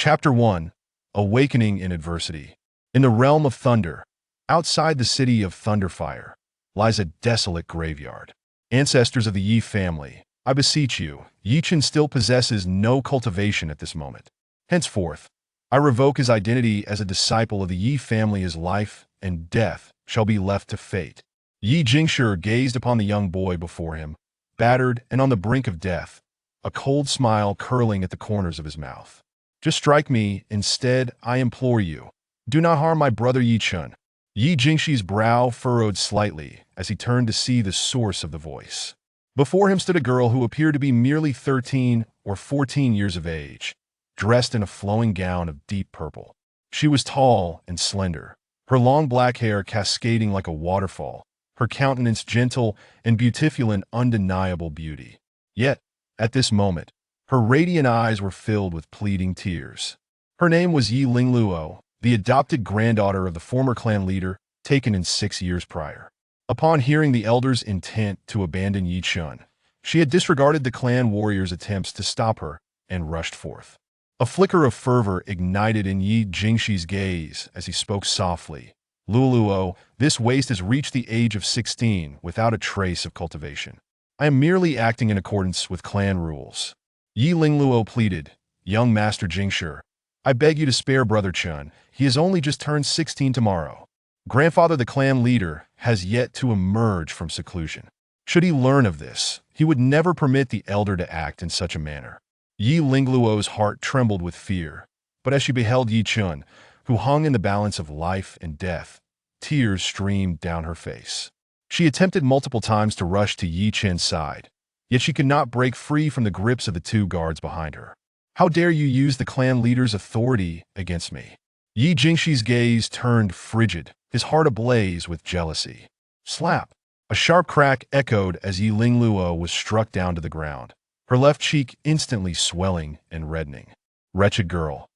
Chapter 1. Awakening in Adversity. In the realm of thunder, outside the city of Thunderfire, lies a desolate graveyard. Ancestors of the Yi family, I beseech you, Yi Chen still possesses no cultivation at this moment. Henceforth, I revoke his identity as a disciple of the Yi family. His life and death shall be left to fate. Yi Jingshi gazed upon the young boy before him, battered and on the brink of death, a cold smile curling at the corners of his mouth. Just strike me, instead, I implore you. Do not harm my brother Yi Chen. Yi Jingshi's brow furrowed slightly as he turned to see the source of the voice. Before him stood a girl who appeared to be merely 13 or 14 years of age, dressed in a flowing gown of deep purple. She was tall and slender, her long black hair cascading like a waterfall, her countenance gentle and beautiful in undeniable beauty. Yet, at this moment, her radiant eyes were filled with pleading tears. Her name was Yi Lingluo, the adopted granddaughter of the former clan leader, taken in 6 years prior. Upon hearing the elder's intent to abandon Yi Chen, she had disregarded the clan warrior's attempts to stop her and rushed forth. A flicker of fervor ignited in Yi Jingshi's gaze as he spoke softly. Luluo, this waste has reached the age of 16 without a trace of cultivation. I am merely acting in accordance with clan rules. Yi Lingluo pleaded, Young Master Jingshi, I beg you to spare Brother Chen. He has only just turned 16 tomorrow. Grandfather the clan leader has yet to emerge from seclusion. Should he learn of this, he would never permit the elder to act in such a manner. Yi Lingluo's heart trembled with fear, but as she beheld Yi Chen, who hung in the balance of life and death, tears streamed down her face. She attempted multiple times to rush to Yi Chen's side, yet she could not break free from the grips of the two guards behind her. How dare you use the clan leader's authority against me? Yi Jingshi's gaze turned frigid, his heart ablaze with jealousy. Slap! A sharp crack echoed as Yi Lingluo was struck down to the ground, her left cheek instantly swelling and reddening. Wretched girl,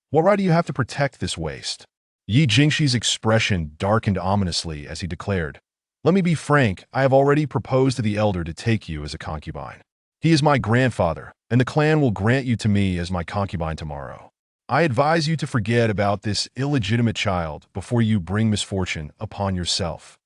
what right do you have to protect this waste? Yi Jingshi's expression darkened ominously as he declared, Let me be frank, I have already proposed to the elder to take you as a concubine. He is my grandfather, and the clan will grant you to me as my concubine tomorrow. I advise you to forget about this illegitimate child before you bring misfortune upon yourself.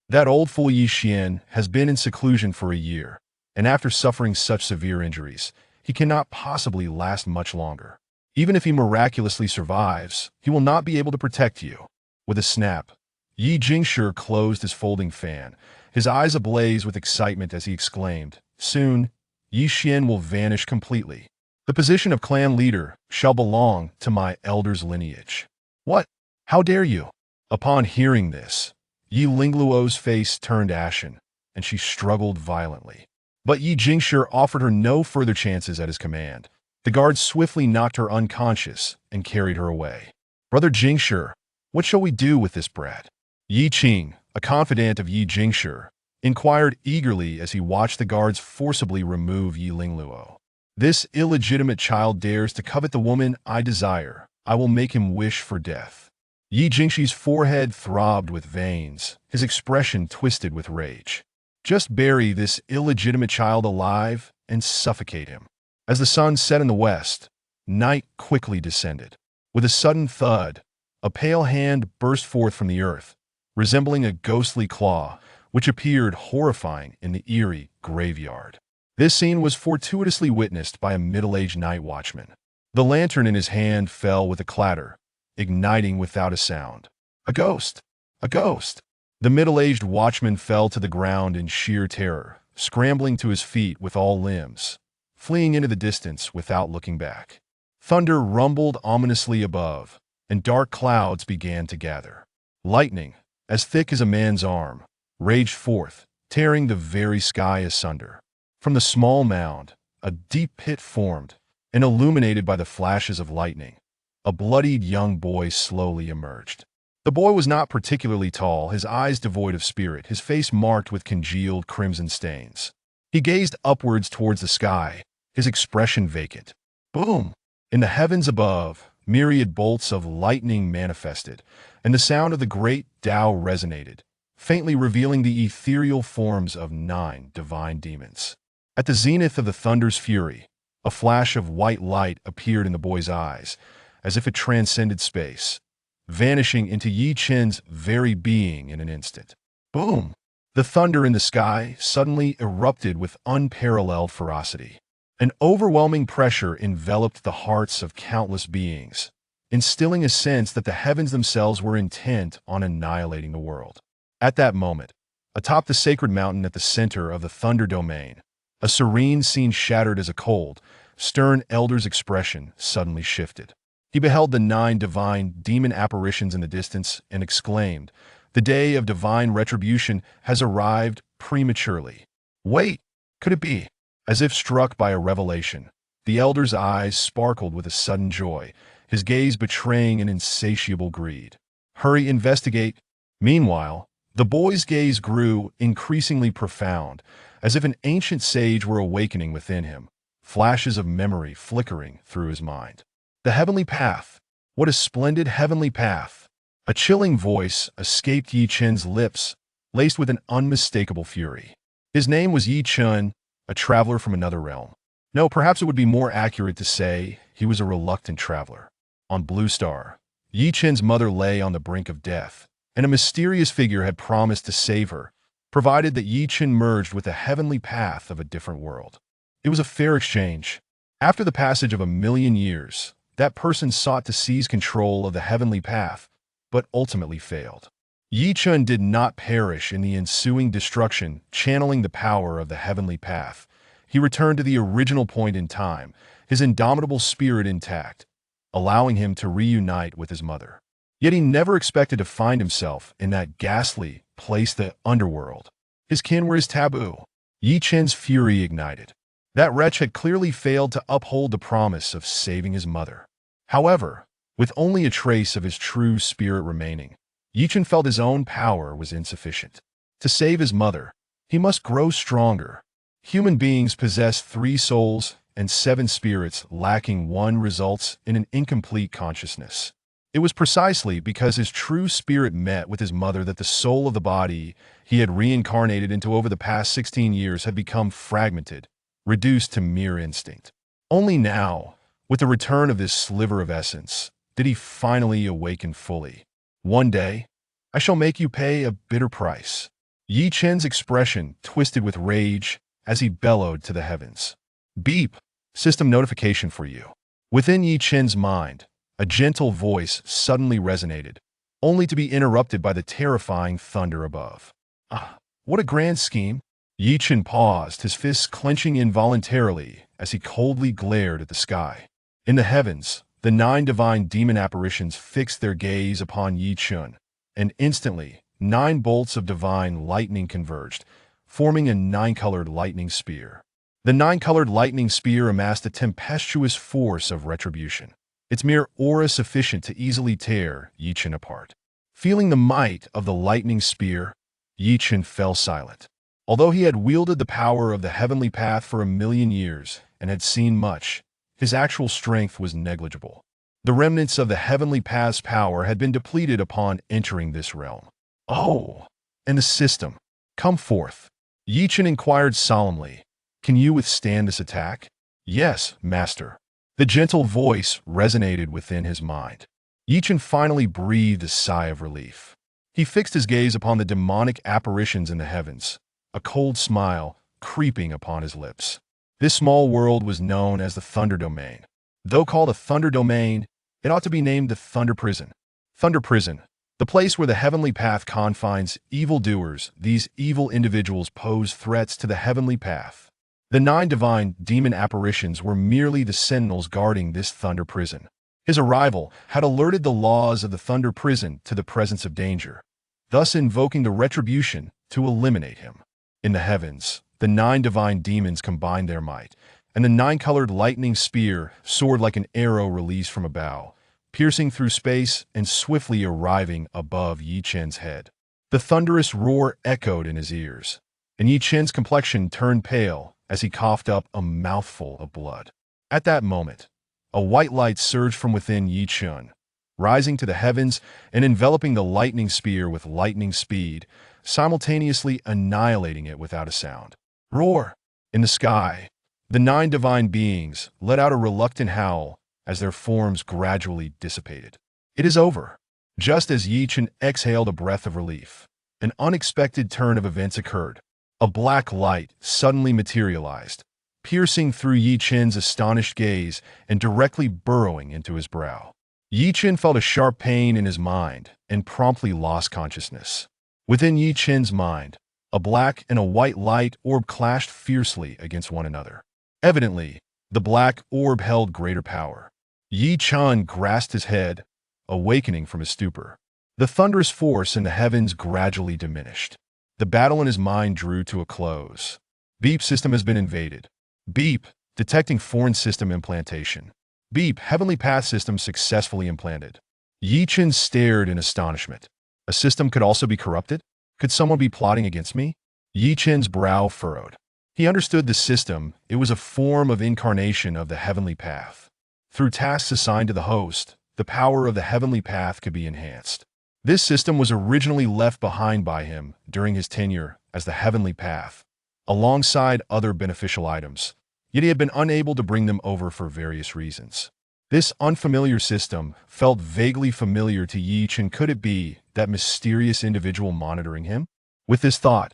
That old fool Yi Xian has been in seclusion for a year, and after suffering such severe injuries, he cannot possibly last much longer. Even if he miraculously survives, he will not be able to protect you. With a snap, Yi Jingshi closed his folding fan, his eyes ablaze with excitement as he exclaimed, Soon, Yi Xian will vanish completely. The position of clan leader shall belong to my elder's lineage. What? How dare you? Upon hearing this, Yi Lingluo's face turned ashen, and she struggled violently. But Yi Jingshi offered her no further chances at his command. The guards swiftly knocked her unconscious and carried her away. Brother Jingshi, what shall we do with this brat? Yi Qing, a confidant of Yi Jingshi, inquired eagerly as he watched the guards forcibly remove Yi Lingluo. This illegitimate child dares to covet the woman I desire. I will make him wish for death. Yi Jingshi's forehead throbbed with veins, his expression twisted with rage. Just bury this illegitimate child alive and suffocate him. As the sun set in the west, night quickly descended. With a sudden thud, a pale hand burst forth from the earth, resembling a ghostly claw, which appeared horrifying in the eerie graveyard. This scene was fortuitously witnessed by a middle-aged night watchman. The lantern in his hand fell with a clatter, igniting without a sound. A ghost! A ghost! The middle-aged watchman fell to the ground in sheer terror, scrambling to his feet with all limbs, fleeing into the distance without looking back. Thunder rumbled ominously above, and dark clouds began to gather. Lightning, as thick as a man's arm, raged forth, tearing the very sky asunder. From the small mound, a deep pit formed, and illuminated by the flashes of lightning, a bloodied young boy slowly emerged. The boy was not particularly tall, his eyes devoid of spirit, his face marked with congealed crimson stains. He gazed upwards towards the sky, his expression vacant. Boom! In the heavens above, myriad bolts of lightning manifested, and the sound of the great Tao resonated, faintly revealing the ethereal forms of 9 divine demons. At the zenith of the thunder's fury, A flash of white light appeared in the boy's eyes, as if it transcended space, vanishing into Yi Chen's very being in an instant. Boom! The thunder in the sky suddenly erupted with unparalleled ferocity. An overwhelming pressure enveloped the hearts of countless beings, instilling a sense that the heavens themselves were intent on annihilating the world. At that moment, atop the sacred mountain at the center of the Thunder Domain, a serene scene shattered as a cold, stern elder's expression suddenly shifted. He beheld the 9 divine demon apparitions in the distance and exclaimed, "The day of divine retribution has arrived prematurely." Wait, could it be? As if struck by a revelation, the elder's eyes sparkled with a sudden joy, his gaze betraying an insatiable greed. Hurry, investigate. Meanwhile, the boy's gaze grew increasingly profound, as if an ancient sage were awakening within him, flashes of memory flickering through his mind. The heavenly path. What a splendid heavenly path! A chilling voice escaped Yi Chen's lips, laced with an unmistakable fury. His name was Yi Chen, a traveler from another realm. No, perhaps it would be more accurate to say he was a reluctant traveler. On Blue Star, Yi Chen's mother lay on the brink of death, and a mysterious figure had promised to save her, provided that Yi Chen merged with the heavenly path of a different world. It was a fair exchange. After the passage of 1,000,000 years, that person sought to seize control of the heavenly path, but ultimately failed. Yi Chen did not perish in the ensuing destruction, channeling the power of the heavenly path. He returned to the original point in time, his indomitable spirit intact, allowing him to reunite with his mother. Yet he never expected to find himself in that ghastly place, the underworld. His kin were his taboo. Yi Chen's fury ignited. That wretch had clearly failed to uphold the promise of saving his mother. However, with only a trace of his true spirit remaining, Yi Chen felt his own power was insufficient. To save his mother, he must grow stronger. Human beings possess 3 souls, and 7 spirits lacking 1 results in an incomplete consciousness. It was precisely because his true spirit met with his mother that the soul of the body he had reincarnated into over the past 16 years had become fragmented, reduced to mere instinct. Only now, with the return of this sliver of essence, did he finally awaken fully. One day, I shall make you pay a bitter price. Yi Chen's expression twisted with rage as he bellowed to the heavens. Beep! System notification for you. Within Yi Chen's mind, a gentle voice suddenly resonated, only to be interrupted by the terrifying thunder above. Ah, what a grand scheme! Yi Chen paused, his fists clenching involuntarily as he coldly glared at the sky. In the heavens, the 9 divine demon apparitions fixed their gaze upon Yi Chen, and instantly, 9 bolts of divine lightning converged, forming a 9-colored lightning spear. The 9-colored lightning spear amassed a tempestuous force of retribution, its mere aura sufficient to easily tear Yi Chen apart. Feeling the might of the lightning spear, Yi Chen fell silent. Although he had wielded the power of the heavenly path for 1,000,000 years and had seen much, his actual strength was negligible. The remnants of the heavenly path's power had been depleted upon entering this realm. Oh, and the system. Come forth. Yi Chen inquired solemnly. Can you withstand this attack? Yes, master. The gentle voice resonated within his mind. Yi Chen finally breathed a sigh of relief. He fixed his gaze upon the demonic apparitions in the heavens, a cold smile creeping upon his lips. This small world was known as the Thunder Domain. Though called a Thunder Domain, it ought to be named the Thunder Prison. Thunder Prison, the place where the heavenly path confines evildoers. These evil individuals pose threats to the heavenly path. The 9 divine demon apparitions were merely the sentinels guarding this Thunder Prison. His arrival had alerted the laws of the Thunder Prison to the presence of danger, thus invoking the retribution to eliminate him. In the heavens, the 9 divine demons combined their might, and the 9-colored lightning spear soared like an arrow released from a bow, piercing through space and swiftly arriving above Yi Chen's head. The thunderous roar echoed in his ears, and Yi Chen's complexion turned pale as he coughed up a mouthful of blood. At that moment, a white light surged from within Yi Chen, rising to the heavens and enveloping the lightning spear with lightning speed, simultaneously annihilating it without a sound. Roar! In the sky, The 9 divine beings let out a reluctant howl as their forms gradually dissipated. It is over. Just as Yi Chen exhaled a breath of relief, an unexpected turn of events occurred. A black light suddenly materialized, piercing through Yi Chen's astonished gaze and directly burrowing into his brow. Yi Chen felt a sharp pain in his mind and promptly lost consciousness. Within Yi Chen's mind, a black and a white light orb clashed fiercely against one another. Evidently, the black orb held greater power. Yi Chen grasped his head, awakening from his stupor. The thunderous force in the heavens gradually diminished. The battle in his mind drew to a close. Beep system has been invaded. Beep, detecting foreign system implantation. Beep, heavenly path system successfully implanted. Yi Chen stared in astonishment. A system could also be corrupted? Could someone be plotting against me? Yi Chen's brow furrowed. He understood the system. It was a form of incarnation of the heavenly path. Through tasks assigned to the host, the power of the heavenly path could be enhanced. This system was originally left behind by him during his tenure as the heavenly path, alongside other beneficial items, yet he had been unable to bring them over for various reasons. This unfamiliar system felt vaguely familiar to Yi Chen. Could it be that mysterious individual monitoring him? With this thought,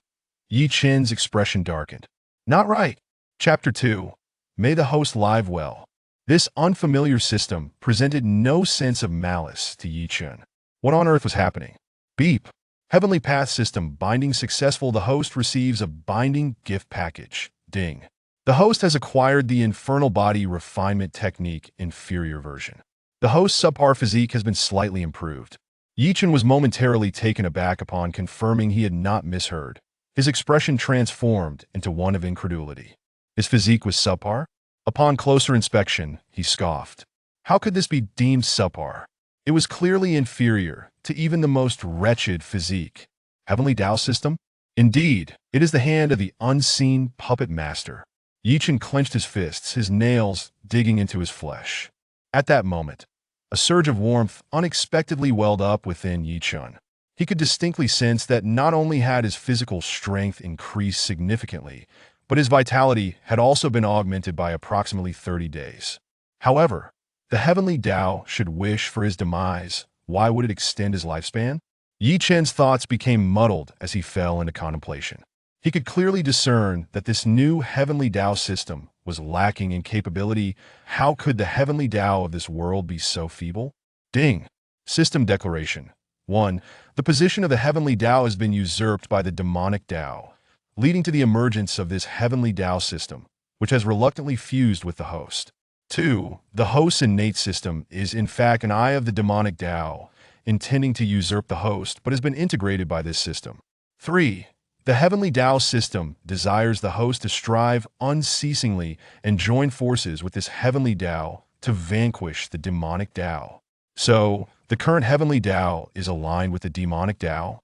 Yi Chen's expression darkened. Not right. Chapter 2. May the host live well. This unfamiliar system presented no sense of malice to Yi Chen. What on earth was happening? Beep. Heavenly Path System binding successful. The host receives a binding gift package. Ding. The host has acquired the Infernal Body Refinement Technique inferior version. The host's subpar physique has been slightly improved. Yi Chen was momentarily taken aback upon confirming he had not misheard. His expression transformed into one of incredulity. His physique was subpar? Upon closer inspection, he scoffed. How could this be deemed subpar? It was clearly inferior to even the most wretched physique. Heavenly Dao System? Indeed, it is the hand of the unseen puppet master. Yi Chen clenched his fists, his nails digging into his flesh. At that moment, a surge of warmth unexpectedly welled up within Yi Chen. He could distinctly sense that not only had his physical strength increased significantly, but his vitality had also been augmented by approximately 30 days. However, the heavenly Tao should wish for his demise. Why would it extend his lifespan? Yi Chen's thoughts became muddled as he fell into contemplation. He could clearly discern that this new heavenly Tao system was lacking in capability. How could the heavenly Tao of this world be so feeble? Ding. System Declaration. 1. The position of the heavenly Tao has been usurped by the demonic Tao, leading to the emergence of this heavenly Tao system, which has reluctantly fused with the host. 2. The host's innate system is in fact an eye of the demonic Tao, intending to usurp the host, but has been integrated by this system. 3. The heavenly Tao system desires the host to strive unceasingly and join forces with this heavenly Tao to vanquish the demonic Tao. So, the current heavenly Tao is aligned with the demonic Tao?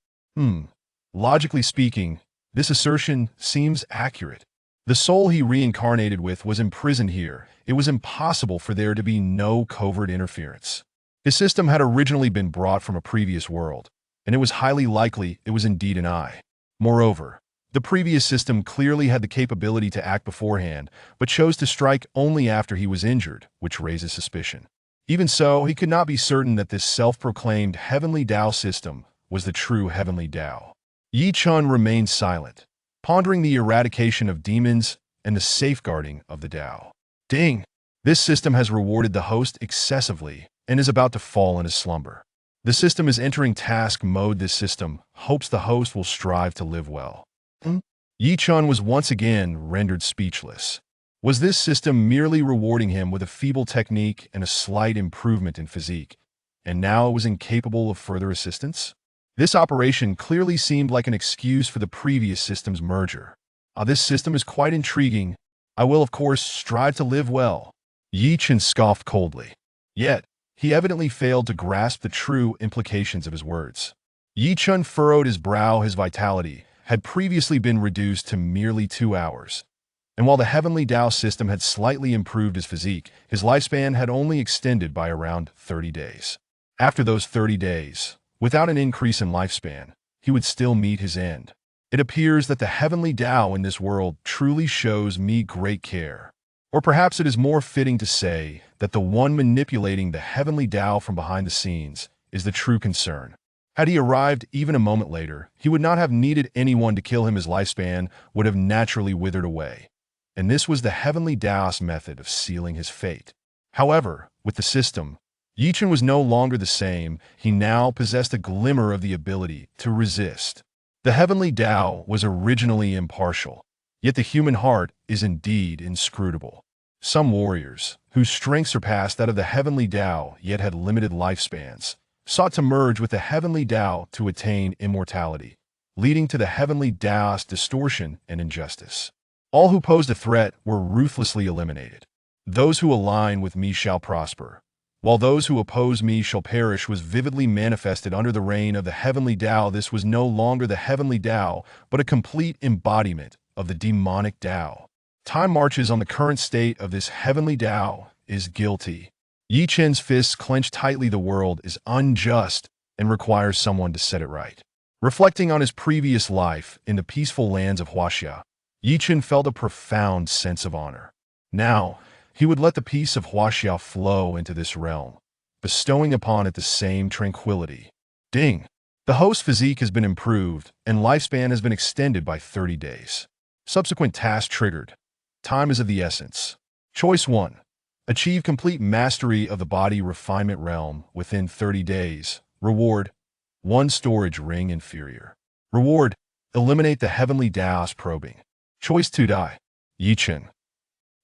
Logically speaking, this assertion seems accurate. The soul he reincarnated with was imprisoned here. It was impossible for there to be no covert interference. His system had originally been brought from a previous world, and it was highly likely it was indeed an eye. Moreover, the previous system clearly had the capability to act beforehand, but chose to strike only after he was injured, which raises suspicion. Even so, he could not be certain that this self-proclaimed heavenly Tao system was the true heavenly Tao. Yi Chen remained silent, pondering the eradication of demons and the safeguarding of the Tao. Ding! This system has rewarded the host excessively and is about to fall into slumber. The system is entering task mode. This system hopes the host will strive to live well. Yi Chen was once again rendered speechless. Was this system merely rewarding him with a feeble technique and a slight improvement in physique, and now it was incapable of further assistance? This operation clearly seemed like an excuse for the previous system's merger. This system is quite intriguing. I will, of course, strive to live well. Yi Chen scoffed coldly. Yet, he evidently failed to grasp the true implications of his words. Yi Chen furrowed his brow. His vitality had previously been reduced to merely 2 hours. And while the heavenly Tao system had slightly improved his physique, his lifespan had only extended by around 30 days. After those 30 days, without an increase in lifespan, he would still meet his end. It appears that the heavenly Tao in this world truly shows me great care. Or perhaps it is more fitting to say that the one manipulating the heavenly Tao from behind the scenes is the true concern. Had he arrived even a moment later, he would not have needed anyone to kill him. His lifespan would have naturally withered away. And this was the heavenly Taoist method of sealing his fate. However, with the system, Yi Chen was no longer the same. He now possessed a glimmer of the ability to resist. The heavenly Tao was originally impartial, yet the human heart is indeed inscrutable. Some warriors, whose strength surpassed that of the heavenly Tao yet had limited lifespans, sought to merge with the heavenly Tao to attain immortality, leading to the heavenly Taoist distortion and injustice. All who posed a threat were ruthlessly eliminated. Those who align with me shall prosper, while those who oppose me shall perish was vividly manifested under the reign of the heavenly Tao. This was no longer the heavenly Tao, but a complete embodiment of the demonic Tao. Time marches on. The current state of this heavenly Tao is guilty. Yi Chen's fists clenched tightly. The world is unjust and requires someone to set it right. Reflecting on his previous life in the peaceful lands of Huaxia, Yi Chen felt a profound sense of honor. Now, he would let the peace of Huaxia flow into this realm, bestowing upon it the same tranquility. Ding! The host's physique has been improved, and lifespan has been extended by 30 days. Subsequent task triggered. Time is of the essence. Choice 1. Achieve complete mastery of the body refinement realm within 30 days. Reward: 1 storage ring inferior. Reward: eliminate the heavenly Taoist probing. Choice 2. Die. Yi Chen.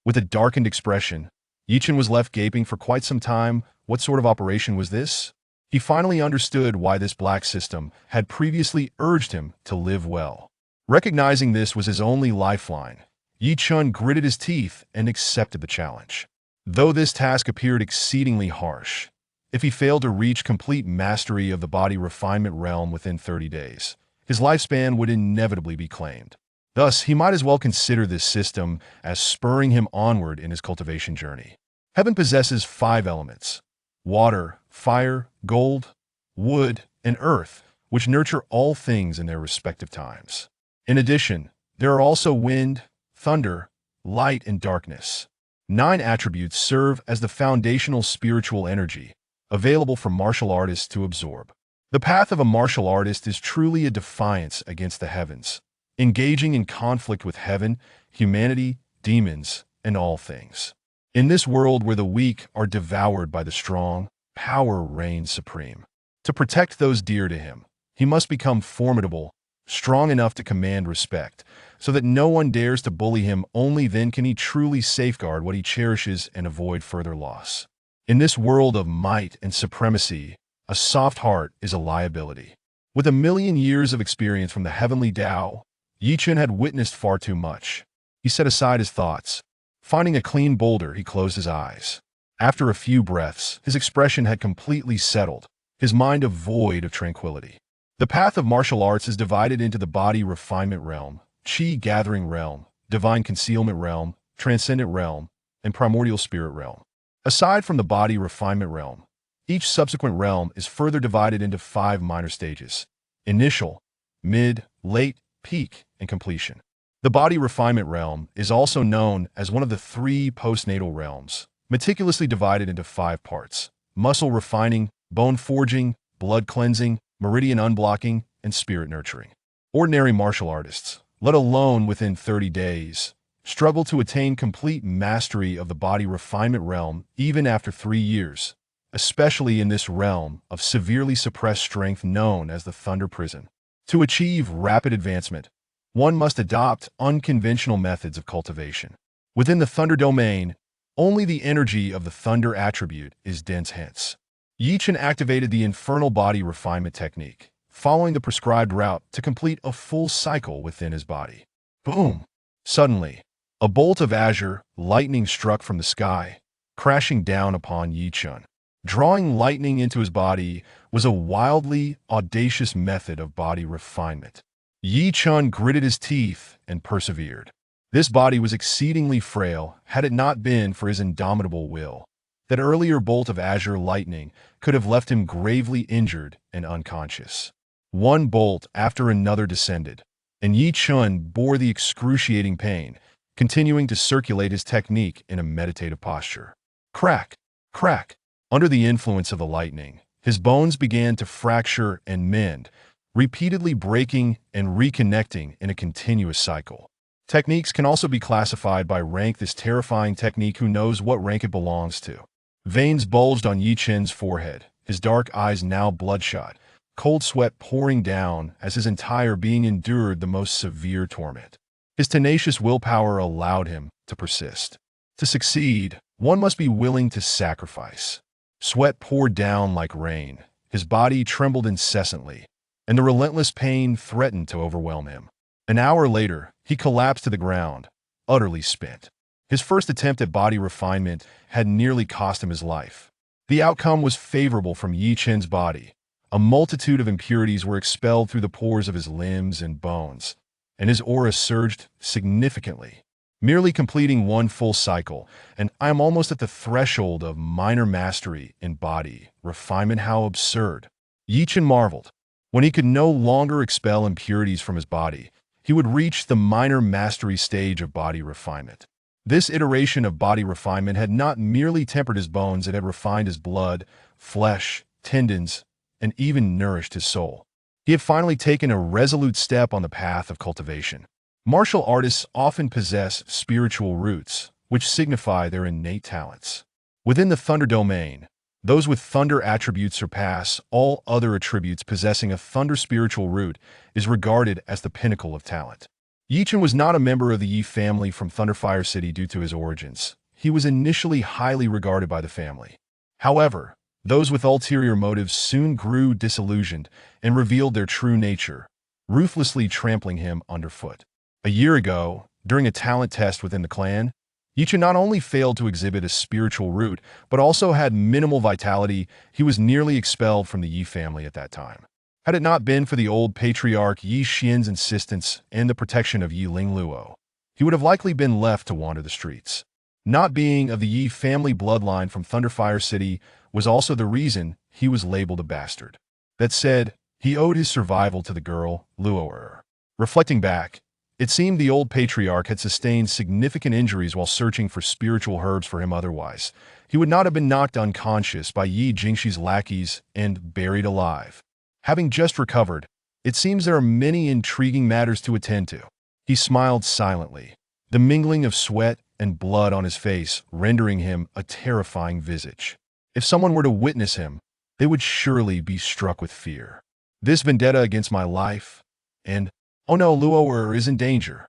With a darkened expression, Yi Chen was left gaping for quite some time. What sort of operation was this? He finally understood why this black system had previously urged him to live well. Recognizing this was his only lifeline, Yi Chen gritted his teeth and accepted the challenge. Though this task appeared exceedingly harsh, if he failed to reach complete mastery of the body refinement realm within 30 days, his lifespan would inevitably be claimed. Thus, he might as well consider this system as spurring him onward in his cultivation journey. Heaven possesses 5 elements: water, fire, gold, wood, and earth, which nurture all things in their respective times. In addition, there are also wind, thunder, light, and darkness. 9 attributes serve as the foundational spiritual energy, available for martial artists to absorb. The path of a martial artist is truly a defiance against the heavens, engaging in conflict with heaven, humanity, demons, and all things. In this world where the weak are devoured by the strong, power reigns supreme. To protect those dear to him, he must become formidable, strong enough to command respect, so that no one dares to bully him. Only then can he truly safeguard what he cherishes and avoid further loss. In this world of might and supremacy, a soft heart is a liability. With a million years of experience from the heavenly Tao, Yi Chen had witnessed far too much. He set aside his thoughts. Finding a clean boulder, he closed his eyes. After a few breaths, his expression had completely settled, his mind a void of tranquility. The path of martial arts is divided into the body refinement realm, Qi gathering realm, divine concealment realm, transcendent realm, and primordial spirit realm. Aside from the body refinement realm, each subsequent realm is further divided into 5 minor stages: initial, mid, late, peak, and completion. The body refinement realm is also known as one of the 3 postnatal realms, meticulously divided into 5 parts: muscle refining, bone forging, blood cleansing, meridian unblocking, and spirit nurturing. Ordinary martial artists, let alone within 30 days, struggle to attain complete mastery of the body refinement realm even after 3 years, especially in this realm of severely suppressed strength known as the Thunder Prison. To achieve rapid advancement, one must adopt unconventional methods of cultivation. Within the Thunder domain, only the energy of the Thunder attribute is dense. Hence, Yi Chen activated the Infernal Body Refinement technique, following the prescribed route to complete a full cycle within his body. Boom! Suddenly, a bolt of azure lightning struck from the sky, crashing down upon Yi Chen. Drawing lightning into his body was a wildly audacious method of body refinement. Yi Chen gritted his teeth and persevered. This body was exceedingly frail had it not been for his indomitable will. That earlier bolt of azure lightning could have left him gravely injured and unconscious. One bolt after another descended, and Yi Chen bore the excruciating pain, continuing to circulate his technique in a meditative posture. Crack, crack. Under the influence of the lightning, his bones began to fracture and mend, repeatedly breaking and reconnecting in a continuous cycle. Techniques can also be classified by rank. This terrifying technique, who knows what rank it belongs to. Veins bulged on Yi Chen's forehead, his dark eyes now bloodshot, cold sweat pouring down as his entire being endured the most severe torment. His tenacious willpower allowed him to persist. To succeed, one must be willing to sacrifice. Sweat poured down like rain, his body trembled incessantly, and the relentless pain threatened to overwhelm him. An hour later, he collapsed to the ground, utterly spent. His first attempt at body refinement had nearly cost him his life. The outcome was favorable from Yi Chen's body. A multitude of impurities were expelled through the pores of his limbs and bones, and his aura surged significantly. Merely completing one full cycle, and I am almost at the threshold of minor mastery in body refinement. How absurd! Yi Chen marveled. When he could no longer expel impurities from his body, he would reach the minor mastery stage of body refinement. This iteration of body refinement had not merely tempered his bones, it had refined his blood, flesh, tendons, and even nourished his soul. He had finally taken a resolute step on the path of cultivation. Martial artists often possess spiritual roots, which signify their innate talents. Within the Thunder domain, those with Thunder attributes surpass all other attributes. Possessing a Thunder spiritual root is regarded as the pinnacle of talent. Yi Chen was not a member of the Yi family from Thunderfire City due to his origins. He was initially highly regarded by the family. However, those with ulterior motives soon grew disillusioned and revealed their true nature, ruthlessly trampling him underfoot. A year ago, during a talent test within the clan, Yi Chen not only failed to exhibit a spiritual root, but also had minimal vitality. He was nearly expelled from the Yi family at that time. Had it not been for the old patriarch Yi Xian's insistence and the protection of Yi Lingluo, he would have likely been left to wander the streets. Not being of the Yi family bloodline from Thunderfire City was also the reason he was labeled a bastard. That said, he owed his survival to the girl, Luo. Reflecting back, it seemed the old patriarch had sustained significant injuries while searching for spiritual herbs for him. Otherwise, he would not have been knocked unconscious by Yi Jingxi's lackeys and buried alive. Having just recovered, it seems there are many intriguing matters to attend to. He smiled silently, the mingling of sweat and blood on his face rendering him a terrifying visage. If someone were to witness him, they would surely be struck with fear. This vendetta against my life, and oh no, Luo is in danger.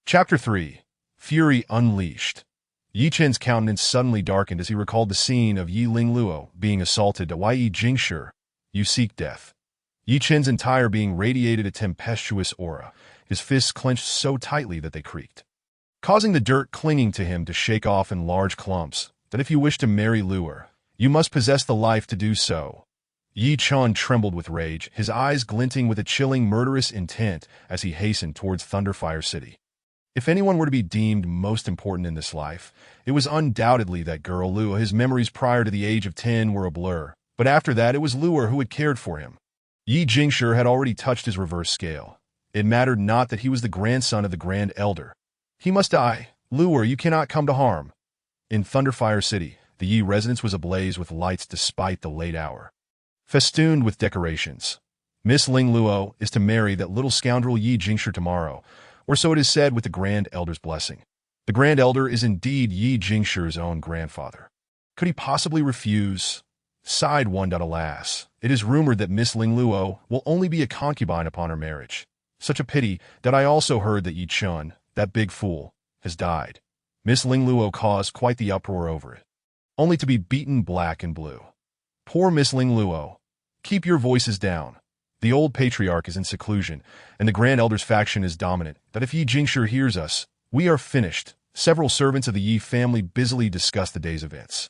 Chapter 3. Fury Unleashed. Yi Chen's countenance suddenly darkened as he recalled the scene of Yi Lingluo being assaulted. Yi Jingshi, you seek death. Yi Chen's entire being radiated a tempestuous aura, his fists clenched so tightly that they creaked, causing the dirt clinging to him to shake off in large clumps. That if you wish to marry Luo, you must possess the life to do so. Yi Chen trembled with rage, his eyes glinting with a chilling, murderous intent as he hastened towards Thunderfire City. If anyone were to be deemed most important in this life, it was undoubtedly that girl Luo. His memories prior to the age of 10 were a blur, but after that it was Luo who had cared for him. Yi Jingshi had already touched his reverse scale. It mattered not that he was the grandson of the Grand Elder. He must die. Luo, you cannot come to harm. In Thunderfire City, the Yi residence was ablaze with lights despite the late hour, festooned with decorations. Miss Lingluo is to marry that little scoundrel Yi Jingshi tomorrow, or so it is said with the Grand Elder's blessing. The Grand Elder is indeed Yi Jingshi's own grandfather. Could he possibly refuse? Sighed one. Alas, it is rumored that Miss Lingluo will only be a concubine upon her marriage. Such a pity that I also heard that Yi Chen, that big fool, has died. Miss Lingluo caused quite the uproar over it, only to be beaten black and blue. Poor Miss Lingluo. Keep your voices down. The old patriarch is in seclusion, and the Grand Elder's faction is dominant. That if Yi Jingshi hears us, we are finished. Several servants of the Yi family busily discussed the day's events.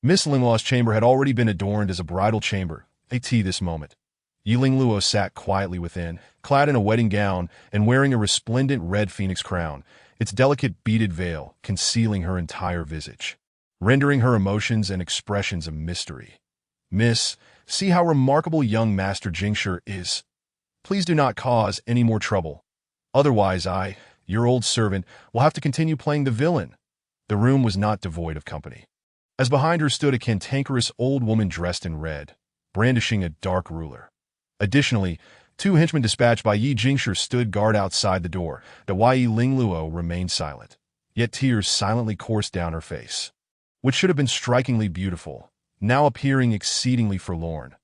Miss Lingluo's chamber had already been adorned as a bridal chamber. This moment. Yi Lingluo sat quietly within, clad in a wedding gown and wearing a resplendent red phoenix crown, its delicate beaded veil concealing her entire visage, rendering her emotions and expressions a mystery. Miss, see how remarkable young Master Jingshi is. Please do not cause any more trouble. Otherwise your old servant will have to continue playing the villain." The room was not devoid of company, as behind her stood a cantankerous old woman dressed in red, brandishing a dark ruler. Additionally, two henchmen dispatched by Yi Jingshi stood guard outside the door. The Yi Lingluo remained silent, yet tears silently coursed down her face, which should have been strikingly beautiful, now appearing exceedingly forlorn.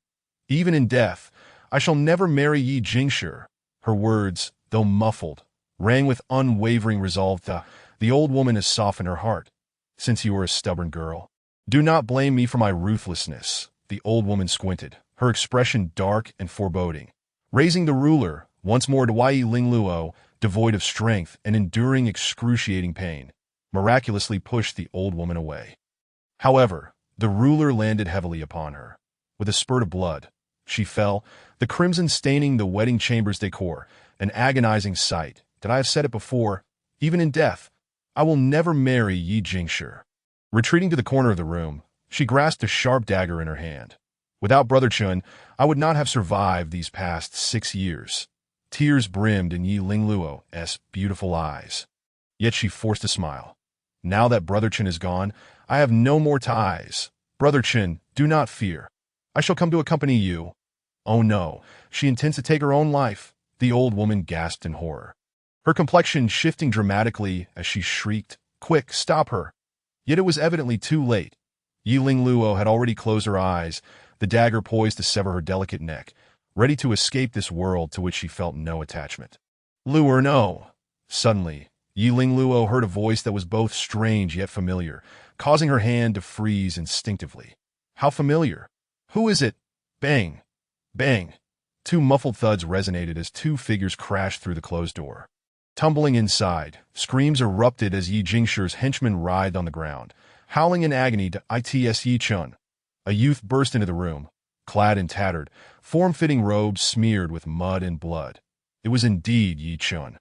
"Even in death, I shall never marry Yi Jingshi." Her words, though muffled, rang with unwavering resolve. The old woman has softened her heart, since you are a stubborn girl. "Do not blame me for my ruthlessness." The old woman squinted, her expression dark and foreboding. Raising the ruler, once more to Yi Lingluo, devoid of strength and enduring excruciating pain, miraculously pushed the old woman away. However, the ruler landed heavily upon her. With a spurt of blood, she fell, the crimson staining the wedding chamber's decor, an agonizing sight. Did I have said it before? Even in death, I will never marry Yi Jingshi. Retreating to the corner of the room, she grasped a sharp dagger in her hand. Without Brother Chun, I would not have survived these past 6 years. Tears brimmed in Yi Lingluo's beautiful eyes. Yet she forced a smile. Now that Brother Chun is gone, I have no more ties. Brother Chun, do not fear. I shall come to accompany you. Oh no, she intends to take her own life, the old woman gasped in horror, her complexion shifting dramatically as she shrieked, "Quick, stop her!" Yet it was evidently too late. Yi Lingluo had already closed her eyes, the dagger poised to sever her delicate neck, ready to escape this world to which she felt no attachment. "Luo, no!" Suddenly, Yi Lingluo heard a voice that was both strange yet familiar, causing her hand to freeze instinctively. How familiar! "Who is it?" Bang! Bang! Two muffled thuds resonated as two figures crashed through the closed door. Tumbling inside, screams erupted as Yi Jingshi's henchmen writhed on the ground, howling in agony to Its Yi Chun. A youth burst into the room, clad in tattered, form-fitting robes smeared with mud and blood. It was indeed Yi Chun.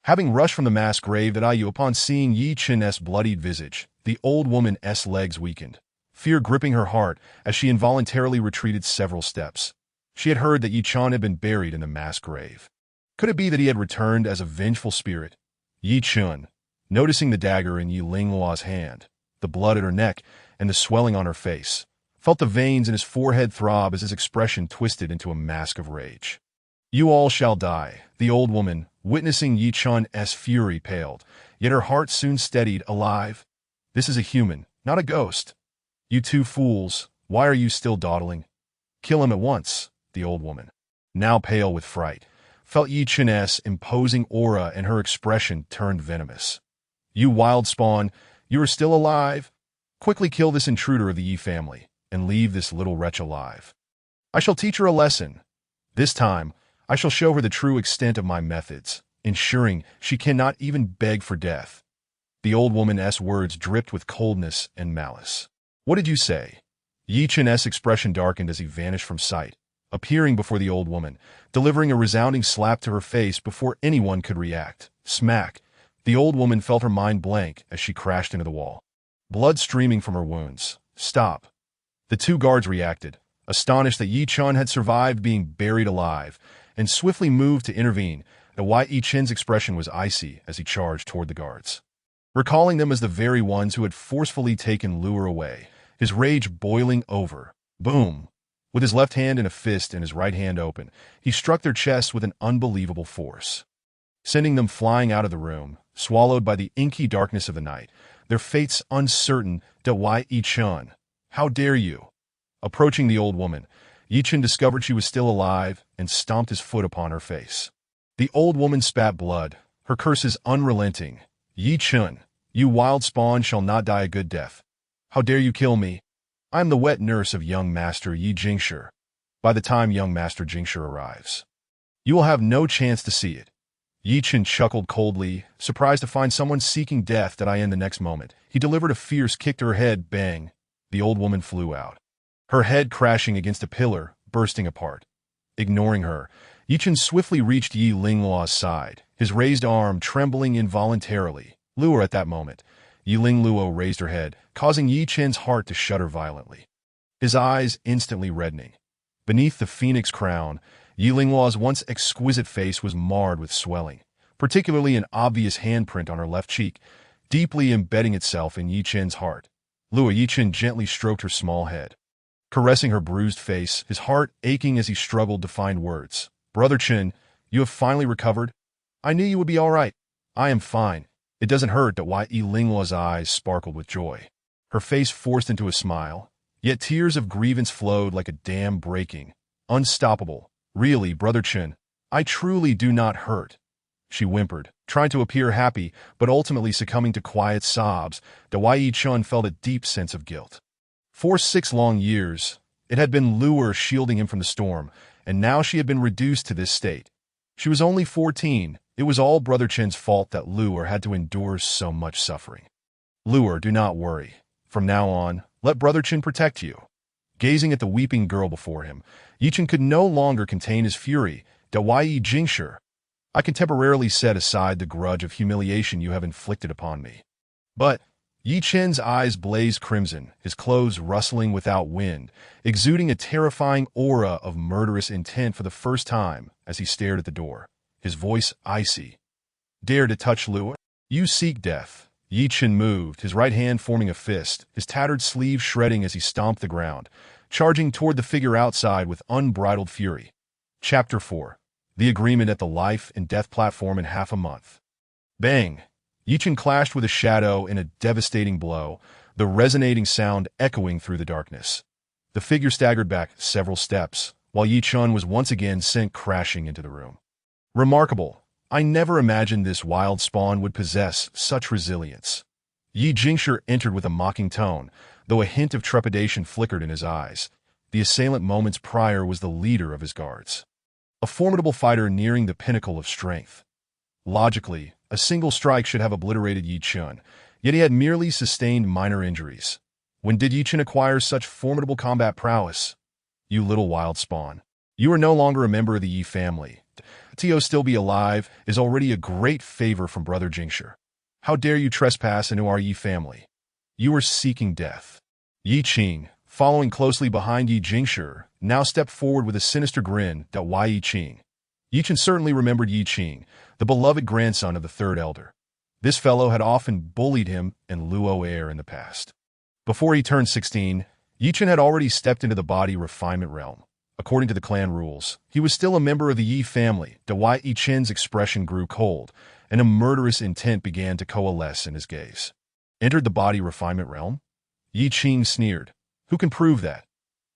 Having rushed from the mass grave that Ayu, upon seeing Yi Chun's bloodied visage, the old woman's legs weakened, fear gripping her heart as she involuntarily retreated several steps. She had heard that Yi Chun had been buried in the mass grave. Could it be that he had returned as a vengeful spirit? Yi Chun, noticing the dagger in Yi Lingluo's hand, the blood at her neck, and the swelling on her face, felt the veins in his forehead throb as his expression twisted into a mask of rage. "You all shall die." The old woman, witnessing Yi Chun's fury, paled, yet her heart soon steadied. "Alive? This is a human, not a ghost. You two fools, why are you still dawdling? Kill him at once." The old woman, now pale with fright, felt Yi Chun's imposing aura and her expression turned venomous. "You wild spawn, you are still alive? Quickly kill this intruder of the Yi family, and leave this little wretch alive. I shall teach her a lesson. This time, I shall show her the true extent of my methods, ensuring she cannot even beg for death." The old woman's words dripped with coldness and malice. "What did you say?" Yi Chun's expression darkened as he vanished from sight, appearing before the old woman, delivering a resounding slap to her face before anyone could react. Smack! The old woman felt her mind blank as she crashed into the wall, blood streaming from her wounds. "Stop!" The two guards reacted, astonished that Yi Chun had survived being buried alive, and swiftly moved to intervene. The Yi Chun's expression was icy as he charged toward the guards, recalling them as the very ones who had forcefully taken Luo away, his rage boiling over. Boom! With his left hand in a fist and his right hand open, he struck their chests with an unbelievable force, sending them flying out of the room, swallowed by the inky darkness of the night, their fates uncertain. Yi Chun, how dare you? Approaching the old woman, Yi Chun discovered she was still alive and stomped his foot upon her face. The old woman spat blood, her curses unrelenting. "Yi Chun, you wild spawn shall not die a good death. How dare you kill me? I am the wet nurse of young Master Yi Jingshi. By the time young Master Jingshi arrives, you will have no chance to see it." Yi Chun chuckled coldly, surprised to find someone seeking death. In the next moment, he delivered a fierce kick to her head. Bang! The old woman flew out, her head crashing against a pillar, bursting apart. Ignoring her, Yi Chun swiftly reached Yi Lingluo's side, his raised arm trembling involuntarily. "Luo!" At that moment, Yi Lingluo raised her head, causing Yi Chun's heart to shudder violently, his eyes instantly reddening. Beneath the phoenix crown, Yi Lingluo's once exquisite face was marred with swelling, particularly an obvious handprint on her left cheek, deeply embedding itself in Yi Chen's heart. Luo Yichen gently stroked her small head, caressing her bruised face, his heart aching as he struggled to find words. "Brother Chen, you have finally recovered? I knew you would be all right." "I am fine. It doesn't hurt." Yi Lingluo's eyes sparkled with joy. Her face forced into a smile, yet tears of grievance flowed like a dam breaking. "Unstoppable. Really, Brother Chen, I truly do not hurt," she whimpered, trying to appear happy, but ultimately succumbing to quiet sobs. Yi Chun felt a deep sense of guilt. For 6 long years, it had been Luo shielding him from the storm, and now she had been reduced to this state. She was only 14. It was all Brother Chen's fault that Luo had to endure so much suffering. "Luo, do not worry. From now on, let Brother Chen protect you." Gazing at the weeping girl before him, Yi Chen could no longer contain his fury. "Yi Jingshi, I can temporarily set aside the grudge of humiliation you have inflicted upon me." But Yi Chen's eyes blazed crimson, his clothes rustling without wind, exuding a terrifying aura of murderous intent for the first time as he stared at the door, his voice icy. "Dare to touch Luo? You seek death." Yi Chen moved, his right hand forming a fist, his tattered sleeve shredding as he stomped the ground, charging toward the figure outside with unbridled fury. Chapter 4. The Agreement at the Life and Death Platform in half a month. Bang! Yi Chen clashed with a shadow in a devastating blow, the resonating sound echoing through the darkness. The figure staggered back several steps, while Yi Chen was once again sent crashing into the room. "Remarkable. I never imagined this wild spawn would possess such resilience." Yi Jingshi entered with a mocking tone, though a hint of trepidation flickered in his eyes. The assailant moments prior was the leader of his guards, a formidable fighter nearing the pinnacle of strength. Logically, a single strike should have obliterated Yi Chen, yet he had merely sustained minor injuries. When did Yi Chen acquire such formidable combat prowess? "You little wild spawn. You are no longer a member of the Yi family. To still be alive is already a great favor from Brother Jingshi. How dare you trespass into our Yi family? You are seeking death." Yi Qing, following closely behind Yi Jingshi, now stepped forward with a sinister grin. Yi Qing. Yi Chen certainly remembered Yi Qing, the beloved grandson of the third elder. This fellow had often bullied him and Luo Heir in the past. Before he turned 16, Yi Chen had already stepped into the body refinement realm. According to the clan rules, he was still a member of the Yi family. Yi Chen's expression grew cold, and a murderous intent began to coalesce in his gaze. "Entered the body refinement realm?" Yi Qing sneered. "Who can prove that?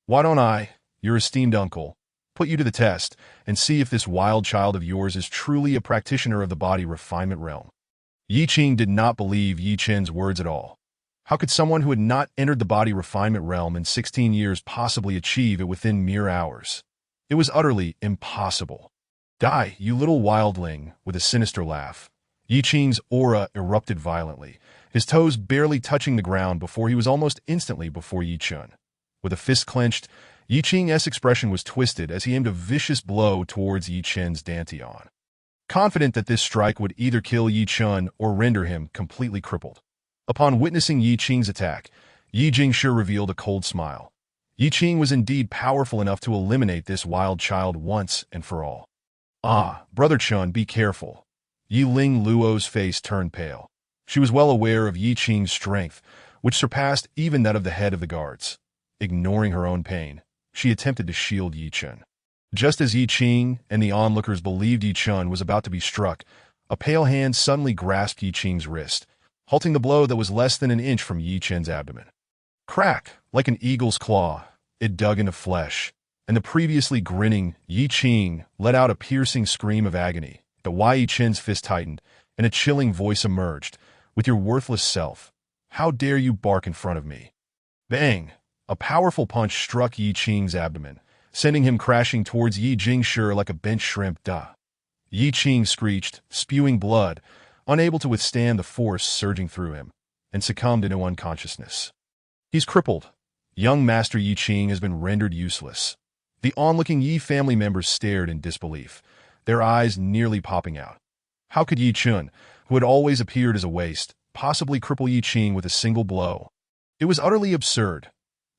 Why don't I, your esteemed uncle, put you to the test and see if this wild child of yours is truly a practitioner of the body refinement realm?" Yi Qing did not believe Yi Chen's words at all. How could someone who had not entered the body refinement realm in 16 years possibly achieve it within mere hours? It was utterly impossible. "Die, you little wildling," with a sinister laugh. Yi Qing's aura erupted violently, his toes barely touching the ground before he was almost instantly before Yi Chen. With a fist clenched, Yi Qing's expression was twisted as he aimed a vicious blow towards Yi Chen's dantian, confident that this strike would either kill Yi Chen or render him completely crippled. Upon witnessing Yi Qing's attack, Yi Jingshi revealed a cold smile. Yi Qing was indeed powerful enough to eliminate this wild child once and for all. "Ah, Brother Chen, be careful." Yi Ling Luo's face turned pale. She was well aware of Yi Qing's strength, which surpassed even that of the head of the guards. Ignoring her own pain, she attempted to shield Yi Chen. Just as Yi Qing and the onlookers believed Yi Chen was about to be struck, a pale hand suddenly grasped Yi Qing's wrist, halting the blow that was less than an inch from Yi Chen's abdomen. Crack! Like an eagle's claw, it dug into flesh, and the previously grinning Yi Qing let out a piercing scream of agony. Yi Chen's fist tightened, and a chilling voice emerged. "With your worthless self, how dare you bark in front of me?" Bang! A powerful punch struck Yi Qing's abdomen, sending him crashing towards Yi Jingshi like a bent shrimp. Yi Qing screeched, spewing blood, unable to withstand the force surging through him, and succumbed into unconsciousness. "He's crippled. Young Master Yi Qing has been rendered useless." The onlooking Yi family members stared in disbelief, their eyes nearly popping out. How could Yi Chen, who had always appeared as a waste, possibly cripple Yi Qing with a single blow? It was utterly absurd.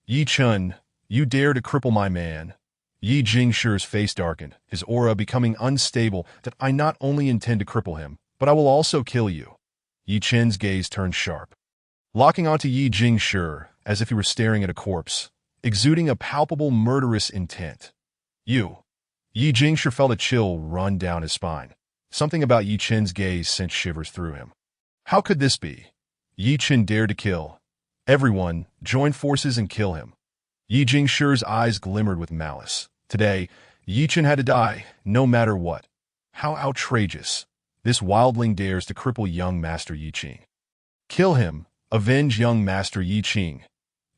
"Yi Chen, you dare to cripple my man?" Yi Jingshi's face darkened, his aura becoming unstable. That I not only intend to cripple him, but I will also kill you. Yi Chen's gaze turned sharp, locking onto Yi Jingshi as if he were staring at a corpse, exuding a palpable murderous intent. You. Yi Jingshi felt a chill run down his spine. Something about Yi Chen's gaze sent shivers through him. How could this be? Yi Chen dared to kill. Everyone, join forces and kill him. Yi Jingshi's eyes glimmered with malice. Today, Yi Chen had to die, no matter what. How outrageous. This wildling dares to cripple young Master Yi Qing. Kill him. Avenge young Master Yi Qing.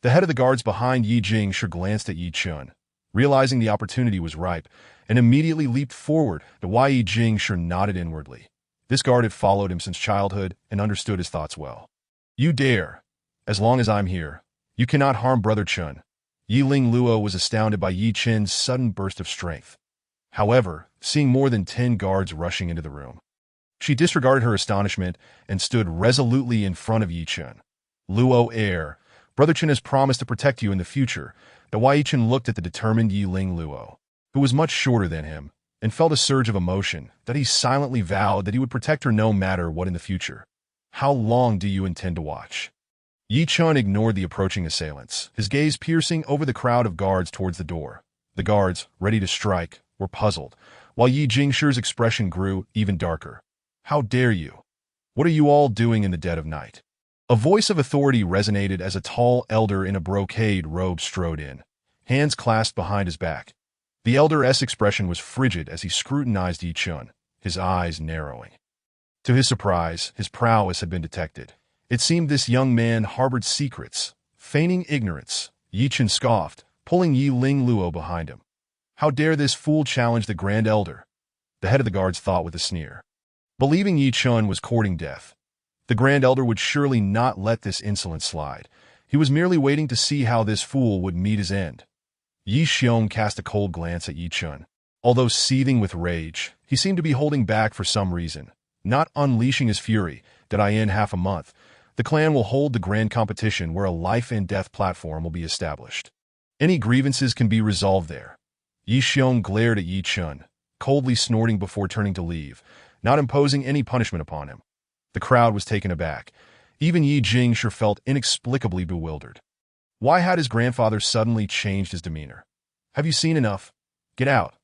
The head of the guards behind Yi Jingshi glanced at Yi Chen, realizing the opportunity was ripe, and immediately leaped forward. The Yi Jingshi nodded inwardly. This guard had followed him since childhood and understood his thoughts well. You dare. As long as I'm here, you cannot harm Brother Chen. Yi Ling Luo was astounded by Yi Chen's sudden burst of strength. However, seeing more than 10 guards rushing into the room, she disregarded her astonishment and stood resolutely in front of Yi Chen. Luo heir, Brother Chen has promised to protect you in the future. The Yi Chen looked at the determined Yi Ling Luo, who was much shorter than him, and felt a surge of emotion that he silently vowed that he would protect her no matter what in the future. How long do you intend to watch? Yi Chen ignored the approaching assailants, his gaze piercing over the crowd of guards towards the door. The guards, ready to strike, were puzzled, while Yi Jingshi's expression grew even darker. How dare you? What are you all doing in the dead of night? A voice of authority resonated as a tall elder in a brocade robe strode in, hands clasped behind his back. The elder's expression was frigid as he scrutinized Yi Chen, his eyes narrowing. To his surprise, his prowess had been detected. It seemed this young man harbored secrets. Feigning ignorance, Yi Chen scoffed, pulling Yi Ling Luo behind him. How dare this fool challenge the Grand Elder? The head of the guards thought with a sneer. Believing Yi Chen was courting death, the Grand Elder would surely not let this insolence slide. He was merely waiting to see how this fool would meet his end. Yi Xiong cast a cold glance at Yi Chen. Although seething with rage, he seemed to be holding back for some reason, not unleashing his fury. That in half a month, the clan will hold the grand competition where a life and death platform will be established. Any grievances can be resolved there. Yi Xiong glared at Yi Chen, coldly snorting before turning to leave, not imposing any punishment upon him. The crowd was taken aback. Even Yi Jingshi felt inexplicably bewildered. Why had his grandfather suddenly changed his demeanor? Have you seen enough? Get out.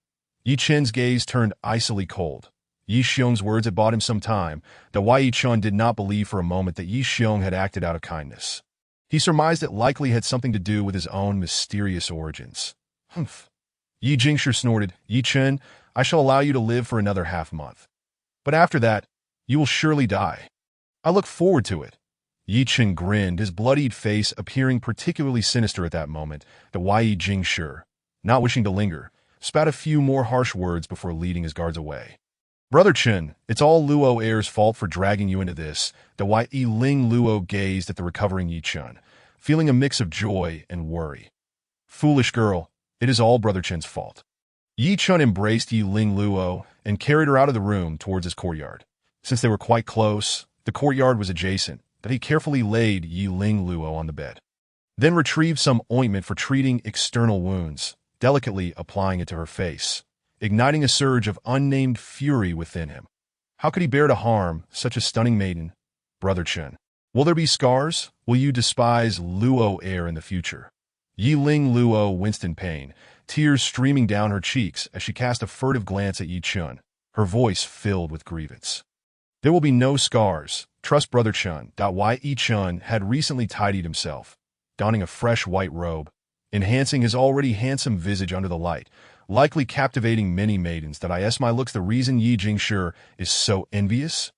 Yi Chen's gaze turned icily cold. Yi Xiong's words had bought him some time. The Yi Chen did not believe for a moment that Yi Xiong had acted out of kindness. He surmised it likely had something to do with his own mysterious origins. Humph. Yi Jingshi snorted. Yi Chen, I shall allow you to live for another half-month. But after that, you will surely die. I look forward to it. Yi Chen grinned, his bloodied face appearing particularly sinister at that moment. The Yi Jingshi, not wishing to linger, spat a few more harsh words before leading his guards away. Brother Chen, it's all Luo heir's fault for dragging you into this. The Yi Ling Luo gazed at the recovering Yi Chen, feeling a mix of joy and worry. Foolish girl, it is all Brother Chen's fault. Yi Chen embraced Yi Ling Luo and carried her out of the room towards his courtyard. Since they were quite close, the courtyard was adjacent, that he carefully laid Yi Ling Luo on the bed. Then retrieved some ointment for treating external wounds, delicately applying it to her face, igniting a surge of unnamed fury within him. How could he bear to harm such a stunning maiden? Brother Chen, will there be scars? Will you despise Luo heir in the future? Yi Ling Luo winced in pain, tears streaming down her cheeks as she cast a furtive glance at Yi Chen, her voice filled with grievance. There will be no scars. Trust Brother Chen. Yi Chen had recently tidied himself, donning a fresh white robe, enhancing his already handsome visage under the light, likely captivating many maidens. My looks the reason Yi Jingshi is so envious?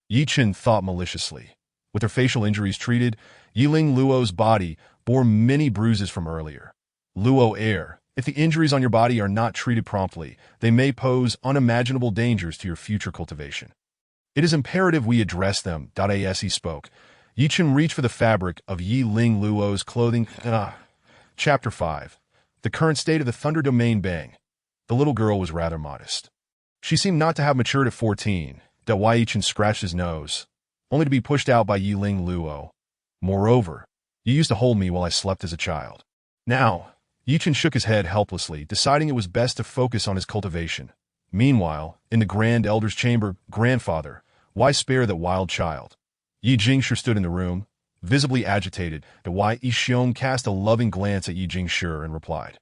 Yi Chen thought maliciously. With her facial injuries treated, Yi Ling Luo's body bore many bruises from earlier. Luo heir, if the injuries on your body are not treated promptly, they may pose unimaginable dangers to your future cultivation. It is imperative we address them. As he spoke, Yi Chen reached for the fabric of Yi Ling Luo's clothing. Chapter 5. The current state of the Thunder Domain Bang. The little girl was rather modest. She seemed not to have matured at 14. Yi Chen scratched his nose, only to be pushed out by Yi Ling Luo. Moreover, you used to hold me while I slept as a child. Now, Yichen shook his head helplessly, deciding it was best to focus on his cultivation. Meanwhile, in the Grand Elder's chamber, grandfather, why spare that wild child? Yi Jingshi stood in the room, visibly agitated, and Wai Yixiong cast a loving glance at Yi Jingshi and replied,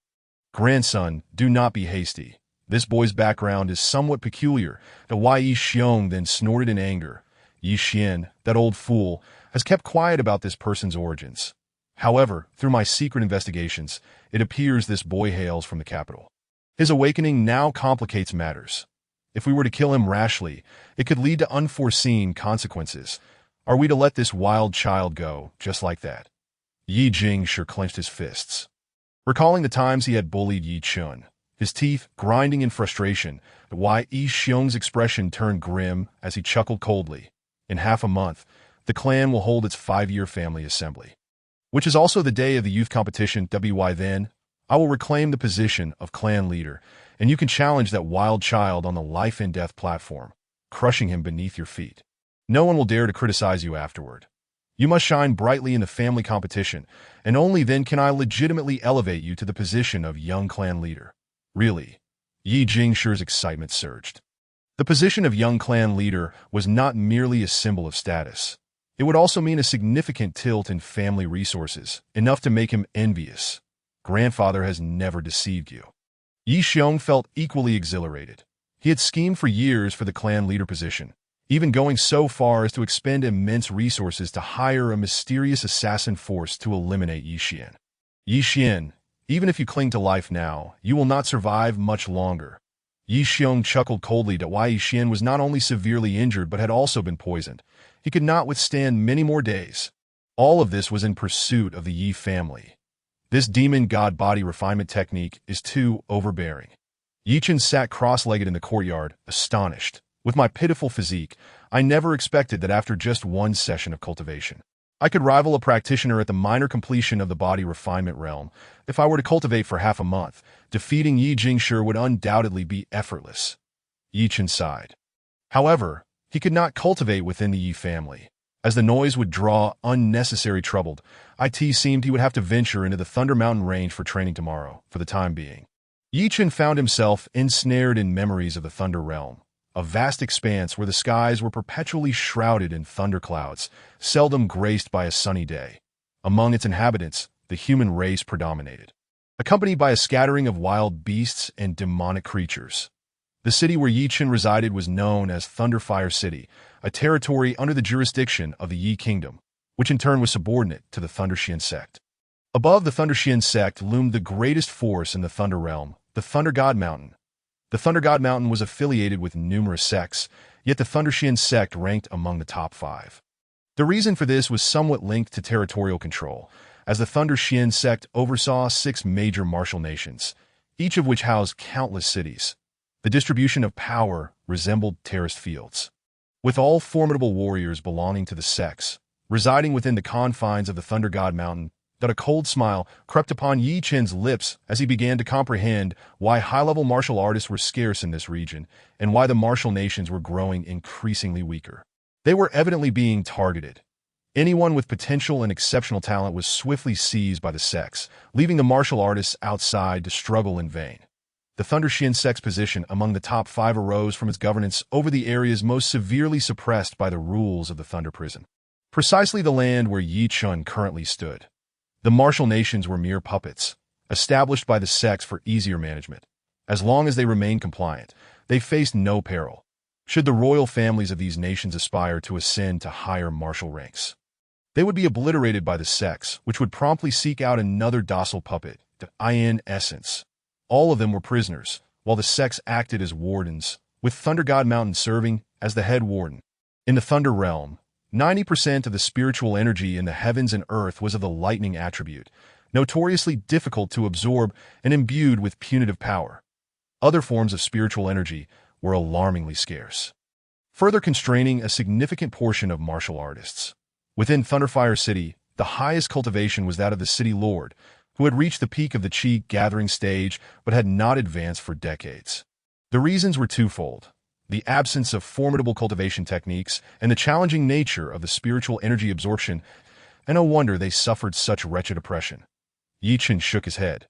"Grandson, do not be hasty. This boy's background is somewhat peculiar." The Wai Yixiong then snorted in anger. Yi Xian, that old fool, has kept quiet about this person's origins. However, through my secret investigations, it appears this boy hails from the capital. His awakening now complicates matters. If we were to kill him rashly, it could lead to unforeseen consequences. Are we to let this wild child go, just like that? Yi Jingshi clenched his fists. Recalling the times he had bullied Yi Chun, his teeth grinding in frustration, Wai Yixiong's expression turned grim as he chuckled coldly. In half a month, the clan will hold its 5-year family assembly, which is also the day of the youth competition. Then, I will reclaim the position of clan leader, and you can challenge that wild child on the life and death platform, crushing him beneath your feet. No one will dare to criticize you afterward. You must shine brightly in the family competition, and only then can I legitimately elevate you to the position of young clan leader. Really? Yi Jingshi's excitement surged. The position of young clan leader was not merely a symbol of status. It would also mean a significant tilt in family resources, enough to make him envious. Grandfather has never deceived you. Yi Xiong felt equally exhilarated. He had schemed for years for the clan leader position, even going so far as to expend immense resources to hire a mysterious assassin force to eliminate Yi Xian. Yi Xian, even if you cling to life now, you will not survive much longer. Yi Xiong chuckled coldly that Wai Yixian was not only severely injured but had also been poisoned. He could not withstand many more days. All of this was in pursuit of the Yi family. This demon god body refinement technique is too overbearing. Yichen sat cross-legged in the courtyard, astonished. With my pitiful physique, I never expected that after just one session of cultivation, I could rival a practitioner at the minor completion of the body refinement realm. If I were to cultivate for half a month, defeating Yi Jingshi would undoubtedly be effortless. Yichen sighed. However, he could not cultivate within the Yi family, as the noise would draw unnecessary trouble. It seemed he would have to venture into the Thunder Mountain range for training tomorrow, for the time being. Yichen found himself ensnared in memories of the Thunder Realm, a vast expanse where the skies were perpetually shrouded in thunderclouds, seldom graced by a sunny day. Among its inhabitants, the human race predominated, accompanied by a scattering of wild beasts and demonic creatures. The city where Yichen resided was known as Thunderfire City, a territory under the jurisdiction of the Yi Kingdom, which in turn was subordinate to the Thunderxian sect. Above the Thunderxian sect loomed the greatest force in the Thunder Realm, the Thunder God Mountain. The Thunder God Mountain was affiliated with numerous sects, yet the Thunderxian sect ranked among the top 5. The reason for this was somewhat linked to territorial control, as the Thunderxian sect oversaw 6 major martial nations, each of which housed countless cities. The distribution of power resembled terraced fields, with all formidable warriors belonging to the sects, residing within the confines of the Thunder God Mountain. That a cold smile crept upon Yi Chen's lips as he began to comprehend why high-level martial artists were scarce in this region and why the martial nations were growing increasingly weaker. They were evidently being targeted. Anyone with potential and exceptional talent was swiftly seized by the sects, leaving the martial artists outside to struggle in vain. The Thunderxian sect's position among the top 5 arose from its governance over the areas most severely suppressed by the rules of the Thunder Prison, precisely the land where Yi Chun currently stood. The martial nations were mere puppets, established by the sects for easier management. As long as they remained compliant, they faced no peril, should the royal families of these nations aspire to ascend to higher martial ranks. They would be obliterated by the sects, which would promptly seek out another docile puppet, in essence. All of them were prisoners, while the sects acted as wardens, with Thunder God Mountain serving as the head warden. In the Thunder Realm, 90% of the spiritual energy in the heavens and earth was of the lightning attribute, notoriously difficult to absorb and imbued with punitive power. Other forms of spiritual energy were alarmingly scarce, further constraining a significant portion of martial artists. Within Thunderfire City, the highest cultivation was that of the city lord, who had reached the peak of the Qi gathering stage but had not advanced for decades. The reasons were twofold: the absence of formidable cultivation techniques, and the challenging nature of the spiritual energy absorption, and no wonder they suffered such wretched oppression. Yichen shook his head.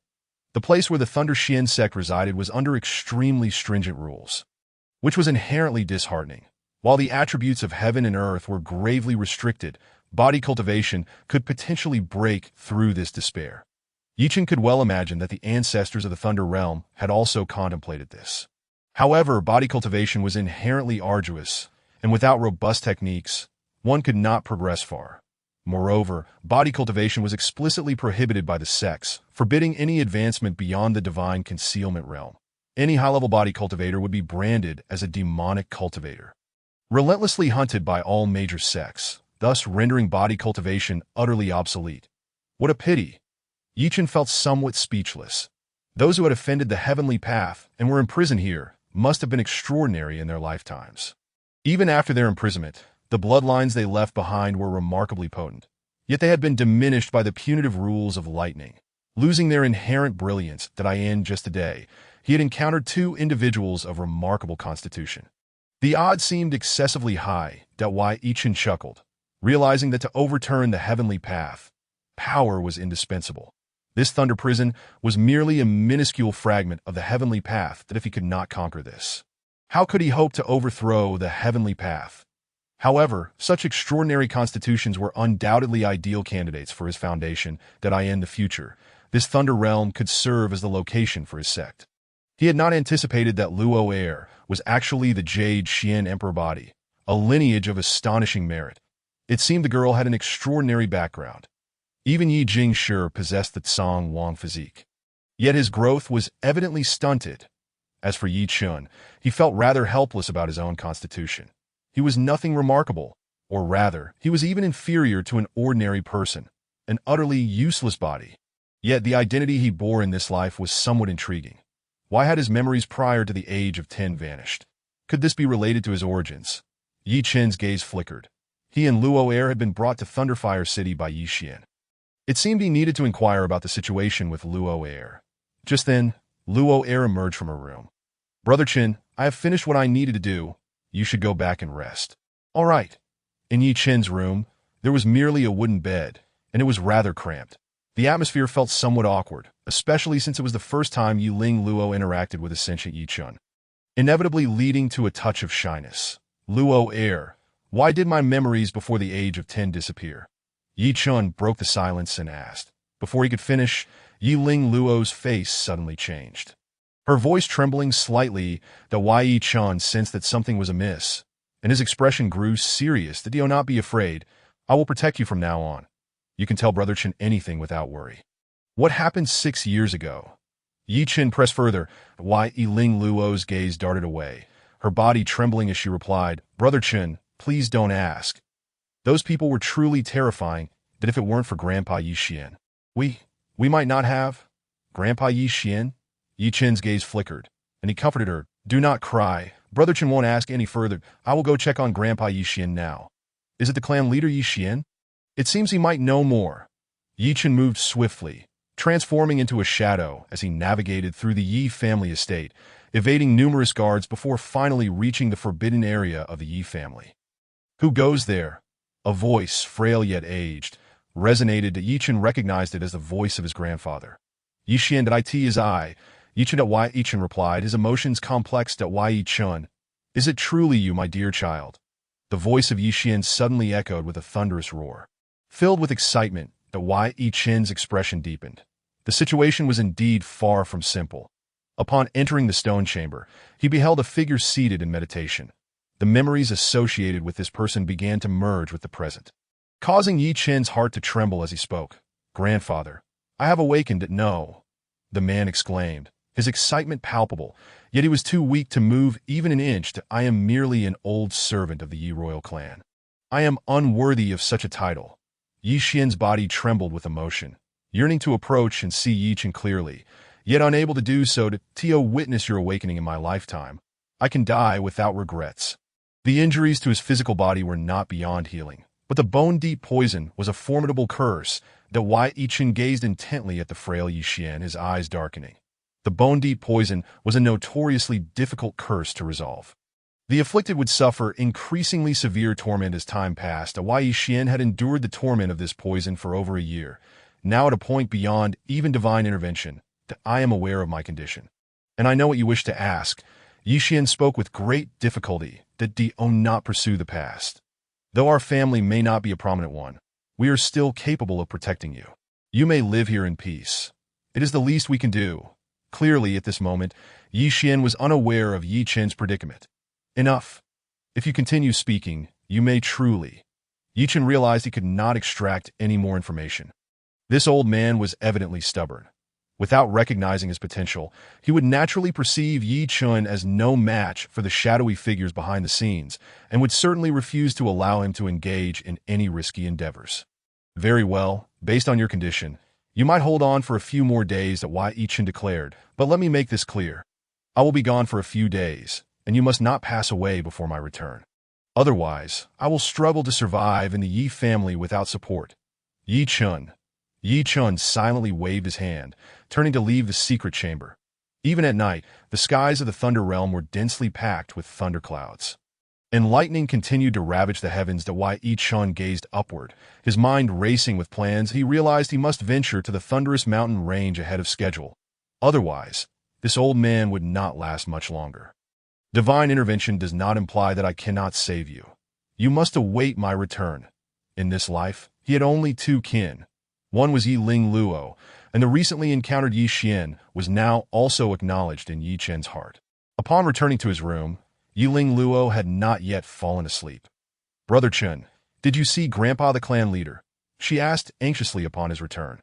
The place where the Thunder Xian sect resided was under extremely stringent rules, which was inherently disheartening. While the attributes of heaven and earth were gravely restricted, body cultivation could potentially break through this despair. Yi Chen could well imagine that the ancestors of the Thunder Realm had also contemplated this. However, body cultivation was inherently arduous, and without robust techniques, one could not progress far. Moreover, body cultivation was explicitly prohibited by the sects, forbidding any advancement beyond the divine concealment realm. Any high-level body cultivator would be branded as a demonic cultivator, relentlessly hunted by all major sects, thus rendering body cultivation utterly obsolete. What a pity! Yi Chen felt somewhat speechless. Those who had offended the heavenly path and were imprisoned here must have been extraordinary in their lifetimes. Even after their imprisonment, the bloodlines they left behind were remarkably potent. Yet they had been diminished by the punitive rules of lightning, losing their inherent brilliance. That in just a day, he had encountered two individuals of remarkable constitution. The odds seemed excessively high. Yi Chen chuckled, realizing that to overturn the heavenly path, power was indispensable. This thunder prison was merely a minuscule fragment of the heavenly path. That if he could not conquer this, how could he hope to overthrow the heavenly path? However, such extraordinary constitutions were undoubtedly ideal candidates for his foundation. In the future, this Thunder Realm could serve as the location for his sect. He had not anticipated that Luo heir was actually the Jade Xian Emperor body, a lineage of astonishing merit. It seemed the girl had an extraordinary background. Even Yi Jingshi possessed the Tsang Wang physique. Yet his growth was evidently stunted. As for Yi Chen, he felt rather helpless about his own constitution. He was nothing remarkable, or rather, he was even inferior to an ordinary person, an utterly useless body. Yet the identity he bore in this life was somewhat intriguing. Why had his memories prior to the age of 10 vanished? Could this be related to his origins? Yi Chen's gaze flickered. He and Luo heir had been brought to Thunderfire City by Yi Xian. It seemed he needed to inquire about the situation with Luo heir. Just then, Luo heir emerged from her room. "Brother Chen, I have finished what I needed to do. You should go back and rest." "All right." In Yi Chen's room, there was merely a wooden bed, and it was rather cramped. The atmosphere felt somewhat awkward, especially since it was the first time Yiling Luo interacted with a sentient Yi Chen, inevitably leading to a touch of shyness. "Luo heir, why did my memories before the age of 10 disappear?" Yi Chen broke the silence and asked. Before he could finish, Yiling Luo's face suddenly changed. Her voice trembling slightly, Yi Chen sensed that something was amiss, and his expression grew serious. "Do not be afraid. I will protect you from now on. You can tell Brother Chen anything without worry." "What happened 6 years ago?" Yi Chen pressed further. Yiling Luo's gaze darted away, her body trembling as she replied, "Brother Chen, please don't ask. Those people were truly terrifying. That if it weren't for Grandpa Yi Xian, we might not have." "Grandpa Yi Xian?" Yi Chen's gaze flickered, and he comforted her. "Do not cry. Brother Chen won't ask any further. I will go check on Grandpa Yi Xian now." "Is it the clan leader Yi Xian? It seems he might know more." Yi Chen moved swiftly, transforming into a shadow as he navigated through the Yi family estate, evading numerous guards before finally reaching the forbidden area of the Yi family. "Who goes there?" A voice, frail yet aged, resonated. Yi Chen recognized it as the voice of his grandfather. "Yi Xian, it is I." Yi Chen replied, his emotions complex. Yi Chen, is it truly you, my dear child?" The voice of Yi Xian suddenly echoed with a thunderous roar. Filled with excitement, Yi Chen's expression deepened. The situation was indeed far from simple. Upon entering the stone chamber, he beheld a figure seated in meditation. The memories associated with this person began to merge with the present, causing Yi Chen's heart to tremble as he spoke. "Grandfather, I have awakened." "No," the man exclaimed, his excitement palpable, yet he was too weak to move even an inch. "I am merely an old servant of the Yi royal clan. I am unworthy of such a title." Yi Xian's body trembled with emotion, yearning to approach and see Yi Chen clearly, yet unable to do so. "To witness your awakening in my lifetime, I can die without regrets." The injuries to his physical body were not beyond healing, but the bone-deep poison was a formidable curse. Yi Chen gazed intently at the frail Yi Xian, his eyes darkening. The bone-deep poison was a notoriously difficult curse to resolve. The afflicted would suffer increasingly severe torment as time passed. Yi Xian had endured the torment of this poison for over a year, now at a point beyond even divine intervention. that I am aware of my condition. And I know what you wish to ask. Yi Xian spoke with great difficulty that do not pursue the past. Though our family may not be a prominent one, we are still capable of protecting you. You may live here in peace. It is the least we can do. Clearly, at this moment, Yi Xian was unaware of Yi Chen's predicament. Enough. If you continue speaking, you may truly. Yi Chen realized he could not extract any more information. This old man was evidently stubborn. Without recognizing his potential, he would naturally perceive Yi Chen as no match for the shadowy figures behind the scenes, and would certainly refuse to allow him to engage in any risky endeavors. Very well, based on your condition, you might hold on for a few more days at what Yi Chen declared, but let me make this clear. I will be gone for a few days, and you must not pass away before my return. Otherwise, I will struggle to survive in the Yi family without support. Yi Chen. Yi Chen silently waved his hand, turning to leave the secret chamber. Even at night, the skies of the Thunder Realm were densely packed with thunderclouds. And lightning continued to ravage the heavens to why Yi Chen gazed upward, his mind racing with plans. He realized he must venture to the thunderous mountain range ahead of schedule. Otherwise, this old man would not last much longer. Divine intervention does not imply that I cannot save you. You must await my return. In this life, he had only two kin. One was Yi Ling Luo, and the recently encountered Yi Xian was now also acknowledged in Yi Chen's heart. Upon returning to his room, Yi Ling Luo had not yet fallen asleep. "Brother Chen, did you see Grandpa the clan leader?" she asked anxiously upon his return.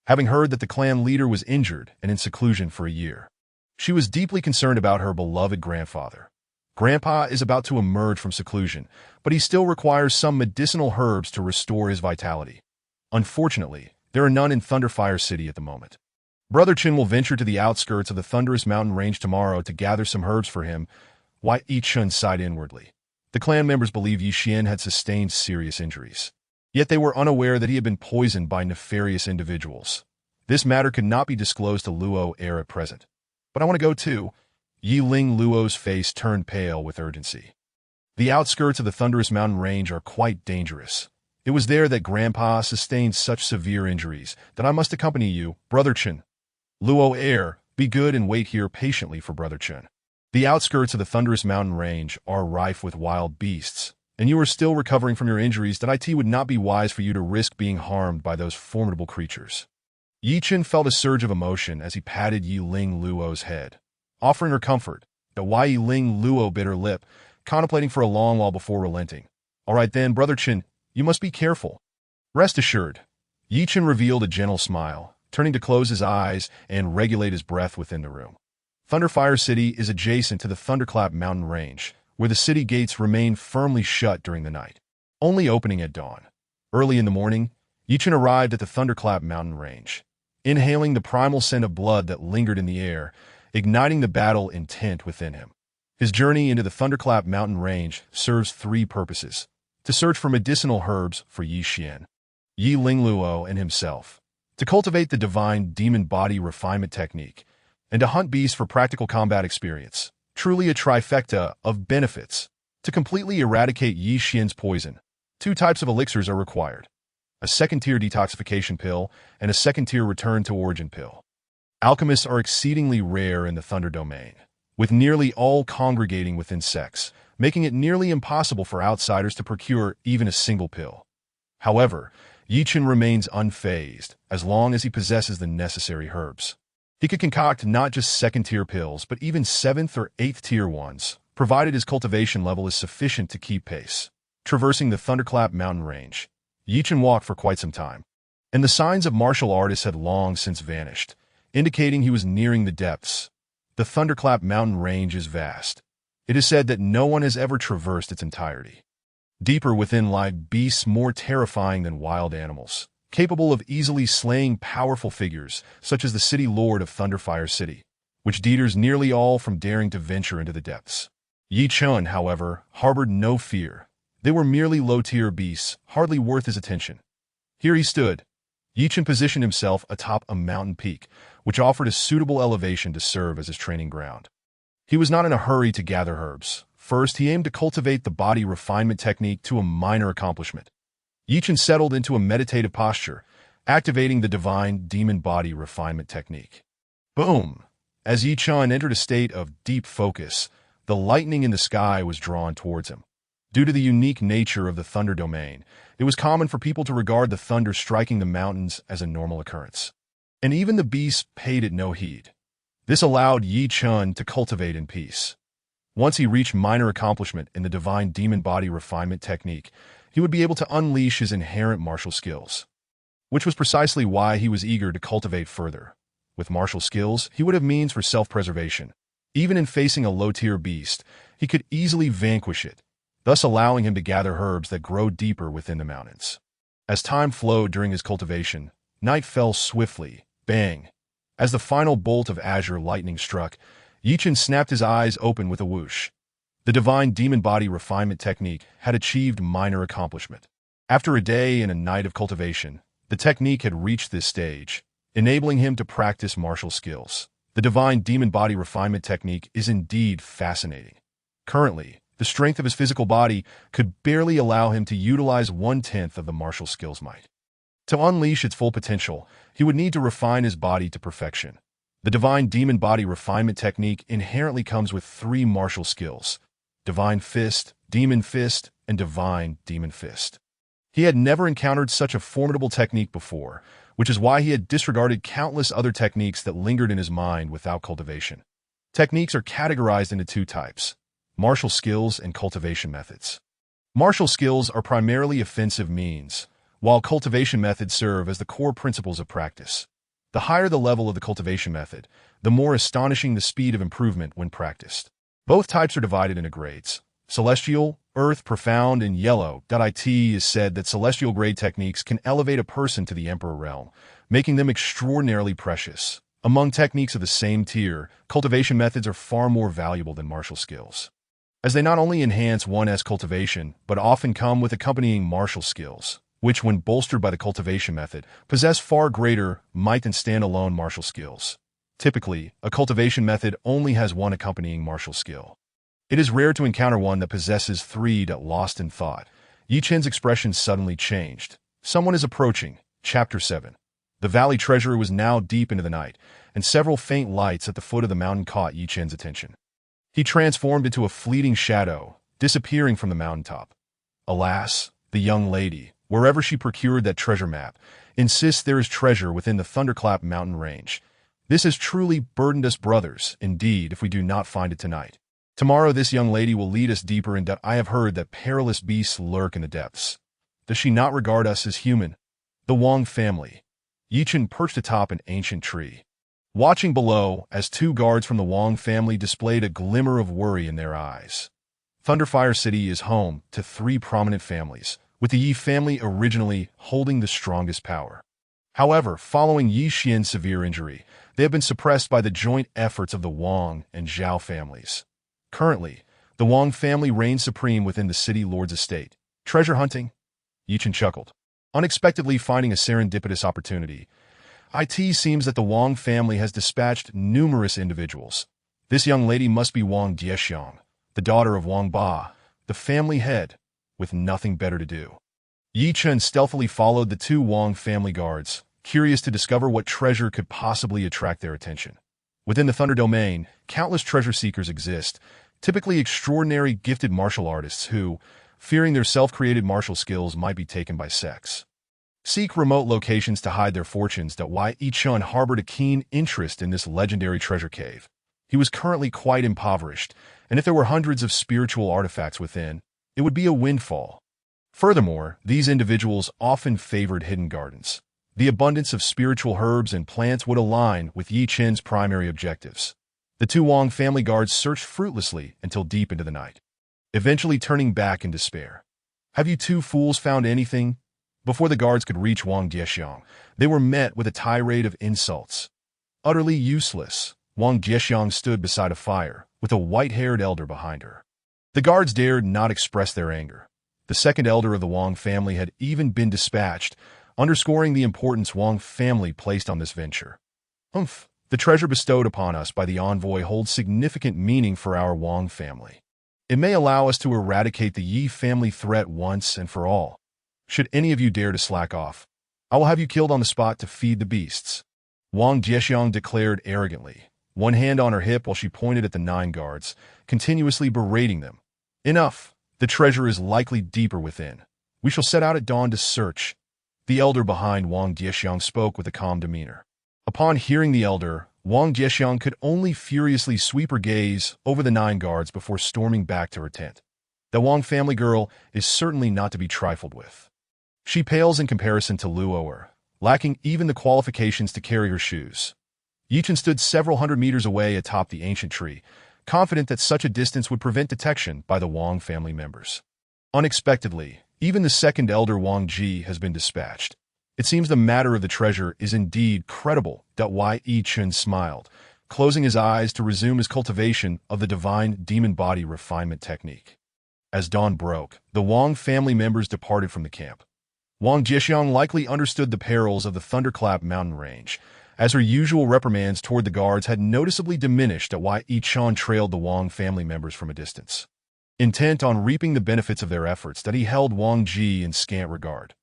Having heard that the clan leader was injured and in seclusion for a year, she was deeply concerned about her beloved grandfather. Grandpa is about to emerge from seclusion, but he still requires some medicinal herbs to restore his vitality. Unfortunately, there are none in Thunderfire City at the moment. Brother Chen will venture to the outskirts of the Thunderous Mountain Range tomorrow to gather some herbs for him. Why Yi Chen sighed inwardly. The clan members believed Yi Xian had sustained serious injuries. Yet they were unaware that he had been poisoned by nefarious individuals. This matter could not be disclosed to Luo heir at present. But I want to go too. Yi Ling Luo's face turned pale with urgency. The outskirts of the Thunderous Mountain Range are quite dangerous. It was there that Grandpa sustained such severe injuries that I must accompany you, Brother Chen. Luo heir, be good and wait here patiently for Brother Chen. The outskirts of the Thunderous Mountain Range are rife with wild beasts, and you are still recovering from your injuries that it would not be wise for you to risk being harmed by those formidable creatures. Yi Chen felt a surge of emotion as he patted Yi Ling Luo's head, offering her comfort, but why Yi Ling Luo bit her lip, contemplating for a long while before relenting. All right then, Brother Chen, you must be careful. Rest assured. Yi Chen revealed a gentle smile, turning to close his eyes and regulate his breath within the room. Thunderfire City is adjacent to the Thunderclap Mountain Range, where the city gates remain firmly shut during the night, only opening at dawn. Early in the morning, Yi Chen arrived at the Thunderclap Mountain Range, inhaling the primal scent of blood that lingered in the air, igniting the battle intent within him. His journey into the Thunderclap Mountain Range serves three purposes: to search for medicinal herbs for Yi Xian, Yi Ling Luo, and himself, to cultivate the divine demon body refinement technique, and to hunt beasts for practical combat experience. Truly a trifecta of benefits. To completely eradicate Yi Xian's poison, two types of elixirs are required: a second-tier detoxification pill and a second-tier return-to-origin pill. Alchemists are exceedingly rare in the Thunder Domain, with nearly all congregating within sects, making it nearly impossible for outsiders to procure even a single pill. However, Yi Chen remains unfazed as long as he possesses the necessary herbs. He could concoct not just second-tier pills, but even 7th or 8th-tier ones, provided his cultivation level is sufficient to keep pace. Traversing the Thunderclap Mountain Range, Yi Chen walked for quite some time, and the signs of martial artists had long since vanished, indicating he was nearing the depths. The Thunderclap Mountain Range is vast. It is said that no one has ever traversed its entirety. Deeper within lie beasts more terrifying than wild animals, capable of easily slaying powerful figures, such as the City Lord of Thunderfire City, which deters nearly all from daring to venture into the depths. Yi Chen, however, harbored no fear. They were merely low-tier beasts, hardly worth his attention. Here he stood. Yi Chen positioned himself atop a mountain peak, which offered a suitable elevation to serve as his training ground. He was not in a hurry to gather herbs. First, he aimed to cultivate the body refinement technique to a minor accomplishment. Yi Chen settled into a meditative posture, activating the divine demon body refinement technique. Boom! As Yi Chun entered a state of deep focus, the lightning in the sky was drawn towards him. Due to the unique nature of the thunder domain, it was common for people to regard the thunder striking the mountains as a normal occurrence. And even the beasts paid it no heed. This allowed Yi Chun to cultivate in peace. Once he reached minor accomplishment in the divine demon body refinement technique, he would be able to unleash his inherent martial skills, which was precisely why he was eager to cultivate further. With martial skills, he would have means for self-preservation. Even in facing a low-tier beast, he could easily vanquish it, thus allowing him to gather herbs that grow deeper within the mountains. As time flowed during his cultivation, night fell swiftly. Bang! As the final bolt of azure lightning struck, Yi Chun snapped his eyes open with a whoosh. The divine demon body refinement technique had achieved minor accomplishment. After a day and a night of cultivation, the technique had reached this stage, enabling him to practice martial skills. The divine demon body refinement technique is indeed fascinating. Currently, the strength of his physical body could barely allow him to utilize 1/10 of the martial skill's might. To unleash its full potential, he would need to refine his body to perfection. The divine demon body refinement technique inherently comes with 3 martial skills: Divine Fist, Demon Fist, and Divine Demon Fist. He had never encountered such a formidable technique before, which is why he had disregarded countless other techniques that lingered in his mind without cultivation. Techniques are categorized into 2 types: martial skills and cultivation methods. Martial skills are primarily offensive means, while cultivation methods serve as the core principles of practice. The higher the level of the cultivation method, the more astonishing the speed of improvement when practiced. Both types are divided into grades: Celestial, Earth, Profound, and Yellow. It is said that celestial grade techniques can elevate a person to the Emperor realm, making them extraordinarily precious. Among techniques of the same tier, cultivation methods are far more valuable than martial skills, as they not only enhance one's cultivation, but often come with accompanying martial skills, which, when bolstered by the cultivation method, possess far greater might than standalone martial skills. Typically, a cultivation method only has 1 accompanying martial skill. It is rare to encounter one that possesses 3. Lost in thought, Yi Chun's expression suddenly changed. Someone is approaching. Chapter 7. The valley treasurer was now deep into the night, and several faint lights at the foot of the mountain caught Yi Chun's attention. He transformed into a fleeting shadow, disappearing from the mountaintop. Alas, the young lady, wherever she procured that treasure map, insists there is treasure within the Thunderclap mountain range. This has truly burdened us, brothers, indeed, if we do not find it tonight. Tomorrow this young lady will lead us deeper in depth. I have heard that perilous beasts lurk in the depths. Does she not regard us as human? The Wang family. Yi Chun perched atop an ancient tree, watching below as 2 guards from the Wang family displayed a glimmer of worry in their eyes. Thunderfire City is home to 3 prominent families, with the Yi family originally holding the strongest power. However, following Yi Xian's severe injury, they have been suppressed by the joint efforts of the Wang and Zhao families. Currently, the Wang family reigns supreme within the city lord's estate. Treasure hunting? Yi Chun chuckled, unexpectedly finding a serendipitous opportunity. It seems that the Wang family has dispatched numerous individuals. This young lady must be Wang Dieshiang, the daughter of Wang Ba, the family head, with nothing better to do. Yi Chun stealthily followed the 2 Wang family guards, curious to discover what treasure could possibly attract their attention. Within the Thunder Domain, countless treasure seekers exist, typically extraordinary gifted martial artists who, fearing their self-created martial skills might be taken by sex, seek remote locations to hide their fortunes. Yi Chun harbored a keen interest in this legendary treasure cave. He was currently quite impoverished, and if there were hundreds of spiritual artifacts within, it would be a windfall. Furthermore, these individuals often favored hidden gardens. The abundance of spiritual herbs and plants would align with Yi Chun's primary objectives. The 2 Wang family guards searched fruitlessly until deep into the night, eventually turning back in despair. Have you 2 fools found anything? Before the guards could reach Wang Dieshiang, they were met with a tirade of insults. Utterly useless, Wang Dieshiang stood beside a fire, with a white-haired elder behind her. The guards dared not express their anger. The second elder of the Wang family had even been dispatched, underscoring the importance Wang family placed on this venture. The treasure bestowed upon us by the envoy holds significant meaning for our Wang family. It may allow us to eradicate the Yi family threat once and for all. Should any of you dare to slack off, I will have you killed on the spot to feed the beasts. Wang Jiexiang declared arrogantly, one hand on her hip while she pointed at the 9 guards, continuously berating them. Enough! The treasure is likely deeper within. We shall set out at dawn to search. The elder behind Wang Jiexiang spoke with a calm demeanor. Upon hearing the elder, Wang Jiexiang could only furiously sweep her gaze over the 9 guards before storming back to her tent. The Wang family girl is certainly not to be trifled with. She pales in comparison to Luo'er, lacking even the qualifications to carry her shoes. Yichen stood several hundred meters away atop the ancient tree, confident that such a distance would prevent detection by the Wang family members. Unexpectedly, even the second elder Wang Ji has been dispatched. It seems the matter of the treasure is indeed credible. Yichen smiled, closing his eyes to resume his cultivation of the divine demon body refinement technique. As dawn broke, the Wang family members departed from the camp. Wang Jiexiang likely understood the perils of the Thunderclap mountain range, as her usual reprimands toward the guards had noticeably diminished at why Yichen trailed the Wang family members from a distance. Intent on reaping the benefits of their efforts, that he held Wang Ji in scant regard.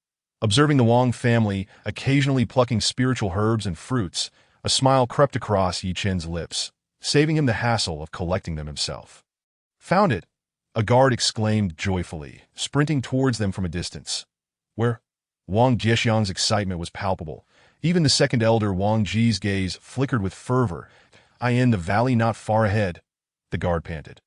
Observing the Wang family occasionally plucking spiritual herbs and fruits, a smile crept across Yichen's lips, saving him the hassle of collecting them himself. Found it! A guard exclaimed joyfully, sprinting towards them from a distance. Where? Wang Jiexiang's excitement was palpable. Even the second elder Wang Ji's gaze flickered with fervor. In the valley not far ahead, the guard panted.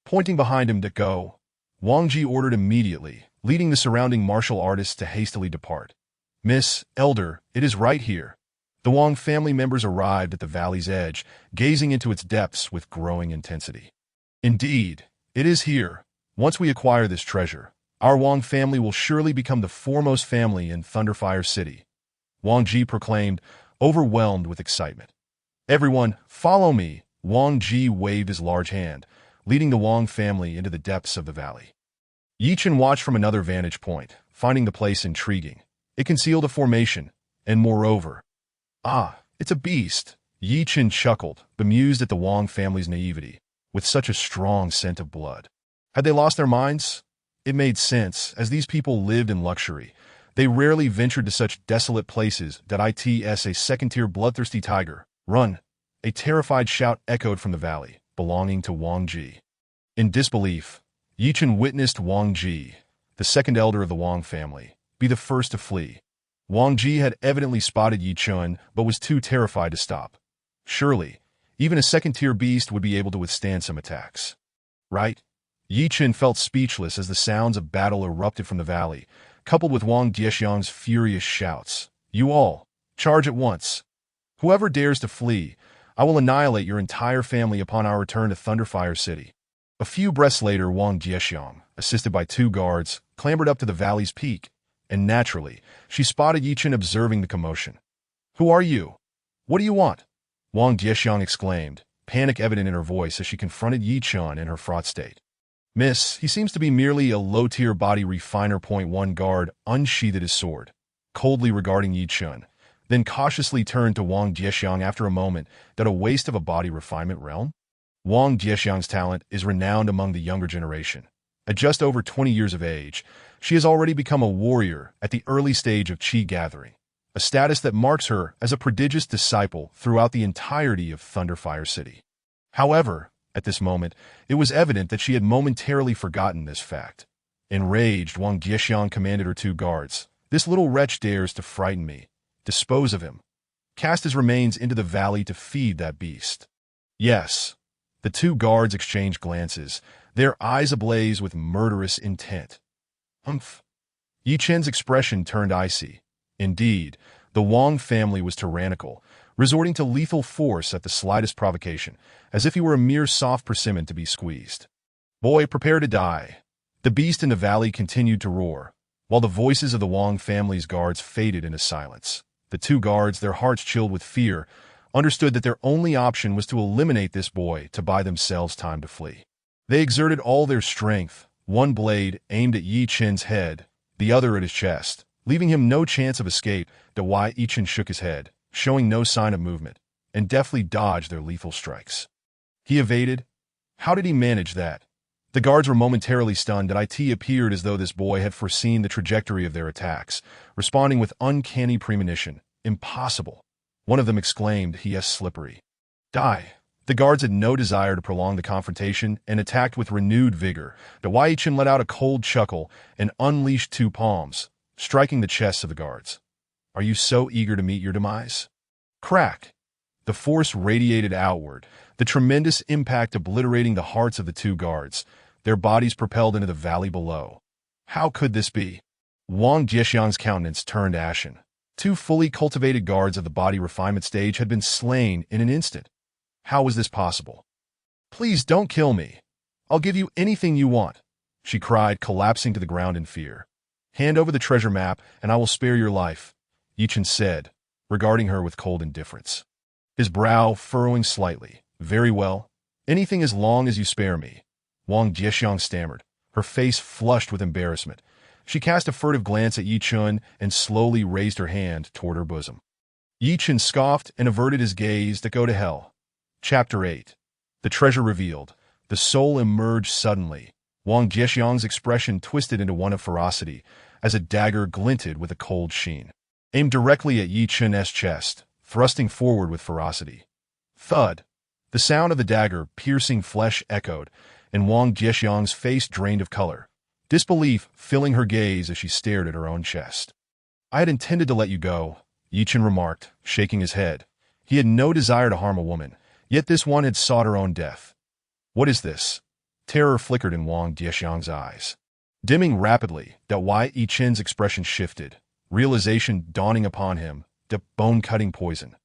Pointing behind him to go, Wang Ji ordered immediately, leading the surrounding martial artists to hastily depart. Miss, elder, it is right here. The Wang family members arrived at the valley's edge, gazing into its depths with growing intensity. Indeed, it is here. Once we acquire this treasure, our Wang family will surely become the foremost family in Thunderfire City. Wang Ji proclaimed, overwhelmed with excitement. Everyone, follow me! Wang Ji waved his large hand, leading the Wang family into the depths of the valley. Yichen watched from another vantage point, finding the place intriguing. It concealed a formation, and moreover... it's a beast! Yichen chuckled, bemused at the Wang family's naivety, with such a strong scent of blood. Had they lost their minds? It made sense, as these people lived in luxury. They rarely ventured to such desolate places. It's a second-tier bloodthirsty tiger. Run! A terrified shout echoed from the valley, belonging to Wang Ji. In disbelief, Yichen witnessed Wang Ji, the second elder of the Wang family, be the first to flee. Wang Ji had evidently spotted Yichen, but was too terrified to stop. Surely, even a second-tier beast would be able to withstand some attacks. Right? Yichen felt speechless as the sounds of battle erupted from the valley, coupled with Wang Jiexiang's furious shouts. You all, charge at once. Whoever dares to flee, I will annihilate your entire family upon our return to Thunderfire City. A few breaths later, Wang Jiexiang, assisted by 2 guards, clambered up to the valley's peak, and naturally, she spotted Yichen observing the commotion. Who are you? What do you want? Wang Jiexiang exclaimed, panic evident in her voice as she confronted Yichen in her fraught state. Miss, he seems to be merely a low-tier body refiner. One guard unsheathed his sword, coldly regarding Yichen, then cautiously turned to Wang Jiexiang after a moment. That a waste of a body refinement realm? Wang Jiexiang's talent is renowned among the younger generation. At just over 20 years of age, she has already become a warrior at the early stage of Qi gathering, a status that marks her as a prodigious disciple throughout the entirety of Thunderfire City. However, at this moment, it was evident that she had momentarily forgotten this fact. Enraged, Wang Jiexiang commanded her 2 guards, This little wretch dares to frighten me. Dispose of him. Cast his remains into the valley to feed that beast. Yes. The 2 guards exchanged glances, their eyes ablaze with murderous intent. Humph. Yichen's expression turned icy. Indeed, the Wang family was tyrannical, resorting to lethal force at the slightest provocation, as if he were a mere soft persimmon to be squeezed. Boy, prepare to die. The beast in the valley continued to roar, while the voices of the Wang family's guards faded into silence. The 2 guards, their hearts chilled with fear, understood that their only option was to eliminate this boy to buy themselves time to flee. They exerted all their strength, one blade aimed at Yichen's head, the other at his chest, leaving him no chance of escape. Yichen shook his head, showing no sign of movement, and deftly dodged their lethal strikes. He evaded? How did he manage that? The guards were momentarily stunned. It appeared as though this boy had foreseen the trajectory of their attacks, responding with uncanny premonition. Impossible. One of them exclaimed, "Yes, slippery." Die. The guards had no desire to prolong the confrontation and attacked with renewed vigor. Dawai Ichin let out a cold chuckle and unleashed two palms, striking the chests of the guards. "Are you so eager to meet your demise?" Crack! The force radiated outward, the tremendous impact obliterating the hearts of the two guards, their bodies propelled into the valley below. How could this be? Wang Jiexiang's countenance turned ashen. Two fully cultivated guards of the body refinement stage had been slain in an instant. How was this possible? "Please don't kill me. I'll give you anything you want," she cried, collapsing to the ground in fear. "Hand over the treasure map, and I will spare your life," Yichin said, regarding her with cold indifference. His brow furrowing slightly. "Very well. Anything as long as you spare me," Wang Jiexiang stammered, her face flushed with embarrassment. She cast a furtive glance at Yi Chun and slowly raised her hand toward her bosom. Yi Chun scoffed and averted his gaze to go to hell. Chapter 8. The treasure revealed. The soul emerged suddenly. Wang Jiexiang's expression twisted into one of ferocity as a dagger glinted with a cold sheen, aimed directly at Yi Chun's chest, thrusting forward with ferocity. Thud! The sound of the dagger piercing flesh echoed, and Wang Jiexiang's face drained of color, disbelief filling her gaze as she stared at her own chest. "I had intended to let you go," Yi Chun remarked, shaking his head. He had no desire to harm a woman, yet this one had sought her own death. "What is this?" Terror flickered in Wang Jiexiang's eyes. Dimming rapidly, Dawai Ichin's expression shifted, realization dawning upon him, the bone-cutting poison.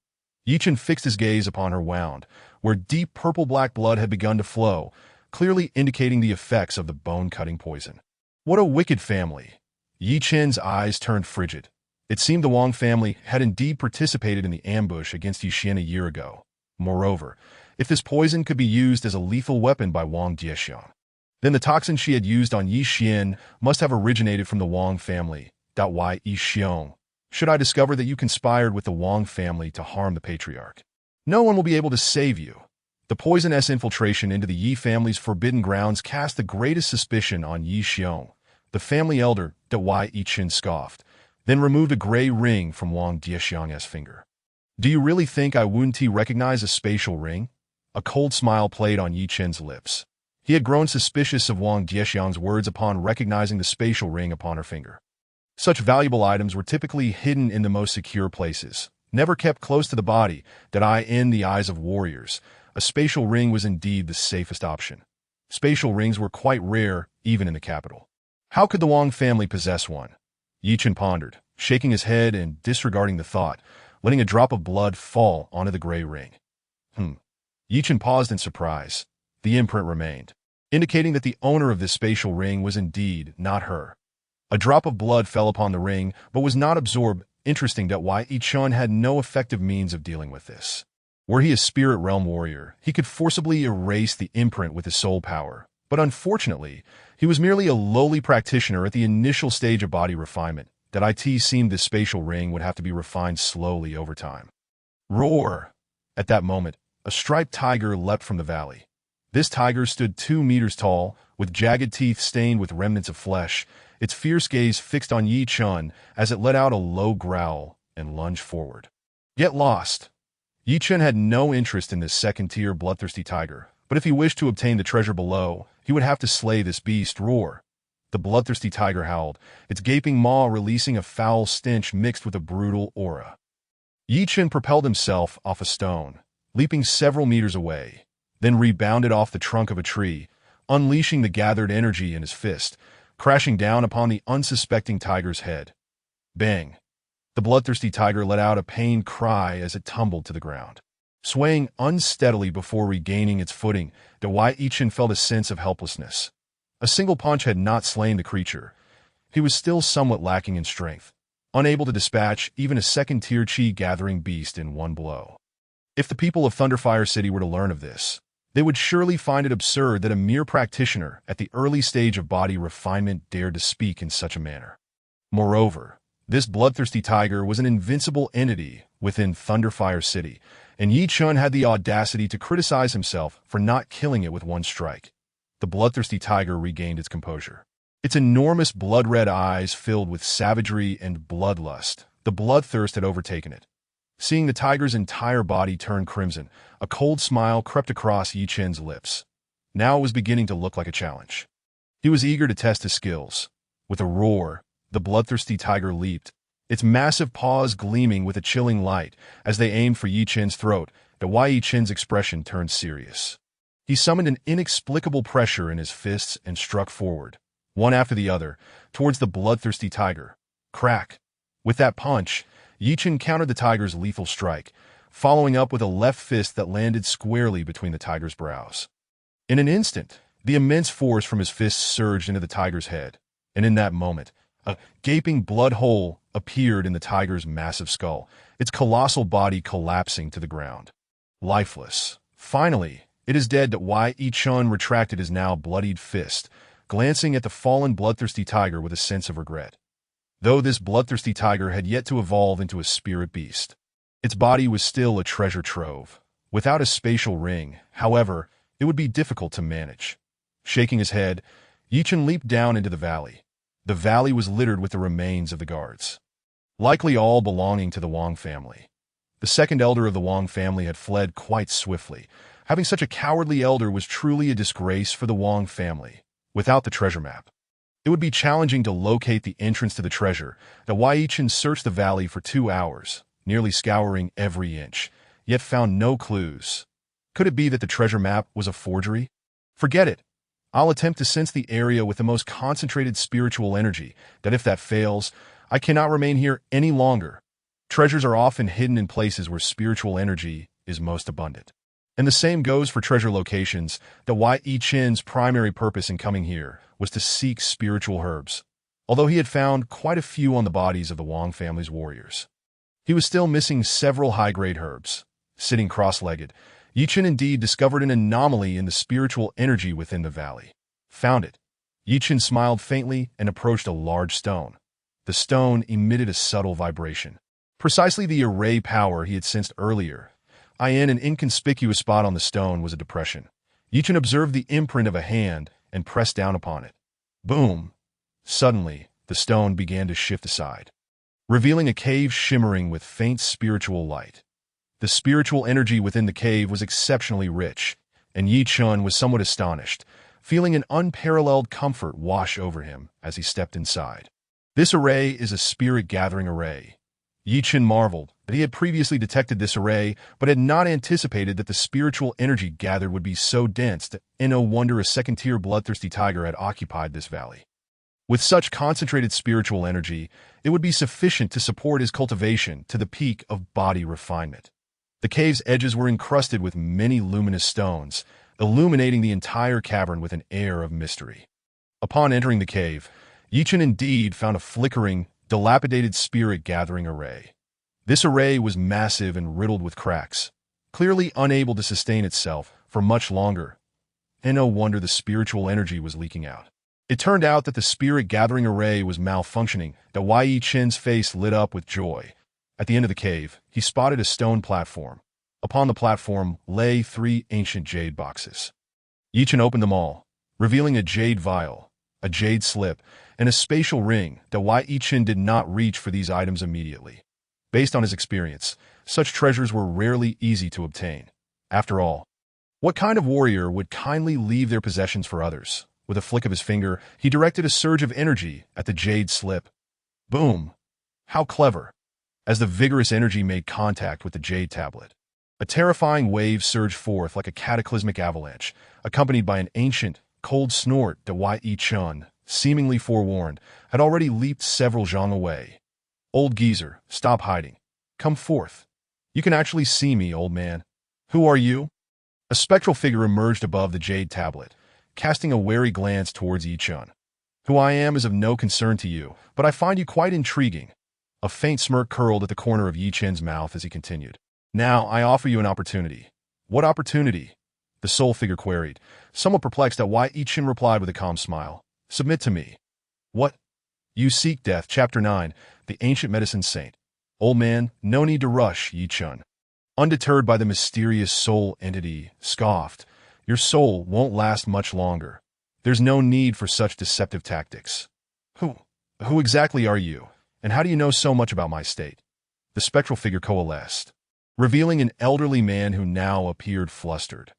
Yichin fixed his gaze upon her wound, where deep purple-black blood had begun to flow, clearly indicating the effects of the bone-cutting poison. What a wicked family! Yichin's eyes turned frigid. It seemed the Wang family had indeed participated in the ambush against Yixian a year ago. Moreover, if this poison could be used as a lethal weapon by Wang Jiexiang, then the toxin she had used on Yixian must have originated from the Wang family. Why Yixiong? Should I discover that you conspired with the Wang family to harm the patriarch, no one will be able to save you. The poisonous infiltration into the Yi family's forbidden grounds cast the greatest suspicion on Yi Xiong. The family elder, Dawai Ichin, scoffed, then removed a gray ring from Wang Jiexiang's finger. "Do you really think I wouldn't recognize a spatial ring?" A cold smile played on Yi Chen's lips. He had grown suspicious of Wang Jiexiang's words upon recognizing the spatial ring upon her finger. Such valuable items were typically hidden in the most secure places, never kept close to the body, in the eyes of warriors. A spatial ring was indeed the safest option. Spatial rings were quite rare, even in the capital. How could the Wang family possess one? Yi Chen pondered, shaking his head and disregarding the thought, letting a drop of blood fall onto the gray ring. Yi Chen paused in surprise. The imprint remained, indicating that the owner of this spatial ring was indeed not her. A drop of blood fell upon the ring, but was not absorbed. Interesting that Wai Yichun had no effective means of dealing with this. Were he a spirit realm warrior, he could forcibly erase the imprint with his soul power. But unfortunately, he was merely a lowly practitioner at the initial stage of body refinement. Seemed this spatial ring would have to be refined slowly over time. Roar! At that moment, a striped tiger leapt from the valley. This tiger stood 2 meters tall, with jagged teeth stained with remnants of flesh, its fierce gaze fixed on Yi Chun as it let out a low growl and lunged forward. Get lost! Yi Chun had no interest in this second-tier bloodthirsty tiger, but if he wished to obtain the treasure below, he would have to slay this beast. Roar! The bloodthirsty tiger howled, its gaping maw releasing a foul stench mixed with a brutal aura. Yi Chun propelled himself off a stone, leaping several meters away, then rebounded off the trunk of a tree, unleashing the gathered energy in his fist, crashing down upon the unsuspecting tiger's head. Bang! The bloodthirsty tiger let out a pained cry as it tumbled to the ground. Swaying unsteadily before regaining its footing, Dawai Ichin felt a sense of helplessness. A single punch had not slain the creature. He was still somewhat lacking in strength, unable to dispatch even a second-tier chi-gathering beast in one blow. If the people of Thunderfire City were to learn of this, they would surely find it absurd that a mere practitioner at the early stage of body refinement dared to speak in such a manner. Moreover, this bloodthirsty tiger was an invincible entity within Thunderfire City, and Yi Chun had the audacity to criticize himself for not killing it with one strike. The bloodthirsty tiger regained its composure. Its enormous blood-red eyes filled with savagery and bloodlust. The bloodthirst had overtaken it. Seeing the tiger's entire body turn crimson, a cold smile crept across Yi Chen's lips. Now it was beginning to look like a challenge. He was eager to test his skills. With a roar, the bloodthirsty tiger leaped, its massive paws gleaming with a chilling light as they aimed for Yi Chen's throat. Yi Chen's expression turned serious. He summoned an inexplicable pressure in his fists and struck forward, one after the other, towards the bloodthirsty tiger. Crack! With that punch, Yi Chen countered the tiger's lethal strike, following up with a left fist that landed squarely between the tiger's brows. In an instant, the immense force from his fists surged into the tiger's head, and in that moment, a gaping blood hole appeared in the tiger's massive skull, its colossal body collapsing to the ground. Lifeless. Finally, it is dead. Yi Chen retracted his now bloodied fist, glancing at the fallen bloodthirsty tiger with a sense of regret. Though this bloodthirsty tiger had yet to evolve into a spirit beast, its body was still a treasure trove. Without a spatial ring, however, it would be difficult to manage. Shaking his head, Yi Chen leaped down into the valley. The valley was littered with the remains of the guards, likely all belonging to the Wang family. The second elder of the Wang family had fled quite swiftly. Having such a cowardly elder was truly a disgrace for the Wang family. Without the treasure map, it would be challenging to locate the entrance to the treasure. Yi Chen searched the valley for 2 hours, nearly scouring every inch, yet found no clues. Could it be that the treasure map was a forgery? Forget it. I'll attempt to sense the area with the most concentrated spiritual energy. If that fails, I cannot remain here any longer. Treasures are often hidden in places where spiritual energy is most abundant. And the same goes for treasure locations. Yi Chen's primary purpose in coming here was to seek spiritual herbs. Although he had found quite a few on the bodies of the Wang family's warriors, he was still missing several high-grade herbs. Sitting cross-legged, Yi Chen indeed discovered an anomaly in the spiritual energy within the valley. Found it. Yi Chen smiled faintly and approached a large stone. The stone emitted a subtle vibration, precisely the array power he had sensed earlier. In an inconspicuous spot on the stone was a depression. Yi Chen observed the imprint of a hand and pressed down upon it. Boom! Suddenly, the stone began to shift aside, revealing a cave shimmering with faint spiritual light. The spiritual energy within the cave was exceptionally rich, and Yi Chen was somewhat astonished, feeling an unparalleled comfort wash over him as he stepped inside. This array is a spirit-gathering array. Yi Chen marveled that he had previously detected this array, but had not anticipated that the spiritual energy gathered would be so dense that no wonder a second-tier bloodthirsty tiger had occupied this valley. With such concentrated spiritual energy, it would be sufficient to support his cultivation to the peak of body refinement. The cave's edges were encrusted with many luminous stones, illuminating the entire cavern with an air of mystery. Upon entering the cave, Yi Chen indeed found a flickering, dilapidated spirit-gathering array. This array was massive and riddled with cracks, clearly unable to sustain itself for much longer. And no wonder the spiritual energy was leaking out. It turned out that the spirit-gathering array was malfunctioning. Yi Chen's face lit up with joy. At the end of the cave, he spotted a stone platform. Upon the platform lay 3 ancient jade boxes. Yi Chen opened them all, revealing a jade vial, a jade slip, and a spatial ring. Yi Chen did not reach for these items immediately. Based on his experience, such treasures were rarely easy to obtain. After all, what kind of warrior would kindly leave their possessions for others? With a flick of his finger, he directed a surge of energy at the jade slip. Boom! How clever! As the vigorous energy made contact with the jade tablet, a terrifying wave surged forth like a cataclysmic avalanche, accompanied by an ancient, cold snort. Yi Chen, seemingly forewarned, had already leaped several zhang away. Old geezer, stop hiding. Come forth. You can actually see me, old man. Who are you? A spectral figure emerged above the jade tablet, casting a wary glance towards Yi Chen. Who I am is of no concern to you, but I find you quite intriguing. A faint smirk curled at the corner of Yi Chen's mouth as he continued. Now, I offer you an opportunity. What opportunity? The soul figure queried, somewhat perplexed at why Yi Chen replied with a calm smile. Submit to me. What? You seek death. Chapter 9, The Ancient Medicine Saint. Old man, no need to rush, Yi Chen. Undeterred by the mysterious soul entity, scoffed. Your soul won't last much longer. There's no need for such deceptive tactics. Who exactly are you? And how do you know so much about my state? The spectral figure coalesced, revealing an elderly man who now appeared flustered.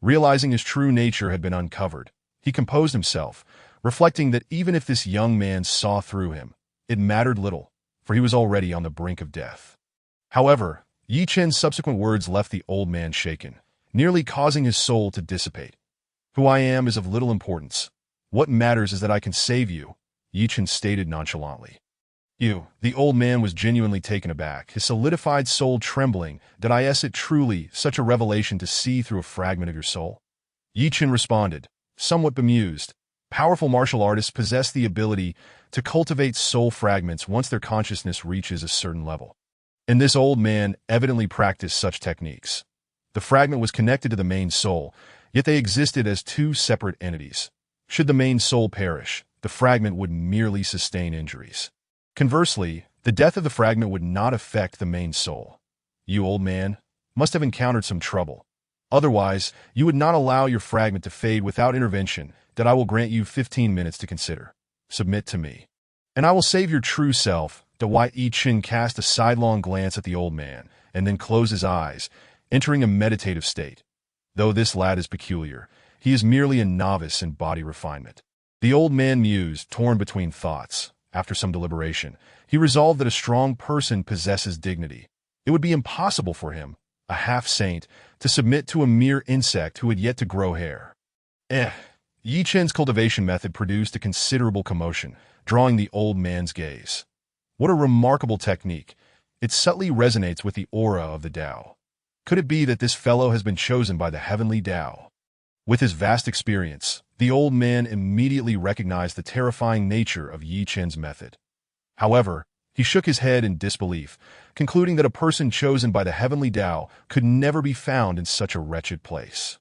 Realizing his true nature had been uncovered, he composed himself, reflecting that even if this young man saw through him, it mattered little, for he was already on the brink of death. However, Yi Chen's subsequent words left the old man shaken, nearly causing his soul to dissipate. "Who I am is of little importance. What matters is that I can save you," Yi Chen stated nonchalantly. The old man was genuinely taken aback, his solidified soul trembling. Is it truly such a revelation to see through a fragment of your soul? Yi Chen responded, somewhat bemused. Powerful martial artists possess the ability to cultivate soul fragments once their consciousness reaches a certain level. And this old man evidently practiced such techniques. The fragment was connected to the main soul, yet they existed as two separate entities. Should the main soul perish, the fragment would merely sustain injuries. Conversely, the death of the fragment would not affect the main soul. You, old man, must have encountered some trouble. Otherwise, you would not allow your fragment to fade without intervention. That I will grant you 15 minutes to consider. Submit to me, and I will save your true self. Yi Chen cast a sidelong glance at the old man, and then closed his eyes, entering a meditative state. Though this lad is peculiar, he is merely a novice in body refinement. The old man mused, torn between thoughts. After some deliberation, he resolved that a strong person possesses dignity. It would be impossible for him, a half-saint, to submit to a mere insect who had yet to grow hair. Yi Chen's cultivation method produced a considerable commotion, drawing the old man's gaze. What a remarkable technique! It subtly resonates with the aura of the Tao. Could it be that this fellow has been chosen by the heavenly Tao? With his vast experience, the old man immediately recognized the terrifying nature of Yi Chen's method. However, he shook his head in disbelief, concluding that a person chosen by the heavenly Tao could never be found in such a wretched place.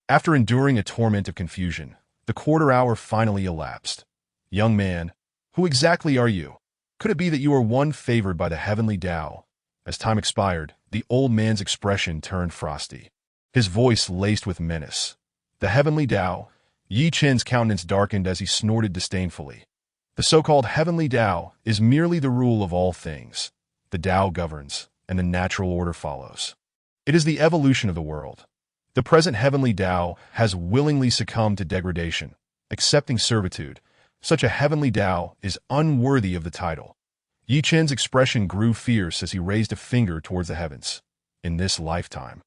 After enduring a torment of confusion, the quarter hour finally elapsed. Young man, who exactly are you? Could it be that you are one favored by the heavenly Tao? As time expired, the old man's expression turned frosty, his voice laced with menace. The heavenly Tao? Yi Chen's countenance darkened as he snorted disdainfully. The so-called heavenly Tao is merely the rule of all things. The Tao governs, and the natural order follows. It is the evolution of the world. The present heavenly Tao has willingly succumbed to degradation, accepting servitude. Such a heavenly Tao is unworthy of the title. Yi Chen's expression grew fierce as he raised a finger towards the heavens. In this lifetime,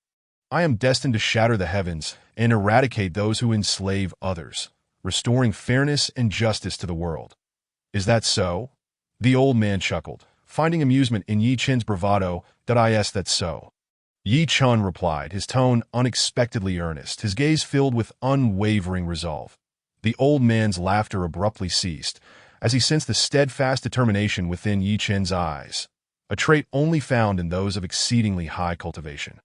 I am destined to shatter the heavens and eradicate those who enslave others, restoring fairness and justice to the world. Is that so? The old man chuckled, finding amusement in Yi Chen's bravado. That's so. Yi Chen replied, his tone unexpectedly earnest, his gaze filled with unwavering resolve. The old man's laughter abruptly ceased, as he sensed the steadfast determination within Yi Chen's eyes, a trait only found in those of exceedingly high cultivation.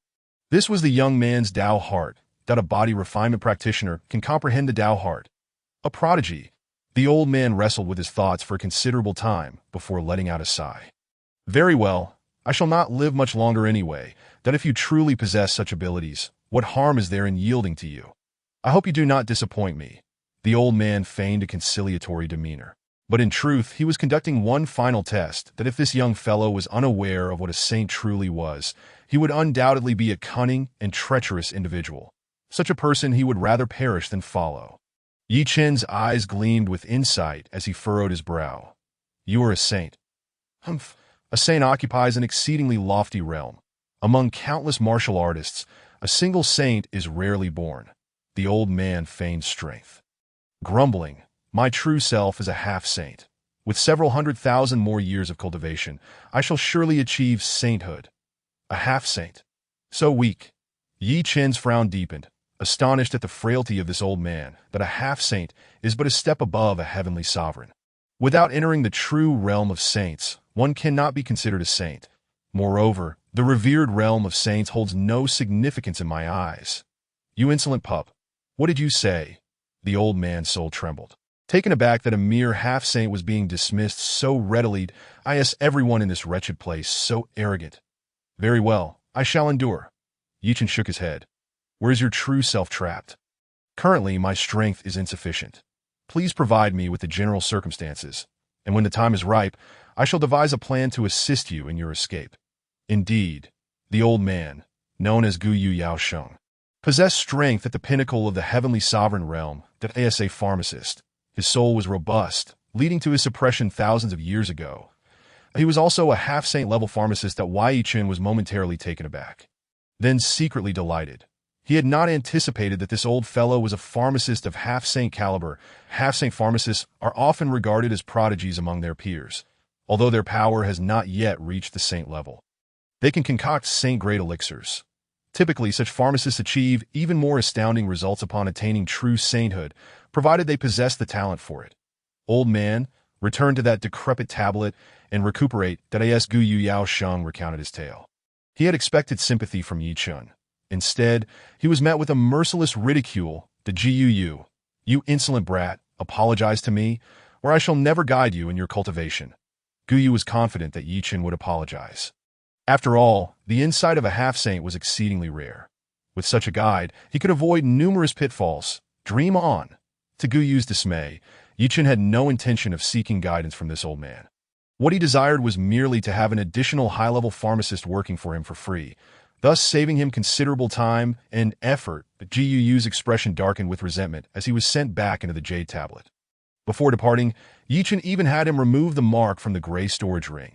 This was the young man's Tao heart. A body refinement practitioner can comprehend the Tao heart. A prodigy. The old man wrestled with his thoughts for a considerable time before letting out a sigh. Very well, I shall not live much longer anyway. That if you truly possess such abilities, what harm is there in yielding to you? I hope you do not disappoint me. The old man feigned a conciliatory demeanor. But in truth, he was conducting one final test, that if this young fellow was unaware of what a saint truly was, he would undoubtedly be a cunning and treacherous individual. Such a person he would rather perish than follow. Yi Chen's eyes gleamed with insight as he furrowed his brow. You are a saint. Humph. A saint occupies an exceedingly lofty realm. Among countless martial artists, a single saint is rarely born. The old man feigned strength. Grumbling, my true self is a half-saint. With several 100,000 more years of cultivation, I shall surely achieve sainthood. A half-saint. So weak. Yi Chen's frown deepened, astonished at the frailty of this old man, that a half-saint is but a step above a heavenly sovereign. Without entering the true realm of saints, one cannot be considered a saint. Moreover, the revered realm of saints holds no significance in my eyes. You insolent pup, what did you say? The old man's soul trembled. Taken aback that a mere half-saint was being dismissed so readily, everyone in this wretched place so arrogant. Very well, I shall endure. Yi Chen shook his head. Where is your true self trapped? Currently, my strength is insufficient. Please provide me with the general circumstances, and when the time is ripe, I shall devise a plan to assist you in your escape. Indeed, the old man, known as Guyu Yaosheng, possessed strength at the pinnacle of the heavenly sovereign realm, that as a pharmacist. His soul was robust, leading to his suppression thousands of years ago. He was also a half-saint level pharmacist that Yi Chen was momentarily taken aback, then secretly delighted. He had not anticipated that this old fellow was a pharmacist of half-saint caliber. Half-saint pharmacists are often regarded as prodigies among their peers, although their power has not yet reached the saint level. They can concoct saint-grade elixirs. Typically, such pharmacists achieve even more astounding results upon attaining true sainthood, provided they possess the talent for it. Old man, return to that decrepit tablet and recuperate. As Guyu Yaosheng recounted his tale. He had expected sympathy from Yi Chen. Instead, he was met with a merciless ridicule. The Guyu, you insolent brat, apologize to me, or I shall never guide you in your cultivation. Guyu was confident that Yi Chen would apologize. After all, the insight of a half-saint was exceedingly rare. With such a guide, he could avoid numerous pitfalls. Dream on. To Guyu's dismay, Yi Chen had no intention of seeking guidance from this old man. What he desired was merely to have an additional high-level pharmacist working for him for free, thus saving him considerable time and effort. But Guyu's expression darkened with resentment as he was sent back into the jade tablet. Before departing, Yi Chen even had him remove the mark from the gray storage ring.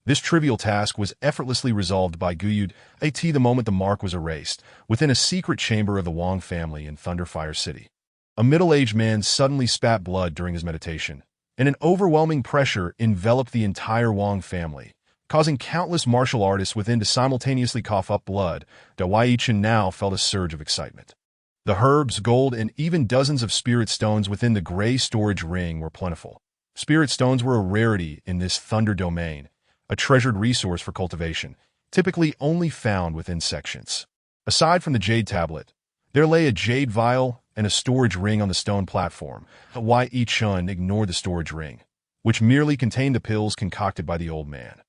This trivial task was effortlessly resolved by Guyu the moment the mark was erased, within a secret chamber of the Wang family in Thunderfire City. A middle-aged man suddenly spat blood during his meditation, and an overwhelming pressure enveloped the entire Wang family, causing countless martial artists within to simultaneously cough up blood. Yi Chen now felt a surge of excitement. The herbs, gold, and even dozens of spirit stones within the gray storage ring were plentiful. Spirit stones were a rarity in this Thunder domain, a treasured resource for cultivation, typically only found within sections. Aside from the jade tablet, there lay a jade vial and a storage ring on the stone platform. Yi Chen ignored the storage ring, which merely contained the pills concocted by the old man.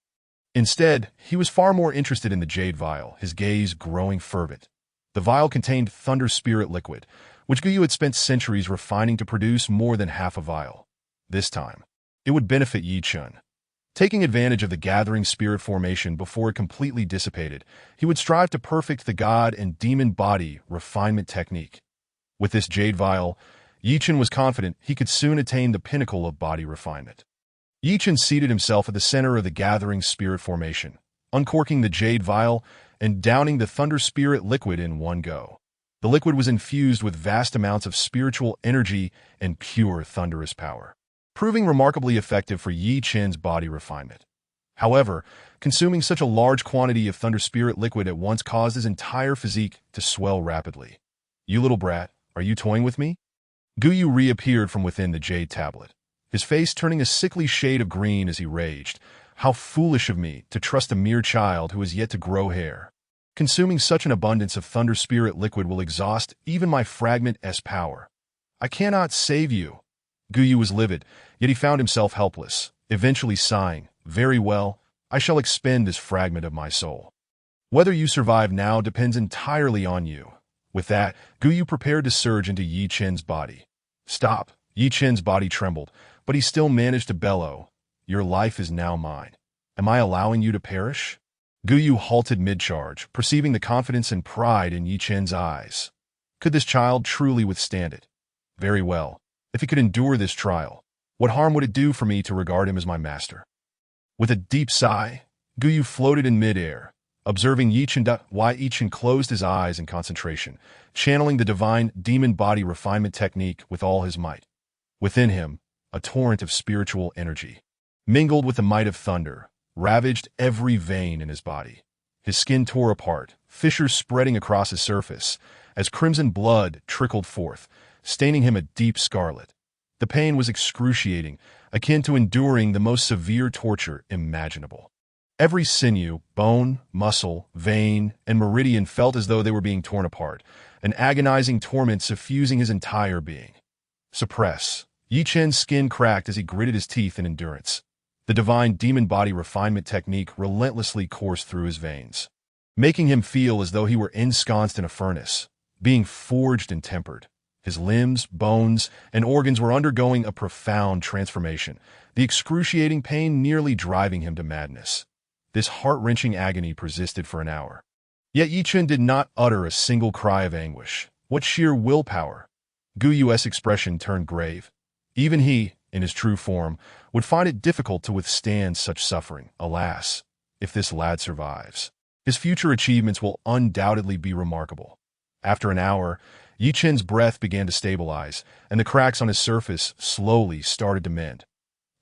Instead, he was far more interested in the jade vial, his gaze growing fervent. The vial contained Thunder Spirit liquid, which Guyu had spent centuries refining to produce more than half a vial. This time, it would benefit Yi Chen. Taking advantage of the gathering spirit formation before it completely dissipated, he would strive to perfect the god and demon body refinement technique. With this jade vial, Yi Chen was confident he could soon attain the pinnacle of body refinement. Yi Chen seated himself at the center of the gathering spirit formation, uncorking the jade vial and downing the Thunder Spirit liquid in one go. The liquid was infused with vast amounts of spiritual energy and pure thunderous power, proving remarkably effective for Yi Chen's body refinement. However, consuming such a large quantity of Thunder Spirit liquid at once caused his entire physique to swell rapidly. You little brat, are you toying with me? Guyu reappeared from within the jade tablet, his face turning a sickly shade of green as he raged. How foolish of me to trust a mere child who has yet to grow hair. Consuming such an abundance of Thunder Spirit liquid will exhaust even my Fragment S power. I cannot save you. Guyu was livid, yet he found himself helpless, eventually sighing, very well, I shall expend this fragment of my soul. Whether you survive now depends entirely on you. With that, Guyu prepared to surge into Yi Chen's body. Stop! Yi Chen's body trembled, but he still managed to bellow. Your life is now mine. Am I allowing you to perish? Guyu halted mid-charge, perceiving the confidence and pride in Yi Chen's eyes. Could this child truly withstand it? Very well. If he could endure this trial, what harm would it do for me to regard him as my master? With a deep sigh, Guyu floated in mid-air, observing Yi Chen. Yi Chen closed his eyes in concentration, channeling the divine demon body refinement technique with all his might. Within him, a torrent of spiritual energy, mingled with the might of thunder, ravaged every vein in his body. His skin tore apart, fissures spreading across his surface, as crimson blood trickled forth, staining him a deep scarlet. The pain was excruciating, akin to enduring the most severe torture imaginable. Every sinew, bone, muscle, vein, and meridian felt as though they were being torn apart, an agonizing torment suffusing his entire being. Suppress. Yi Chen's skin cracked as he gritted his teeth in endurance. The divine demon body refinement technique relentlessly coursed through his veins, making him feel as though he were ensconced in a furnace, being forged and tempered. His limbs, bones, and organs were undergoing a profound transformation, the excruciating pain nearly driving him to madness. This heart-wrenching agony persisted for an hour. Yet Yi Chen did not utter a single cry of anguish. What sheer willpower! Gu Yu's expression turned grave. Even he, in his true form, would find it difficult to withstand such suffering. Alas, if this lad survives, his future achievements will undoubtedly be remarkable. After an hour, Yi Chen's breath began to stabilize, and the cracks on his surface slowly started to mend.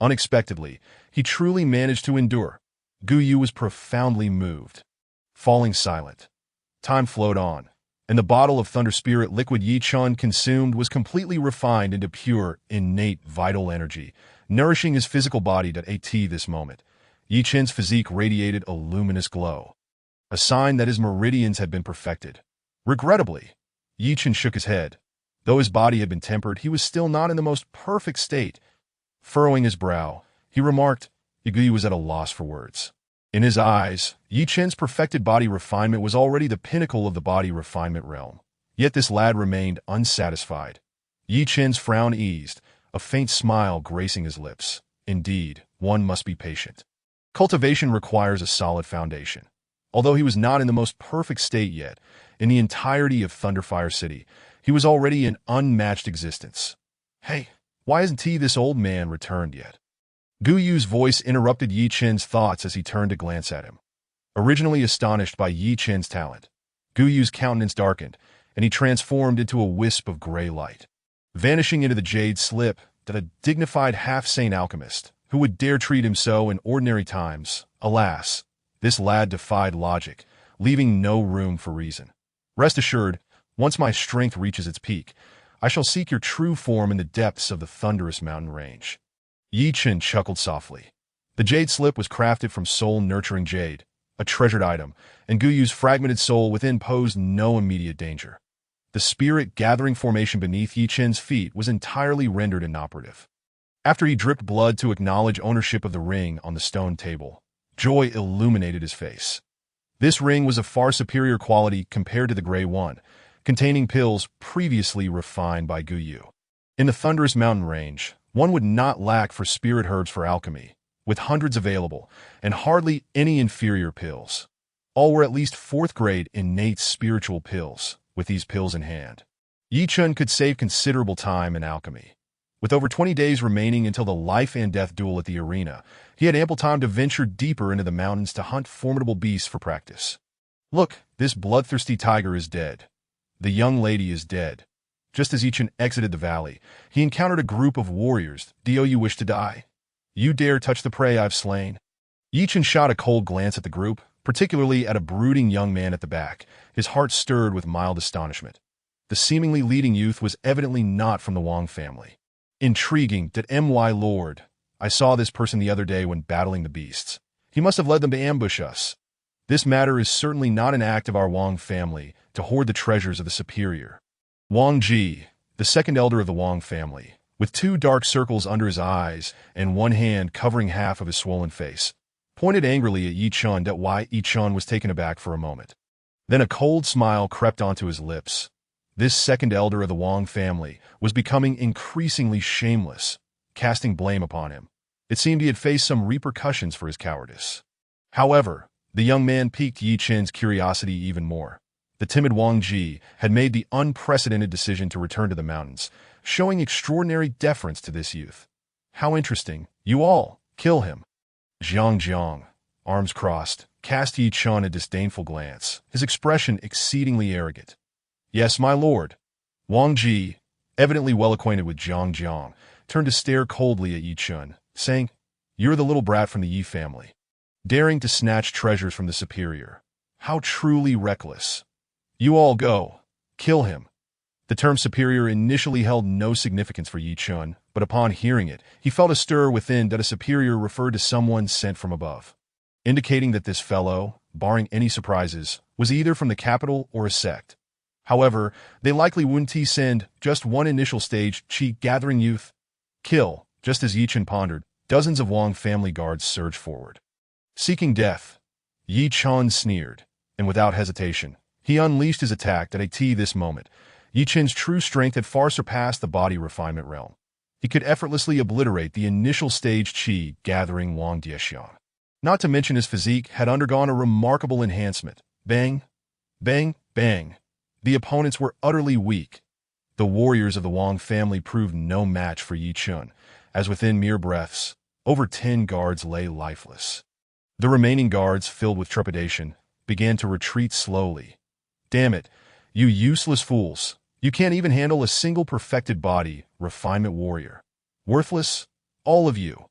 Unexpectedly, he truly managed to endure. Gu Yu was profoundly moved. Falling silent, time flowed on, and the bottle of Thunder Spirit liquid Yi Chen consumed was completely refined into pure, innate, vital energy, nourishing his physical body at this moment. Yi Chen's physique radiated a luminous glow, a sign that his meridians had been perfected. Regrettably, Yi Chen shook his head. Though his body had been tempered, he was still not in the most perfect state. Furrowing his brow, he remarked, Gu Yu was at a loss for words. In his eyes, Yi Chen's perfected body refinement was already the pinnacle of the body refinement realm. Yet this lad remained unsatisfied. Yi Chen's frown eased, a faint smile gracing his lips. Indeed, one must be patient. Cultivation requires a solid foundation. Although he was not in the most perfect state yet, in the entirety of Thunderfire City, he was already an unmatched existence. Hey, why hasn't this old man returned yet? Gu Yu's voice interrupted Yi Chen's thoughts as he turned to glance at him. Originally astonished by Yi Chen's talent, Gu Yu's countenance darkened, and he transformed into a wisp of gray light. Vanishing into the jade slip, that a dignified half-sane alchemist, who would dare treat him so in ordinary times. Alas, this lad defied logic, leaving no room for reason. Rest assured, once my strength reaches its peak, I shall seek your true form in the depths of the thunderous mountain range. Yi Chen chuckled softly. The jade slip was crafted from soul-nurturing jade, a treasured item, and Gu Yu's fragmented soul within posed no immediate danger. The spirit-gathering formation beneath Yi Chen's feet was entirely rendered inoperative. After he dripped blood to acknowledge ownership of the ring on the stone table, joy illuminated his face. This ring was of far superior quality compared to the gray one, containing pills previously refined by Gu Yu. In the thunderous mountain range, one would not lack for spirit herbs for alchemy, with hundreds available, and hardly any inferior pills. All were at least fourth-grade innate spiritual pills. With these pills in hand, Yi Chen could save considerable time in alchemy. With over 20 days remaining until the life-and-death duel at the arena, he had ample time to venture deeper into the mountains to hunt formidable beasts for practice. Look, this bloodthirsty tiger is dead. The young lady is dead. Just as Yi Chen exited the valley, he encountered a group of warriors. Do you wish to die? You dare touch the prey I've slain? Yi Chen shot a cold glance at the group, particularly at a brooding young man at the back, his heart stirred with mild astonishment. The seemingly leading youth was evidently not from the Wang family. Intriguing, my lord. I saw this person the other day when battling the beasts. He must have led them to ambush us. This matter is certainly not an act of our Wang family to hoard the treasures of the superior. Wang Ji, the second elder of the Wang family, with 2 dark circles under his eyes and one hand covering half of his swollen face, pointed angrily at Yi Chen. Yi Chen was taken aback for a moment. Then a cold smile crept onto his lips. This second elder of the Wang family was becoming increasingly shameless, casting blame upon him. It seemed he had faced some repercussions for his cowardice. However, the young man piqued Yi Chen's curiosity even more. The timid Wang Ji had made the unprecedented decision to return to the mountains, showing extraordinary deference to this youth. How interesting. You all, kill him. Jiang, arms crossed, cast Yi Chen a disdainful glance, his expression exceedingly arrogant. Yes, my lord. Wang Ji, evidently well acquainted with Jiang, turned to stare coldly at Yi Chen, saying, You're the little brat from the Yi family, daring to snatch treasures from the superior. How truly reckless. You all go. Kill him. The term superior initially held no significance for Yi Chen, but upon hearing it, he felt a stir within that a superior referred to someone sent from above, indicating that this fellow, barring any surprises, was either from the capital or a sect. However, they likely wouldn't send just one initial stage gathering youth. Kill. Just as Yi Chen pondered, dozens of Wang family guards surged forward, seeking death. Yi Chen sneered, and without hesitation, he unleashed his attack at this moment. Yi Chen's true strength had far surpassed the body refinement realm. He could effortlessly obliterate the initial stage gathering Wang Dieshiang. Not to mention his physique had undergone a remarkable enhancement. Bang, bang, bang. The opponents were utterly weak. The warriors of the Wang family proved no match for Yi Chun, as within mere breaths, over 10 guards lay lifeless. The remaining guards, filled with trepidation, began to retreat slowly. Damn it, you useless fools. You can't even handle a single perfected body, refinement warrior. Worthless, all of you.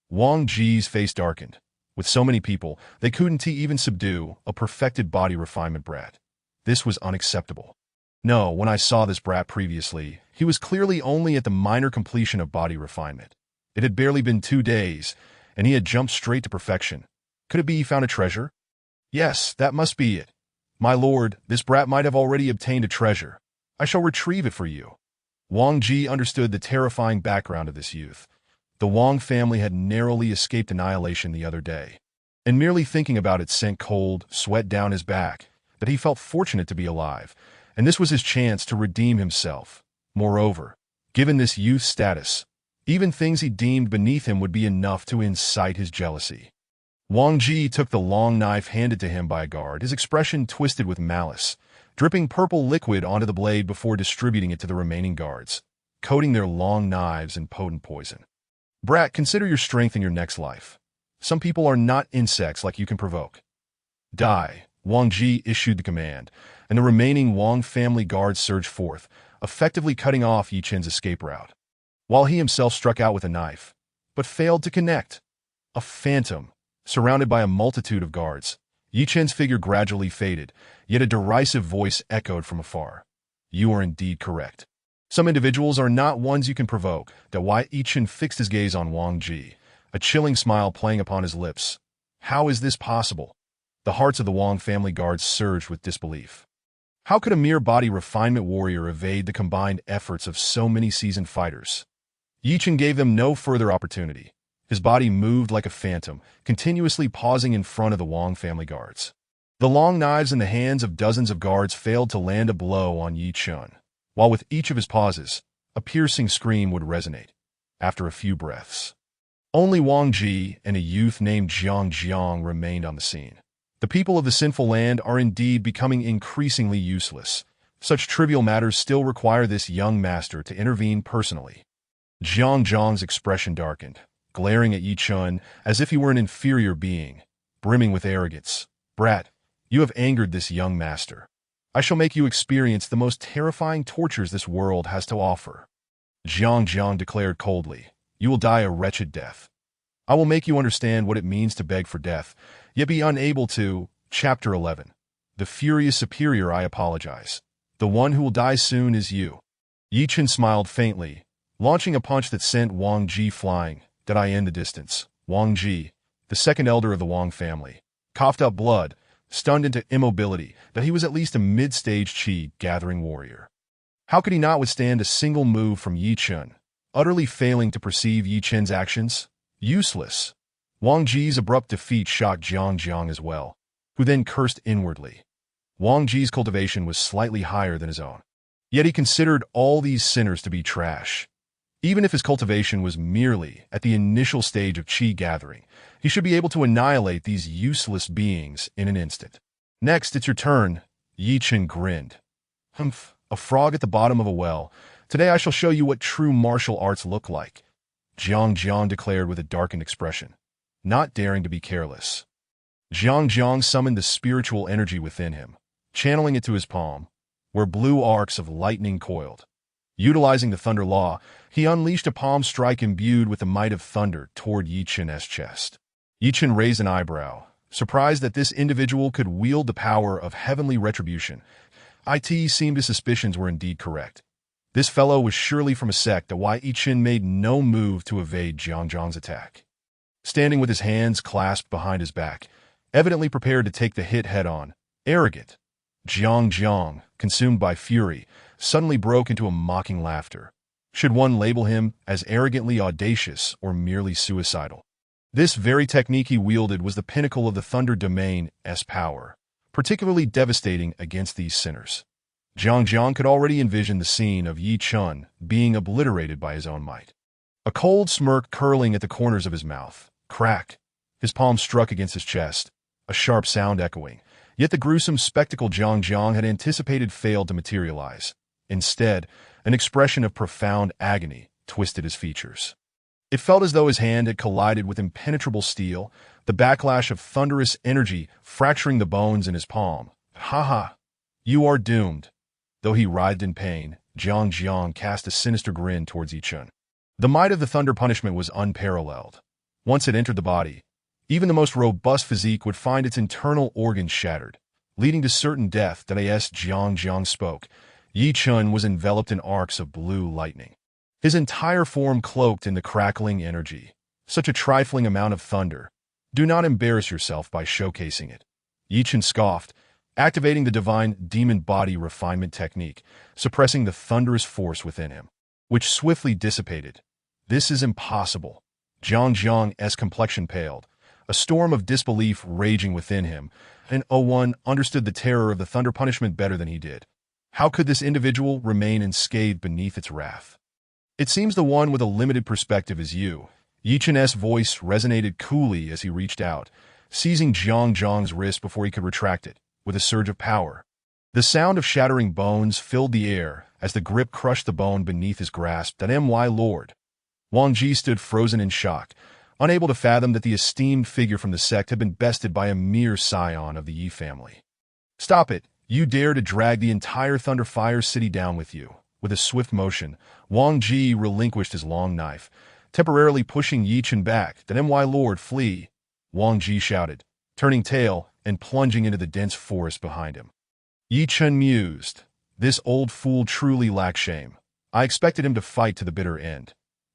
Wang Ji's face darkened. With so many people, they couldn't even subdue a perfected body refinement brat. This was unacceptable. No, when I saw this brat previously, he was clearly only at the minor completion of body refinement. It had barely been 2 days, and he had jumped straight to perfection. Could it be he found a treasure? Yes, that must be it. My lord, this brat might have already obtained a treasure. I shall retrieve it for you. Wang Ji understood the terrifying background of this youth. The Wang family had narrowly escaped annihilation the other day, and merely thinking about it sent cold sweat down his back, that he felt fortunate to be alive, and this was his chance to redeem himself. Moreover, given this youth's status, even things he deemed beneath him would be enough to incite his jealousy. Wang Ji took the long knife handed to him by a guard, his expression twisted with malice, dripping purple liquid onto the blade before distributing it to the remaining guards, coating their long knives in potent poison. Brat, consider your strength in your next life. Some people are not insects like you can provoke. Die. Wang Ji issued the command, and the remaining Wang family guards surged forth, effectively cutting off Yi Chen's escape route, while he himself struck out with a knife, but failed to connect. A phantom, surrounded by a multitude of guards, Yi Chen's figure gradually faded, yet a derisive voice echoed from afar. You are indeed correct. Some individuals are not ones you can provoke. That why Yi Chen fixed his gaze on Wang Ji, a chilling smile playing upon his lips. How is this possible? The hearts of the Wang family guards surged with disbelief. How could a mere body refinement warrior evade the combined efforts of so many seasoned fighters? Yi Chen gave them no further opportunity. His body moved like a phantom, continuously pausing in front of the Wang family guards. The long knives in the hands of dozens of guards failed to land a blow on Yi Chen, while with each of his pauses, a piercing scream would resonate. After a few breaths, only Wang Ji and a youth named Jiang Jiang remained on the scene. The people of the sinful land are indeed becoming increasingly useless. Such trivial matters still require this young master to intervene personally. Jiang Jiang's expression darkened, glaring at Yi Chen as if he were an inferior being, brimming with arrogance. Brat, you have angered this young master. I shall make you experience the most terrifying tortures this world has to offer. Jiang Jiang declared coldly, you will die a wretched death. I will make you understand what it means to beg for death, yet be unable to. Chapter 11. The Furious Superior. I apologize. The one who will die soon is you. Yi Chen smiled faintly, launching a punch that sent Wang Ji flying. Did I end the distance? Wang Ji, the second elder of the Wang family, coughed up blood, stunned into immobility, that he was at least a mid-stage chi-gathering warrior. How could he not withstand a single move from Yi Chen, utterly failing to perceive Yi Chen's actions? Useless. Wang Ji's abrupt defeat shocked Jiang Jiang as well, who then cursed inwardly. Wang Ji's cultivation was slightly higher than his own, yet he considered all these sinners to be trash. Even if his cultivation was merely at the initial stage of chi gathering, he should be able to annihilate these useless beings in an instant. Next, it's your turn. Yi Chen grinned. Humph, a frog at the bottom of a well. Today I shall show you what true martial arts look like. Jiang Jiang declared with a darkened expression, not daring to be careless. Jiang Jiang summoned the spiritual energy within him, channeling it to his palm, where blue arcs of lightning coiled. Utilizing the thunder law, he unleashed a palm strike imbued with the might of thunder toward Yi Chen's chest. Yi Chen raised an eyebrow, surprised that this individual could wield the power of heavenly retribution. It seemed his suspicions were indeed correct. This fellow was surely from a sect that why Yi Chen made no move to evade Jiang Jiang's attack. Standing with his hands clasped behind his back, evidently prepared to take the hit head-on, arrogant, Jiang Jiang, consumed by fury, suddenly broke into a mocking laughter. Should one label him as arrogantly audacious or merely suicidal? This very technique he wielded was the pinnacle of the Thunder Domain's power, particularly devastating against these sinners. Jiang Jiang could already envision the scene of Yi Chen being obliterated by his own might. A cold smirk curling at the corners of his mouth. Crack. His palm struck against his chest, a sharp sound echoing. Yet the gruesome spectacle Jiang Jiang had anticipated failed to materialize. Instead, an expression of profound agony twisted his features. It felt as though his hand had collided with impenetrable steel, the backlash of thunderous energy fracturing the bones in his palm. "Ha ha! You are doomed." Though he writhed in pain, Jiang Jiang cast a sinister grin towards Yi Chun. The might of the thunder punishment was unparalleled. Once it entered the body, even the most robust physique would find its internal organs shattered, leading to certain death. As Jiang Jiang spoke, Yi Chun was enveloped in arcs of blue lightning, his entire form cloaked in the crackling energy. Such a trifling amount of thunder. Do not embarrass yourself by showcasing it. Yi Chun scoffed, activating the divine demon body refinement technique, suppressing the thunderous force within him, which swiftly dissipated. This is impossible. Jiang Jiang's complexion paled, a storm of disbelief raging within him, and Owen understood the terror of the thunder punishment better than he did. How could this individual remain unscathed beneath its wrath? It seems the one with a limited perspective is you. Yi Chun's voice resonated coolly as he reached out, seizing Jiang Jiang's wrist before he could retract it, with a surge of power. The sound of shattering bones filled the air as the grip crushed the bone beneath his grasp. My lord. Wang Ji stood frozen in shock, unable to fathom that the esteemed figure from the sect had been bested by a mere scion of the Yi family. Stop it! You dare to drag the entire Thunderfire city down with you. With a swift motion, Wang Ji relinquished his long knife, temporarily pushing Yi Chun back. My lord, flee! Wang Ji shouted, turning tail and plunging into the dense forest behind him. Yi Chun mused. This old fool truly lacks shame. I expected him to fight to the bitter end.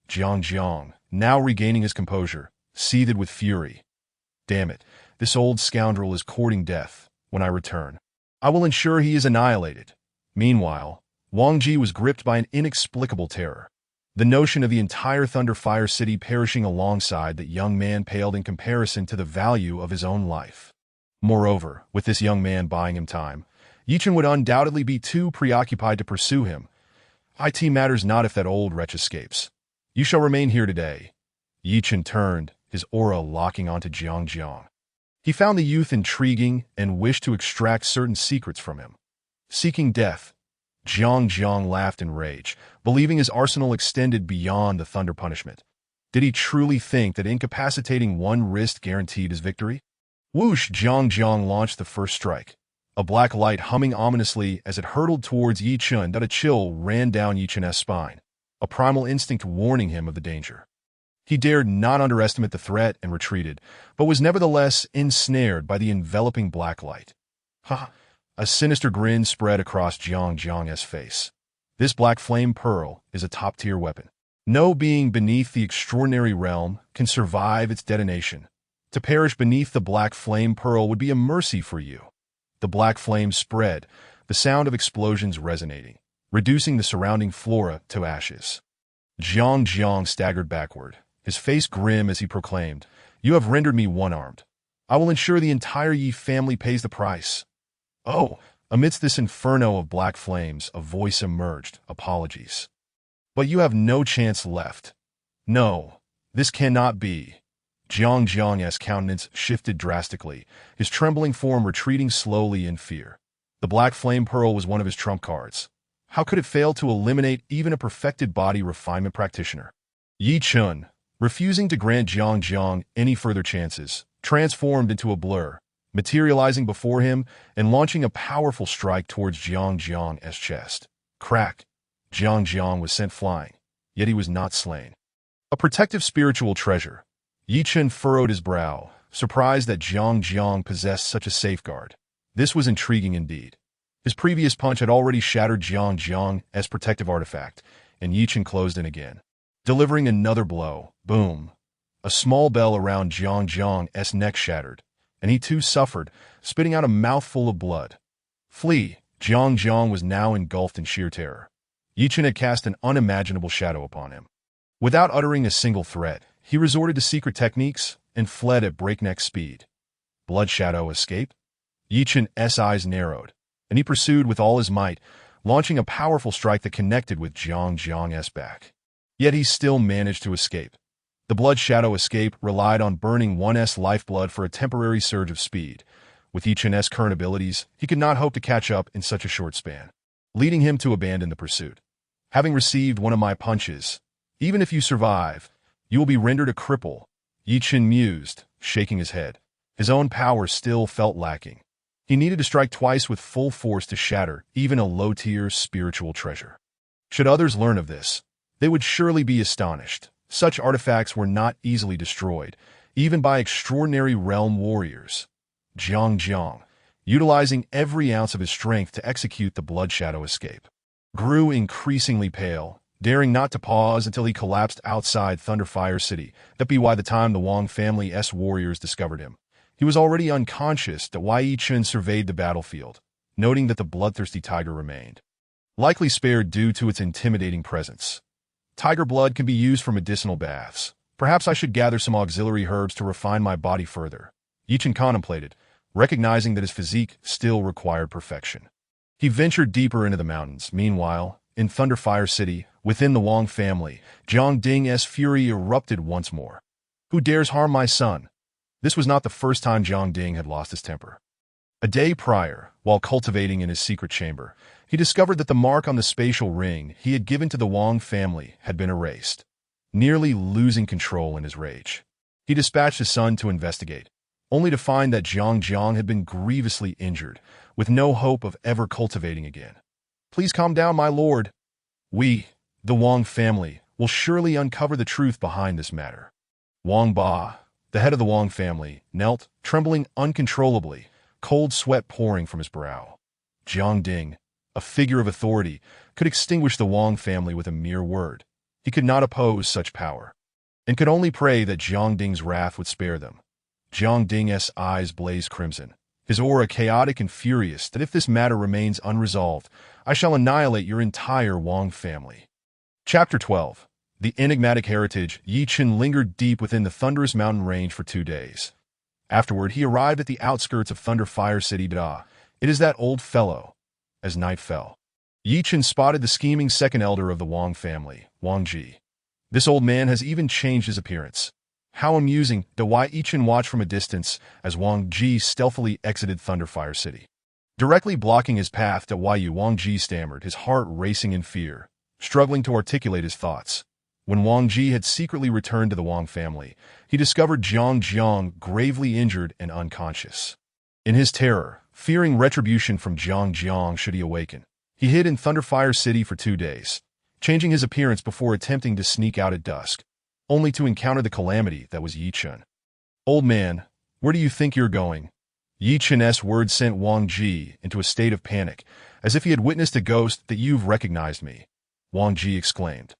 Jiang Jiang, now regaining his composure, seethed with fury. Damn it, this old scoundrel is courting death. When I return, I will ensure he is annihilated. Meanwhile, Wang Ji was gripped by an inexplicable terror. The notion of the entire Thunderfire city perishing alongside that young man paled in comparison to the value of his own life. Moreover, with this young man buying him time, Yi Chun would undoubtedly be too preoccupied to pursue him. It matters not if that old wretch escapes. You shall remain here today. Yi Chun turned, his aura locking onto Jiang Jiang. He found the youth intriguing and wished to extract certain secrets from him. Seeking death, Jiang Jiang laughed in rage, believing his arsenal extended beyond the thunder punishment. Did he truly think that incapacitating one wrist guaranteed his victory? Whoosh! Jiang Jiang launched the first strike, a black light humming ominously as it hurtled towards Yi Chun. A chill ran down Yi Chun's spine, a primal instinct warning him of the danger. He dared not underestimate the threat and retreated, but was nevertheless ensnared by the enveloping black light. Ha! A sinister grin spread across Jiang Jiang's face. This black flame pearl is a top-tier weapon. No being beneath the extraordinary realm can survive its detonation. To perish beneath the black flame pearl would be a mercy for you. The black flame spread, the sound of explosions resonating, reducing the surrounding flora to ashes. Jiang Jiang staggered backward, his face grim as he proclaimed, "You have rendered me one-armed. I will ensure the entire Yi family pays the price." Oh, amidst this inferno of black flames, a voice emerged, "Apologies. But you have no chance left." "No, this cannot be." Jiang Jiang's countenance shifted drastically, his trembling form retreating slowly in fear. The black flame pearl was one of his trump cards. How could it fail to eliminate even a perfected body refinement practitioner? Yi Chun, refusing to grant Jiang Jiang any further chances, transformed into a blur, materializing before him and launching a powerful strike towards Jiang Jiang's chest. Crack! Jiang Jiang was sent flying, yet he was not slain. A protective spiritual treasure. Yi Chun furrowed his brow, surprised that Jiang Jiang possessed such a safeguard. This was intriguing indeed. His previous punch had already shattered Jiang Jiang's protective artifact, and Yi Chun closed in again, delivering another blow. Boom! A small bell around Jiang Jiang's neck shattered, and he too suffered, spitting out a mouthful of blood. Flee! Jiang Jiang was now engulfed in sheer terror. Yi Chun had cast an unimaginable shadow upon him. Without uttering a single threat, he resorted to secret techniques and fled at breakneck speed. Blood Shadow escape? Yi Chun's eyes narrowed, and he pursued with all his might, launching a powerful strike that connected with Jiang Jiang's back. Yet he still managed to escape. The Blood Shadow escape relied on burning 1's lifeblood for a temporary surge of speed. With each N's current abilities, he could not hope to catch up in such a short span, leading him to abandon the pursuit. Having received one of my punches, even if you survive, you will be rendered a cripple, Yi Chen mused, shaking his head. His own power still felt lacking. He needed to strike twice with full force to shatter even a low-tier spiritual treasure. Should others learn of this, they would surely be astonished. Such artifacts were not easily destroyed, even by extraordinary realm warriors. Jiang, utilizing every ounce of his strength to execute the Blood Shadow escape, grew increasingly pale, daring not to pause until he collapsed outside Thunderfire City. That be why the time the Wang family's warriors discovered him, he was already unconscious. That Yi Chen surveyed the battlefield, noting that the bloodthirsty tiger remained, likely spared due to its intimidating presence. Tiger blood can be used for medicinal baths. Perhaps I should gather some auxiliary herbs to refine my body further, Yi Chen contemplated, recognizing that his physique still required perfection. He ventured deeper into the mountains. Meanwhile, in Thunderfire City, within the Wang family, Jiang Ding's fury erupted once more. Who dares harm my son? This was not the first time Jiang Ding had lost his temper. A day prior, while cultivating in his secret chamber, he discovered that the mark on the spatial ring he had given to the Wang family had been erased. Nearly losing control in his rage, he dispatched his son to investigate, only to find that Jiang had been grievously injured, with no hope of ever cultivating again. Please calm down, my lord. We, the Wang family, will surely uncover the truth behind this matter. Wang Ba, the head of the Wang family, knelt, trembling uncontrollably, cold sweat pouring from his brow. Jiang Ding, a figure of authority, could extinguish the Wang family with a mere word. He could not oppose such power, and could only pray that Jiang Ding's wrath would spare them. Jiang Ding's eyes blazed crimson, his aura chaotic and furious. That if this matter remains unresolved, I shall annihilate your entire Wang family. Chapter 12. The Enigmatic Heritage. Yi Chen lingered deep within the thunderous mountain range for 2 days. Afterward, he arrived at the outskirts of Thunderfire City. It is that old fellow. As night fell, Yi Chen spotted the scheming second elder of the Wang family, Wang Ji. This old man has even changed his appearance. How amusing. Yi Chen watched from a distance as Wang Ji stealthily exited Thunderfire City. Directly blocking his path, Wang Ji stammered, his heart racing in fear, struggling to articulate his thoughts. When Wang Ji had secretly returned to the Wang family, he discovered Jiang gravely injured and unconscious. In his terror, fearing retribution from Jiang should he awaken, he hid in Thunderfire City for 2 days, changing his appearance before attempting to sneak out at dusk, only to encounter the calamity that was Yi Chen. Old man, where do you think you're going? Yi Chen's words sent Wang Ji into a state of panic, as if he had witnessed a ghost. That you've recognized me, Wang Ji exclaimed,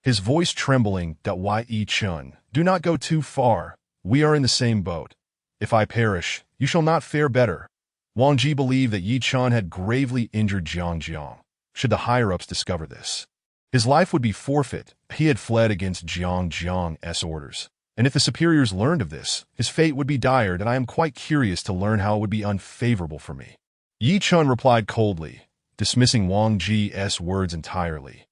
his voice trembling. Yi Chen, do not go too far. We are in the same boat. If I perish, you shall not fare better. Wang Ji believed that Yi Chen had gravely injured Jiang. Should the higher-ups discover this, his life would be forfeit. He had fled against Jiang's orders, and if the superiors learned of this, his fate would be dire. And I am quite curious to learn how it would be unfavorable for me. Yi Chen replied coldly, dismissing Wang Ji's words entirely.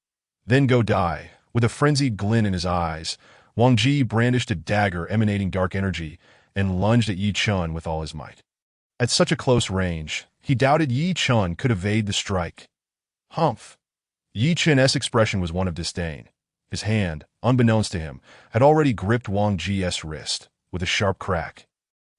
Then go die. With a frenzied glint in his eyes, Wang Ji brandished a dagger emanating dark energy and lunged at Yi Chen with all his might. At such a close range, he doubted Yi Chen could evade the strike. Humph! Yi Chen's expression was one of disdain. His hand, unbeknownst to him, had already gripped Wang Ji's wrist, with a sharp crack.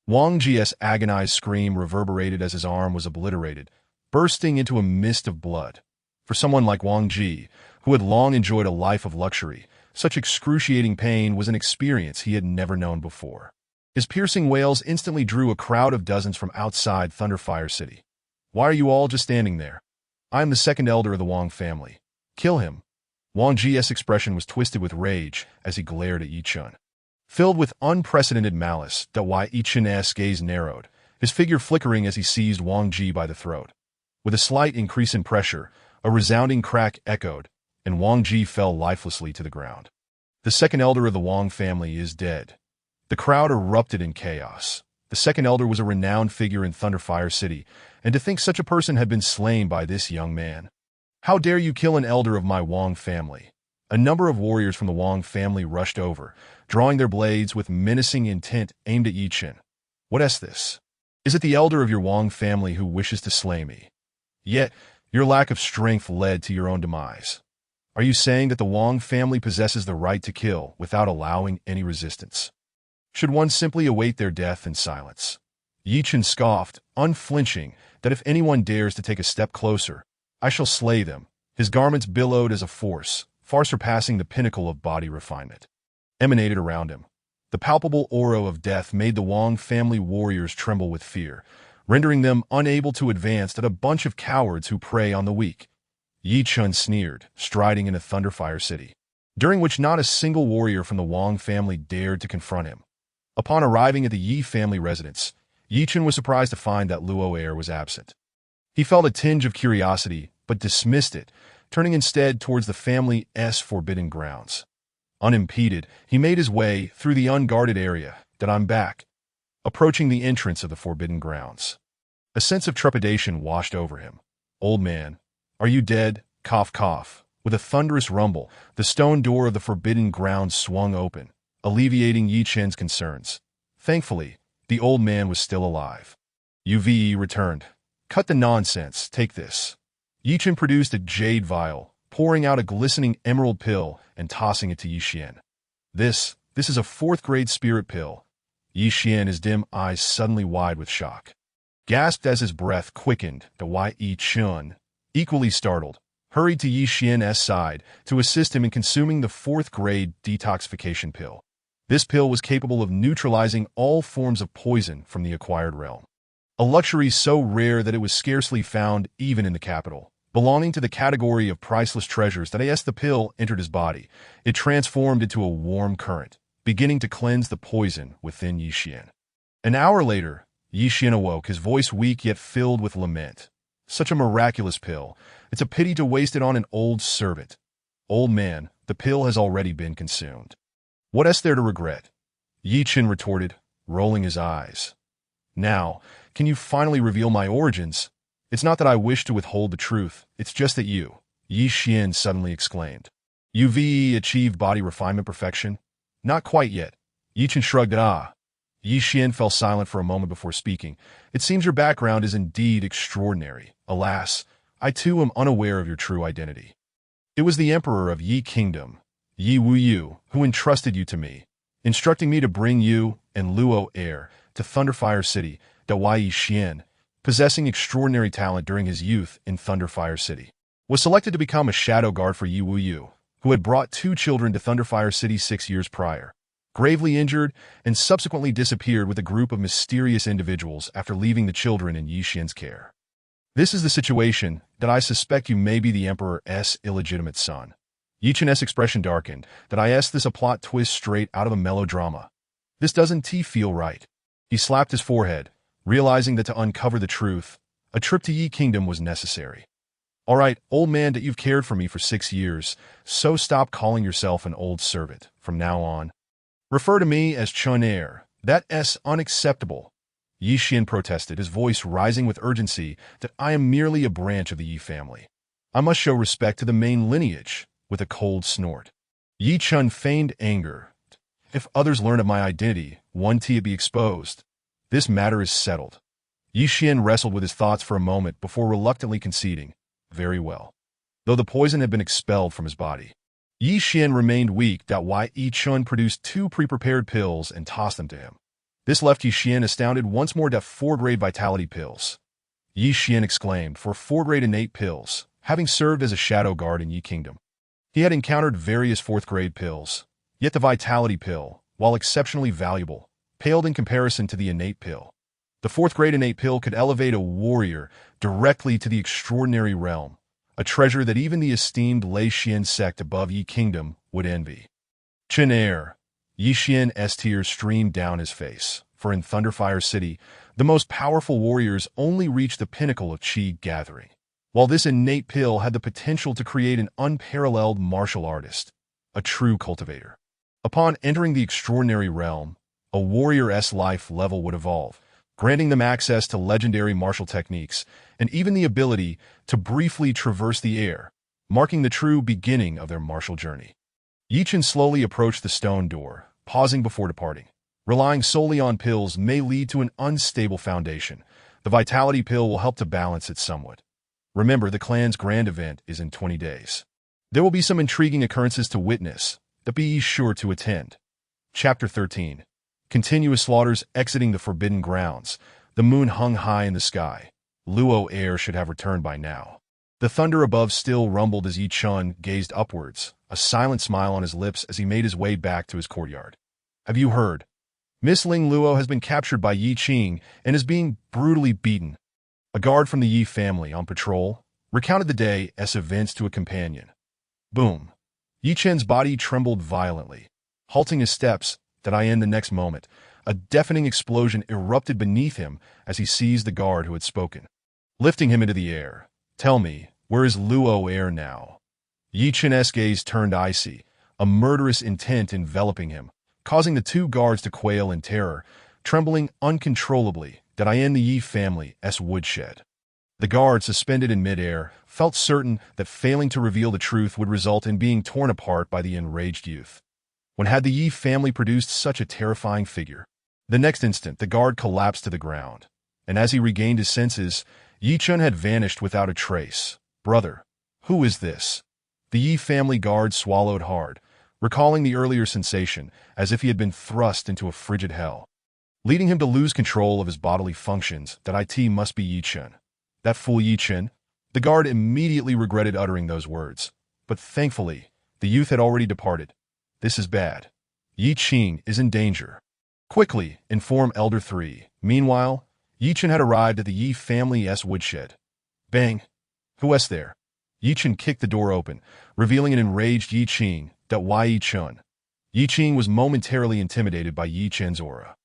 Wang Ji's agonized scream reverberated as his arm was obliterated, bursting into a mist of blood. For someone like Wang Ji, who had long enjoyed a life of luxury, such excruciating pain was an experience he had never known before. His piercing wails instantly drew a crowd of dozens from outside Thunderfire City. Why are you all just standing there? I am the second elder of the Wang family. Kill him. Wang Ji's expression was twisted with rage as he glared at Yi Chen. Filled with unprecedented malice, Yi Chen's gaze narrowed, his figure flickering as he seized Wang Ji by the throat. With a slight increase in pressure, a resounding crack echoed, and Wang Ji fell lifelessly to the ground. The second elder of the Wang family is dead. The crowd erupted in chaos. The second elder was a renowned figure in Thunderfire City, and to think such a person had been slain by this young man. How dare you kill an elder of my Wang family? A number of warriors from the Wang family rushed over, drawing their blades with menacing intent aimed at Yi Chen. What is this? Is it the elder of your Wang family who wishes to slay me? Yet, your lack of strength led to your own demise. Are you saying that the Wang family possesses the right to kill without allowing any resistance? Should one simply await their death in silence? Yi Chen scoffed, unflinching, that if anyone dares to take a step closer, I shall slay them. His garments billowed as a force, far surpassing the pinnacle of body refinement, emanated around him. The palpable aura of death made the Wang family warriors tremble with fear, rendering them unable to advance at a bunch of cowards who prey on the weak. Yi Chen sneered, striding into Thunderfire City, during which not a single warrior from the Wang family dared to confront him. Upon arriving at the Yi family residence, Yi Chen was surprised to find that Luo Heir was absent. He felt a tinge of curiosity, but dismissed it, turning instead towards the family's forbidden grounds. Unimpeded, he made his way through the unguarded area. That I'm back. Approaching the entrance of the forbidden grounds, a sense of trepidation washed over him. Old man, are you dead? Cough, cough. With a thunderous rumble, the stone door of the forbidden grounds swung open, alleviating Yi Chen's concerns. Thankfully, the old man was still alive. Uve returned. Cut the nonsense, take this. Yi Chen produced a jade vial, pouring out a glistening emerald pill and tossing it to Yi Xian. This is a 4th-grade spirit pill. Yi Xian, his dim eyes suddenly wide with shock, gasped as his breath quickened. Yi Chen, equally startled, hurried to Yi Xian's side to assist him in consuming the 4th-grade detoxification pill. This pill was capable of neutralizing all forms of poison from the acquired realm, a luxury so rare that it was scarcely found even in the capital. Belonging to the category of priceless treasures that as the pill entered his body, it transformed into a warm current, beginning to cleanse the poison within Yi Xian. An hour later, Yi Xian awoke, his voice weak yet filled with lament. Such a miraculous pill. It's a pity to waste it on an old servant. Old man, the pill has already been consumed. What is there to regret? Yi Chen retorted, rolling his eyes. Now, can you finally reveal my origins? It's not that I wish to withhold the truth, it's just that you, Yi Xian suddenly exclaimed. You've achieved body refinement perfection? Not quite yet. Yi Chen shrugged. Yi Xian fell silent for a moment before speaking. It seems your background is indeed extraordinary. Alas, I too am unaware of your true identity. It was the Emperor of Yi Kingdom, Yi Wuyu, who entrusted you to me, instructing me to bring you and Luo Heir to Thunderfire City. Yi Xian, possessing extraordinary talent during his youth in Thunderfire City, was selected to become a shadow guard for Yi Wuyu, who had brought 2 children to Thunderfire City 6 years prior, gravely injured, and subsequently disappeared with a group of mysterious individuals after leaving the children in Yi Xian's care. This is the situation that I suspect you may be the Emperor's illegitimate son. Yi Chen's expression darkened. This a plot twist straight out of a melodrama. This doesn't feel right. He slapped his forehead, realizing that to uncover the truth, a trip to Yi Kingdom was necessary. All right, old man, that you've cared for me for 6 years, so stop calling yourself an old servant from now on. Refer to me as Chen Heir. That's unacceptable. Yi Xian protested, his voice rising with urgency. That I am merely a branch of the Yi family. I must show respect to the main lineage. With a cold snort, Yi Chen feigned anger. If others learn of my identity, it be exposed. This matter is settled. Yi Xian wrestled with his thoughts for a moment before reluctantly conceding. Very well. Though the poison had been expelled from his body, Yi Xian remained weak. Yi Chen produced 2 pre-prepared pills and tossed them to him. This left Yi Xian astounded once more. 4-grade vitality pills. Yi Xian exclaimed, for 4-grade innate pills, having served as a shadow guard in Yi Kingdom. He had encountered various 4th-grade pills, yet the vitality pill, while exceptionally valuable, paled in comparison to the innate pill. The 4th-grade innate pill could elevate a warrior directly to the extraordinary realm, a treasure that even the esteemed Lei Xian sect above Yi Kingdom would envy. Chen Heir. Yi Xian's tears streamed down his face, for in Thunderfire City, the most powerful warriors only reach the pinnacle of Qi gathering, while this innate pill had the potential to create an unparalleled martial artist, a true cultivator. Upon entering the extraordinary realm, a warrior's life level would evolve, granting them access to legendary martial techniques and even the ability to briefly traverse the air, marking the true beginning of their martial journey. Yi Chen slowly approached the stone door, pausing before departing. Relying solely on pills may lead to an unstable foundation. The Vitality Pill will help to balance it somewhat. Remember, the clan's grand event is in 20 days. There will be some intriguing occurrences to witness, but be sure to attend. Chapter 13. Continuous slaughters exiting the Forbidden Grounds. The moon hung high in the sky. Luo Air should have returned by now. The thunder above still rumbled as Yi Chen gazed upwards, a silent smile on his lips as he made his way back to his courtyard. Have you heard? Miss Ling Luo has been captured by Yi Qing and is being brutally beaten. A guard from the Yi family on patrol recounted the day's events to a companion. Boom. Yi Chen's body trembled violently. Halting his steps, the next moment, a deafening explosion erupted beneath him as he seized the guard who had spoken. Lifting him into the air. Tell me, where is Luo Air now? Yi Chen's gaze turned icy, a murderous intent enveloping him, causing the two guards to quail in terror, trembling uncontrollably, the Yi family's woodshed. The guard, suspended in midair, felt certain that failing to reveal the truth would result in being torn apart by the enraged youth. When had the Yi family produced such a terrifying figure? The next instant, the guard collapsed to the ground, and as he regained his senses, Yi Chen had vanished without a trace. Brother, who is this? The Yi family guard swallowed hard, recalling the earlier sensation as if he had been thrust into a frigid hell. Leading him to lose control of his bodily functions, it must be Yi Chen. That fool Yi Chen? The guard immediately regretted uttering those words, but thankfully, the youth had already departed. This is bad. Yi Qing is in danger. Quickly, inform Elder 3. Meanwhile, Yi Chen had arrived at the Yi family's woodshed. Bang! Who is there? Yi Chen kicked the door open, revealing an enraged Yi Qing. Yi Chen. Yi Qing was momentarily intimidated by Yi Chen's aura,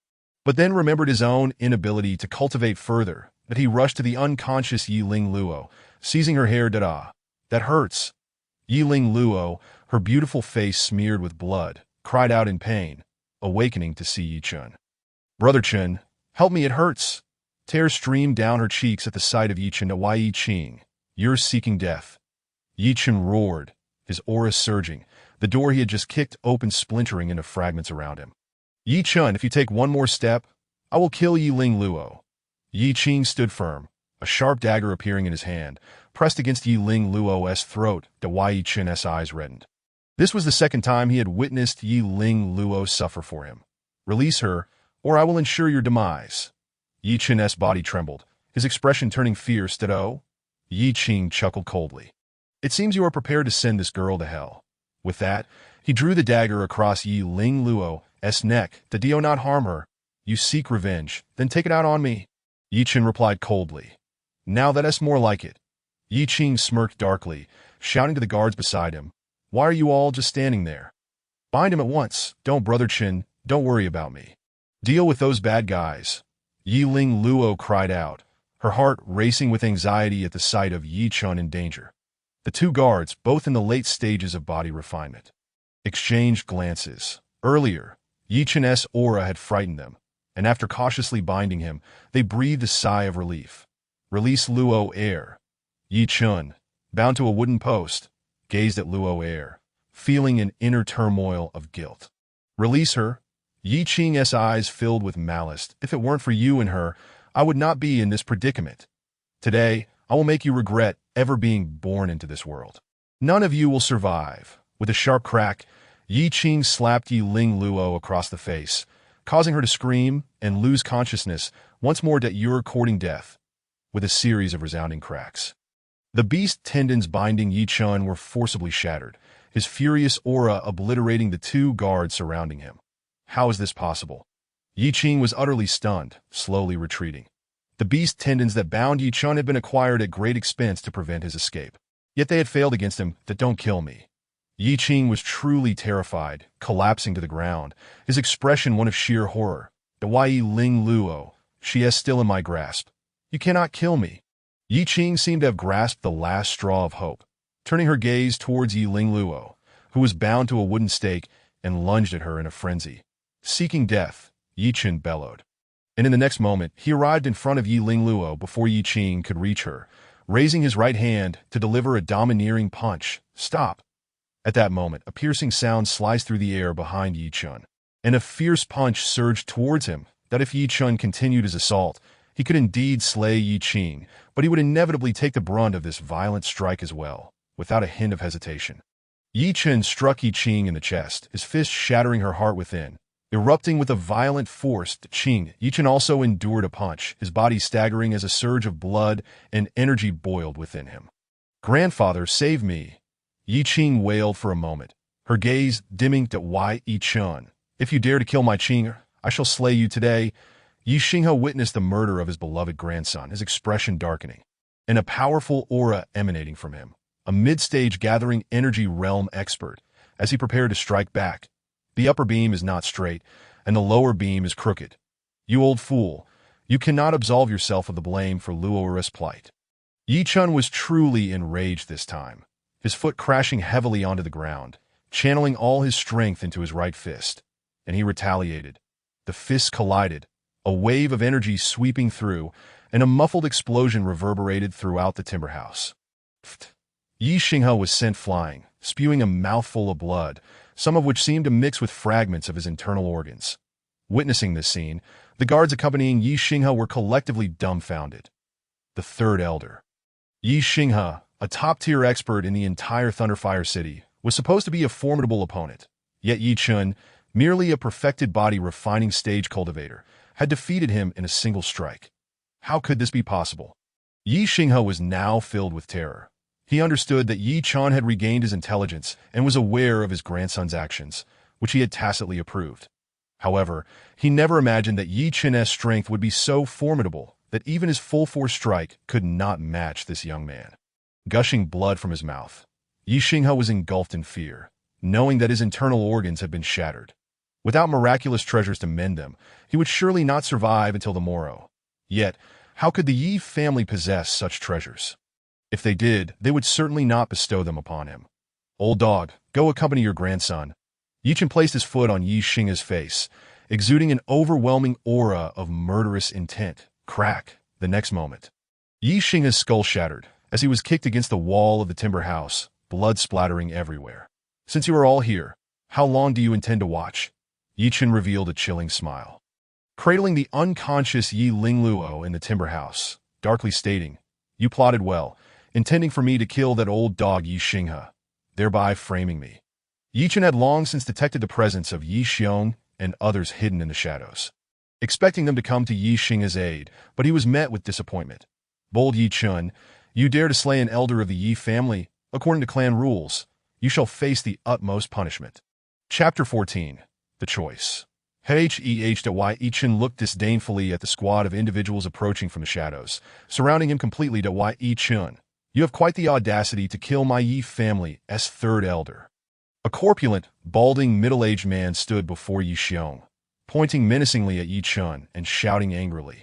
but then remembered his own inability to cultivate further, that he rushed to the unconscious Yi Ling Luo, seizing her hair. That hurts. Yi Ling Luo, her beautiful face smeared with blood, cried out in pain, awakening to see Yi Chen. Brother Chen, help me, it hurts. Tears streamed down her cheeks at the sight of Yi Chen. Yi Qing, you're seeking death. Yi Chen roared, his aura surging, the door he had just kicked open splintering into fragments around him. Yi Chen, if you take one more step, I will kill Yi Ling Luo. Yi Qing stood firm, a sharp dagger appearing in his hand, pressed against Yi Ling Luo's throat. Yi Chen's eyes reddened. This was the second time he had witnessed Yi Ling Luo suffer for him. Release her, or I will ensure your demise. Yi Chen's body trembled, his expression turning fierce. Yi Qing chuckled coldly. It seems you are prepared to send this girl to hell. With that, he drew the dagger across Yi Ling Luo's neck. Do not harm her. You seek revenge, then take it out on me. Yi Chen replied coldly. Now that's more like it. Yi Qing smirked darkly, shouting to the guards beside him. Why are you all just standing there? Bind him at once. Don't, Brother Chen, don't worry about me. Deal with those bad guys. Yi Ling Luo cried out, her heart racing with anxiety at the sight of Yi Chen in danger. The two guards, both in the late stages of body refinement, exchanged glances. Earlier, Yi Chen's aura had frightened them, and after cautiously binding him, they breathed a sigh of relief. Release Luo Air. Yi Chen, bound to a wooden post, gazed at Luo Air, feeling an inner turmoil of guilt. Release her. Yi Qing's eyes filled with malice. If it weren't for you and her, I would not be in this predicament. Today, I will make you regret ever being born into this world. None of you will survive. With a sharp crack, Yi Qing slapped Yi Ling Luo across the face, causing her to scream and lose consciousness once more. You're courting death, with a series of resounding cracks. The beast tendons binding Yi Chen were forcibly shattered, his furious aura obliterating the two guards surrounding him. How is this possible? Yi Qing was utterly stunned, slowly retreating. The beast tendons that bound Yi Chen had been acquired at great expense to prevent his escape. Yet they had failed against him. Don't kill me. Yi Qing was truly terrified, collapsing to the ground, his expression one of sheer horror. Yi Ling Luo, she is still in my grasp. You cannot kill me. Yi Qing seemed to have grasped the last straw of hope, turning her gaze towards Yi Ling Luo, who was bound to a wooden stake, and lunged at her in a frenzy. Seeking death, Yi Chen bellowed. And in the next moment, he arrived in front of Yi Ling Luo before Yi Qing could reach her, raising his right hand to deliver a domineering punch. Stop. At that moment, a piercing sound sliced through the air behind Yi Chun, and a fierce punch surged towards him that if Yi Chun continued his assault, he could indeed slay Yi Qing, but he would inevitably take the brunt of this violent strike as well, without a hint of hesitation. Yi Chun struck Yi Qing in the chest, his fist shattering her heart within. Erupting with a violent force, Yi Chun also endured a punch, his body staggering as a surge of blood and energy boiled within him. "Grandfather, save me!" Yi Qing wailed for a moment, her gaze dimming to Yi Chun. "If you dare to kill my Qing, I shall slay you today." Yi Xinghe witnessed the murder of his beloved grandson, his expression darkening, and a powerful aura emanating from him, a mid-stage gathering energy realm expert, as he prepared to strike back. "The upper beam is not straight, and the lower beam is crooked. You old fool, you cannot absolve yourself of the blame for Luo'er's plight." Yi Chun was truly enraged this time, his foot crashing heavily onto the ground, channeling all his strength into his right fist, and he retaliated. The fists collided, a wave of energy sweeping through, and a muffled explosion reverberated throughout the timber house. Yi Xinghe was sent flying, spewing a mouthful of blood, some of which seemed to mix with fragments of his internal organs. Witnessing this scene, the guards accompanying Yi Xinghe were collectively dumbfounded. The Third Elder. Yi Xinghe, a top-tier expert in the entire Thunderfire City, was supposed to be a formidable opponent, yet Yi Chun, merely a perfected body refining stage cultivator, had defeated him in a single strike. How could this be possible? Yi Xinghe was now filled with terror. He understood that Yi Chun had regained his intelligence and was aware of his grandson's actions, which he had tacitly approved. However, he never imagined that Yi Chun's strength would be so formidable that even his full-force strike could not match this young man. Gushing blood from his mouth, Yi Xinghe was engulfed in fear, knowing that his internal organs had been shattered. Without miraculous treasures to mend them, he would surely not survive until the morrow. Yet, how could the Yi family possess such treasures? If they did, they would certainly not bestow them upon him. "Old dog, go accompany your grandson." Yi Chun placed his foot on Yi Xinghe's face, exuding an overwhelming aura of murderous intent. Crack! The next moment, Yi Xinghe's skull shattered as he was kicked against the wall of the timber house, blood splattering everywhere. "Since you are all here, how long do you intend to watch?" Yi Chun revealed a chilling smile, cradling the unconscious Yi Lingluo in the timber house, darkly stating, "You plotted well, intending for me to kill that old dog Yi Xinghe, thereby framing me." Yi Chun had long since detected the presence of Yi Xiong and others hidden in the shadows, expecting them to come to Yi Xinghe's aid, but he was met with disappointment. "Bold Yi Chun, you dare to slay an elder of the Yi family, according to clan rules, you shall face the utmost punishment." Chapter 14. The Choice. Yi Chun looked disdainfully at the squad of individuals approaching from the shadows, surrounding him completely. Yi Chun, you have quite the audacity to kill my Yi family's third elder. A corpulent, balding, middle-aged man stood before Yi Xiong, pointing menacingly at Yi Chun and shouting angrily,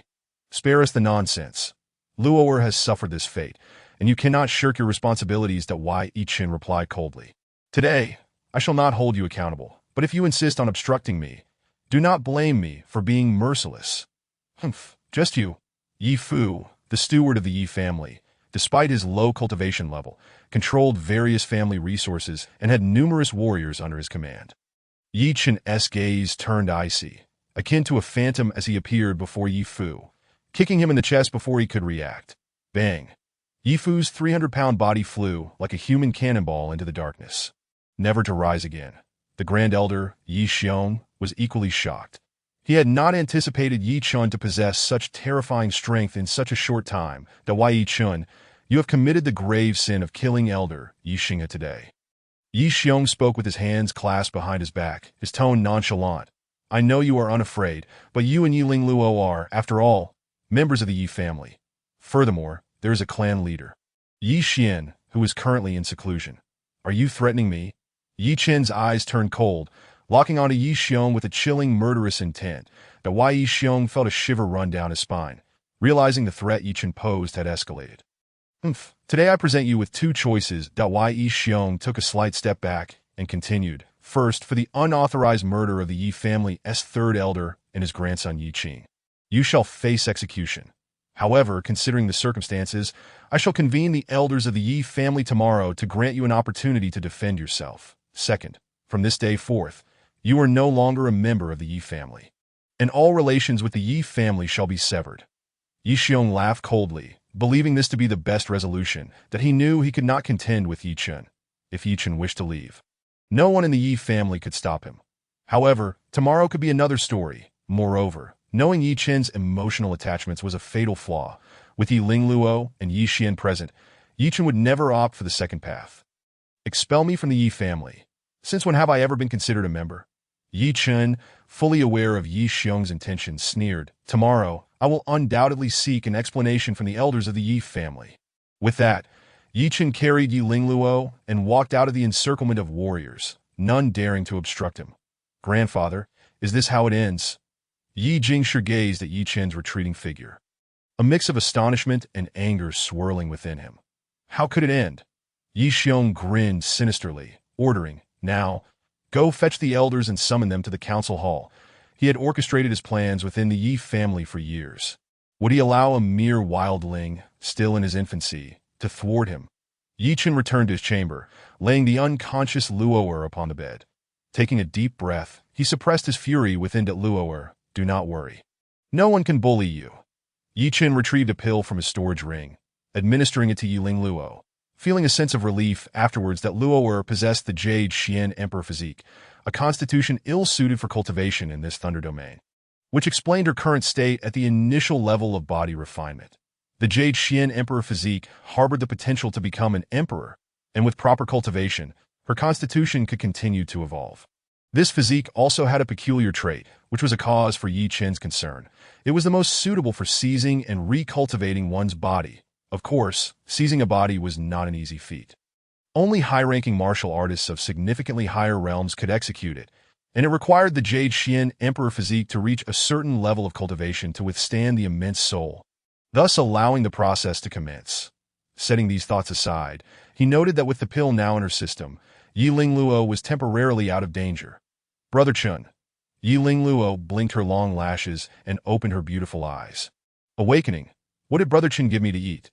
"Spare us the nonsense. Luo'er has suffered this fate, and you cannot shirk your responsibilities." Yi Chun replied coldly, "Today, I shall not hold you accountable, but if you insist on obstructing me, do not blame me for being merciless." "Humph, just you." Yi Fu, the steward of the Yi family, despite his low cultivation level, controlled various family resources and had numerous warriors under his command. Yi Chun's gaze turned icy, akin to a phantom as he appeared before Yi Fu, kicking him in the chest before he could react. Bang! Yi Fu's 300-pound body flew like a human cannonball into the darkness, never to rise again. The Grand Elder, Yi Xiong, was equally shocked. He had not anticipated Yi Chun to possess such terrifying strength in such a short time. Yi Chun, you have committed the grave sin of killing Elder Yi Xinghe today. Yi Xiong spoke with his hands clasped behind his back, his tone nonchalant. "I know you are unafraid, but you and Yi Lingluo are, after all, members of the Yi family. Furthermore, there is a clan leader, Yi Xian, who is currently in seclusion. Are you threatening me?" Yi Chen's eyes turned cold, locking onto Yi Xiong with a chilling, murderous intent. Yi Xiong felt a shiver run down his spine, realizing the threat Yi Chen posed had escalated. Today I present you with two choices. Yi Xiong took a slight step back and continued. First, for the unauthorized murder of the Yi family's third elder and his grandson Yi Qing, you shall face execution. However, considering the circumstances, I shall convene the elders of the Yi family tomorrow to grant you an opportunity to defend yourself. Second, from this day forth, you are no longer a member of the Yi family, and all relations with the Yi family shall be severed. Yi Xiong laughed coldly, believing this to be the best resolution, that he knew he could not contend with Yi Chen if Yi Chen wished to leave. No one in the Yi family could stop him. However, tomorrow could be another story. Moreover, knowing Yi Chen's emotional attachments was a fatal flaw. With Yi Lingluo and Yi Xian present, Yi Chen would never opt for the second path. Expel me from the Yi family. Since when have I ever been considered a member? Yi Chen, fully aware of Yi Xiong's intentions, sneered, "Tomorrow, I will undoubtedly seek an explanation from the elders of the Yi family." With that, Yi Chen carried Yi Lingluo and walked out of the encirclement of warriors, none daring to obstruct him. "Grandfather, is this how it ends?" Yi Jingshi gazed at Yi Chen's retreating figure, a mix of astonishment and anger swirling within him. How could it end? Yi Xiong grinned sinisterly, ordering, "Now, go fetch the elders and summon them to the council hall." He had orchestrated his plans within the Yi family for years. Would he allow a mere wildling, still in his infancy, to thwart him? Yi Chen returned to his chamber, laying the unconscious Luo'er upon the bed. Taking a deep breath, he suppressed his fury within that Luo'er. "Do not worry. No one can bully you." Yi Chen retrieved a pill from his storage ring, administering it to Yi Lingluo, feeling a sense of relief afterwards that Luo'er possessed the Jade Xian Emperor physique, a constitution ill-suited for cultivation in this thunder domain, which explained her current state at the initial level of body refinement. The Jade Xian Emperor physique harbored the potential to become an emperor, and with proper cultivation, her constitution could continue to evolve. This physique also had a peculiar trait, which was a cause for Yi Chen's concern. It was the most suitable for seizing and recultivating one's body. Of course, seizing a body was not an easy feat. Only high-ranking martial artists of significantly higher realms could execute it, and it required the Jade Xian Emperor physique to reach a certain level of cultivation to withstand the immense soul, thus allowing the process to commence. Setting these thoughts aside, he noted that with the pill now in her system, Yi Lingluo was temporarily out of danger. "Brother Chun." Yi Lingluo blinked her long lashes and opened her beautiful eyes. Awakening. "What did Brother Chun give me to eat?"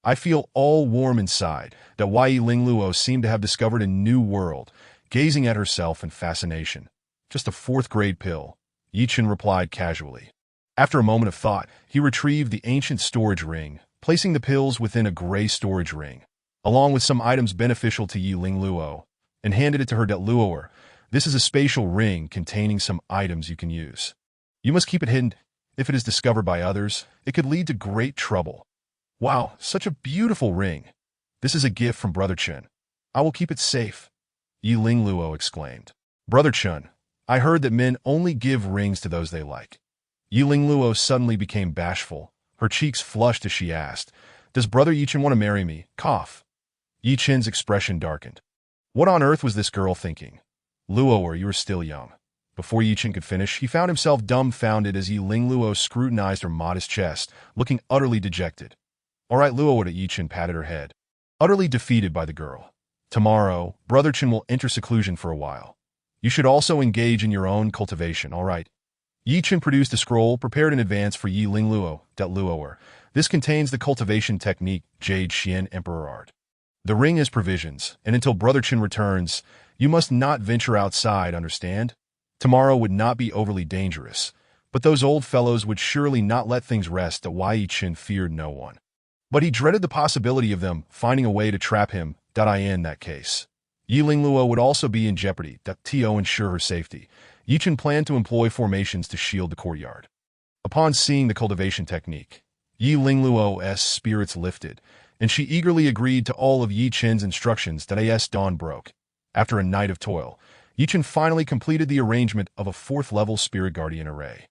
I feel all warm inside that Yi Lingluo seemed to have discovered a new world, gazing at herself in fascination. "Just a fourth-grade pill," Yi Chen replied casually. After a moment of thought, he retrieved the ancient storage ring, placing the pills within a gray storage ring, along with some items beneficial to Yi Lingluo, and handed it to her Luo'er. "This is a spatial ring containing some items you can use. You must keep it hidden. If it is discovered by others, it could lead to great trouble." "Wow, such a beautiful ring. This is a gift from Brother Chen. I will keep it safe," Yi Lingluo exclaimed. "Brother Chen, I heard that men only give rings to those they like." Yi Lingluo suddenly became bashful. Her cheeks flushed as she asked, "Does Brother Yi Chen want to marry me?" Cough. Yi Chen's expression darkened. What on earth was this girl thinking? "Luo'er, you are still young." Before Yi Chen could finish, he found himself dumbfounded as Yi Lingluo scrutinized her modest chest, looking utterly dejected. "All right, Luo'er," Yi Chen patted her head, utterly defeated by the girl. "Tomorrow, Brother Chen will enter seclusion for a while. You should also engage in your own cultivation, all right?" Yi Chen produced a scroll prepared in advance for Yi Lingluo, Luo'er. This contains the cultivation technique Jade Xian Emperor Art. The ring is provisions, and until Brother Chen returns, you must not venture outside, understand? Tomorrow would not be overly dangerous, but those old fellows would surely not let things rest that Yi Chen feared no one. But he dreaded the possibility of them finding a way to trap him, in that case. Yi Lingluo would also be in jeopardy, to ensure her safety. Yi Chen planned to employ formations to shield the courtyard. Upon seeing the cultivation technique, Yi Lingluo's spirits lifted, and she eagerly agreed to all of Yi Chen's instructions that as dawn broke. After a night of toil, Yi Chen finally completed the arrangement of a fourth-level Spirit Guardian array.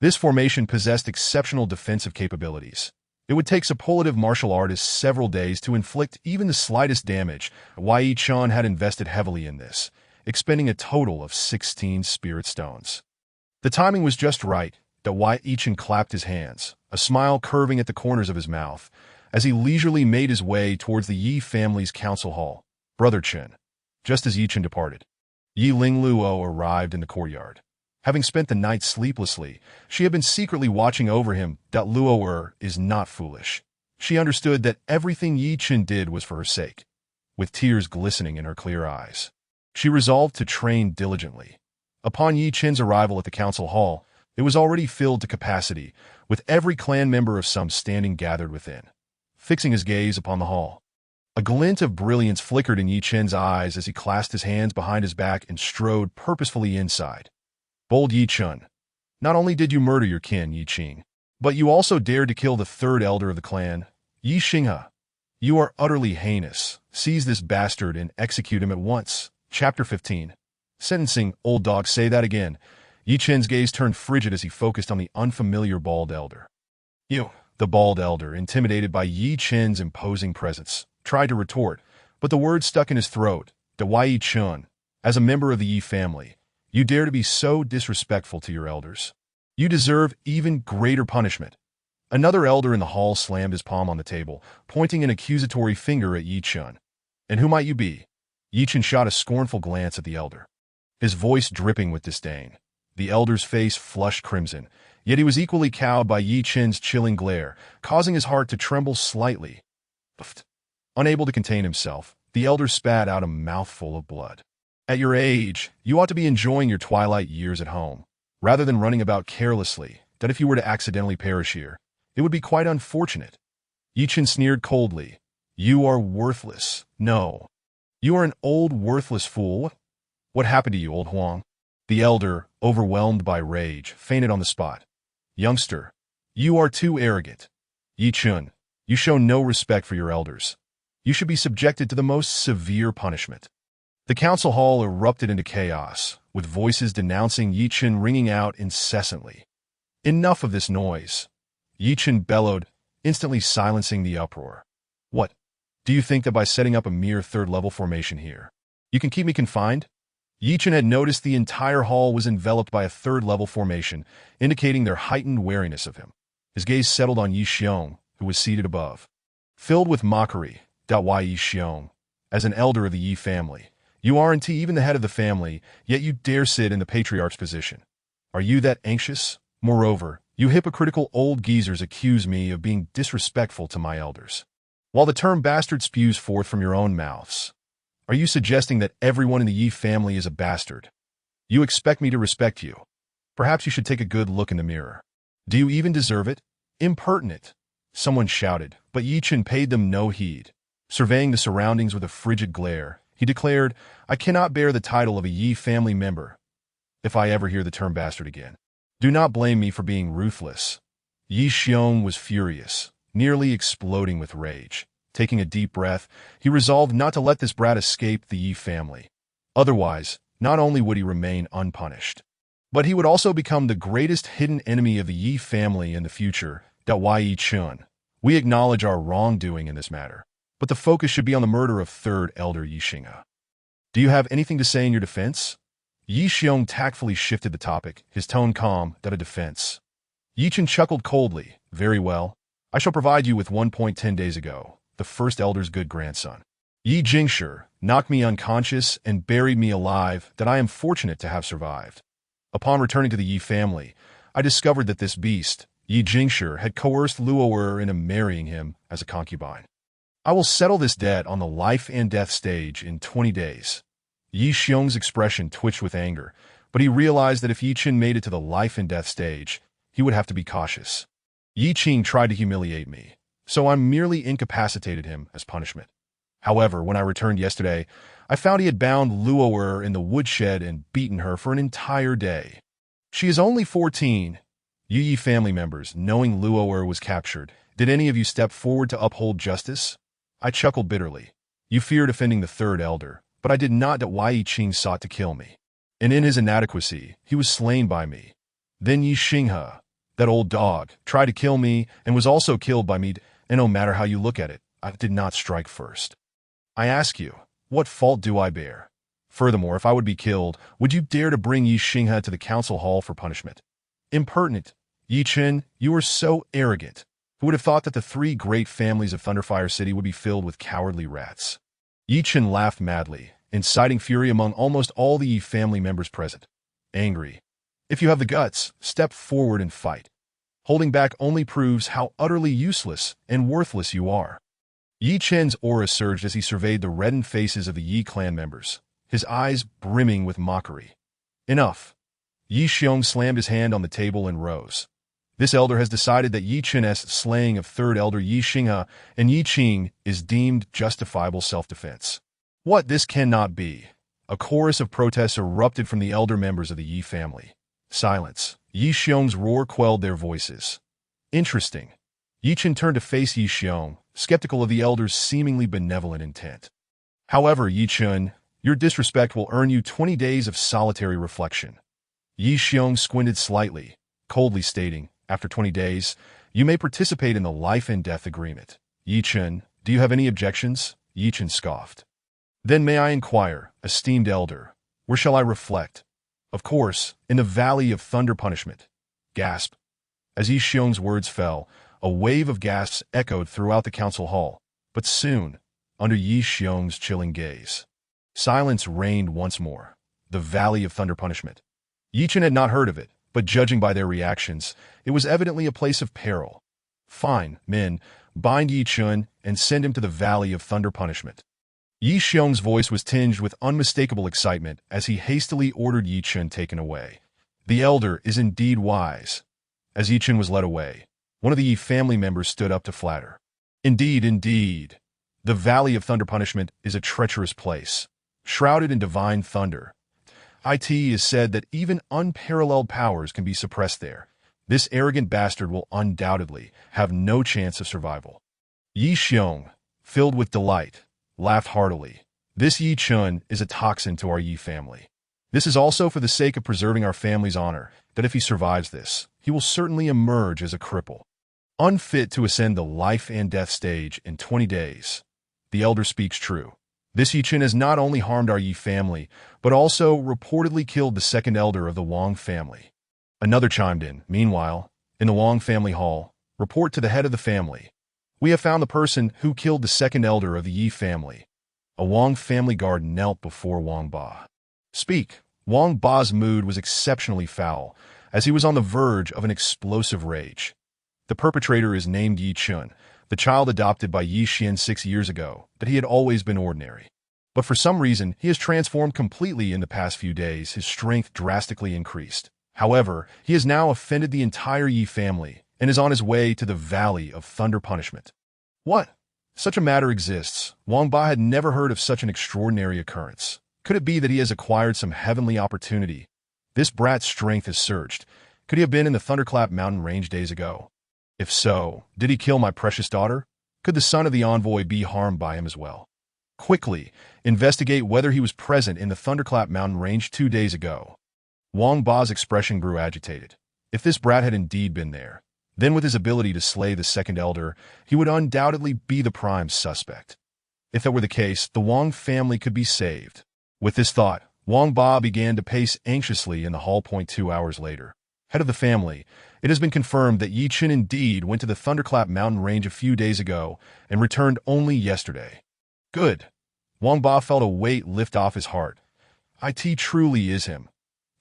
This formation possessed exceptional defensive capabilities. It would take superlative martial artists several days to inflict even the slightest damage. Yi Chen had invested heavily in this, expending a total of 16 spirit stones. The timing was just right that Yi Chen clapped his hands, a smile curving at the corners of his mouth, as he leisurely made his way towards the Yi family's council hall. "Brother Chen." Just as Yi Chen departed, Yi Lingluo arrived in the courtyard. Having spent the night sleeplessly, she had been secretly watching over him. Luo is not foolish. She understood that everything Yi Chen did was for her sake. With tears glistening in her clear eyes, she resolved to train diligently. Upon Yi Chen's arrival at the council hall, it was already filled to capacity, with every clan member of some standing gathered within. Fixing his gaze upon the hall, a glint of brilliance flickered in Yi Chen's eyes as he clasped his hands behind his back and strode purposefully inside. Bold Yi Chen, not only did you murder your kin, Yi Qing, but you also dared to kill the third elder of the clan, Yi Xinghe. You are utterly heinous. Seize this bastard and execute him at once. Chapter 15. Sentencing. Old dog, say that again. Yi Chen's gaze turned frigid as he focused on the unfamiliar bald elder. You, the bald elder, intimidated by Yi Chen's imposing presence, tried to retort, but the words stuck in his throat. Yi Chen, as a member of the Yi family, you dare to be so disrespectful to your elders. You deserve even greater punishment. Another elder in the hall slammed his palm on the table, pointing an accusatory finger at Yi Chen. And who might you be? Yi Chen shot a scornful glance at the elder, his voice dripping with disdain. The elder's face flushed crimson, yet he was equally cowed by Yi Chen's chilling glare, causing his heart to tremble slightly. Unable to contain himself, the elder spat out a mouthful of blood. At your age, you ought to be enjoying your twilight years at home, rather than running about carelessly, that if you were to accidentally perish here, it would be quite unfortunate. Yi Chen sneered coldly. You are worthless. No. You are an old, worthless fool. What happened to you, old Huang? The elder, overwhelmed by rage, fainted on the spot. Youngster, you are too arrogant. Yi Chen, you show no respect for your elders. You should be subjected to the most severe punishment. The council hall erupted into chaos, with voices denouncing Yi Chen ringing out incessantly. Enough of this noise. Yi Chen bellowed, instantly silencing the uproar. What? Do you think that by setting up a mere third-level formation here, you can keep me confined? Yi Chen had noticed the entire hall was enveloped by a third-level formation, indicating their heightened wariness of him. His gaze settled on Yi Xiong, who was seated above. Filled with mockery, Yi Xiong, as an elder of the Yi family, you aren't even the head of the family, yet you dare sit in the patriarch's position. Are you that anxious? Moreover, you hypocritical old geezers accuse me of being disrespectful to my elders. While the term bastard spews forth from your own mouths, are you suggesting that everyone in the Yi family is a bastard? You expect me to respect you. Perhaps you should take a good look in the mirror. Do you even deserve it? Impertinent! Someone shouted, but Yi Chen paid them no heed. Surveying the surroundings with a frigid glare, he declared, I cannot bear the title of a Yi family member. If I ever hear the term bastard again, do not blame me for being ruthless. Yi Xiong was furious, nearly exploding with rage. Taking a deep breath, he resolved not to let this brat escape the Yi family. Otherwise, not only would he remain unpunished, but he would also become the greatest hidden enemy of the Yi family in the future. Yi Chen, we acknowledge our wrongdoing in this matter, but the focus should be on the murder of third elder Yi Xinghe. Do you have anything to say in your defense? Yi Xiong tactfully shifted the topic, his tone calm. A defense. Yi Chen chuckled coldly. Very well. I shall provide you with 1.10 days ago, the first elder's good grandson. Yi Jingshi knocked me unconscious and buried me alive. That I am fortunate to have survived. Upon returning to the Yi family, I discovered that this beast, Yi Jingshi, had coerced Luo into marrying him as a concubine. I will settle this debt on the life and death stage in 20 days. Yi Xiong's expression twitched with anger, but he realized that if Yi Chen made it to the life and death stage, he would have to be cautious. Yi Qing tried to humiliate me, so I merely incapacitated him as punishment. However, when I returned yesterday, I found he had bound Luo in the woodshed and beaten her for an entire day. She is only 14. You Yi family members, knowing Luo was captured, did any of you step forward to uphold justice? I chuckled bitterly. You feared offending the third elder, but I did not. Yi Qing sought to kill me, and in his inadequacy, he was slain by me. Then Yi Xinghe, that old dog, tried to kill me and was also killed by me, and no matter how you look at it, I did not strike first. I ask you, what fault do I bear? Furthermore, if I would be killed, would you dare to bring Yi Xinghe to the council hall for punishment? Impertinent! Yi Chen, you are so arrogant. Who would have thought that the three great families of Thunderfire City would be filled with cowardly rats? Yi Chen laughed madly, inciting fury among almost all the Yi family members present. Angry, If you have the guts, step forward and fight. Holding back only proves how utterly useless and worthless you are. Yi Chen's aura surged as he surveyed the reddened faces of the Yi clan members, his eyes brimming with mockery. Enough. Yi Xiong slammed his hand on the table and rose. This elder has decided that Yi Chen's slaying of third elder Yi Xinghe and Yi Qing is deemed justifiable self-defense. What? This cannot be. A chorus of protests erupted from the elder members of the Yi family. Silence. Yi Xiong's roar quelled their voices. Interesting. Yi Chen turned to face Yi Xiong, skeptical of the elder's seemingly benevolent intent. However, Yi Chen, your disrespect will earn you 20 days of solitary reflection. Yi Xiong squinted slightly, coldly stating, after 20 days, you may participate in the life and death agreement. Yi Chen, do you have any objections? Yi Chen scoffed. Then may I inquire, esteemed elder, where shall I reflect? Of course, in the Valley of Thunder Punishment. Gasp. As Yi Xiong's words fell, a wave of gasps echoed throughout the council hall, but soon, under Yi Xiong's chilling gaze, silence reigned once more. The Valley of Thunder Punishment. Yi Chen had not heard of it, but judging by their reactions, it was evidently a place of peril. Fine, men, bind Yi Chen and send him to the Valley of Thunder Punishment. Yi Xiong's voice was tinged with unmistakable excitement as he hastily ordered Yi Chen taken away. The elder is indeed wise. As Yi Chen was led away, one of the Yi family members stood up to flatter. Indeed, indeed. The Valley of Thunder Punishment is a treacherous place, shrouded in divine thunder. It is said that even unparalleled powers can be suppressed there. This arrogant bastard will undoubtedly have no chance of survival. Yi Xiong, filled with delight, laughed heartily. This Yi Chen is a toxin to our Yi family. This is also for the sake of preserving our family's honor, that if he survives this, he will certainly emerge as a cripple, unfit to ascend the life and death stage in 20 days. The elder speaks true. This Yi Chen has not only harmed our Yi family, but also reportedly killed the second elder of the Wang family. Another chimed in. Meanwhile, in the Wang family hall, report to the head of the family. We have found the person who killed the second elder of the Yi family. A Wang family guard knelt before Wang Ba. Speak. Wang Ba's mood was exceptionally foul, as he was on the verge of an explosive rage. The perpetrator is named Yi Chen, the child adopted by Yi Xian 6 years ago, that he had always been ordinary. But for some reason, he has transformed completely in the past few days, his strength drastically increased. However, he has now offended the entire Yi family and is on his way to the Valley of Thunder Punishment. What? Such a matter exists. Wang Ba had never heard of such an extraordinary occurrence. Could it be that he has acquired some heavenly opportunity? This brat's strength has surged. Could he have been in the Thunderclap mountain range days ago? If so, did he kill my precious daughter? Could the son of the envoy be harmed by him as well? Quickly, investigate whether he was present in the Thunderclap mountain range 2 days ago. Wang Ba's expression grew agitated. If this brat had indeed been there, then with his ability to slay the second elder, he would undoubtedly be the prime suspect. If that were the case, the Wang family could be saved. With this thought, Wang Ba began to pace anxiously in the hall. 2 hours later, head of the family, it has been confirmed that Yi Chen indeed went to the Thunderclap mountain range a few days ago and returned only yesterday. Good. Wang Ba felt a weight lift off his heart. It truly is him.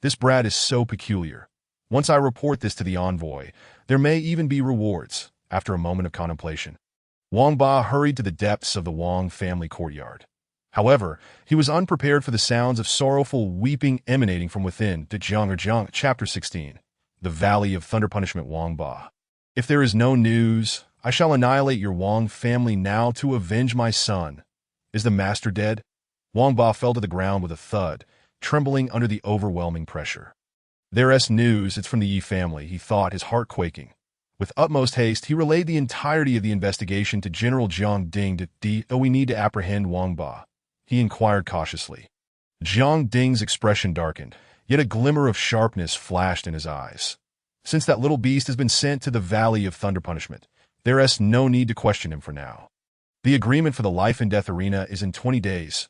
This brat is so peculiar. Once I report this to the envoy, there may even be rewards. After a moment of contemplation, Wang Ba hurried to the depths of the Wang family courtyard. However, he was unprepared for the sounds of sorrowful weeping emanating from within. Zhang Chapter 16. The Valley of Thunder Punishment. Wang Ba. If there is no news, I shall annihilate your Wang family now to avenge my son. Is the master dead? Wang Ba fell to the ground with a thud, trembling under the overwhelming pressure. There's news, it's from the Yi family, he thought, his heart quaking. With utmost haste, he relayed the entirety of the investigation to General Jiang Ding. We need to apprehend Wang Ba, he inquired cautiously. Jiang Ding's expression darkened, yet a glimmer of sharpness flashed in his eyes. Since that little beast has been sent to the Valley of Thunder Punishment, there's no need to question him for now. The agreement for the life and death arena is in 20 days.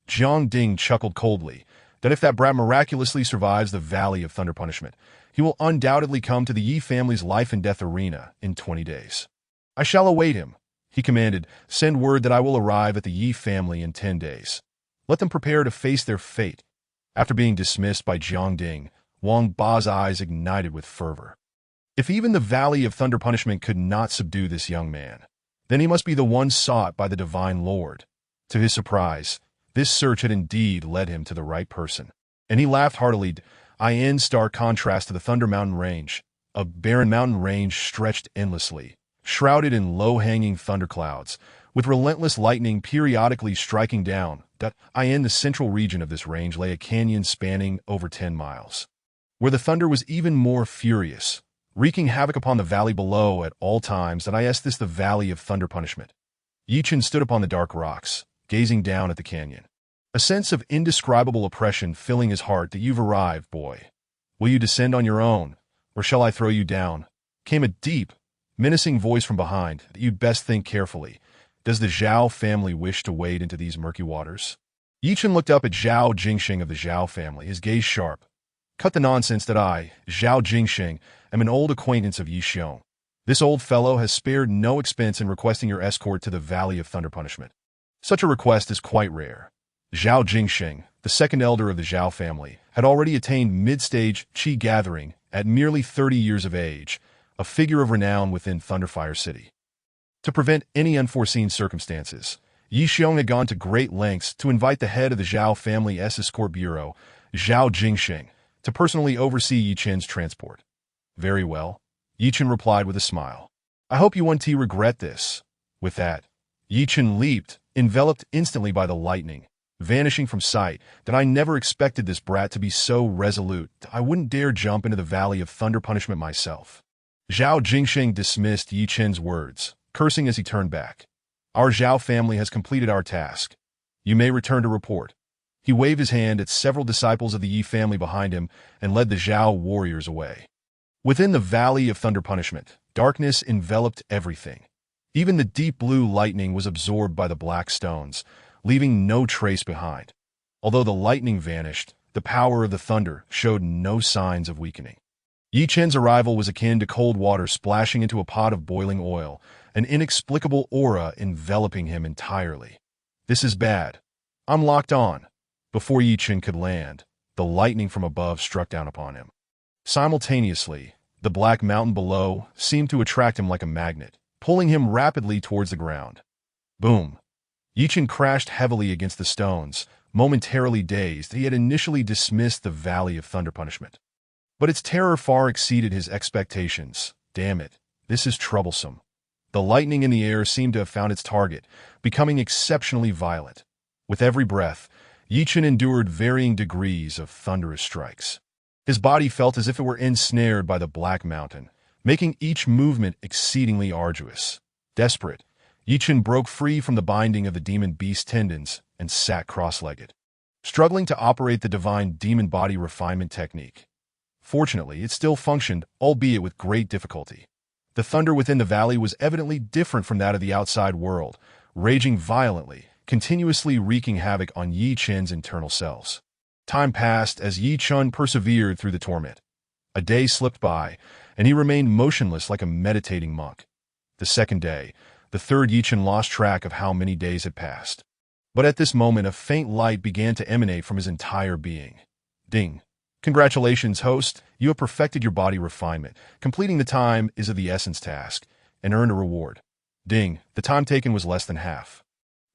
Jiang Ding chuckled coldly, that if that brat miraculously survives the Valley of Thunder Punishment, he will undoubtedly come to the Yi family's life and death arena in 20 days. I shall await him, he commanded. Send word that I will arrive at the Yi family in 10 days. Let them prepare to face their fate. After being dismissed by Jiang Ding, Wang Ba's eyes ignited with fervor. If even the Valley of Thunder Punishment could not subdue this young man, then he must be the one sought by the Divine Lord. To his surprise, this search had indeed led him to the right person, and he laughed heartily. In stark contrast to the Thunder Mountain Range, a barren mountain range stretched endlessly, shrouded in low-hanging thunderclouds, with relentless lightning periodically striking down. In the central region of this range lay a canyon spanning over 10 miles, where the thunder was even more furious, wreaking havoc upon the valley below at all times. This the Valley of Thunder Punishment. Yi Chen stood upon the dark rocks, gazing down at the canyon, a sense of indescribable oppression filling his heart. You've arrived, boy. Will you descend on your own, or shall I throw you down? Came a deep, menacing voice from behind. You'd best think carefully. Does the Zhao family wish to wade into these murky waters? Yi Chen looked up at Zhao Jingxing of the Zhao family, his gaze sharp. Cut the nonsense. I, Zhao Jingxing, am an old acquaintance of Yi Xiong. This old fellow has spared no expense in requesting your escort to the Valley of Thunder Punishment. Such a request is quite rare. Zhao Jingxing, the second elder of the Zhao family, had already attained mid-stage Qi gathering at merely 30 years of age, a figure of renown within Thunderfire City. To prevent any unforeseen circumstances, Yi Xiong had gone to great lengths to invite the head of the Zhao family's escort bureau, Zhao Jingxing, to personally oversee Yi Chen's transport. Very well, Yi Chen replied with a smile. I hope you won't regret this. With that, Yi Chen leaped, enveloped instantly by the lightning, vanishing from sight. I never expected this brat to be so resolute. I wouldn't dare jump into the Valley of Thunder Punishment myself. Zhao Jingxing dismissed Yi Chen's words, cursing as he turned back. Our Zhao family has completed our task. You may return to report. He waved his hand at several disciples of the Yi family behind him and led the Zhao warriors away. Within the Valley of Thunder Punishment, darkness enveloped everything. Even the deep blue lightning was absorbed by the black stones, leaving no trace behind. Although the lightning vanished, the power of the thunder showed no signs of weakening. Yi Chen's arrival was akin to cold water splashing into a pot of boiling oil, an inexplicable aura enveloping him entirely. This is bad. I'm locked on. Before Yi Chen could land, the lightning from above struck down upon him. Simultaneously, the black mountain below seemed to attract him like a magnet, pulling him rapidly towards the ground. Boom! Yi Chen crashed heavily against the stones, momentarily dazed. He had initially dismissed the Valley of Thunder Punishment, but its terror far exceeded his expectations. Damn it, this is troublesome. The lightning in the air seemed to have found its target, becoming exceptionally violent. With every breath, Yi Chen endured varying degrees of thunderous strikes. His body felt as if it were ensnared by the Black Mountain, making each movement exceedingly arduous. Desperate, Yi Chen broke free from the binding of the demon beast tendons and sat cross-legged, struggling to operate the divine demon body refinement technique. Fortunately, it still functioned, albeit with great difficulty. The thunder within the valley was evidently different from that of the outside world, raging violently, continuously wreaking havoc on Yi Chen's internal cells. Time passed as Yi Chen persevered through the torment. A day slipped by, and he remained motionless like a meditating monk. The second day, the third, Yi Chen lost track of how many days had passed. But at this moment, a faint light began to emanate from his entire being. Ding! Congratulations, host. You have perfected your body refinement. Completing the time is of the essence task, and earned a reward. Ding! The time taken was less than half.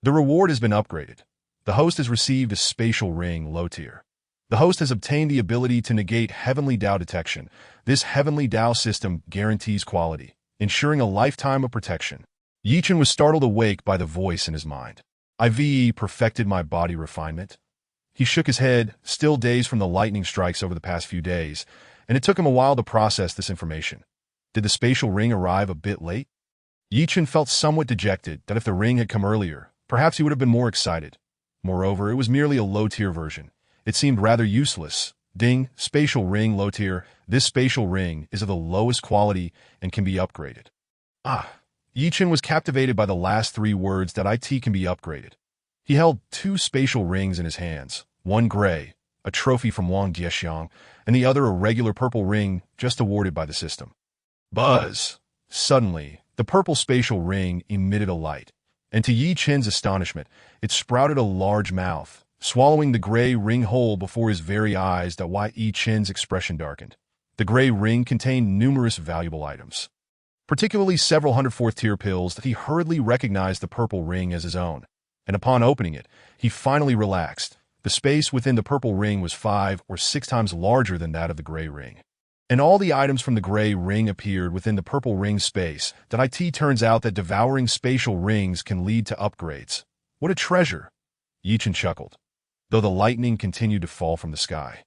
The reward has been upgraded. The host has received a spatial ring, low tier. The host has obtained the ability to negate Heavenly Dao detection. This Heavenly Dao system guarantees quality, ensuring a lifetime of protection. Yi Chen was startled awake by the voice in his mind. I've perfected my body refinement. He shook his head, still dazed from the lightning strikes over the past few days, and it took him a while to process this information. Did the spatial ring arrive a bit late? Yi Chen felt somewhat dejected that if the ring had come earlier, perhaps he would have been more excited. Moreover, it was merely a low-tier version. It seemed rather useless. Ding, spatial ring, low tier. This spatial ring is of the lowest quality and can be upgraded. Yi Chen was captivated by the last three words that it can be upgraded. He held two spatial rings in his hands, one gray, a trophy from Wang Jiexiang, and the other a regular purple ring just awarded by the system. Buzz! Suddenly, the purple spatial ring emitted a light, and to Yi Chen's astonishment, it sprouted a large mouth, swallowing the gray ring whole before his very eyes. Yi Chen's expression darkened. The gray ring contained numerous valuable items, particularly several 104th-tier pills that he hurriedly recognized the purple ring as his own. And upon opening it, he finally relaxed. The space within the purple ring was 5 or 6 times larger than that of the gray ring. And all the items from the gray ring appeared within the purple ring space. It turns out that devouring spatial rings can lead to upgrades. What a treasure! Yi Chen chuckled, though the lightning continued to fall from the sky.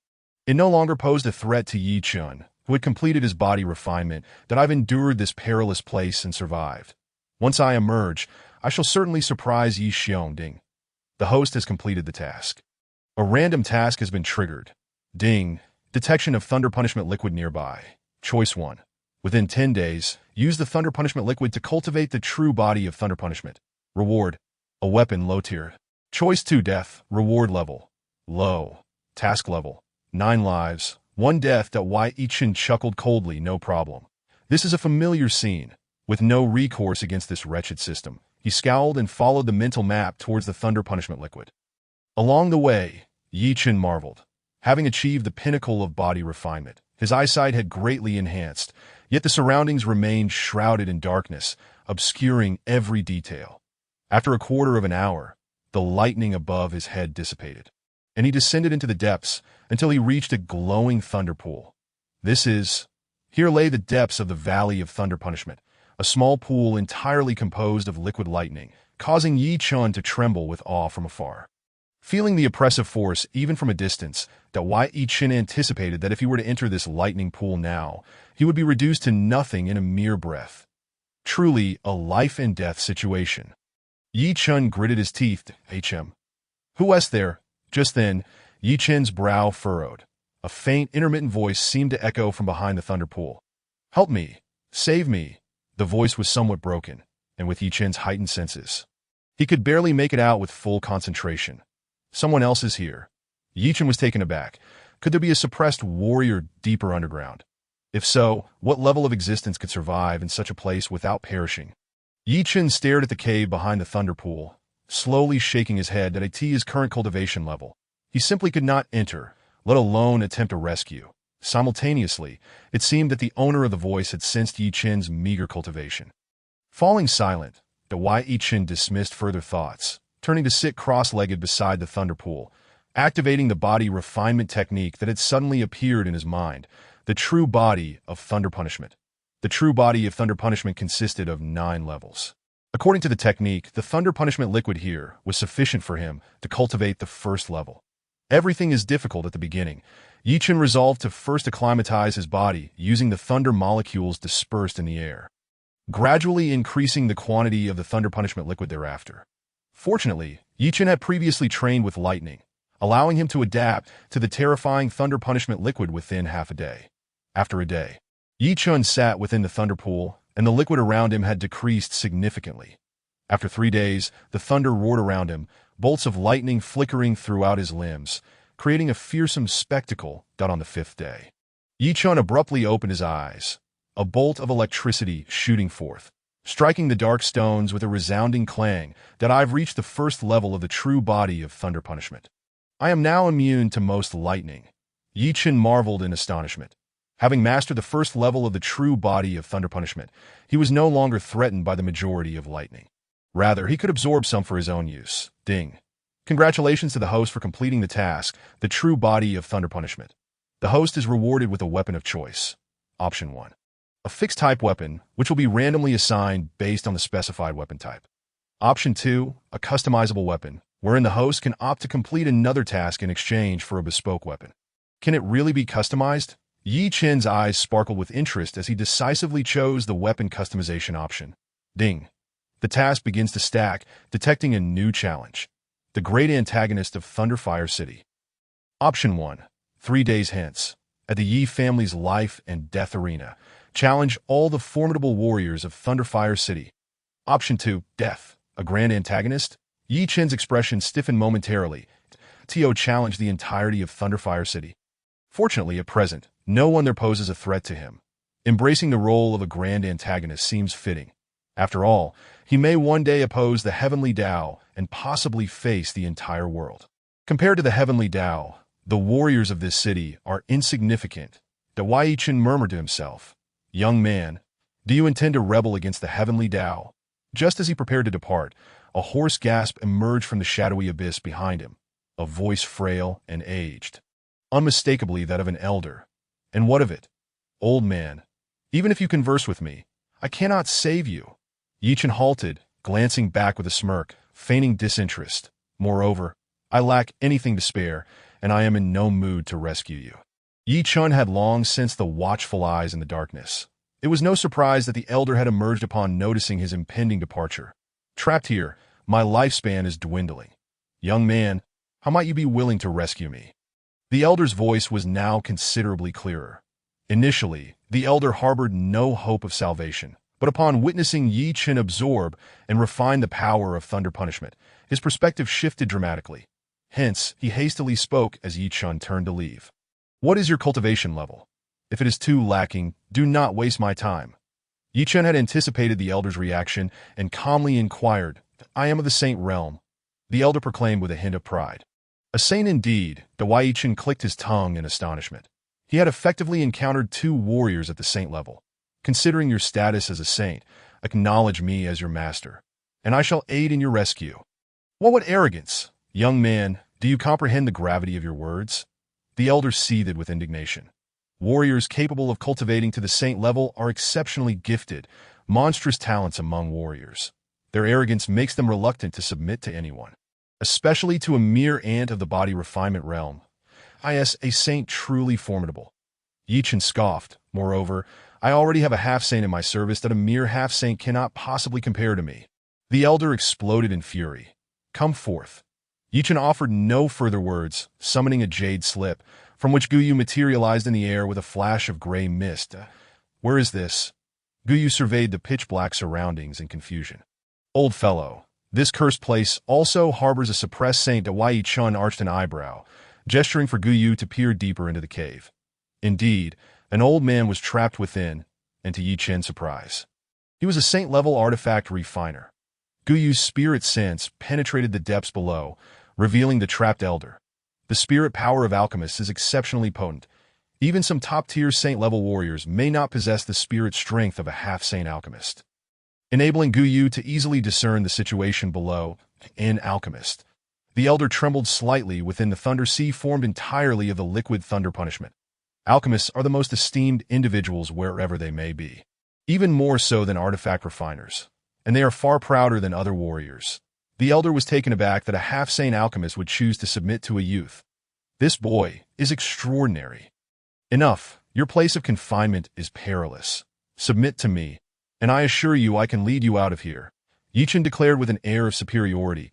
It no longer posed a threat to Yi Chen, who had completed his body refinement. I've endured this perilous place and survived. Once I emerge, I shall certainly surprise Yi Xiong. The host has completed the task. A random task has been triggered. Ding. Detection of Thunder Punishment Liquid nearby. Choice 1. Within 10 days, use the Thunder Punishment Liquid to cultivate the true body of Thunder Punishment. Reward. A weapon low tier. Choice 2. Death. Reward level. Low. Task level. 9 lives. 1 death. Yi Chen chuckled coldly. No problem. This is a familiar scene. With no recourse against this wretched system, he scowled and followed the mental map towards the Thunder Punishment Liquid. Along the way, Yi Chen marveled. Having achieved the pinnacle of body refinement, his eyesight had greatly enhanced, yet the surroundings remained shrouded in darkness, obscuring every detail. After a quarter of an hour, the lightning above his head dissipated, and he descended into the depths until he reached a glowing thunder pool. Here lay the depths of the Valley of Thunder Punishment, a small pool entirely composed of liquid lightning, causing Yi Chen to tremble with awe from afar. Feeling the oppressive force even from a distance, Yi Chen anticipated that if he were to enter this lightning pool now, he would be reduced to nothing in a mere breath. Truly a life-and-death situation. Yi Chen gritted his teeth. HM. Who was there? Just then, Yi Chen's brow furrowed. A faint, intermittent voice seemed to echo from behind the thunder pool. Help me. Save me. The voice was somewhat broken, and with Yi Chen's heightened senses, he could barely make it out with full concentration. Someone else is here. Yi Chen was taken aback. Could there be a suppressed warrior deeper underground? If so, what level of existence could survive in such a place without perishing? Yi Chen stared at the cave behind the thunder pool, slowly shaking his head at his current cultivation level. He simply could not enter, let alone attempt a rescue. Simultaneously, it seemed that the owner of the voice had sensed Yi Chen's meager cultivation. Falling silent, Yi Chen dismissed further thoughts, turning to sit cross-legged beside the thunder pool, activating the body refinement technique that had suddenly appeared in his mind, the true body of Thunder Punishment. The true body of Thunder Punishment consisted of 9 levels. According to the technique, the Thunder Punishment Liquid here was sufficient for him to cultivate the first level. Everything is difficult at the beginning. Yi Chen resolved to first acclimatize his body using the thunder molecules dispersed in the air, gradually increasing the quantity of the Thunder Punishment Liquid thereafter. Fortunately, Yi Chen had previously trained with lightning, allowing him to adapt to the terrifying Thunder Punishment Liquid within half a day. After a day, Yi Chen sat within the thunder pool, and the liquid around him had decreased significantly. After 3 days, the thunder roared around him, bolts of lightning flickering throughout his limbs, creating a fearsome spectacle. On the 5th day, Yi Chen abruptly opened his eyes, a bolt of electricity shooting forth, striking the dark stones with a resounding clang. I've reached the first level of the true body of Thunder Punishment. I am now immune to most lightning. Yi Chen marveled in astonishment. Having mastered the first level of the true body of Thunder Punishment, he was no longer threatened by the majority of lightning. Rather, he could absorb some for his own use. Ding. Congratulations to the host for completing the task, the true body of Thunder Punishment. The host is rewarded with a weapon of choice. Option 1. A fixed-type weapon, which will be randomly assigned based on the specified weapon type. Option 2. A customizable weapon, wherein the host can opt to complete another task in exchange for a bespoke weapon. Can it really be customized? Yi Chen's eyes sparkled with interest as he decisively chose the weapon customization option. Ding. The task begins to stack, detecting a new challenge. The great antagonist of Thunderfire City. Option 1. 3 days hence, at the Yi family's life and death arena, challenge all the formidable warriors of Thunderfire City. Option 2. Death. A grand antagonist? Yi Chen's expression stiffened momentarily. Tio challenged the entirety of Thunderfire City. Fortunately, at present, no one there poses a threat to him. Embracing the role of a grand antagonist seems fitting. After all, he may one day oppose the heavenly Tao and possibly face the entire world. Compared to the heavenly Tao, the warriors of this city are insignificant. Wei Yichen murmured to himself, "Young man, do you intend to rebel against the heavenly Tao?" Just as he prepared to depart, a hoarse gasp emerged from the shadowy abyss behind him, a voice frail and aged, unmistakably that of an elder. "And what of it? Old man, even if you converse with me, I cannot save you." Yichen halted, glancing back with a smirk, feigning disinterest. "Moreover, I lack anything to spare, and I am in no mood to rescue you." Yi Chun had long sensed the watchful eyes in the darkness. It was no surprise that the elder had emerged upon noticing his impending departure. "Trapped here, my lifespan is dwindling. Young man, how might you be willing to rescue me?" The elder's voice was now considerably clearer. Initially, the elder harbored no hope of salvation, but upon witnessing Yi Chen absorb and refine the power of thunder punishment, his perspective shifted dramatically. Hence, he hastily spoke as Yi Chen turned to leave. "What is your cultivation level? If it is too lacking, do not waste my time." Yi Chen had anticipated the elder's reaction and calmly inquired, "I am of the Saint Realm," the elder proclaimed with a hint of pride. A saint indeed, Wei Yichen clicked his tongue in astonishment. He had effectively encountered two warriors at the saint level. "Considering your status as a saint, acknowledge me as your master, and I shall aid in your rescue." What arrogance! Young man, do you comprehend the gravity of your words?" The elder seethed with indignation. Warriors capable of cultivating to the saint level are exceptionally gifted, monstrous talents among warriors. Their arrogance makes them reluctant to submit to anyone, especially to a mere ant of the body refinement realm. A saint truly formidable. Yi Chen scoffed. "Moreover, I already have a half-saint in my service that a mere half-saint cannot possibly compare to me." The elder exploded in fury. "Come forth." Yi Chen offered no further words, summoning a jade slip, from which Guyu materialized in the air with a flash of gray mist. "Where is this?" Guyu surveyed the pitch-black surroundings in confusion. "Old fellow, this cursed place also harbors a suppressed saint." Wei Chun arched an eyebrow, gesturing for Guyu to peer deeper into the cave. Indeed, an old man was trapped within, and to Yi Chen's surprise, he was a saint-level artifact refiner. Guyu's spirit sense penetrated the depths below, revealing the trapped elder. The spirit power of alchemists is exceptionally potent. Even some top-tier saint-level warriors may not possess the spirit strength of a half-saint alchemist, enabling Guyu to easily discern the situation below. An alchemist. The elder trembled slightly within the thunder sea formed entirely of the liquid thunder punishment. Alchemists are the most esteemed individuals wherever they may be, even more so than artifact refiners, and they are far prouder than other warriors. The elder was taken aback that a half-saint alchemist would choose to submit to a youth. "This boy is extraordinary." "Enough. Your place of confinement is perilous. Submit to me, and I assure you I can lead you out of here," Yi Chen declared with an air of superiority.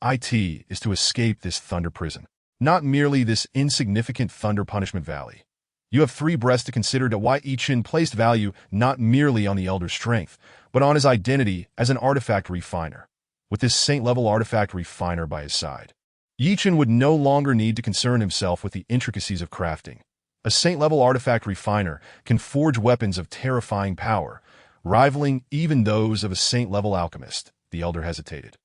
"It is to escape this thunder prison, not merely this insignificant thunder punishment valley. You have 3 breaths to consider." Wei Yichen placed value not merely on the elder's strength, but on his identity as an artifact refiner. With this saint-level artifact refiner by his side, Yi Chen would no longer need to concern himself with the intricacies of crafting. A saint-level artifact refiner can forge weapons of terrifying power, rivaling even those of a saint-level alchemist. The elder hesitated.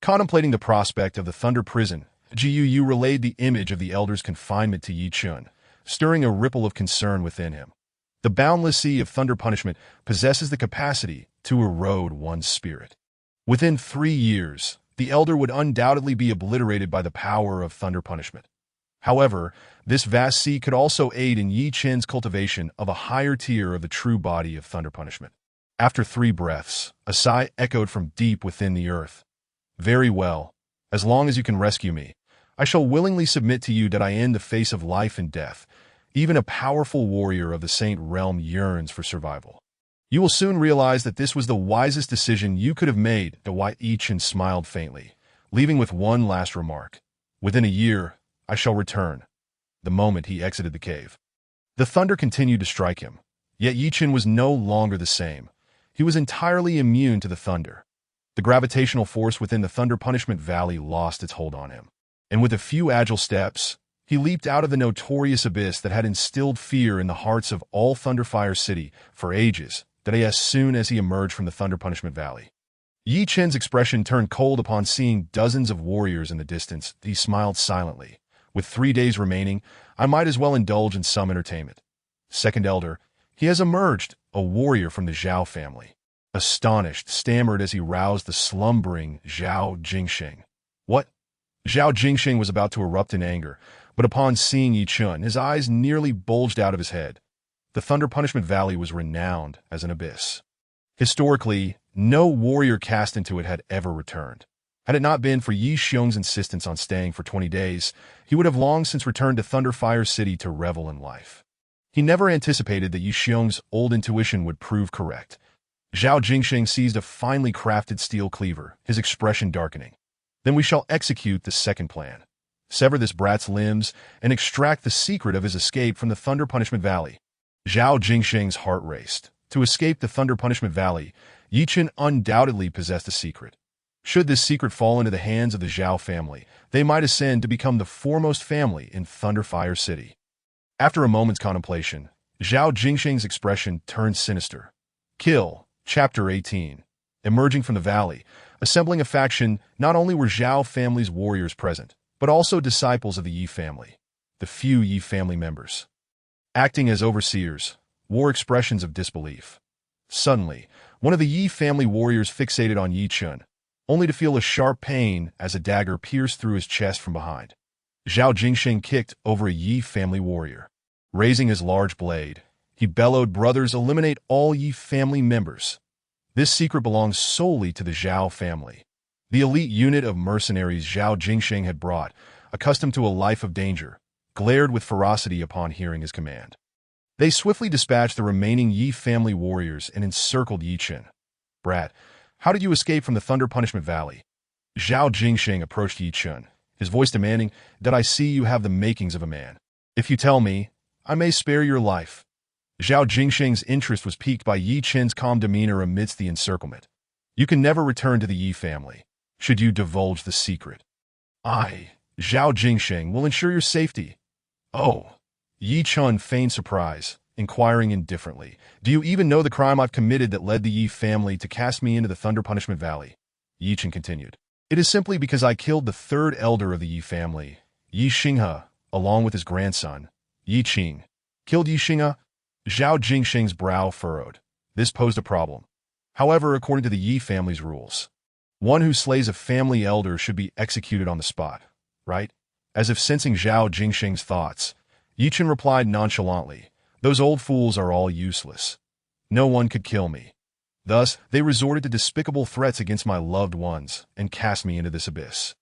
Contemplating the prospect of the thunder prison, Guyu relayed the image of the elder's confinement to Yi Chen, stirring a ripple of concern within him. The boundless sea of thunder punishment possesses the capacity to erode one's spirit. Within 3 years, the elder would undoubtedly be obliterated by the power of thunder punishment. However, this vast sea could also aid in Yi Chen's cultivation of a higher tier of the true body of thunder punishment. After 3 breaths, a sigh echoed from deep within the earth. "Very well. As long as you can rescue me, I shall willingly submit to you that I end the face of life and death. Even a powerful warrior of the Saint Realm yearns for survival. You will soon realize that this was the wisest decision you could have made." Wei Yichen smiled faintly, leaving with one last remark. "Within a year, I shall return." The moment he exited the cave, the thunder continued to strike him. Yet Yi Chen was no longer the same. He was entirely immune to the thunder. The gravitational force within the thunder punishment valley lost its hold on him, and with a few agile steps, he leaped out of the notorious abyss that had instilled fear in the hearts of all Thunderfire City for ages, that as soon as he emerged from the thunder punishment valley, Yi Chen's expression turned cold upon seeing dozens of warriors in the distance. He smiled silently. With 3 days remaining, I might as well indulge in some entertainment. Second elder, he has emerged, a warrior from the Zhao family. Astonished, stammered as he roused the slumbering Zhao Jingxing. What? Zhao Jingxing was about to erupt in anger, but upon seeing Yi Chun, his eyes nearly bulged out of his head. The Thunder Punishment Valley was renowned as an abyss. Historically, no warrior cast into it had ever returned. Had it not been for Yi Xiong's insistence on staying for 20 days, he would have long since returned to Thunderfire City to revel in life. He never anticipated that Yi Xiong's old intuition would prove correct. Zhao Jingxing seized a finely crafted steel cleaver, his expression darkening. Then we shall execute the second plan. Sever this brat's limbs and extract the secret of his escape from the Thunder Punishment Valley. Zhao Jingxing's heart raced. To escape the Thunder Punishment Valley, Yi Chen undoubtedly possessed a secret. Should this secret fall into the hands of the Zhao family, they might ascend to become the foremost family in Thunderfire City. After a moment's contemplation, Zhao Jingxing's expression turned sinister. Kill, Chapter 18. Emerging from the valley, assembling a faction, not only were Zhao family's warriors present, but also disciples of the Yi family, the few Yi family members. Acting as overseers, wore expressions of disbelief. Suddenly, one of the Yi family warriors fixated on Yi Chun, only to feel a sharp pain as a dagger pierced through his chest from behind. Zhao Jingxing kicked over a Yi family warrior. Raising his large blade, he bellowed, "Brothers, eliminate all Yi family members." This secret belongs solely to the Zhao family. The elite unit of mercenaries Zhao Jingxing had brought, accustomed to a life of danger, glared with ferocity upon hearing his command. They swiftly dispatched the remaining Yi family warriors and encircled Yi Chen. "Brat, how did you escape from the Thunder Punishment Valley?" Zhao Jingxing approached Yi Chen, his voice demanding, "That I see you have the makings of a man. If you tell me, I may spare your life." Zhao Jingxing's interest was piqued by Yi Chen's calm demeanor amidst the encirclement. "You can never return to the Yi family, should you divulge the secret. I, Zhao Jingxing, will ensure your safety." "Oh." Yi Chun feigned surprise, inquiring indifferently, "Do you even know the crime I've committed that led the Yi family to cast me into the Thunder Punishment Valley?" Yi Chen continued. "It is simply because I killed the third elder of the Yi family, Yi Xinghe, along with his grandson, Yi Qing." "Killed Yi Xinghe?" Zhao Jingxing's brow furrowed. This posed a problem. However, according to the Yi family's rules, one who slays a family elder should be executed on the spot, right? As if sensing Zhao Jingxing's thoughts, Yi Chen replied nonchalantly, "Those old fools are all useless. No one could kill me." Thus, they resorted to despicable threats against my loved ones and cast me into this abyss,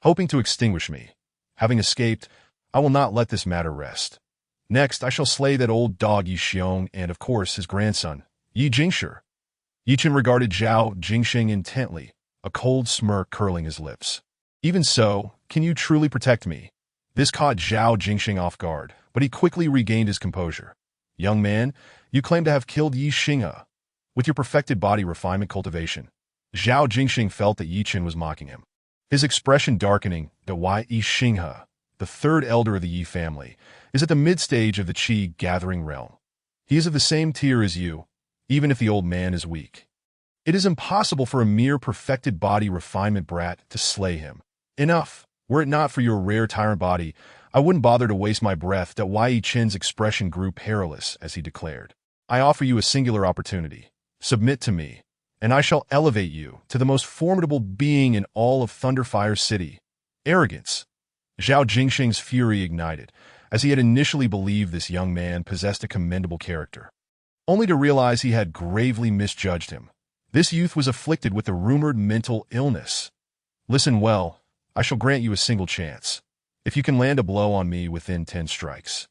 hoping to extinguish me. Having escaped, I will not let this matter rest. Next, I shall slay that old dog Yi Xiong and, of course, his grandson, Yi Jingshi. Yi Chen regarded Zhao Jingxing intently, a cold smirk curling his lips. "Even so, can you truly protect me?" This caught Zhao Jingxing off guard, but he quickly regained his composure. "Young man, you claim to have killed Yi Xinghe. With your perfected body refinement cultivation." Zhao Jingxing felt that Yi Chen was mocking him. His expression darkening, "The Yi Xinghe, the third elder of the Yi family, is at the mid-stage of the Qi gathering realm. He is of the same tier as you, even if the old man is weak. It is impossible for a mere perfected body refinement brat to slay him. Enough. Were it not for your rare tyrant body, I wouldn't bother to waste my breath." Yi Chen's expression grew perilous as he declared, "I offer you a singular opportunity. Submit to me, and I shall elevate you to the most formidable being in all of Thunderfire City." Arrogance. Zhao Jingxing's fury ignited, as he had initially believed this young man possessed a commendable character, only to realize he had gravely misjudged him. This youth was afflicted with a rumored mental illness. "Listen well. I shall grant you a single chance. If you can land a blow on me within 10 strikes,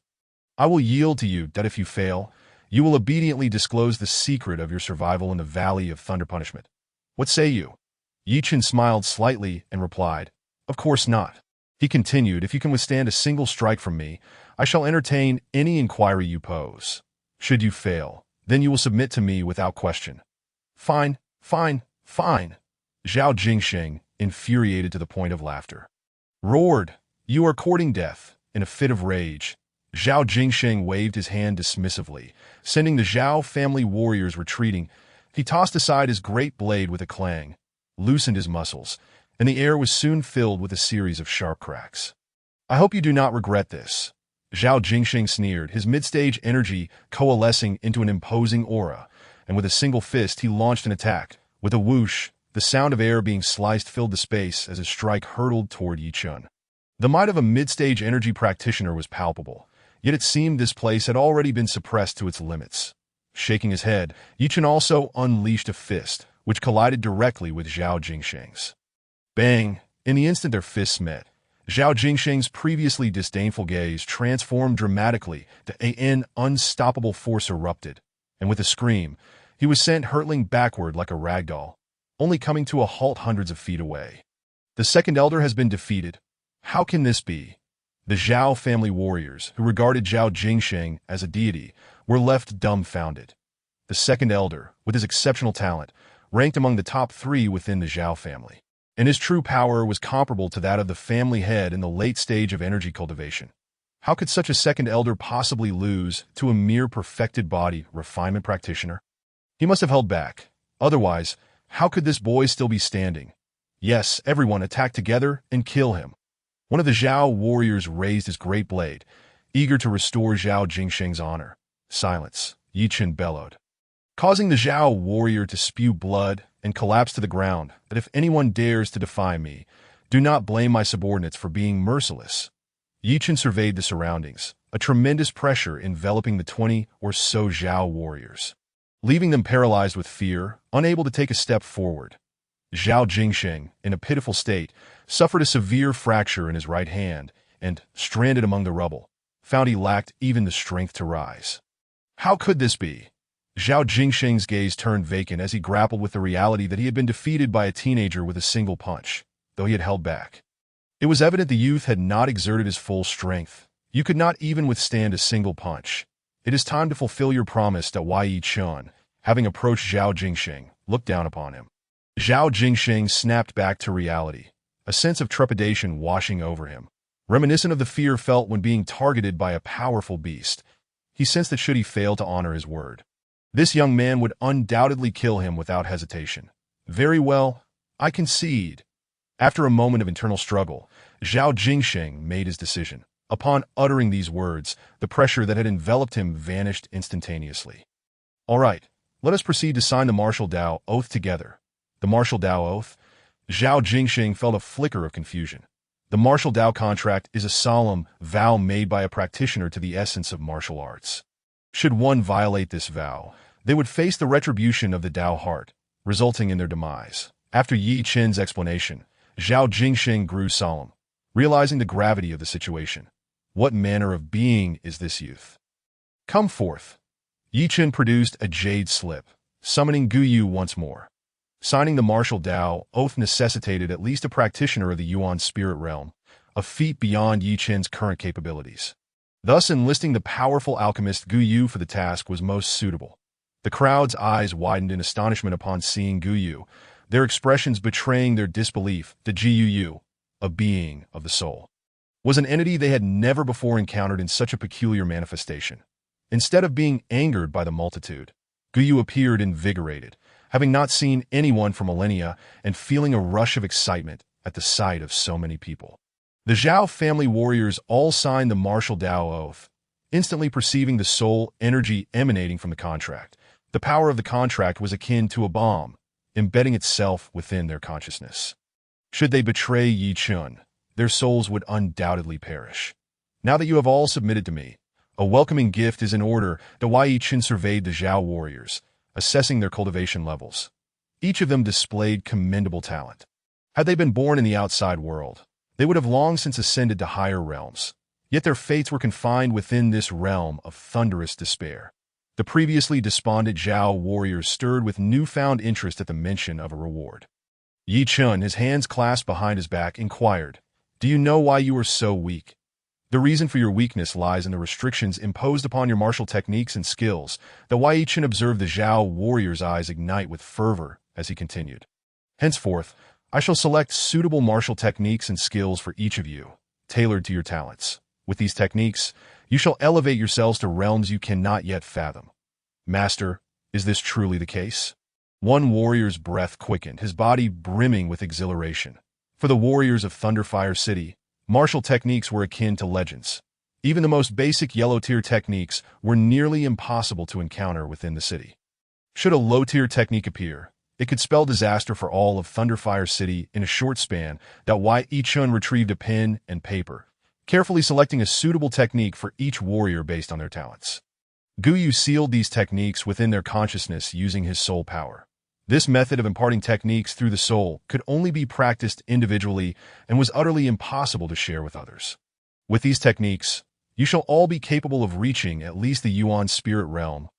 I will yield to you that if you fail, you will obediently disclose the secret of your survival in the Valley of Thunder Punishment. What say you?" Yi Chen smiled slightly and replied, "Of course not." He continued, "If you can withstand a single strike from me, I shall entertain any inquiry you pose. Should you fail, then you will submit to me without question." "Fine, fine, fine." Zhao Jingxing, infuriated to the point of laughter, roared, "You are courting death." In a fit of rage, Zhao Jingxing waved his hand dismissively, sending the Zhao family warriors retreating. He tossed aside his great blade with a clang. loosened his muscles, and the air was soon filled with a series of sharp cracks. "I hope you do not regret this." Zhao Jingsheng sneered, his mid-stage energy coalescing into an imposing aura, and with a single fist he launched an attack. With a whoosh, the sound of air being sliced filled the space as his strike hurtled toward Yi Chun. The might of a mid-stage energy practitioner was palpable, yet it seemed this place had already been suppressed to its limits. Shaking his head, Yi Chun also unleashed a fist, which collided directly with Zhao Jingsheng's. Bang! In the instant their fists met, Zhao Jingsheng's previously disdainful gaze transformed dramatically. An unstoppable force erupted, and with a scream, he was sent hurtling backward like a ragdoll, only coming to a halt hundreds of feet away. The second elder has been defeated. How can this be? The Zhao family warriors, who regarded Zhao Jingsheng as a deity, were left dumbfounded. The second elder, with his exceptional talent, ranked among the top 3 within the Zhao family, and his true power was comparable to that of the family head in the late stage of energy cultivation. How could such a second elder possibly lose to a mere perfected body refinement practitioner? He must have held back. Otherwise, how could this boy still be standing? Yes, everyone attack together and kill him. One of the Zhao warriors raised his great blade, eager to restore Zhao Jingsheng's honor. Silence, Yi Chun bellowed, causing the Zhao warrior to spew blood and collapse to the ground. That if anyone dares to defy me, do not blame my subordinates for being merciless. Yi Chun surveyed the surroundings, a tremendous pressure enveloping the 20 or so Zhao warriors, leaving them paralyzed with fear, unable to take a step forward. Zhao Jingsheng, in a pitiful state, suffered a severe fracture in his right hand and, stranded among the rubble, found he lacked even the strength to rise. How could this be? Zhao Jingsheng's gaze turned vacant as he grappled with the reality that he had been defeated by a teenager with a single punch, though he had held back. It was evident the youth had not exerted his full strength. You could not even withstand a single punch. It is time to fulfill your promise. Yi Chun, having approached Zhao Jingsheng, looked down upon him. Zhao Jingsheng snapped back to reality, a sense of trepidation washing over him, reminiscent of the fear felt when being targeted by a powerful beast. He sensed that should he fail to honor his word, this young man would undoubtedly kill him without hesitation. Very well, I concede. After a moment of internal struggle, Zhao Jingsheng made his decision. Upon uttering these words, the pressure that had enveloped him vanished instantaneously. All right, let us proceed to sign the Martial Dao Oath together. The Martial Dao Oath? Zhao Jingsheng felt a flicker of confusion. The Martial Dao contract is a solemn vow made by a practitioner to the essence of martial arts. Should one violate this vow, they would face the retribution of the Dao heart, resulting in their demise. After Yi Chun's explanation, Zhao Jingsheng grew solemn, realizing the gravity of the situation. What manner of being is this youth? Come forth. Yi Chun produced a jade slip, summoning Gu Yu once more. Signing the Martial Dao Oath necessitated at least a practitioner of the Yuan spirit realm, a feat beyond Yi Chun's current capabilities. Thus, enlisting the powerful alchemist Gu Yu for the task was most suitable. The crowd's eyes widened in astonishment upon seeing Gu Yu, their expressions betraying their disbelief that Gu Yu, a being of the soul, was an entity they had never before encountered in such a peculiar manifestation. Instead of being angered by the multitude, Gu Yu appeared invigorated, having not seen anyone for millennia and feeling a rush of excitement at the sight of so many people. The Zhao family warriors all signed the Martial Dao Oath, instantly perceiving the soul energy emanating from the contract. The power of the contract was akin to a bomb, embedding itself within their consciousness. Should they betray Yi Chun, their souls would undoubtedly perish. Now that you have all submitted to me, a welcoming gift is in order. Yi Chun surveyed the Zhao warriors, assessing their cultivation levels. Each of them displayed commendable talent. Had they been born in the outside world, they would have long since ascended to higher realms. Yet their fates were confined within this realm of thunderous despair. The previously despondent Zhao warriors stirred with newfound interest at the mention of a reward. Yi Chun, his hands clasped behind his back, inquired, "Do you know why you are so weak?" "The reason for your weakness lies in the restrictions imposed upon your martial techniques and skills." Yi Chun observed the Zhao warrior's eyes ignite with fervor as he continued. "Henceforth, I shall select suitable martial techniques and skills for each of you, tailored to your talents. With these techniques, you shall elevate yourselves to realms you cannot yet fathom. Master, is this truly the case?" One warrior's breath quickened, his body brimming with exhilaration. For the warriors of Thunderfire City, martial techniques were akin to legends. Even the most basic yellow-tier techniques were nearly impossible to encounter within the city. Should a low-tier technique appear, it could spell disaster for all of Thunderfire City in a short span. Wei Yichun retrieved a pen and paper, carefully selecting a suitable technique for each warrior based on their talents. Guyu sealed these techniques within their consciousness using his soul power. This method of imparting techniques through the soul could only be practiced individually and was utterly impossible to share with others. With these techniques, you shall all be capable of reaching at least the Yuan spirit realm.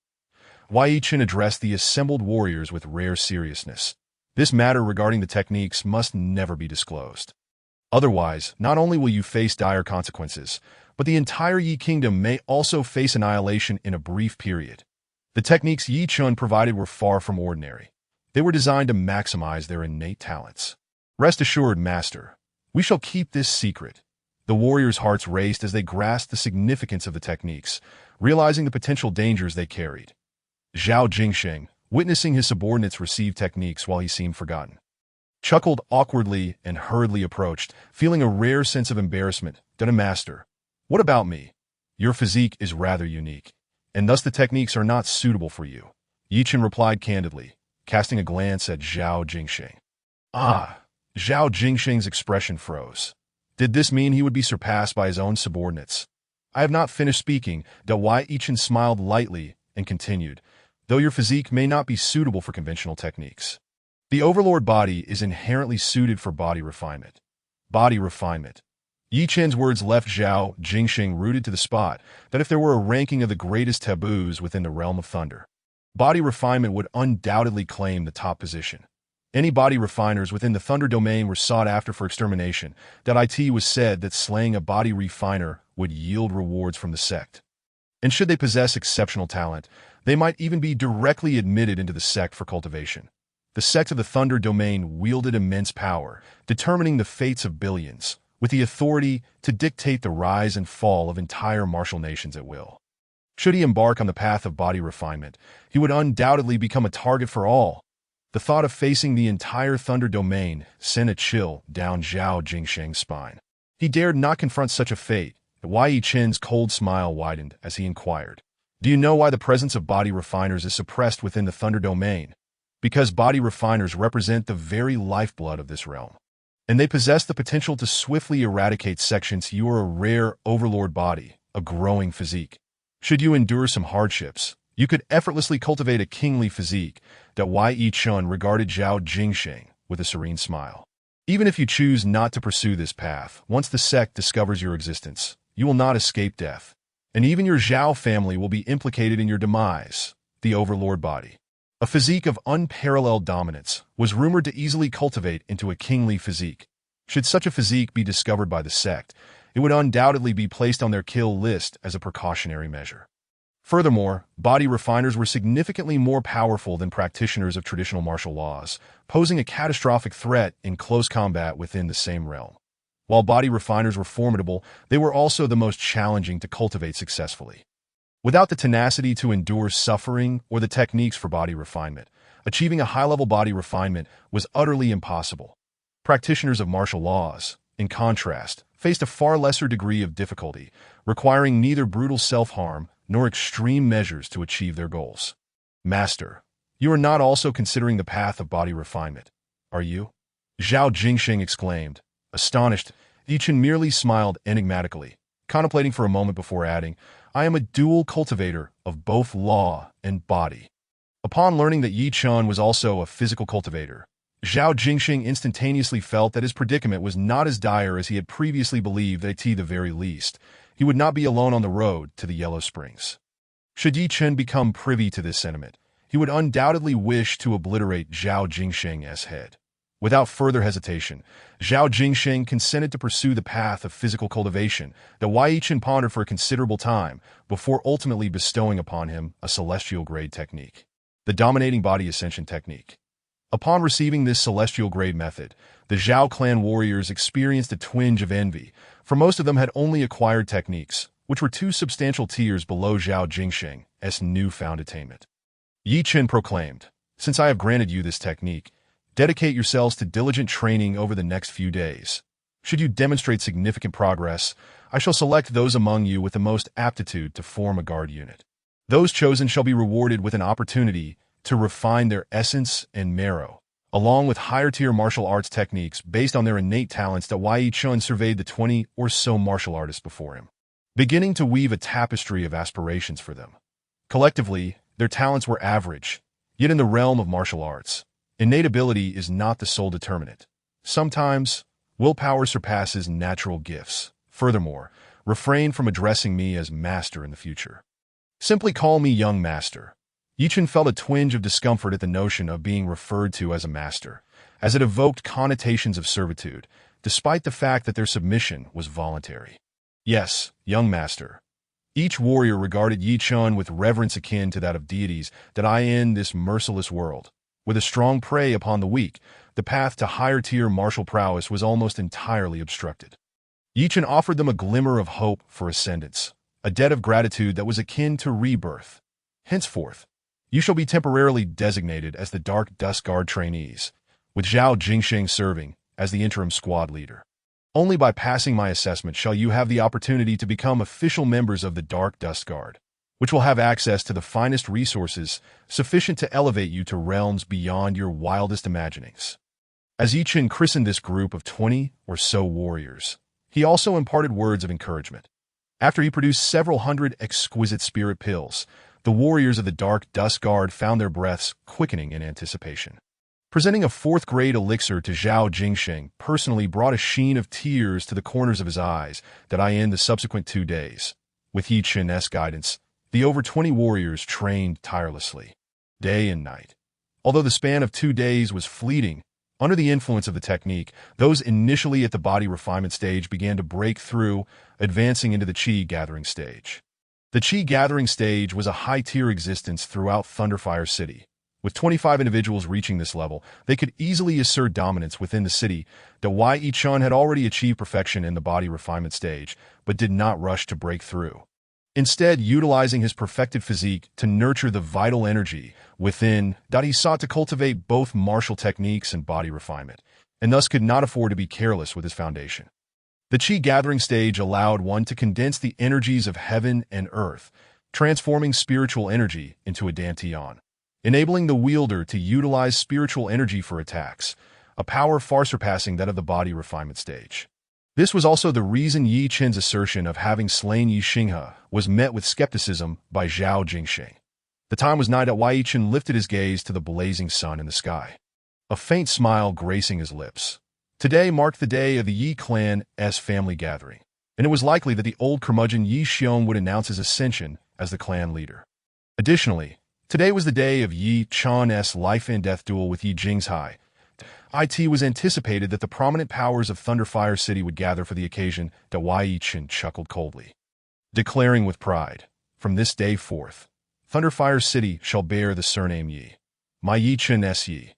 Wei Yichun addressed the assembled warriors with rare seriousness. This matter regarding the techniques must never be disclosed. Otherwise, not only will you face dire consequences, but the entire Yi Kingdom may also face annihilation in a brief period. The techniques Yichun provided were far from ordinary. They were designed to maximize their innate talents. Rest assured, Master, we shall keep this secret. The warriors' hearts raced as they grasped the significance of the techniques, realizing the potential dangers they carried. Zhao Jingsheng, witnessing his subordinates receive techniques while he seemed forgotten, chuckled awkwardly and hurriedly approached, feeling a rare sense of embarrassment. Master, what about me? Your physique is rather unique, and thus the techniques are not suitable for you. Yichun replied candidly, casting a glance at Zhao Jingsheng. Zhao Jingsheng's expression froze. Did this mean he would be surpassed by his own subordinates? I have not finished speaking. Wei Yichun smiled lightly and continued, though your physique may not be suitable for conventional techniques. The Overlord body is inherently suited for body refinement. Body refinement. Yichun's words left Zhao Jingsheng rooted to the spot that if there were a ranking of the greatest taboos within the realm of thunder, body refinement would undoubtedly claim the top position. Any body refiners within the Thunder domain were sought after for extermination. It was said that slaying a body refiner would yield rewards from the sect. And should they possess exceptional talent, they might even be directly admitted into the sect for cultivation. The sect of the Thunder domain wielded immense power, determining the fates of billions, with the authority to dictate the rise and fall of entire martial nations at will. Should he embark on the path of body refinement, he would undoubtedly become a target for all. The thought of facing the entire Thunder domain sent a chill down Zhao Jingsheng's spine. He dared not confront such a fate. Wei Yichun's cold smile widened as he inquired, "Do you know why the presence of body refiners is suppressed within the Thunder domain? Because body refiners represent the very lifeblood of this realm, and they possess the potential to swiftly eradicate sections. You are a rare Overlord body, a growing physique. Should you endure some hardships, you could effortlessly cultivate a kingly physique." Wei Yichun regarded Zhao Jingsheng with a serene smile. Even if you choose not to pursue this path, once the sect discovers your existence, you will not escape death, and even your Zhao family will be implicated in your demise. The Overlord body, a physique of unparalleled dominance, was rumored to easily cultivate into a kingly physique. Should such a physique be discovered by the sect, it would undoubtedly be placed on their kill list as a precautionary measure. Furthermore, body refiners were significantly more powerful than practitioners of traditional martial laws, posing a catastrophic threat in close combat within the same realm. While body refiners were formidable, they were also the most challenging to cultivate successfully. Without the tenacity to endure suffering or the techniques for body refinement, achieving a high-level body refinement was utterly impossible. Practitioners of martial laws, in contrast, faced a far lesser degree of difficulty, requiring neither brutal self-harm nor extreme measures to achieve their goals. Master, you are not also considering the path of body refinement, are you? Zhao Jingsheng exclaimed, astonished. Yichun merely smiled enigmatically, contemplating for a moment before adding, I am a dual cultivator of both law and body. Upon learning that Yichun was also a physical cultivator, Zhao Jingsheng instantaneously felt that his predicament was not as dire as he had previously believed. At the very least, he would not be alone on the road to the Yellow Springs. Should Yichun become privy to this sentiment, he would undoubtedly wish to obliterate Zhao Jingsheng's head. Without further hesitation, Zhao Jingsheng consented to pursue the path of physical cultivation that Wei Yichun pondered for a considerable time before ultimately bestowing upon him a celestial-grade technique, the Dominating Body Ascension technique. Upon receiving this celestial-grade method, the Zhao clan warriors experienced a twinge of envy, for most of them had only acquired techniques, which were 2 substantial tiers below Zhao Jingsheng's newfound attainment. Yichun proclaimed, Since I have granted you this technique, dedicate yourselves to diligent training over the next few days. Should you demonstrate significant progress, I shall select those among you with the most aptitude to form a guard unit. Those chosen shall be rewarded with an opportunity to refine their essence and marrow, along with higher-tier martial arts techniques based on their innate talents that Yi Chun surveyed the 20 or so martial artists before him, beginning to weave a tapestry of aspirations for them. Collectively, their talents were average, yet in the realm of martial arts, innate ability is not the sole determinant. Sometimes, willpower surpasses natural gifts. Furthermore, refrain from addressing me as master in the future. Simply call me young master. Yi Chun felt a twinge of discomfort at the notion of being referred to as a master, as it evoked connotations of servitude, despite the fact that their submission was voluntary. Yes, young master. Each warrior regarded Yi Chun with reverence akin to that of deities that I in this merciless world. With a strong prey upon the weak, the path to higher-tier martial prowess was almost entirely obstructed. Yi Chun offered them a glimmer of hope for ascendance, a debt of gratitude that was akin to rebirth. Henceforth, you shall be temporarily designated as the Dark Dust Guard trainees, with Zhao Jingsheng serving as the interim squad leader. Only by passing my assessment shall you have the opportunity to become official members of the Dark Dust Guard, which will have access to the finest resources sufficient to elevate you to realms beyond your wildest imaginings. As Yi Chun christened this group of 20 or so warriors, he also imparted words of encouragement. After he produced several hundred exquisite spirit pills, the warriors of the Dark Dust Guard found their breaths quickening in anticipation. Presenting a fourth-grade elixir to Zhao Jingsheng personally brought a sheen of tears to the corners of his eyes that in the subsequent 2 days. With Yi Chun's guidance, the over 20 warriors trained tirelessly, day and night. Although the span of 2 days was fleeting, under the influence of the technique, those initially at the body refinement stage began to break through, advancing into the Qi gathering stage. The Qi gathering stage was a high-tier existence throughout Thunderfire City. With 25 individuals reaching this level, they could easily assert dominance within the city. Yi Chun had already achieved perfection in the body refinement stage, but did not rush to break through. Instead, utilizing his perfected physique to nurture the vital energy within, he sought to cultivate both martial techniques and body refinement, and thus could not afford to be careless with his foundation. The Qi gathering stage allowed one to condense the energies of heaven and earth, transforming spiritual energy into a dantian, enabling the wielder to utilize spiritual energy for attacks, a power far surpassing that of the body refinement stage. This was also the reason Yi Chun's assertion of having slain Yi Xinghe was met with skepticism by Zhao Jingsheng. The time was nigh that Yi Chun lifted his gaze to the blazing sun in the sky, a faint smile gracing his lips. Today marked the day of the Yi clan's family gathering, and it was likely that the old curmudgeon Yi Xiong would announce his ascension as the clan leader. Additionally, today was the day of Yi Chun's life and death duel with Yi Jingzhai. It was anticipated that the prominent powers of Thunderfire City would gather for the occasion. Yi Chun chuckled coldly, declaring with pride, "From this day forth, Thunderfire City shall bear the surname Yi. My Yi Chun S. Yi."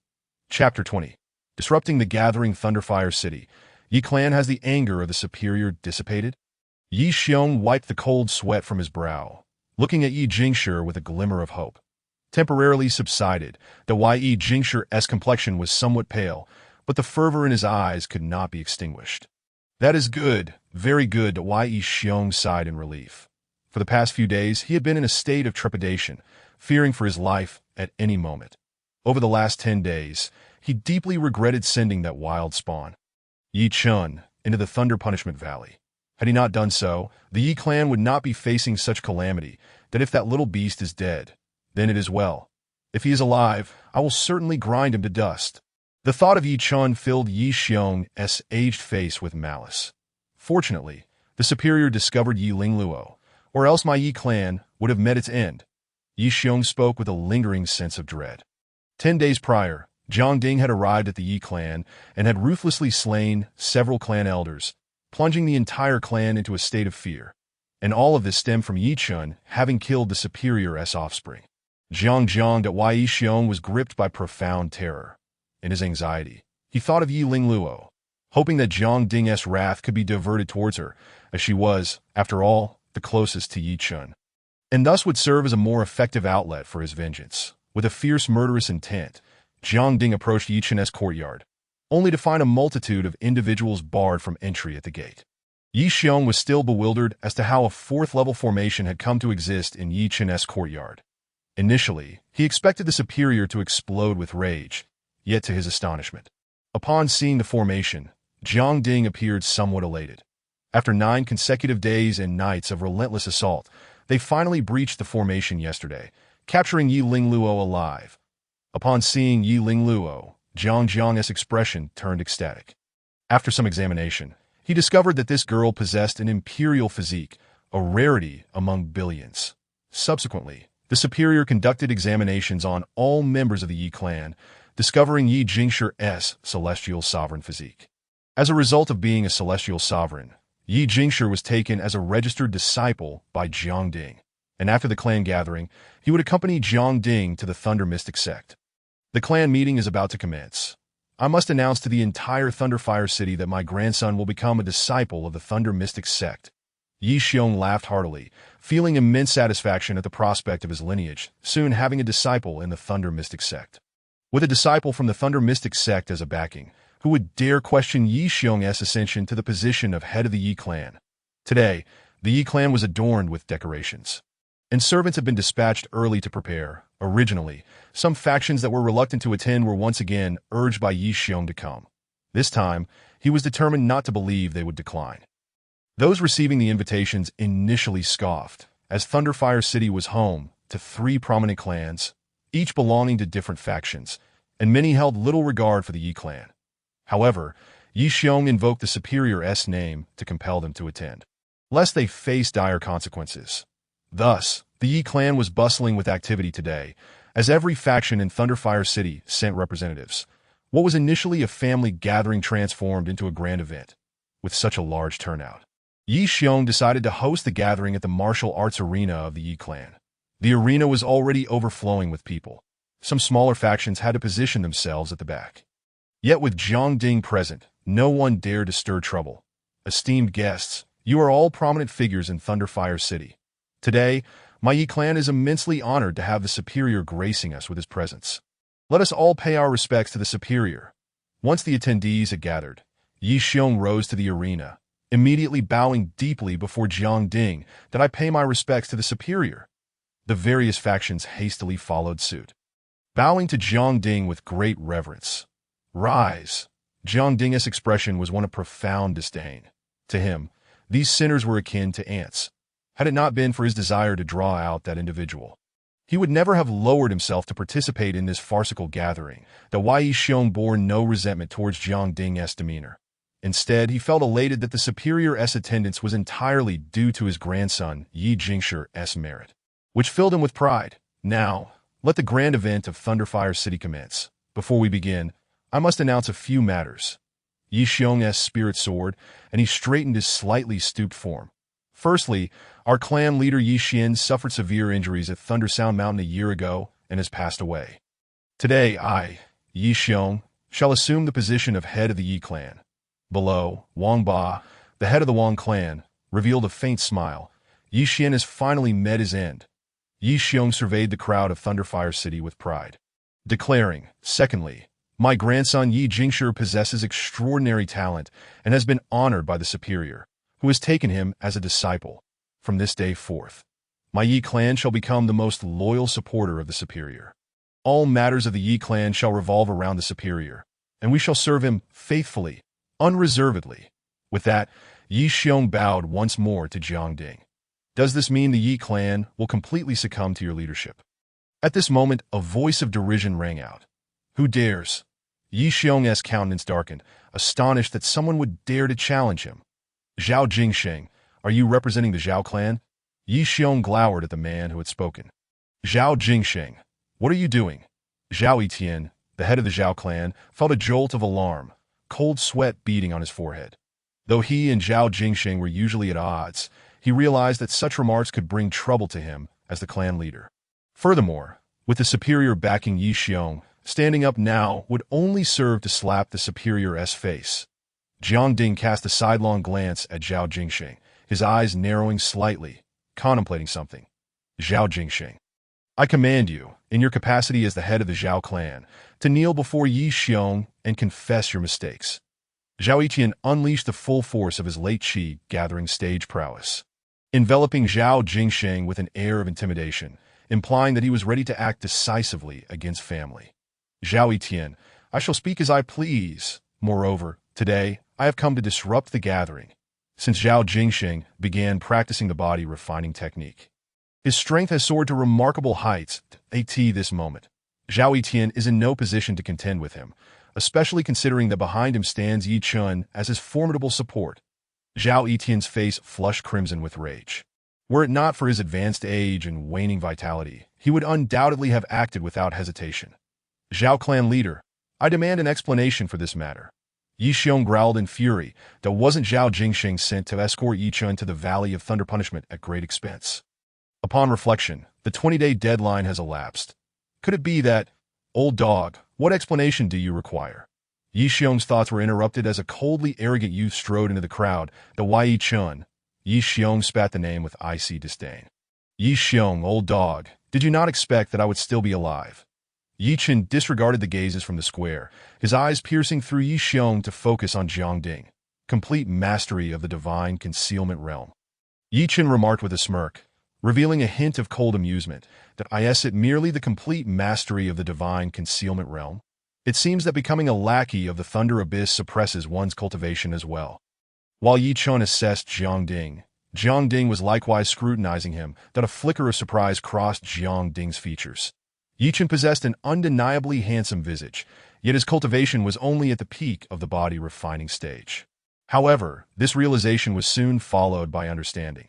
Chapter 20. Disrupting the gathering Thunderfire City, Yi clan has the anger of the superior dissipated? Yi Xiong wiped the cold sweat from his brow, looking at Yi Jingshi with a glimmer of hope. Temporarily subsided, Yi Jingshi's complexion was somewhat pale, but the fervor in his eyes could not be extinguished. "That is good, very good," Yi Xiong sighed in relief. For the past few days, he had been in a state of trepidation, fearing for his life at any moment. Over the last 10 days, he deeply regretted sending that wild spawn, Yi Chun, into the Thunder Punishment Valley. Had he not done so, the Yi clan would not be facing such calamity. That if that little beast is dead, then it is well. If he is alive, I will certainly grind him to dust. The thought of Yi Chun filled Yi Xiong's aged face with malice. Fortunately, the superior discovered Yi Lingluo, or else my Yi clan would have met its end. Yi Xiong spoke with a lingering sense of dread. 10 days prior, Jiang Ding had arrived at the Yi clan and had ruthlessly slain several clan elders, plunging the entire clan into a state of fear. And all of this stemmed from Yi Chun having killed the superior's offspring. Jiang Yi Xiong was gripped by profound terror. In his anxiety, he thought of Yi Lingluo, hoping that Jiang Ding's wrath could be diverted towards her, as she was, after all, the closest to Yi Chun, and thus would serve as a more effective outlet for his vengeance. With a fierce murderous intent, Jiang Ding approached Yi Chen's courtyard, only to find a multitude of individuals barred from entry at the gate. Yi Xiong was still bewildered as to how a fourth-level formation had come to exist in Yi Chen's courtyard. Initially, he expected the superior to explode with rage, yet to his astonishment, upon seeing the formation, Jiang Ding appeared somewhat elated. After 9 consecutive days and nights of relentless assault, they finally breached the formation yesterday, capturing Yi Lingluo alive. Upon seeing Yi Lingluo, Jiang Jiang's expression turned ecstatic. After some examination, he discovered that this girl possessed an imperial physique, a rarity among billions. Subsequently, the superior conducted examinations on all members of the Yi clan, discovering Yi Jingshi's celestial sovereign physique. As a result of being a celestial sovereign, Yi Jingshi was taken as a registered disciple by Jiang Ding, and after the clan gathering, he would accompany Jiang Ding to the Thunder Mystic sect. The clan meeting is about to commence. I must announce to the entire Thunderfire City that my grandson will become a disciple of the Thunder Mystic sect. Yi Xiong laughed heartily, feeling immense satisfaction at the prospect of his lineage soon having a disciple in the Thunder Mystic sect. With a disciple from the Thunder Mystic sect as a backing, who would dare question Yi Xiong's ascension to the position of head of the Yi clan? Today, the Yi clan was adorned with decorations, and servants had been dispatched early to prepare. Originally, some factions that were reluctant to attend were once again urged by Yi Xiong to come. This time, he was determined not to believe they would decline. Those receiving the invitations initially scoffed, as Thunderfire City was home to 3 prominent clans, each belonging to different factions, and many held little regard for the Yi clan. However, Yi Xiong invoked the Superior's name to compel them to attend, lest they face dire consequences. Thus, the Yi clan was bustling with activity today, as every faction in Thunderfire City sent representatives. What was initially a family gathering transformed into a grand event. With such a large turnout, Yi Xiong decided to host the gathering at the martial arts arena of the Yi clan. The arena was already overflowing with people. Some smaller factions had to position themselves at the back. Yet with Jiang Ding present, no one dared to stir trouble. Esteemed guests, you are all prominent figures in Thunderfire City. Today, my Yi clan is immensely honored to have the Superior gracing us with his presence. Let us all pay our respects to the Superior. Once the attendees had gathered, Yi Xiong rose to the arena, immediately bowing deeply before Jiang Ding that I pay my respects to the Superior. The various factions hastily followed suit, bowing to Jiang Ding with great reverence. Rise! Jiang Ding's expression was one of profound disdain. To him, these sinners were akin to ants. Had it not been for his desire to draw out that individual, he would never have lowered himself to participate in this farcical gathering, though Yi Xiong bore no resentment towards Jiang Ding's demeanor. Instead, he felt elated that the Superior's attendance was entirely due to his grandson Yi Jingshi's merit, which filled him with pride. Now, let the grand event of Thunderfire City commence. Before we begin, I must announce a few matters. Yi Xiong's spirit soared, and he straightened his slightly stooped form. Firstly, our clan leader Yi Xian suffered severe injuries at Thunder Sound Mountain a year ago and has passed away. Today I, Yi Xiong, shall assume the position of head of the Yi clan. Below, Wang Ba, the head of the Wang clan, revealed a faint smile. Yi Xian has finally met his end. Yi Xiong surveyed the crowd of Thunderfire City with pride, declaring, secondly, my grandson Yi Jingshi possesses extraordinary talent and has been honored by the Superior, who has taken him as a disciple. From this day forth, my Yi clan shall become the most loyal supporter of the Superior. All matters of the Yi clan shall revolve around the Superior, and we shall serve him faithfully, unreservedly. With that, Yi Xiong bowed once more to Jiang Ding. Does this mean the Yi clan will completely succumb to your leadership? At this moment, a voice of derision rang out. Who dares? Yi Xiong's countenance darkened, astonished that someone would dare to challenge him. Zhao Jingsheng, are you representing the Zhao clan? Yi Xiong glowered at the man who had spoken. Zhao Jingsheng, what are you doing? Zhao Etian, the head of the Zhao clan, felt a jolt of alarm, cold sweat beading on his forehead. Though he and Zhao Jingsheng were usually at odds, he realized that such remarks could bring trouble to him as the clan leader. Furthermore, with the Superior backing Yi Xiong, standing up now would only serve to slap the Superior's face. Jiang Ding cast a sidelong glance at Zhao Jingsheng, his eyes narrowing slightly, contemplating something. Zhao Jingsheng, I command you, in your capacity as the head of the Zhao clan, to kneel before Yi Xiong and confess your mistakes. Zhao Yiqian unleashed the full force of his late qi, gathering stage prowess, enveloping Zhao Jingsheng with an air of intimidation, implying that he was ready to act decisively against family. Zhao Yiqian, I shall speak as I please. Moreover, today, I have come to disrupt the gathering, since Zhao Jingsheng began practicing the body refining technique. His strength has soared to remarkable heights at this moment. Zhao Yiqian is in no position to contend with him, especially considering that behind him stands Yi Chun as his formidable support. Zhao Yiqian's face flushed crimson with rage. Were it not for his advanced age and waning vitality, he would undoubtedly have acted without hesitation. Zhao clan leader, I demand an explanation for this matter. Yi Xiong growled in fury that wasn't Zhao Jingsheng sent to escort Yi Chun to the Valley of Thunder Punishment at great expense. Upon reflection, the 20-day deadline has elapsed. Could it be that, old dog, what explanation do you require? Yi Xiong's thoughts were interrupted as a coldly arrogant youth strode into the crowd, the Yi Chun. Yi Xiong spat the name with icy disdain. Yi Xiong, old dog, did you not expect that I would still be alive? Yi Chun disregarded the gazes from the square, his eyes piercing through Yi Xiong to focus on Jiang Ding, complete mastery of the divine concealment realm. Yi Chun remarked with a smirk, revealing a hint of cold amusement, that is it merely the complete mastery of the divine concealment realm? It seems that becoming a lackey of the Thunder Abyss suppresses one's cultivation as well. While Yi Chun assessed Jiang Ding was likewise scrutinizing him, that a flicker of surprise crossed Jiang Ding's features. Yi Chun possessed an undeniably handsome visage, yet his cultivation was only at the peak of the body refining stage. However, this realization was soon followed by understanding.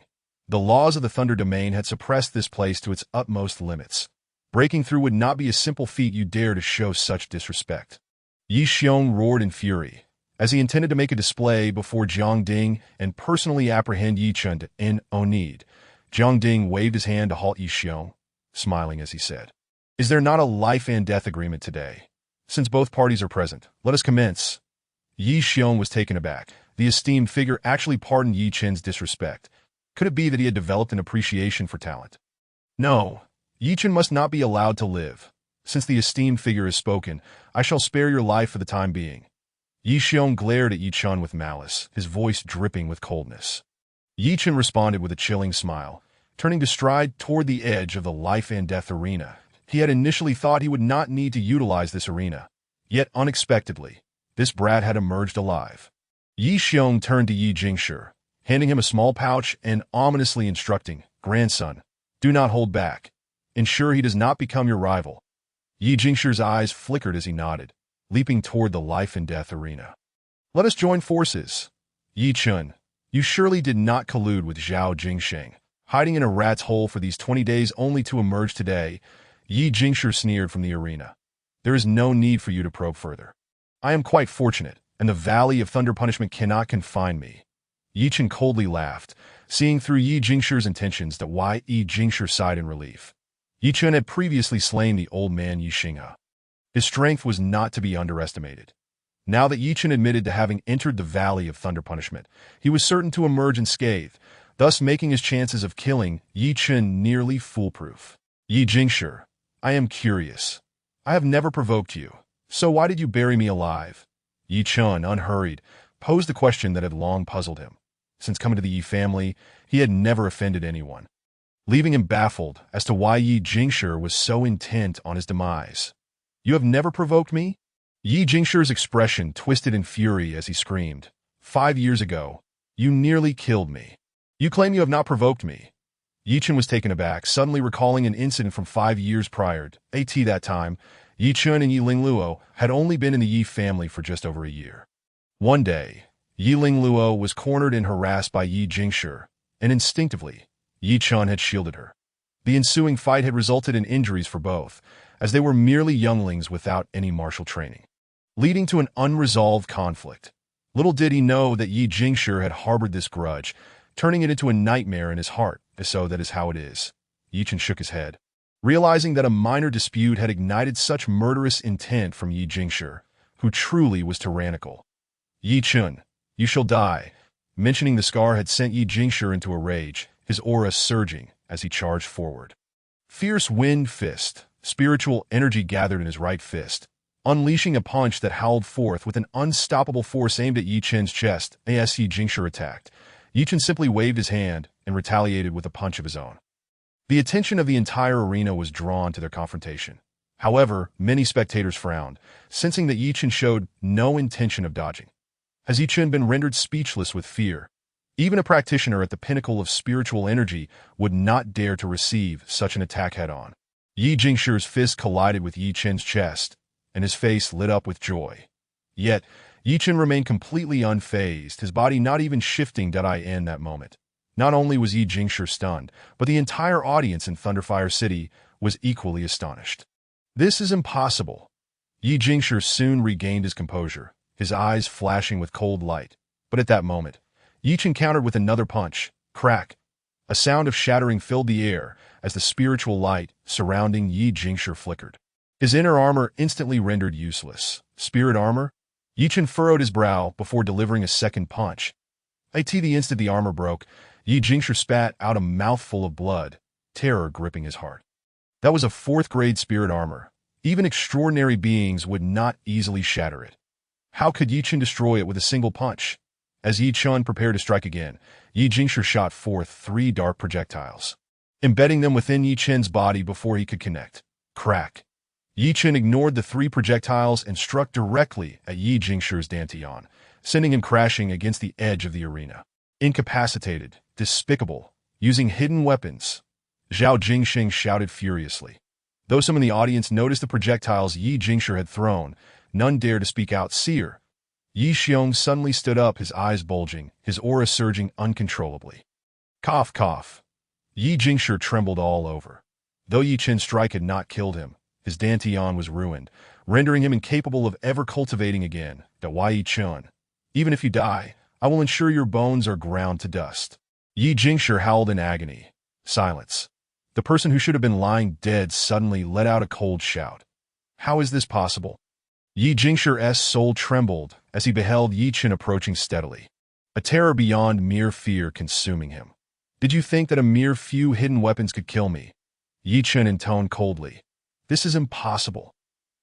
The laws of the Thunder Domain had suppressed this place to its utmost limits. Breaking through would not be a simple feat. You dare to show such disrespect. Yi Xiong roared in fury, as he intended to make a display before Jiang Ding and personally apprehend Yi Chun no need. Jiang Ding waved his hand to halt Yi Xiong, smiling as he said, Is there not a life and death agreement today? Since both parties are present, let us commence. Yi Xiong was taken aback. The esteemed figure actually pardoned Yi Chun's disrespect. Could it be that he had developed an appreciation for talent? No, Yi Chun must not be allowed to live. Since the esteemed figure has spoken, I shall spare your life for the time being. Yi Xiong glared at Yi Chun with malice, his voice dripping with coldness. Yi Chun responded with a chilling smile, turning to stride toward the edge of the life and death arena. He had initially thought he would not need to utilize this arena. Yet unexpectedly, this brat had emerged alive. Yi Xiong turned to Yi Jingshi, handing him a small pouch and ominously instructing, Grandson, do not hold back. Ensure he does not become your rival. Yi Jingshi's eyes flickered as he nodded, leaping toward the life and death arena. Let us join forces. Yi Chun, you surely did not collude with Zhao Jingsheng, hiding in a rat's hole for these 20 days only to emerge today. Yi Jingshi sneered from the arena. There is no need for you to probe further. I am quite fortunate, and the Valley of Thunder Punishment cannot confine me. Yi Chun coldly laughed, seeing through Yi Jingshi's intentions that Yi Jingshi sighed in relief. Yi Chun had previously slain the old man Yi Xinghe. His strength was not to be underestimated. Now that Yi Chun admitted to having entered the Valley of Thunder Punishment, he was certain to emerge unscathed, thus making his chances of killing Yi Chun nearly foolproof. Yi Jingshi, I am curious. I have never provoked you, so why did you bury me alive? Yi Chun, unhurried, posed the question that had long puzzled him. Since coming to the Yi family, he had never offended anyone, leaving him baffled as to why Yi Jingshi was so intent on his demise. You have never provoked me? Yi Jingshi's expression twisted in fury as he screamed, 5 years ago, you nearly killed me. You claim you have not provoked me. Yi Chun was taken aback, suddenly recalling an incident from 5 years prior. At that time, Yi Chun and Yi Lingluo had only been in the Yi family for just over a year. One day, Yi Lingluo was cornered and harassed by Yi Jingshi, and instinctively, Yi Chun had shielded her. The ensuing fight had resulted in injuries for both, as they were merely younglings without any martial training, leading to an unresolved conflict. Little did he know that Yi Jingshi had harbored this grudge, turning it into a nightmare in his heart, so that is how it is. Yi Chun shook his head, realizing that a minor dispute had ignited such murderous intent from Yi Jingshi, who truly was tyrannical. Yi Chun, you shall die. Mentioning the scar had sent Yi Jingshi into a rage, his aura surging as he charged forward. Fierce wind fist. Spiritual energy gathered in his right fist, unleashing a punch that howled forth with an unstoppable force aimed at Yi Chen's chest. As Yi Jingshi attacked, Yi Chen simply waved his hand and retaliated with a punch of his own. The attention of the entire arena was drawn to their confrontation. However, many spectators frowned, sensing that Yi Chen showed no intention of dodging. Has Yi Chen been rendered speechless with fear? Even a practitioner at the pinnacle of spiritual energy would not dare to receive such an attack head-on. Yi Jingshi's fist collided with Yi Chen's chest, and his face lit up with joy. Yet, Yi Chen remained completely unfazed, his body not even shifting in that moment. Not only was Yi Jingshi stunned, but the entire audience in Thunderfire City was equally astonished. This is impossible. Yi Jingshi soon regained his composure, his eyes flashing with cold light. But at that moment, Yi Chen countered with another punch. Crack! A sound of shattering filled the air as the spiritual light surrounding Yi Jingshi flickered. His inner armor instantly rendered useless. Spirit armor? Yi Chen furrowed his brow before delivering a second punch. The instant the armor broke, Yi Jingshi spat out a mouthful of blood, terror gripping his heart. That was a 4th-grade spirit armor. Even extraordinary beings would not easily shatter it. How could Yi Chen destroy it with a single punch? As Yi Chen prepared to strike again, Yi Jingshi shot forth 3 dark projectiles, embedding them within Yi Chen's body before he could connect. Crack! Yi Chen ignored the 3 projectiles and struck directly at Yi Jingshi's Dantian, sending him crashing against the edge of the arena. Incapacitated, despicable, using hidden weapons, Zhao Jingxing shouted furiously. Though some in the audience noticed the projectiles Yi Jingshi had thrown, none dared to speak out. Seer. Yi Xiong suddenly stood up, his eyes bulging, his aura surging uncontrollably. Cough, cough. Yi Jingshi trembled all over. Though Yi Chen's strike had not killed him, his Dantian was ruined, rendering him incapable of ever cultivating again. Yi Chen, even if you die, I will ensure your bones are ground to dust. Yi Jingshi howled in agony. Silence. The person who should have been lying dead suddenly let out a cold shout. How is this possible? Yi Jingshi's soul trembled as he beheld Yi Chen approaching steadily, a terror beyond mere fear consuming him. Did you think that a mere few hidden weapons could kill me? Yi Chen intoned coldly. This is impossible.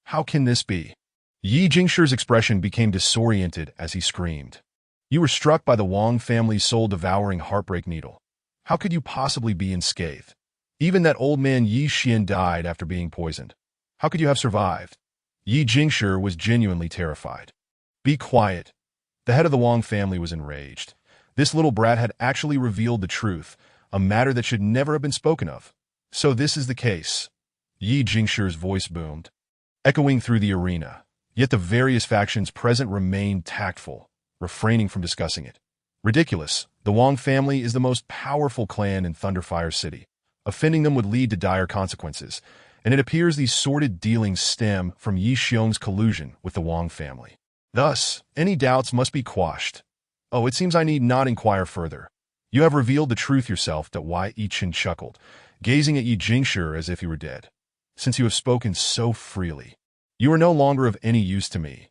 How can this be? Yi Jingshi's expression became disoriented as he screamed. You were struck by the Wang family's soul-devouring heartbreak needle. How could you possibly be unscathed? Even that old man Yi Xian died after being poisoned. How could you have survived? Yi Jingshi was genuinely terrified. Be quiet. The head of the Wang family was enraged. This little brat had actually revealed the truth, a matter that should never have been spoken of. So this is the case. Yi Jingshi's voice boomed, echoing through the arena. Yet the various factions present remained tactful, refraining from discussing it. Ridiculous. The Wang family is the most powerful clan in Thunderfire City. Offending them would lead to dire consequences, and it appears these sordid dealings stem from Yi Xiong's collusion with the Wang family. Thus, any doubts must be quashed. Oh, it seems I need not inquire further. You have revealed the truth yourself. Yi Chen chuckled, gazing at Yi Jingshi as if he were dead. Since you have spoken so freely, you are no longer of any use to me.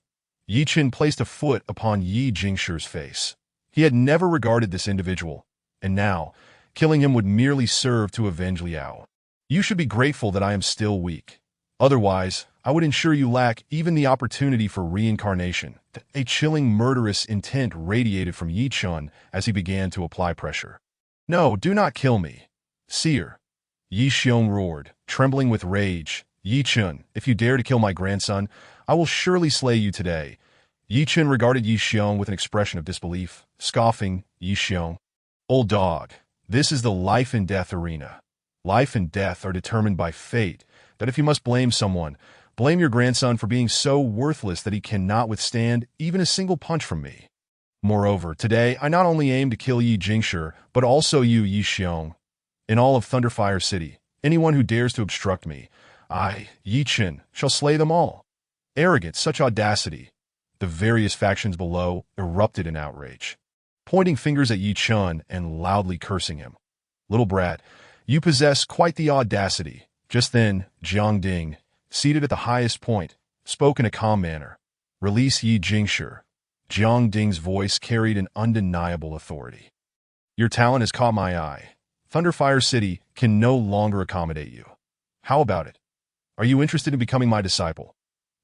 Yi Chen placed a foot upon Yi Jingshi's face. He had never regarded this individual, and now, killing him would merely serve to avenge Liao. You should be grateful that I am still weak. Otherwise, I would ensure you lack even the opportunity for reincarnation. A chilling murderous intent radiated from Yi Chen as he began to apply pressure. No, do not kill me. Seer. Yi Xiong roared, trembling with rage. Yi Chen, if you dare to kill my grandson, I will surely slay you today. Yi Chen regarded Yi Xiong with an expression of disbelief, scoffing. Yi Xiong. Old dog, this is the life and death arena. Life and death are determined by fate, that if you must blame someone, blame your grandson for being so worthless that he cannot withstand even a single punch from me. Moreover, today I not only aim to kill Yi Jingshi, but also you, Yi Xiong. In all of Thunderfire City, anyone who dares to obstruct me, I, Yi Chen, shall slay them all. Arrogant, such audacity. The various factions below erupted in outrage, pointing fingers at Yi Chen and loudly cursing him. Little brat, you possess quite the audacity. Just then, Jiang Ding, seated at the highest point, spoke in a calm manner. Release Yi Jingshi. Jiang Ding's voice carried an undeniable authority. Your talent has caught my eye. Thunderfire City can no longer accommodate you. How about it? Are you interested in becoming my disciple?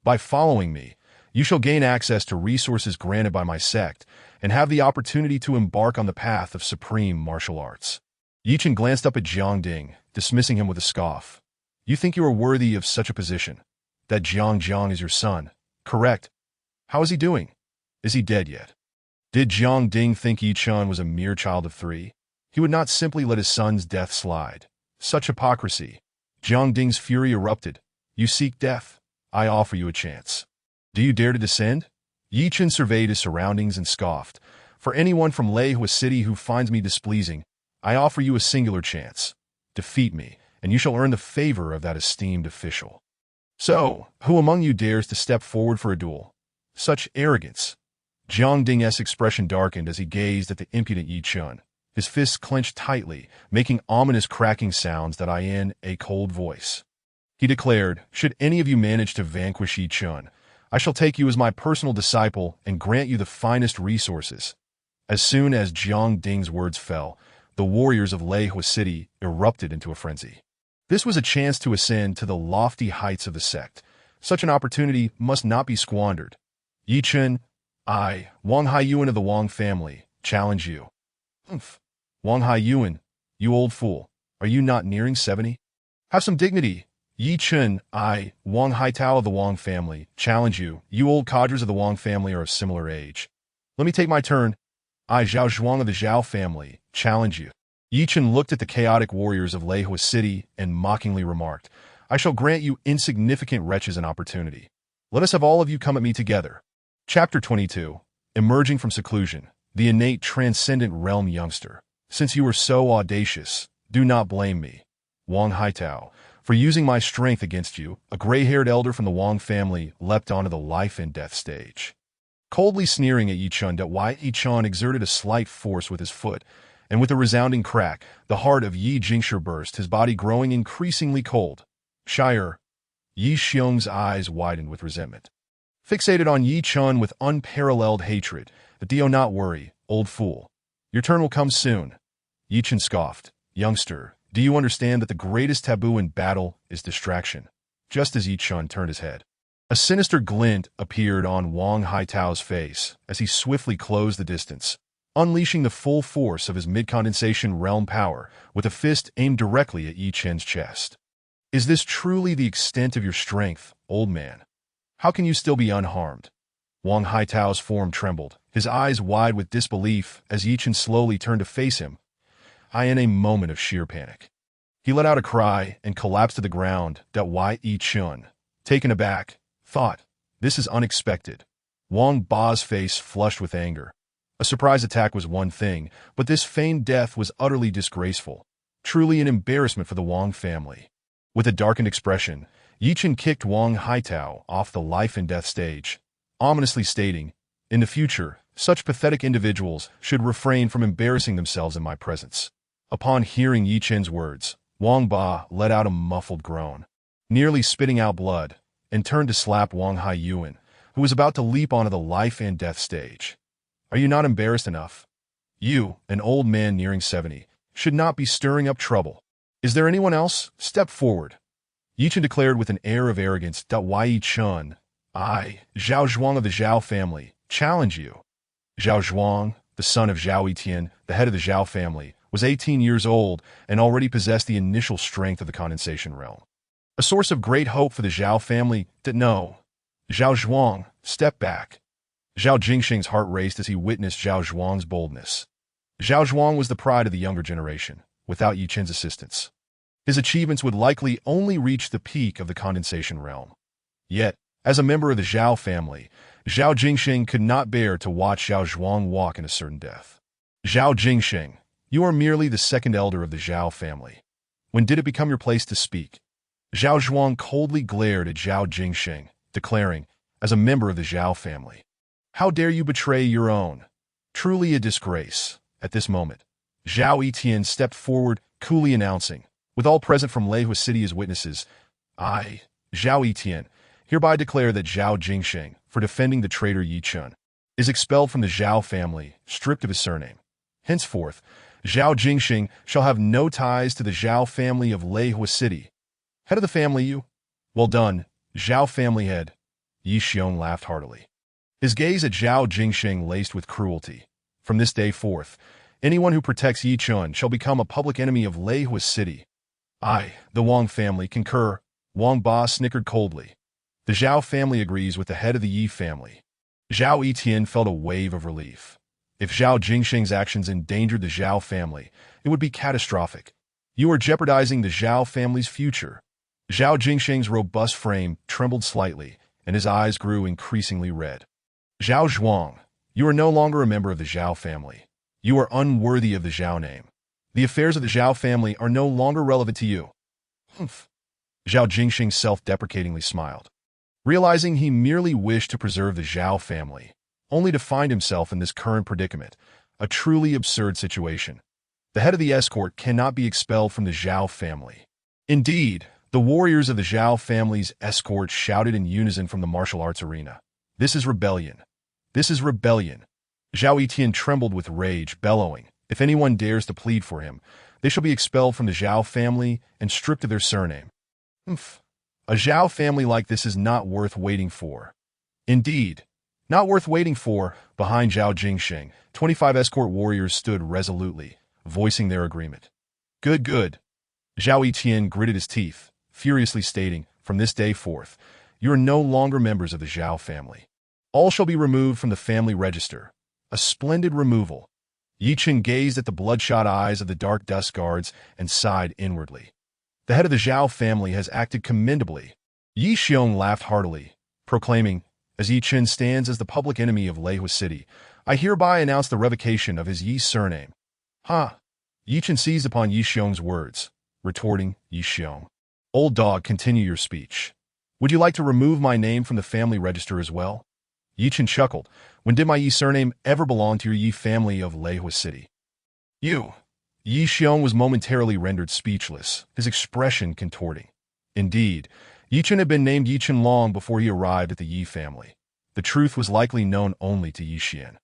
By following me, you shall gain access to resources granted by my sect and have the opportunity to embark on the path of supreme martial arts. Yi Chen glanced up at Jiang Ding, dismissing him with a scoff. You think you are worthy of such a position? That Jiang is your son, correct? How is he doing? Is he dead yet? Did Jiang Ding think Yi Chen was a mere child of 3? He would not simply let his son's death slide. Such hypocrisy. Jiang Ding's fury erupted. You seek death. I offer you a chance. Do you dare to descend? Yi Chen surveyed his surroundings and scoffed. For anyone from Leihua City who finds me displeasing, I offer you a singular chance. Defeat me, and you shall earn the favor of that esteemed official. So, who among you dares to step forward for a duel? Such arrogance. Jiang Ding's expression darkened as he gazed at the impudent Yi Chen. His fists clenched tightly, making ominous cracking sounds that I in a cold voice. He declared, should any of you manage to vanquish Yi Chen, I shall take you as my personal disciple and grant you the finest resources. As soon as Jiang Ding's words fell, the warriors of Leihua City erupted into a frenzy. This was a chance to ascend to the lofty heights of the sect. Such an opportunity must not be squandered. Yi Chen, I, Wang Haiyuan of the Wang family, challenge you. Humph. Wang Haiyuan, you old fool, are you not nearing 70? Have some dignity. Yi Chen, I, Wang Haitao of the Wang family, challenge you. You old cadres of the Wang family are of similar age. Let me take my turn. I, Zhao Zhuang of the Zhao family, challenge you. Yi Chen looked at the chaotic warriors of Leihua City and mockingly remarked, I shall grant you insignificant wretches an opportunity. Let us have all of you come at me together. Chapter 22. Emerging from seclusion, the innate transcendent realm youngster. Since you are so audacious, do not blame me, Wang Haitao, for using my strength against you. A gray-haired elder from the Wang family leapt onto the life and death stage. Coldly sneering at Yi Chen, Yi Chen exerted a slight force with his foot, and with a resounding crack, the heart of Yi Jingshi burst, his body growing increasingly cold. Shire. Yi Xiong's eyes widened with resentment. Fixated on Yi Chen with unparalleled hatred, do not worry, old fool. Your turn will come soon. Yi Chen scoffed. Youngster, do you understand that the greatest taboo in battle is distraction? Just as Yi Chen turned his head, a sinister glint appeared on Wang Haitao's face as he swiftly closed the distance, unleashing the full force of his mid-condensation realm power with a fist aimed directly at Yi Chen's chest. Is this truly the extent of your strength, old man? How can you still be unharmed? Wang Haitao's form trembled, his eyes wide with disbelief as Yi Chen slowly turned to face him. In a moment of sheer panic, he let out a cry and collapsed to the ground. Yi Chen, taken aback, thought, this is unexpected. Wang Ba's face flushed with anger. A surprise attack was one thing, but this feigned death was utterly disgraceful, truly an embarrassment for the Wang family. With a darkened expression, Yi Chen kicked Wang Haitao off the life and death stage, ominously stating, in the future, such pathetic individuals should refrain from embarrassing themselves in my presence. Upon hearing Yi Chen's words, Wang Ba let out a muffled groan, nearly spitting out blood, and turned to slap Wang Haiyuan, who was about to leap onto the life and death stage. Are you not embarrassed enough? You, an old man nearing 70, should not be stirring up trouble. Is there anyone else? Step forward. Yi Chen declared with an air of arrogance. Yi Chen, I, Zhao Zhuang of the Zhao family, challenge you. Zhao Zhuang, the son of Zhao Etian, the head of the Zhao family, was 18 years old and already possessed the initial strength of the condensation realm. A source of great hope for the Zhao family. No. Zhao Zhuang, step back. Zhao Jingxing's heart raced as he witnessed Zhao Zhuang's boldness. Zhao Zhuang was the pride of the younger generation, without Yi Chen's assistance. His achievements would likely only reach the peak of the condensation realm. Yet, as a member of the Zhao family, Zhao Jingxing could not bear to watch Zhao Zhuang walk into certain death. Zhao Jingxing, you are merely the second elder of the Zhao family. When did it become your place to speak? Zhao Zhuang coldly glared at Zhao Jingxing, declaring, as a member of the Zhao family, how dare you betray your own? Truly a disgrace. At this moment, Zhao Etian stepped forward, coolly announcing, with all present from Leihua City as witnesses, I, Zhao Etian, hereby declare that Zhao Jingxing, for defending the traitor Yi Chen, is expelled from the Zhao family, stripped of his surname. Henceforth, Zhao Jingxing shall have no ties to the Zhao family of Leihua City. Head of the family, you? Well done, Zhao family head. Yi Xiong laughed heartily. His gaze at Zhao Jingsheng laced with cruelty. From this day forth, anyone who protects Yi Chun shall become a public enemy of Lei Hui City. I, the Wang family, concur. Wang Ba snickered coldly. The Zhao family agrees with the head of the Yi family. Zhao Etian felt a wave of relief. If Zhao Jingsheng's actions endangered the Zhao family, it would be catastrophic. You are jeopardizing the Zhao family's future. Zhao Jingsheng's robust frame trembled slightly, and his eyes grew increasingly red. Zhao Zhuang, you are no longer a member of the Zhao family. You are unworthy of the Zhao name. The affairs of the Zhao family are no longer relevant to you. Humph. Zhao Jingsheng self-deprecatingly smiled. Realizing he merely wished to preserve the Zhao family, only to find himself in this current predicament, a truly absurd situation. The head of the escort cannot be expelled from the Zhao family. Indeed, the warriors of the Zhao family's escort shouted in unison from the martial arts arena. This is rebellion. This is rebellion. Zhao Etian trembled with rage, bellowing, if anyone dares to plead for him, they shall be expelled from the Zhao family and stripped of their surname. Humph. A Zhao family like this is not worth waiting for. Indeed, not worth waiting for. Behind Zhao Jingsheng, 25 escort warriors stood resolutely, voicing their agreement. Good, good. Zhao Etian gritted his teeth, furiously stating, from this day forth, you are no longer members of the Zhao family. All shall be removed from the family register. A splendid removal. Yi Chen gazed at the bloodshot eyes of the Dark Dust Guards and sighed inwardly. The head of the Zhao family has acted commendably. Yi Xiong laughed heartily, proclaiming, as Yi Chen stands as the public enemy of Lei Hui City, I hereby announce the revocation of his Yi surname. Ha! Yi Chen seized upon Yi Xiong's words, retorting, Yi Xiong. Old dog, continue your speech. Would you like to remove my name from the family register as well? Yi Chen chuckled. When did my Yi surname ever belong to your Yi family of Lei Hui City? You! Yi Xiong was momentarily rendered speechless, his expression contorting. Indeed, Yi Chen had been named Yi Chen long before he arrived at the Yi family. The truth was likely known only to Yi Xian.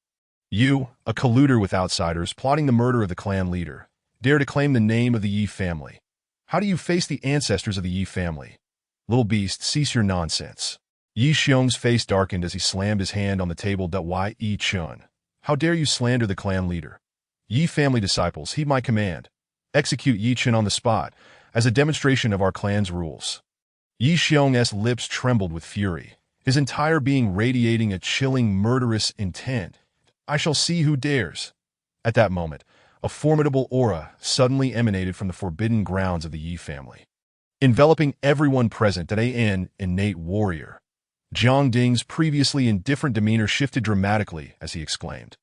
You, a colluder with outsiders plotting the murder of the clan leader, dare to claim the name of the Yi family. How do you face the ancestors of the Yi family? Little beast, cease your nonsense. Yi Xiong's face darkened as he slammed his hand on the table. Why, Yi Chun? How dare you slander the clan leader? Yi family disciples, heed my command. Execute Yi Chen on the spot, as a demonstration of our clan's rules. Yi Xiong's lips trembled with fury, his entire being radiating a chilling, murderous intent. I shall see who dares. At that moment, a formidable aura suddenly emanated from the forbidden grounds of the Yi family, enveloping everyone present. An innate warrior. Jiang Ding's previously indifferent demeanor shifted dramatically as he exclaimed,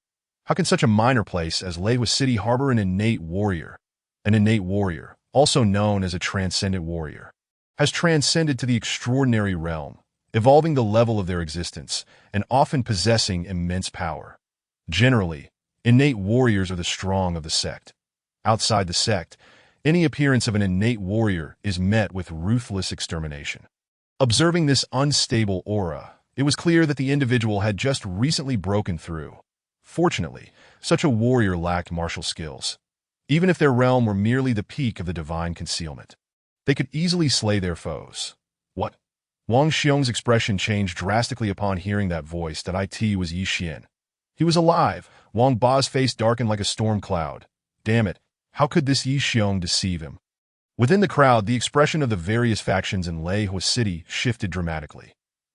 how can such a minor place as Lei Hui City harbor an innate warrior? An innate warrior, also known as a transcendent warrior, has transcended to the extraordinary realm, evolving the level of their existence and often possessing immense power. Generally, innate warriors are the strong of the sect. Outside the sect, any appearance of an innate warrior is met with ruthless extermination. Observing this unstable aura, it was clear that the individual had just recently broken through. Fortunately, such a warrior lacked martial skills. Even if their realm were merely the peak of the divine concealment, they could easily slay their foes. What? Wang Xiong's expression changed drastically upon hearing that voice. It was Yi Xian. He was alive. Wang Ba's face darkened like a storm cloud. Damn it, how could this Yi Xiong deceive him? Within the crowd, the expression of the various factions in Lei Hui City shifted dramatically.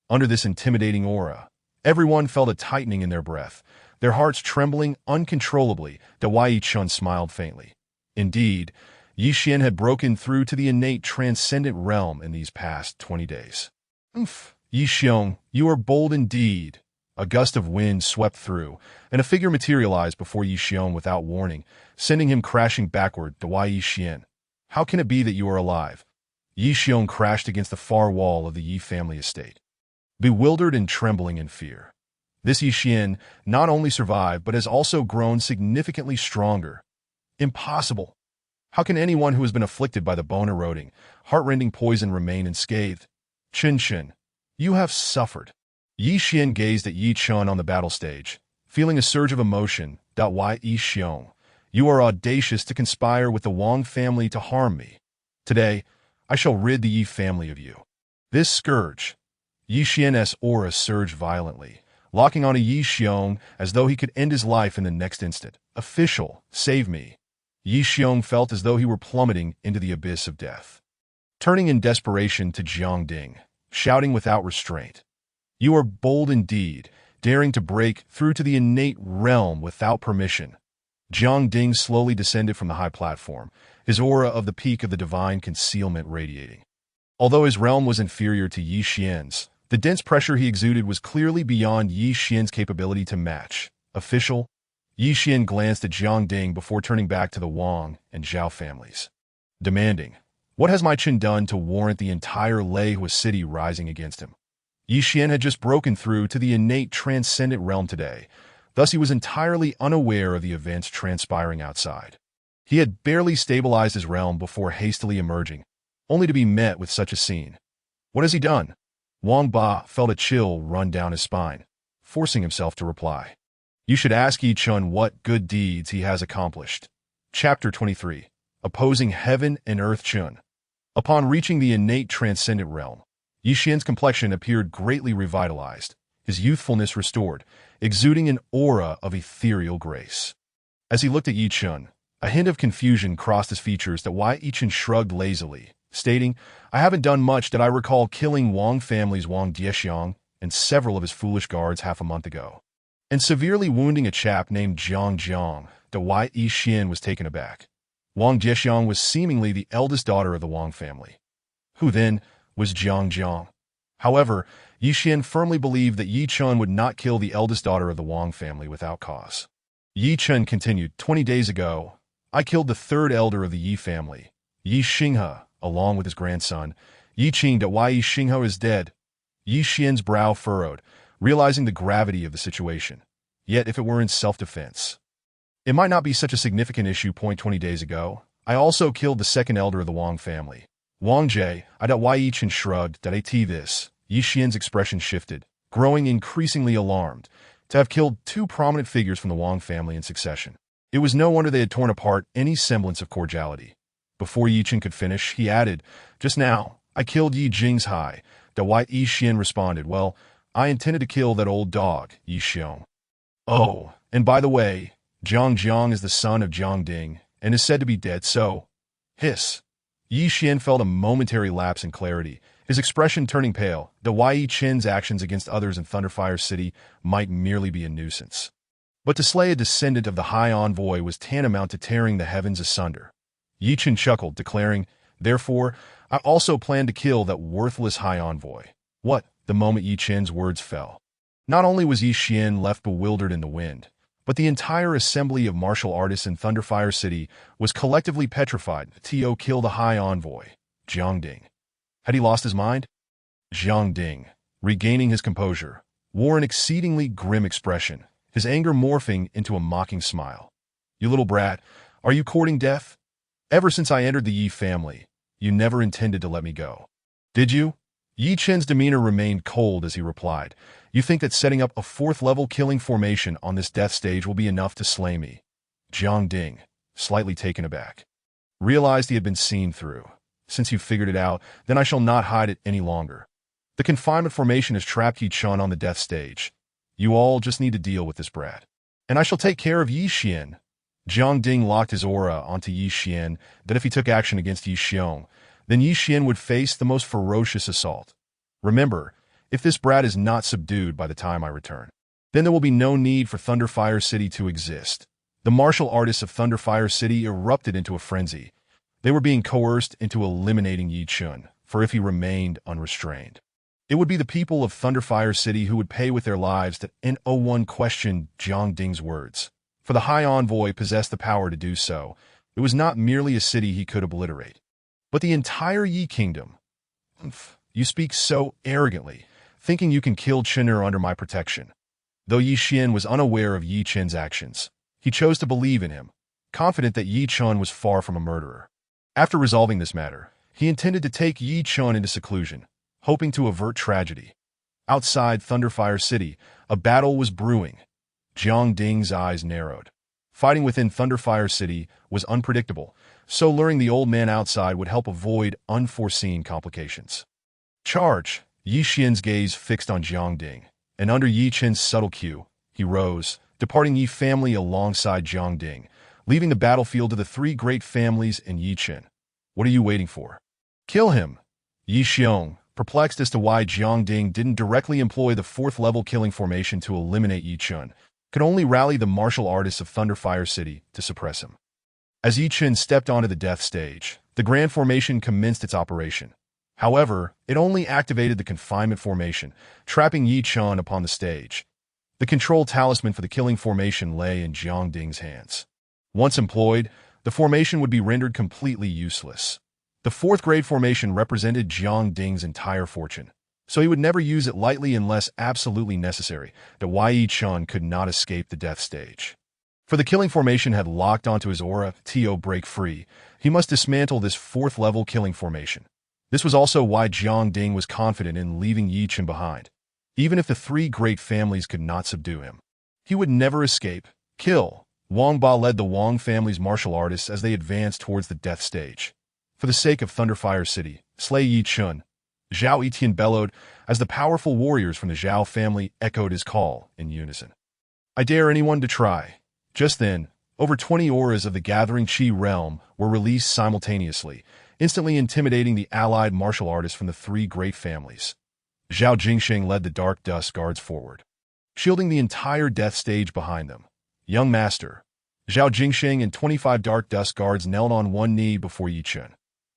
Under this intimidating aura, everyone felt a tightening in their breath, their hearts trembling uncontrollably. Yi Chun smiled faintly. Indeed, Yi Xian had broken through to the innate transcendent realm in these past 20 days. Oof! Yi Xiong, you are bold indeed. A gust of wind swept through, and a figure materialized before Yi Xiong without warning, sending him crashing backward. Yi Xian, how can it be that you are alive? Yi Xiong crashed against the far wall of the Yi family estate, bewildered and trembling in fear. This Yi Xian not only survived but has also grown significantly stronger. Impossible! How can anyone who has been afflicted by the bone-eroding, heart-rending poison remain unscathed? Chen, you have suffered. Yi Xian gazed at Yi Chun on the battle stage, feeling a surge of emotion. Yi Xiong, you are audacious to conspire with the Wang family to harm me. Today, I shall rid the Yi family of you. This scourge. Yi Xian's aura surged violently, locking onto Yi Xiong as though he could end his life in the next instant. Official, save me. Yi Xiong felt as though he were plummeting into the abyss of death. Turning in desperation to Jiang Ding, shouting without restraint. You are bold indeed, daring to break through to the innate realm without permission. Jiang Ding slowly descended from the high platform, his aura of the peak of the divine concealment radiating. Although his realm was inferior to Yi Xian's, the dense pressure he exuded was clearly beyond Yi Xian's capability to match. Official? Yi Xian glanced at Jiang Ding before turning back to the Wang and Zhao families, demanding, what has my Qin done to warrant the entire Leihua city rising against him? Yi Xian had just broken through to the innate transcendent realm today, thus he was entirely unaware of the events transpiring outside. He had barely stabilized his realm before hastily emerging, only to be met with such a scene. What has he done? Wang Ba felt a chill run down his spine, forcing himself to reply. You should ask Yi Chun what good deeds he has accomplished. Chapter 23. Opposing Heaven and Earth Chun. Upon reaching the innate transcendent realm, Yi Xian's complexion appeared greatly revitalized, his youthfulness restored, exuding an aura of ethereal grace. As he looked at Yi Chun, a hint of confusion crossed his features that Yi Chun shrugged lazily, stating, I haven't done much that I recall killing Wang family's Wang Dieshiang and several of his foolish guards half a month ago, and severely wounding a chap named Jiang Jiang, that Yi Xian was taken aback. Wang Dieshiang was seemingly the eldest daughter of the Wang family. Who then was Jiang Jiang? However, Yi Xian firmly believed that Yi Chun would not kill the eldest daughter of the Wang family without cause. Yi Chun continued, 20 days ago, I killed the third elder of the Yi family, Yi Xinghe, along with his grandson, Yi Qing. That Yi Xinghe is dead. Yi Xian's brow furrowed, realizing the gravity of the situation. Yet if it were in self-defense, it might not be such a significant issue. 20 days ago, I also killed the second elder of the Wang family, Wang Jie. Yi Chun shrugged. This. Yi Xian's expression shifted, growing increasingly alarmed, to have killed two prominent figures from the Wang family in succession. It was no wonder they had torn apart any semblance of cordiality. Before Yi Chun could finish, he added, just now, I killed Yi Jing's high. Yi Xian responded, well, I intended to kill that old dog, Yi Xiong. Oh, and by the way, Jiang Jiang is the son of Jiang Ding, and is said to be dead, so... Hiss. Yi Xian felt a momentary lapse in clarity, his expression turning pale. Yi Chen's actions against others in Thunderfire City might merely be a nuisance. But to slay a descendant of the High Envoy was tantamount to tearing the heavens asunder. Yi Chen chuckled, declaring, therefore, I also plan to kill that worthless High Envoy. What? The moment Yi Chen's words fell, not only was Yi Xian left bewildered in the wind, but the entire assembly of martial artists in Thunderfire City was collectively petrified. To kill the High Envoy, Jiang Ding. Had he lost his mind? Jiang Ding, regaining his composure, wore an exceedingly grim expression, his anger morphing into a mocking smile. You little brat, are you courting death? Ever since I entered the Yi family, you never intended to let me go. Did you? Yi Chen's demeanor remained cold as he replied, you think that setting up a fourth-level killing formation on this death stage will be enough to slay me? Jiang Ding, slightly taken aback, realized he had been seen through. Since you figured it out, then I shall not hide it any longer. The confinement formation has trapped Yi Chun on the death stage. You all just need to deal with this brat. And I shall take care of Yi Xian. Jiang Ding locked his aura onto Yi Xian that if he took action against Yi Xiong, then Yi Xian would face the most ferocious assault. Remember, if this brat is not subdued by the time I return, then there will be no need for Thunderfire City to exist. The martial artists of Thunderfire City erupted into a frenzy. They were being coerced into eliminating Yi Chun, for if he remained unrestrained, it would be the people of Thunderfire City who would pay with their lives. That N01 questioned Jiang Ding's words. For the High Envoy possessed the power to do so. It was not merely a city he could obliterate, but the entire Yi Kingdom. You speak so arrogantly, thinking you can kill Qin'er under my protection. Though Yi Xian was unaware of Yi Chen's actions, he chose to believe in him, confident that Yi Chun was far from a murderer. After resolving this matter, he intended to take Yi Chun into seclusion, hoping to avert tragedy. Outside Thunderfire City, a battle was brewing. Jiang Ding's eyes narrowed. Fighting within Thunderfire City was unpredictable, so luring the old man outside would help avoid unforeseen complications. Charge! Yi Qian's gaze fixed on Jiang Ding, and under Yi Qian's subtle cue, he rose, departing Yi family alongside Jiang Ding, leaving the battlefield to the three great families and Yi Qian. What are you waiting for? Kill him! Yi Xiong, perplexed as to why Jiang Ding didn't directly employ the fourth-level killing formation to eliminate Yi Qian, could only rally the martial artists of Thunderfire City to suppress him. As Yi Qian stepped onto the death stage, the Grand Formation commenced its operation. However, it only activated the Confinement Formation, trapping Yi Qian upon the stage. The control talisman for the killing formation lay in Jiang Ding's hands. Once employed, the formation would be rendered completely useless. The fourth-grade formation represented Jiang Ding's entire fortune, so he would never use it lightly unless absolutely necessary. That Yi Qian could not escape the death stage. For the killing formation had locked onto his aura, to break free, he must dismantle this fourth-level killing formation. This was also why Jiang Ding was confident in leaving Yi Qian behind. Even if the three great families could not subdue him, he would never escape. Kill! Wang Ba led the Wang family's martial artists as they advanced towards the death stage. For the sake of Thunderfire City, slay Yi Qian! Zhao Etian bellowed as the powerful warriors from the Zhao family echoed his call in unison. I dare anyone to try. Just then, over 20 auras of the gathering Qi realm were released simultaneously, instantly intimidating the allied martial artists from the three great families. Zhao Jingsheng led the Dark Dust Guards forward, shielding the entire death stage behind them. Young Master, Zhao Jingsheng and 25 Dark Dust Guards knelt on one knee before Yi Qian.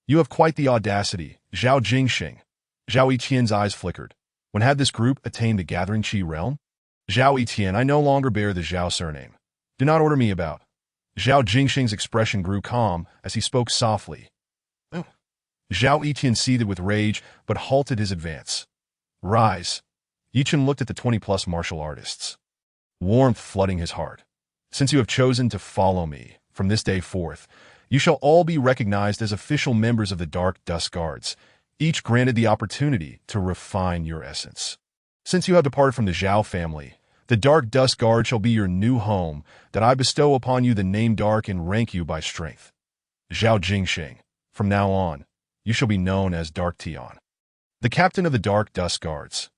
You have quite the audacity, Zhao Jingsheng. Zhao Etian's eyes flickered. When had this group attained the gathering Qi realm? Zhao Etian, I no longer bear the Zhao surname. Do not order me about. Zhao Jingsheng's expression grew calm as he spoke softly. Oh. Zhao Etian seethed with rage, but halted his advance. Rise. Yi Qian looked at the 20-plus martial artists, warmth flooding his heart. Since you have chosen to follow me, from this day forth, you shall all be recognized as official members of the Dark Dust Guards, each granted the opportunity to refine your essence. Since you have departed from the Zhao family, the Dark Dust Guard shall be your new home, that I bestow upon you the name Dark and rank you by strength. Zhao Jingsheng, from now on, you shall be known as Dark Tian, the captain of the Dark Dust Guards.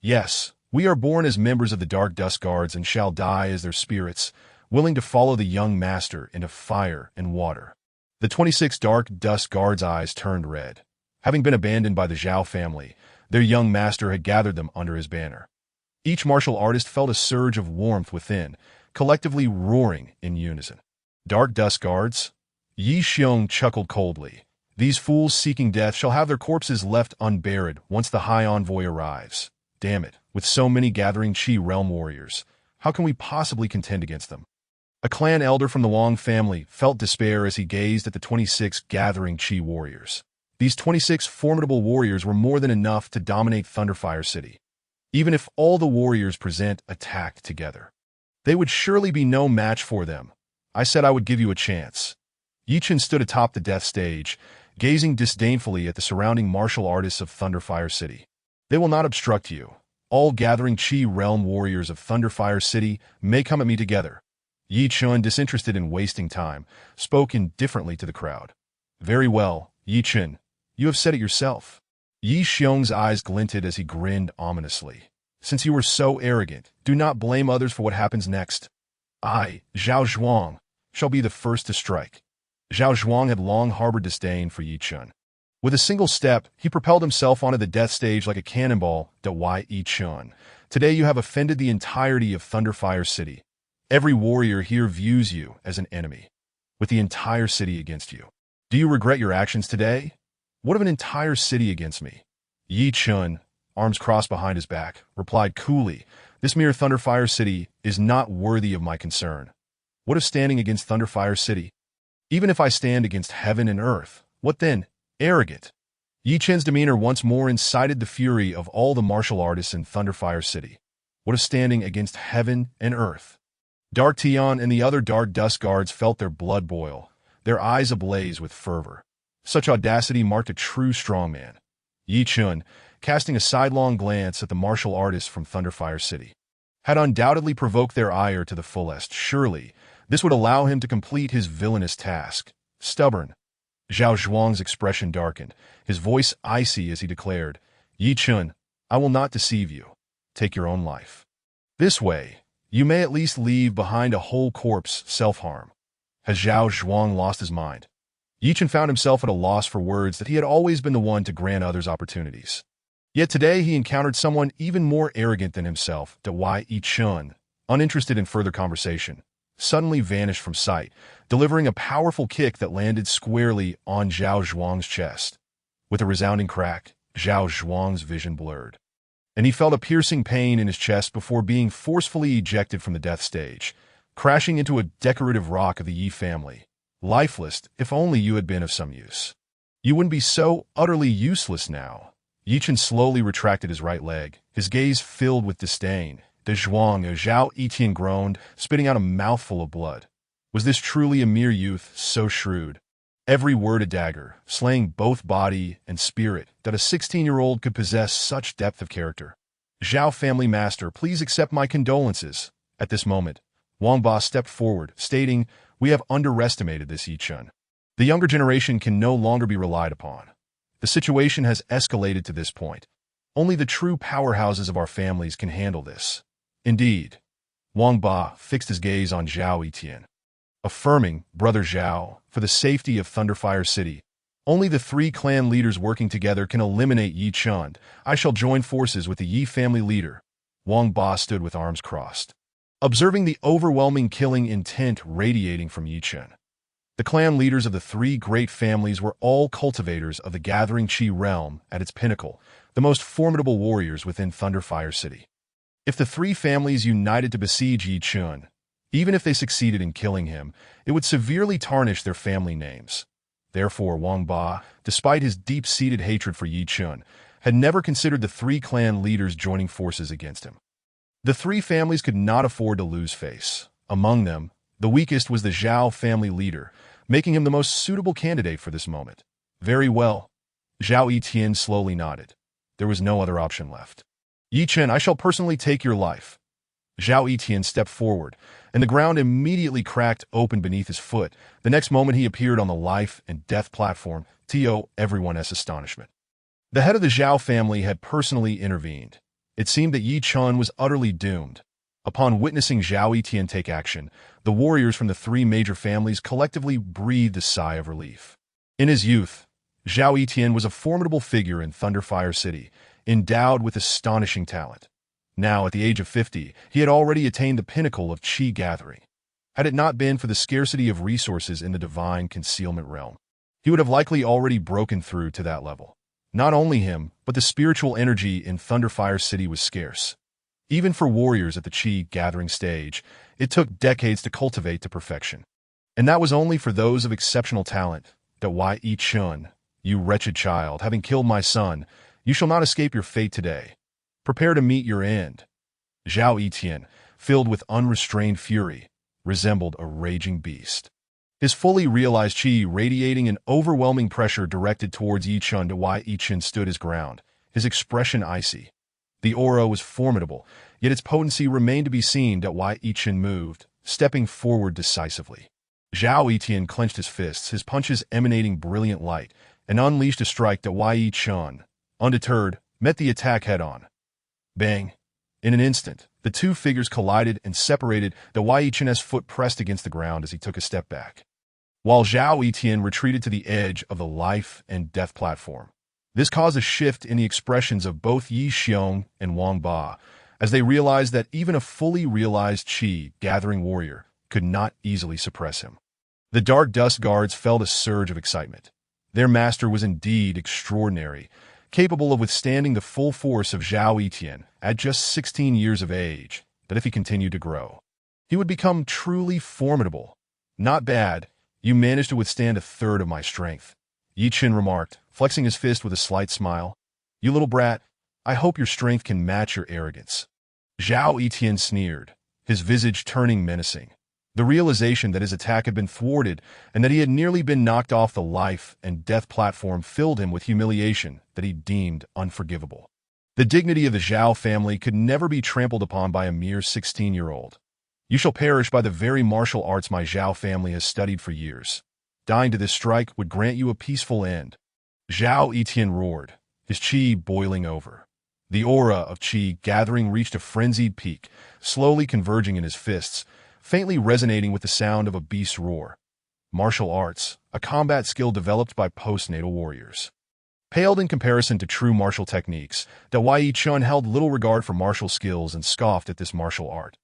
Yes, we are born as members of the Dark Dust Guards and shall die as their spirits, willing to follow the young master into fire and water. The 26 Dark Dust Guards' eyes turned red. Having been abandoned by the Zhao family, their young master had gathered them under his banner. Each martial artist felt a surge of warmth within, collectively roaring in unison. Dark Dust Guards? Yi Xiong chuckled coldly. These fools seeking death shall have their corpses left unburied once the High Envoy arrives. Damn it, with so many gathering Qi realm warriors, how can we possibly contend against them? A clan elder from the Wang family felt despair as he gazed at the 26 gathering Qi warriors. These 26 formidable warriors were more than enough to dominate Thunderfire City. Even if all the warriors present attacked together, they would surely be no match for them. I said I would give you a chance. Yi Qian stood atop the death stage, gazing disdainfully at the surrounding martial artists of Thunderfire City. They will not obstruct you. All gathering Qi realm warriors of Thunderfire City may come at me together. Yi Qian, disinterested in wasting time, spoke indifferently to the crowd. Very well, Yi Qian, you have said it yourself. Yi Xiong's eyes glinted as he grinned ominously. Since you were so arrogant, do not blame others for what happens next. I, Zhao Zhuang, shall be the first to strike. Zhao Zhuang had long harbored disdain for Yi Qian. With a single step, he propelled himself onto the death stage like a cannonball. Yi Qian, today you have offended the entirety of Thunderfire City. Every warrior here views you as an enemy, with the entire city against you. Do you regret your actions today? What of an entire city against me? Yi Qian, arms crossed behind his back, replied coolly, this mere Thunderfire City is not worthy of my concern. What of standing against Thunderfire City? Even if I stand against heaven and earth, what then? Arrogant. Yi Qian's demeanor once more incited the fury of all the martial artists in Thunderfire City. What of standing against heaven and earth? Dark Tian and the other Dark Dust Guards felt their blood boil, their eyes ablaze with fervor. Such audacity marked a true strongman. Yi Qian, casting a sidelong glance at the martial artists from Thunderfire City, had undoubtedly provoked their ire to the fullest. Surely, this would allow him to complete his villainous task. Stubborn. Zhao Zhuang's expression darkened, his voice icy as he declared, Yi Chun, I will not deceive you. Take your own life. This way, you may at least leave behind a whole corpse, self-harm. Has Zhao Zhuang lost his mind? Yi Chun found himself at a loss for words that he had always been the one to grant others opportunities. Yet today he encountered someone even more arrogant than himself, Dawei Yi Chun, uninterested in further conversation, suddenly vanished from sight, delivering a powerful kick that landed squarely on Zhao Zhuang's chest. With a resounding crack, Zhao Zhuang's vision blurred, and he felt a piercing pain in his chest before being forcefully ejected from the death stage, crashing into a decorative rock of the Yi family. Lifeless, if only you had been of some use. You wouldn't be so utterly useless now. Yi Chun slowly retracted his right leg, his gaze filled with disdain. The Zhuang of Zhao Etian groaned, spitting out a mouthful of blood. Was this truly a mere youth, so shrewd? Every word a dagger, slaying both body and spirit, that a 16-year-old could possess such depth of character. Zhao family master, please accept my condolences. At this moment, Wang Ba stepped forward, stating, We have underestimated this Yi Chun. The younger generation can no longer be relied upon. The situation has escalated to this point. Only the true powerhouses of our families can handle this. Indeed. Wang Ba fixed his gaze on Zhao Etian, affirming, Brother Zhao, for the safety of Thunderfire City, only the 3 clan leaders working together can eliminate Yi Chun. I shall join forces with the Yi family leader. Wang Ba stood with arms crossed, observing the overwhelming killing intent radiating from Yi Chun. The clan leaders of the 3 great families were all cultivators of the gathering Qi realm at its pinnacle, the most formidable warriors within Thunderfire City. If the 3 families united to besiege Yi Chun, even if they succeeded in killing him, it would severely tarnish their family names. Therefore, Wang Ba, despite his deep-seated hatred for Yi Chun, had never considered the 3 clan leaders joining forces against him. The 3 families could not afford to lose face. Among them, the weakest was the Zhao family leader, making him the most suitable candidate for this moment. Very well. Zhao Etian slowly nodded. There was no other option left. Yi Chun, I shall personally take your life. Zhao Etian stepped forward, and the ground immediately cracked open beneath his foot. The next moment he appeared on the life and death platform, to everyone's astonishment. The head of the Zhao family had personally intervened. It seemed that Yi Chun was utterly doomed. Upon witnessing Zhao Etian take action, the warriors from the 3 major families collectively breathed a sigh of relief. In his youth, Zhao Etian was a formidable figure in Thunderfire City, endowed with astonishing talent. Now, at the age of 50, he had already attained the pinnacle of Qi gathering. Had it not been for the scarcity of resources in the divine concealment realm, he would have likely already broken through to that level. Not only him, but the spiritual energy in Thunderfire City was scarce. Even for warriors at the Qi gathering stage, it took decades to cultivate to perfection. And that was only for those of exceptional talent. Dawei Yi Chun, you wretched child, having killed my son, you shall not escape your fate today. Prepare to meet your end. Zhao Etian, filled with unrestrained fury, resembled a raging beast. His fully realized qi radiating an overwhelming pressure directed towards Yi Chun. Dawei Yi Chun stood his ground, his expression icy. The aura was formidable, yet its potency remained to be seen. Dawei Yi Chun moved, stepping forward decisively. Zhao Etian clenched his fists, his punches emanating brilliant light, and unleashed a strike. Dawei Yi Chun, undeterred, met the attack head-on. Bang! In an instant, the 2 figures collided and separated. Dawei Yi Chun's foot pressed against the ground as he took a step back, while Zhao Etian retreated to the edge of the life and death platform. This caused a shift in the expressions of both Yi Xiong and Wang Ba, as they realized that even a fully realized Qi gathering warrior could not easily suppress him. The Dark Dust Guards felt a surge of excitement. Their master was indeed extraordinary, capable of withstanding the full force of Zhao Etian at just 16 years of age, that if he continued to grow, he would become truly formidable. Not bad, you managed to withstand a third of my strength, Yi Chun remarked, flexing his fist with a slight smile. You little brat, I hope your strength can match your arrogance. Zhao Etian sneered, his visage turning menacing. The realization that his attack had been thwarted and that he had nearly been knocked off the life and death platform filled him with humiliation that he deemed unforgivable. The dignity of the Zhao family could never be trampled upon by a mere 16-year-old. You shall perish by the very martial arts my Zhao family has studied for years. Dying to this strike would grant you a peaceful end. Zhao Etian roared, his chi boiling over. The aura of chi gathering reached a frenzied peak, slowly converging in his fists, faintly resonating with the sound of a beast's roar. Martial arts, a combat skill developed by postnatal warriors. Paled in comparison to true martial techniques, Dawai Yichun held little regard for martial skills and scoffed at this martial art.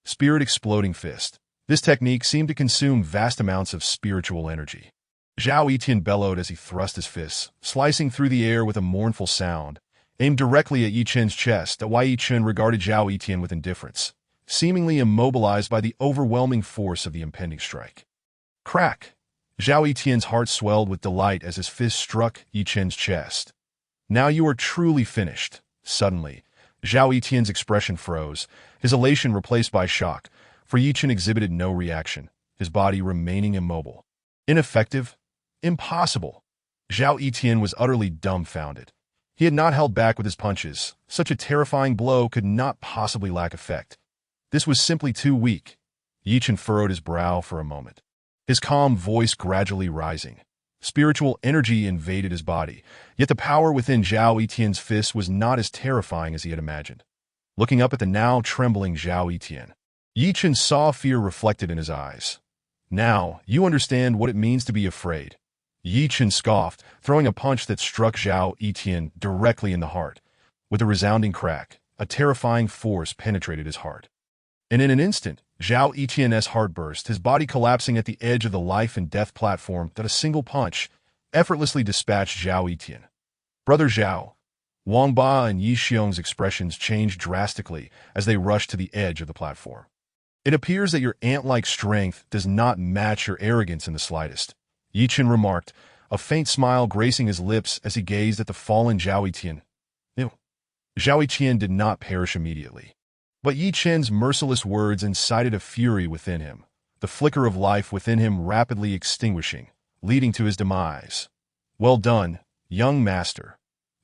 Spirit Exploding Fist. This technique seemed to consume vast amounts of spiritual energy. Zhao Etian bellowed as he thrust his fists, slicing through the air with a mournful sound. Aimed directly at Yi Chen's chest, Dawai Yichun regarded Zhao Etian with indifference, seemingly immobilized by the overwhelming force of the impending strike. Crack! Zhao Etian's heart swelled with delight as his fist struck Yi Chen's chest. Now you are truly finished. Suddenly, Zhao Etian's expression froze, his elation replaced by shock, for Yi Chen exhibited no reaction, his body remaining immobile. Ineffective? Impossible! Zhao Etian was utterly dumbfounded. He had not held back with his punches. Such a terrifying blow could not possibly lack effect. This was simply too weak. Yi Chen furrowed his brow for a moment, his calm voice gradually rising. Spiritual energy invaded his body, yet the power within Zhao Etian's fist was not as terrifying as he had imagined. Looking up at the now trembling Zhao Etian, Yi Chen saw fear reflected in his eyes. Now, you understand what it means to be afraid. Yi Chen scoffed, throwing a punch that struck Zhao Etian directly in the heart. With a resounding crack, a terrifying force penetrated his heart. And in an instant, Zhao Etian's heart burst, his body collapsing at the edge of the life and death platform that a single punch effortlessly dispatched Zhao Etian. Brother Zhao. Wang Ba and Yi Xiong's expressions changed drastically as they rushed to the edge of the platform. It appears that your ant-like strength does not match your arrogance in the slightest, Yi Chen remarked, a faint smile gracing his lips as he gazed at the fallen Zhao Etian. Zhao Etian did not perish immediately. But Yi Chen's merciless words incited a fury within him, the flicker of life within him rapidly extinguishing, leading to his demise. Well done, young master,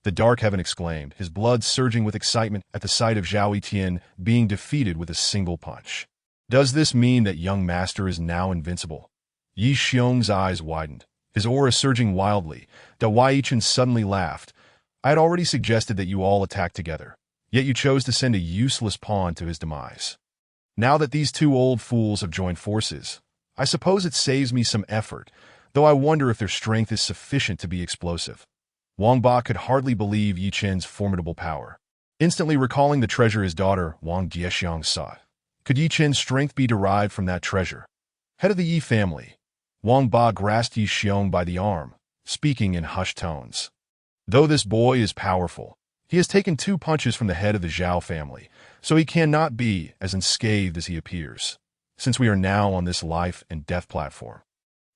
the Dark Heaven exclaimed, his blood surging with excitement at the sight of Zhao Etian being defeated with a single punch. Does this mean that young master is now invincible? Yi Xiong's eyes widened, his aura surging wildly. Dawai Yichun suddenly laughed. I had already suggested that you all attack together, yet you chose to send a useless pawn to his demise. Now that these two old fools have joined forces, I suppose it saves me some effort, though I wonder if their strength is sufficient to be explosive. Wang Ba could hardly believe Yi Chen's formidable power. Instantly recalling the treasure his daughter, Wang Dieshiang, sought. Could Yi Chen's strength be derived from that treasure? Head of the Yi family, Wang Ba grasped Yi Xiong by the arm, speaking in hushed tones. Though this boy is powerful, he has taken 2 punches from the head of the Zhao family, so he cannot be as unscathed as he appears, since we are now on this life and death platform.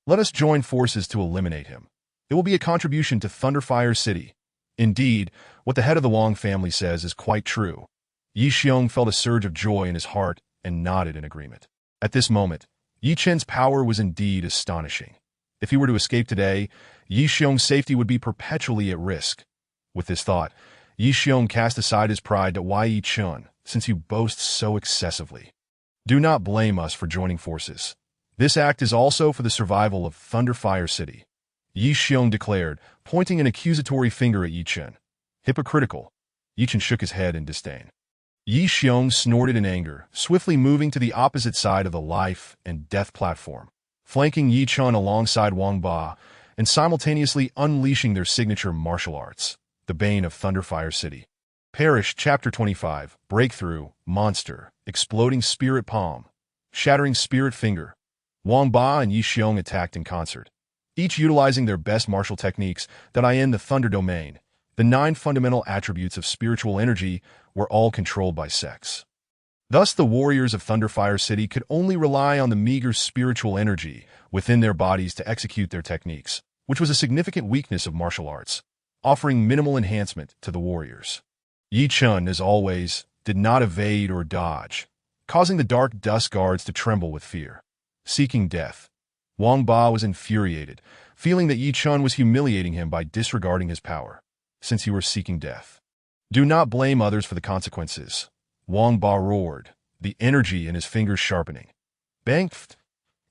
Let us join forces to eliminate him. It will be a contribution to Thunderfire City. Indeed, what the head of the Wang family says is quite true. Yi Xiong felt a surge of joy in his heart and nodded in agreement. At this moment, Yi Chen's power was indeed astonishing. If he were to escape today, Yi Xiong's safety would be perpetually at risk. With this thought, Yi Xiong cast aside his pride to Wai Yi Chun, since you boast so excessively. Do not blame us for joining forces. This act is also for the survival of Thunderfire City, Yi Xiong declared, pointing an accusatory finger at Yi Chen. Hypocritical. Yi Chen shook his head in disdain. Yi Xiong snorted in anger, swiftly moving to the opposite side of the life and death platform, flanking Yi Chen alongside Wang Ba, and simultaneously unleashing their signature martial arts, the bane of Thunderfire City. Perish Chapter 25, Breakthrough, Monster, Exploding Spirit Palm, Shattering Spirit Finger. Wang Ba and Yi Xiong attacked in concert, each utilizing their best martial techniques that are in the Thunder Domain. The 9 fundamental attributes of spiritual energy were all controlled by sex. Thus, the warriors of Thunderfire City could only rely on the meager spiritual energy within their bodies to execute their techniques, which was a significant weakness of martial arts, offering minimal enhancement to the warriors. Yi Chun, as always, did not evade or dodge, causing the Dark Dust Guards to tremble with fear. Seeking death, Wang Ba was infuriated, feeling that Yi Chun was humiliating him by disregarding his power, since he were seeking death. Do not blame others for the consequences, Wang Ba roared, the energy in his fingers sharpening. Bangft!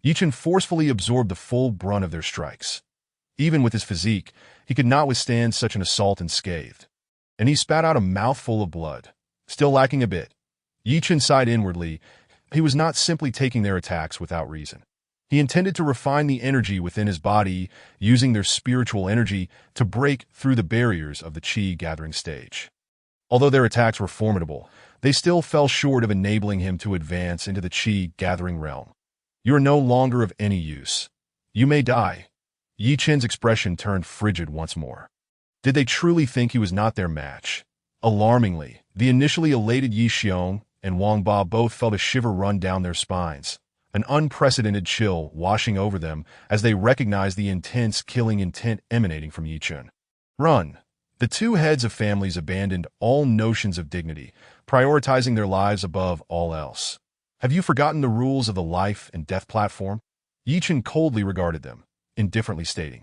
Yichen forcefully absorbed the full brunt of their strikes. Even with his physique, he could not withstand such an assault unscathed. And he spat out a mouthful of blood. Still lacking a bit, Yichen sighed inwardly. He was not simply taking their attacks without reason. He intended to refine the energy within his body, using their spiritual energy to break through the barriers of the Qi gathering stage. Although their attacks were formidable, they still fell short of enabling him to advance into the Qi gathering realm. You are no longer of any use. You may die. Yichen's expression turned frigid once more. Did they truly think he was not their match? Alarmingly, the initially elated Yi Xiong and Wang Ba both felt a shiver run down their spines, an unprecedented chill washing over them as they recognized the intense killing intent emanating from Yichen. Run! The two heads of families abandoned all notions of dignity, prioritizing their lives above all else. Have you forgotten the rules of the life and death platform? Yichen coldly regarded them, indifferently stating,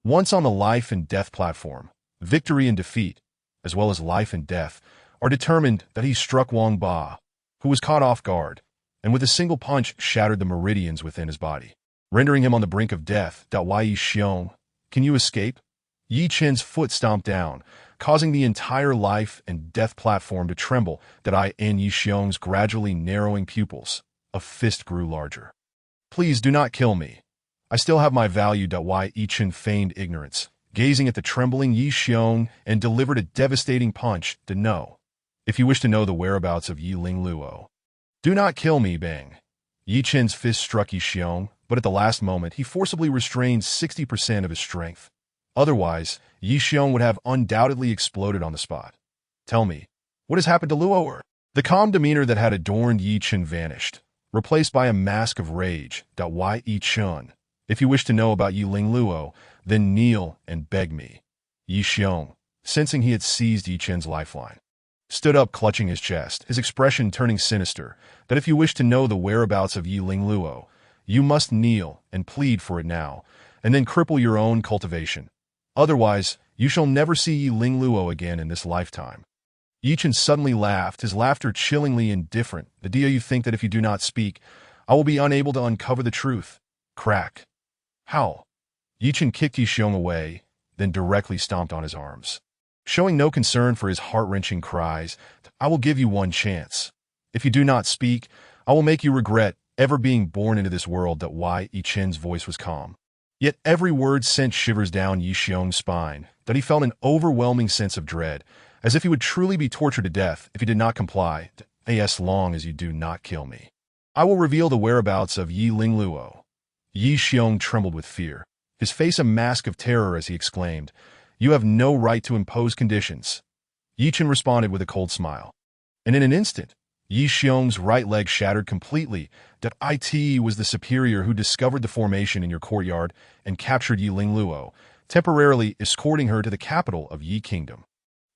once on the life and death platform, victory and defeat, as well as life and death, are determined. That he struck Wang Ba, who was caught off guard, and with a single punch shattered the meridians within his body, rendering him on the brink of death. Yi Xiong, can you escape? Yichen's foot stomped down, causing the entire life and death platform to tremble. In Yi Xiong's gradually narrowing pupils, a fist grew larger. Please do not kill me. I still have my value. Yichen feigned ignorance, gazing at the trembling Yi Xiong, and delivered a devastating punch. No. If you wish to know the whereabouts of Yi Lingluo, do not kill me. Bang. Yichen's fist struck Yi Xiong, but at the last moment he forcibly restrained 60% of his strength. Otherwise, Yi Xiong would have undoubtedly exploded on the spot. Tell me, what has happened to Luo? The calm demeanor that had adorned Yichen vanished, replaced by a mask of rage. Yichen, if you wish to know about Yi Lingluo, then kneel and beg me. Yi Xiong, sensing he had seized Yichen's lifeline, stood up clutching his chest, his expression turning sinister. That if you wish to know the whereabouts of Yi Lingluo, you must kneel and plead for it now, and then cripple your own cultivation. Otherwise, you shall never see Yi Lingluo again in this lifetime. Yichen suddenly laughed, his laughter chillingly indifferent. Do you think that if you do not speak, I will be unable to uncover the truth? Crack. How? Yichen kicked Yi Xiong away, then directly stomped on his arms. Showing no concern for his heart-wrenching cries, I will give you one chance. If you do not speak, I will make you regret ever being born into this world. Yichen's voice was calm. Yet every word sent shivers down Yi Xiong's spine. That he felt an overwhelming sense of dread, as if he would truly be tortured to death if he did not comply. As long as you do not kill me, I will reveal the whereabouts of Yi Lingluo. Yi Xiong trembled with fear, his face a mask of terror as he exclaimed, You have no right to impose conditions. Yichen responded with a cold smile. And in an instant, Yi Xiong's right leg shattered completely. It was the superior who discovered the formation in your courtyard and captured Yi Lingluo, temporarily escorting her to the capital of Yi Kingdom.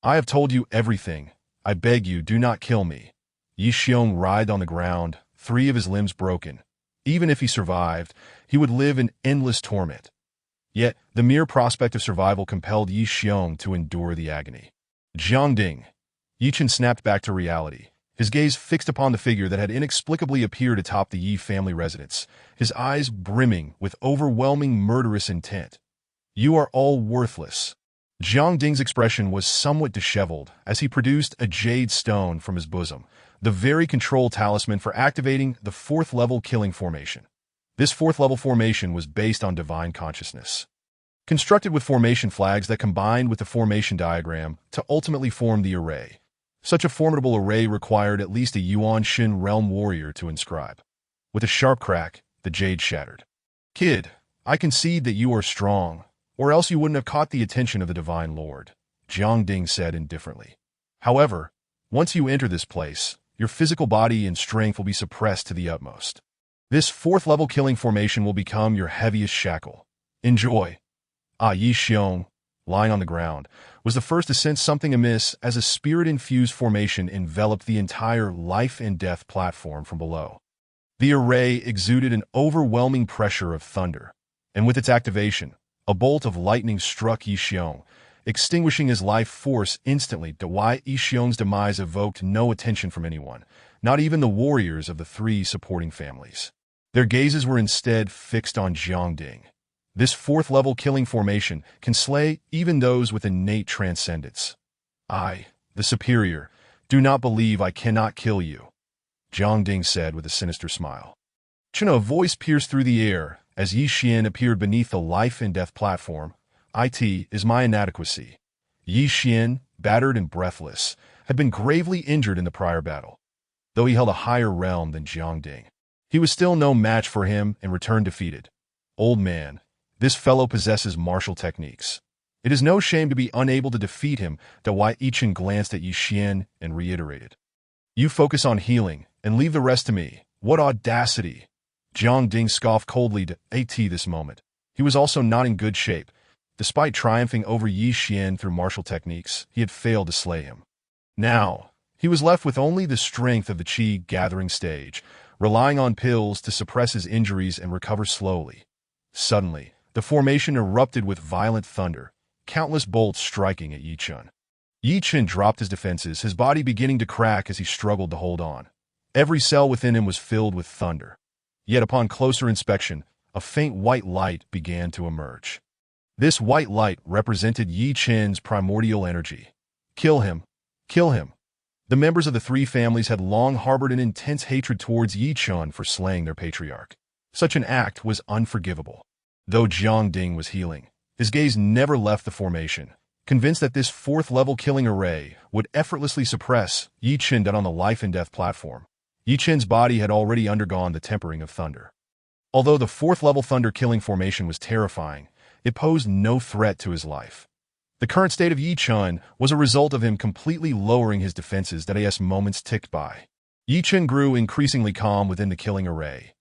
I have told you everything. I beg you, do not kill me. Yi Xiong writhed on the ground, 3 of his limbs broken. Even if he survived, he would live in endless torment. Yet, the mere prospect of survival compelled Yi Xiong to endure the agony. Jiangding. Yichen snapped back to reality, his gaze fixed upon the figure that had inexplicably appeared atop the Yi family residence, his eyes brimming with overwhelming murderous intent. You are all worthless. Jiangding's expression was somewhat disheveled as he produced a jade stone from his bosom, the very control talisman for activating the 4th-level killing formation. This 4th-level formation was based on divine consciousness, constructed with formation flags that combined with the formation diagram to ultimately form the array. Such a formidable array required at least a Yuan Shin realm warrior to inscribe. With a sharp crack, the jade shattered. Kid, I concede that you are strong, or else you wouldn't have caught the attention of the Divine Lord, Jiangding said indifferently. However, once you enter this place, your physical body and strength will be suppressed to the utmost. This 4th-level killing formation will become your heaviest shackle. Enjoy. Yi Xiong, lying on the ground, was the first to sense something amiss as a spirit-infused formation enveloped the entire life and death platform from below. The array exuded an overwhelming pressure of thunder, and with its activation, a bolt of lightning struck Yi Xiong, extinguishing his life force instantly. Yi Xiong's demise evoked no attention from anyone, not even the warriors of the 3 supporting families. Their gazes were instead fixed on Jiang Ding. This fourth-level killing formation can slay even those with innate transcendence. I, the superior, do not believe I cannot kill you, Jiang Ding said with a sinister smile. A voice pierced through the air as Yi Xian appeared beneath the life and death platform. It is my inadequacy. Yi Xian, battered and breathless, had been gravely injured in the prior battle. Though he held a higher realm than Jiang Ding, he was still no match for him and returned defeated. Old man, this fellow possesses martial techniques. It is no shame to be unable to defeat him. Wai Yichen glanced at Yi Xian and reiterated. You focus on healing and leave the rest to me. What audacity! Jiang Ding scoffed coldly to At this moment. He was also not in good shape. Despite triumphing over Yi Xian through martial techniques, he had failed to slay him. Now, he was left with only the strength of the Qi gathering stage, relying on pills to suppress his injuries and recover slowly. Suddenly, the formation erupted with violent thunder, countless bolts striking at Yi Chen. Yi Chen dropped his defenses, his body beginning to crack as he struggled to hold on. Every cell within him was filled with thunder. Yet upon closer inspection, a faint white light began to emerge. This white light represented Yi Chen's primordial energy. Kill him! Kill him! The members of the three families had long harbored an intense hatred towards Yi Chen for slaying their patriarch. Such an act was unforgivable. Though Jiang Ding was healing, his gaze never left the formation, convinced that this fourth-level killing array would effortlessly suppress Yi Chen dead on the life and death platform. Yi Chen's body had already undergone the tempering of thunder. Although the fourth-level thunder-killing formation was terrifying, it posed no threat to his life. The current state of Yi Chen was a result of him completely lowering his defenses as moments ticked by. Yi Chen grew increasingly calm within the killing array.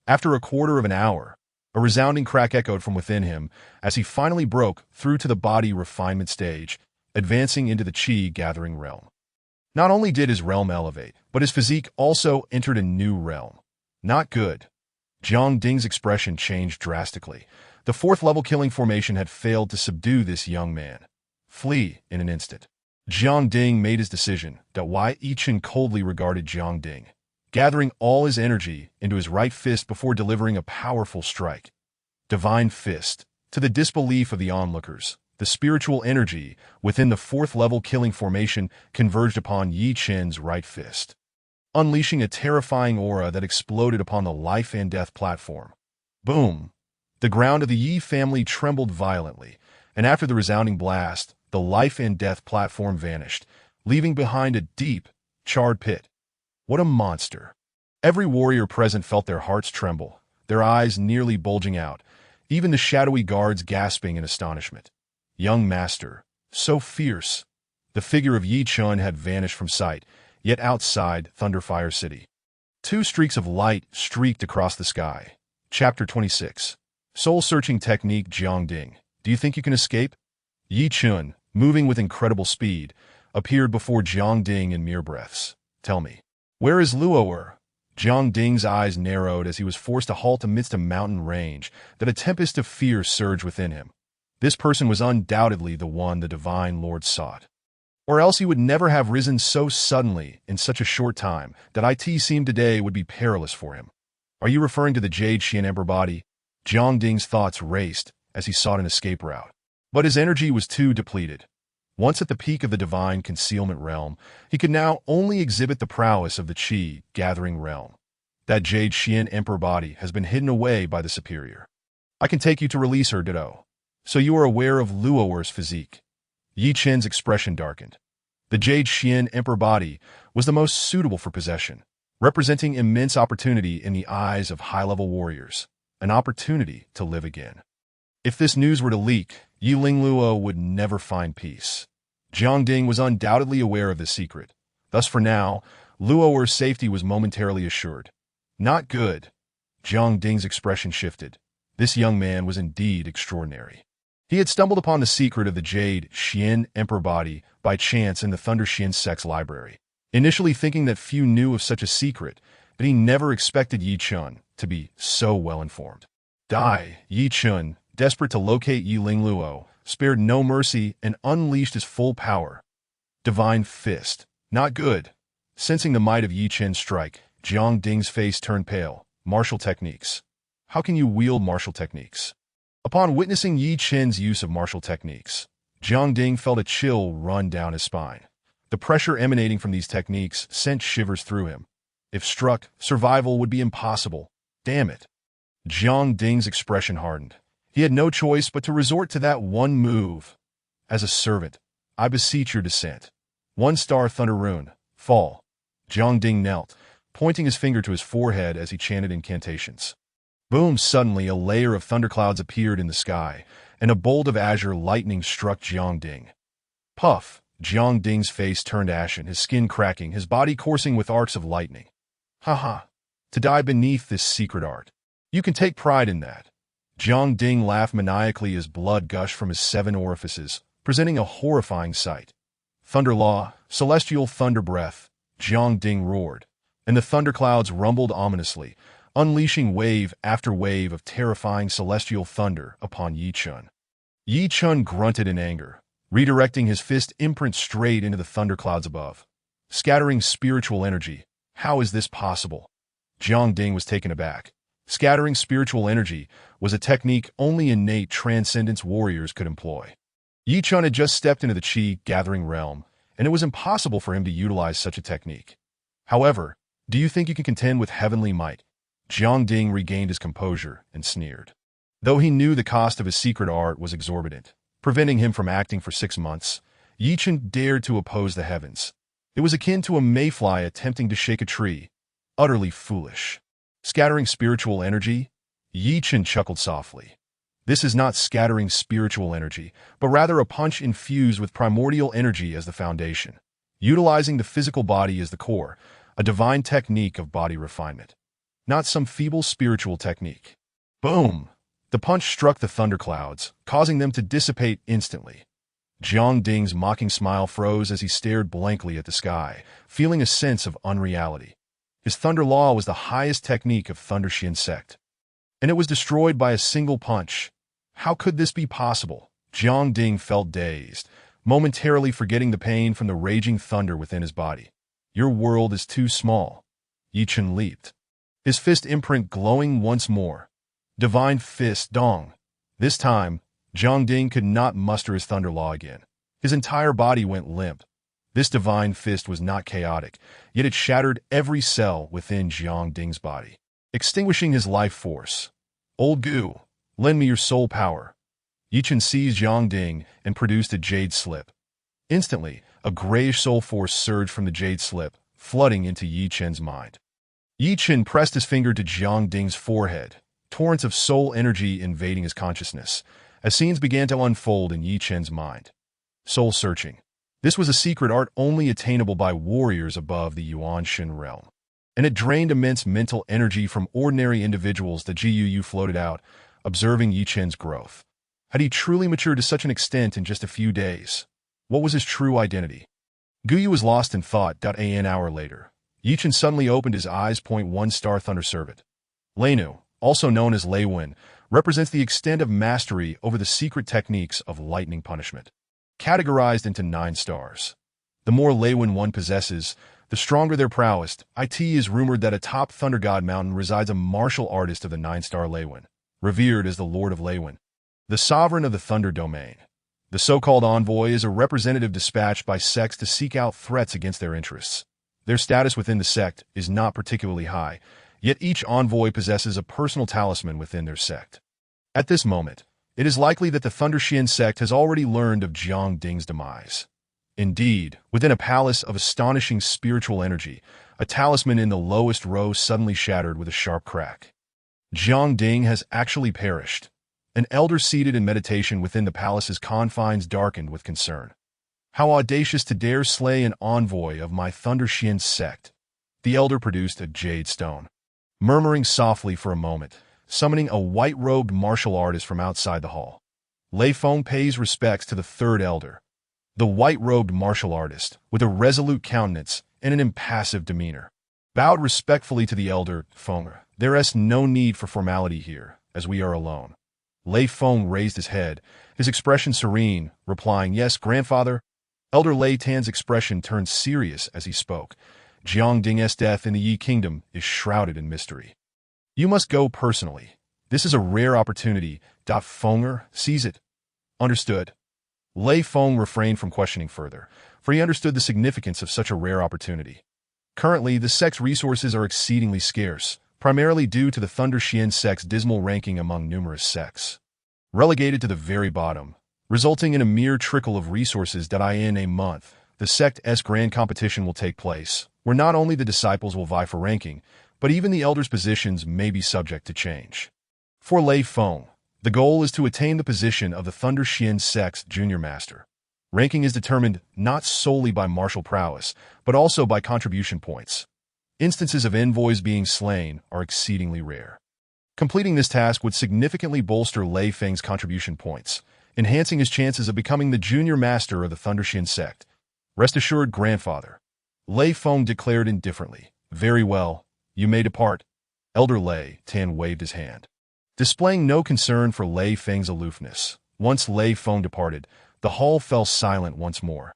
After a quarter of an hour, a resounding crack echoed from within him as he finally broke through to the body refinement stage, advancing into the Qi gathering realm. Not only did his realm elevate, but his physique also entered a new realm. Not good. Jiang Ding's expression changed drastically. The fourth-level killing formation had failed to subdue this young man. Flee in an instant. Jiang Ding made his decision. Wai Yichen coldly regarded Jiang Ding, gathering all his energy into his right fist before delivering a powerful strike. Divine Fist. To the disbelief of the onlookers, the spiritual energy within the fourth-level killing formation converged upon Yi Chen's right fist, unleashing a terrifying aura that exploded upon the life and death platform. Boom! The ground of the Yi family trembled violently, and after the resounding blast, the life and death platform vanished, leaving behind a deep, charred pit. What a monster! Every warrior present felt their hearts tremble, their eyes nearly bulging out, even the shadowy guards gasping in astonishment. Young master, so fierce! The figure of Yi Chen had vanished from sight, yet outside Thunderfire City, two streaks of light streaked across the sky. Chapter 26. Soul-searching technique. Jiang Ding, do you think you can escape? Yi Chen, moving with incredible speed, appeared before Jiang Ding in mere breaths. Tell me, where is Luo? Jiang Ding's eyes narrowed as he was forced to halt amidst a mountain range that a tempest of fear surged within him. This person was undoubtedly the one the Divine Lord sought. Or else he would never have risen so suddenly in such a short time that it seemed today would be perilous for him. Are you referring to the Jade Xian Emperor body? Jiang Ding's thoughts raced as he sought an escape route. But his energy was too depleted. Once at the peak of the divine concealment realm, he could now only exhibit the prowess of the Qi gathering realm. That Jade Xian Emperor body has been hidden away by the superior. I can take you to release her, Ditto. So you are aware of Luo'er's physique. Yi Chen's expression darkened. The Jade Xian Emperor body was the most suitable for possession, representing immense opportunity in the eyes of high-level warriors, an opportunity to live again. If this news were to leak, Yiling Luo would never find peace. Jiang Ding was undoubtedly aware of this secret. Thus for now, Luo'er's safety was momentarily assured. Not good. Jiang Ding's expression shifted. This young man was indeed extraordinary. He had stumbled upon the secret of the Jade Xian Emperor body by chance in the Thunder Xian Sect's library, initially thinking that few knew of such a secret, but he never expected Yi Chen to be so well-informed. Yi Chen, desperate to locate Yiling Luo, spared no mercy and unleashed his full power. Divine Fist. Not good. Sensing the might of Yi Chen's strike, Jiang Ding's face turned pale. Martial techniques. How can you wield martial techniques? Upon witnessing Yi Chen's use of martial techniques, Jiang Ding felt a chill run down his spine. The pressure emanating from these techniques sent shivers through him. If struck, survival would be impossible. Damn it. Jiang Ding's expression hardened. He had no choice but to resort to that one move. As a servant, I beseech your descent. 1-star Thunder Rune. Fall. Jiang Ding knelt, pointing his finger to his forehead as he chanted incantations. Boom! Suddenly, a layer of thunderclouds appeared in the sky, and a bolt of azure lightning struck Jiang Ding. Puff! Jiang Ding's face turned ashen, his skin cracking, his body coursing with arcs of lightning. Ha! To die beneath this secret art. You can take pride in that. Jiang Ding laughed maniacally as blood gushed from his 7 orifices, presenting a horrifying sight. Thunder Law, celestial thunder breath, Jiang Ding roared, and the thunderclouds rumbled ominously, unleashing wave after wave of terrifying celestial thunder upon Yi Chen. Yi Chen grunted in anger, redirecting his fist imprint straight into the thunderclouds above. Scattering spiritual energy. How is this possible? Jiang Ding was taken aback. Scattering spiritual energy was a technique only innate transcendence warriors could employ. Yi Chen had just stepped into the Qi-gathering realm, and it was impossible for him to utilize such a technique. However, do you think you can contend with heavenly might? Jiang Ding regained his composure and sneered. Though he knew the cost of his secret art was exorbitant, preventing him from acting for 6 months, Yi Chen dared to oppose the heavens. It was akin to a mayfly attempting to shake a tree. Utterly foolish. Scattering spiritual energy? Yi Chen chuckled softly. This is not scattering spiritual energy, but rather a punch infused with primordial energy as the foundation, utilizing the physical body as the core, a divine technique of body refinement. Not some feeble spiritual technique. Boom! The punch struck the thunderclouds, causing them to dissipate instantly. Jiang Ding's mocking smile froze as he stared blankly at the sky, feeling a sense of unreality. His Thunder Law was the highest technique of Thunder Xian sect, and it was destroyed by a single punch. How could this be possible? Jiang Ding felt dazed, momentarily forgetting the pain from the raging thunder within his body. Your world is too small. Yi Chen leaped, his fist imprint glowing once more. Divine Fist Dong. This time, Jiang Ding could not muster his Thunder Law again. His entire body went limp. This divine fist was not chaotic, yet it shattered every cell within Jiang Ding's body, extinguishing his life force. Old Gu, lend me your soul power. Yi Chen seized Jiang Ding and produced a jade slip. Instantly, a grayish soul force surged from the jade slip, flooding into Yi Chen's mind. Yi Chen pressed his finger to Jiang Ding's forehead, torrents of soul energy invading his consciousness, as scenes began to unfold in Yi Chen's mind. Soul searching. This was a secret art only attainable by warriors above the Yuanshan realm, and it drained immense mental energy from ordinary individuals that Gu floated out, observing Yi Chen's growth. Had he truly matured to such an extent in just a few days? What was his true identity? Guyu was lost in thought. An hour later, Yi Chen suddenly opened his eyes. 1-star Thunder Servant. Lei Nu, also known as Lei Wen, represents the extent of mastery over the secret techniques of lightning punishment. Categorized into 9 stars. The more Lei Wen one possesses, the stronger their prowess. It is rumored that atop Thunder God Mountain resides a martial artist of the 9-star Lei Wen, revered as the Lord of Lei Wen, the sovereign of the Thunder Domain. The so-called envoy is a representative dispatched by sects to seek out threats against their interests. Their status within the sect is not particularly high, yet each envoy possesses a personal talisman within their sect. At this moment, it is likely that the Thunder Xian sect has already learned of Jiang Ding's demise. Indeed, within a palace of astonishing spiritual energy, a talisman in the lowest row suddenly shattered with a sharp crack. Jiang Ding has actually perished. An elder seated in meditation within the palace's confines darkened with concern. How audacious to dare slay an envoy of my Thunder Xian sect. The elder produced a jade stone, murmuring softly for a moment, summoning a white-robed martial artist from outside the hall. Lei Feng pays respects to the third elder. The white-robed martial artist, with a resolute countenance and an impassive demeanor, bowed respectfully to the elder. Feng, there is no need for formality here, as we are alone. Lei Feng raised his head, his expression serene, replying, "Yes, grandfather." Elder Lei Tan's expression turned serious as he spoke. Jiang Ding's death in the Yi Kingdom is shrouded in mystery. You must go personally. This is a rare opportunity. Fenger, seize it. Understood. Lei Feng refrained from questioning further, for he understood the significance of such a rare opportunity. Currently, the sect's resources are exceedingly scarce, primarily due to the Thunder Xian sect's dismal ranking among numerous sects. Relegated to the very bottom, resulting in a mere trickle of resources that in a month, the sect's grand competition will take place, where not only the disciples will vie for ranking, but even the elders' positions may be subject to change. For Lei Feng, the goal is to attain the position of the Thunder Xian sect's junior master. Ranking is determined not solely by martial prowess, but also by contribution points. Instances of envoys being slain are exceedingly rare. Completing this task would significantly bolster Lei Feng's contribution points, enhancing his chances of becoming the junior master of the Thunder Xian sect. Rest assured, grandfather. Lei Feng declared indifferently. Very well, you may depart. Elder Lei Tan waved his hand, displaying no concern for Lei Feng's aloofness. Once Lei Feng departed, the hall fell silent once more.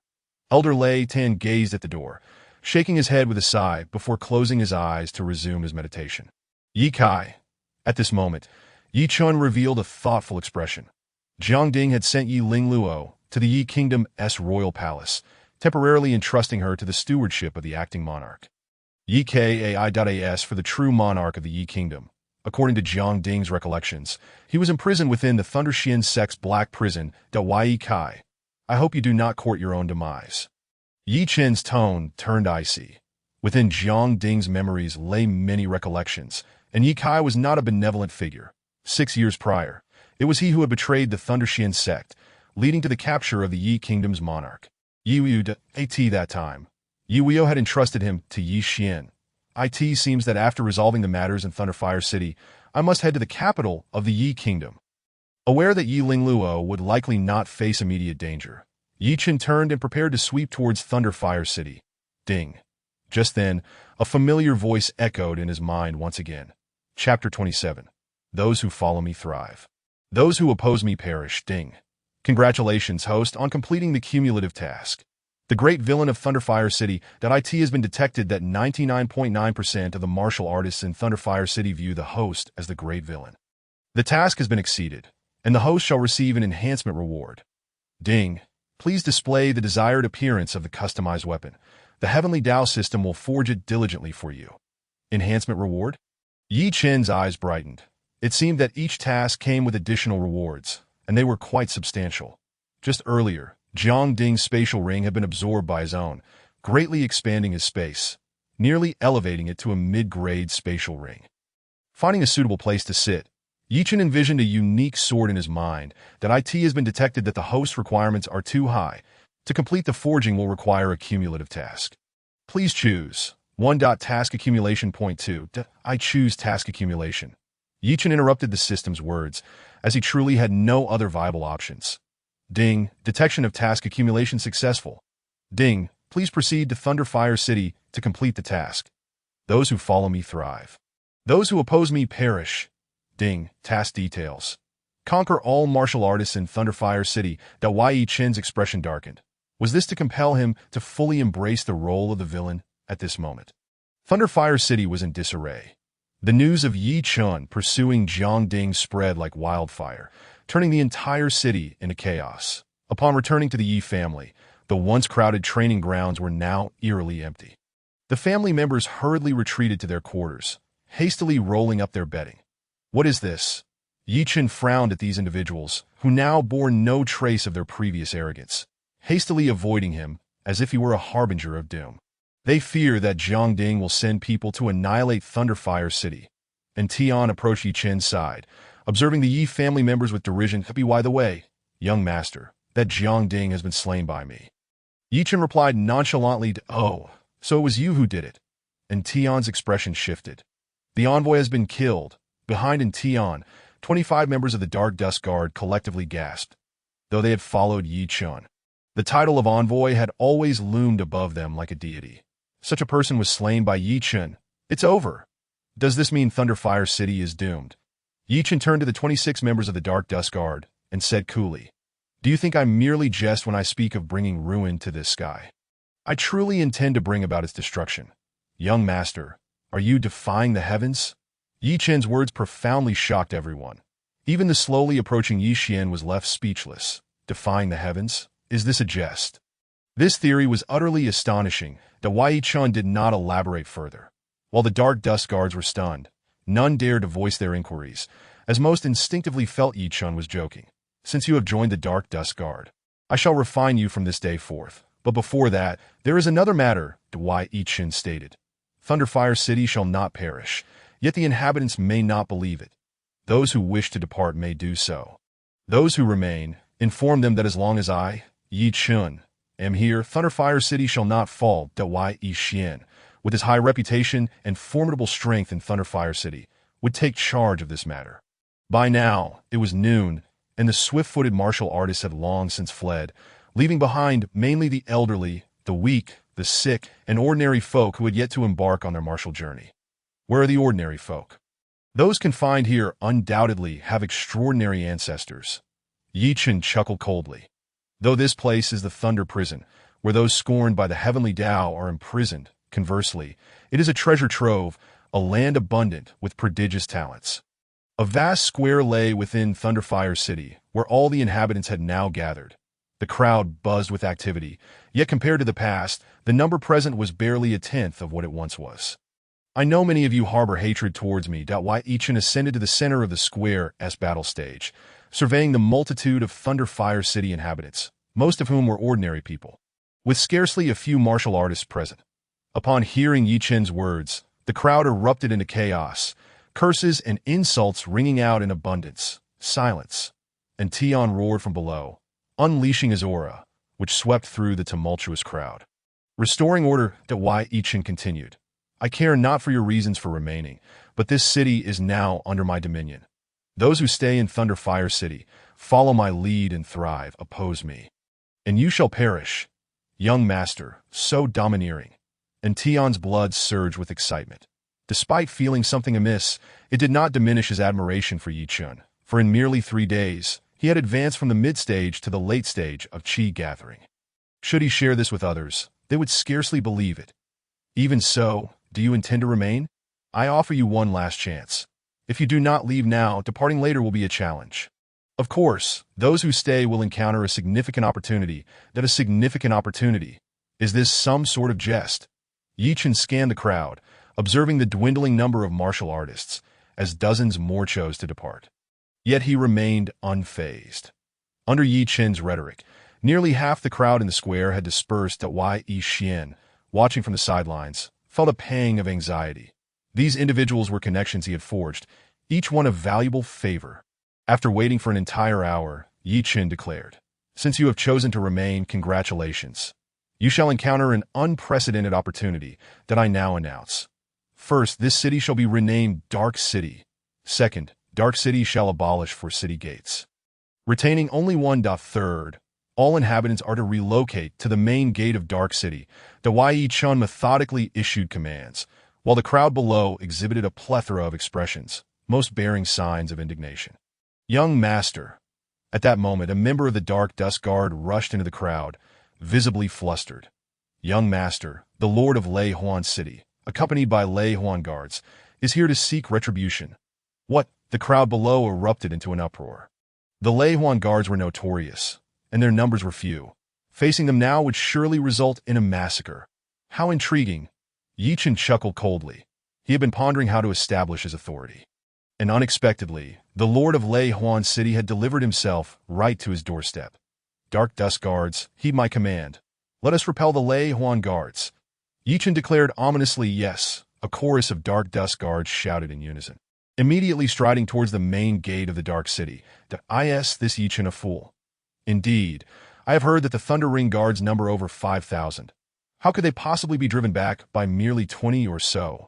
Elder Lei Tan gazed at the door, shaking his head with a sigh before closing his eyes to resume his meditation. Yi Kai. At this moment, Yi Chun revealed a thoughtful expression. Jiang Ding had sent Yi Lingluo to the Yi Kingdom's royal palace, temporarily entrusting her to the stewardship of the acting monarch. Yi Kai for the true monarch of the Yi Kingdom. According to Jiang Ding's recollections, he was imprisoned within the Thunder Xian sect's black prison, Yi Kai. I hope you do not court your own demise. Yi Chen's tone turned icy. Within Jiang Ding's memories lay many recollections, and Yi Kai was not a benevolent figure. 6 years prior, it was he who had betrayed the Thunder Xian sect, leading to the capture of the Yi Kingdom's monarch. Yi Weo that time. Yi Weo had entrusted him to Yi Xian. It seems that after resolving the matters in Thunderfire City, I must head to the capital of the Yi Kingdom. Aware that Yi Lingluo would likely not face immediate danger, Yi Chen turned and prepared to sweep towards Thunderfire City. Ding. Just then, a familiar voice echoed in his mind once again. Chapter 27. Those who follow me thrive. Those who oppose me perish. Ding. Congratulations, host, on completing the cumulative task. The great villain of Thunderfire City, it has been detected that 99.9% of the martial artists in Thunderfire City view the host as the great villain. The task has been exceeded, and the host shall receive an enhancement reward. Ding. Please display the desired appearance of the customized weapon. The Heavenly Dao system will forge it diligently for you. Enhancement reward? Yi Chen's eyes brightened. It seemed that each task came with additional rewards, and they were quite substantial. Just earlier, Jiang Ding's spatial ring had been absorbed by his own, greatly expanding his space, nearly elevating it to a mid-grade spatial ring. Finding a suitable place to sit, Yi Chen envisioned a unique sword in his mind. It has been detected that the host's requirements are too high. To complete the forging will require a cumulative task. Please choose. 1. Task accumulation. Point 2. I choose task accumulation. Yi Chen interrupted the system's words, as he truly had no other viable options. Ding. Detection of task accumulation successful. Ding. Please proceed to Thunderfire City to complete the task. Those who follow me thrive. Those who oppose me perish. Ding. Task details. Conquer all martial artists in Thunderfire City. Yi Chen's expression darkened. Was this to compel him to fully embrace the role of the villain at this moment? Thunderfire City was in disarray. The news of Yi Chen pursuing Jiang Ding spread like wildfire, turning the entire city into chaos. Upon returning to the Yi family, the once crowded training grounds were now eerily empty. The family members hurriedly retreated to their quarters, hastily rolling up their bedding. What is this? Yi Chen frowned at these individuals, who now bore no trace of their previous arrogance, hastily avoiding him as if he were a harbinger of doom. They fear that Jiang Ding will send people to annihilate Thunderfire City. And Tian approached Yi Chen's side, observing the Yi family members with derision. By the way, young master, that Jiang Ding has been slain by me. Yi Chen replied nonchalantly, Oh, so it was you who did it. And Tian's expression shifted. The envoy has been killed. Behind in Tian, 25 members of the Dark Dust Guard collectively gasped, though they had followed Yi Chen. The title of envoy had always loomed above them like a deity. Such a person was slain by Yi Chen. It's over. Does this mean Thunderfire City is doomed? Yi Chen turned to the 26 members of the Dark Dust Guard and said coolly, Do you think I merely jest when I speak of bringing ruin to this sky? I truly intend to bring about its destruction. Young master, are you defying the heavens? Yi Chen's words profoundly shocked everyone. Even the slowly approaching Yi Xian was left speechless. Defying the heavens? Is this a jest? This theory was utterly astonishing, that Wei Yichun did not elaborate further. While the Dark Dust Guards were stunned, none dared to voice their inquiries, as most instinctively felt Yichun was joking. Since you have joined the Dark Dust Guard, I shall refine you from this day forth. But before that, there is another matter, Wei Yichun stated. Thunderfire City shall not perish, yet the inhabitants may not believe it. Those who wish to depart may do so. Those who remain, inform them that as long as I, Yichun, am here, Thunderfire City shall not fall. Wei Yixian, with his high reputation and formidable strength in Thunderfire City, would take charge of this matter. By now, it was noon, and the swift-footed martial artists had long since fled, leaving behind mainly the elderly, the weak, the sick, and ordinary folk who had yet to embark on their martial journey. Where are the ordinary folk? Those confined here undoubtedly have extraordinary ancestors. Yichun chuckled coldly. Though this place is the Thunder Prison, where those scorned by the heavenly Tao are imprisoned, conversely, it is a treasure trove, a land abundant with prodigious talents. A vast square lay within Thunderfire City, where all the inhabitants had now gathered. The crowd buzzed with activity, yet compared to the past, the number present was barely a tenth of what it once was. I know many of you harbor hatred towards me. Wei Yichun ascended to the center of the square as battle stage, surveying the multitude of Thunderfire City inhabitants, most of whom were ordinary people, with scarcely a few martial artists present. Upon hearing Yichen's words, the crowd erupted into chaos, curses and insults ringing out in abundance. Silence. And Tian roared from below, unleashing his aura, which swept through the tumultuous crowd. Restoring order, Wei Yichun continued. I care not for your reasons for remaining, but this city is now under my dominion. Those who stay in Thunderfire City, follow my lead and thrive, oppose me. And you shall perish. Young master, so domineering. And Tian's blood surged with excitement. Despite feeling something amiss, it did not diminish his admiration for Yichun, for in merely 3 days, he had advanced from the mid-stage to the late stage of Qi gathering. Should he share this with others, they would scarcely believe it. Even so, do you intend to remain? I offer you one last chance. If you do not leave now, departing later will be a challenge. Of course, those who stay will encounter a significant opportunity. Is this some sort of jest? Yichun scanned the crowd, observing the dwindling number of martial artists, as dozens more chose to depart. Yet he remained unfazed. Under Yichen's rhetoric, nearly half the crowd in the square had dispersed. Wei Yixian, watching from the sidelines, felt a pang of anxiety. These individuals were connections he had forged, each one a valuable favor. After waiting for an entire hour, Yichun declared, Since you have chosen to remain, congratulations. You shall encounter an unprecedented opportunity that I now announce. First, this city shall be renamed Dark City. Second, Dark City shall abolish for city gates. Retaining only one. Third, all inhabitants are to relocate to the main gate of Dark City. Wei Yichun methodically issued commands, while the crowd below exhibited a plethora of expressions, most bearing signs of indignation. Young master. At that moment, a member of the Dark Dust Guard rushed into the crowd, visibly flustered. Young master, the Lord of Lei Huan City, accompanied by Lei Huan guards, is here to seek retribution. What? The crowd below erupted into an uproar. The Lei Huan guards were notorious, and their numbers were few. Facing them now would surely result in a massacre. How intriguing. Yichun chuckled coldly. He had been pondering how to establish his authority. And unexpectedly, the Lord of Lei Huan City had delivered himself right to his doorstep. Dark Dust Guards, heed my command. Let us repel the Lei Huan guards. Yichun declared ominously. Yes, a chorus of Dark Dust Guards shouted in unison. Immediately striding towards the main gate of the Dark City, this Yichun a fool. Indeed, I have heard that the Thunder Ring Guards number over 5,000. How could they possibly be driven back by merely 20 or so?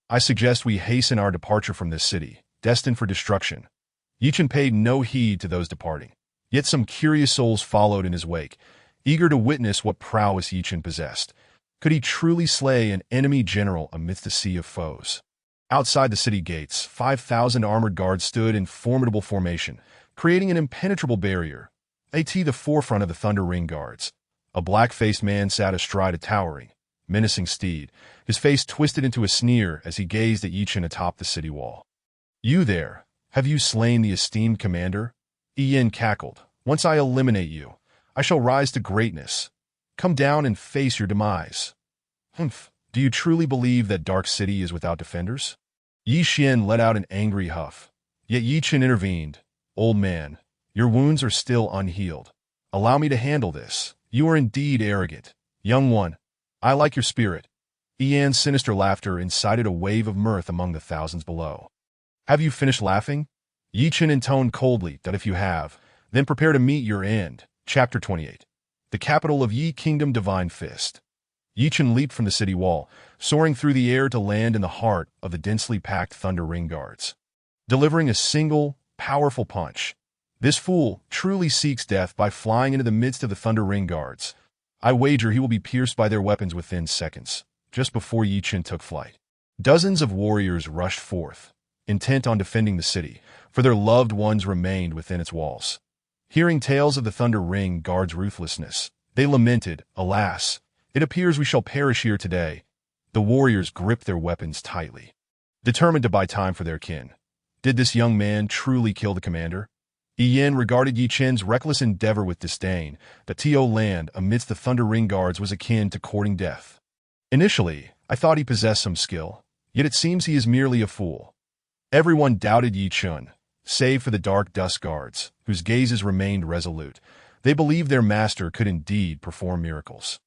I suggest we hasten our departure from this city, destined for destruction. Yichun paid no heed to those departing. Yet some curious souls followed in his wake, eager to witness what prowess Yichun possessed. Could he truly slay an enemy general amidst a sea of foes? Outside the city gates, 5,000 armored guards stood in formidable formation, creating an impenetrable barrier. At the forefront of the Thunder Ring Guards, a black-faced man sat astride a towering, menacing steed, his face twisted into a sneer as he gazed at Yichun atop the city wall. You there, have you slain the esteemed commander? Yin cackled. Once I eliminate you, I shall rise to greatness. Come down and face your demise. Humph, do you truly believe that Dark City is without defenders? Yi Xian let out an angry huff. Yet Yi Chen intervened. Old man, your wounds are still unhealed. Allow me to handle this. You are indeed arrogant. Young one, I like your spirit. Yan's sinister laughter incited a wave of mirth among the thousands below. Have you finished laughing? Yi Chen intoned coldly that if you have, then prepare to meet your end. Chapter 28. The capital of Yi Kingdom Divine Fist. Yi Chen leaped from the city wall, soaring through the air to land in the heart of the densely packed Thunder Ring guards. Delivering a single, powerful punch, this fool truly seeks death by flying into the midst of the Thunder Ring guards. I wager he will be pierced by their weapons within seconds, just before Yi Chen took flight. Dozens of warriors rushed forth, intent on defending the city, for their loved ones remained within its walls. Hearing tales of the Thunder Ring guards' ruthlessness, they lamented, "Alas, it appears we shall perish here today." The warriors gripped their weapons tightly, determined to buy time for their kin. Did this young man truly kill the commander? Yin regarded Yi Chen's reckless endeavor with disdain. The To land amidst the Thunder Ring guards was akin to courting death. Initially, I thought he possessed some skill, yet it seems he is merely a fool. Everyone doubted Yi Chen, save for the Dark Dust guards, whose gazes remained resolute. They believed their master could indeed perform miracles.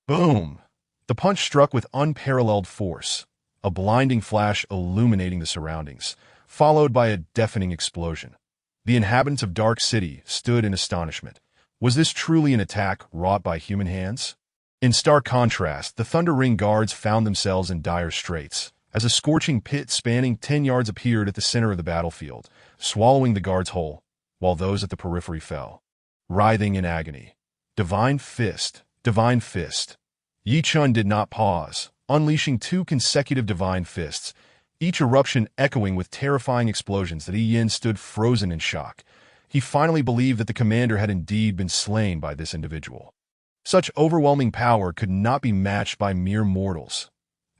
Boom! The punch struck with unparalleled force, a blinding flash illuminating the surroundings, followed by a deafening explosion. The inhabitants of Dark City stood in astonishment. Was this truly an attack wrought by human hands? In stark contrast, the Thunder Ring guards found themselves in dire straits, as a scorching pit spanning 10 yards appeared at the center of the battlefield, swallowing the guards whole, while those at the periphery fell, writhing in agony. Divine Fist, Divine Fist. Yi Chen did not pause, unleashing 2 consecutive Divine Fists, each eruption echoing with terrifying explosions that Yin stood frozen in shock. He finally believed that the commander had indeed been slain by this individual. Such overwhelming power could not be matched by mere mortals.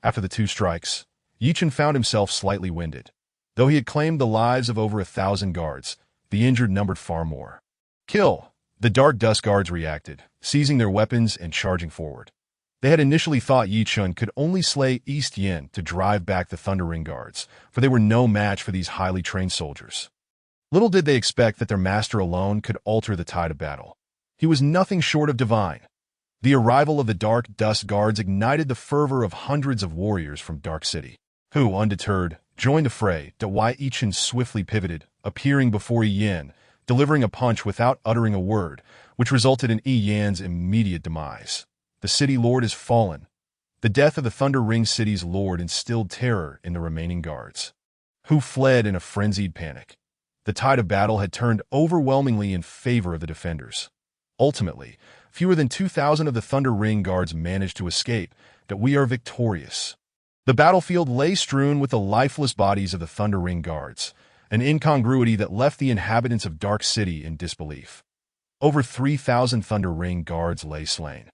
After the 2 strikes, Yi Chen found himself slightly winded. Though he had claimed the lives of over 1,000 guards, the injured numbered far more. Kill! The Dark Dust guards reacted, seizing their weapons and charging forward. They had initially thought Yi Chen could only slay East Yin to drive back the Thunder Ring guards, for they were no match for these highly trained soldiers. Little did they expect that their master alone could alter the tide of battle. He was nothing short of divine. The arrival of the Dark Dust guards ignited the fervor of hundreds of warriors from Dark City, who, undeterred, joined the fray. Yi Chen swiftly pivoted, appearing before Yin, delivering a punch without uttering a word, which resulted in Yan's immediate demise. The city lord is fallen. The death of the Thunder Ring city's lord instilled terror in the remaining guards, who fled in a frenzied panic. The tide of battle had turned overwhelmingly in favor of the defenders. Ultimately, fewer than 2,000 of the Thunder Ring guards managed to escape. That we are victorious. The battlefield lay strewn with the lifeless bodies of the Thunder Ring guards, an incongruity that left the inhabitants of Dark City in disbelief. Over 3,000 Thunder Ring guards lay slain,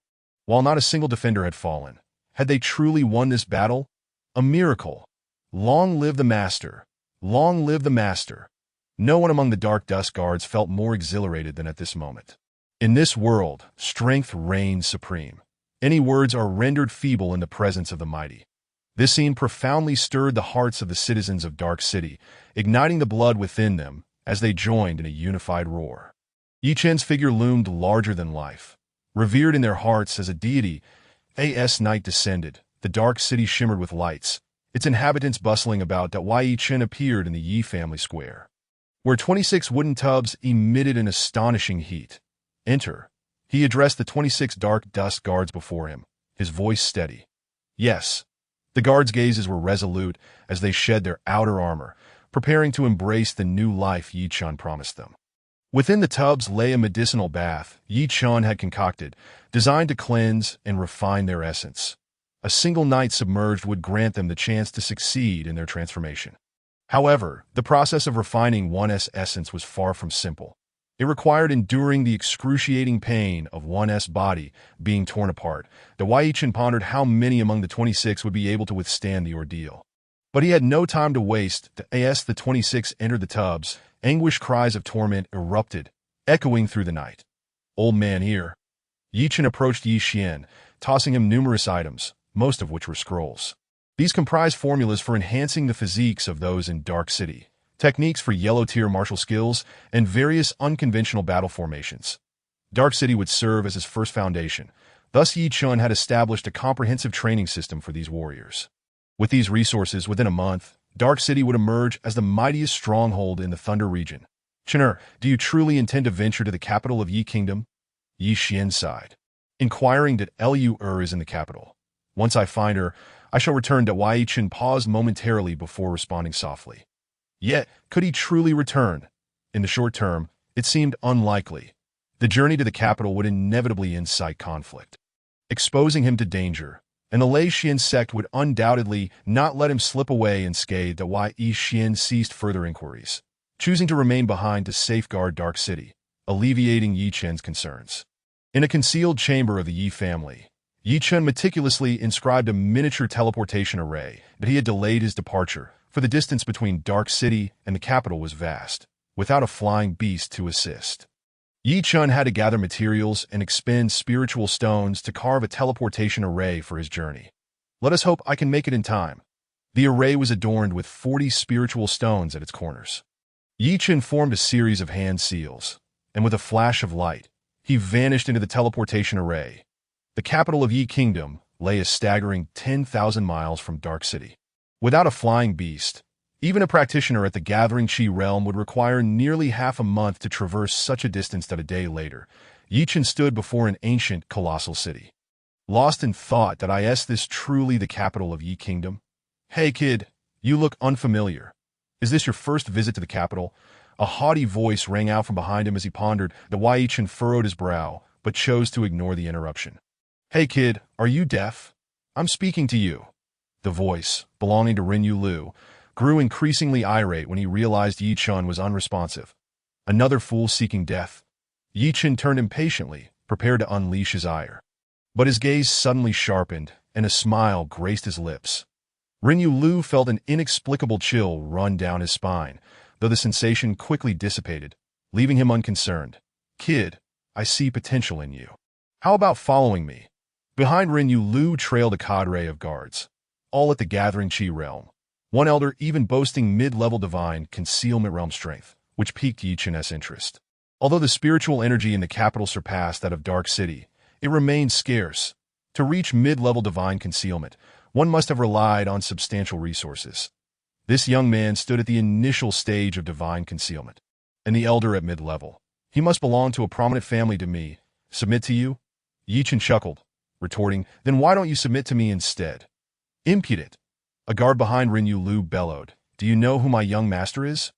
while not a single defender had fallen. Had they truly won this battle? A miracle. Long live the Master! Long live the Master! No one among the Dark Dust guards felt more exhilarated than at this moment. In this world, strength reigns supreme. Any words are rendered feeble in the presence of the mighty. This scene profoundly stirred the hearts of the citizens of Dark City, igniting the blood within them as they joined in a unified roar. Yi Chen's figure loomed larger than life. Revered in their hearts as a deity, as night descended, the Dark City shimmered with lights, its inhabitants bustling about. Yi Chen appeared in the Yi family square, where 26 wooden tubs emitted an astonishing heat. Enter. He addressed the 26 Dark Dust guards before him, his voice steady. Yes. The guards' gazes were resolute as they shed their outer armor, preparing to embrace the new life Yi Chen promised them. Within the tubs lay a medicinal bath Yi Chen had concocted, designed to cleanse and refine their essence. A single night submerged would grant them the chance to succeed in their transformation. However, the process of refining one's essence was far from simple. It required enduring the excruciating pain of one's body being torn apart. Yi Chen pondered how many among the 26 would be able to withstand the ordeal. But he had no time to waste. The 26 entered the tubs. Anguished cries of torment erupted, echoing through the night. Old man here. Yi Chen approached Yi Xian, tossing him numerous items, most of which were scrolls. These comprised formulas for enhancing the physiques of those in Dark City, techniques for yellow-tier martial skills, and various unconventional battle formations. Dark City would serve as his first foundation. Thus Yi Chen had established a comprehensive training system for these warriors. With these resources, within a month, Dark City would emerge as the mightiest stronghold in the Thunder region. Chener, do you truly intend to venture to the capital of Yi Kingdom? Yi Xian sighed, inquiring that Lu is in the capital. Once I find her, I shall return. Yi Chen paused momentarily before responding softly. Yet, could he truly return? In the short term, it seemed unlikely. The journey to the capital would inevitably incite conflict, exposing him to danger, and the Lei Xian sect would undoubtedly not let him slip away unscathed. Yi Xian ceased further inquiries, choosing to remain behind to safeguard Dark City, alleviating Yi Chen's concerns. In a concealed chamber of the Yi family, Yi Chen meticulously inscribed a miniature teleportation array, but he had delayed his departure, for the distance between Dark City and the capital was vast, without a flying beast to assist. Yi Chen had to gather materials and expend spiritual stones to carve a teleportation array for his journey. Let us hope I can make it in time. The array was adorned with 40 spiritual stones at its corners. Yi Chen formed a series of hand seals, and with a flash of light, he vanished into the teleportation array. The capital of Yi Kingdom lay a staggering 10,000 miles from Dark City. Without a flying beast, even a practitioner at the Gathering Qi realm would require nearly half a month to traverse such a distance. That a day later, Yi Chen stood before an ancient, colossal city. Lost in thought, is this truly the capital of Yi Kingdom? Hey kid, you look unfamiliar. Is this your first visit to the capital? A haughty voice rang out from behind him as he pondered. Yi Chen furrowed his brow, but chose to ignore the interruption. Hey kid, are you deaf? I'm speaking to you. The voice, belonging to Rinyu Lu, grew increasingly irate when he realized Yi Chen was unresponsive. Another fool seeking death. Yi Chen turned impatiently, prepared to unleash his ire. But his gaze suddenly sharpened, and a smile graced his lips. Rinyu Lu felt an inexplicable chill run down his spine, though the sensation quickly dissipated, leaving him unconcerned. Kid, I see potential in you. How about following me? Behind Rinyu Lu trailed a cadre of guards, all at the Gathering Qi realm. One elder even boasting mid-level divine concealment realm strength, which piqued Yi Chen's interest. Although the spiritual energy in the capital surpassed that of Dark City, it remained scarce. To reach mid-level divine concealment, one must have relied on substantial resources. This young man stood at the initial stage of divine concealment, and the elder at mid-level. He must belong to a prominent family. To me, submit to you? Yi Chen chuckled, retorting, then why don't you submit to me instead? Impudent. A guard behind Rinyu Lu bellowed, do you know who my young master is?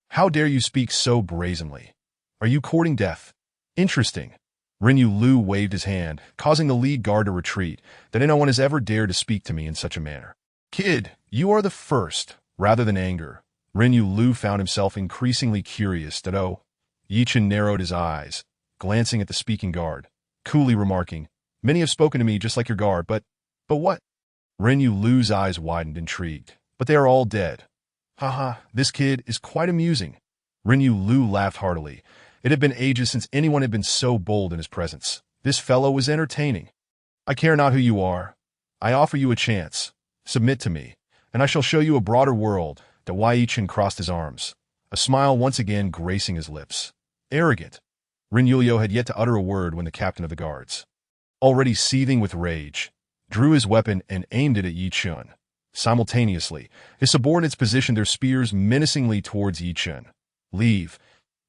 How dare you speak so brazenly? Are you courting death? Interesting. Rinyu Lu waved his hand, causing the lead guard to retreat, that no one has ever dared to speak to me in such a manner. Kid, you are the first. Rather than anger, Rinyu Lu found himself increasingly curious. Yi Chen narrowed his eyes, glancing at the speaking guard, coolly remarking, many have spoken to me just like your guard, but what? Rinyu Lu's eyes widened, intrigued. But they are all dead. Haha, this kid is quite amusing. Rinyu Lu laughed heartily. It had been ages since anyone had been so bold in his presence. This fellow was entertaining. I care not who you are. I offer you a chance. Submit to me, and I shall show you a broader world. Yi Chen crossed his arms, a smile once again gracing his lips. Arrogant. Rinyu had yet to utter a word when the captain of the guards, already seething with rage, drew his weapon and aimed it at Yi Chen. Simultaneously, his subordinates positioned their spears menacingly towards Yi Chen. Leave.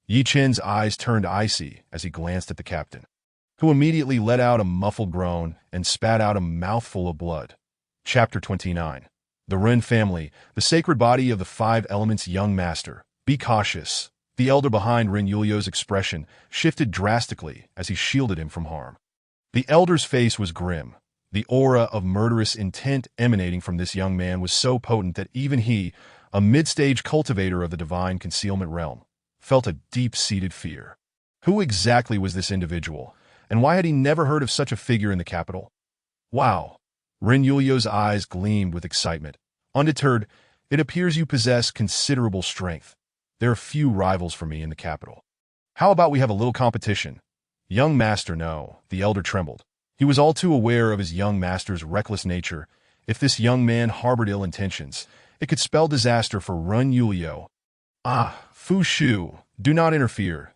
Yi Chen's eyes turned icy as he glanced at the captain, who immediately let out a muffled groan and spat out a mouthful of blood. Chapter 29. The Ren family, the sacred body of the five elements. Young master, be cautious. The elder behind Rinyulio's expression shifted drastically as he shielded him from harm. The elder's face was grim. The aura of murderous intent emanating from this young man was so potent that even he, a mid-stage cultivator of the divine concealment realm, felt a deep-seated fear. Who exactly was this individual, and why had he never heard of such a figure in the capital? Wow! Rinyulio's eyes gleamed with excitement. Undeterred, It appears you possess considerable strength. There are few rivals for me in the capital. How about we have a little competition? Young master, no. The elder trembled. He was all too aware of his young master's reckless nature. If this young man harbored ill intentions, it could spell disaster for Run Yulio. Ah, Fu Shu, do not interfere.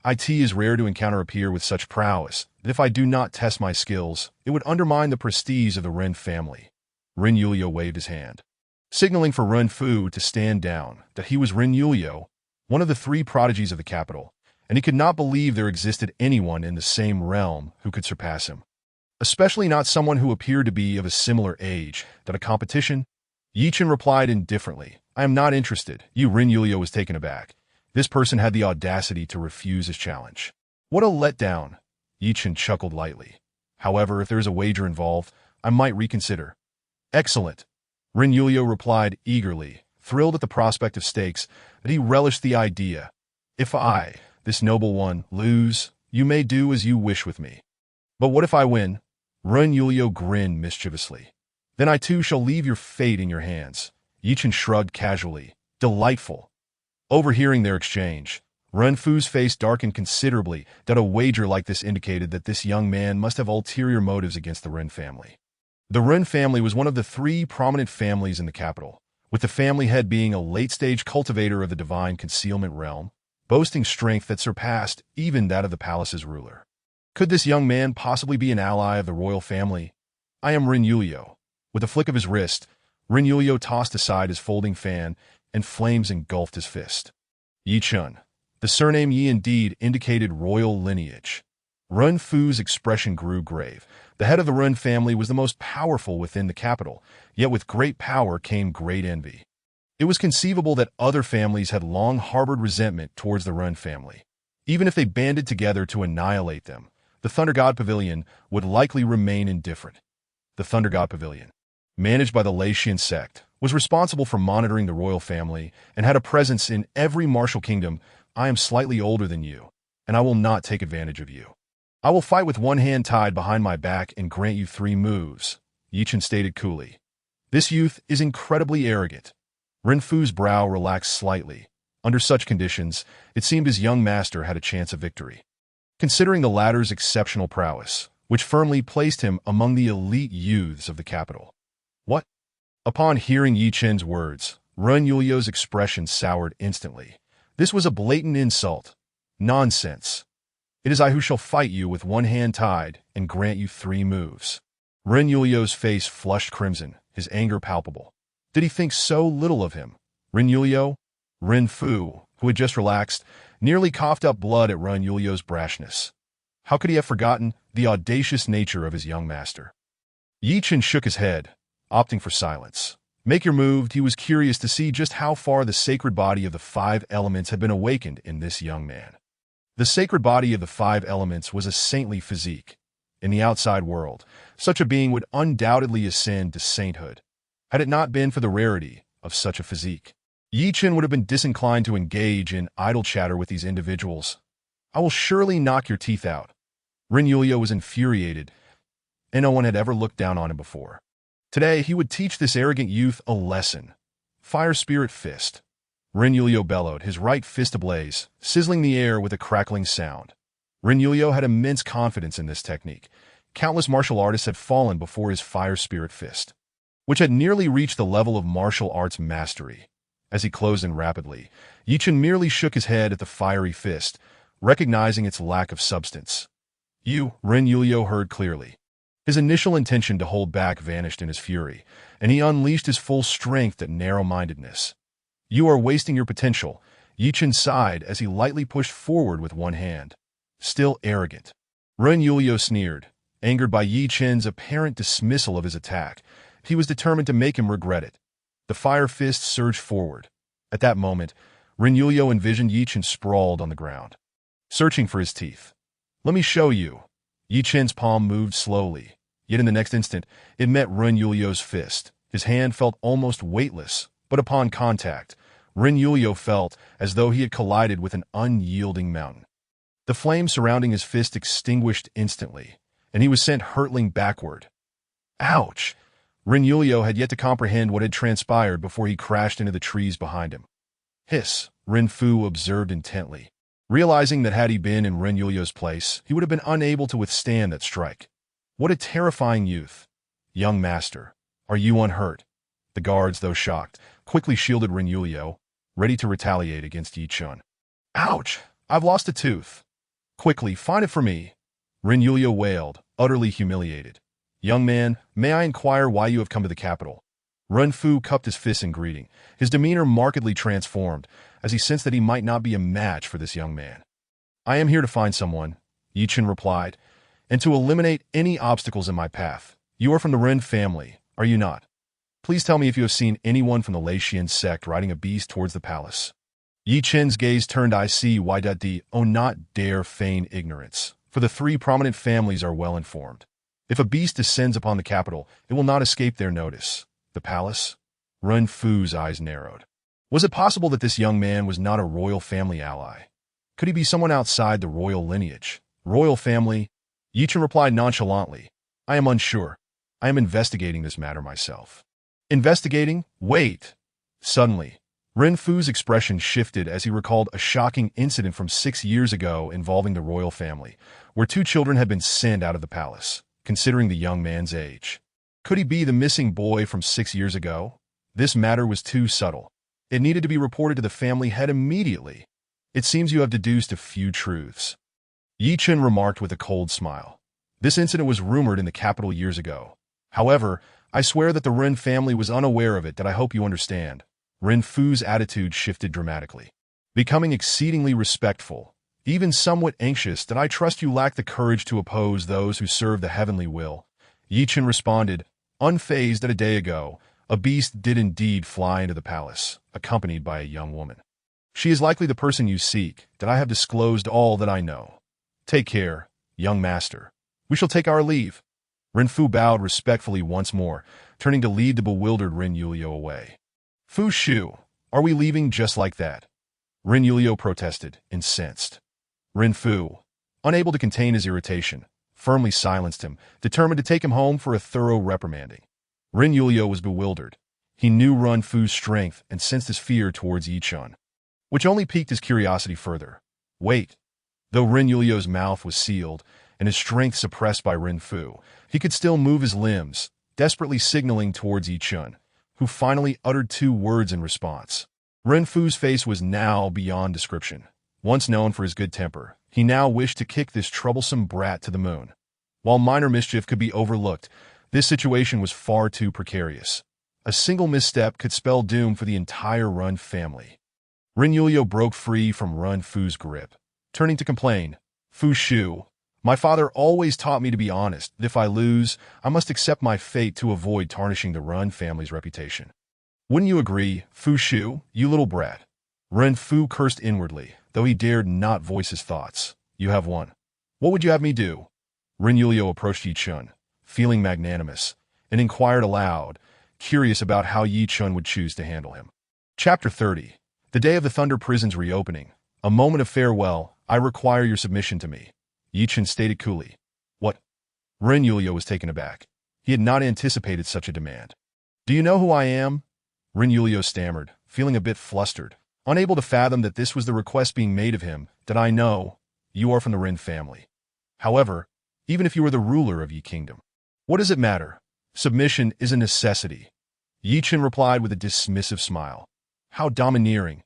It is rare to encounter a peer with such prowess that if I do not test my skills, it would undermine the prestige of the Ren family. Ren Yulio waved his hand, signaling for Ren Fu to stand down, that he was Ren Yulio, one of the three prodigies of the capital, and he could not believe there existed anyone in the same realm who could surpass him. Especially not someone who appeared to be of a similar age. That a competition? Yichen replied indifferently, I am not interested. Ren Yulio was taken aback. This person had the audacity to refuse his challenge. What a letdown. Yichen chuckled lightly. However, if there is a wager involved, I might reconsider. Excellent. Ren Yulio replied eagerly, thrilled at the prospect of stakes, that he relished the idea. If I, this noble one, lose, you may do as you wish with me. But what if I win? Ren Yulio grinned mischievously. Then I too shall leave your fate in your hands. Yichen shrugged casually. Delightful. Overhearing their exchange, Ren Fu's face darkened considerably. That a wager like this indicated that this young man must have ulterior motives against the Ren family. The Ren family was one of the three prominent families in the capital, with the family head being a late-stage cultivator of the divine concealment realm, boasting strength that surpassed even that of the palace's ruler. Could this young man possibly be an ally of the royal family? I am Ren Yulio. With a flick of his wrist, Ren Yulio tossed aside his folding fan, and flames engulfed his fist. Yi Chun. The surname Yi indeed indicated royal lineage. Ren Fu's expression grew grave. The head of the Ren family was the most powerful within the capital, yet with great power came great envy. It was conceivable that other families had long harbored resentment towards the Ren family. Even if they banded together to annihilate them, the Thunder God Pavilion would likely remain indifferent. The Thunder God Pavilion, managed by the Lei Xin sect, was responsible for monitoring the royal family and had a presence in every martial kingdom. I am slightly older than you, and I will not take advantage of you. I will fight with one hand tied behind my back and grant you 3 moves, Yichen stated coolly. This youth is incredibly arrogant. Ren Fu's brow relaxed slightly. Under such conditions, it seemed his young master had a chance of victory. Considering the latter's exceptional prowess, which firmly placed him among the elite youths of the capital. What? Upon hearing Yi Chen's words, Ren Yulio's expression soured instantly. This was a blatant insult. Nonsense. It is I who shall fight you with one hand tied and grant you 3 moves. Ren Yulio's face flushed crimson, his anger palpable. Did he think so little of him? Ren Yulio? Ren Fu, who had just relaxed, nearly coughed up blood at Ren Yulio's brashness. How could he have forgotten the audacious nature of his young master? Yi Chen shook his head, opting for silence. Make your move. He was curious to see just how far the sacred body of the 5 elements had been awakened in this young man. The sacred body of the 5 elements was a saintly physique. In the outside world, such a being would undoubtedly ascend to sainthood, had it not been for the rarity of such a physique. Yi Chen would have been disinclined to engage in idle chatter with these individuals. I will surely knock your teeth out. Ren Yulio was infuriated, and no one had ever looked down on him before. Today, he would teach this arrogant youth a lesson. Fire Spirit Fist. Ren Yulio bellowed, his right fist ablaze, sizzling the air with a crackling sound. Ren Yulio had immense confidence in this technique. Countless martial artists had fallen before his Fire Spirit Fist, which had nearly reached the level of martial arts mastery. As he closed in rapidly, Yi Chen merely shook his head at the fiery fist, recognizing its lack of substance. Ren Yulio heard clearly. His initial intention to hold back vanished in his fury, and he unleashed his full strength at narrow-mindedness. You are wasting your potential, Yi Chen sighed as he lightly pushed forward with one hand. Still arrogant. Ren Yulio sneered, angered by Yi Chen's apparent dismissal of his attack. He was determined to make him regret it. The fire fist surged forward. At that moment, Ren Yulio envisioned Yi Chen sprawled on the ground, searching for his teeth. Let me show you. Yi Chen's palm moved slowly, yet in the next instant, it met Ren Yulio's fist. His hand felt almost weightless, but upon contact, Ren Yulio felt as though he had collided with an unyielding mountain. The flame surrounding his fist extinguished instantly, and he was sent hurtling backward. Ouch! Ren Yulio had yet to comprehend what had transpired before he crashed into the trees behind him. Hiss, Ren Fu observed intently, realizing that had he been in Ren Yulio's place, he would have been unable to withstand that strike. What a terrifying youth. Young master, are you unhurt? The guards, though shocked, quickly shielded Ren Yulio, ready to retaliate against Yi Chun. Ouch! I've lost a tooth. Quickly, find it for me. Ren Yulio wailed, utterly humiliated. Young man, may I inquire why you have come to the capital? Ren Fu cupped his fists in greeting, his demeanor markedly transformed, as he sensed that he might not be a match for this young man. I am here to find someone, Yi Chun replied, and to eliminate any obstacles in my path. You are from the Ren family, are you not? Please tell me if you have seen anyone from the Lei Xian sect riding a beast towards the palace. Yi Chen's gaze turned. I see why do not dare feign ignorance, for the three prominent families are well informed. If a beast descends upon the capital, it will not escape their notice. The palace? Ren Fu's eyes narrowed. Was it possible that this young man was not a royal family ally? Could he be someone outside the royal lineage? Royal family? Yi Chun replied nonchalantly. I am unsure. I am investigating this matter myself. Investigating? Wait! Suddenly, Ren Fu's expression shifted as he recalled a shocking incident from 6 years ago involving the royal family, where 2 children had been sent out of the palace, considering the young man's age. Could he be the missing boy from 6 years ago? This matter was too subtle. It needed to be reported to the family head immediately. It seems you have deduced a few truths. Yi Chun remarked with a cold smile. This incident was rumored in the capital years ago. However, I swear that the Ren family was unaware of it. That I hope you understand. Ren Fu's attitude shifted dramatically, becoming exceedingly respectful, even somewhat anxious. That I trust you lack the courage to oppose those who serve the heavenly will. Yi Chun responded, unfazed. That a day ago, a beast did indeed fly into the palace, accompanied by a young woman. She is likely the person you seek. That I have disclosed all that I know. Take care, young master. We shall take our leave. Ren Fu bowed respectfully once more, turning to lead the bewildered Ren Yulio away. Fu Shu, are we leaving just like that? Ren Yulio protested, incensed. Ren Fu, unable to contain his irritation, firmly silenced him, determined to take him home for a thorough reprimanding. Ren Yulio was bewildered. He knew Ren Fu's strength and sensed his fear towards Yi Chun, which only piqued his curiosity further. Wait. Though Ren Yulio's mouth was sealed and his strength suppressed by Ren Fu, he could still move his limbs, desperately signaling towards Yi Chun, who finally uttered 2 words in response. Ren Fu's face was now beyond description. Once known for his good temper, he now wished to kick this troublesome brat to the moon. While minor mischief could be overlooked, this situation was far too precarious. A single misstep could spell doom for the entire Ren family. Ren Yulio broke free from Ren Fu's grip, turning to complain. Fu Shu, my father always taught me to be honest. If I lose, I must accept my fate to avoid tarnishing the Ren family's reputation. Wouldn't you agree, Fu Shu, you little brat? Ren Fu cursed inwardly, though he dared not voice his thoughts. You have won. What would you have me do? Ren Yulio approached Yi Chun, feeling magnanimous, and inquired aloud, curious about how Yi Chun would choose to handle him. Chapter 30. The day of the Thunder Prison's reopening. A moment of farewell. I require your submission to me. Yi Chun stated coolly. What? Ren Yulio was taken aback. He had not anticipated such a demand. Do you know who I am? Ren Yulio stammered, feeling a bit flustered, unable to fathom that this was the request being made of him. That I know. You are from the Ren family. However, even if you were the ruler of Yi Kingdom, what does it matter? Submission is a necessity. Yi Chun replied with a dismissive smile. How domineering.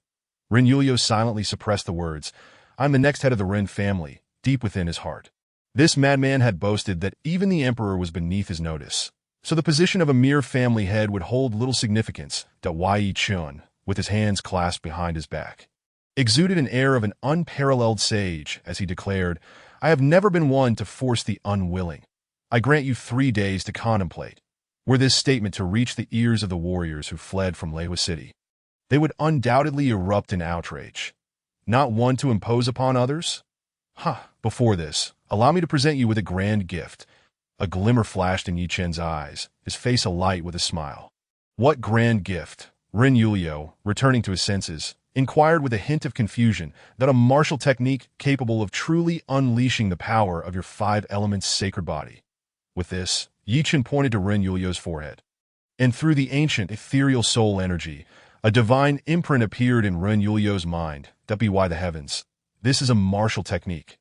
Ren Yulio silently suppressed the words. I'm the next head of the Ren family, deep within his heart. This madman had boasted that even the emperor was beneath his notice, so the position of a mere family head would hold little significance. Yi Chun, with his hands clasped behind his back, exuded an air of an unparalleled sage as he declared, I have never been one to force the unwilling. I grant you 3 days to contemplate. Were this statement to reach the ears of the warriors who fled from Lehua City, they would undoubtedly erupt in outrage. Not one to impose upon others? Before this, allow me to present you with a grand gift. A glimmer flashed in Yi Chun's eyes, his face alight with a smile. What grand gift? Ren Yulio, returning to his senses, inquired with a hint of confusion. That a martial technique capable of truly unleashing the power of your 5 elements sacred body. With this, Yi Chun pointed to Ren Yulio's forehead. And through the ancient ethereal soul energy, a divine imprint appeared in Ren Yulio's mind. WY the heavens. This is a martial technique.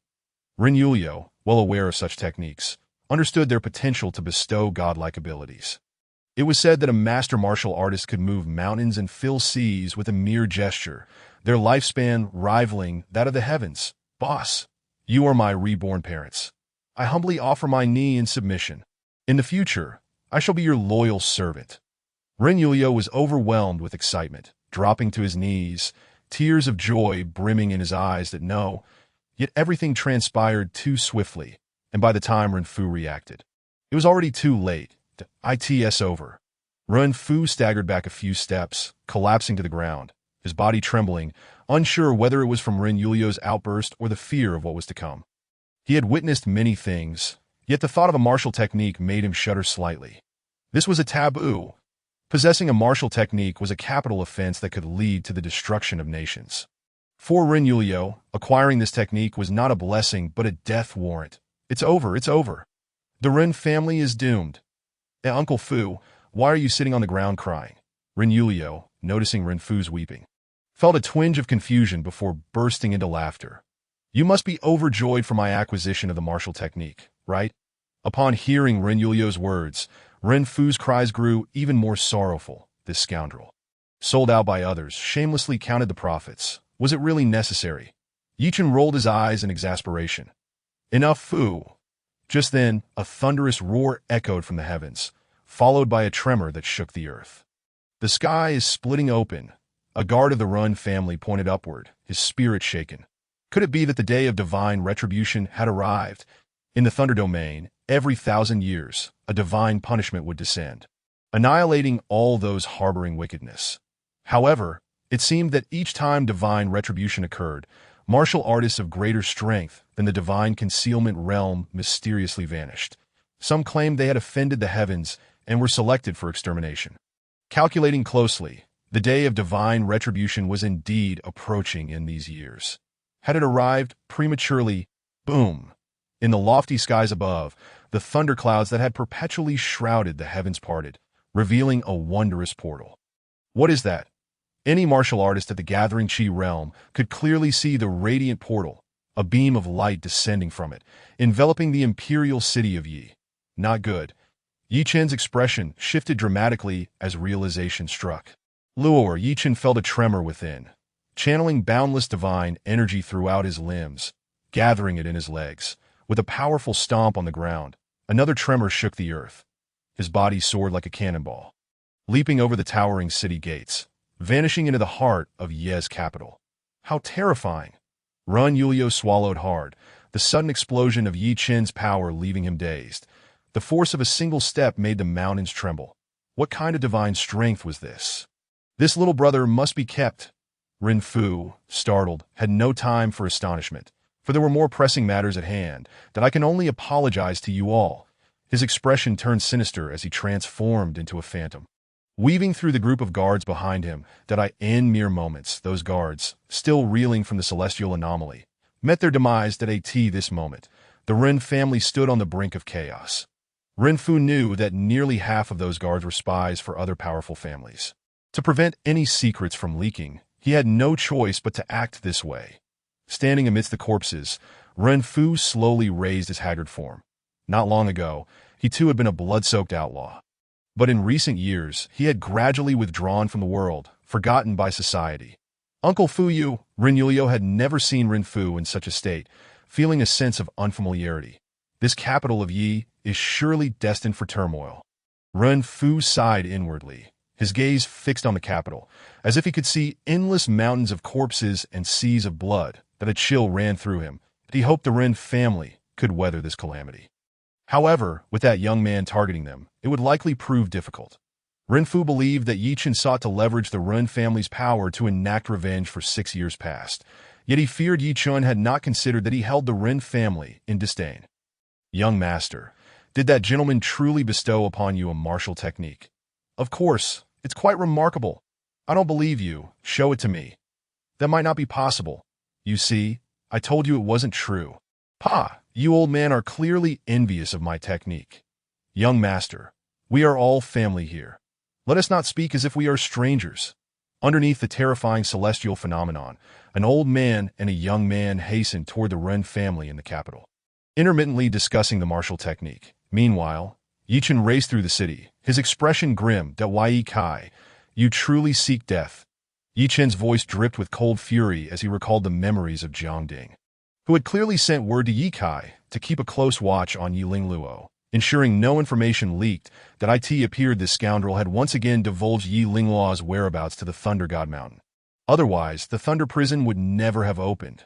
Ren Yulio, well aware of such techniques, understood their potential to bestow godlike abilities. It was said that a master martial artist could move mountains and fill seas with a mere gesture, their lifespan rivaling that of the heavens. Boss, you are my reborn parents. I humbly offer my knee in submission. In the future, I shall be your loyal servant. Ren Yulio was overwhelmed with excitement, dropping to his knees, tears of joy brimming in his eyes that no, yet everything transpired too swiftly, and by the time Ren Fu reacted, it was already too late. It's over. Ren Fu staggered back a few steps, collapsing to the ground, his body trembling, unsure whether it was from Ren Yulio's outburst or the fear of what was to come. He had witnessed many things, yet the thought of a martial technique made him shudder slightly. This was a taboo. Possessing a martial technique was a capital offense that could lead to the destruction of nations. For Ren Yulio, acquiring this technique was not a blessing but a death warrant. It's over, it's over. The Ren family is doomed. Uncle Fu, why are you sitting on the ground crying? Ren Yulio, noticing Ren Fu's weeping, felt a twinge of confusion before bursting into laughter. You must be overjoyed for my acquisition of the martial technique, right? Upon hearing Ren Yulio's words, Ren Fu's cries grew even more sorrowful. This scoundrel, sold out by others, shamelessly counted the profits. Was it really necessary? Yichen rolled his eyes in exasperation. Enough, Fu. Just then, a thunderous roar echoed from the heavens, followed by a tremor that shook the earth. The sky is splitting open. A guard of the Ren family pointed upward, his spirit shaken. Could it be that the day of divine retribution had arrived? In the Thunder Domain, every 1,000 years, a divine punishment would descend, annihilating all those harboring wickedness. However, it seemed that each time divine retribution occurred, martial artists of greater strength than the divine concealment realm mysteriously vanished. Some claimed they had offended the heavens and were selected for extermination. Calculating closely, the day of divine retribution was indeed approaching in these years. Had it arrived prematurely, boom! In the lofty skies above, the thunderclouds that had perpetually shrouded the heavens parted, revealing a wondrous portal. What is that? Any martial artist at the Gathering Chi realm could clearly see the radiant portal, a beam of light descending from it, enveloping the imperial city of Yi. Not good. Yi Chen's expression shifted dramatically as realization struck. Yi Chen felt a tremor within, channeling boundless divine energy throughout his limbs, gathering it in his legs. With a powerful stomp on the ground, another tremor shook the earth. His body soared like a cannonball, leaping over the towering city gates, vanishing into the heart of Ye's capital. How terrifying! Ren Yulio swallowed hard, the sudden explosion of Yi Chen's power leaving him dazed. The force of a single step made the mountains tremble. What kind of divine strength was this? This little brother must be kept. Ren Fu, startled, had no time for astonishment, for there were more pressing matters at hand, that I can only apologize to you all. His expression turned sinister as he transformed into a phantom. Weaving through the group of guards behind him, in mere moments, those guards, still reeling from the celestial anomaly, met their demise this moment. The Ren family stood on the brink of chaos. Ren Fu knew that nearly half of those guards were spies for other powerful families. To prevent any secrets from leaking, he had no choice but to act this way. Standing amidst the corpses, Ren Fu slowly raised his haggard form. Not long ago, he too had been a blood-soaked outlaw. But in recent years, he had gradually withdrawn from the world, forgotten by society. Uncle Fu, Ren Yulio had never seen Ren Fu in such a state, feeling a sense of unfamiliarity. This capital of Yi is surely destined for turmoil. Ren Fu sighed inwardly, his gaze fixed on the capital, as if he could see endless mountains of corpses and seas of blood. That a chill ran through him, that he hoped the Ren family could weather this calamity. However, with that young man targeting them, it would likely prove difficult. Ren Fu believed that Yi Chen sought to leverage the Ren family's power to enact revenge for 6 years past, yet he feared Yi Chen had not considered that he held the Ren family in disdain. Young master, did that gentleman truly bestow upon you a martial technique? Of course, it's quite remarkable. I don't believe you. Show it to me. That might not be possible. You see, I told you it wasn't true. Pa, you old man are clearly envious of my technique. Young master, we are all family here. Let us not speak as if we are strangers." Underneath the terrifying celestial phenomenon, an old man and a young man hastened toward the Ren family in the capital, intermittently discussing the martial technique. Meanwhile, Yichen raced through the city, his expression grim. "That Yi Kai, you truly seek death." Yichen's voice dripped with cold fury as he recalled the memories of Jiang Ding, who had clearly sent word to Yi Kai to keep a close watch on Yiling Luo, ensuring no information leaked. That it appeared this scoundrel had once again divulged Yiling Luo's whereabouts to the Thunder God Mountain. Otherwise, the Thunder Prison would never have opened.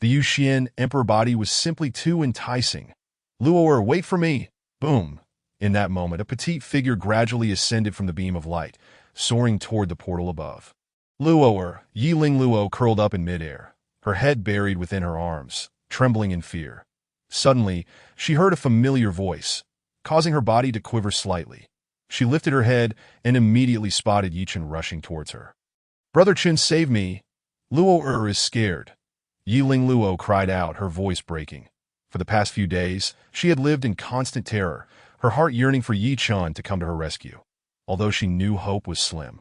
The Yuxian Emperor body was simply too enticing. "Luoer, wait for me!" Boom! In that moment, a petite figure gradually ascended from the beam of light, soaring toward the portal above. "Luoer," Yiling Luo curled up in midair, her head buried within her arms, trembling in fear. Suddenly, she heard a familiar voice, causing her body to quiver slightly. She lifted her head and immediately spotted Yichen rushing towards her. "Brother Chen, save me! Luoer is scared." Yiling Luo cried out, her voice breaking. For the past few days, she had lived in constant terror, her heart yearning for Yi Chen to come to her rescue. Although she knew hope was slim,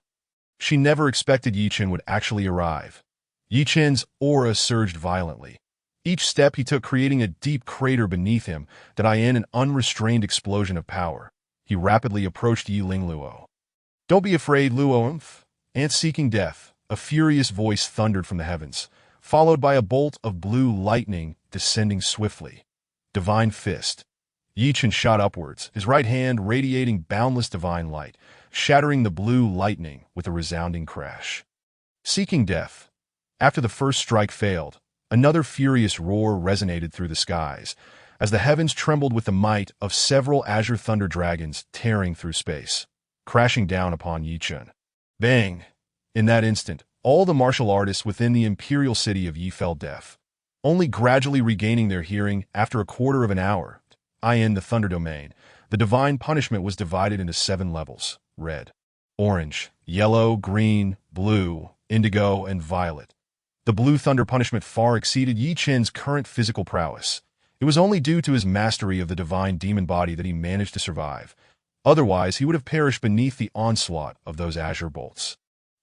she never expected Yi Chen would actually arrive. Yi Chen's aura surged violently, each step he took creating a deep crater beneath him that in an unrestrained explosion of power. He rapidly approached Yiling Luo. "Don't be afraid, Luo. Ant seeking death," a furious voice thundered from the heavens, followed by a bolt of blue lightning descending swiftly. Divine Fist. Yi Chen shot upwards, his right hand radiating boundless divine light, shattering the blue lightning with a resounding crash. Seeking death. After the first strike failed, another furious roar resonated through the skies, as the heavens trembled with the might of several azure thunder dragons tearing through space, crashing down upon Yi Chen. Bang! In that instant, all the martial artists within the imperial city of Yi fell deaf, only gradually regaining their hearing after a quarter of an hour. In the Thunder Domain, the divine punishment was divided into 7 levels: red, orange, yellow, green, blue, indigo, and violet. The blue thunder punishment far exceeded Yi Chen's current physical prowess. It was only due to his mastery of the divine demon body that he managed to survive. Otherwise, he would have perished beneath the onslaught of those azure bolts.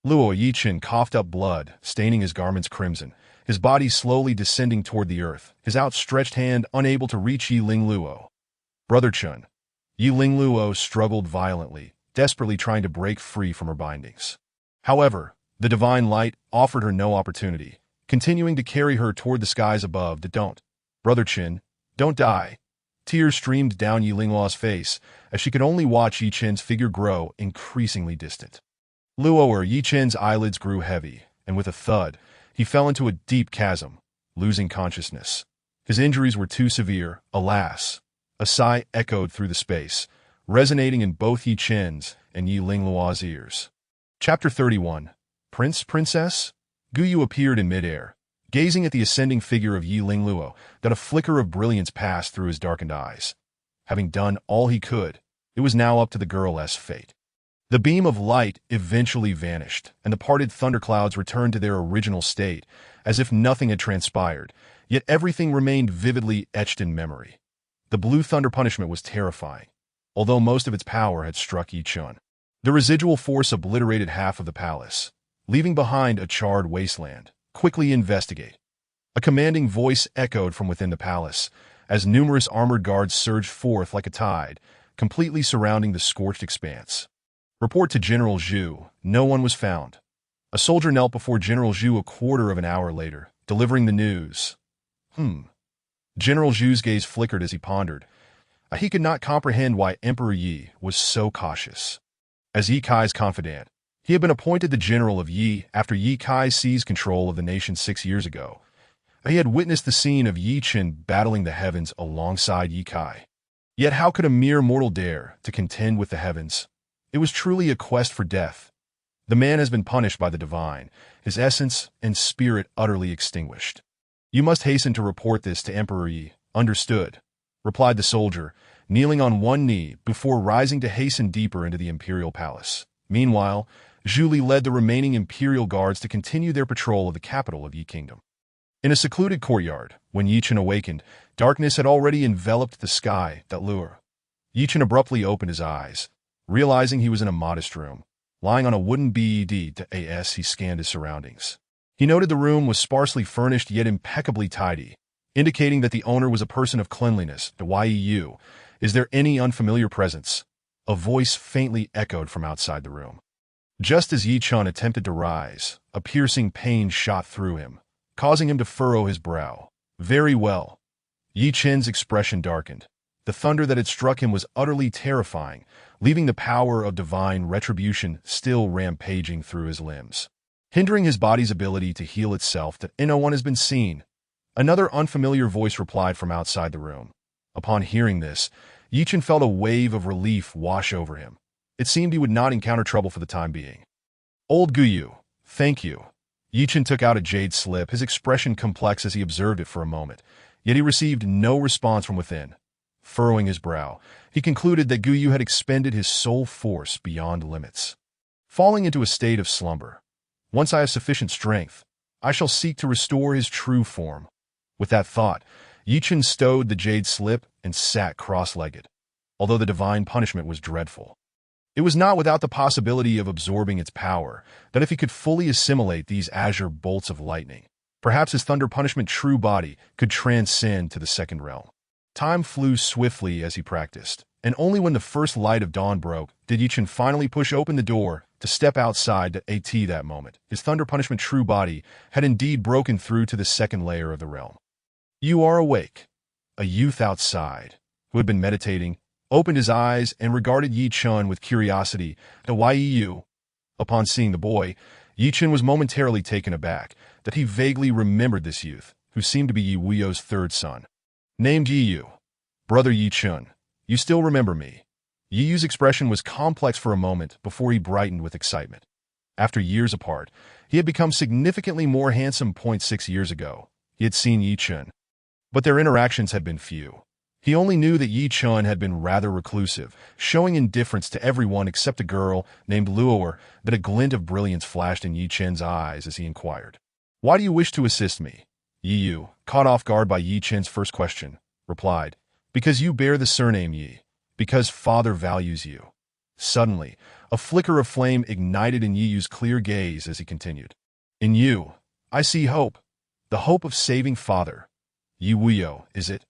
Luo Yi Chen coughed up blood, staining his garments crimson, his body slowly descending toward the earth, his outstretched hand unable to reach Yiling Luo. "Brother Chen." Yiling Luo struggled violently, desperately trying to break free from her bindings. However, the divine light offered her no opportunity, continuing to carry her toward the skies above. "Don't. Brother Chen, don't die." Tears streamed down Yiling Luo's face as she could only watch Yi Chen's figure grow increasingly distant. Luoer Yi Chen's eyelids grew heavy, and with a thud, he fell into a deep chasm, losing consciousness. His injuries were too severe, alas. A sigh echoed through the space, resonating in both Yi Chen's and Yiling Luo's ears. Chapter 31. Princess? Guyu appeared in midair, gazing at the ascending figure of Yiling Luo. That a flicker of brilliance passed through his darkened eyes. Having done all he could, it was now up to the girl's fate. The beam of light eventually vanished, and the parted thunderclouds returned to their original state, as if nothing had transpired, yet everything remained vividly etched in memory. The blue thunder punishment was terrifying, although most of its power had struck Yi Chen. The residual force obliterated half of the palace, leaving behind a charred wasteland. "Quickly investigate." A commanding voice echoed from within the palace, as numerous armored guards surged forth like a tide, completely surrounding the scorched expanse. "Report to General Zhu." No one was found. A soldier knelt before General Zhu a quarter of an hour later, delivering the news. General Zhu's gaze flickered as he pondered. He could not comprehend why Emperor Yi was so cautious. As Yi Kai's confidant, he had been appointed the general of Yi after Yi Kai seized control of the nation 6 years ago. He had witnessed the scene of Yi Chen battling the heavens alongside Yi Kai. Yet how could a mere mortal dare to contend with the heavens? It was truly a quest for death. The man has been punished by the divine, his essence and spirit utterly extinguished. "You must hasten to report this to Emperor Yi." "Understood," replied the soldier, kneeling on one knee before rising to hasten deeper into the imperial palace. Meanwhile, Zhu Li led the remaining imperial guards to continue their patrol of the capital of Yi Kingdom. In a secluded courtyard, when Yi Chen awakened, darkness had already enveloped the sky that lure. Yi Chen abruptly opened his eyes, Realizing he was in a modest room, lying on a wooden bed, he scanned his surroundings. He noted the room was sparsely furnished yet impeccably tidy, indicating that the owner was a person of cleanliness. Yu, is there any unfamiliar presence? A voice faintly echoed from outside the room. Just as Yi Chun attempted to rise, a piercing pain shot through him, causing him to furrow his brow. Very well. Yi Chun's expression darkened. The thunder that had struck him was utterly terrifying, leaving the power of divine retribution still rampaging through his limbs, hindering his body's ability to heal itself. That no one has been seen. Another unfamiliar voice replied from outside the room. Upon hearing this, Yi Chun felt a wave of relief wash over him. It seemed he would not encounter trouble for the time being. Old Guyu, thank you. Yi Chun took out a jade slip, his expression complex as he observed it for a moment, yet he received no response from within. Furrowing his brow, he concluded that Guyu had expended his soul force beyond limits. Falling into a state of slumber. Once I have sufficient strength, I shall seek to restore his true form. With that thought, Yi Chun stowed the jade slip and sat cross-legged. Although the divine punishment was dreadful, it was not without the possibility of absorbing its power, that if he could fully assimilate these azure bolts of lightning, perhaps his thunder punishment true body could transcend to the second realm. Time flew swiftly as he practiced, and only when the first light of dawn broke did Yi Chun finally push open the door to step outside. That moment, his thunder punishment true body had indeed broken through to the second layer of the realm. You are awake. A youth outside, who had been meditating, opened his eyes and regarded Yi Chun with curiosity. Yu. Upon seeing the boy, Yi Chun was momentarily taken aback that he vaguely remembered this youth, who seemed to be Yi Wuyo's third son. Named Yi Yu. Brother Yi Chun, you still remember me. Yi Yu's expression was complex for a moment before he brightened with excitement. After years apart, he had become significantly more handsome. 6 years ago, he had seen Yi Chun, but their interactions had been few. He only knew that Yi Chun had been rather reclusive, showing indifference to everyone except a girl named Luo'er. That a glint of brilliance flashed in Yi Chun's eyes as he inquired, "Why do you wish to assist me?" Yi Yu, caught off guard by Yi Chun's first question, replied, "Because you bear the surname Yi, because father values you." Suddenly, a flicker of flame ignited in Yi Yu's clear gaze as he continued, "In you, I see hope, the hope of saving father. Yi Wuyo, is it?"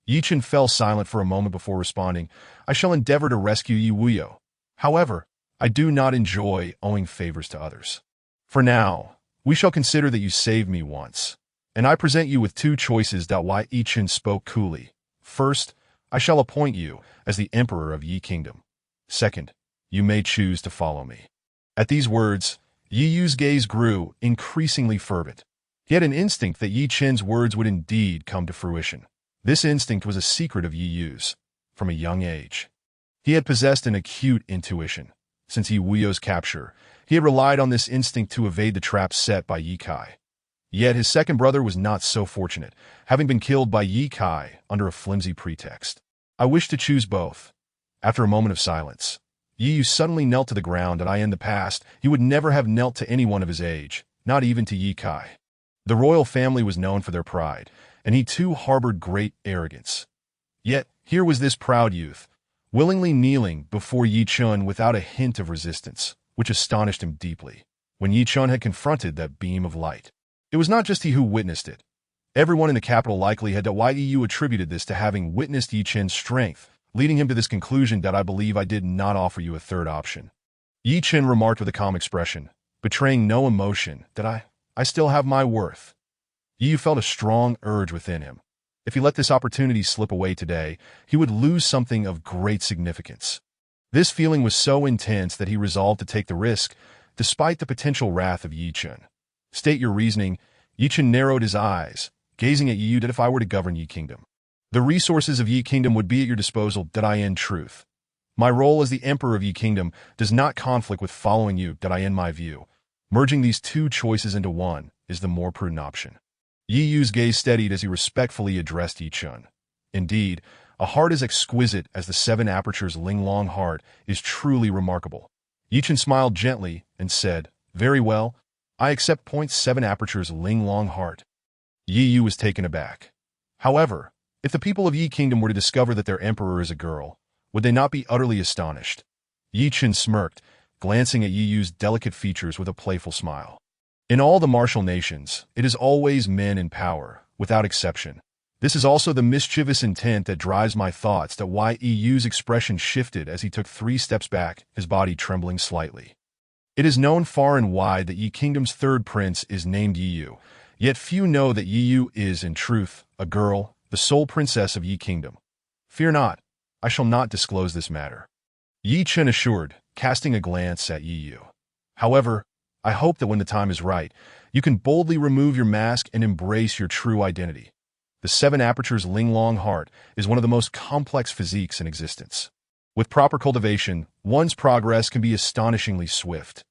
Yi Chun fell silent for a moment before responding, "I shall endeavor to rescue Yi Wuyo. However, I do not enjoy owing favors to others. For now, we shall consider that you saved me once, and I present you with two choices." Yi Chun spoke coolly. "First, I shall appoint you as the emperor of Yi Kingdom. Second, you may choose to follow me." At these words, Yi Yu's gaze grew increasingly fervent. He had an instinct that Yi Chun's words would indeed come to fruition. This instinct was a secret of Yi Yu's. From a young age, he had possessed an acute intuition. Since Yi Wuyo's capture, he had relied on this instinct to evade the trap set by Yi Kai. Yet his second brother was not so fortunate, having been killed by Yi Kai under a flimsy pretext. "I wish to choose both." After a moment of silence, Yi Yu suddenly knelt to the ground. In the past, he would never have knelt to anyone of his age, not even to Yi Kai. The royal family was known for their pride, and he too harbored great arrogance. Yet here was this proud youth, willingly kneeling before Yi Chun without a hint of resistance, which astonished him deeply. When Yi Chun had confronted that beam of light, it was not just he who witnessed it. Everyone in the capital likely had. Yi Yu attributed this to having witnessed Yi Chun's strength, leading him to this conclusion. "I believe I did not offer you a third option." Yi Chun remarked with a calm expression, betraying no emotion, "that I still have my worth." Yi Yu felt a strong urge within him. If he let this opportunity slip away today, he would lose something of great significance. This feeling was so intense that he resolved to take the risk, despite the potential wrath of Yi Chun. "State your reasoning." Yi Chun narrowed his eyes, gazing at Yi Yu. "If I were to govern Yi Kingdom, the resources of Yi Kingdom would be at your disposal." In truth, my role as the emperor of Yi Kingdom does not conflict with following you. In my view, merging these two choices into one is the more prudent option. Yi Yu's gaze steadied as he respectfully addressed Yi Chun. Indeed, a heart as exquisite as the 7 apertures Linglong heart is truly remarkable. Yi Chun smiled gently and said, "Very well, I accept 7 apertures Linglong heart." Yi Yu was taken aback. However, if the people of Yi Kingdom were to discover that their emperor is a girl, would they not be utterly astonished? Yi Chen smirked, glancing at Yi Yu's delicate features with a playful smile. In all the martial nations, it is always men in power, without exception. This is also the mischievous intent that drives my thoughts that why Yi Yu's expression shifted as he took 3 steps back, his body trembling slightly. It is known far and wide that Yi Kingdom's third prince is named Yi Yu, yet few know that Yi Yu is, in truth, a girl, the sole princess of Yi Kingdom. Fear not, I shall not disclose this matter. Yi Chen assured, casting a glance at Yi Yu. However, I hope that when the time is right, you can boldly remove your mask and embrace your true identity. The 7 Apertures Linglong Heart is one of the most complex physiques in existence. With proper cultivation, one's progress can be astonishingly swift.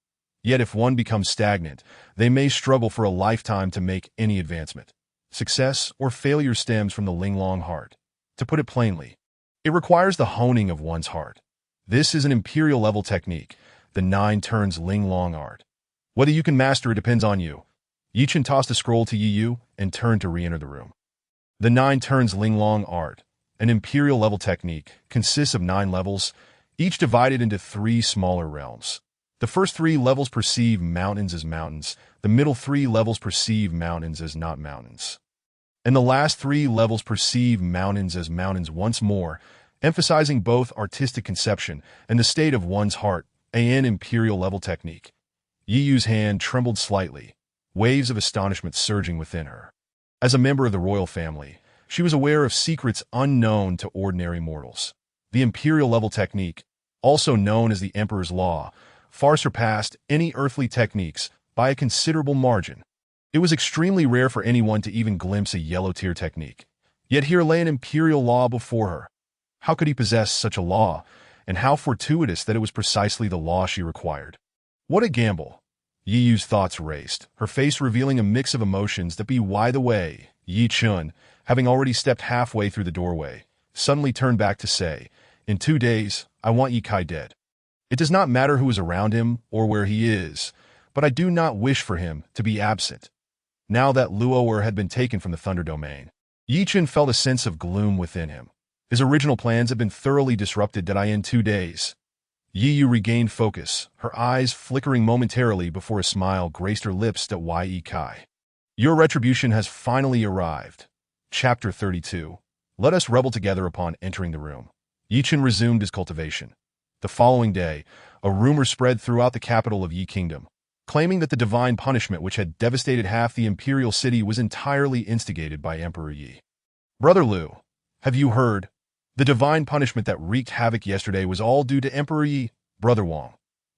Yet if one becomes stagnant, they may struggle for a lifetime to make any advancement. Success or failure stems from the Linglong Heart. To put it plainly, it requires the honing of one's heart. This is an imperial-level technique, the 9 Turns Linglong Art. Whether you can master it depends on you. Yi Chen tossed a scroll to Yi Yu and turned to re-enter the room. The 9 Turns Linglong Art, an imperial-level technique, consists of 9 levels, each divided into 3 smaller realms. The first 3 levels perceive mountains as mountains, the middle 3 levels perceive mountains as not mountains, and the last 3 levels perceive mountains as mountains once more, emphasizing both artistic conception and the state of one's heart, an imperial-level technique. Yi Yu's hand trembled slightly, waves of astonishment surging within her. As a member of the royal family, she was aware of secrets unknown to ordinary mortals. The imperial-level technique, also known as the Emperor's Law, far surpassed any earthly techniques by a considerable margin. It was extremely rare for anyone to even glimpse a yellow-tier technique. Yet here lay an imperial law before her. How could he possess such a law, and how fortuitous that it was precisely the law she required? What a gamble! Yi Yu's thoughts raced, her face revealing a mix of emotions that by the way, Yi Chen, having already stepped halfway through the doorway, suddenly turned back to say, "In 2 days, I want Yi Kai dead. It does not matter who is around him or where he is, but I do not wish for him to be absent." Now that Luo'er had been taken from the Thunder Domain, Yi Chen felt a sense of gloom within him. His original plans had been thoroughly disrupted in 2 days. Yi Yu regained focus, her eyes flickering momentarily before a smile graced her lips at Yi Kai. Your retribution has finally arrived. Chapter 32. Let us revel together upon entering the room. Yi Chen resumed his cultivation. The following day, a rumor spread throughout the capital of Yi Kingdom, claiming that the divine punishment which had devastated half the imperial city was entirely instigated by Emperor Yi. Brother Lu, have you heard? The divine punishment that wreaked havoc yesterday was all due to Emperor Yi. Brother Wang,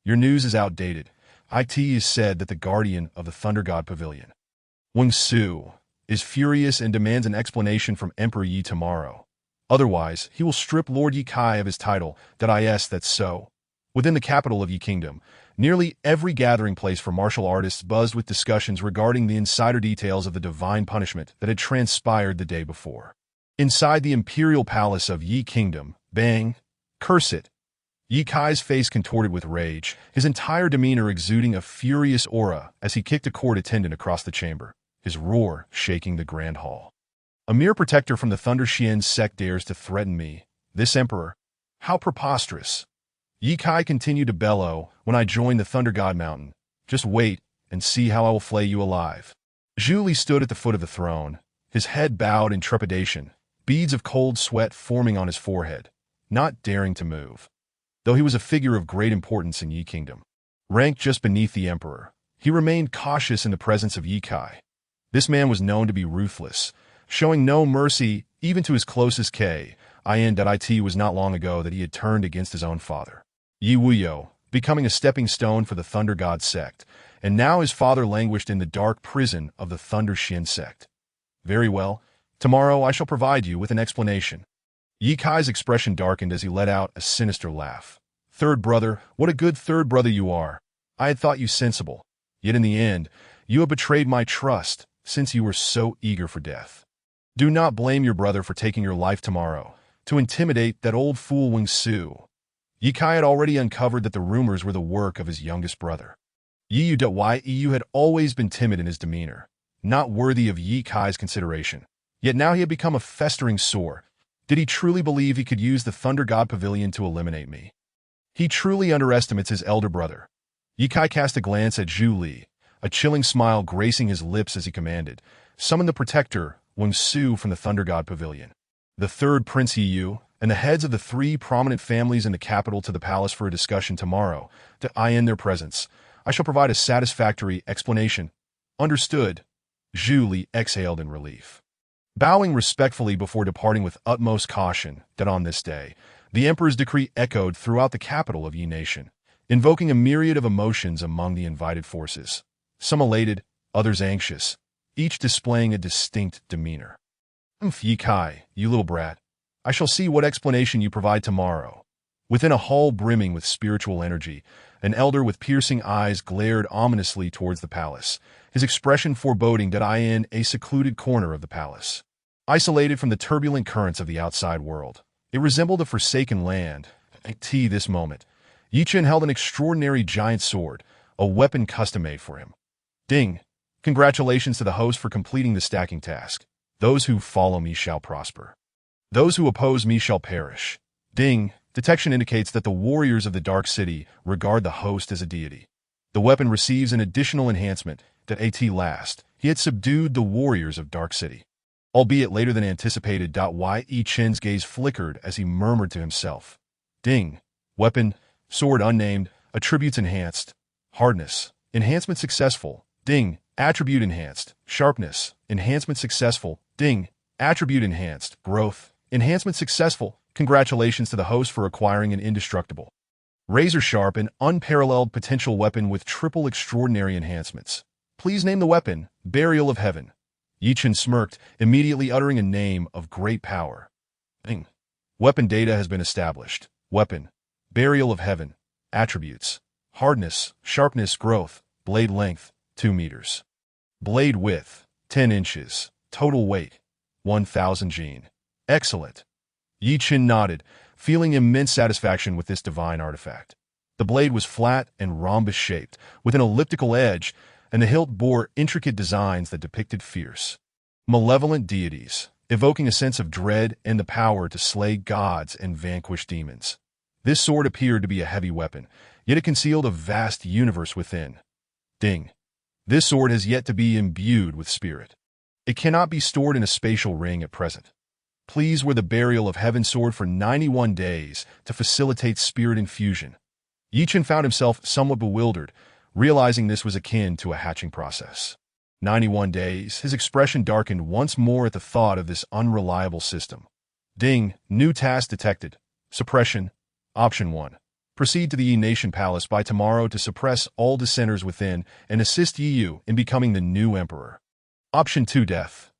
your news is outdated. It is said that the guardian of the Thunder God Pavilion, Wang Su, is furious and demands an explanation from Emperor Yi tomorrow. Otherwise, he will strip Lord Yi Kai of his title. That's so. Within the capital of Yi Kingdom, nearly every gathering place for martial artists buzzed with discussions regarding the insider details of the divine punishment that had transpired the day before. Inside the imperial palace of Yi Kingdom, bang, curse it. Yi Kai's face contorted with rage, his entire demeanor exuding a furious aura as he kicked a court attendant across the chamber, his roar shaking the grand hall. A mere protector from the Thunder Xian sect dares to threaten me, this emperor? How preposterous! Yi Kai continued to bellow when I joined the Thunder God Mountain. Just wait and see how I will flay you alive. Zhu Li stood at the foot of the throne, his head bowed in trepidation, beads of cold sweat forming on his forehead, not daring to move. Though he was a figure of great importance in Yi Kingdom, ranked just beneath the emperor, he remained cautious in the presence of Yi Kai. This man was known to be ruthless, showing no mercy even to his closest It was not long ago that he had turned against his own father, Yi Wuyo, becoming a stepping stone for the Thunder God sect, and now his father languished in the dark prison of the Thunder Xian sect. Very well, tomorrow I shall provide you with an explanation. Yi Kai's expression darkened as he let out a sinister laugh. Third brother, what a good third brother you are. I had thought you sensible. Yet in the end, you have betrayed my trust, since you were so eager for death. Do not blame your brother for taking your life tomorrow, to intimidate that old fool Wang Su. Yi Kai had already uncovered that the rumors were the work of his youngest brother. Yi Yu had always been timid in his demeanor, not worthy of Yi Kai's consideration. Yet now he had become a festering sore. Did he truly believe he could use the Thunder God Pavilion to eliminate me? He truly underestimates his elder brother. Ye Kai cast a glance at Zhu Li, a chilling smile gracing his lips as he commanded, "Summon the protector, Wen Su from the Thunder God Pavilion." The third Prince Yi Yu, and the heads of the three prominent families in the capital to the palace for a discussion tomorrow, to eye in their presence. I shall provide a satisfactory explanation. Understood. Zhu Li exhaled in relief. Bowing respectfully before departing with utmost caution, that on this day, the emperor's decree echoed throughout the capital of Yi Nation, invoking a myriad of emotions among the invited forces. Some elated, others anxious, each displaying a distinct demeanor. Yi Kai, you little brat. I shall see what explanation you provide tomorrow. Within a hall brimming with spiritual energy, an elder with piercing eyes glared ominously towards the palace, his expression foreboding that I in a secluded corner of the palace. Isolated from the turbulent currents of the outside world, it resembled a forsaken land. At this moment, Yi Chen held an extraordinary giant sword, a weapon custom-made for him. Ding! Congratulations to the host for completing the stacking task. Those who follow me shall prosper. Those who oppose me shall perish. Ding! Detection indicates that the warriors of the Dark City regard the host as a deity. The weapon receives an additional enhancement that at last, he had subdued the warriors of Dark City. Albeit later than anticipated. Yi Chen's gaze flickered as he murmured to himself. Ding! Weapon, sword unnamed, attributes enhanced. Hardness, enhancement successful. Ding! Attribute enhanced. Sharpness, enhancement successful. Ding! Attribute enhanced. Growth, enhancement successful. Congratulations to the host for acquiring an indestructible, razor-sharp and unparalleled potential weapon with triple extraordinary enhancements. Please name the weapon. Burial of Heaven. Yi Chen smirked, immediately uttering a name of great power. Ding! Weapon data has been established. Weapon, Burial of Heaven. Attributes, hardness, sharpness, growth, blade length, 2 meters. Blade width, 10 inches. Total weight, 1,000 gene. Excellent. Yi Chen nodded, feeling immense satisfaction with this divine artifact. The blade was flat and rhombus-shaped, with an elliptical edge, and the hilt bore intricate designs that depicted fierce, malevolent deities, evoking a sense of dread and the power to slay gods and vanquish demons. This sword appeared to be a heavy weapon, yet it concealed a vast universe within. Ding! This sword has yet to be imbued with spirit. It cannot be stored in a spatial ring at present. Please wear the Burial of Heaven sword for 91 days to facilitate spirit infusion. Yi Chen found himself somewhat bewildered, realizing this was akin to a hatching process. 91 days, his expression darkened once more at the thought of this unreliable system. Ding! New task detected. Suppression. Option 1. Proceed to the Yi Nation Palace by tomorrow to suppress all dissenters within and assist Yi Yu in becoming the new emperor. Option 2. Death.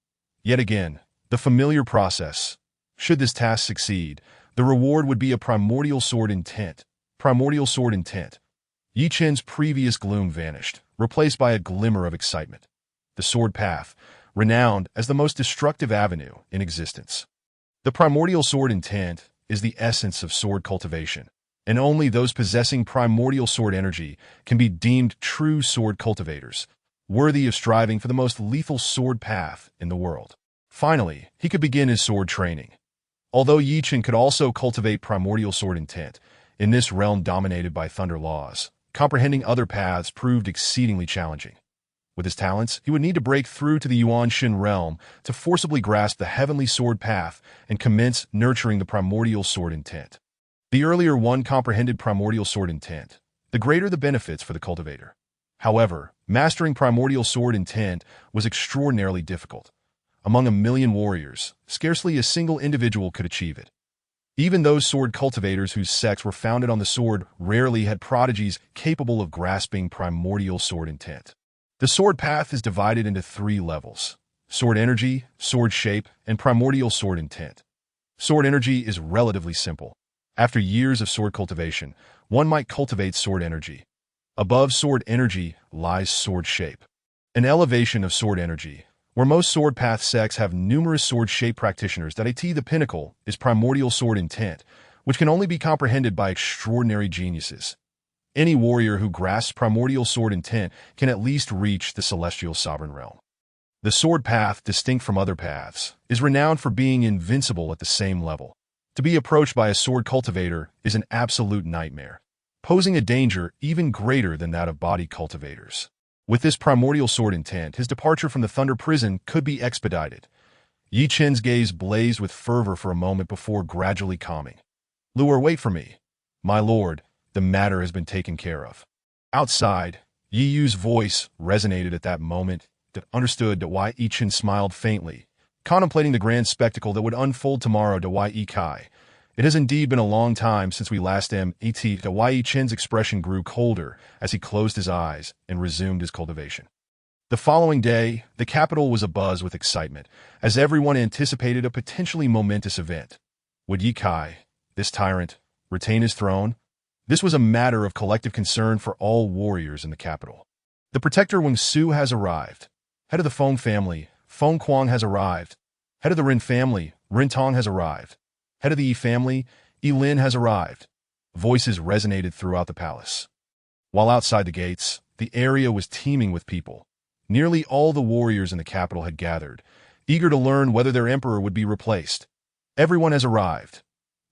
Yet again, the familiar process. Should this task succeed, the reward would be a primordial sword intent. Primordial sword intent. Yi Chen's previous gloom vanished, replaced by a glimmer of excitement. The sword path, renowned as the most destructive avenue in existence. The primordial sword intent is the essence of sword cultivation, and only those possessing primordial sword energy can be deemed true sword cultivators, worthy of striving for the most lethal sword path in the world. Finally, he could begin his sword training. Although Yi Chen could also cultivate primordial sword intent, in this realm dominated by thunder laws, comprehending other paths proved exceedingly challenging. With his talents, he would need to break through to the Yuan Shin realm to forcibly grasp the heavenly sword path and commence nurturing the primordial sword intent. The earlier one comprehended primordial sword intent, the greater the benefits for the cultivator. However, mastering primordial sword intent was extraordinarily difficult. Among 1,000,000 warriors, scarcely a single individual could achieve it. Even those sword cultivators whose sects were founded on the sword rarely had prodigies capable of grasping primordial sword intent. The sword path is divided into 3 levels: sword energy, sword shape, and primordial sword intent. Sword energy is relatively simple. After years of sword cultivation, one might cultivate sword energy. Above sword energy lies sword shape, an elevation of sword energy, where most sword path sects have numerous sword shape practitioners. The pinnacle is primordial sword intent, which can only be comprehended by extraordinary geniuses. Any warrior who grasps primordial sword intent can at least reach the celestial sovereign realm. The sword path, distinct from other paths, is renowned for being invincible at the same level. To be approached by a sword cultivator is an absolute nightmare. posing a danger even greater than that of body cultivators. With this primordial sword intent, his departure from the Thunder Prison could be expedited. Yi Chen's gaze blazed with fervor for a moment before gradually calming. "Luer, wait for me. My lord, the matter has been taken care of." Outside, Yi Yu's voice resonated at that moment that understood Dawai Chen smiled faintly, contemplating the grand spectacle that would unfold tomorrow. Dawai Kai. It has indeed been a long time since we last met. Dawai Chen's expression grew colder as he closed his eyes and resumed his cultivation. The following day, the capital was abuzz with excitement, as everyone anticipated a potentially momentous event. Would Yi Kai, this tyrant, retain his throne? This was a matter of collective concern for all warriors in the capital. The protector Wang Su has arrived. Head of the Feng family, Feng Kuang has arrived. Head of the Rin family, Rin Tong has arrived. Head of the Yi family, Yi Lin has arrived. Voices resonated throughout the palace. While outside the gates, the area was teeming with people. Nearly all the warriors in the capital had gathered, eager to learn whether their emperor would be replaced. Everyone has arrived.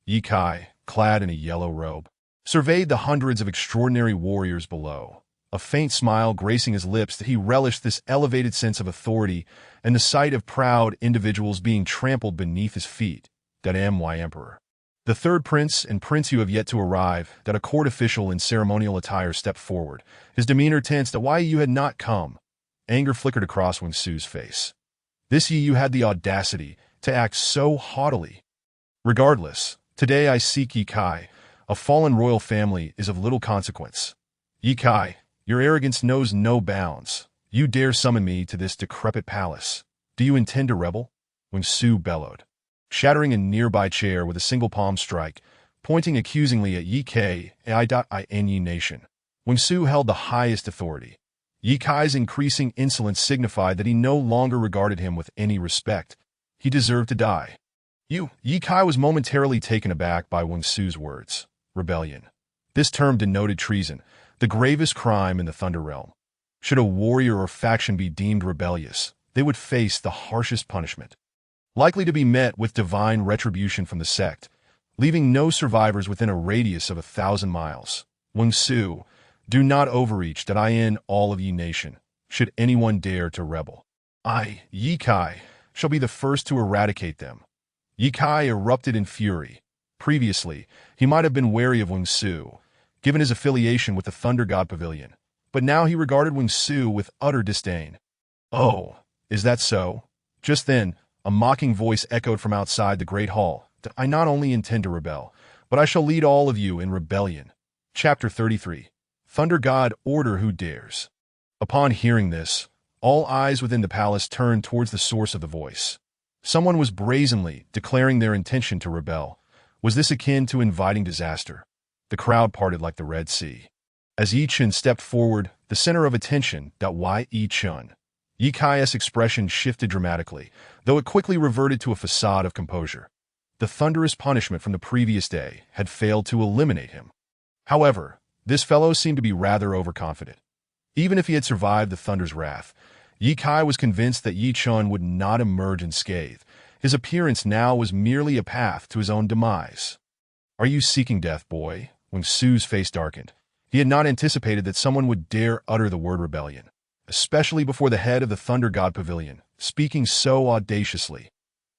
Yi Kai, clad in a yellow robe, surveyed the hundreds of extraordinary warriors below, a faint smile gracing his lips that he relished this elevated sense of authority and the sight of proud individuals being trampled beneath his feet. That my emperor. The third prince and prince you have yet to arrive, that a court official in ceremonial attire stepped forward, his demeanor tense. That why you had not come. Anger flickered across Wang Su's face. This Yi Yu had the audacity to act so haughtily. Regardless, today I seek Yi Kai. A fallen royal family is of little consequence. Yi Kai, your arrogance knows no bounds. You dare summon me to this decrepit palace. Do you intend to rebel? Wang Su bellowed, shattering a nearby chair with a single palm strike, pointing accusingly at Yi Kai Yi Nation. Wang Su held the highest authority. Yi Kai's increasing insolence signified that he no longer regarded him with any respect. He deserved to die. Yi Kai was momentarily taken aback by Wang Su's words. Rebellion. This term denoted treason, the gravest crime in the Thunder Realm. Should a warrior or faction be deemed rebellious, they would face the harshest punishment, likely to be met with divine retribution from the sect, leaving no survivors within a radius of 1,000 miles. Wang Su, do not overreach. That I in all of Yi Nation, should anyone dare to rebel, I, Yi Kai, shall be the first to eradicate them. Yi Kai erupted in fury. Previously, he might have been wary of Wang Su, given his affiliation with the Thunder God Pavilion, but now he regarded Wang Su with utter disdain. Oh, is that so? Just then, a mocking voice echoed from outside the Great Hall, that I not only intend to rebel, but I shall lead all of you in rebellion. Chapter 33. Thunder God, order who dares. Upon hearing this, all eyes within the palace turned towards the source of the voice. Someone was brazenly declaring their intention to rebel. Was this akin to inviting disaster? The crowd parted like the Red Sea. As Yi Chen stepped forward, the center of attention, Yi Chen. Yi Kai's expression shifted dramatically, though it quickly reverted to a facade of composure. The thunderous punishment from the previous day had failed to eliminate him. However, this fellow seemed to be rather overconfident. Even if he had survived the thunder's wrath, Yi Kai was convinced that Yi Chen would not emerge unscathed. His appearance now was merely a path to his own demise. Are you seeking death, boy? Wang Su's face darkened. He had not anticipated that someone would dare utter the word rebellion, especially before the head of the Thunder God Pavilion, speaking so audaciously.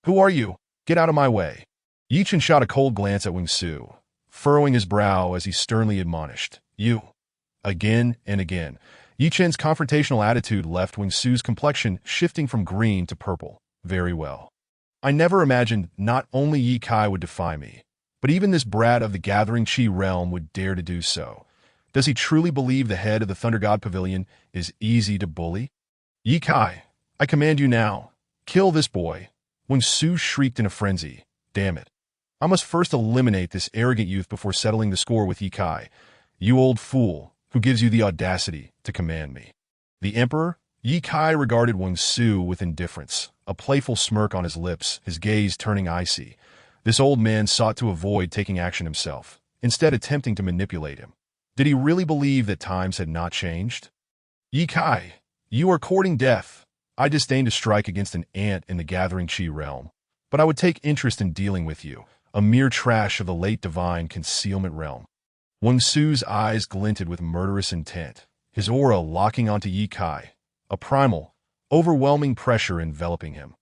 Who are you? Get out of my way. Yi Chen shot a cold glance at Wang Su, furrowing his brow as he sternly admonished. You. Again and again, Yi Chen's confrontational attitude left Wang Su's complexion shifting from green to purple. Very well. I never imagined not only Yi Kai would defy me, but even this brat of the Gathering Qi realm would dare to do so. Does he truly believe the head of the Thunder God Pavilion is easy to bully? Yi Kai, I command you now, kill this boy. Wang Su shrieked in a frenzy. Damn it. I must first eliminate this arrogant youth before settling the score with Yi Kai. You old fool, who gives you the audacity to command me? The Emperor? Yi Kai regarded Wang Su with indifference, a playful smirk on his lips, his gaze turning icy. This old man sought to avoid taking action himself, instead attempting to manipulate him. Did he really believe that times had not changed? Yi Kai, you are courting death. I disdain to strike against an ant in the Gathering Qi realm, but I would take interest in dealing with you, a mere trash of the late divine concealment realm. Wang Su's eyes glinted with murderous intent, his aura locking onto Ye Kai, a primal, overwhelming pressure enveloping him.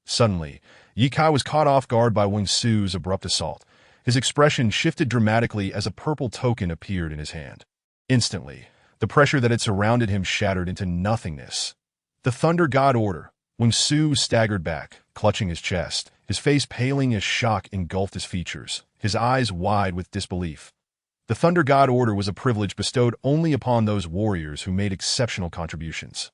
Suddenly, Ye Kai was caught off guard by Wang Su's abrupt assault. His expression shifted dramatically as a purple token appeared in his hand. Instantly, the pressure that had surrounded him shattered into nothingness. The Thunder God Order. Wang Su staggered back, clutching his chest, his face paling as shock engulfed his features, his eyes wide with disbelief. The Thunder God Order was a privilege bestowed only upon those warriors who made exceptional contributions.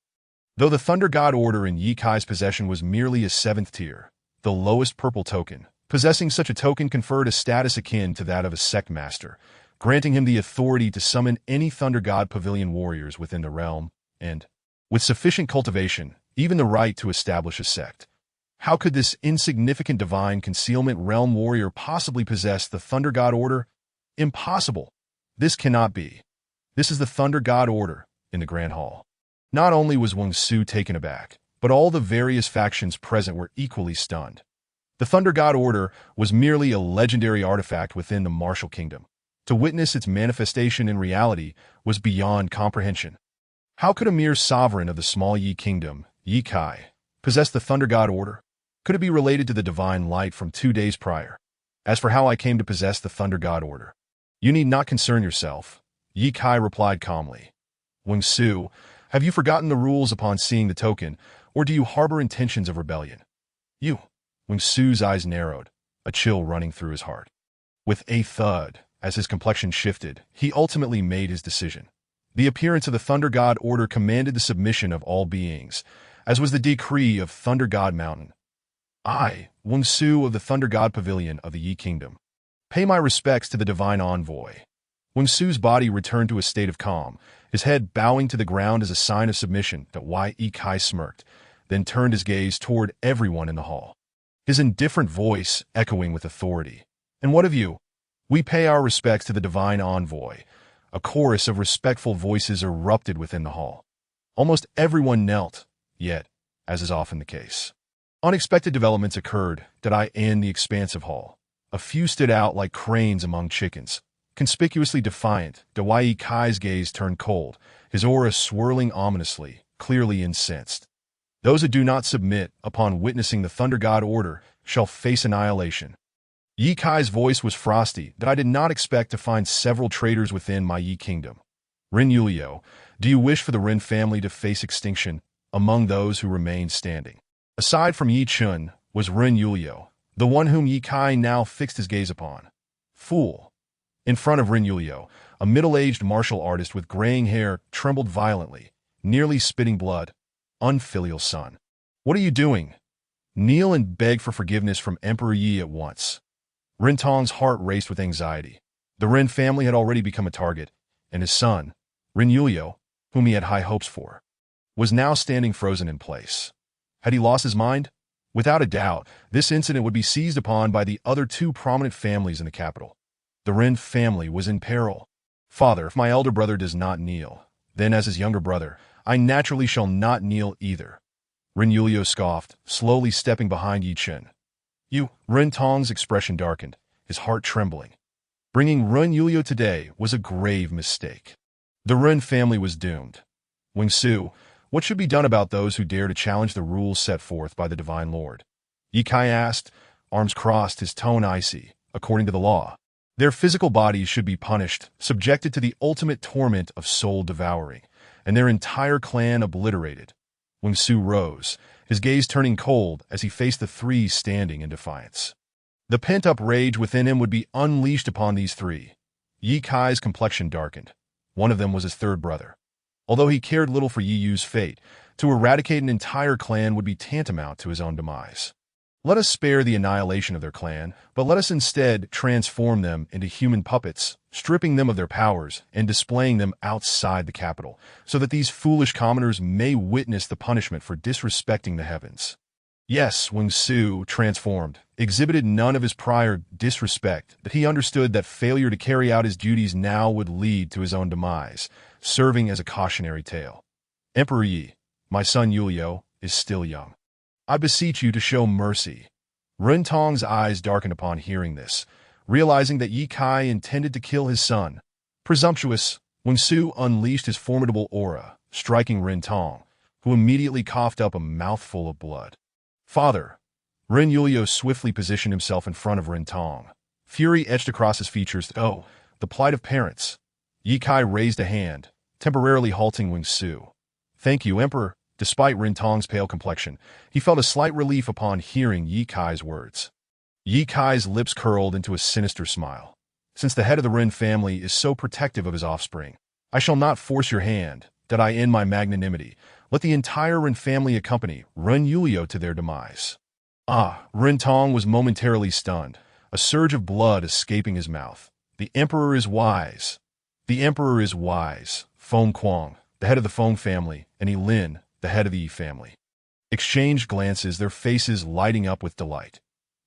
Though the Thunder God Order in Ye Kai's possession was merely a 7th tier, the lowest purple token, possessing such a token conferred a status akin to that of a sect master, granting him the authority to summon any Thunder God Pavilion warriors within the realm, and, with sufficient cultivation, even the right to establish a sect. How could this insignificant divine concealment realm warrior possibly possess the Thunder God Order? Impossible. This cannot be. This is the Thunder God Order in the Grand Hall. Not only was Wang Su taken aback, but all the various factions present were equally stunned. The Thunder God Order was merely a legendary artifact within the Martial Kingdom. To witness its manifestation in reality was beyond comprehension. How could a mere sovereign of the small Yi Kingdom, Ye Kai, possess the Thunder God Order? Could it be related to the divine light from 2 days prior? As for how I came to possess the Thunder God Order, you need not concern yourself, Ye Kai replied calmly. Wang Su, have you forgotten the rules upon seeing the token, or do you harbor intentions of rebellion? You. Wang Su's eyes narrowed, a chill running through his heart. With a thud, as his complexion shifted, he ultimately made his decision. The appearance of the Thunder God Order commanded the submission of all beings, as was the decree of Thunder God Mountain. I, Wang Su of the Thunder God Pavilion of the Yi Kingdom, pay my respects to the divine envoy. Wang Su's body returned to a state of calm, his head bowing to the ground as a sign of submission. Ye Kai smirked, then turned his gaze toward everyone in the hall, his indifferent voice echoing with authority. And what of you? We pay our respects to the divine envoy. A chorus of respectful voices erupted within the hall. Almost everyone knelt, yet, as is often the case, unexpected developments occurred in the expansive hall. A few stood out like cranes among chickens, conspicuously defiant. Ye Kai's gaze turned cold, his aura swirling ominously, clearly incensed. Those who do not submit, upon witnessing the Thunder God Order, shall face annihilation. Ye Kai's voice was frosty. I did not expect to find several traitors within my Yi Kingdom. Ren Yulio, do you wish for the Ren family to face extinction among those who remain standing? Aside from Yi Chun, was Ren Yulio, the one whom Ye Kai now fixed his gaze upon. Fool. In front of Ren Yulio, a middle-aged martial artist with graying hair trembled violently, nearly spitting blood. Unfilial son. What are you doing? Kneel and beg for forgiveness from Emperor Yi at once. Ren Tong's heart raced with anxiety. The Ren family had already become a target, and his son, Ren Yulio, whom he had high hopes for, was now standing frozen in place. Had he lost his mind? Without a doubt, this incident would be seized upon by the other 2 prominent families in the capital. The Ren family was in peril. Father, if my elder brother does not kneel, then as his younger brother, I naturally shall not kneel either. Ren Yulio scoffed, slowly stepping behind Yi Chen. You, Ren Tong's expression darkened, his heart trembling. Bringing Ren Yulio today was a grave mistake. The Ren family was doomed. Wang Su, what should be done about those who dare to challenge the rules set forth by the Divine Lord? Ye Kai asked, arms crossed, his tone icy. According to the law, their physical bodies should be punished, subjected to the ultimate torment of soul devouring, and their entire clan obliterated. Wang Su rose, his gaze turning cold as he faced the 3 standing in defiance. The pent-up rage within him would be unleashed upon these 3. Ye Kai's complexion darkened. One of them was his 3rd brother. Although he cared little for Yi Yu's fate, to eradicate an entire clan would be tantamount to his own demise. Let us spare the annihilation of their clan, but let us instead transform them into human puppets, stripping them of their powers and displaying them outside the capital, so that these foolish commoners may witness the punishment for disrespecting the heavens. Yes, Wang Su, transformed, exhibited none of his prior disrespect, but he understood that failure to carry out his duties now would lead to his own demise, serving as a cautionary tale. Emperor Yi, my son Yulio, is still young. I beseech you to show mercy. Ren Tong's eyes darkened upon hearing this, realizing that Ye Kai intended to kill his son. Presumptuous, Wen Su unleashed his formidable aura, striking Ren Tong, who immediately coughed up a mouthful of blood. Father! Ren Yulio swiftly positioned himself in front of Ren Tong. Fury etched across his features. Oh, the plight of parents. Ye Kai raised a hand, temporarily halting Wen Su. Thank you, Emperor. Despite Ren Tong's pale complexion, he felt a slight relief upon hearing Ye Kai's words. Ye Kai's lips curled into a sinister smile. Since the head of the Ren family is so protective of his offspring, I shall not force your hand, that I end my magnanimity. Let the entire Ren family accompany Ren Yulio to their demise. Ah, Ren Tong was momentarily stunned, a surge of blood escaping his mouth. The Emperor is wise. The Emperor is wise. Feng Kuang, the head of the Feng family, and Yi Lin, the head of the Yi family, exchanged glances, their faces lighting up with delight.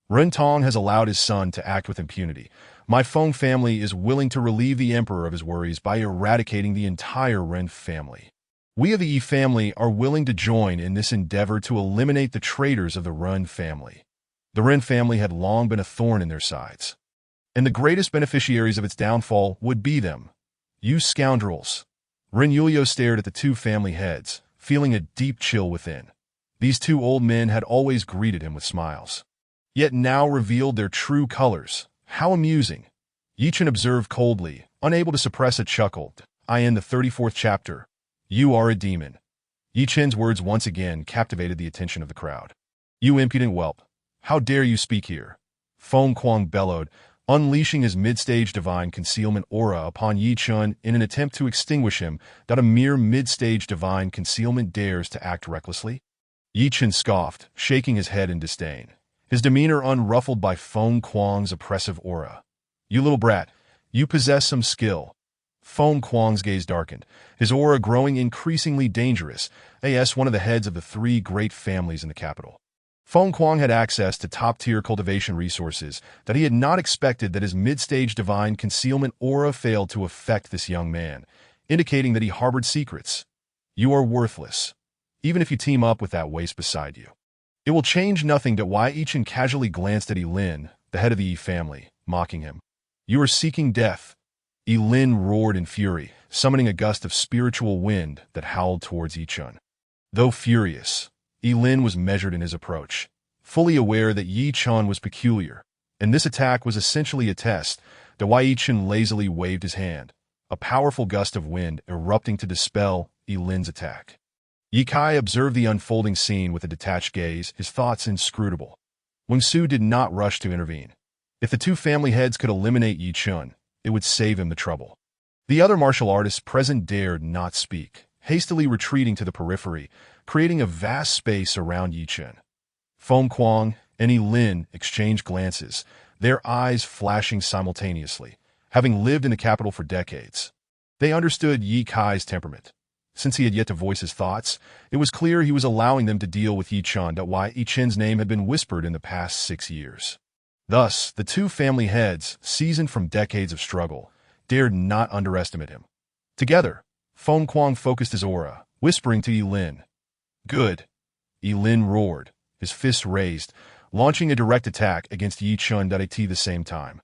Ren Tong has allowed his son to act with impunity. My Feng family is willing to relieve the Emperor of his worries by eradicating the entire Ren family. We of the Yi family are willing to join in this endeavor to eliminate the traitors of the Ren family. The Ren family had long been a thorn in their sides, and the greatest beneficiaries of its downfall would be them. You scoundrels! Ren Yulio stared at the two family heads, feeling a deep chill within. These two old men had always greeted him with smiles, yet now revealed their true colors. How amusing! Yi Chen observed coldly, unable to suppress a chuckle. I end the 34th chapter. You are a demon. Yi Chen's words once again captivated the attention of the crowd. You impudent whelp! How dare you speak here? Feng Kuang bellowed, unleashing his mid-stage divine concealment aura upon Yi Chen in an attempt to extinguish him. That a mere mid-stage divine concealment dares to act recklessly? Yi Chen scoffed, shaking his head in disdain, his demeanor unruffled by Feng Kuang's oppressive aura. You little brat, you possess some skill. Feng Kuang's gaze darkened, his aura growing increasingly dangerous, as one of the heads of the three great families in the capital. Feng Kuang had access to top-tier cultivation resources that he had not expected. That his mid-stage divine concealment aura failed to affect this young man, indicating that he harbored secrets. You are worthless, even if you team up with that waste beside you. It will change nothing. Yi Chen casually glanced at Yi Lin, the head of the Yi family, mocking him. You are seeking death. Yi Lin roared in fury, summoning a gust of spiritual wind that howled towards Yi Chen. Though furious, Yi Lin was measured in his approach, fully aware that Yi Chen was peculiar, and this attack was essentially a test. Yi Chen lazily waved his hand, a powerful gust of wind erupting to dispel Yi Lin's attack. Ye Kai observed the unfolding scene with a detached gaze, his thoughts inscrutable. Wen Su did not rush to intervene. If the two family heads could eliminate Yi Chen, it would save him the trouble. The other martial artists present dared not speak, hastily retreating to the periphery, creating a vast space around Yi Chen. Feng Kuang and Yi Lin exchanged glances, their eyes flashing simultaneously, having lived in the capital for decades. They understood Ye Kai's temperament. Since he had yet to voice his thoughts, it was clear he was allowing them to deal with Yi Chen. Yi Chen's name had been whispered in the past 6 years. Thus, the two family heads, seasoned from decades of struggle, dared not underestimate him. Together, Feng Kuang focused his aura, whispering to Yi Lin. Good. Yi Lin roared, his fists raised, launching a direct attack against Yi Chen at the same time.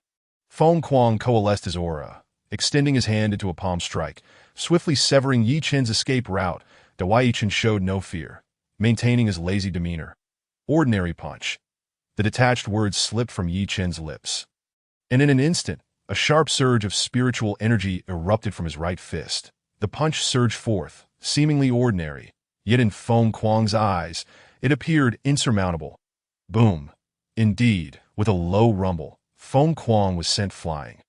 Feng Kuang coalesced his aura, extending his hand into a palm strike, swiftly severing Yi Chen's escape route. Yi Chen showed no fear, maintaining his lazy demeanor. Ordinary punch. The detached words slipped from Yi Chen's lips. And in an instant, a sharp surge of spiritual energy erupted from his right fist. The punch surged forth, seemingly ordinary, yet in Feng Kuang's eyes, it appeared insurmountable. Boom. Indeed, with a low rumble, Feng Kuang was sent flying,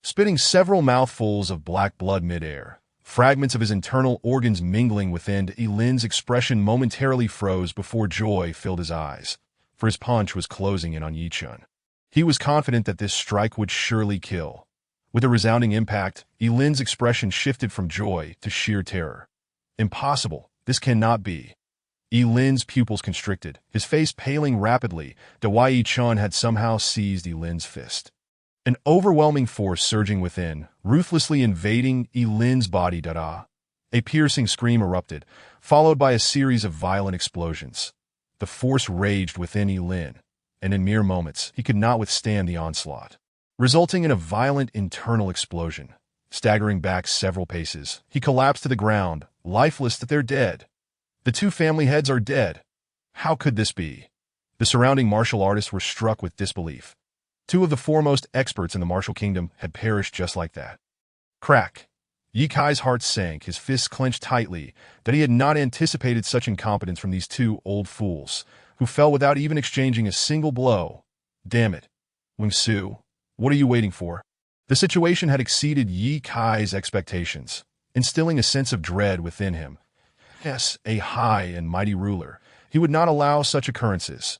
spitting several mouthfuls of black blood mid-air. Fragments of his internal organs mingling within. Yi Lin's expression momentarily froze before joy filled his eyes, for his punch was closing in on Yi Chen. He was confident that this strike would surely kill. With a resounding impact, Yi Lin's expression shifted from joy to sheer terror. Impossible. This cannot be. Yi Lin's pupils constricted, his face paling rapidly. Yi Chen had somehow seized Yi Lin's fist. An overwhelming force surging within, ruthlessly invading Yi Lin's body. A piercing scream erupted, followed by a series of violent explosions. The force raged within Yi Lin, and in mere moments he could not withstand the onslaught, resulting in a violent internal explosion. Staggering back several paces, he collapsed to the ground, lifeless. That they're dead. The two family heads are dead. How could this be? The surrounding martial artists were struck with disbelief. Two of the foremost experts in the martial kingdom had perished just like that. Crack! Ye Kai's heart sank, his fists clenched tightly, that he had not anticipated such incompetence from these two old fools, who fell without even exchanging a single blow. Damn it. Wing Su, what are you waiting for? The situation had exceeded Ye Kai's expectations, instilling a sense of dread within him. Yes, a high and mighty ruler. He would not allow such occurrences.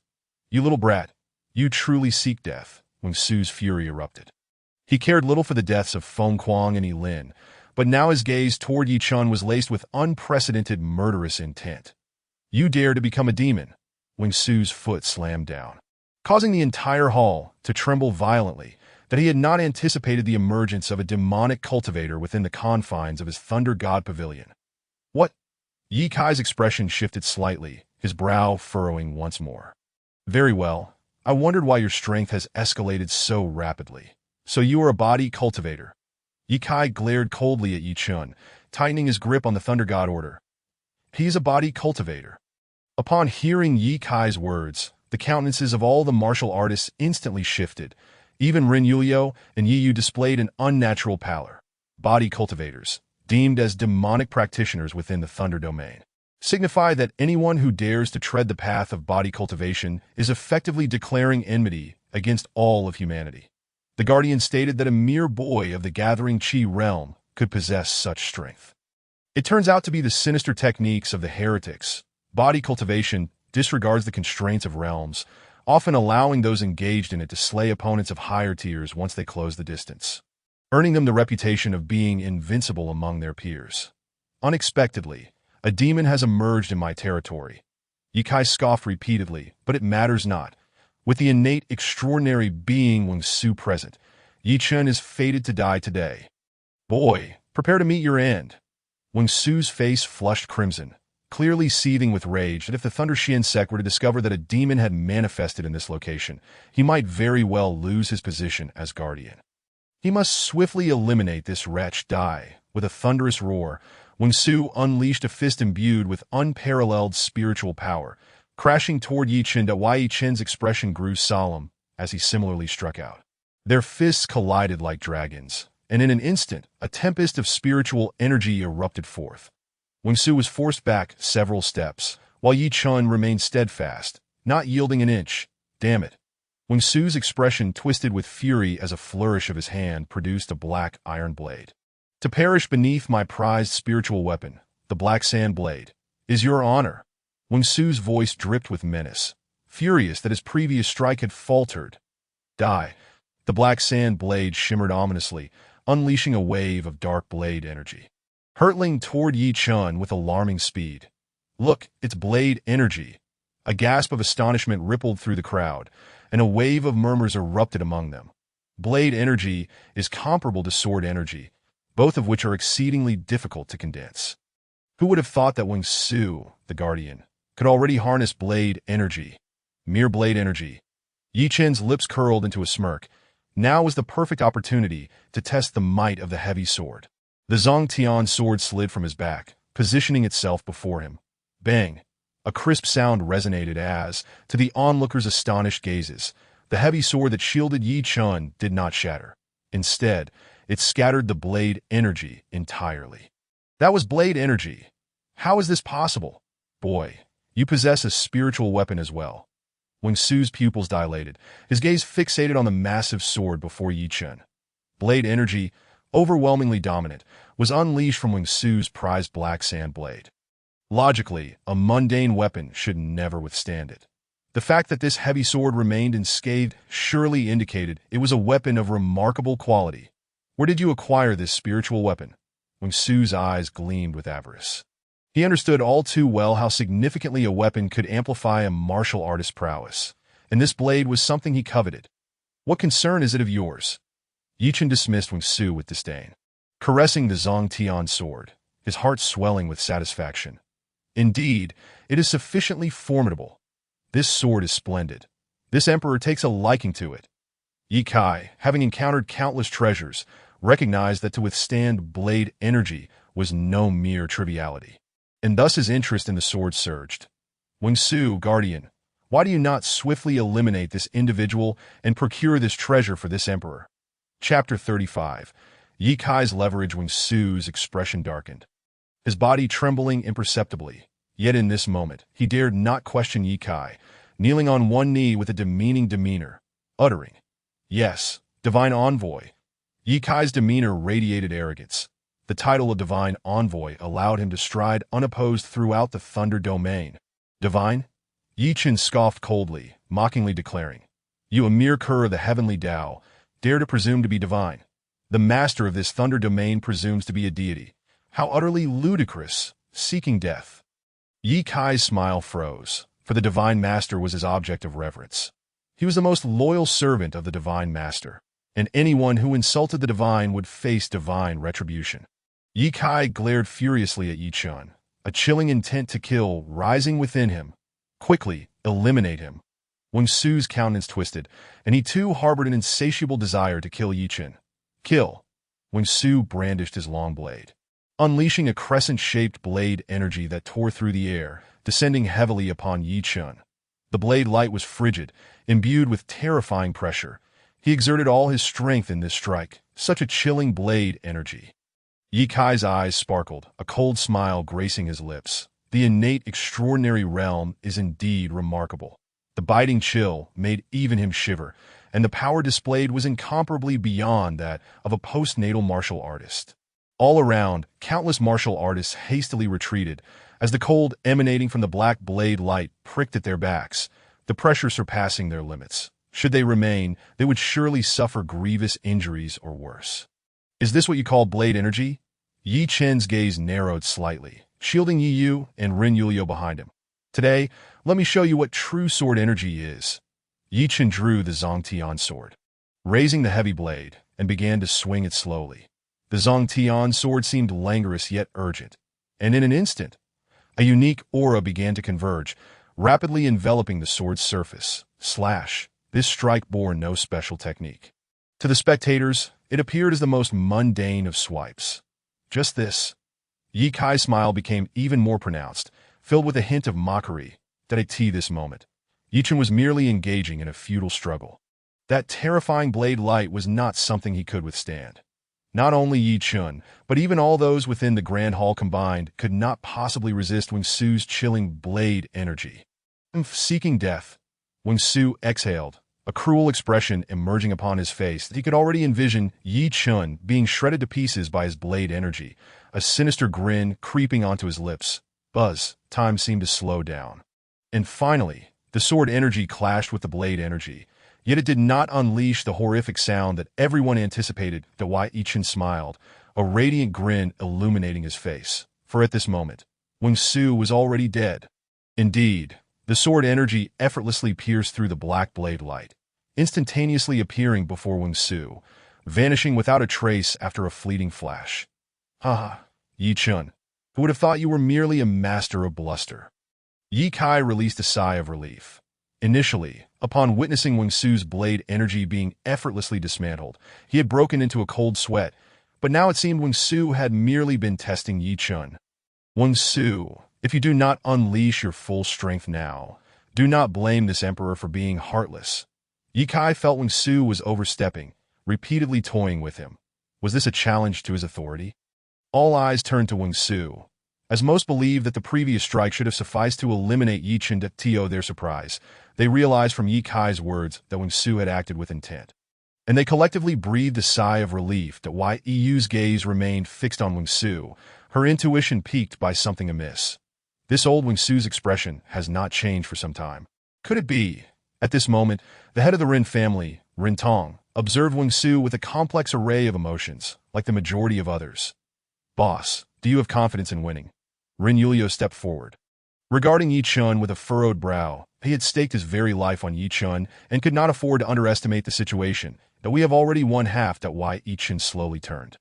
You little brat, you truly seek death, Wing Su's fury erupted. He cared little for the deaths of Feng Kuang and Yi Lin, but now his gaze toward Yi Chun was laced with unprecedented murderous intent. You dare to become a demon? Wing Su's foot slammed down, causing the entire hall to tremble violently, that he had not anticipated the emergence of a demonic cultivator within the confines of his Thunder God Pavilion. What? Ye Kai's expression shifted slightly, his brow furrowing once more. Very well. I wondered why your strength has escalated so rapidly. So you are a body cultivator. Ye Kai glared coldly at Yi Chun, tightening his grip on the Thunder God order. He is a body cultivator. Upon hearing Ye Kai's words, the countenances of all the martial artists instantly shifted. Even Rin Yulio and Yi Yu displayed an unnatural pallor. Body cultivators, deemed as demonic practitioners within the Thunder domain, signify that anyone who dares to tread the path of body cultivation is effectively declaring enmity against all of humanity. The Guardian stated that a mere boy of the Gathering Chi realm could possess such strength. It turns out to be the sinister techniques of the heretics. Body cultivation disregards the constraints of realms, often allowing those engaged in it to slay opponents of higher tiers once they close the distance, earning them the reputation of being invincible among their peers. Unexpectedly, a demon has emerged in my territory. Ye Kai scoffed repeatedly, but it matters not. With the innate extraordinary being Wing Su present, Yi Chun is fated to die today. Boy, prepare to meet your end. Wing Su's face flushed crimson, clearly seething with rage that if the Thunder Xian sect were to discover that a demon had manifested in this location, he might very well lose his position as guardian. He must swiftly eliminate this wretch. Die. With a thunderous roar, Wing Su unleashed a fist imbued with unparalleled spiritual power, crashing toward Yi Chun. Yi Chun's expression grew solemn as he similarly struck out. Their fists collided like dragons, and in an instant, a tempest of spiritual energy erupted forth. Wing Su was forced back several steps, while Yi Chun remained steadfast, not yielding an inch. Damn it. Wing Su's expression twisted with fury as a flourish of his hand produced a black iron blade. To perish beneath my prized spiritual weapon, the Black Sand Blade, is your honor. Wing Su's voice dripped with menace, furious that his previous strike had faltered. Die. The Black Sand Blade shimmered ominously, unleashing a wave of dark blade energy, hurtling toward Yi Chun with alarming speed. Look, it's blade energy. A gasp of astonishment rippled through the crowd, and a wave of murmurs erupted among them. Blade energy is comparable to sword energy, both of which are exceedingly difficult to condense. Who would have thought that Wing Su, the Guardian, could already harness blade energy? Mere blade energy. Yi Chun's lips curled into a smirk. Now was the perfect opportunity to test the might of the heavy sword. The Zhong Tian sword slid from his back, positioning itself before him. Bang! A crisp sound resonated as, to the onlookers' astonished gazes, the heavy sword that shielded Yi Chun did not shatter. Instead, it scattered the blade energy entirely. That was blade energy. How is this possible? Boy, you possess a spiritual weapon as well. Wing Su's pupils dilated, his gaze fixated on the massive sword before Yi Chun. Blade energy, overwhelmingly dominant, was unleashed from Wing Su's prized Black Sand Blade. Logically, a mundane weapon should never withstand it. The fact that this heavy sword remained unscathed surely indicated it was a weapon of remarkable quality. Where did you acquire this spiritual weapon? Wing Su's eyes gleamed with avarice. He understood all too well how significantly a weapon could amplify a martial artist's prowess, and this blade was something he coveted. What concern is it of yours? Yi Chun dismissed Wing Su with disdain, caressing the Zhong Tian sword, his heart swelling with satisfaction. Indeed, it is sufficiently formidable. This sword is splendid. This emperor takes a liking to it. Ye Kai, having encountered countless treasures, recognized that to withstand blade energy was no mere triviality. And thus his interest in the sword surged. Wing Su, Guardian, why do you not swiftly eliminate this individual and procure this treasure for this emperor? Chapter 35. Ye Kai's leverage. Wing Su's expression darkened, his body trembling imperceptibly. Yet in this moment, he dared not question Ye Kai, kneeling on one knee with a demeaning demeanor, uttering, "Yes, divine envoy." Ye Kai's demeanor radiated arrogance. The title of divine envoy allowed him to stride unopposed throughout the Thunder domain. Divine? Yi Chen scoffed coldly, mockingly declaring, "You, a mere cur of the heavenly Tao, dare to presume to be divine. The master of this Thunder domain presumes to be a deity. How utterly ludicrous, seeking death." Ye Kai's smile froze, for the divine master was his object of reverence. He was the most loyal servant of the divine master, and anyone who insulted the divine would face divine retribution. Ye Kai glared furiously at Yi Chen, a chilling intent to kill rising within him. Quickly, eliminate him. Wing Su's countenance twisted, and he too harbored an insatiable desire to kill Yi Chen. Kill. Wing Su brandished his long blade, unleashing a crescent-shaped blade energy that tore through the air, descending heavily upon Yi Chen. The blade light was frigid, imbued with terrifying pressure. He exerted all his strength in this strike, such a chilling blade energy. Ye Kai's eyes sparkled, a cold smile gracing his lips. The innate extraordinary realm is indeed remarkable. The biting chill made even him shiver, and the power displayed was incomparably beyond that of a postnatal martial artist. All around, countless martial artists hastily retreated, as the cold emanating from the black blade light pricked at their backs, the pressure surpassing their limits. Should they remain, they would surely suffer grievous injuries or worse. Is this what you call blade energy? Yi Chen's gaze narrowed slightly, shielding Yi Yu and Rin Yulio behind him. Today, let me show you what true sword energy is. Yi Chen drew the Zhongtian sword, raising the heavy blade, and began to swing it slowly. The Zhongtian sword seemed languorous yet urgent, and in an instant, a unique aura began to converge, rapidly enveloping the sword's surface. Slash. This strike bore no special technique. To the spectators, it appeared as the most mundane of swipes. Just this. Ye Kai's smile became even more pronounced, filled with a hint of mockery. That at this moment, Yi Chen was merely engaging in a futile struggle. That terrifying blade light was not something he could withstand. Not only Yi Chen, but even all those within the Grand Hall combined could not possibly resist Wing Su's chilling blade energy. Seeking death, Wing Su exhaled, a cruel expression emerging upon his face that he could already envision Yi Chen being shredded to pieces by his blade energy, a sinister grin creeping onto his lips. Buzz, time seemed to slow down. And finally, the sword energy clashed with the blade energy, yet it did not unleash the horrific sound that everyone anticipated. The Yi Chen smiled, a radiant grin illuminating his face, for at this moment, Wing Su was already dead. Indeed, the sword energy effortlessly pierced through the black blade light, instantaneously appearing before Wing Su, vanishing without a trace after a fleeting flash. Ha! Yi Chen, who would have thought you were merely a master of bluster? Ye Kai released a sigh of relief. Initially, upon witnessing Wing Su's blade energy being effortlessly dismantled, he had broken into a cold sweat, but now it seemed Wing Su had merely been testing Yi Chen. Wing Su, if you do not unleash your full strength now, do not blame this emperor for being heartless. Ye Kai felt Wing Su was overstepping, repeatedly toying with him. Was this a challenge to his authority? All eyes turned to Wing Su, as most believed that the previous strike should have sufficed to eliminate Yi Chen. To their surprise, they realized from Ye Kai's words that Wing Su had acted with intent. And they collectively breathed a sigh of relief. That Yi Yu's gaze remained fixed on Wing Su, her intuition piqued by something amiss. This old Wing Su's expression has not changed for some time. Could it be? At this moment, the head of the Rin family, Rin Tong, observed Wing Su with a complex array of emotions, like the majority of others. Boss, do you have confidence in winning? Rin Yulio stepped forward. Regarding Yi Chen with a furrowed brow, he had staked his very life on Yi Chen and could not afford to underestimate the situation. That we have already won half. Yi Chen slowly turned,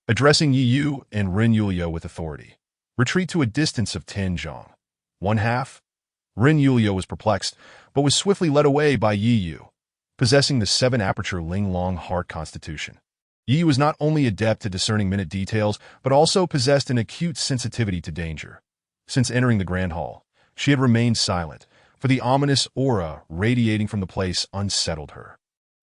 addressing Yi Yu and Rin Yulio with authority. Retreat to a distance of 10 zhang. 1/2? Rin Yulio was perplexed, but was swiftly led away by Yi Yu, possessing the 7-aperture Ling Long heart constitution. Yi was not only adept at discerning minute details, but also possessed an acute sensitivity to danger. Since entering the Grand Hall, she had remained silent, for the ominous aura radiating from the place unsettled her.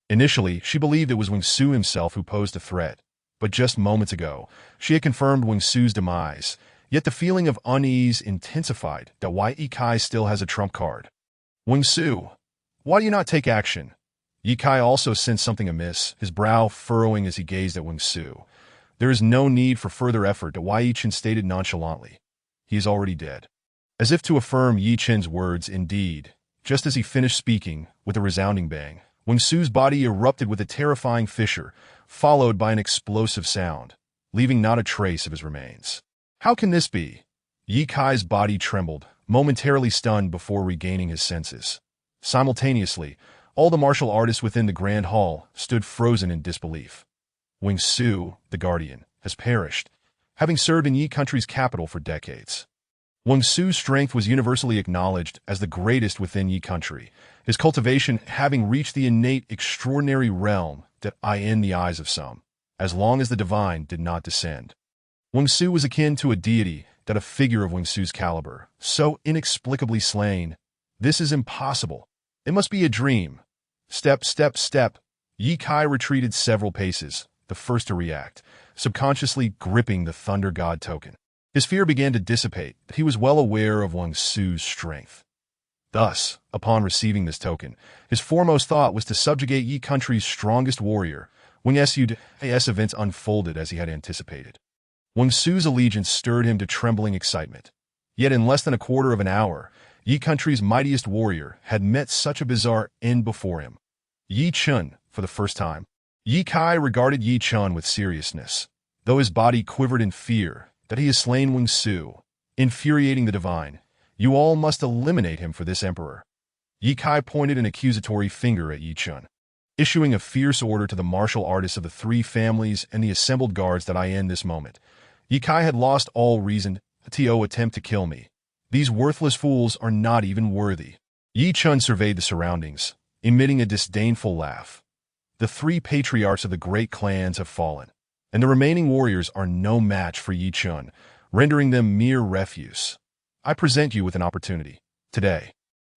Initially, she believed it was Wing Su himself who posed a threat, but just moments ago, she had confirmed Wing Su's demise, yet the feeling of unease intensified that Yi Kai still has a trump card. Wing Su, why do you not take action? Yi Kai also sensed something amiss, his brow furrowing as he gazed at Wing Su. There is no need for further effort, Yi Chen stated nonchalantly. He is already dead. As if to affirm Yi Chen's words, indeed, just as he finished speaking, with a resounding bang, Wing Su's body erupted with a terrifying fissure, followed by an explosive sound, leaving not a trace of his remains. How can this be? Yi Kai's body trembled, momentarily stunned before regaining his senses. Simultaneously, all the martial artists within the Grand Hall stood frozen in disbelief. Wing Su, the Guardian, has perished, having served in Yi country's capital for decades. Wing Su's strength was universally acknowledged as the greatest within Yi country, his cultivation having reached the innate extraordinary realm that in the eyes of some, as long as the divine did not descend. Wing Su was akin to a deity, that a figure of Wing Su's caliber, so inexplicably slain. This is impossible. It must be a dream. Step, step, step. Yi Kai retreated several paces, the first to react, subconsciously gripping the Thunder God token. His fear began to dissipate, but he was well aware of Wing Su's strength. Thus, upon receiving this token, his foremost thought was to subjugate Yi country's strongest warrior. Wing Su's events unfolded as he had anticipated. Wing Su's allegiance stirred him to trembling excitement. Yet in less than a quarter of an hour, Yi country's mightiest warrior had met such a bizarre end before him. Yi Chun, for the first time. Yi Kai regarded Yi Chun with seriousness, though his body quivered in fear that he has slain Wing Su, infuriating the divine. You all must eliminate him for this emperor. Yi Kai pointed an accusatory finger at Yi Chun, issuing a fierce order to the martial artists of the three families and the assembled guards that I end this moment. Yi Kai had lost all reason to attempt to kill me. These worthless fools are not even worthy. Yi Chun surveyed the surroundings, emitting a disdainful laugh. The three patriarchs of the great clans have fallen, and the remaining warriors are no match for Yi Chun, rendering them mere refuse. I present you with an opportunity. Today,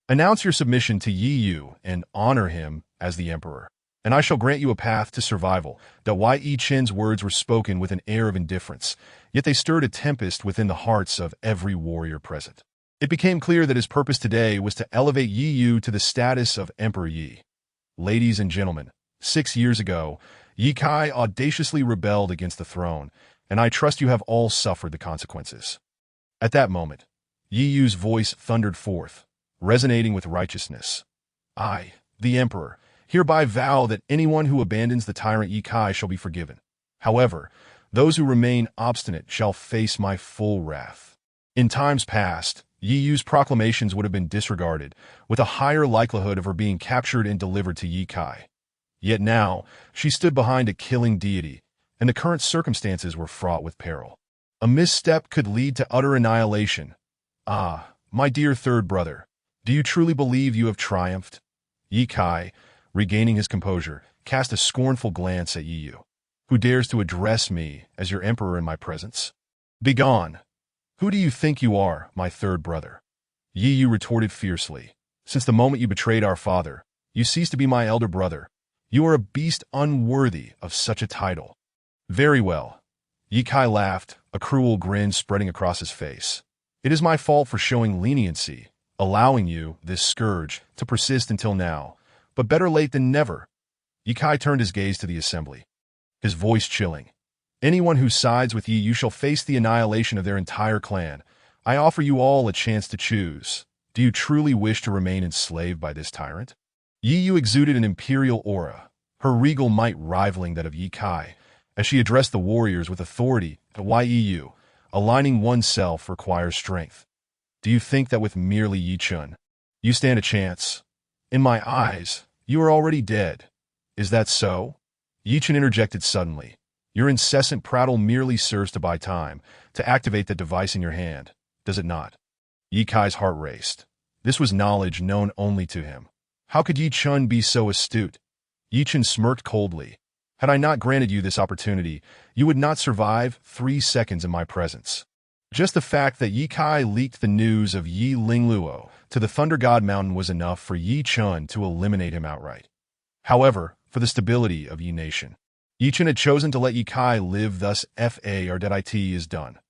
announce your submission to Yi Yu and honor him as the emperor, and I shall grant you a path to survival. Yi Chen's words were spoken with an air of indifference, yet they stirred a tempest within the hearts of every warrior present. It became clear that his purpose today was to elevate Yi Yu to the status of Emperor Yi. Ladies and gentlemen, 6 years ago, Yi Kai audaciously rebelled against the throne, and I trust you have all suffered the consequences. At that moment, Yi Yu's voice thundered forth, resonating with righteousness. I, the Emperor, hereby vow that anyone who abandons the tyrant Yi Kai shall be forgiven. However, those who remain obstinate shall face my full wrath. In times past, Yi Yu's proclamations would have been disregarded, with a higher likelihood of her being captured and delivered to Yi Kai. Yet now, she stood behind a killing deity, and the current circumstances were fraught with peril. A misstep could lead to utter annihilation. Ah, my dear third brother, do you truly believe you have triumphed? Yi Kai, regaining his composure, cast a scornful glance at Yi Yu. Who dares to address me as your emperor in my presence? Begone! Who do you think you are, my third brother? Yi Yu retorted fiercely. Since the moment you betrayed our father, you ceased to be my elder brother. You are a beast unworthy of such a title. Very well. Yi Kai laughed, a cruel grin spreading across his face. It is my fault for showing leniency, allowing you, this scourge, to persist until now. But better late than never. Yi Kai turned his gaze to the assembly, his voice chilling. Anyone who sides with Yi Yu shall face the annihilation of their entire clan. I offer you all a chance to choose. Do you truly wish to remain enslaved by this tyrant? Yi Yu exuded an imperial aura, her regal might rivaling that of Yi Kai, as she addressed the warriors with authority. Yi Yu, aligning oneself requires strength. Do you think that with merely Yi Chun, you stand a chance? In my eyes, you are already dead. Is that so? Yi Chun interjected suddenly. Your incessant prattle merely serves to buy time, to activate the device in your hand, does it not? Yi Kai's heart raced. This was knowledge known only to him. How could Yi Chun be so astute? Yi Chun smirked coldly. Had I not granted you this opportunity, you would not survive 3 seconds in my presence. Just the fact that Ye Kai leaked the news of Yi Lingluo to the Thunder God Mountain was enough for Yi Chun to eliminate him outright. However, for the stability of Yi Nation, Yi Chun had chosen to let Ye Kai live, thus FA is done.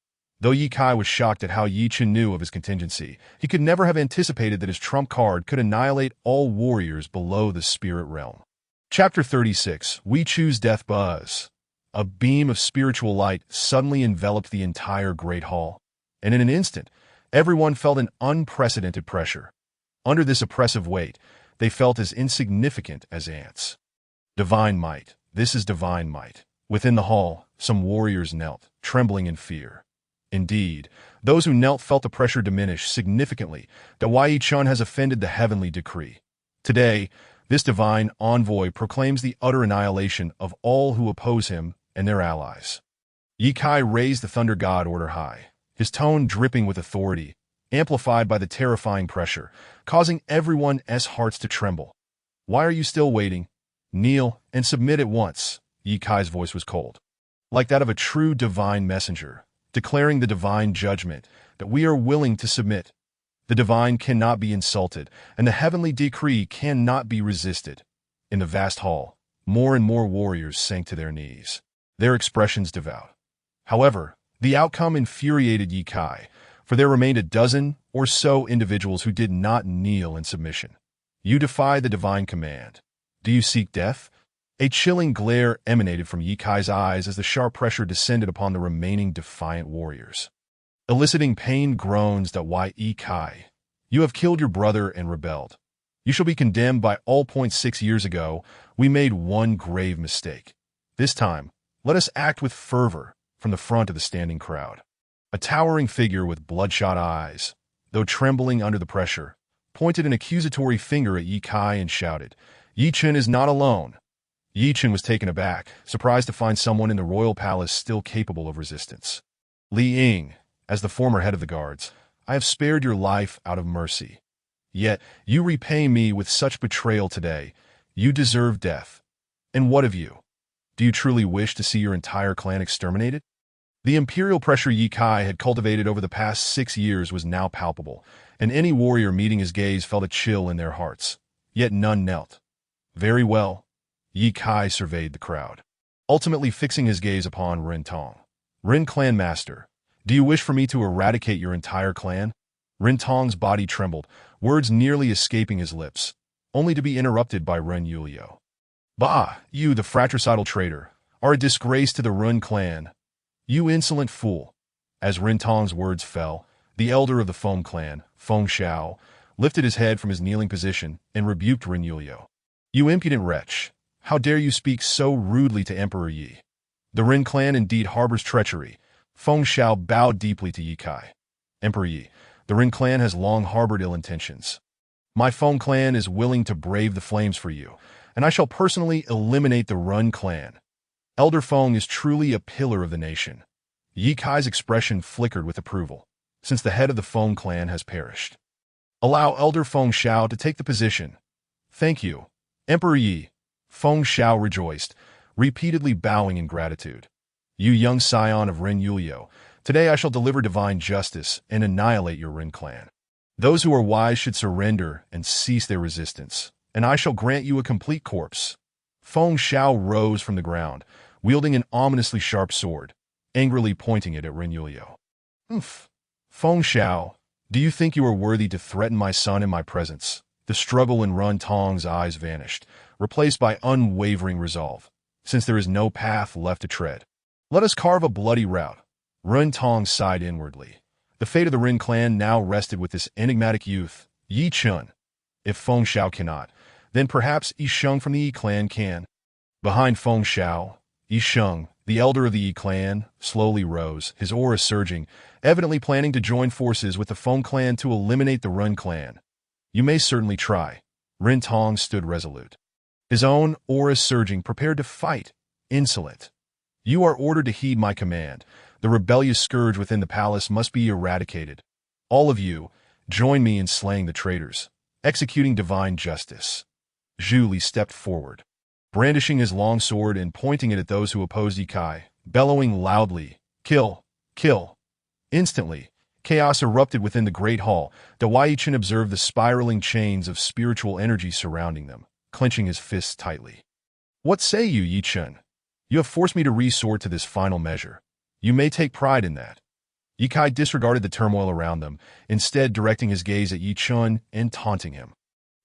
Though Ye Kai was shocked at how Yi Chun knew of his contingency, he could never have anticipated that his trump card could annihilate all warriors below the spirit realm. Chapter 36, We Choose Death. Buzz. A beam of spiritual light suddenly enveloped the entire Great Hall, and in an instant, everyone felt an unprecedented pressure. Under this oppressive weight, they felt as insignificant as ants. Divine might. This is divine might. Within the hall, some warriors knelt, trembling in fear. Indeed, those who knelt felt the pressure diminish significantly that Yi Chun has offended the heavenly decree. Today, this divine envoy proclaims the utter annihilation of all who oppose him and their allies. Ye Kai raised the Thunder God order high, his tone dripping with authority, amplified by the terrifying pressure, causing everyone's hearts to tremble. Why are you still waiting? Kneel and submit at once. Ye Kai's voice was cold, like that of a true divine messenger, declaring the divine judgment that we are willing to submit. The divine cannot be insulted, and the heavenly decree cannot be resisted. In the vast hall, more and more warriors sank to their knees, their expressions devout. However, the outcome infuriated Ye Kai, for there remained a dozen or so individuals who did not kneel in submission. You defy the divine command. Do you seek death? A chilling glare emanated from Ye Kai's eyes as the sharp pressure descended upon the remaining defiant warriors, eliciting pained groans that Ye Kai, you have killed your brother and rebelled. You shall be condemned by all. 6 years ago, we made one grave mistake. This time, let us act with fervor. From the front of the standing crowd, a towering figure with bloodshot eyes, though trembling under the pressure, pointed an accusatory finger at Ye Kai and shouted, Yi Chun is not alone. Yi Chun was taken aback, surprised to find someone in the royal palace still capable of resistance. Li Ying, as the former head of the guards, I have spared your life out of mercy. Yet you repay me with such betrayal today. You deserve death. And what of you? Do you truly wish to see your entire clan exterminated? The imperial pressure Ye Kai had cultivated over the past 6 years was now palpable, and any warrior meeting his gaze felt a chill in their hearts. Yet none knelt. Very well. Ye Kai surveyed the crowd, ultimately fixing his gaze upon Ren Tong. Ren Clan Master, do you wish for me to eradicate your entire clan? Ren Tong's body trembled, words nearly escaping his lips, only to be interrupted by Ren Yulio. Bah, you, the fratricidal traitor, are a disgrace to the Ren clan. You insolent fool. As Ren Tong's words fell, the elder of the Feng clan, Feng Xiao, lifted his head from his kneeling position and rebuked Ren Yulio. You impudent wretch, how dare you speak so rudely to Emperor Yi? The Ren clan indeed harbors treachery. Feng Xiao bowed deeply to Ye Kai. Emperor Yi, the Ren clan has long harbored ill intentions. My Feng clan is willing to brave the flames for you, and I shall personally eliminate the Ren clan. Elder Feng is truly a pillar of the nation. Ye Kai's expression flickered with approval, since the head of the Feng clan has perished. Allow Elder Feng Xiao to take the position. Thank you, Emperor Yi. Feng Xiao rejoiced, repeatedly bowing in gratitude. You young scion of Ren Yulio, today I shall deliver divine justice and annihilate your Ren clan. Those who are wise should surrender and cease their resistance, and I shall grant you a complete corpse. Feng Xiao rose from the ground, wielding an ominously sharp sword, angrily pointing it at Ren Yulio. Feng Xiao, do you think you are worthy to threaten my son in my presence? The struggle in Ren Tong's eyes vanished, replaced by unwavering resolve. Since there is no path left to tread, let us carve a bloody route. Ren Tong sighed inwardly. The fate of the Ren clan now rested with this enigmatic youth, Yi Chun. If Feng Xiao cannot, then perhaps Yi Sheng from the Yi clan can. Behind Feng Xiao, Yi Sheng, the elder of the Yi clan, slowly rose, his aura surging, evidently planning to join forces with the Feng clan to eliminate the Ren clan. You may certainly try. Ren Tong stood resolute, his own aura surging, prepared to fight. Insolent. You are ordered to heed my command. The rebellious scourge within the palace must be eradicated. All of you, join me in slaying the traitors, executing divine justice. Zhu Li stepped forward, brandishing his long sword and pointing it at those who opposed Ye Kai, bellowing loudly, "Kill! Kill!" Instantly, chaos erupted within the great hall. Dawei Yichen observed the spiraling chains of spiritual energy surrounding them, clenching his fists tightly. "What say you, Yichen? You have forced me to resort to this final measure. You may take pride in that." Ye Kai disregarded the turmoil around them, instead directing his gaze at Yi Chun and taunting him.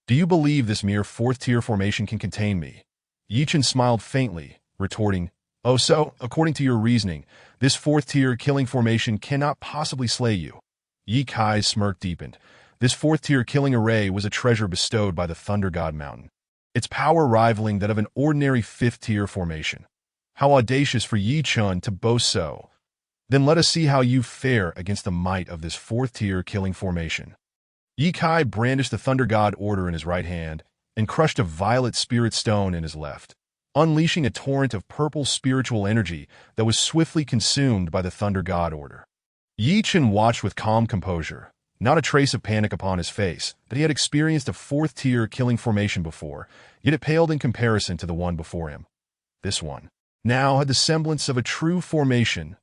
"Do you believe this mere fourth-tier formation can contain me?" Yi Chun smiled faintly, retorting, "Oh so, according to your reasoning, this fourth-tier killing formation cannot possibly slay you." Ye Kai's smirk deepened. This fourth-tier killing array was a treasure bestowed by the Thunder God Mountain, its power rivaling that of an ordinary fifth-tier formation. How audacious for Yi Chun to boast so. Then let us see how you fare against the might of this fourth-tier killing formation. Ye Kai brandished the Thunder God Order in his right hand and crushed a violet spirit stone in his left, unleashing a torrent of purple spiritual energy that was swiftly consumed by the Thunder God Order. Yi Chun watched with calm composure, not a trace of panic upon his face, that he had experienced a fourth-tier killing formation before, yet it paled in comparison to the one before him. This one now had the semblance of a true formation.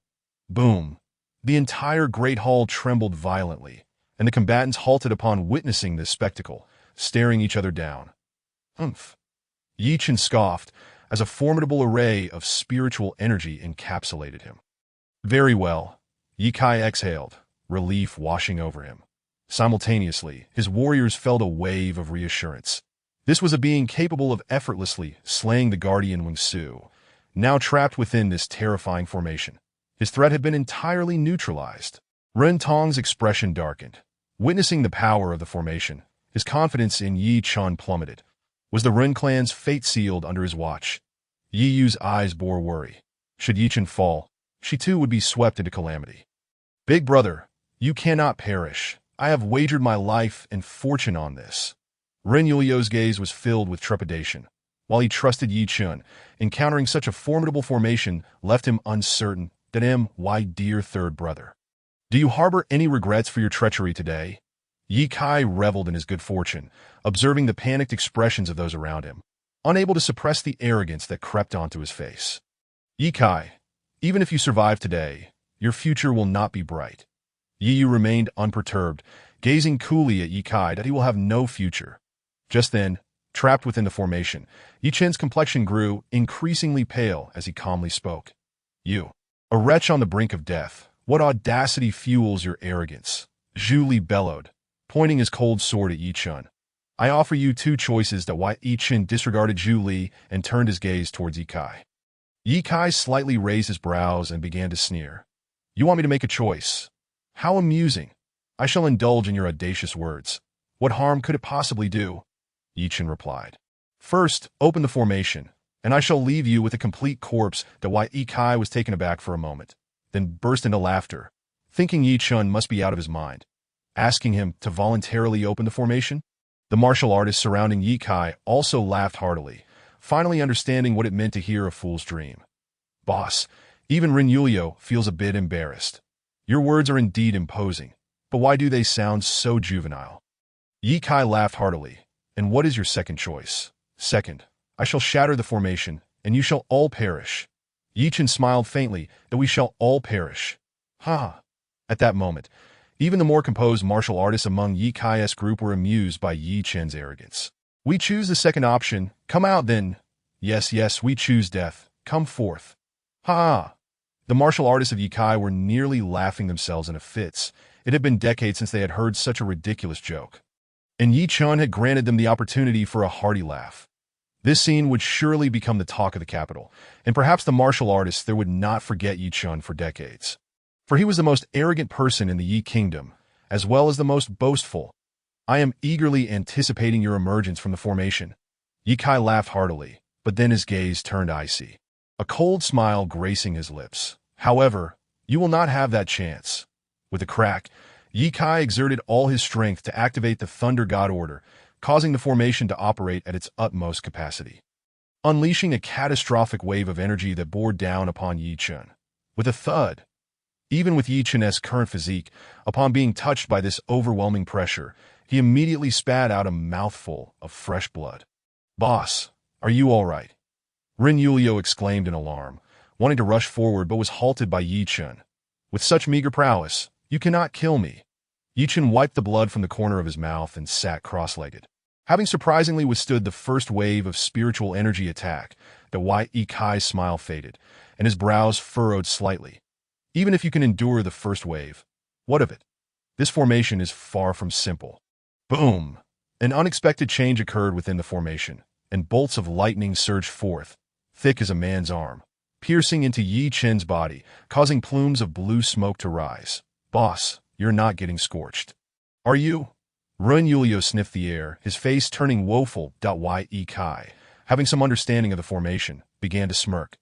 Boom! The entire great hall trembled violently, and the combatants halted upon witnessing this spectacle, staring each other down. "Humph!" Yi Chun scoffed, as a formidable array of spiritual energy encapsulated him. "Very well." Ye Kai exhaled, relief washing over him. Simultaneously, his warriors felt a wave of reassurance. This was a being capable of effortlessly slaying the guardian Wing Su, now trapped within this terrifying formation. His threat had been entirely neutralized. Ren Tong's expression darkened. Witnessing the power of the formation, his confidence in Yi Chun plummeted. Was the Ren clan's fate sealed under his watch? Yi Yu's eyes bore worry. Should Yi Chun fall, she too would be swept into calamity. "Big brother, you cannot perish. I have wagered my life and fortune on this." Ren Yulio's gaze was filled with trepidation. While he trusted Yi Chun, encountering such a formidable formation left him uncertain. Why, dear third brother? Do you harbor any regrets for your treachery today? Ye Kai reveled in his good fortune, observing the panicked expressions of those around him, unable to suppress the arrogance that crept onto his face. "Ye Kai, even if you survive today, your future will not be bright." Yi Yu remained unperturbed, gazing coolly at Ye Kai that he will have no future. Just then, trapped within the formation, Yi Chen's complexion grew increasingly pale as he calmly spoke. "You, a wretch on the brink of death, what audacity fuels your arrogance?" Zhu Li bellowed, pointing his cold sword at Yi Chun. "I offer you two choices." Yi Chun disregarded Zhu Li and turned his gaze towards Ye Kai. Ye Kai slightly raised his brows and began to sneer. "You want me to make a choice? How amusing. I shall indulge in your audacious words. What harm could it possibly do?" Yi Chun replied. "First, open the formation, and I shall leave you with a complete corpse." Ye Kai was taken aback for a moment, then burst into laughter, thinking Yi Chun must be out of his mind, asking him to voluntarily open the formation. The martial artists surrounding Ye Kai also laughed heartily, finally understanding what it meant to hear a fool's dream. "Boss, even Ren Yulio feels a bit embarrassed. Your words are indeed imposing, but why do they sound so juvenile?" Ye Kai laughed heartily. "And what is your second choice?" "Second, I shall shatter the formation, and you shall all perish." Yi Chun smiled faintly. "That we shall all perish." Ha! At that moment, even the more composed martial artists among Ye Kai's group were amused by Yi Chen's arrogance. "We choose the second option. Come out then." Yes, we choose death. Come forth." Ha! The martial artists of Ye Kai were nearly laughing themselves into fits. It had been decades since they had heard such a ridiculous joke, and Yi Chun had granted them the opportunity for a hearty laugh. This scene would surely become the talk of the capital, and perhaps the martial artists there would not forget Yi Chun for decades. For he was the most arrogant person in the Yi Kingdom, as well as the most boastful. "I am eagerly anticipating your emergence from the formation." Ye Kai laughed heartily, but then his gaze turned icy, a cold smile gracing his lips. "However, you will not have that chance." With a crack, Ye Kai exerted all his strength to activate the Thunder God Order, causing the formation to operate at its utmost capacity, unleashing a catastrophic wave of energy that bore down upon Yi Chun. With a thud, even with Yi Chun's current physique, upon being touched by this overwhelming pressure, he immediately spat out a mouthful of fresh blood. "Boss, are you all right?" Ren Yulio exclaimed in alarm, wanting to rush forward but was halted by Yi Chun. With such meager prowess, you cannot kill me. Yi Chun wiped the blood from the corner of his mouth and sat cross-legged. Having surprisingly withstood the first wave of spiritual energy attack, Yi Kai's smile faded, and his brows furrowed slightly. Even if you can endure the first wave, what of it? This formation is far from simple. Boom! An unexpected change occurred within the formation, and bolts of lightning surged forth, thick as a man's arm, piercing into Yi Chun's body, causing plumes of blue smoke to rise. Boss, you're not getting scorched. Are you? Ren Yulio sniffed the air, his face turning woeful. Yi Kai, having some understanding of the formation, began to smirk.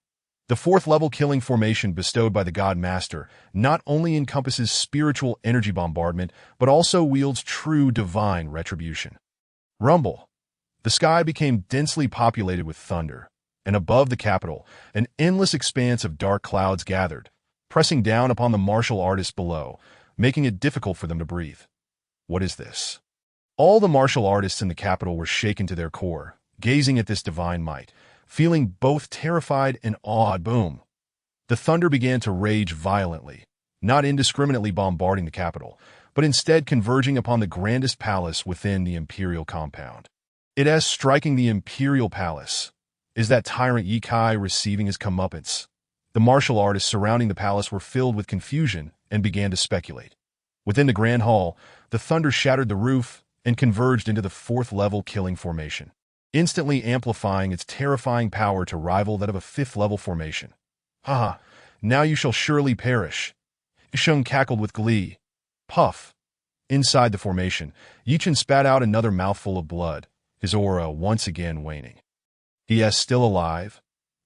The fourth-level killing formation bestowed by the God Master not only encompasses spiritual energy bombardment, but also wields true divine retribution. Rumble. The sky became densely populated with thunder, and above the capital, an endless expanse of dark clouds gathered, pressing down upon the martial artists below, making it difficult for them to breathe. What is this? All the martial artists in the capital were shaken to their core, gazing at this divine might, feeling both terrified and awed. Boom! The thunder began to rage violently, not indiscriminately bombarding the capital, but instead converging upon the grandest palace within the imperial compound. It as striking the imperial palace. Is that tyrant Yi Kai receiving his comeuppance? The martial artists surrounding the palace were filled with confusion and began to speculate. Within the grand hall, the thunder shattered the roof and converged into the fourth-level killing formation, instantly amplifying its terrifying power to rival that of a fifth-level formation. Haha, now you shall surely perish. Shung cackled with glee. Puff. Inside the formation, Yi Chun spat out another mouthful of blood, his aura once again waning. He is still alive?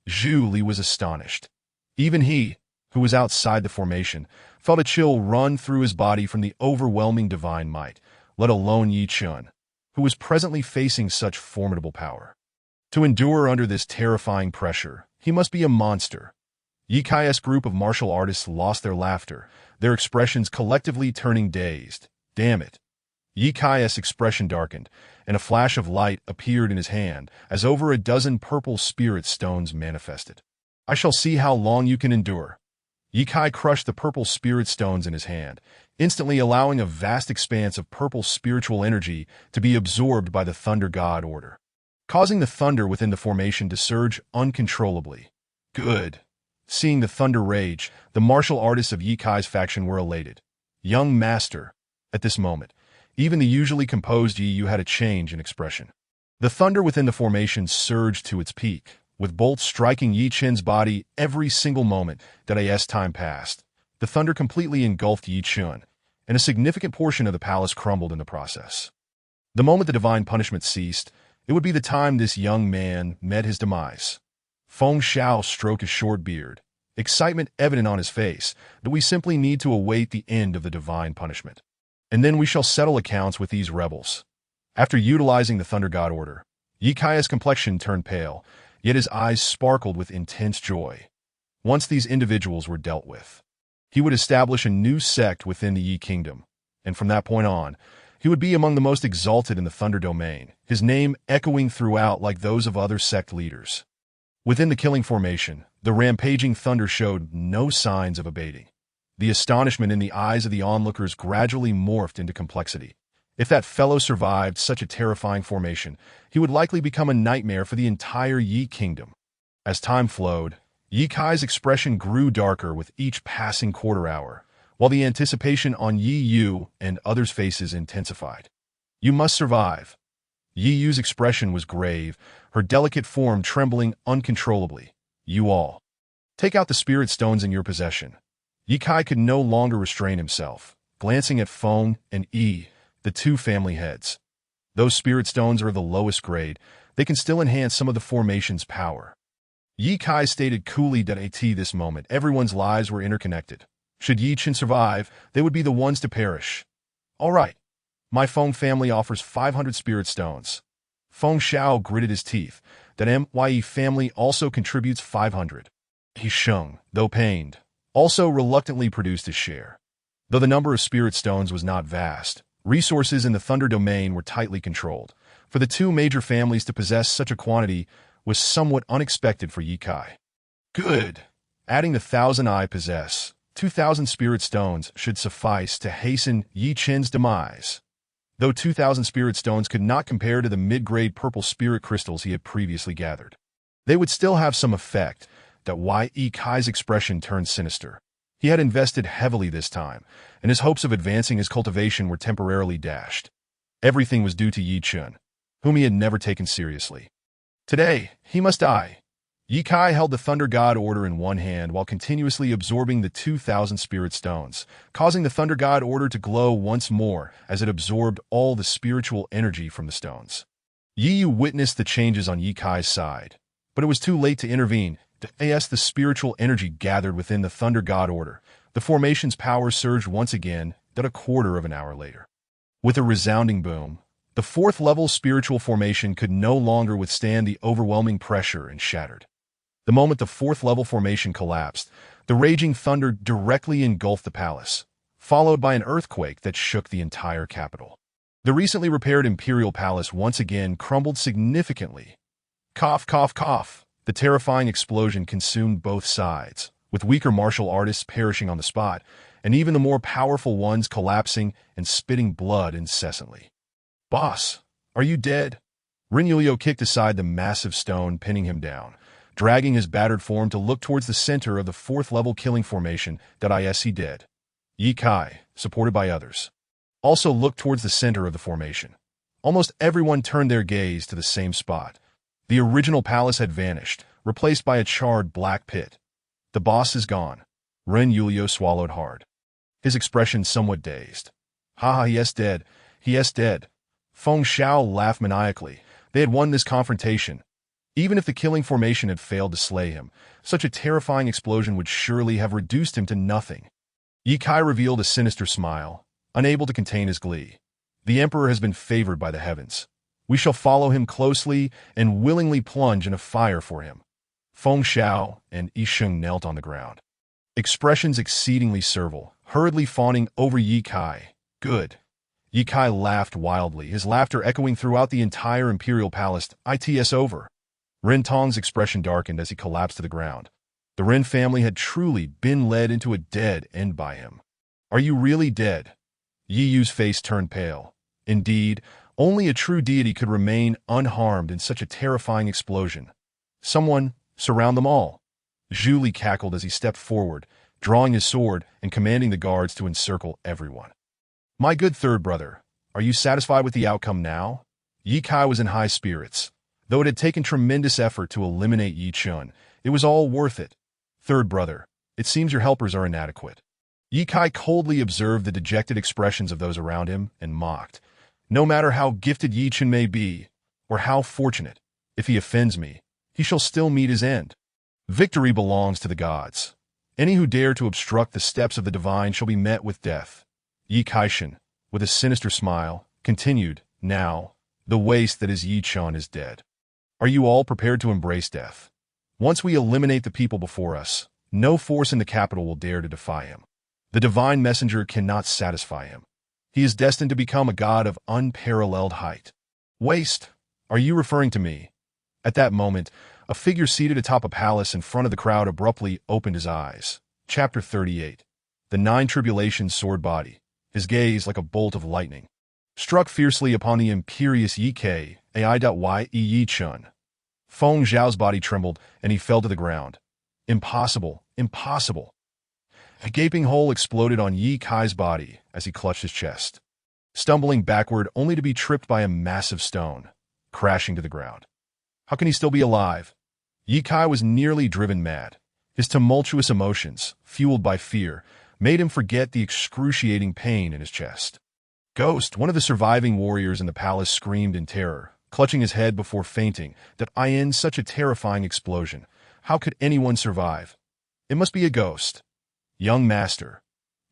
Zhu Li was astonished. Even he, who was outside the formation, felt a chill run through his body from the overwhelming divine might, let alone Yi Chun, who was presently facing such formidable power. To endure under this terrifying pressure, he must be a monster. Yi Kai's group of martial artists lost their laughter, their expressions collectively turning dazed. Damn it. Yi Kai's expression darkened, and a flash of light appeared in his hand as over a dozen purple spirit stones manifested. I shall see how long you can endure. Yi Kai crushed the purple spirit stones in his hand, instantly allowing a vast expanse of purple spiritual energy to be absorbed by the Thunder God order, causing the thunder within the formation to surge uncontrollably. Good. Seeing the thunder rage, the martial artists of Yi Kai's faction were elated. Young master. At this moment, even the usually composed Yi Yu had a change in expression. The thunder within the formation surged to its peak, with bolts striking Yi Chun's body every single moment that as time passed. The thunder completely engulfed Yi Chun, and a significant portion of the palace crumbled in the process. The moment the divine punishment ceased, it would be the time this young man met his demise. Feng Xiao stroked his short beard, excitement evident on his face that we simply need to await the end of the divine punishment. And then we shall settle accounts with these rebels. After utilizing the Thunder God order, Yi Kai's complexion turned pale, yet his eyes sparkled with intense joy. Once these individuals were dealt with, he would establish a new sect within the Yi Kingdom, and from that point on, he would be among the most exalted in the Thunder domain, his name echoing throughout like those of other sect leaders. Within the killing formation, the rampaging thunder showed no signs of abating. The astonishment in the eyes of the onlookers gradually morphed into complexity. If that fellow survived such a terrifying formation, he would likely become a nightmare for the entire Yi Kingdom. As time flowed, Yi Kai's expression grew darker with each passing quarter hour, while the anticipation on Yi Yu and others' faces intensified. You must survive. Yi Yu's expression was grave, her delicate form trembling uncontrollably. You all. Take out the spirit stones in your possession. Yi Kai could no longer restrain himself, glancing at Feng and Yi, the two family heads. Those spirit stones are of the lowest grade. They can still enhance some of the formation's power. Yi Kai stated coolly that at this moment everyone's lives were interconnected. Should Yi Chun survive, they would be the ones to perish. All right. My Feng family offers 500 spirit stones. Feng Xiao gritted his teeth. That MYE family also contributes 500. He Sheng, though pained, also reluctantly produced his share. Though the number of spirit stones was not vast, resources in the Thunder domain were tightly controlled. For the two major families to possess such a quantity was somewhat unexpected for Ye Kai. Good. Adding the 1,000 I possess, 2,000 spirit stones should suffice to hasten Yi Chen's demise. Though 2,000 spirit stones could not compare to the mid-grade purple spirit crystals he had previously gathered, they would still have some effect. That why Ye Kai's expression turned sinister. He had invested heavily this time, and his hopes of advancing his cultivation were temporarily dashed. Everything was due to Yi Chen, whom he had never taken seriously. Today, he must die. Ye Kai held the Thunder God Order in one hand while continuously absorbing the 2,000 spirit stones, causing the Thunder God Order to glow once more as it absorbed all the spiritual energy from the stones. Yi Yu witnessed the changes on Ye Kai's side, but it was too late to intervene. As the spiritual energy gathered within the Thunder God Order, the formation's power surged once again, a quarter of an hour later. With a resounding boom, the fourth-level spiritual formation could no longer withstand the overwhelming pressure and shattered. The moment the fourth-level formation collapsed, the raging thunder directly engulfed the palace, followed by an earthquake that shook the entire capital. The recently repaired Imperial Palace once again crumbled significantly. Cough, cough, cough. The terrifying explosion consumed both sides, with weaker martial artists perishing on the spot, and even the more powerful ones collapsing and spitting blood incessantly. "Boss, are you dead?" Ren Yulio kicked aside the massive stone pinning him down, dragging his battered form to look towards the center of the fourth-level killing formation. He did. Ye Kai, supported by others, also looked towards the center of the formation. Almost everyone turned their gaze to the same spot. The original palace had vanished, replaced by a charred black pit. "The boss is gone." Ren Yulio swallowed hard, his expression somewhat dazed. "Haha, he is dead. He is dead." Feng Xiao laughed maniacally. They had won this confrontation. Even if the killing formation had failed to slay him, such a terrifying explosion would surely have reduced him to nothing. Ye Kai revealed a sinister smile, unable to contain his glee. "The Emperor has been favored by the heavens. We shall follow him closely and willingly plunge in a fire for him." Feng Xiao and Yisheng knelt on the ground, expressions exceedingly servile, hurriedly fawning over Ye Kai. "Good." Ye Kai laughed wildly, his laughter echoing throughout the entire Imperial Palace. "It's over." Ren Tong's expression darkened as he collapsed to the ground. The Ren family had truly been led into a dead end by him. "Are you really dead?" Yi Yu's face turned pale. Indeed, only a true deity could remain unharmed in such a terrifying explosion. "Someone, surround them all." Zhu Li cackled as he stepped forward, drawing his sword and commanding the guards to encircle everyone. "My good third brother, are you satisfied with the outcome now?" Ye Kai was in high spirits. Though it had taken tremendous effort to eliminate Yi Chen, it was all worth it. "Third brother, it seems your helpers are inadequate." Ye Kai coldly observed the dejected expressions of those around him and mocked. "No matter how gifted Yi Chen may be, or how fortunate, if he offends me, he shall still meet his end. Victory belongs to the gods. Any who dare to obstruct the steps of the divine shall be met with death." Yi Kaishan, with a sinister smile, continued, "Now, the waste that is Yi Chen is dead. Are you all prepared to embrace death? Once we eliminate the people before us, no force in the capital will dare to defy him. The divine messenger cannot satisfy him. He is destined to become a god of unparalleled height." "Waste? Are you referring to me?" At that moment, a figure seated atop a palace in front of the crowd abruptly opened his eyes. Chapter 38. The Nine Tribulations Sword Body, his gaze like a bolt of lightning, struck fiercely upon the imperious Yi Kai, Yi Chen. Feng Zhao's body trembled, and he fell to the ground. "Impossible, impossible." A gaping hole exploded on Yi Kai's body as he clutched his chest, stumbling backward only to be tripped by a massive stone, crashing to the ground. How can he still be alive? Yi Kai was nearly driven mad. His tumultuous emotions, fueled by fear, made him forget the excruciating pain in his chest. "Ghost," one of the surviving warriors in the palace screamed in terror, clutching his head before fainting. In such a terrifying explosion, how could anyone survive? It must be a ghost. "Young master."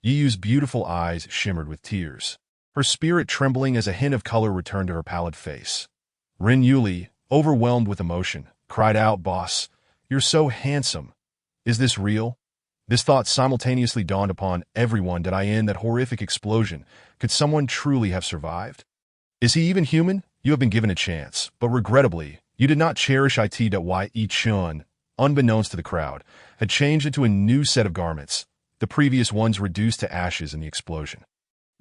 Yi Yu's beautiful eyes shimmered with tears, her spirit trembling as a hint of color returned to her pallid face. Ren Yuli, overwhelmed with emotion, cried out, "Boss, you're so handsome. Is this real?" This thought simultaneously dawned upon everyone. That horrific explosion, could someone truly have survived? Is he even human? You have been given a chance, but regrettably, You did not cherish Yi Chun, unbeknownst to the crowd, had changed into a new set of garments, the previous ones reduced to ashes in the explosion.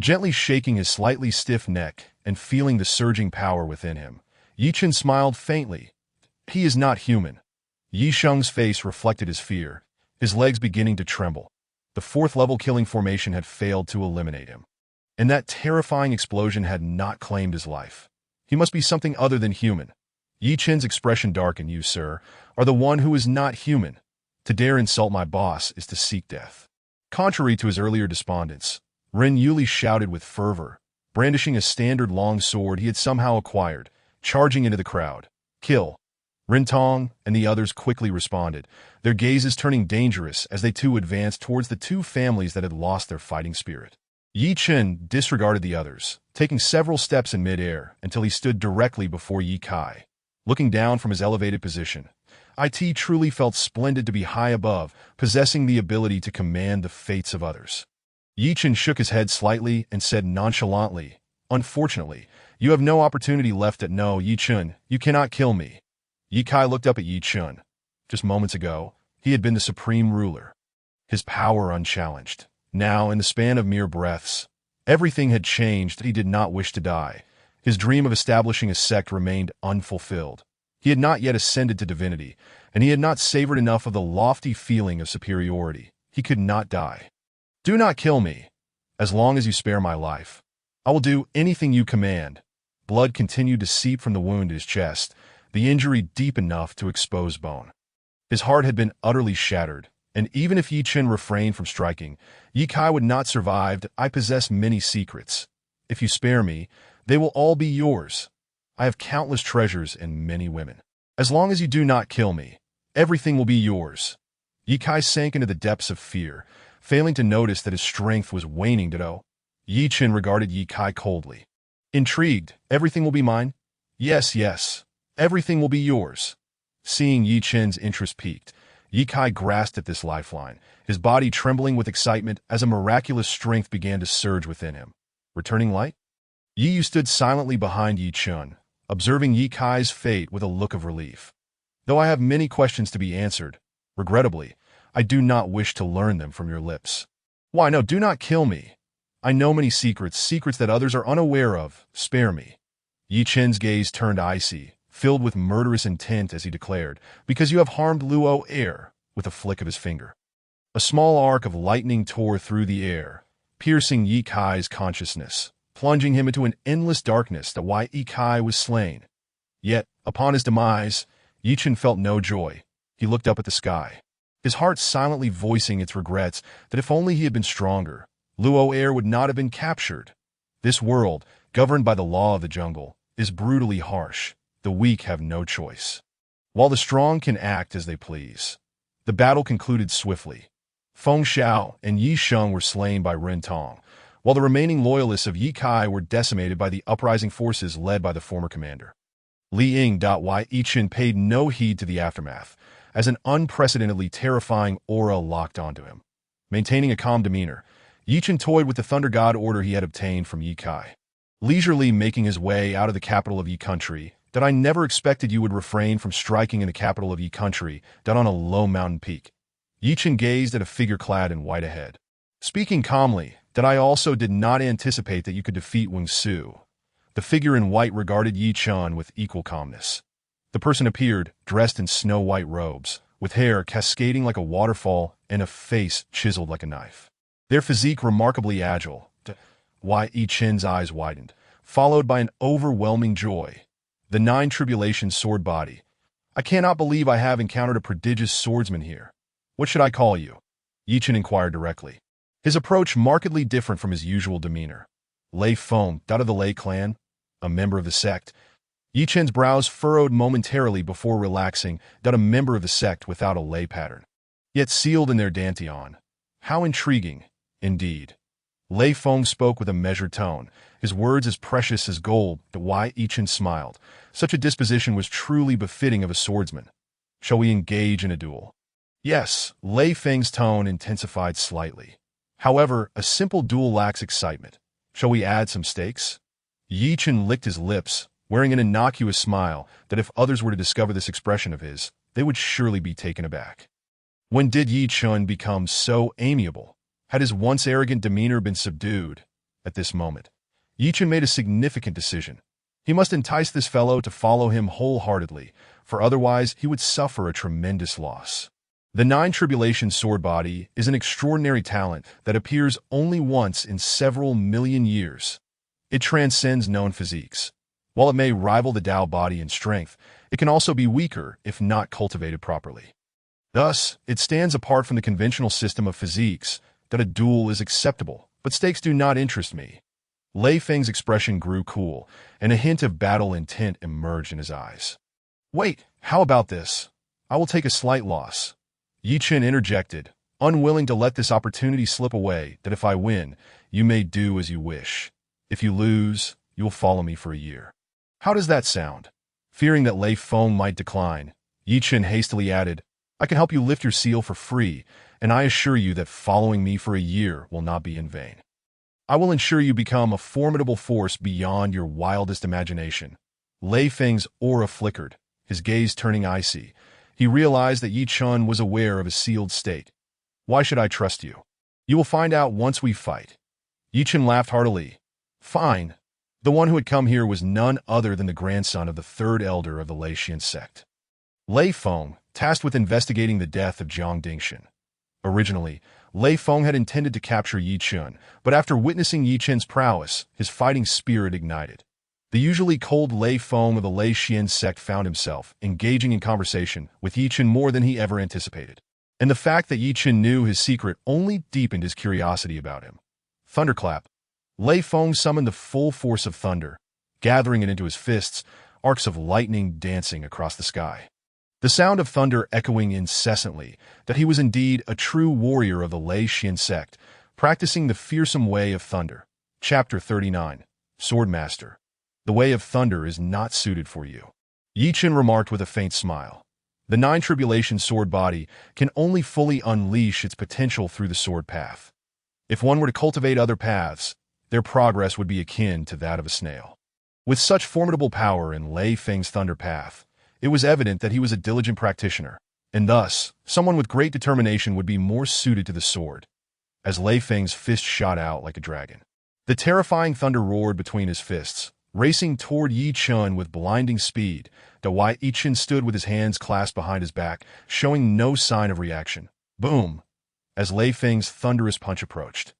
Gently shaking his slightly stiff neck and feeling the surging power within him, Yi Chun smiled faintly. He is not human. Yi Sheng's face reflected his fear, his legs beginning to tremble. The fourth-level killing formation had failed to eliminate him. And that terrifying explosion had not claimed his life. He must be something other than human. Yi Chun's expression darkened. You, sir, are the one who is not human. To dare insult my boss is to seek death. Contrary to his earlier despondence, Ren Yuli shouted with fervor, brandishing a standard long sword he had somehow acquired, charging into the crowd. Kill! Ren Tong and the others quickly responded, their gazes turning dangerous as they too advanced towards the two families that had lost their fighting spirit. Yi Chun disregarded the others, taking several steps in midair until he stood directly before Ye Kai. Looking down from his elevated position, IT truly felt splendid to be high above, possessing the ability to command the fates of others. Yi Chun shook his head slightly and said nonchalantly, unfortunately, you have no opportunity left at no, Yi Chun, you cannot kill me. Ye Kai looked up at Yi Chun. Just moments ago, he had been the supreme ruler. His power unchallenged. Now, in the span of mere breaths, everything had changed. He did not wish to die. His dream of establishing a sect remained unfulfilled. He had not yet ascended to divinity, and he had not savored enough of the lofty feeling of superiority. He could not die. Do not kill me. As long as you spare my life, I will do anything you command. Blood continued to seep from the wound in his chest, the injury deep enough to expose bone. His heart had been utterly shattered, and even if Yi Chun refrained from striking, Ye Kai would not survive. I possess many secrets. If you spare me, they will all be yours. I have countless treasures and many women. As long as you do not kill me, everything will be yours. Ye Kai sank into the depths of fear, failing to notice that his strength was waning. Yi Chun regarded Ye Kai coldly. Intrigued, everything will be mine? Yes, yes. Everything will be yours. Seeing Yi Chun's interest piqued, Ye Kai grasped at this lifeline, his body trembling with excitement as a miraculous strength began to surge within him. Returning light? Yi Yu stood silently behind Yi Chun, observing Ye Kai's fate with a look of relief. Though I have many questions to be answered, regrettably, I do not wish to learn them from your lips. Why, no, do not kill me. I know many secrets, secrets that others are unaware of. Spare me. Yi Chun's gaze turned icy, filled with murderous intent as he declared, because you have harmed Luo Air, with a flick of his finger. A small arc of lightning tore through the air, piercing Ye Kai's consciousness, plunging him into an endless darkness. That why Ye Kai was slain. Yet, upon his demise, Yi Chun felt no joy. He looked up at the sky, his heart silently voicing its regrets that if only he had been stronger, Luo Air would not have been captured. This world, governed by the law of the jungle, is brutally harsh. The weak have no choice, while the strong can act as they please. The battle concluded swiftly. Feng Xiao and Yi Sheng were slain by Ren Tong, while the remaining loyalists of Ye Kai were decimated by the uprising forces led by the former commander. Li Ying. Yi Chun paid no heed to the aftermath, as an unprecedentedly terrifying aura locked onto him. Maintaining a calm demeanor, Yi Chun toyed with the Thunder God order he had obtained from Ye Kai. Leisurely making his way out of the capital of Yi Country, that I never expected you would refrain from striking in the capital of Yi Country, down on a low mountain peak. Yi Chun gazed at a figure clad in white ahead. Speaking calmly, that I also did not anticipate that you could defeat Wing Su. The figure in white regarded Yi Chun with equal calmness. The person appeared, dressed in snow-white robes, with hair cascading like a waterfall and a face chiseled like a knife. Their physique remarkably agile. Why Yi Chun's eyes widened, followed by an overwhelming joy. The Nine Tribulations sword body. I cannot believe I have encountered a prodigious swordsman here. What should I call you? Yi Chun inquired directly, his approach markedly different from his usual demeanor. Lei Feng, out of the Lei clan, a member of the sect. Yi Chun's brows furrowed momentarily before relaxing, a member of the sect without a Lei pattern, yet sealed in their dantian. How intriguing, indeed. Lei Feng spoke with a measured tone, his words as precious as gold. Why Yi Chun smiled. Such a disposition was truly befitting of a swordsman. Shall we engage in a duel? Yes, Lei Feng's tone intensified slightly. However, a simple duel lacks excitement. Shall we add some stakes? Yi Chun licked his lips, wearing an innocuous smile that if others were to discover this expression of his, they would surely be taken aback. When did Yi Chun become so amiable? Had his once arrogant demeanor been subdued? At this moment, Yi Chun made a significant decision. He must entice this fellow to follow him wholeheartedly, for otherwise he would suffer a tremendous loss. The Nine Tribulation Sword Body is an extraordinary talent that appears only once in several million years. It transcends known physiques. While it may rival the Tao body in strength, it can also be weaker if not cultivated properly. Thus, it stands apart from the conventional system of physiques that a duel is acceptable, but stakes do not interest me. Lei Feng's expression grew cool, and a hint of battle intent emerged in his eyes. Wait, how about this? I will take a slight loss. Yi Chun interjected, unwilling to let this opportunity slip away, that if I win, you may do as you wish. If you lose, you will follow me for a year. How does that sound? Fearing that Lei Feng might decline, Yi Chun hastily added, I can help you lift your seal for free, and I assure you that following me for a year will not be in vain. I will ensure you become a formidable force beyond your wildest imagination. Lei Feng's aura flickered, his gaze turning icy. He realized that Yi Chun was aware of his sealed state. Why should I trust you? You will find out once we fight. Yi Chun laughed heartily. Fine. The one who had come here was none other than the grandson of the third elder of the Lei Xian sect, Lei Feng, tasked with investigating the death of Jiang Dingshan. Originally, Lei Feng had intended to capture Yi Chun, but after witnessing Yi Chun's prowess, his fighting spirit ignited. The usually cold Lei Feng of the Lei Xian sect found himself engaging in conversation with Yi Chun more than he ever anticipated. And the fact that Yi Chun knew his secret only deepened his curiosity about him. Thunderclap. Lei Feng summoned the full force of thunder, gathering it into his fists, arcs of lightning dancing across the sky. The sound of thunder echoing incessantly that he was indeed a true warrior of the Lei Xian sect, practicing the fearsome way of thunder. Chapter 39. Swordmaster. The way of thunder is not suited for you. Yi Chun remarked with a faint smile. The Nine Tribulation Sword Body can only fully unleash its potential through the sword path. If one were to cultivate other paths, their progress would be akin to that of a snail. With such formidable power in Lei Feng's thunder path, it was evident that he was a diligent practitioner, and thus, someone with great determination would be more suited to the sword. As Lei Feng's fist shot out like a dragon, the terrifying thunder roared between his fists, racing toward Yi Chun with blinding speed. Yi Chun stood with his hands clasped behind his back, showing no sign of reaction. Boom! As Lei Feng's thunderous punch approached,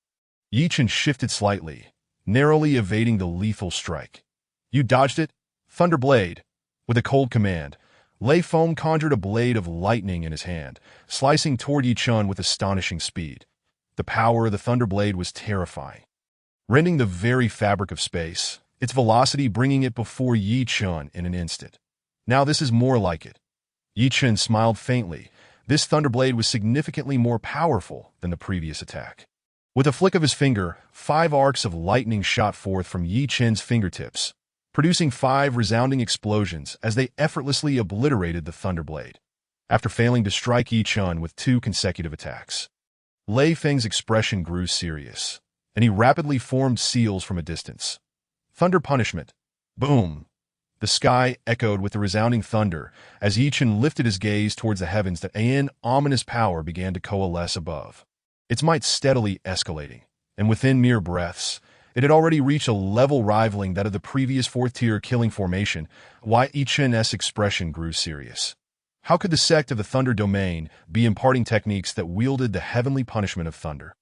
Yi Chun shifted slightly, narrowly evading the lethal strike. You dodged it? Thunder Blade. With a cold command, Lei Feng conjured a blade of lightning in his hand, slicing toward Yi Chun with astonishing speed. The power of the Thunder Blade was terrifying, rending the very fabric of space, its velocity bringing it before Yi Chun in an instant. Now this is more like it. Yi Chun smiled faintly. This Thunder Blade was significantly more powerful than the previous attack. With a flick of his finger, 5 arcs of lightning shot forth from Yi Chun's fingertips, producing 5 resounding explosions as they effortlessly obliterated the Thunder Blade. After failing to strike Yi Chun with 2 consecutive attacks, Lei Feng's expression grew serious, and he rapidly formed seals from a distance. Thunder Punishment. Boom! The sky echoed with the resounding thunder as Yi Chun lifted his gaze towards the heavens that an ominous power began to coalesce above. Its might steadily escalating, and within mere breaths, it had already reached a level rivaling that of the previous 4th-tier killing formation. Yi Chun's expression grew serious. How could the sect of the Thunder Domain be imparting techniques that wielded the heavenly punishment of thunder?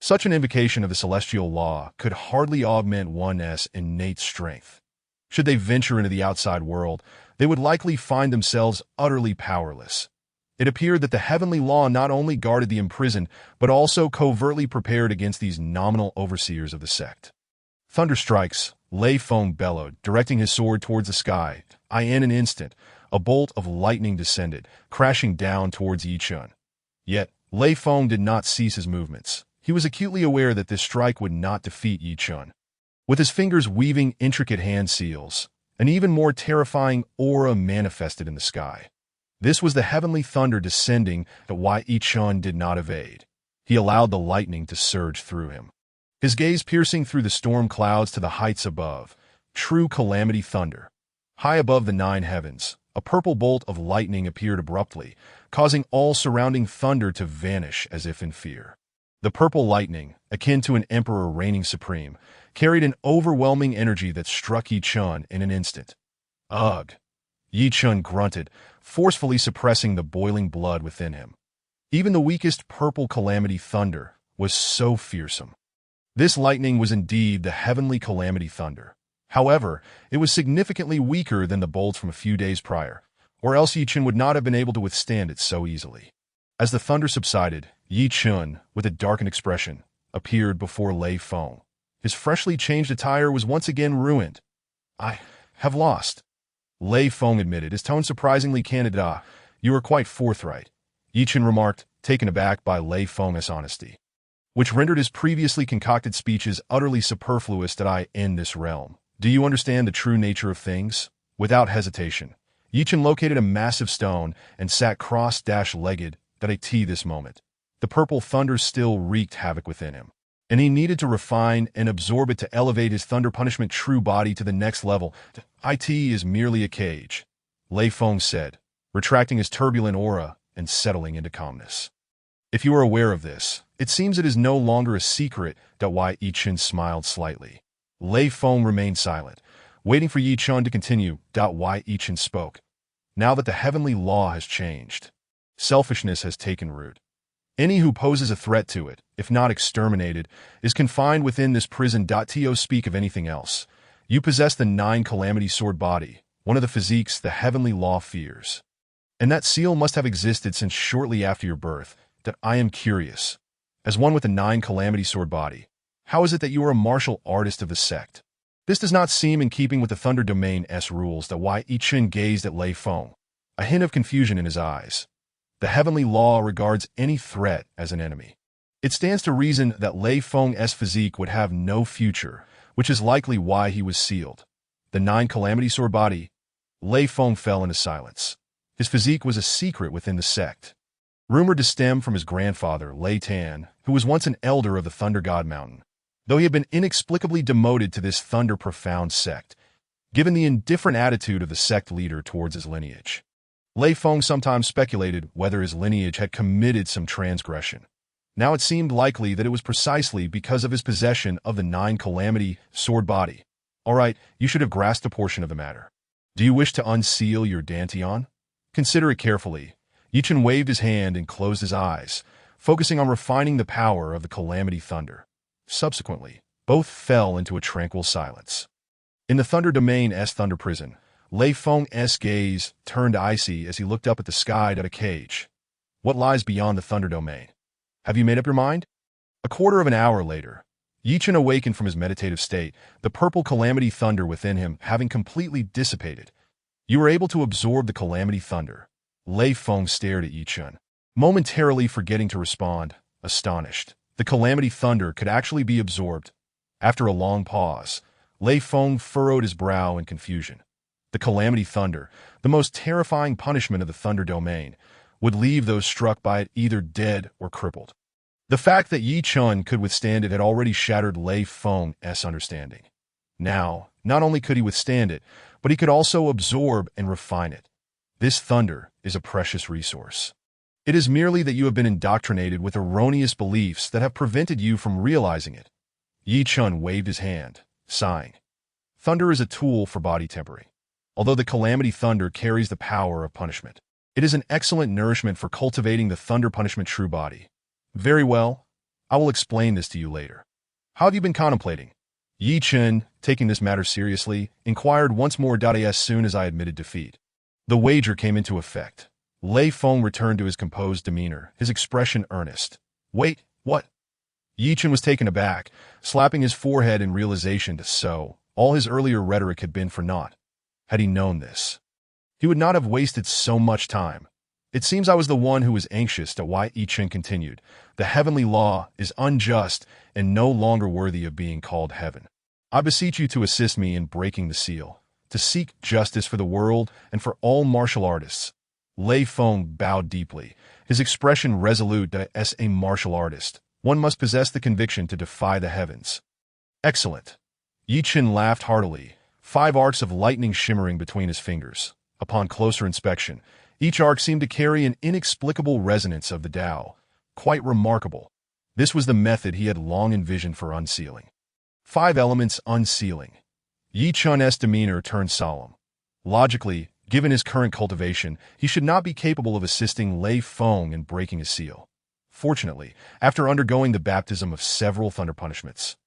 Such an invocation of the celestial law could hardly augment one's innate strength. Should they venture into the outside world, they would likely find themselves utterly powerless. It appeared that the heavenly law not only guarded the imprisoned, but also covertly prepared against these nominal overseers of the sect. Thunder strikes, Lei Feng bellowed, directing his sword towards the sky. In an instant, a bolt of lightning descended, crashing down towards Yi Chun. Yet, Lei Feng did not cease his movements. He was acutely aware that this strike would not defeat Yi Chun. With his fingers weaving intricate hand seals, an even more terrifying aura manifested in the sky. This was the heavenly thunder descending that Yi Chun did not evade. He allowed the lightning to surge through him, his gaze piercing through the storm clouds to the heights above. True calamity thunder. High above the nine heavens, a purple bolt of lightning appeared abruptly, causing all surrounding thunder to vanish as if in fear. The purple lightning, akin to an emperor reigning supreme, carried an overwhelming energy that struck Yi Chun in an instant. Ugh! Yi Chun grunted, forcefully suppressing the boiling blood within him. Even the weakest purple calamity thunder was so fearsome. This lightning was indeed the heavenly calamity thunder. However, it was significantly weaker than the bolts from a few days prior, or else Yi Chun would not have been able to withstand it so easily. As the thunder subsided, Yi Chun, with a darkened expression, appeared before Lei Feng. His freshly changed attire was once again ruined. "I have lost," Lei Feng admitted, his tone surprisingly candid. "Ah, you are quite forthright," Yi Chun remarked, taken aback by Lei Feng's honesty, which rendered his previously concocted speeches utterly superfluous. "That I end this realm. Do you understand the true nature of things?" Without hesitation, Yi Chun located a massive stone and sat cross-legged at this moment. The purple thunder still wreaked havoc within him, and he needed to refine and absorb it to elevate his thunder punishment true body to the next level. "It is merely a cage," Lei Feng said, retracting his turbulent aura and settling into calmness. "If you are aware of this, it seems it is no longer a secret." Yi Chun smiled slightly. Lei Feng remained silent, waiting for Yi Chun to continue. Yi Chun spoke. "Now that the heavenly law has changed, selfishness has taken root. Any who poses a threat to it, if not exterminated, is confined within this prison. To speak of anything else, you possess the nine calamity sword body, one of the physiques the heavenly law fears. And that seal must have existed since shortly after your birth. I am curious. As one with the nine calamity sword body, how is it that you are a martial artist of the sect? This does not seem in keeping with the Thunder Domain's rules." Yi Chun gazed at Lei Feng, a hint of confusion in his eyes. The heavenly law regards any threat as an enemy. It stands to reason that Lei Feng's physique would have no future, which is likely why he was sealed. The nine calamity sword body? Lei Feng fell into silence. His physique was a secret within the sect, rumored to stem from his grandfather, Lei Tan, who was once an elder of the Thunder God Mountain, though he had been inexplicably demoted to this thunder-profound sect, given the indifferent attitude of the sect leader towards his lineage. Lei Feng sometimes speculated whether his lineage had committed some transgression. Now it seemed likely that it was precisely because of his possession of the nine calamity sword body. "All right, you should have grasped a portion of the matter. Do you wish to unseal your Dantian? Consider it carefully." Yi Chun waved his hand and closed his eyes, focusing on refining the power of the calamity thunder. Subsequently, both fell into a tranquil silence. In the Thunder Domain's thunder prison, Lei Feng's gaze turned icy as he looked up at the sky. "A cage. What lies beyond the Thunder Domain? Have you made up your mind?" A quarter of an hour later, Yi Chun awakened from his meditative state, the purple calamity thunder within him having completely dissipated. "You were able to absorb the calamity thunder." Lei Feng stared at Yi Chun, momentarily forgetting to respond, astonished. The calamity thunder could actually be absorbed. After a long pause, Lei Feng furrowed his brow in confusion. The calamity thunder, the most terrifying punishment of the Thunder Domain, would leave those struck by it either dead or crippled. The fact that Yi Chun could withstand it had already shattered Lei Feng's understanding. Now, not only could he withstand it, but he could also absorb and refine it. This thunder is a precious resource. It is merely that you have been indoctrinated with erroneous beliefs that have prevented you from realizing it. Yi Chun waved his hand, sighing. Thunder is a tool for body tempering. Although the calamity thunder carries the power of punishment, it is an excellent nourishment for cultivating the thunder punishment true body. Very well, I will explain this to you later. How have you been contemplating? Yi Chun, taking this matter seriously, inquired once more. As soon as I admitted defeat, the wager came into effect. Lei Feng returned to his composed demeanor, his expression earnest. "Wait, what?" Yi Chun was taken aback, slapping his forehead in realization that all his earlier rhetoric had been for naught. Had he known this, he would not have wasted so much time. "It seems I was the one who was anxious." Yi Chun continued. "The heavenly law is unjust and no longer worthy of being called heaven. I beseech you to assist me in breaking the seal, to seek justice for the world and for all martial artists." Lei Feng bowed deeply, his expression resolute. "As a martial artist, one must possess the conviction to defy the heavens." "Excellent." Yi Chun laughed heartily, 5 arcs of lightning shimmering between his fingers. Upon closer inspection, each arc seemed to carry an inexplicable resonance of the Tao. Quite remarkable. This was the method he had long envisioned for unsealing. 5 elements unsealing. Yi Chun's demeanor turned solemn. Logically, given his current cultivation, he should not be capable of assisting Lei Feng in breaking a seal. Fortunately, after undergoing the baptism of several thunder punishments,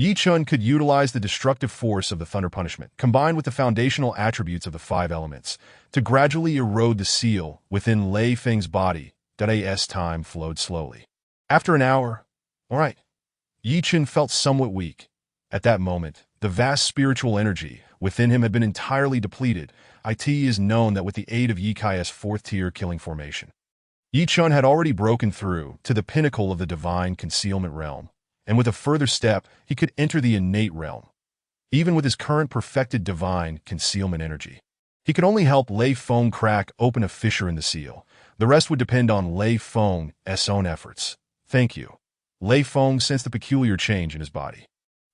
Yi Chun could utilize the destructive force of the thunder punishment, combined with the foundational attributes of the 5 elements, to gradually erode the seal within Lei Feng's body. As time flowed slowly. After an hour, Yi Chun felt somewhat weak. At that moment, the vast spiritual energy within him had been entirely depleted. It is known that with the aid of Yi Kai's 4th-tier killing formation, Yi Chun had already broken through to the pinnacle of the divine concealment realm, and with a further step, he could enter the innate realm. Even with his current perfected divine concealment energy, he could only help Lei Feng crack open a fissure in the seal. The rest would depend on Lei Feng's own efforts. Thank you. Lei Feng sensed the peculiar change in his body.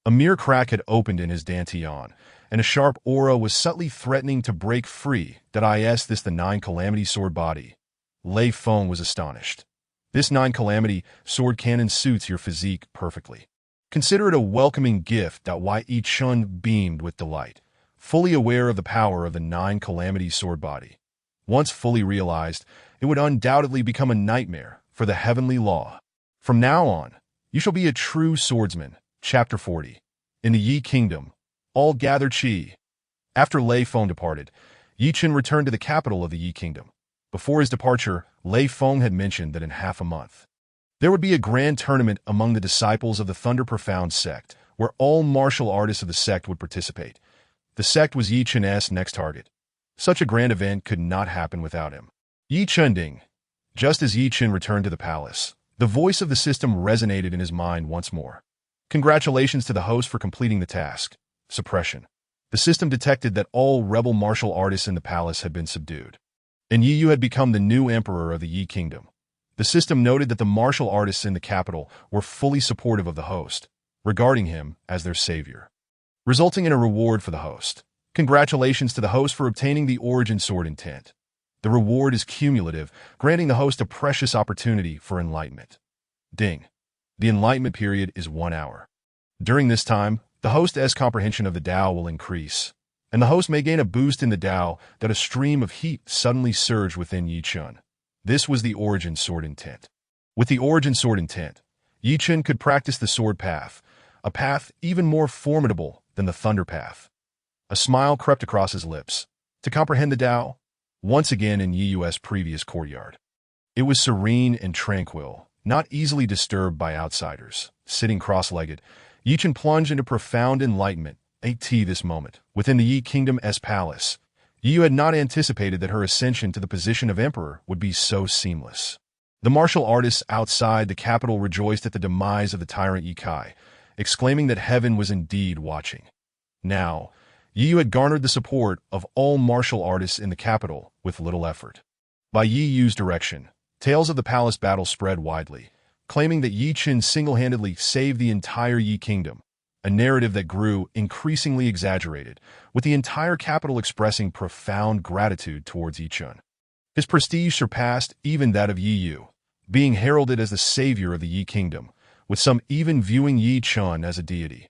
A mere crack had opened in his dantian, and a sharp aura was subtly threatening to break free. Is this the 9 Calamity sword body? Lei Feng was astonished. This 9 Calamity sword cannon suits your physique perfectly. Consider it a welcoming gift. Yi Chun beamed with delight, fully aware of the power of the 9 Calamity sword body. Once fully realized, it would undoubtedly become a nightmare for the heavenly law. From now on, you shall be a true swordsman. Chapter 40. In the Yi Kingdom, all gather qi. After Lei Feng departed, Yi Chun returned to the capital of the Yi Kingdom. Before his departure, Lei Feng had mentioned that in half a month, there would be a grand tournament among the disciples of the Thunder Profound sect, where all martial artists of the sect would participate. The sect was Yi Chun's next target. Such a grand event could not happen without him. Yi Chunding. Just as Yi Chun returned to the palace, the voice of the system resonated in his mind once more. Congratulations to the host for completing the task. Suppression. The system detected that all rebel martial artists in the palace had been subdued, and Yi Yu had become the new emperor of the Yi Kingdom. The system noted that the martial artists in the capital were fully supportive of the host, regarding him as their savior, resulting in a reward for the host. Congratulations to the host for obtaining the Origin Sword Intent. The reward is cumulative, granting the host a precious opportunity for enlightenment. Ding. The enlightenment period is 1 hour. During this time, the host's comprehension of the Tao will increase, and the host may gain a boost in the Tao. That a stream of heat suddenly surged within Yi Chun. This was the Origin Sword Intent. With the Origin Sword Intent, Yi Chun could practice the Sword Path, a path even more formidable than the Thunder Path. A smile crept across his lips. To comprehend the Tao, once again in Yi Yu's previous courtyard. It was serene and tranquil, not easily disturbed by outsiders. Sitting cross-legged, Yi Chun plunged into profound enlightenment. This moment, within the Yi Kingdom's palace, Yi Yu had not anticipated that her ascension to the position of emperor would be so seamless. The martial artists outside the capital rejoiced at the demise of the tyrant Yi Kai, exclaiming that heaven was indeed watching. Now, Yi Yu had garnered the support of all martial artists in the capital with little effort. By Yi Yu's direction, tales of the palace battle spread widely, claiming that Yi Chun single-handedly saved the entire Yi Kingdom, a narrative that grew increasingly exaggerated, with the entire capital expressing profound gratitude towards Yi Chun. His prestige surpassed even that of Yi Yu, being heralded as the savior of the Yi Kingdom, with some even viewing Yi Chun as a deity.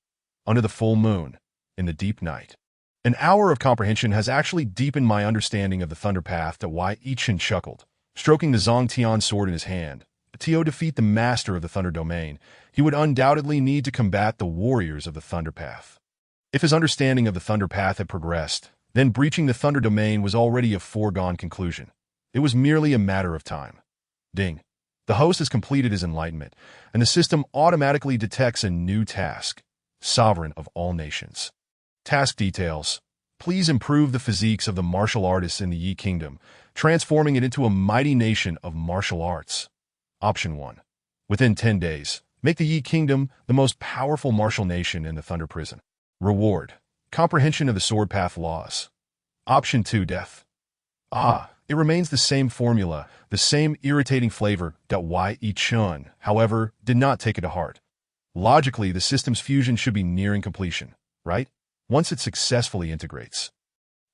Under the full moon, in the deep night. An hour of comprehension has actually deepened my understanding of the Thunder Path. Yi Chun chuckled, stroking the Zongtian sword in his hand. To defeat the master of the Thunder Domain, he would undoubtedly need to combat the warriors of the Thunder Path. If his understanding of the Thunder Path had progressed, then breaching the Thunder Domain was already a foregone conclusion. It was merely a matter of time. Ding. The host has completed his enlightenment, and the system automatically detects a new task. Sovereign of all nations. Task details. Please improve the physiques of the martial artists in the Yi Kingdom, transforming it into a mighty nation of martial arts. Option 1. Within 10 days, make the Yi Kingdom the most powerful martial nation in the Thunder Prison. Reward. Comprehension of the Sword Path laws. Option 2. Death. It remains the same formula, the same irritating flavor. Yi Chun, however, did not take it to heart. Logically, the system's fusion should be nearing completion, right? once it successfully integrates.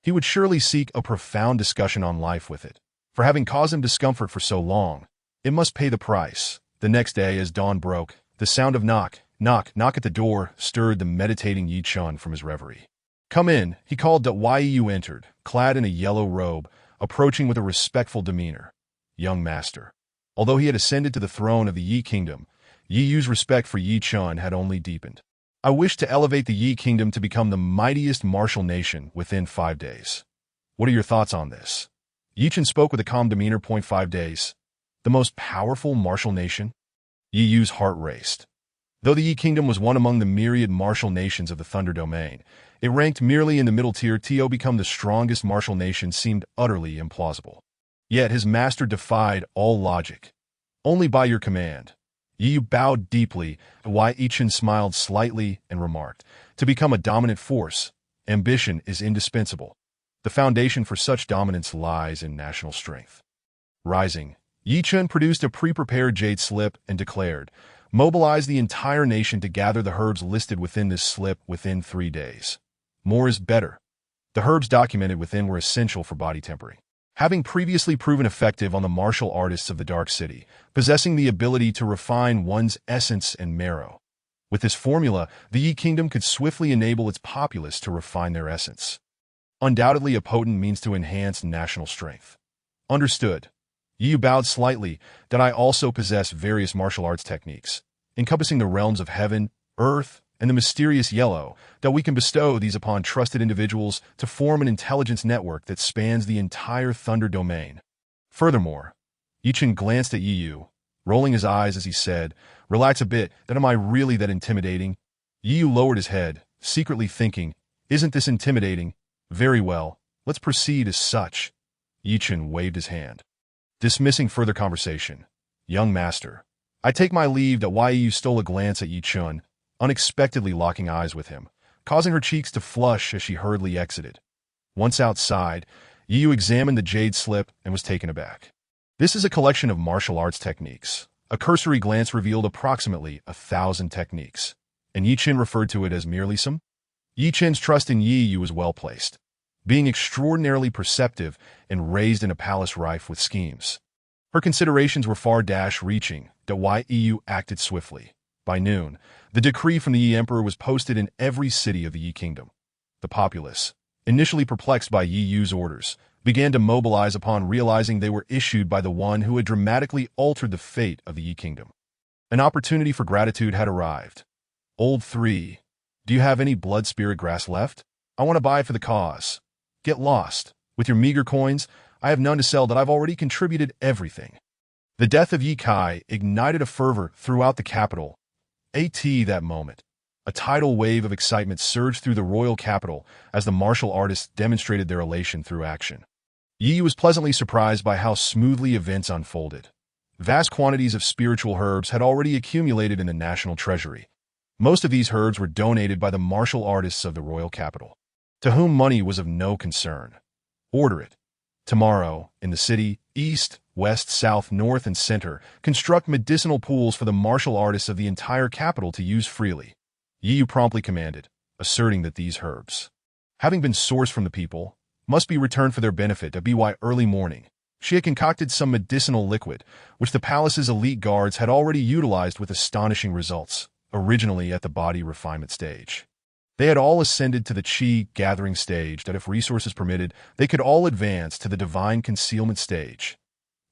He would surely seek a profound discussion on life with it. For having caused him discomfort for so long, it must pay the price. The next day, as dawn broke, the sound of knock at the door stirred the meditating Yi Chun from his reverie. "Come in," he called. Yu entered, clad in a yellow robe, approaching with a respectful demeanor. "Young master." Although he had ascended to the throne of the Yi Kingdom, Yi Yu's respect for Yi Chun had only deepened. "I wish to elevate the Yi Kingdom to become the mightiest martial nation within 5 days. What are your thoughts on this?" Yi Chun spoke with a calm demeanor. 5 days. The most powerful martial nation? Yi Yu's heart raced. Though the Yi Kingdom was one among the myriad martial nations of the Thunder Domain, it ranked merely in the middle tier. To become the strongest martial nation seemed utterly implausible. Yet his master defied all logic. "Only by your command." Yi Yu bowed deeply. Yi Chun smiled slightly and remarked, "To become a dominant force, ambition is indispensable. The foundation for such dominance lies in national strength." Rising, Yi Chun produced a pre-prepared jade slip and declared, "Mobilize the entire nation to gather the herbs listed within this slip within 3 days. More is better." The herbs documented within were essential for body tempering. Having previously proven effective on the martial artists of the Dark City, possessing the ability to refine one's essence and marrow. With this formula, the Yi Kingdom could swiftly enable its populace to refine their essence. Undoubtedly a potent means to enhance national strength. Understood. Yi Yu bowed slightly. "That I also possess various martial arts techniques, encompassing the realms of heaven, earth, and the mysterious yellow, that we can bestow these upon trusted individuals to form an intelligence network that spans the entire Thunder Domain." Furthermore, Yi Chun glanced at Yi Yu, rolling his eyes as he said, "Relax a bit, that am I really that intimidating?" Yi Yu lowered his head, secretly thinking, "Isn't this intimidating? Very well, let's proceed as such." Yi Chun waved his hand, dismissing further conversation. "Young master, I take my leave." Yi Yu stole a glance at Yi Chun, unexpectedly locking eyes with him, causing her cheeks to flush as she hurriedly exited. Once outside, Yi Yu examined the jade slip and was taken aback. This is a collection of martial arts techniques. A cursory glance revealed approximately 1,000 techniques, and Yi Chun referred to it as merely some. Yi Chun's trust in Yi Yu was well placed, being extraordinarily perceptive and raised in a palace rife with schemes. Her considerations were far-reaching. Yi Yu acted swiftly. By noon, the decree from the Yi Emperor was posted in every city of the Yi Kingdom. The populace, initially perplexed by Yi Yu's orders, began to mobilize upon realizing they were issued by the one who had dramatically altered the fate of the Yi Kingdom. An opportunity for gratitude had arrived. "Old 3, do you have any blood spirit grass left? I want to buy it for the cause." "Get lost. With your meager coins, I have none to sell. That I've already contributed everything." The death of Yi Kai ignited a fervor throughout the capital. That moment, a tidal wave of excitement surged through the royal capital as the martial artists demonstrated their elation through action. Yi was pleasantly surprised by how smoothly events unfolded. Vast quantities of spiritual herbs had already accumulated in the national treasury. Most of these herbs were donated by the martial artists of the royal capital, to whom money was of no concern. Order it. Tomorrow, in the city, east, west, south, north, and center, construct medicinal pools for the martial artists of the entire capital to use freely. Yi promptly commanded, asserting that these herbs, having been sourced from the people, must be returned for their benefit. By early morning, she had concocted some medicinal liquid, which the palace's elite guards had already utilized with astonishing results, originally at the body refinement stage. They had all ascended to the Qi gathering stage that if resources permitted, they could all advance to the divine concealment stage.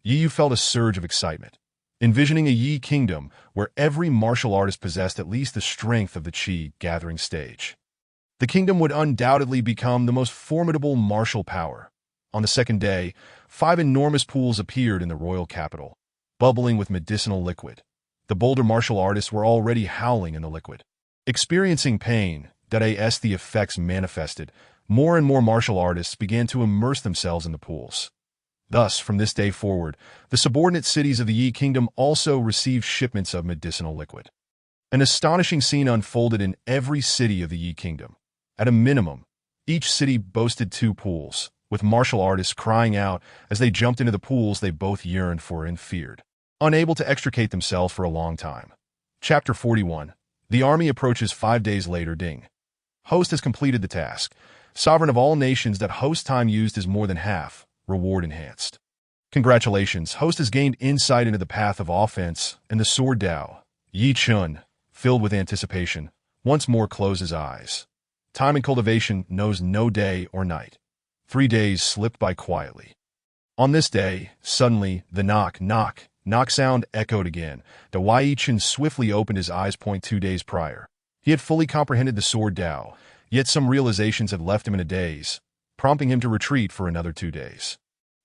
Yi felt a surge of excitement, envisioning a Yi kingdom where every martial artist possessed at least the strength of the Qi gathering stage. The kingdom would undoubtedly become the most formidable martial power. On the second day, 5 enormous pools appeared in the royal capital, bubbling with medicinal liquid. The bolder martial artists were already howling in the liquid, experiencing pain. As the effects manifested, more and more martial artists began to immerse themselves in the pools. Thus, from this day forward, the subordinate cities of the Yi Kingdom also received shipments of medicinal liquid. An astonishing scene unfolded in every city of the Yi Kingdom. At a minimum, each city boasted 2 pools, with martial artists crying out as they jumped into the pools they both yearned for and feared, unable to extricate themselves for a long time. Chapter 41. The army approaches 5 days later. Ding. Host has completed the task. Sovereign of all nations that host time used is more than half. Reward enhanced. Congratulations, Host has gained insight into the path of offense and the sword Dao. Yi Chun, filled with anticipation, once more closed his eyes. Time in cultivation knows no day or night. 3 days slipped by quietly. On this day, suddenly, the knock sound echoed again. The Yi Chun swiftly opened his eyes. 2 days prior, he had fully comprehended the sword Dao, yet some realizations had left him in a daze, prompting him to retreat for another 2 days.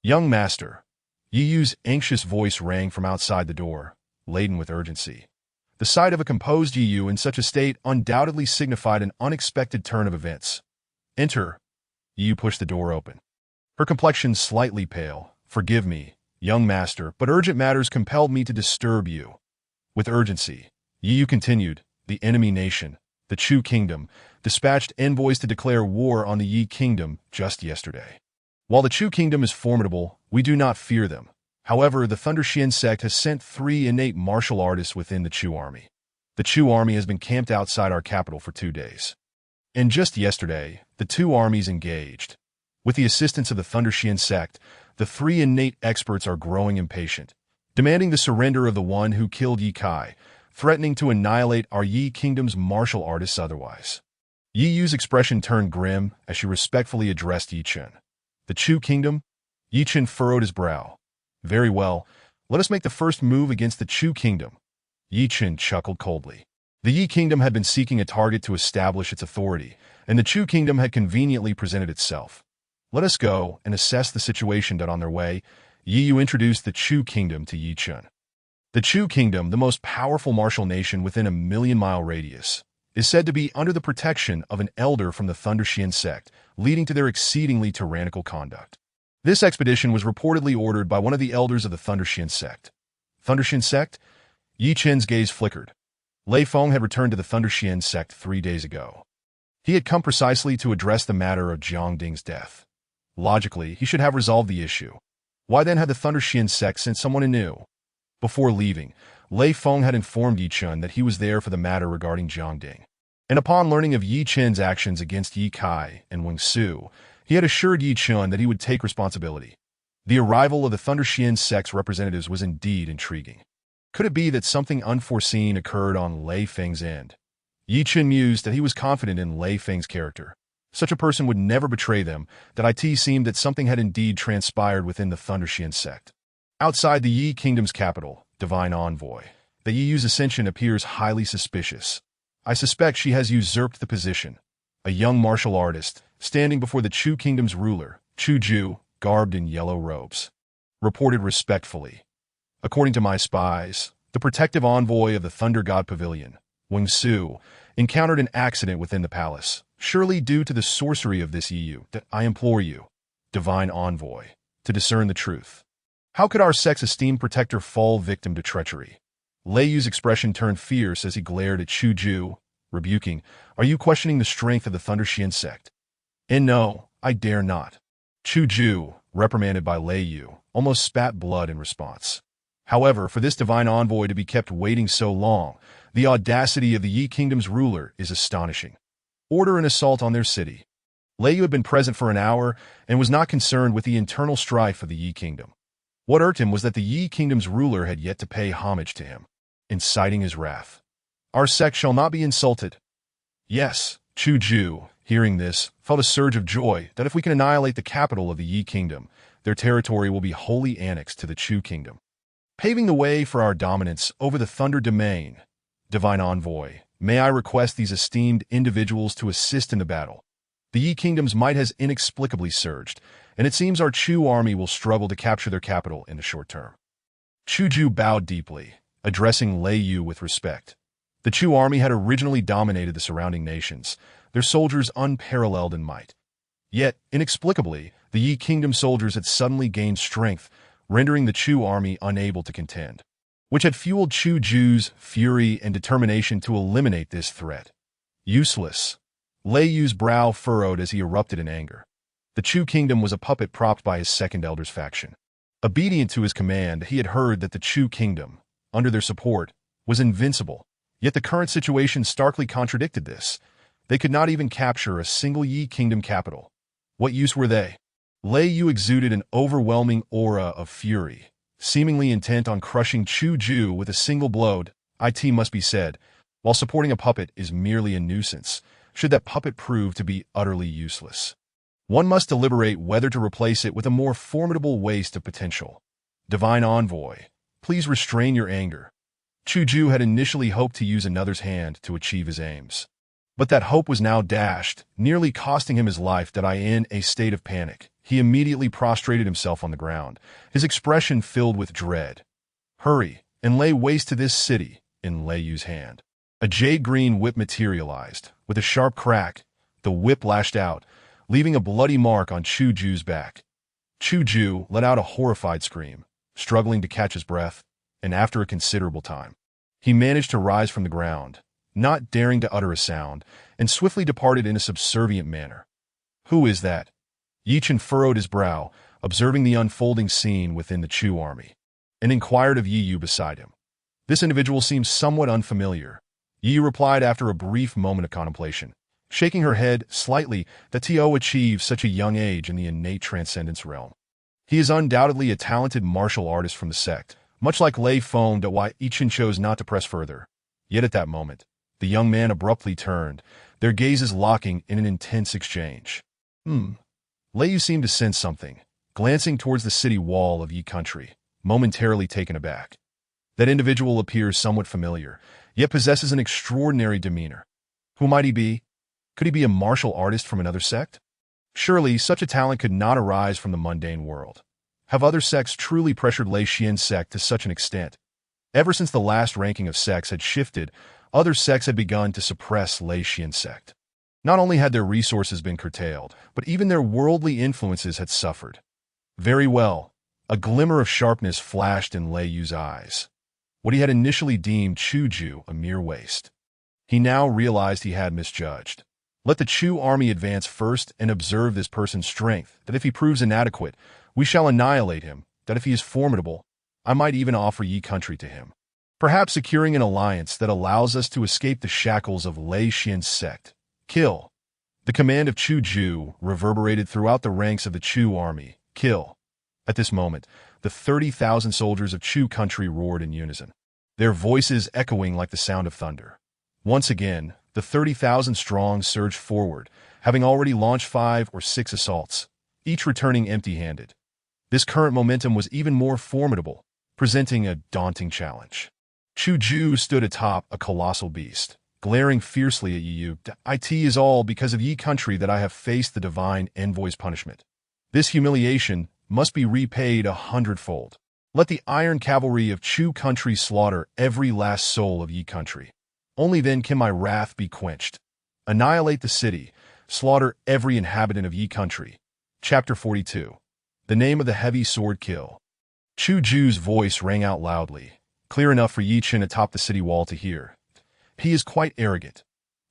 Young master, Yi Yu's anxious voice rang from outside the door, laden with urgency. The sight of a composed Yi Yu in such a state undoubtedly signified an unexpected turn of events. Enter. Yi Yu pushed the door open. Her complexion slightly pale. Forgive me, young master, but urgent matters compelled me to disturb you. With urgency, Yi Yu continued, the enemy nation, the Chu Kingdom, dispatched envoys to declare war on the Yi Kingdom just yesterday. While the Chu Kingdom is formidable, we do not fear them. However, the Thunder Xian sect has sent 3 innate martial artists within the Chu army. The Chu army has been camped outside our capital for 2 days. And just yesterday, the 2 armies engaged. With the assistance of the Thunder Xian sect, the 3 innate experts are growing impatient, demanding the surrender of the one who killed Yi Kai, threatening to annihilate our Yi Kingdom's martial artists otherwise. Yi Yu's expression turned grim as she respectfully addressed Yi Chun. The Chu Kingdom? Yi Chun furrowed his brow. Very well, let us make the first move against the Chu Kingdom. Yi Chun chuckled coldly. The Yi Kingdom had been seeking a target to establish its authority, and the Chu Kingdom had conveniently presented itself. Let us go and assess the situation. On their way, Yi Yu introduced the Chu Kingdom to Yi Chun. The Chu Kingdom, the most powerful martial nation within a 1,000,000-mile radius, is said to be under the protection of an elder from the Thunder Xian sect, leading to their exceedingly tyrannical conduct. This expedition was reportedly ordered by one of the elders of the Thunder Xian sect. Thunder Xian sect? Yi Chun's gaze flickered. Lei Feng had returned to the Thunder Xian sect 3 days ago. He had come precisely to address the matter of Jiang Ding's death. Logically, he should have resolved the issue. Why then had the Thunder Xian sect sent someone anew? Before leaving, Lei Feng had informed Yi Chun that he was there for the matter regarding Jiang Ding. And upon learning of Yi Chun's actions against Yi Kai and Wang Su, he had assured Yi Chun that he would take responsibility. The arrival of the Thunder Xian sect's representatives was indeed intriguing. Could it be that something unforeseen occurred on Lei Feng's end? Yi Chun mused that he was confident in Lei Feng's character. Such a person would never betray them. That it seemed that something had indeed transpired within the Thunder Xian sect. Outside the Yi Kingdom's capital, Divine Envoy, the Yi Yu's ascension appears highly suspicious. I suspect she has usurped the position. A young martial artist, standing before the Chu Kingdom's ruler, Chu Ju, garbed in yellow robes, reported respectfully. According to my spies, the protective envoy of the Thunder God Pavilion, Wang Su, encountered an accident within the palace, surely due to the sorcery of this Yi Yu. That I implore you, Divine Envoy, to discern the truth. How could our sect's esteemed protector fall victim to treachery? Lei Yu's expression turned fierce as he glared at Chu Ju, rebuking, Are you questioning the strength of the Thunder Xian sect? And no, I dare not. Chu Ju, reprimanded by Lei Yu, almost spat blood in response. However, for this divine envoy to be kept waiting so long, the audacity of the Yi Kingdom's ruler is astonishing. Order an assault on their city. Lei Yu had been present for an hour and was not concerned with the internal strife of the Yi Kingdom. What irked him was that the Yi Kingdom's ruler had yet to pay homage to him, inciting his wrath. Our sect shall not be insulted. Yes, Chu Ju, hearing this, felt a surge of joy that if we can annihilate the capital of the Yi Kingdom, their territory will be wholly annexed to the Chu Kingdom, paving the way for our dominance over the Thunder Domain. Divine Envoy, may I request these esteemed individuals to assist in the battle. The Yi Kingdom's might has inexplicably surged, and it seems our Chu army will struggle to capture their capital in the short term. Chu Ju bowed deeply, addressing Lei Yu with respect. The Chu army had originally dominated the surrounding nations, their soldiers unparalleled in might. Yet, inexplicably, the Yi Kingdom soldiers had suddenly gained strength, rendering the Chu army unable to contend, which had fueled Chu Ju's fury and determination to eliminate this threat. Useless. Lei Yu's brow furrowed as he erupted in anger. The Chu Kingdom was a puppet propped by his second elder's faction. Obedient to his command, he had heard that the Chu Kingdom, under their support, was invincible, yet the current situation starkly contradicted this. They could not even capture a single Yi kingdom capital. What use were they? Lei Yu exuded an overwhelming aura of fury, seemingly intent on crushing Chu Ju with a single blow. It must be said, while supporting a puppet is merely a nuisance, should that puppet prove to be utterly useless, one must deliberate whether to replace it with a more formidable waste of potential. Divine Envoy, please restrain your anger. Chu Ju had initially hoped to use another's hand to achieve his aims. But that hope was now dashed, nearly costing him his life. In a state of panic, he immediately prostrated himself on the ground, his expression filled with dread. Hurry, and lay waste to this city, in Lei Yu's hand. A jade-green whip materialized. With a sharp crack, the whip lashed out, leaving a bloody mark on Chu Ju's back. Chu Ju let out a horrified scream, struggling to catch his breath, and after a considerable time, he managed to rise from the ground, not daring to utter a sound, and swiftly departed in a subservient manner. Who is that? Yi Chen furrowed his brow, observing the unfolding scene within the Chu army, and inquired of Yi Yu beside him. This individual seems somewhat unfamiliar. Yi Yu replied after a brief moment of contemplation, shaking her head slightly, that To achieved such a young age in the innate transcendence realm. He is undoubtedly a talented martial artist from the sect, much like Lei Feng. Why Yi Chen chose not to press further. Yet at that moment, the young man abruptly turned, their gazes locking in an intense exchange. Lei Yu seemed to sense something, glancing towards the city wall of Yi country, momentarily taken aback. That individual appears somewhat familiar, yet possesses an extraordinary demeanor. Who might he be? Could he be a martial artist from another sect? Surely such a talent could not arise from the mundane world. Have other sects truly pressured Lei Xian's sect to such an extent? Ever since the last ranking of sects had shifted, other sects had begun to suppress Lei Xian's sect. Not only had their resources been curtailed, but even their worldly influences had suffered. Very well. A glimmer of sharpness flashed in Lei Yu's eyes. What he had initially deemed Chu Ju a mere waste, he now realized he had misjudged. Let the Chu army advance first and observe this person's strength, that if he proves inadequate, we shall annihilate him, that if he is formidable, I might even offer Yi country to him. Perhaps securing an alliance that allows us to escape the shackles of Lei Xian's sect. Kill. The command of Chu Ju reverberated throughout the ranks of the Chu army. Kill. At this moment, the 30,000 soldiers of Chu country roared in unison, their voices echoing like the sound of thunder. Once again, the 30,000 strong surged forward, having already launched 5 or 6 assaults, each returning empty-handed. This current momentum was even more formidable, presenting a daunting challenge. Chu Ju stood atop a colossal beast, glaring fiercely at Yi Yu. It is all because of Yi country that I have faced the divine envoy's punishment. This humiliation must be repaid 100-fold. Let the iron cavalry of Chu country slaughter every last soul of Yi country. Only then can my wrath be quenched. Annihilate the city, slaughter every inhabitant of Yi country. Chapter 42. The name of the heavy sword kill. Chu Ju's voice rang out loudly, clear enough for Yi Chen atop the city wall to hear. He is quite arrogant.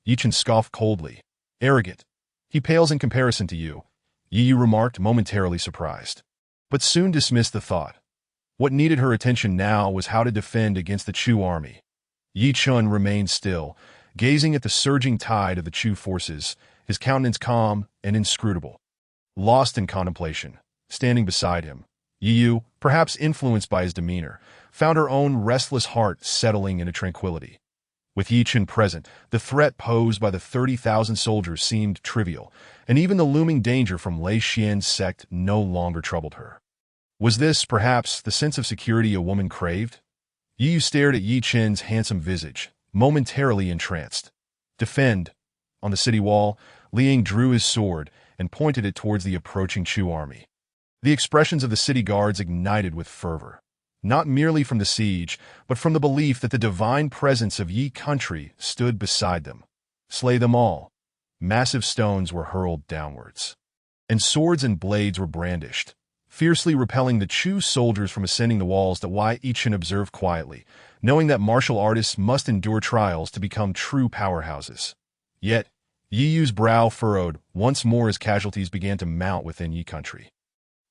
Yi Chen scoffed coldly. Arrogant. He pales in comparison to you, Yi Yu remarked, momentarily surprised, but soon dismissed the thought. What needed her attention now was how to defend against the Chu army. Yi Chen remained still, gazing at the surging tide of the Chu forces, his countenance calm and inscrutable. Lost in contemplation, standing beside him, Yi Yu, perhaps influenced by his demeanor, found her own restless heart settling into tranquility. With Yi Chen present, the threat posed by the 30,000 soldiers seemed trivial, and even the looming danger from Lei Xian's sect no longer troubled her. Was this, perhaps, the sense of security a woman craved? Yi Yu stared at Yi Chen's handsome visage, momentarily entranced. Defend. On the city wall, Liang drew his sword and pointed it towards the approaching Chu army. The expressions of the city guards ignited with fervor, not merely from the siege, but from the belief that the divine presence of Yi country stood beside them. Slay them all. Massive stones were hurled downwards, and swords and blades were brandished, fiercely repelling the Chu soldiers from ascending the walls. That Yi Chen observed quietly, knowing that martial artists must endure trials to become true powerhouses. Yet, Yi Yu's brow furrowed once more as casualties began to mount within Yi country.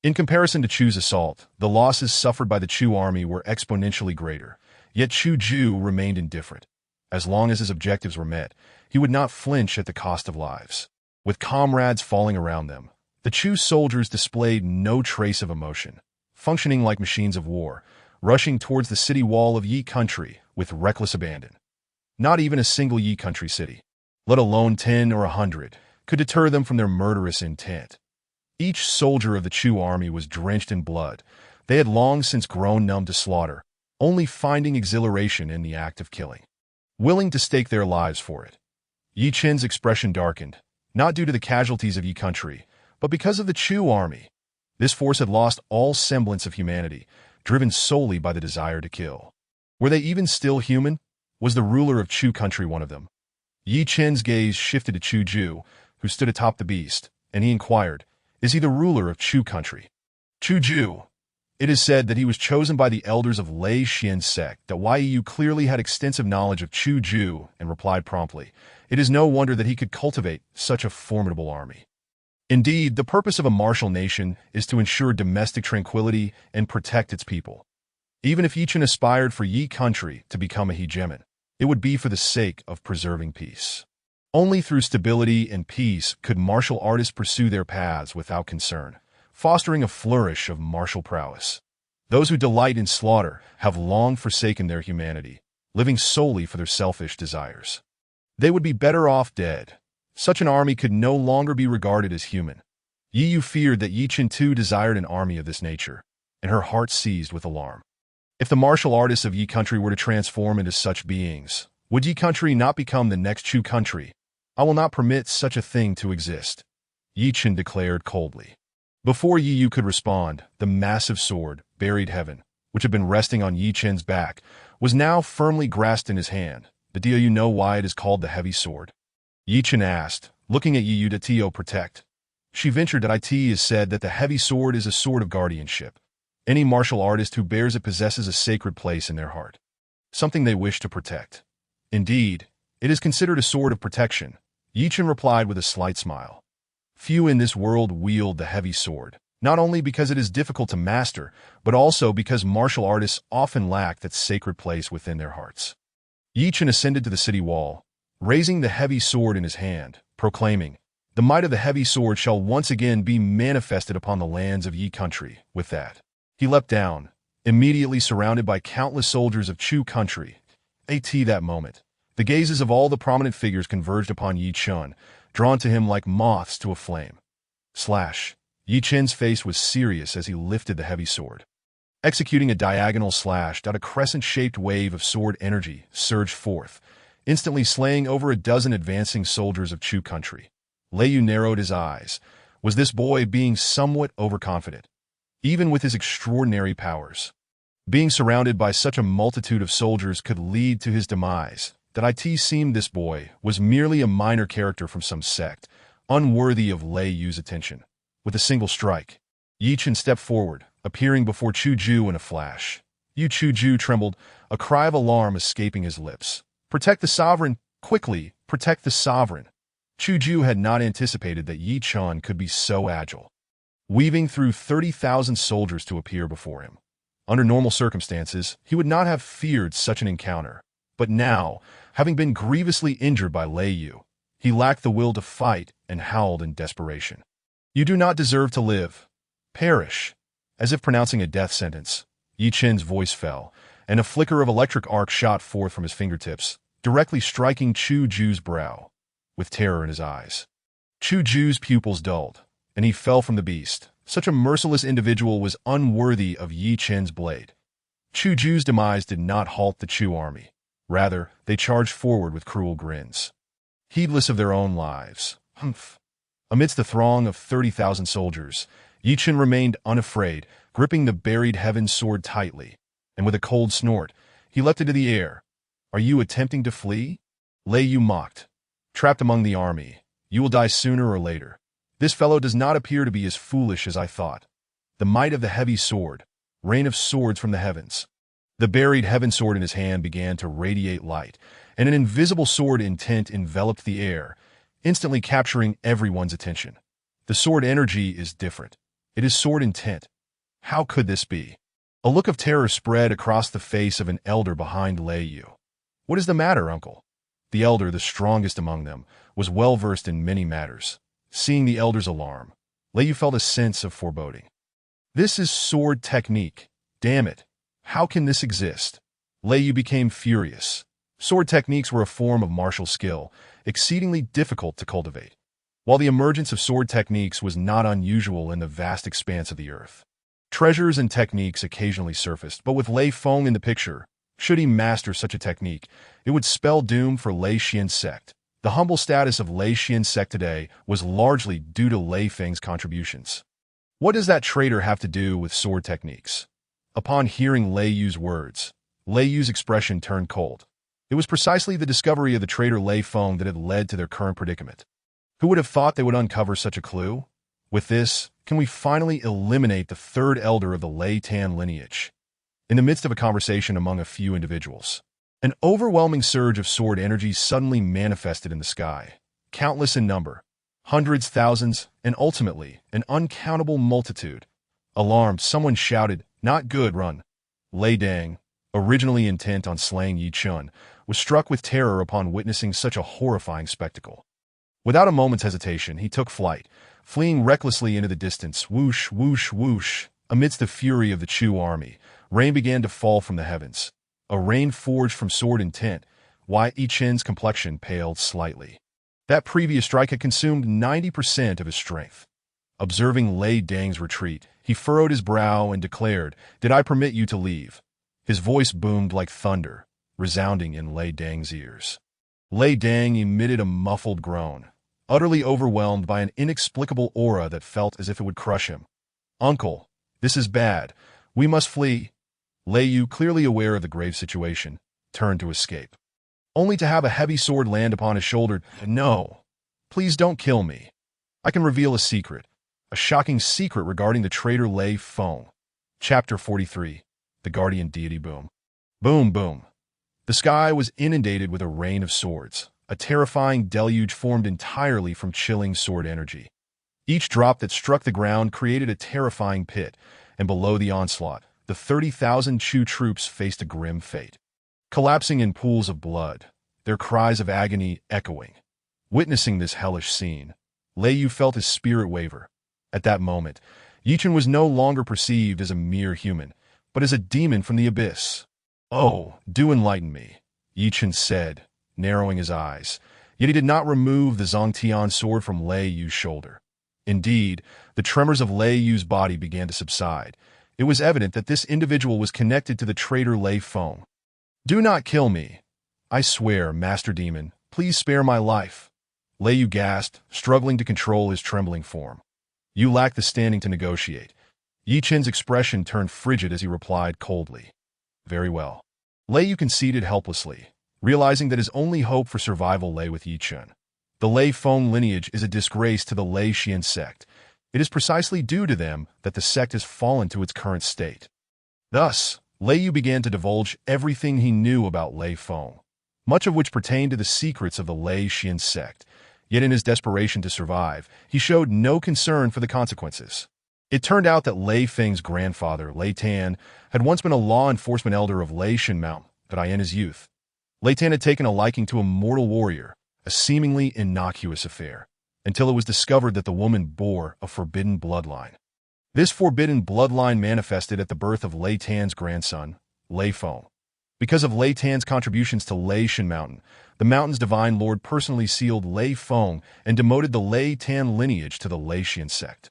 In comparison to Chu's assault, the losses suffered by the Chu army were exponentially greater, yet Chu Ju remained indifferent. As long as his objectives were met, he would not flinch at the cost of lives. With comrades falling around them, the Chu soldiers displayed no trace of emotion, functioning like machines of war, rushing towards the city wall of Yi country with reckless abandon. Not even a single Yi country city, let alone 10 or 100, could deter them from their murderous intent. Each soldier of the Chu army was drenched in blood. They had long since grown numb to slaughter, only finding exhilaration in the act of killing, willing to stake their lives for it. Yi Qin's expression darkened, not due to the casualties of Yi country, but because of the Chu army. This force had lost all semblance of humanity, driven solely by the desire to kill. Were they even still human? Was the ruler of Chu country one of them? Yi Qin's gaze shifted to Chu Ju, who stood atop the beast, and he inquired, "Is he the ruler of Chu country?" Chu Ju. It is said that he was chosen by the elders of Lei Xian sect, that Yu clearly had extensive knowledge of Chu Ju and replied promptly. It is no wonder that he could cultivate such a formidable army. Indeed, the purpose of a martial nation is to ensure domestic tranquility and protect its people. Even if Yi Qin aspired for Yi country to become a hegemon, it would be for the sake of preserving peace. Only through stability and peace could martial artists pursue their paths without concern, fostering a flourish of martial prowess. Those who delight in slaughter have long forsaken their humanity, living solely for their selfish desires. They would be better off dead. Such an army could no longer be regarded as human. Yi Yu feared that Yi Qin too desired an army of this nature, and her heart seized with alarm. If the martial artists of Yi country were to transform into such beings, would Yi country not become the next Chu country? I will not permit such a thing to exist, Yi Qin declared coldly. Before Yi Yu could respond, the massive sword, Buried Heaven, which had been resting on Yi Qin's back, was now firmly grasped in his hand. But do you know why it is called the Heavy Sword? Yi Qin asked, looking at Yi Yu. To protect. She ventured that it is said that the heavy sword is a sword of guardianship. Any martial artist who bears it possesses a sacred place in their heart, something they wish to protect. Indeed, it is considered a sword of protection, Yi Qin replied with a slight smile. Few in this world wield the heavy sword, not only because it is difficult to master, but also because martial artists often lack that sacred place within their hearts. Yi Qin ascended to the city wall, raising the heavy sword in his hand, proclaiming, "The might of the heavy sword shall once again be manifested upon the lands of Yi country." With that, he leapt down, immediately surrounded by countless soldiers of Chu country. At that moment, the gazes of all the prominent figures converged upon Yi Qin, drawn to him like moths to a flame. Slash. Yi Qin's face was serious as he lifted the heavy sword. Executing a diagonal slash, a crescent-shaped wave of sword energy surged forth, instantly slaying over a dozen advancing soldiers of Chu country. Lei Yu narrowed his eyes. Was this boy being somewhat overconfident? Even with his extraordinary powers, being surrounded by such a multitude of soldiers could lead to his demise. That it seemed this boy was merely a minor character from some sect, unworthy of Lei Yu's attention. With a single strike, Yi Qin stepped forward, appearing before Chu Ju in a flash. Chu Ju trembled, a cry of alarm escaping his lips. "Protect the sovereign! Quickly, protect the sovereign!" Chu Ju had not anticipated that Yi Qin could be so agile, weaving through 30,000 soldiers to appear before him. Under normal circumstances, he would not have feared such an encounter. But now, having been grievously injured by Lei Yu, he lacked the will to fight and howled in desperation. "You do not deserve to live. Perish." As if pronouncing a death sentence, Yi Qin's voice fell, and a flicker of electric arc shot forth from his fingertips, directly striking Chu Ju's brow. With terror in his eyes, Chu Ju's pupils dulled, and he fell from the beast. Such a merciless individual was unworthy of Yi Qin's blade. Chu Ju's demise did not halt the Chu army. Rather, they charged forward with cruel grins, heedless of their own lives. Amidst the throng of 30,000 soldiers, Yi Qin remained unafraid, gripping the Buried Heaven sword tightly, and with a cold snort, he leapt into the air. "Are you attempting to flee?" Lei Yu mocked. "Trapped among the army, you will die sooner or later. This fellow does not appear to be as foolish as I thought." The might of the heavy sword, rain of swords from the heavens. The Buried Heaven sword in his hand began to radiate light, and an invisible sword intent enveloped the air, instantly capturing everyone's attention. The sword energy is different. It is sword intent. How could this be? A look of terror spread across the face of an elder behind Lei Yu. "What is the matter, uncle?" The elder, the strongest among them, was well versed in many matters. Seeing the elder's alarm, Lei Yu felt a sense of foreboding. This is sword technique. Damn it. How can this exist? Lei Yu became furious. Sword techniques were a form of martial skill, exceedingly difficult to cultivate. While the emergence of sword techniques was not unusual in the vast expanse of the earth, treasures and techniques occasionally surfaced, but with Lei Feng in the picture, should he master such a technique, it would spell doom for Lei Xian's sect. The humble status of Lei Xian's sect today was largely due to Lei Feng's contributions. What does that traitor have to do with sword techniques? Upon hearing Lei Yu's words, Lei Yu's expression turned cold. It was precisely the discovery of the traitor Lei Feng that had led to their current predicament. Who would have thought they would uncover such a clue? With this, can we finally eliminate the third elder of the Lei Tan lineage? In the midst of a conversation among a few individuals, an overwhelming surge of sword energy suddenly manifested in the sky, countless in number, hundreds, thousands, and ultimately an uncountable multitude. Alarmed, someone shouted, "Not good, run!" Lei Dang, originally intent on slaying Yi Chun, was struck with terror upon witnessing such a horrifying spectacle. Without a moment's hesitation, he took flight, fleeing recklessly into the distance. Whoosh, whoosh, whoosh. Amidst the fury of the Chu army, rain began to fall from the heavens. A rain forged from sword intent. Yi Chen's complexion paled slightly. That previous strike had consumed 90% of his strength. Observing Lei Dang's retreat, he furrowed his brow and declared, "Did I permit you to leave?" His voice boomed like thunder, resounding in Lei Dang's ears. Lei Dang emitted a muffled groan, utterly overwhelmed by an inexplicable aura that felt as if it would crush him. "Uncle, this is bad. We must flee." Lei Yu, clearly aware of the grave situation, turned to escape, only to have a heavy sword land upon his shoulder. "No, please don't kill me. I can reveal a shocking secret regarding the traitor Lei Feng." Chapter 43. The Guardian Deity. Boom. Boom, boom. The sky was inundated with a rain of swords. A terrifying deluge formed entirely from chilling sword energy. Each drop that struck the ground created a terrifying pit, and below the onslaught, the 30,000 Chu troops faced a grim fate. Collapsing in pools of blood, their cries of agony echoing. Witnessing this hellish scene, Lei Yu felt his spirit waver. At that moment, Yi Chen was no longer perceived as a mere human, but as a demon from the abyss. "Oh, do enlighten me," Yi Chen said, narrowing his eyes. Yet he did not remove the Zongtian sword from Lei Yu's shoulder. Indeed, the tremors of Lei Yu's body began to subside. It was evident that this individual was connected to the traitor Lei Feng. "Do not kill me. I swear, Master Demon, please spare my life." Lei Yu gasped, struggling to control his trembling form. "You lack the standing to negotiate." Yi Chen's expression turned frigid as he replied coldly. "Very well." Lei Yu conceded helplessly, realizing that his only hope for survival lay with Yi Chen. The Lei Feng lineage is a disgrace to the Lei Xian sect. It is precisely due to them that the sect has fallen to its current state. Thus, Lei Yu began to divulge everything he knew about Lei Feng, much of which pertained to the secrets of the Lei Xian sect. Yet in his desperation to survive, he showed no concern for the consequences. It turned out that Lei Feng's grandfather, Lei Tan, had once been a law enforcement elder of Lei Shen Mountain, but in his youth, Lei Tan had taken a liking to a mortal warrior, a seemingly innocuous affair, until it was discovered that the woman bore a forbidden bloodline. This forbidden bloodline manifested at the birth of Lei Tan's grandson, Lei Feng. Because of Lei Tan's contributions to Lei Shen Mountain, the mountain's divine lord personally sealed Lei Feng and demoted the Lei Tan lineage to the Lei Xian sect.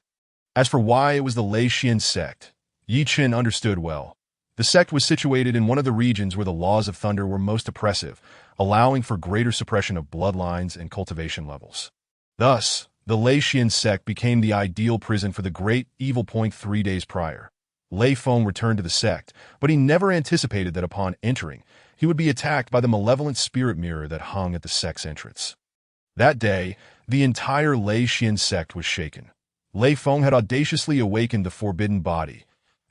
As for why it was the Lei Xian sect, Yi Chen understood well. The sect was situated in one of the regions where the laws of thunder were most oppressive, allowing for greater suppression of bloodlines and cultivation levels. Thus, the Lei Xian sect became the ideal prison for the great evil. 3 days prior, Lei Feng returned to the sect, but he never anticipated that upon entering, he would be attacked by the malevolent spirit mirror that hung at the sect's entrance. That day, the entire Lei Xian sect was shaken. Lei Feng had audaciously awakened the forbidden body.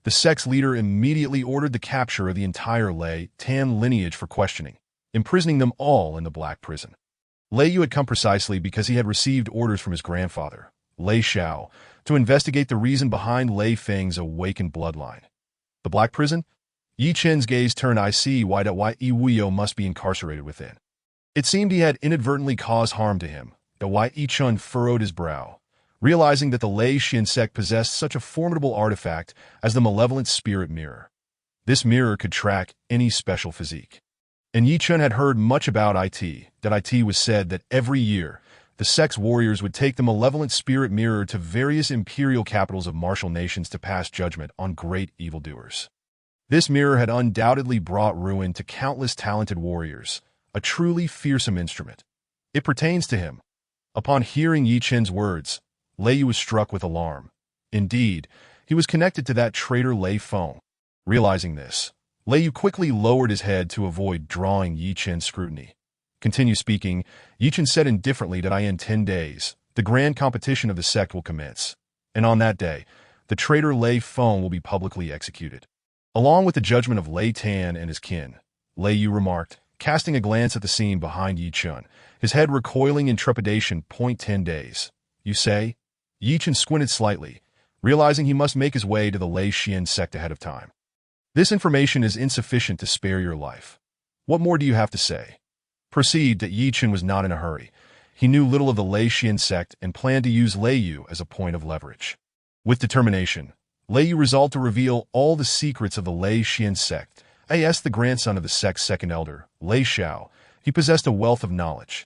The sect's leader immediately ordered the capture of the entire Lei Tan lineage for questioning, imprisoning them all in the Black Prison. Lei Yu had come precisely because he had received orders from his grandfather, Lei Xiao, to investigate the reason behind Lei Feng's awakened bloodline. The Black Prison? Yi Chen's gaze turned. "I see why Yi Wuyo must be incarcerated within. It seemed he had inadvertently caused harm to him. Dawai Yichun furrowed his brow, realizing that the Lei Xian sect possessed such a formidable artifact as the malevolent spirit mirror. This mirror could track any special physique. And Yichun had heard much about it was said that every year, the sect's warriors would take the malevolent spirit mirror to various imperial capitals of martial nations to pass judgment on great evildoers. This mirror had undoubtedly brought ruin to countless talented warriors, a truly fearsome instrument. It pertains to him. Upon hearing Yichun's words, Lei Yu was struck with alarm. Indeed, he was connected to that traitor Lei Feng. Realizing this, Lei Yu quickly lowered his head to avoid drawing Yichun's scrutiny. Continue speaking, Yichun said indifferently that in 10 days, the grand competition of the sect will commence. And on that day, the traitor Lei Feng will be publicly executed. Along with the judgment of Lei Tan and his kin, Lei Yu remarked, casting a glance at the scene behind Yichun, his head recoiling in trepidation. 10 days. You say? Yichun squinted slightly, realizing he must make his way to the Lei Xian sect ahead of time. This information is insufficient to spare your life. What more do you have to say? Proceed. That Yichun was not in a hurry. He knew little of the Lei Xian sect and planned to use Lei Yu as a point of leverage. With determination, Lei Yu resolved to reveal all the secrets of the Lei Xian sect. As the grandson of the sect's second elder, Lei Xiao, he possessed a wealth of knowledge.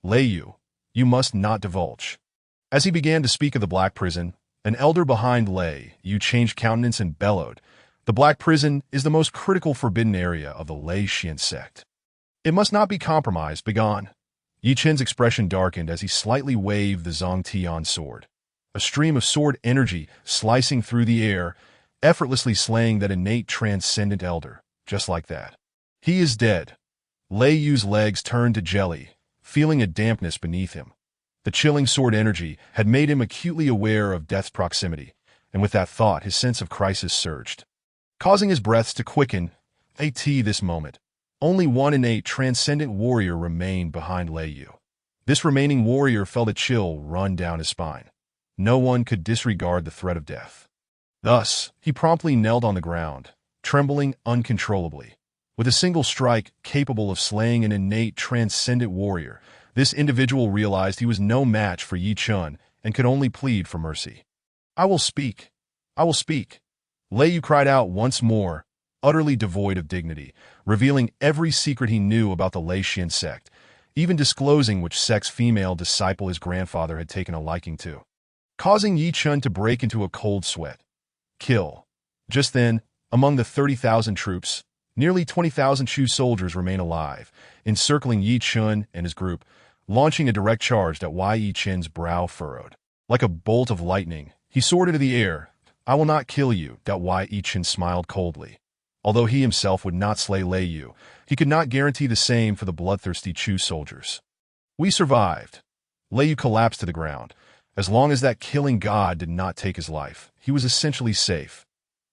Lei Yu, you must not divulge. As he began to speak of the Black Prison, an elder behind Lei Yu changed countenance and bellowed, "The Black Prison is the most critical forbidden area of the Lei Xian sect. It must not be compromised. Begone." Yichun's expression darkened as he slightly waved the Zhong Tian sword. A stream of sword energy slicing through the air, effortlessly slaying that innate transcendent elder, just like that. He is dead. Lei Yu's legs turned to jelly, feeling a dampness beneath him. The chilling sword energy had made him acutely aware of death's proximity, and with that thought his sense of crisis surged, causing his breaths to quicken. This moment, only one innate transcendent warrior remained behind Lei Yu. This remaining warrior felt a chill run down his spine. No one could disregard the threat of death. Thus, he promptly knelt on the ground, trembling uncontrollably. With a single strike capable of slaying an innate transcendent warrior, this individual realized he was no match for Yichun and could only plead for mercy. "I will speak. I will speak." Lei Yu cried out once more, utterly devoid of dignity, revealing every secret he knew about the Lei Xian sect, even disclosing which sect's female disciple his grandfather had taken a liking to, causing Yichun to break into a cold sweat. Kill. Just then, among the 30,000 troops, nearly 20,000 Chu soldiers remain alive, encircling Yichun and his group, launching a direct charge that Yichun's brow furrowed. Like a bolt of lightning, he soared into the air. "I will not kill you." Yichun smiled coldly. Although he himself would not slay Lei Yu, he could not guarantee the same for the bloodthirsty Chu soldiers. "We survived." Lei Yu collapsed to the ground. As long as that killing god did not take his life, he was essentially safe.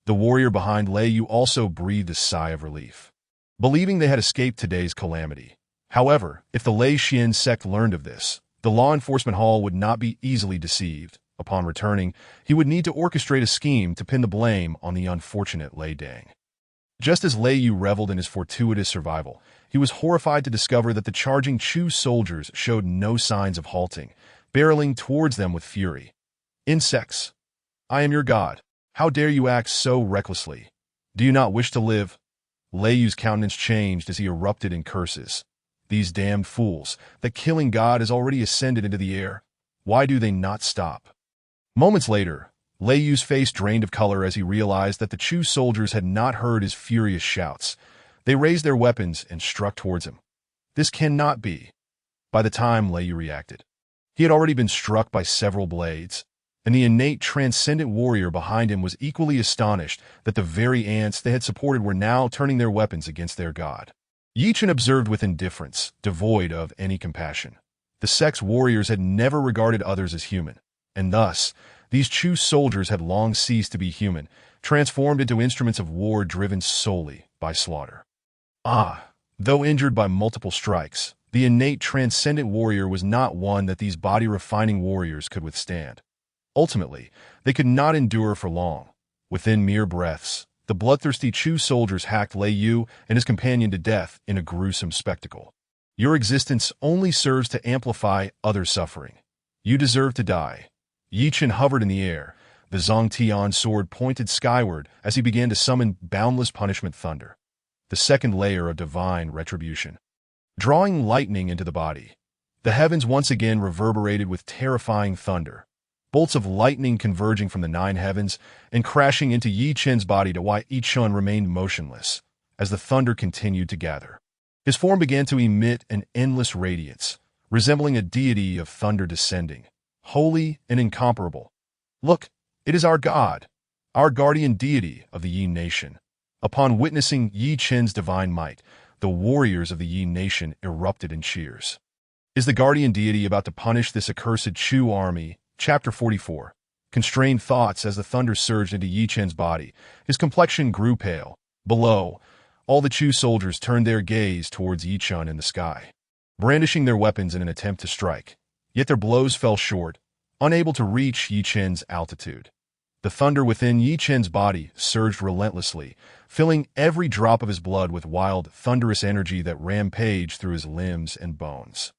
The warrior behind Lei Yu also breathed a sigh of relief, believing they had escaped today's calamity. However, if the Lei Xian sect learned of this, the law enforcement hall would not be easily deceived. Upon returning, he would need to orchestrate a scheme to pin the blame on the unfortunate Lei Dang. Just as Lei Yu reveled in his fortuitous survival, he was horrified to discover that the charging Chu soldiers showed no signs of halting, barreling towards them with fury. "Insects! I am your god. How dare you act so recklessly? Do you not wish to live?" Lei Yu's countenance changed as he erupted in curses. "These damned fools, the killing god has already ascended into the air. Why do they not stop?" Moments later, Lei Yu's face drained of color as he realized that the Chu soldiers had not heard his furious shouts. They raised their weapons and struck towards him. This cannot be. By the time Lei Yu reacted, he had already been struck by several blades, and the innate transcendent warrior behind him was equally astonished that the very ants they had supported were now turning their weapons against their god. Yichun observed with indifference, devoid of any compassion. The sect's warriors had never regarded others as human, and thus, these Chu soldiers had long ceased to be human, transformed into instruments of war driven solely by slaughter. Though injured by multiple strikes, the innate transcendent warrior was not one that these body-refining warriors could withstand. Ultimately, they could not endure for long. Within mere breaths, the bloodthirsty Chu soldiers hacked Lei Yu and his companion to death in a gruesome spectacle. Your existence only serves to amplify other suffering. You deserve to die. Yi Chen hovered in the air, the Zhongtian sword pointed skyward as he began to summon boundless punishment thunder, the second layer of divine retribution. Drawing lightning into the body, the heavens once again reverberated with terrifying thunder, bolts of lightning converging from the nine heavens and crashing into Yi Chen's body to why Yi Chen remained motionless as the thunder continued to gather. His form began to emit an endless radiance, resembling a deity of thunder descending, holy and incomparable. Look, it is our God, our guardian deity of the Yi nation. Upon witnessing Yi Chen's divine might, the warriors of the Yi nation erupted in cheers. Is the guardian deity about to punish this accursed Chu army? Chapter 44. Constrained thoughts as the thunder surged into Yi Chen's body. His complexion grew pale. Below, all the Chu soldiers turned their gaze towards Yi Chen in the sky, brandishing their weapons in an attempt to strike. Yet their blows fell short, unable to reach Yi Chen's altitude. The thunder within Yi Chen's body surged relentlessly, filling every drop of his blood with wild, thunderous energy that rampaged through his limbs and bones.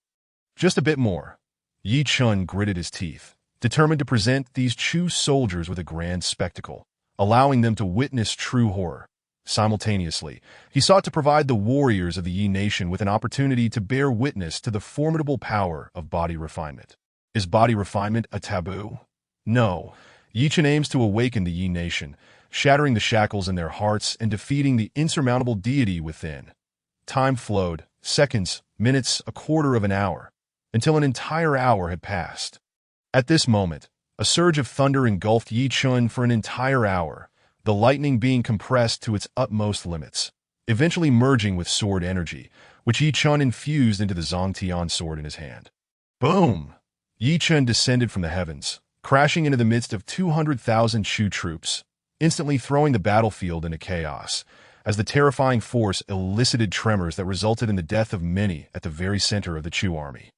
Just a bit more. Yi Chen gritted his teeth, determined to present these Chu soldiers with a grand spectacle, allowing them to witness true horror. Simultaneously, he sought to provide the warriors of the Yi nation with an opportunity to bear witness to the formidable power of body refinement. Is body refinement a taboo? No. Yi Chen aims to awaken the Yi nation, shattering the shackles in their hearts and defeating the insurmountable deity within. Time flowed, seconds, minutes, a quarter of an hour, until an entire hour had passed. At this moment, a surge of thunder engulfed Yi Chen for an entire hour, the lightning being compressed to its utmost limits, eventually merging with sword energy, which Yi Chen infused into the Zhongtian sword in his hand. Boom! Yi Chen descended from the heavens, crashing into the midst of 200,000 Chu troops, instantly throwing the battlefield into chaos, as the terrifying force elicited tremors that resulted in the death of many at the very center of the Chu army.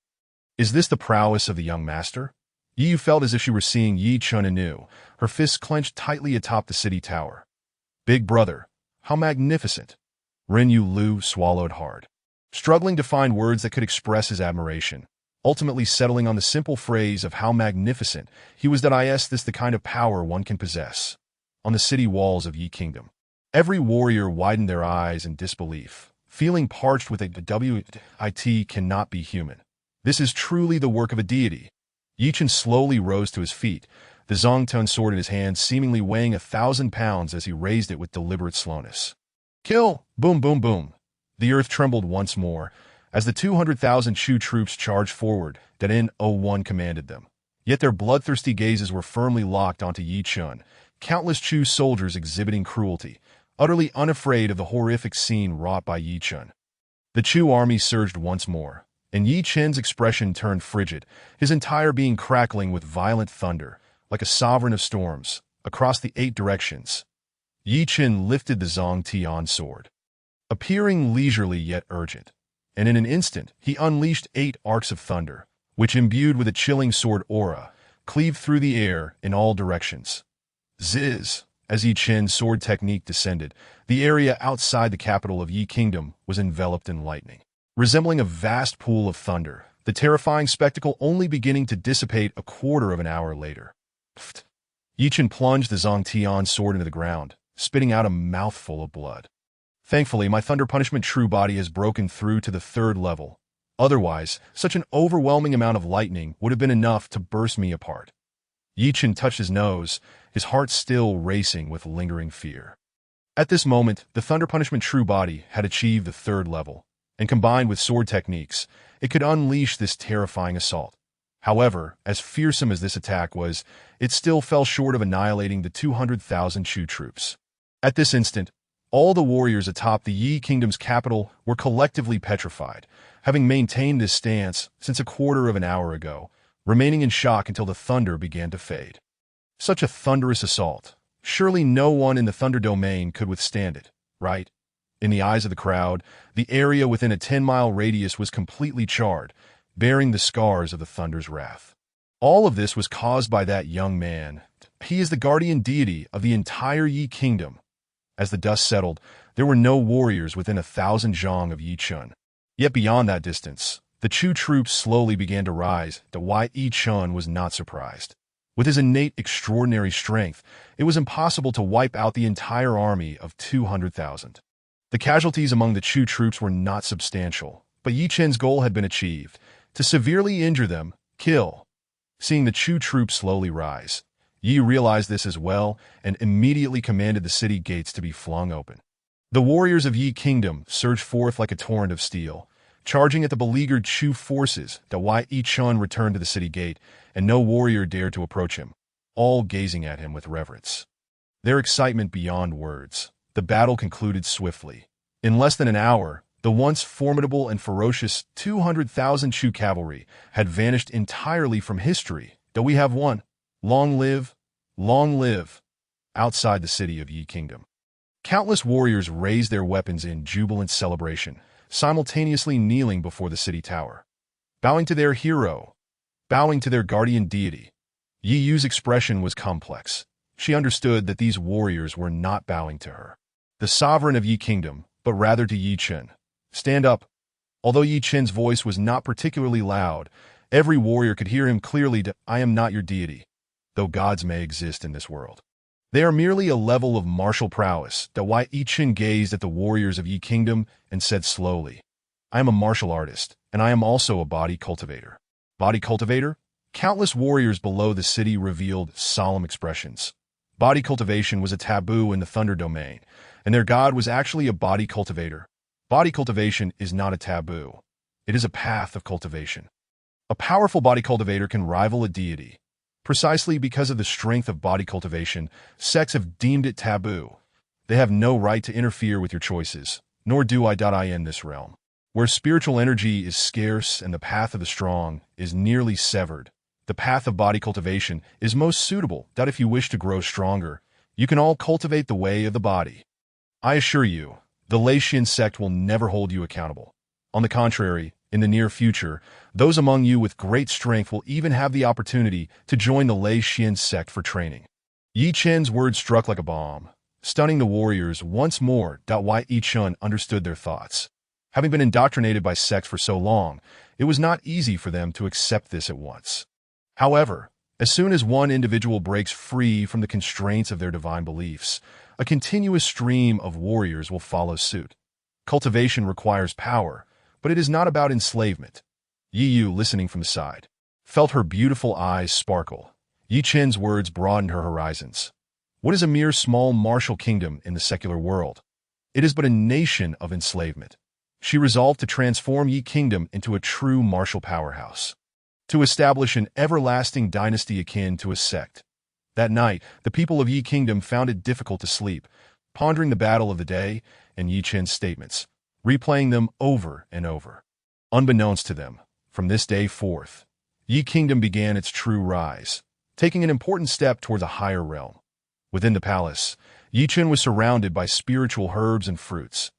Is this the prowess of the young master? Yi Yu felt as if she were seeing Yi Chen anew, her fists clenched tightly atop the city tower. Big brother, how magnificent! Ren Yu Lu swallowed hard, struggling to find words that could express his admiration, ultimately settling on the simple phrase of how magnificent he was. Is this the kind of power one can possess? On the city walls of Yi Kingdom, every warrior widened their eyes in disbelief, feeling parched with it cannot be human. This is truly the work of a deity. Yi Chen slowly rose to his feet, the Zhongtian sword in his hand seemingly weighing 1,000 pounds as he raised it with deliberate slowness. Kill! Boom, boom, boom. The earth trembled once more, as the 200,000 Chu troops charged forward, Dan O1 commanded them. Yet their bloodthirsty gazes were firmly locked onto Yi Chen, countless Chu soldiers exhibiting cruelty, utterly unafraid of the horrific scene wrought by Yi Chen. The Chu army surged once more, and Yi Chen's expression turned frigid, his entire being crackling with violent thunder, like a sovereign of storms, across the 8 directions. Yi Chen lifted the Zhongtian sword, appearing leisurely yet urgent, and in an instant he unleashed 8 arcs of thunder, which, imbued with a chilling sword aura, cleaved through the air in all directions. Ziz! As Yi Chen's sword technique descended, the area outside the capital of Yi Kingdom was enveloped in lightning, resembling a vast pool of thunder, the terrifying spectacle only beginning to dissipate a quarter of an hour later. Pfft. Yi Chen plunged the Zhongtian sword into the ground, spitting out a mouthful of blood. Thankfully, my thunder punishment true body has broken through to the 3rd level. Otherwise, such an overwhelming amount of lightning would have been enough to burst me apart. Yi Chen touched his nose, his heart still racing with lingering fear. At this moment, the thunder punishment true body had achieved the 3rd level, and combined with sword techniques, it could unleash this terrifying assault. However, as fearsome as this attack was, it still fell short of annihilating the 200,000 Chu troops. At this instant, all the warriors atop the Yi Kingdom's capital were collectively petrified, having maintained this stance since a quarter of an hour ago, remaining in shock until the thunder began to fade. Such a thunderous assault. Surely no one in the thunder domain could withstand it, right? In the eyes of the crowd, the area within a 10-mile radius was completely charred, bearing the scars of the thunder's wrath. All of this was caused by that young man. He is the guardian deity of the entire Yi Kingdom. As the dust settled, there were no warriors within 1,000 zhang of Yi Chen. Yet beyond that distance, the Chu troops slowly began to rise. Wei Yi Chun was not surprised. With his innate extraordinary strength, it was impossible to wipe out the entire army of 200,000. The casualties among the Chu troops were not substantial, but Yi Chen's goal had been achieved, to severely injure them, kill. Seeing the Chu troops slowly rise, Yi realized this as well and immediately commanded the city gates to be flung open. The warriors of Yi Kingdom surged forth like a torrent of steel, charging at the beleaguered Chu forces. Wei Yi Chun returned to the city gate, and no warrior dared to approach him, all gazing at him with reverence. Their excitement beyond words, the battle concluded swiftly. In less than an hour, the once formidable and ferocious 200,000 Chu cavalry had vanished entirely from history. We have won. Long live, long live, outside the city of Yi Kingdom. Countless warriors raised their weapons in jubilant celebration, simultaneously kneeling before the city tower. Bowing to their hero, bowing to their guardian deity. Yi Yu's expression was complex. She understood that these warriors were not bowing to her, the sovereign of Yi Kingdom, but rather to Yi Chen. Stand up. Although Yi Chen's voice was not particularly loud, every warrior could hear him clearly. I am not your deity, though gods may exist in this world. They are merely a level of martial prowess. Wei Yi Chen gazed at the warriors of Yi Kingdom and said slowly, I am a martial artist, and I am also a body cultivator. Body cultivator? Countless warriors below the city revealed solemn expressions. Body cultivation was a taboo in the Thunder Domain, and their god was actually a body cultivator. Body cultivation is not a taboo. It is a path of cultivation. A powerful body cultivator can rival a deity. Precisely because of the strength of body cultivation, sects have deemed it taboo. They have no right to interfere with your choices, nor do I in this realm. Where spiritual energy is scarce and the path of the strong is nearly severed, the path of body cultivation is most suitable. If you wish to grow stronger, you can all cultivate the way of the body. I assure you, the Lei Xian sect will never hold you accountable. On the contrary, in the near future, those among you with great strength will even have the opportunity to join the Lei Xian sect for training. Yi Chen's words struck like a bomb, stunning the warriors once more. Wei Yi Chun understood their thoughts. Having been indoctrinated by sects for so long, it was not easy for them to accept this at once. However, as soon as one individual breaks free from the constraints of their divine beliefs, a continuous stream of warriors will follow suit. Cultivation requires power, but it is not about enslavement. Yi Yu, listening from the side, felt her beautiful eyes sparkle. Yi Chen's words broadened her horizons. What is a mere small martial kingdom in the secular world? It is but a nation of enslavement. She resolved to transform Yi Kingdom into a true martial powerhouse, to establish an everlasting dynasty akin to a sect. That night, the people of Yi Kingdom found it difficult to sleep, pondering the battle of the day and Yi Chen's statements, replaying them over and over. Unbeknownst to them, from this day forth, Yi Kingdom began its true rise, taking an important step towards a higher realm. Within the palace, Yi Chen was surrounded by spiritual herbs and fruits,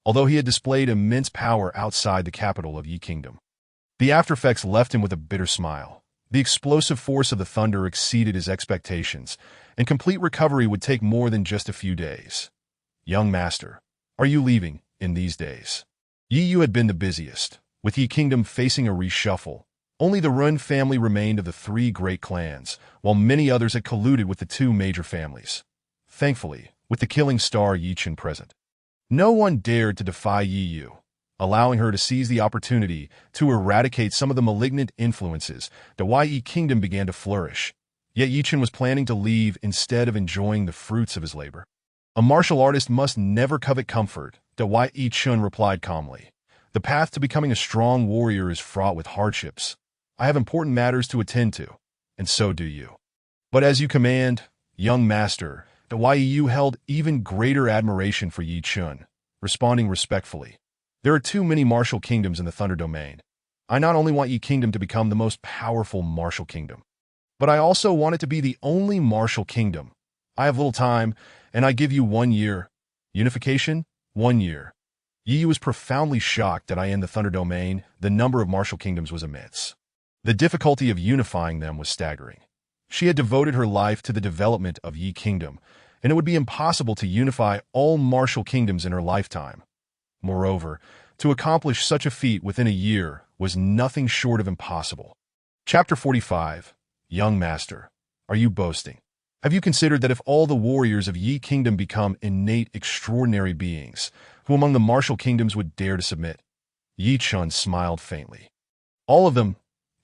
although he had displayed immense power outside the capital of Yi Kingdom. The aftereffects left him with a bitter smile. The explosive force of the thunder exceeded his expectations, and complete recovery would take more than just a few days. Young master, are you leaving in these days? Yi Yu had been the busiest, with Yi Kingdom facing a reshuffle. Only the Run family remained of the three great clans, while many others had colluded with the two major families. Thankfully, with the killing star Yi Chen present, no one dared to defy Yi Yu, allowing her to seize the opportunity to eradicate some of the malignant influences. The Yi Kingdom began to flourish, yet Yi Chen was planning to leave instead of enjoying the fruits of his labor. A martial artist must never covet comfort, Yi Chun replied calmly. The path to becoming a strong warrior is fraught with hardships. I have important matters to attend to, and so do you. But as you command, young master, Yi Yu held even greater admiration for Yi Chun, responding respectfully. There are too many martial kingdoms in the Thunder Domain. I not only want Yi Kingdom to become the most powerful martial kingdom, but I also want it to be the only martial kingdom. I have little time, and I give you 1 year. Unification? 1 year. Yi Yu was profoundly shocked that in the Thunder Domain, the number of martial kingdoms was immense. The difficulty of unifying them was staggering. She had devoted her life to the development of Yi Kingdom, and it would be impossible to unify all martial kingdoms in her lifetime. Moreover, To accomplish such a feat within a year was nothing short of impossible. Chapter 45. Young Master, are you boasting? Have you considered that if all the warriors of Yi Kingdom become innate extraordinary beings, who among the martial kingdoms would dare to submit? Yi Chun smiled faintly. All of them.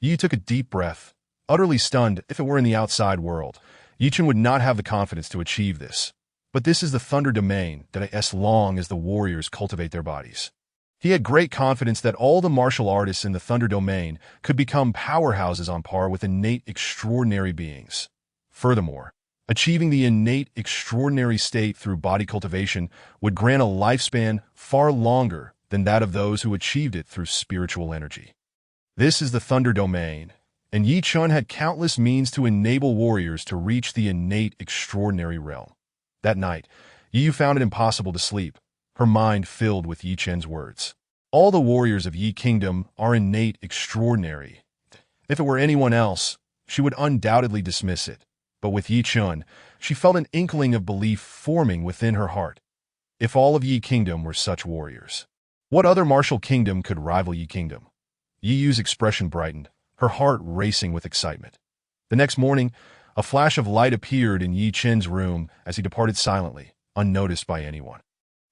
Yi took a deep breath. Utterly stunned, if it were in the outside world, Yi Chun would not have the confidence to achieve this. But this is the Thunder Domain, that as long as the warriors cultivate their bodies. He had great confidence that all the martial artists in the Thunder Domain could become powerhouses on par with innate extraordinary beings. Furthermore, achieving the innate extraordinary state through body cultivation would grant a lifespan far longer than that of those who achieved it through spiritual energy. This is the Thunder Domain, and Yi Chun had countless means to enable warriors to reach the innate extraordinary realm. That night, Yi found it impossible to sleep, her mind filled with Yi Chun's words. All the warriors of Yi Kingdom are innate extraordinary. If it were anyone else, she would undoubtedly dismiss it. But with Yi Chun, she felt an inkling of belief forming within her heart. If all of Yi Kingdom were such warriors, what other martial kingdom could rival Yi Kingdom? Yi Yu's expression brightened, her heart racing with excitement. The next morning, a flash of light appeared in Yi Chun's room as he departed silently, unnoticed by anyone.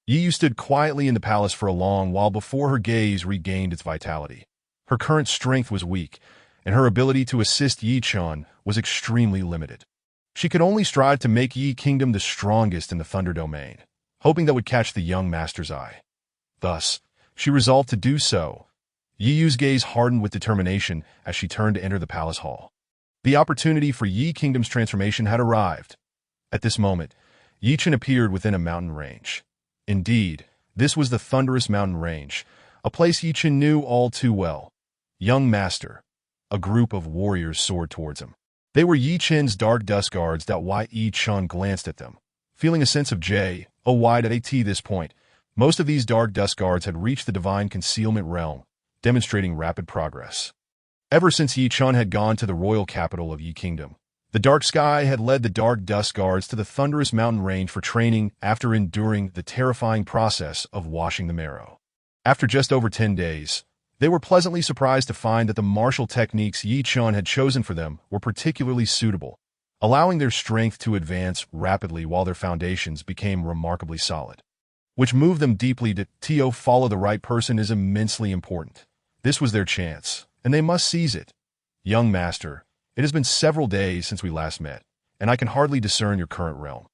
Yi Yu stood quietly in the palace for a long while before her gaze regained its vitality. Her current strength was weak, and her ability to assist Yi Chun was extremely limited. She could only strive to make Yi Kingdom the strongest in the Thunder Domain, hoping that would catch the young master's eye. Thus, she resolved to do so. Yi Yu's gaze hardened with determination as she turned to enter the palace hall. The opportunity for Yi Kingdom's transformation had arrived. At this moment, Yi Chun appeared within a mountain range. Indeed, this was the Thunderous Mountain Range, a place Yi Chun knew all too well. Young Master. A group of warriors soared towards him. They were Yi Chun's dark dust guards. Yi Chun glanced at them, feeling a sense of joy at this point. Most of these dark dust guards had reached the divine concealment realm, demonstrating rapid progress. Ever since Yi Chun had gone to the royal capital of Yi Kingdom, the Dark Sky had led the Dark Dust Guards to the Thunderous Mountain Range for training after enduring the terrifying process of washing the marrow. After just over 10 days, they were pleasantly surprised to find that the martial techniques Yi Chun had chosen for them were particularly suitable, allowing their strength to advance rapidly while their foundations became remarkably solid. Which moved them deeply to follow the right person is immensely important. This was their chance, and they must seize it. Young Master, it has been several days since we last met, and I can hardly discern your current realm.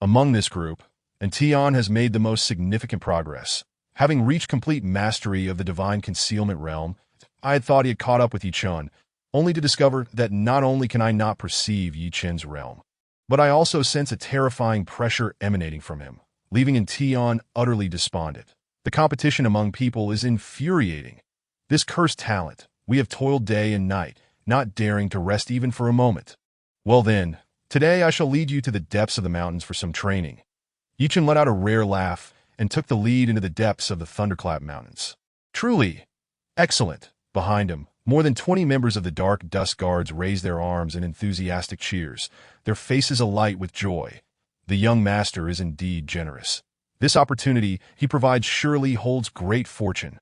Among this group, and Tian has made the most significant progress. Having reached complete mastery of the divine concealment realm, I had thought he had caught up with Yi Chun, only to discover that not only can I not perceive Yi Chun's realm, but I also sense a terrifying pressure emanating from him, leaving Tian utterly despondent. The competition among people is infuriating. This cursed talent, we have toiled day and night, not daring to rest even for a moment. Well then, today I shall lead you to the depths of the mountains for some training. Yi Chun let out a rare laugh and took the lead into the depths of the Thunderclap Mountains. Truly, excellent. Behind him, more than 20 members of the Dark Dust Guards raised their arms in enthusiastic cheers, their faces alight with joy. The young master is indeed generous. This opportunity he provides surely holds great fortune.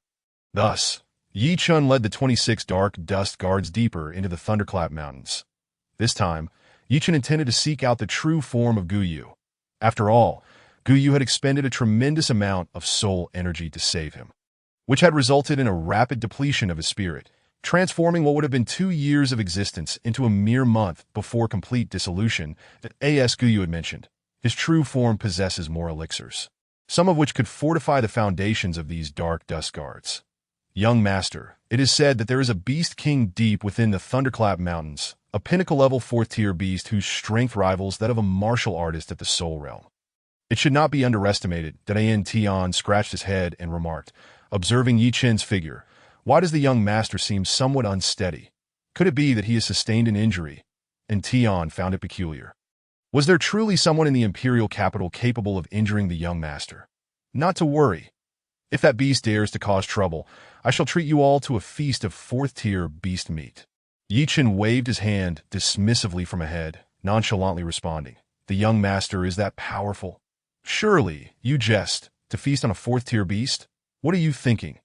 Thus, Yi Chun led the 26 Dark Dust Guards deeper into the Thunderclap Mountains. This time, Yi Chun intended to seek out the true form of Guyu. After all, Guyu had expended a tremendous amount of soul energy to save him, which had resulted in a rapid depletion of his spirit, transforming what would have been 2 years of existence into a mere month before complete dissolution. As Guyu had mentioned, his true form possesses more elixirs, some of which could fortify the foundations of these Dark Dust Guards. Young Master, it is said that there is a Beast King deep within the Thunderclap Mountains, a pinnacle-level 4th-tier beast whose strength rivals that of a martial artist at the Soul Realm. It should not be underestimated that Tian scratched his head and remarked, observing Yi Chun's figure, "Why does the young master seem somewhat unsteady? Could it be that he has sustained an injury?" And Tian found it peculiar. Was there truly someone in the imperial capital capable of injuring the young master? Not to worry. If that beast dares to cause trouble, I shall treat you all to a feast of 4th-tier beast meat. Yi Chun waved his hand dismissively from ahead, nonchalantly responding, "The young master is that powerful? Surely, you jest, to feast on a 4th-tier beast? What are you thinking?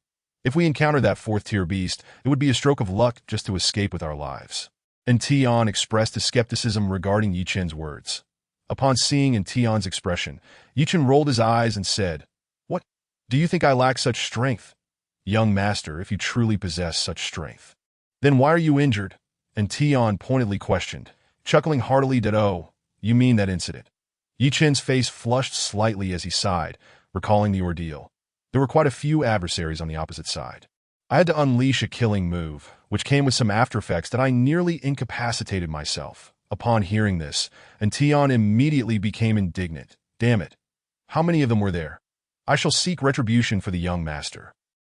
If we encounter that fourth-tier beast, it would be a stroke of luck just to escape with our lives. And Tian expressed his skepticism regarding Yi Chen's words. Upon seeing Tian's expression, Yi Chen rolled his eyes and said, "What? Do you think I lack such strength? Young master, if you truly possess such strength, then why are you injured?" And Tian pointedly questioned, chuckling heartily that, "Oh, you mean that incident?" Yi Chen's face flushed slightly as he sighed, recalling the ordeal. There were quite a few adversaries on the opposite side. I had to unleash a killing move, which came with some after effects that I nearly incapacitated myself. Upon hearing this, and Tian immediately became indignant. "Damn it. How many of them were there? I shall seek retribution for the young master."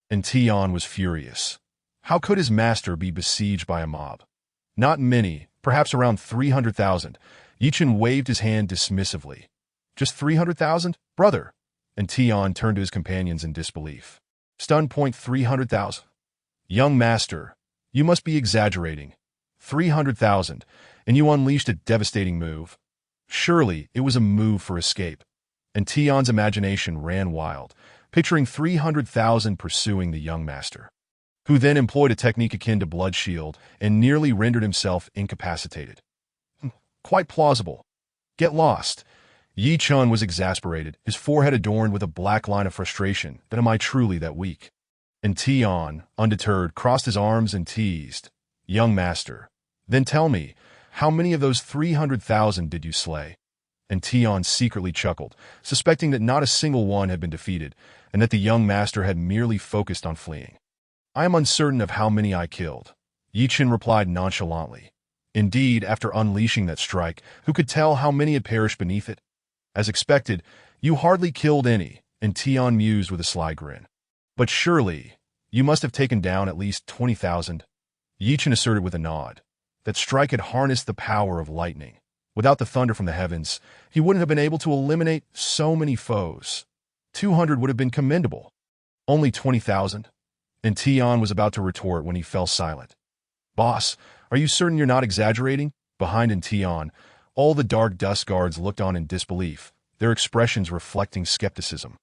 And Tian was furious. How could his master be besieged by a mob? Not many, perhaps around 300,000. Yi Chen waved his hand dismissively. "Just 300,000? Brother!" And Tian turned to his companions in disbelief. "Stunned point 300,000. Young master, you must be exaggerating. 300,000, and you unleashed a devastating move. Surely it was a move for escape." And Tian's imagination ran wild, picturing 300,000 pursuing the young master, who then employed a technique akin to blood shield and nearly rendered himself incapacitated. Quite plausible. Get lost. Yi Chen was exasperated, his forehead adorned with a black line of frustration. That am I truly that weak? And Tian, undeterred, crossed his arms and teased, "Young master, then tell me, how many of those 300,000 did you slay?" And Tian secretly chuckled, suspecting that not a single one had been defeated, and that the young master had merely focused on fleeing. "I am uncertain of how many I killed," Yi Chen replied nonchalantly. Indeed, after unleashing that strike, who could tell how many had perished beneath it? As expected, you hardly killed any, and Tian mused with a sly grin. "But surely, you must have taken down at least 20,000. Yi Chen asserted with a nod. That strike had harnessed the power of lightning. Without the thunder from the heavens, he wouldn't have been able to eliminate so many foes. 200 would have been commendable. Only 20,000? And Tian was about to retort when he fell silent. "Boss, are you certain you're not exaggerating?" Behind Tian, all the dark dust guards looked on in disbelief, their expressions reflecting skepticism.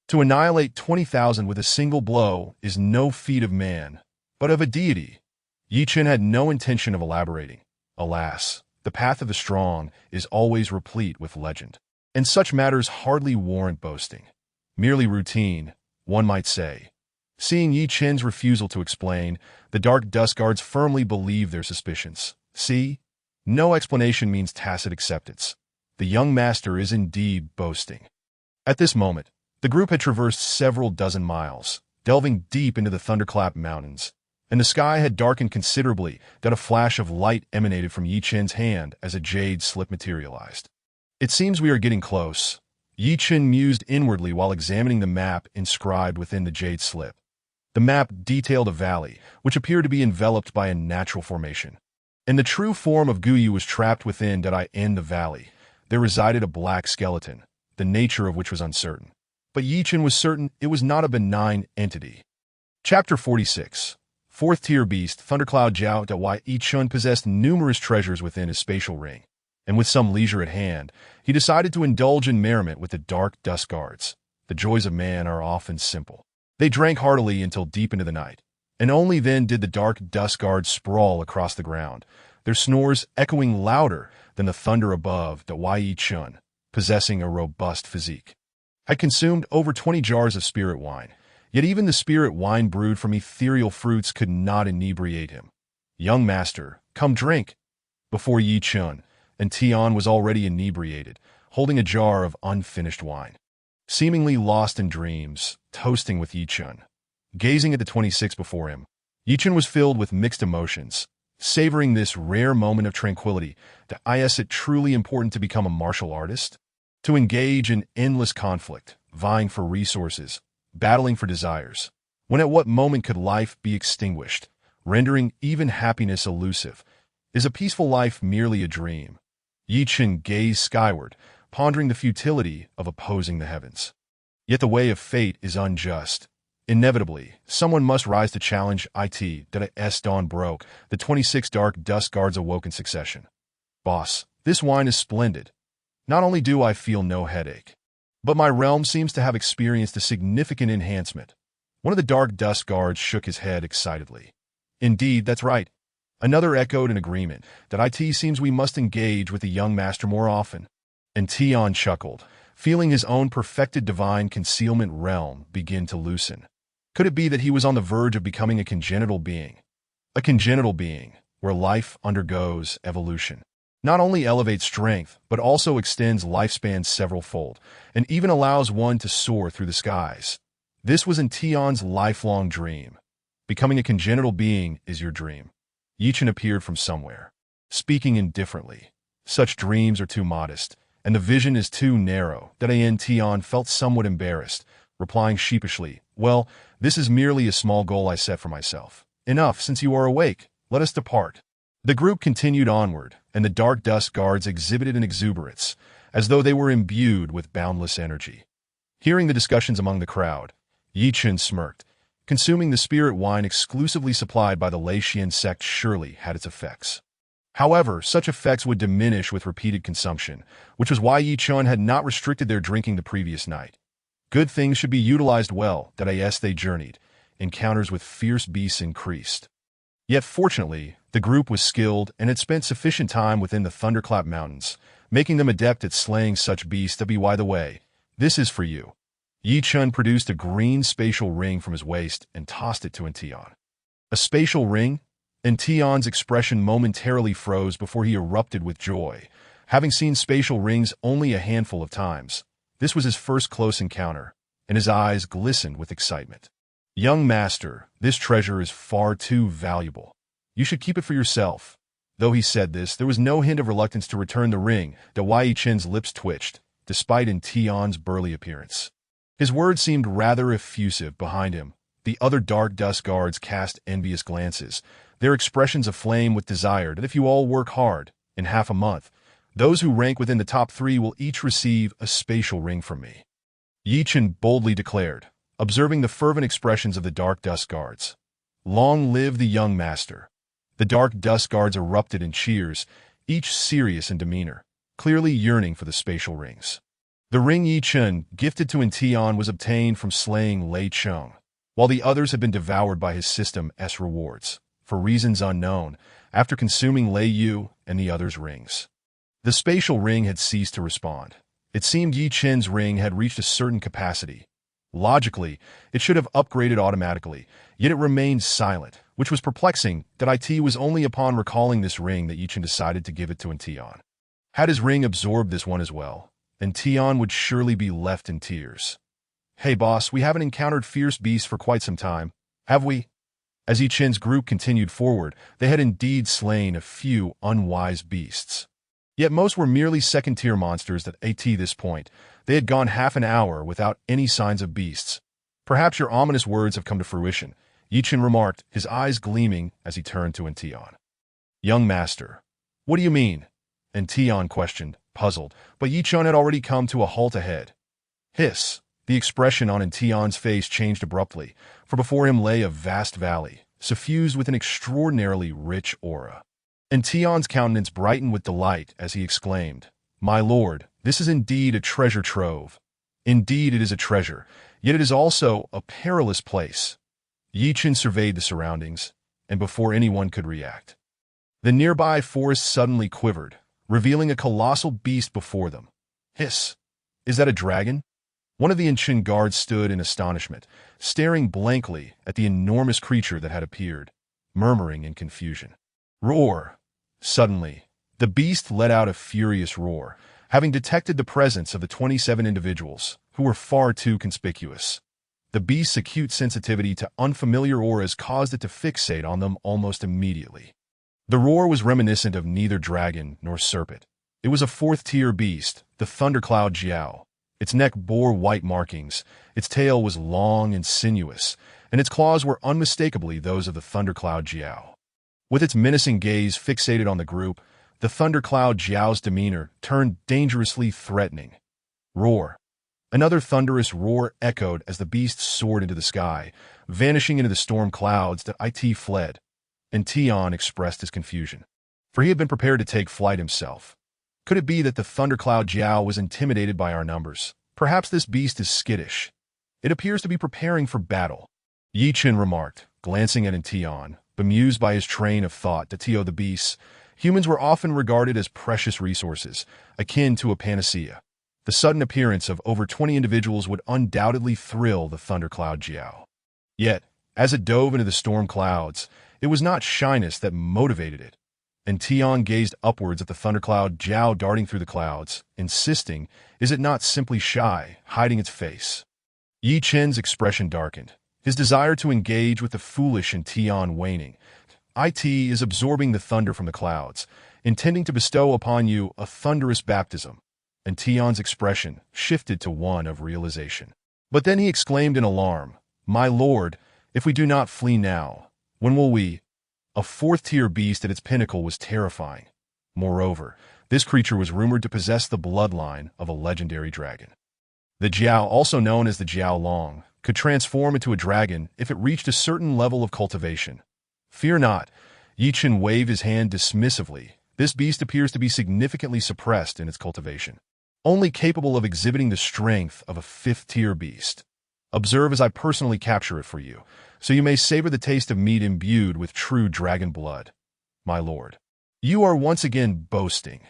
To annihilate 20,000 with a single blow is no feat of man, but of a deity. Yi Chen had no intention of elaborating. Alas, the path of the strong is always replete with legend, and such matters hardly warrant boasting. Merely routine, one might say. Seeing Yi Chen's refusal to explain, the dark dust guards firmly believed their suspicions. See? No explanation means tacit acceptance. The young master is indeed boasting. At this moment, the group had traversed several dozen miles, delving deep into the Thunderclap Mountains, and the sky had darkened considerably that a flash of light emanated from Yi Chen's hand as a jade slip materialized. "It seems we are getting close," Yi Chen mused inwardly while examining the map inscribed within the jade slip. The map detailed a valley, which appeared to be enveloped by a natural formation. And the true form of Guyu was trapped within in the valley. There resided a black skeleton, the nature of which was uncertain. But Yi Chen was certain it was not a benign entity. Chapter 46. Fourth-tier beast, Thundercloud Jiao. Yi Chen possessed numerous treasures within his spatial ring, and with some leisure at hand, he decided to indulge in merriment with the dark dust guards. The joys of man are often simple. They drank heartily until deep into the night, and only then did the dark dust guards sprawl across the ground, their snores echoing louder than the thunder above. Yi Chen, possessing a robust physique, had consumed over 20 jars of spirit wine. Yet even the spirit wine brewed from ethereal fruits could not inebriate him. "Young master, come drink." Before Yi Chen, and Tian was already inebriated, holding a jar of unfinished wine. Seemingly lost in dreams, toasting with Yi Chen. Gazing at the 26 before him, Yi Chen was filled with mixed emotions, savoring this rare moment of tranquility. Is it truly important to become a martial artist? To engage in endless conflict, vying for resources, battling for desires, when at what moment could life be extinguished, rendering even happiness elusive? Is a peaceful life merely a dream? Yi Chen gazed skyward, pondering the futility of opposing the heavens. Yet the way of fate is unjust. Inevitably, someone must rise to challenge it. As dawn broke, the 26 dark dust guards awoke in succession. "Boss, this wine is splendid. Not only do I feel no headache, but my realm seems to have experienced a significant enhancement. One of the dark dust guards shook his head excitedly. Indeed, that's right. Another echoed in agreement that it seems we must engage with the young master more often. And Tion chuckled, feeling his own perfected divine concealment realm begin to loosen. Could it be that he was on the verge of becoming a congenital being? A congenital being, where life undergoes evolution. Not only elevates strength, but also extends lifespan several-fold, and even allows one to soar through the skies. This was in Tion's lifelong dream. Becoming a congenital being is your dream. Yichen appeared from somewhere, speaking indifferently. Such dreams are too modest, and the vision is too narrow, that Tion felt somewhat embarrassed, replying sheepishly, "Well, this is merely a small goal I set for myself. Enough, since you are awake. Let us depart." The group continued onward, and the dark dust guards exhibited an exuberance, as though they were imbued with boundless energy. Hearing the discussions among the crowd, Yichen smirked. Consuming the spirit wine exclusively supplied by the Latian sect surely had its effects. However, such effects would diminish with repeated consumption, which was why Yichen had not restricted their drinking the previous night. Good things should be utilized well, that as they journeyed, encounters with fierce beasts increased. Yet fortunately, the group was skilled and had spent sufficient time within the Thunderclap Mountains, making them adept at slaying such beasts that by the way, this is for you. Yichen produced a green spatial ring from his waist and tossed it to Tion. A spatial ring? Tion's expression momentarily froze before he erupted with joy. Having seen spatial rings only a handful of times, this was his first close encounter, and his eyes glistened with excitement. "Young master, this treasure is far too valuable. You should keep it for yourself." Though he said this, there was no hint of reluctance to return the ring, that Yichen's lips twitched, despite Tion's burly appearance. His words seemed rather effusive behind him. The other dark dust guards cast envious glances, their expressions aflame with desire that if you all work hard, in half a month, those who rank within the top 3 will each receive a spatial ring from me. Yichen boldly declared, observing the fervent expressions of the dark dust guards. "Long live the young master." The dark dust guards erupted in cheers, each serious in demeanor, clearly yearning for the spatial rings. The ring Yichen gifted to Tion was obtained from slaying Lei Cheng, while the others had been devoured by his system's rewards, for reasons unknown, after consuming Lei Yu and the others' rings. The spatial ring had ceased to respond. It seemed Yichen's ring had reached a certain capacity. Logically, it should have upgraded automatically, yet it remained silent, which was perplexing that it was only upon recalling this ring that Yichen decided to give it to Tion. Had his ring absorbed this one as well, Tion would surely be left in tears. "Hey boss, we haven't encountered fierce beasts for quite some time, have we?" As Yichen's group continued forward, they had indeed slain a few unwise beasts. Yet most were merely second-tier monsters that at this point, they had gone half an hour without any signs of beasts. "Perhaps your ominous words have come to fruition," Yichen remarked, his eyes gleaming as he turned to Tion. "Young master, what do you mean?" Tion questioned, puzzled, but Yichen had already come to a halt ahead. Hiss! The expression on Tion's face changed abruptly, for before him lay a vast valley, suffused with an extraordinarily rich aura. Tion's countenance brightened with delight as he exclaimed, "My lord, this is indeed a treasure trove. Indeed it is a treasure, yet it is also a perilous place." Yichen surveyed the surroundings, and before anyone could react, the nearby forest suddenly quivered, revealing a colossal beast before them. Hiss! Is that a dragon? One of the ancient guards stood in astonishment, staring blankly at the enormous creature that had appeared, murmuring in confusion. Roar! Suddenly, the beast let out a furious roar, having detected the presence of the 27 individuals, who were far too conspicuous. The beast's acute sensitivity to unfamiliar auras caused it to fixate on them almost immediately. The roar was reminiscent of neither dragon nor serpent. It was a 4th-tier beast, the Thundercloud Jiao. Its neck bore white markings, its tail was long and sinuous, and its claws were unmistakably those of the Thundercloud Jiao. With its menacing gaze fixated on the group, the Thundercloud Jiao's demeanor turned dangerously threatening. Roar! Another thunderous roar echoed as the beast soared into the sky, vanishing into the storm clouds that it fled. Tion expressed his confusion, for he had been prepared to take flight himself. Could it be that the Thundercloud Jiao was intimidated by our numbers? Perhaps this beast is skittish. It appears to be preparing for battle. Yi Chen remarked, glancing at Tian, bemused by his train of thought that to the beasts, humans were often regarded as precious resources, akin to a panacea. The sudden appearance of over 20 individuals would undoubtedly thrill the thundercloud Jiao. Yet, as it dove into the storm clouds, it was not shyness that motivated it. And Tian gazed upwards at the thundercloud Jiao darting through the clouds, insisting, is it not simply shy, hiding its face? Yi Chen's expression darkened, his desire to engage with the foolish in Tian waning. It is absorbing the thunder from the clouds, intending to bestow upon you a thunderous baptism. And Tian's expression shifted to one of realization. But then he exclaimed in alarm, "My lord, if we do not flee now, when will we?" A fourth-tier beast at its pinnacle was terrifying. Moreover, this creature was rumored to possess the bloodline of a legendary dragon. The Jiao, also known as the Jiao Long, could transform into a dragon if it reached a certain level of cultivation. Fear not, Yi Chen waved his hand dismissively. This beast appears to be significantly suppressed in its cultivation, only capable of exhibiting the strength of a fifth-tier beast. Observe as I personally capture it for you, so you may savor the taste of meat imbued with true dragon blood. My lord, you are once again boasting.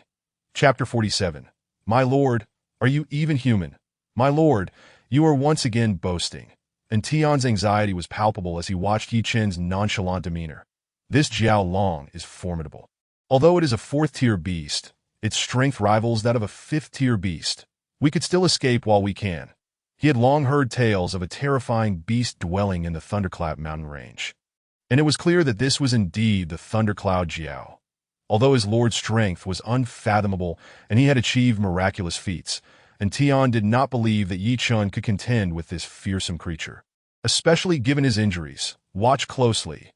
Chapter 47. My lord, are you even human? My lord, you are once again boasting. And Tian's anxiety was palpable as he watched Yi Chen's nonchalant demeanor. This Jiao Long is formidable. Although it is a fourth-tier beast, its strength rivals that of a fifth-tier beast. We could still escape while we can. He had long heard tales of a terrifying beast dwelling in the Thunderclap mountain range. And it was clear that this was indeed the Thundercloud Jiao. Although his lord's strength was unfathomable and he had achieved miraculous feats, and Tian did not believe that Yi Chen could contend with this fearsome creature. Especially given his injuries. Watch closely.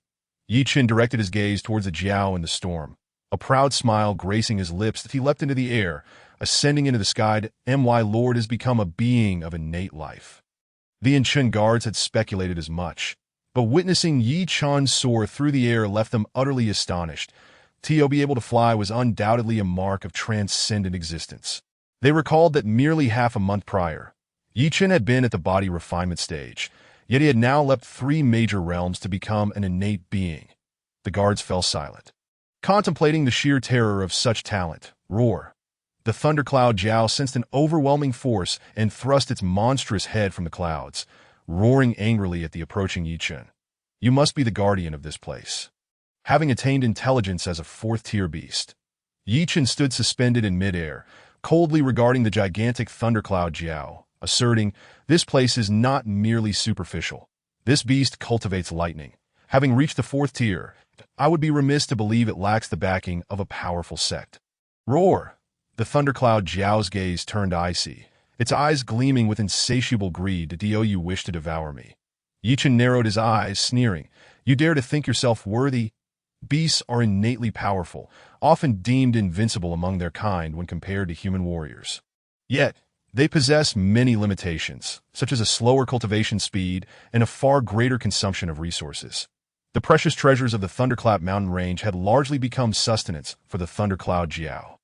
Yi Chen directed his gaze towards the Jiao in the storm, a proud smile gracing his lips as he leapt into the air, ascending into the sky. My lord has become a being of innate life. The Inchen guards had speculated as much, but witnessing Yi Chen soar through the air left them utterly astonished. To be able to fly was undoubtedly a mark of transcendent existence. They recalled that merely half a month prior, Yi Chen had been at the body refinement stage, yet he had now leapt 3 major realms to become an innate being. The guards fell silent, contemplating the sheer terror of such talent. Roar. The thundercloud Jiao sensed an overwhelming force and thrust its monstrous head from the clouds, roaring angrily at the approaching Yi Chen. You must be the guardian of this place. Having attained intelligence as a fourth-tier beast, Yi Chen stood suspended in midair, coldly regarding the gigantic thundercloud Jiao, asserting, this place is not merely superficial. This beast cultivates lightning. Having reached the 4th tier, I would be remiss to believe it lacks the backing of a powerful sect. Roar! The thundercloud Jiao's gaze turned icy, its eyes gleaming with insatiable greed. Do you wish to devour me? Yi Chen narrowed his eyes, sneering. You dare to think yourself worthy? Beasts are innately powerful, often deemed invincible among their kind when compared to human warriors. Yet, they possess many limitations, such as a slower cultivation speed and a far greater consumption of resources. The precious treasures of the Thunderclap mountain range had largely become sustenance for the Thundercloud Jiao.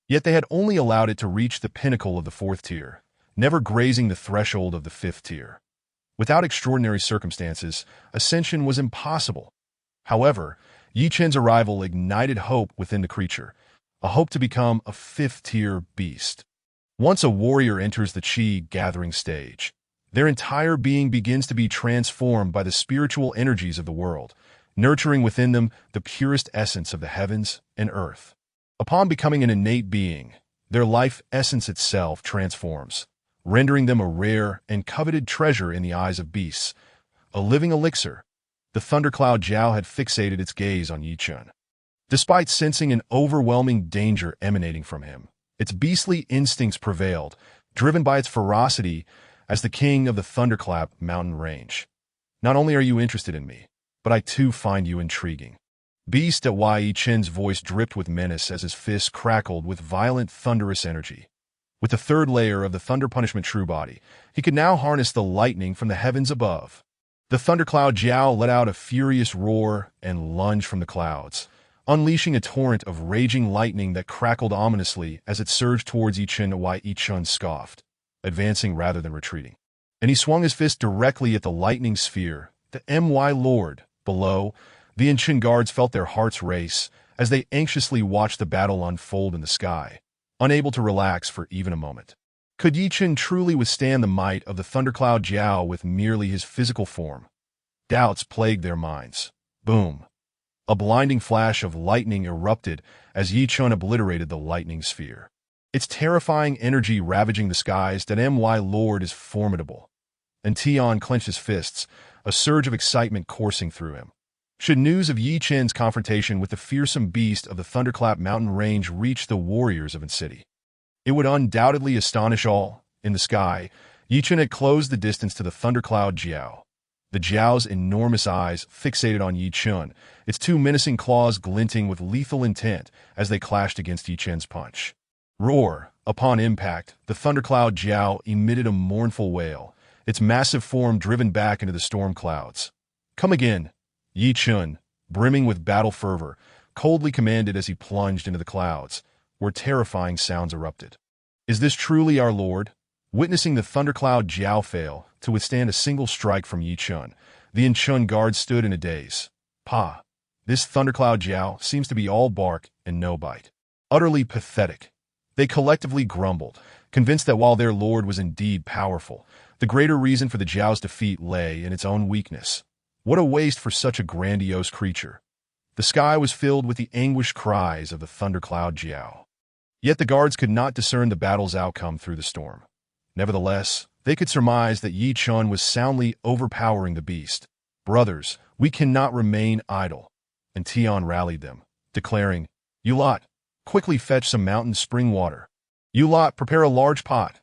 Yet they had only allowed it to reach the pinnacle of the 4th tier, never grazing the threshold of the 5th tier. Without extraordinary circumstances, ascension was impossible. However, Yi Chen's arrival ignited hope within the creature, a hope to become a 5th-tier beast. Once a warrior enters the Qi gathering stage, their entire being begins to be transformed by the spiritual energies of the world, nurturing within them the purest essence of the heavens and earth. Upon becoming an innate being, their life essence itself transforms, rendering them a rare and coveted treasure in the eyes of beasts, a living elixir. The thundercloud Jiao had fixated its gaze on Yi Chen. Despite sensing an overwhelming danger emanating from him, its beastly instincts prevailed, driven by its ferocity as the king of the Thunderclap mountain range. Not only are you interested in me, but I too find you intriguing. Beast at Yi Chen's voice dripped with menace as his fists crackled with violent thunderous energy. With the 3rd layer of the Thunder Punishment True Body, he could now harness the lightning from the heavens above. The thundercloud Jiao let out a furious roar and lunged from the clouds, unleashing a torrent of raging lightning that crackled ominously as it surged towards Yi Chen. Yi Chen scoffed, advancing rather than retreating. And he swung his fist directly at the lightning sphere, the MY Lord. Below, the Incheon guards felt their hearts race as they anxiously watched the battle unfold in the sky, unable to relax for even a moment. Could Yi Chen truly withstand the might of the thundercloud Jiao with merely his physical form? Doubts plagued their minds. Boom! A blinding flash of lightning erupted as Yi Chen obliterated the lightning sphere. Its terrifying energy ravaging the skies. That MY Lord is formidable. And Tian clenched his fists, a surge of excitement coursing through him. Should news of Yi Chen's confrontation with the fearsome beast of the Thunderclap Mountain Range reach the warriors of An City, it would undoubtedly astonish all. In the sky, Yi Chen had closed the distance to the thundercloud Jiao. The Jiao's enormous eyes fixated on Yi Chen, its two menacing claws glinting with lethal intent as they clashed against Yi Chen's punch. Roar! Upon impact, the thundercloud Jiao emitted a mournful wail, its massive form driven back into the storm clouds. Come again! Yi Chen, brimming with battle fervor, coldly commanded as he plunged into the clouds, where terrifying sounds erupted. Is this truly our lord? Witnessing the thundercloud Jiao fail to withstand a single strike from Yi Chen, the Incheon guards stood in a daze. Pa! This thundercloud Jiao seems to be all bark and no bite. Utterly pathetic. They collectively grumbled, convinced that while their lord was indeed powerful, the greater reason for the Jiao's defeat lay in its own weakness. What a waste for such a grandiose creature. The sky was filled with the anguished cries of the thundercloud Jiao. Yet the guards could not discern the battle's outcome through the storm. Nevertheless, they could surmise that Yi Chen was soundly overpowering the beast. Brothers, we cannot remain idle. And Tian rallied them, declaring, You lot, quickly fetch some mountain spring water. You lot, prepare a large pot.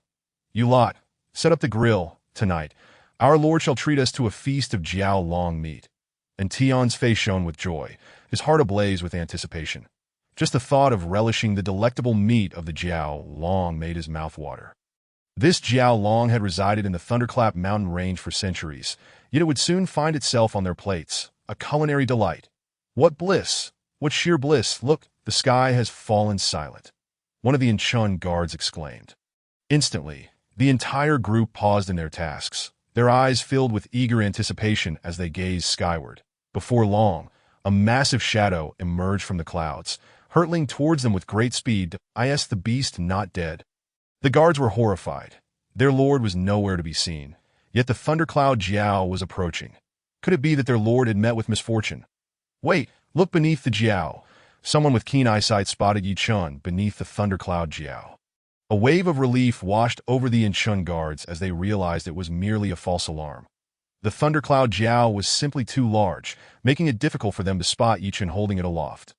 You lot, set up the grill. Tonight, our lord shall treat us to a feast of Jiao long meat. And Tian's face shone with joy, his heart ablaze with anticipation. Just the thought of relishing the delectable meat of the Jiao Long made his mouth water. This Jiao Long had resided in the Thunderclap Mountain Range for centuries, yet it would soon find itself on their plates, a culinary delight. What bliss! What sheer bliss! Look, the sky has fallen silent. One of the Incheon guards exclaimed. Instantly, the entire group paused in their tasks, their eyes filled with eager anticipation as they gazed skyward. Before long, a massive shadow emerged from the clouds, hurtling towards them with great speed. Is the beast not dead? The guards were horrified. Their lord was nowhere to be seen, yet the thundercloud Jiao was approaching. Could it be that their lord had met with misfortune? Wait, look beneath the Jiao. Someone with keen eyesight spotted Yi Chen beneath the thundercloud Jiao. A wave of relief washed over the Incheon guards as they realized it was merely a false alarm. The thundercloud Jiao was simply too large, making it difficult for them to spot Yi Chen holding it aloft.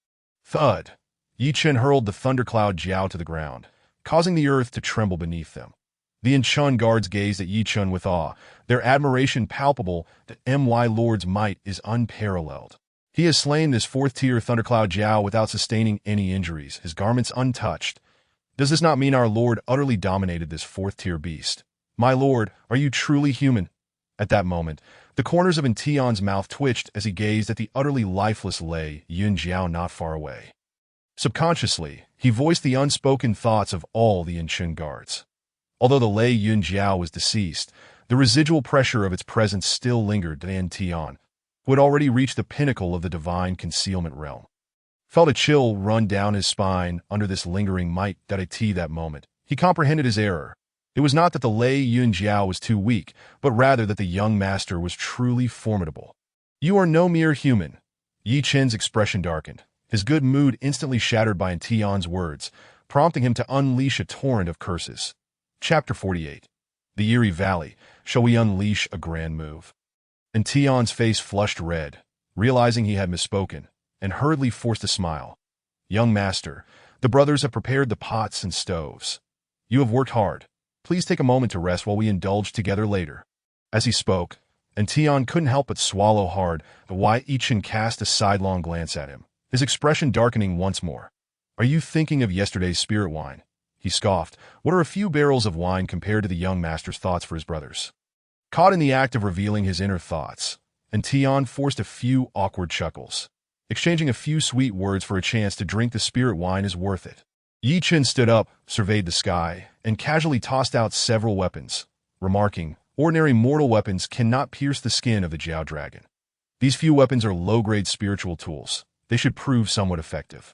Thud! Yi Chen hurled the thundercloud Jiao to the ground, causing the earth to tremble beneath them. The Incheon guards gazed at Yi Chen with awe, their admiration palpable. The MY Lord's might is unparalleled. He has slain this fourth-tier thundercloud Jiao without sustaining any injuries, his garments untouched. Does this not mean our lord utterly dominated this fourth-tier beast? My lord, are you truly human? At that moment, the corners of Tian's mouth twitched as he gazed at the utterly lifeless Lei Yun Jiao not far away. Subconsciously, he voiced the unspoken thoughts of all the Incheon guards. Although the Lei Yun Jiao was deceased, the residual pressure of its presence still lingered in Tian, who had already reached the pinnacle of the divine concealment realm. Felt a chill run down his spine under this lingering might. That moment, he comprehended his error. It was not that the Lei Yun Jiao was too weak, but rather that the young master was truly formidable. You are no mere human. Yi Chen's expression darkened, his good mood instantly shattered by Tian's words, prompting him to unleash a torrent of curses. Chapter 48. The Eerie Valley. Shall we unleash a grand move? And Tian's face flushed red, realizing he had misspoken, and hurriedly forced a smile. Young master, the brothers have prepared the pots and stoves. You have worked hard. Please take a moment to rest while we indulge together later. As he spoke, and Tian couldn't help but swallow hard, but Yi Chen cast a sidelong glance at him, his expression darkening once more. Are you thinking of yesterday's spirit wine? He scoffed. What are a few barrels of wine compared to the young master's thoughts for his brothers? Caught in the act of revealing his inner thoughts, and Tian forced a few awkward chuckles. Exchanging a few sweet words for a chance to drink the spirit wine is worth it. Yi Chen stood up, surveyed the sky, and casually tossed out several weapons, remarking, Ordinary mortal weapons cannot pierce the skin of the Jiao Dragon. These few weapons are low-grade spiritual tools. They should prove somewhat effective.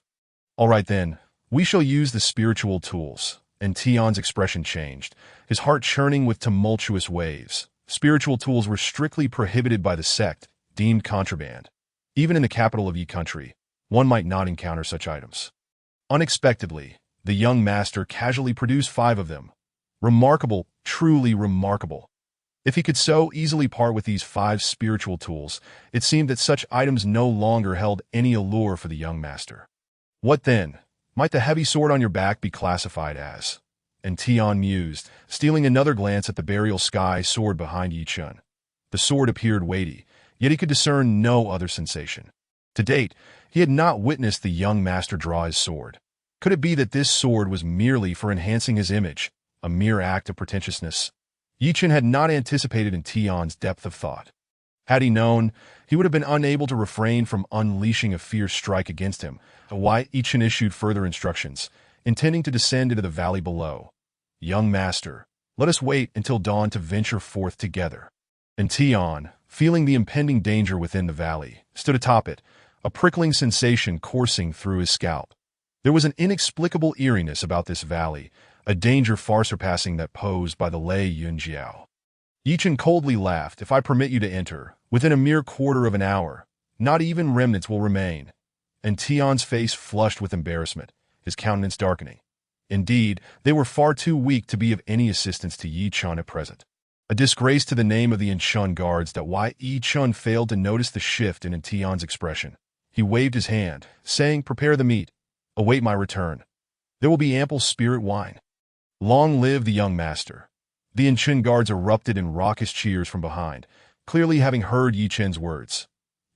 All right then, we shall use the spiritual tools. And Tian's expression changed, his heart churning with tumultuous waves. Spiritual tools were strictly prohibited by the sect, deemed contraband. Even in the capital of Yi country, one might not encounter such items. Unexpectedly, the young master casually produced 5 of them. Remarkable, truly remarkable. If he could so easily part with these 5 spiritual tools, it seemed that such items no longer held any allure for the young master. What then? Might the heavy sword on your back be classified as? And Tian mused, stealing another glance at the burial sky sword behind Yi Chun. The sword appeared weighty, yet he could discern no other sensation. To date, he had not witnessed the young master draw his sword. Could it be that this sword was merely for enhancing his image, a mere act of pretentiousness? Yi Chun had not anticipated in Tian's depth of thought. Had he known, he would have been unable to refrain from unleashing a fierce strike against him. Why Yi Chun issued further instructions, intending to descend into the valley below. Young master, let us wait until dawn to venture forth together. And Tian, feeling the impending danger within the valley, stood atop it, a prickling sensation coursing through his scalp. There was an inexplicable eeriness about this valley, a danger far surpassing that posed by the Lei Yunjiao. Yi Chun coldly laughed. If I permit you to enter, within a mere quarter of an hour, not even remnants will remain. And Tian's face flushed with embarrassment, his countenance darkening. Indeed, they were far too weak to be of any assistance to Yi Chun at present. A disgrace to the name of the Inchun guards that Yi Chun failed to notice the shift in Tian's expression. He waved his hand, saying, "Prepare the meat. Await my return. There will be ample spirit wine." Long live the young master. The Inchun guards erupted in raucous cheers from behind, clearly having heard Yi Chun's words.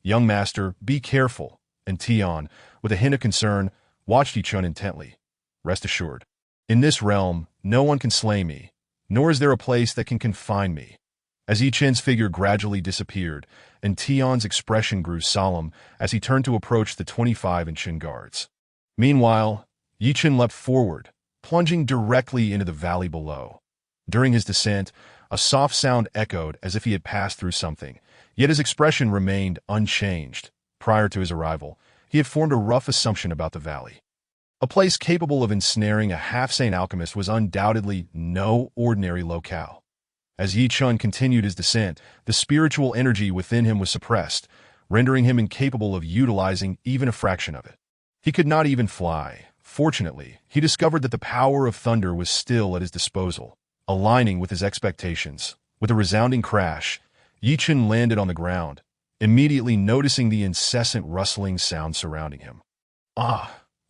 "Young master, be careful." And Tian, with a hint of concern, watched Yi Chun intently. "Rest assured, in this realm, no one can slay me, nor is there a place that can confine me." As Yi Chun's figure gradually disappeared, and Tian's expression grew solemn as he turned to approach the 25 Inchun guards. Meanwhile, Yi Chun leapt forward, plunging directly into the valley below. During his descent, a soft sound echoed as if he had passed through something, yet his expression remained unchanged. Prior to his arrival, he had formed a rough assumption about the valley. A place capable of ensnaring a half-sane alchemist was undoubtedly no ordinary locale. As Yi Chun continued his descent, the spiritual energy within him was suppressed, rendering him incapable of utilizing even a fraction of it. He could not even fly. Fortunately, he discovered that the power of thunder was still at his disposal, aligning with his expectations. With a resounding crash, Yi Chun landed on the ground, immediately noticing the incessant rustling sound surrounding him.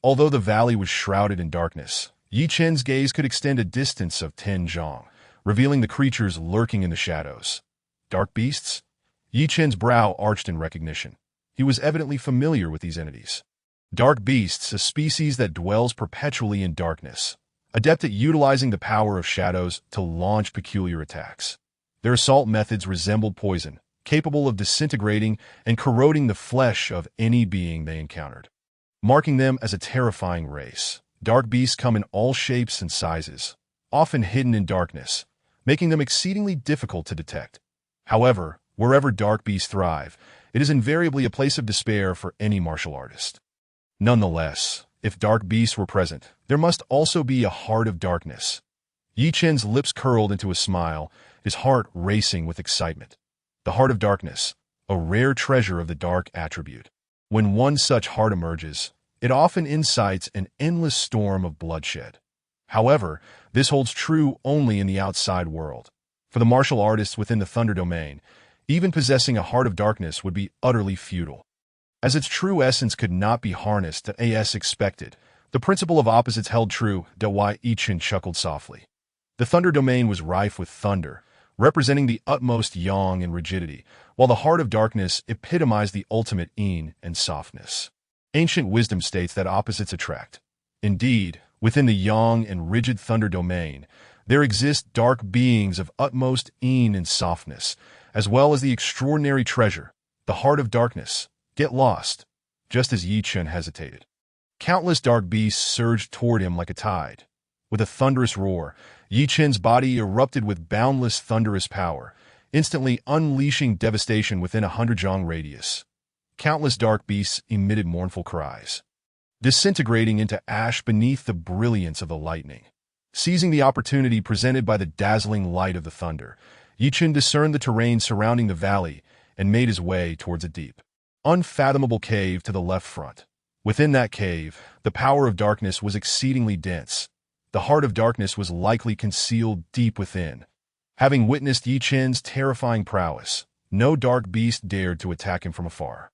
Although the valley was shrouded in darkness, Yi Chun's gaze could extend a distance of 10 zhang, revealing the creatures lurking in the shadows. Dark beasts? Yi Chun's brow arched in recognition. He was evidently familiar with these entities. Dark beasts, a species that dwells perpetually in darkness, adept at utilizing the power of shadows to launch peculiar attacks. Their assault methods resembled poison, capable of disintegrating and corroding the flesh of any being they encountered, marking them as a terrifying race. Dark beasts come in all shapes and sizes, often hidden in darkness, making them exceedingly difficult to detect. However, wherever dark beasts thrive, it is invariably a place of despair for any martial artist. Nonetheless, if dark beasts were present, there must also be a heart of darkness. Yi Chun's lips curled into a smile, his heart racing with excitement. The heart of darkness, a rare treasure of the dark attribute. When one such heart emerges, it often incites an endless storm of bloodshed. However, this holds true only in the outside world. For the martial artists within the Thunder Domain, even possessing a heart of darkness would be utterly futile. As its true essence could not be harnessed as expected, the principle of opposites held true. Yi Chun chuckled softly. The Thunder Domain was rife with thunder, representing the utmost yang and rigidity, while the heart of darkness epitomized the ultimate yin and softness. Ancient wisdom states that opposites attract. Indeed, within the yang and rigid Thunder Domain, there exist dark beings of utmost yin and softness, as well as the extraordinary treasure, the heart of darkness. Get lost. Just as Yi Chun hesitated, countless dark beasts surged toward him like a tide. With a thunderous roar, Yi Qin's body erupted with boundless thunderous power, instantly unleashing devastation within a 100 zhang radius. Countless dark beasts emitted mournful cries, disintegrating into ash beneath the brilliance of the lightning. Seizing the opportunity presented by the dazzling light of the thunder, Yi Qin discerned the terrain surrounding the valley and made his way towards a deep, unfathomable cave to the left front. Within that cave, the power of darkness was exceedingly dense. The heart of darkness was likely concealed deep within. Having witnessed Yi Qin's terrifying prowess, no dark beast dared to attack him from afar.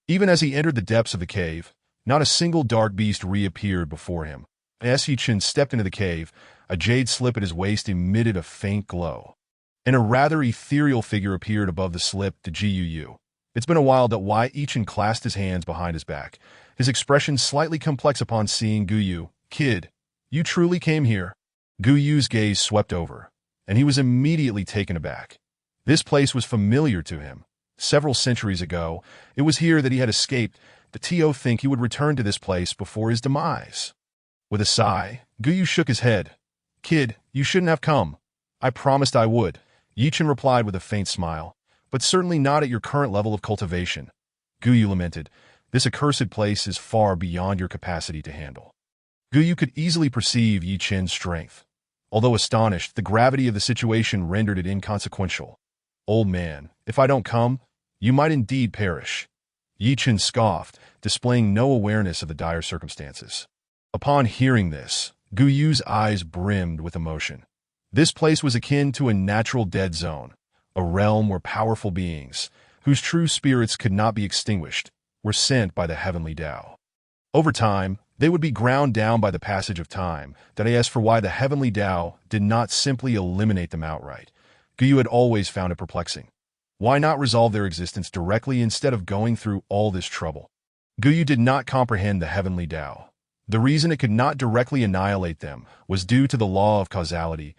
Even as he entered the depths of the cave, not a single dark beast reappeared before him. As Yi Qin stepped into the cave, a jade slip at his waist emitted a faint glow, and a rather ethereal figure appeared above the slip to Gu. It's been a while that Yi Qin clasped his hands behind his back, his expression slightly complex upon seeing Gu. Kid, you truly came here? Guyu's gaze swept over, and he was immediately taken aback. This place was familiar to him. Several centuries ago, it was here that he had escaped. Did Tio think he would return to this place before his demise? With a sigh, Guyu shook his head. Kid, you shouldn't have come. I promised I would. Yi Qin replied with a faint smile, but certainly not at your current level of cultivation. Guyu lamented. This accursed place is far beyond your capacity to handle. Guyu could easily perceive Yi Qin's strength. Although astonished, the gravity of the situation rendered it inconsequential. Old man, if I don't come, you might indeed perish. Yi Qin scoffed, displaying no awareness of the dire circumstances. Upon hearing this, Guyu's eyes brimmed with emotion. This place was akin to a natural dead zone, a realm where powerful beings, whose true spirits could not be extinguished, were sent by the heavenly Tao. Over time, they would be ground down by the passage of time. That I asked for why the heavenly Tao did not simply eliminate them outright. Guyu had always found it perplexing. Why not resolve their existence directly instead of going through all this trouble? Guyu did not comprehend the heavenly Tao. The reason it could not directly annihilate them was due to the law of causality.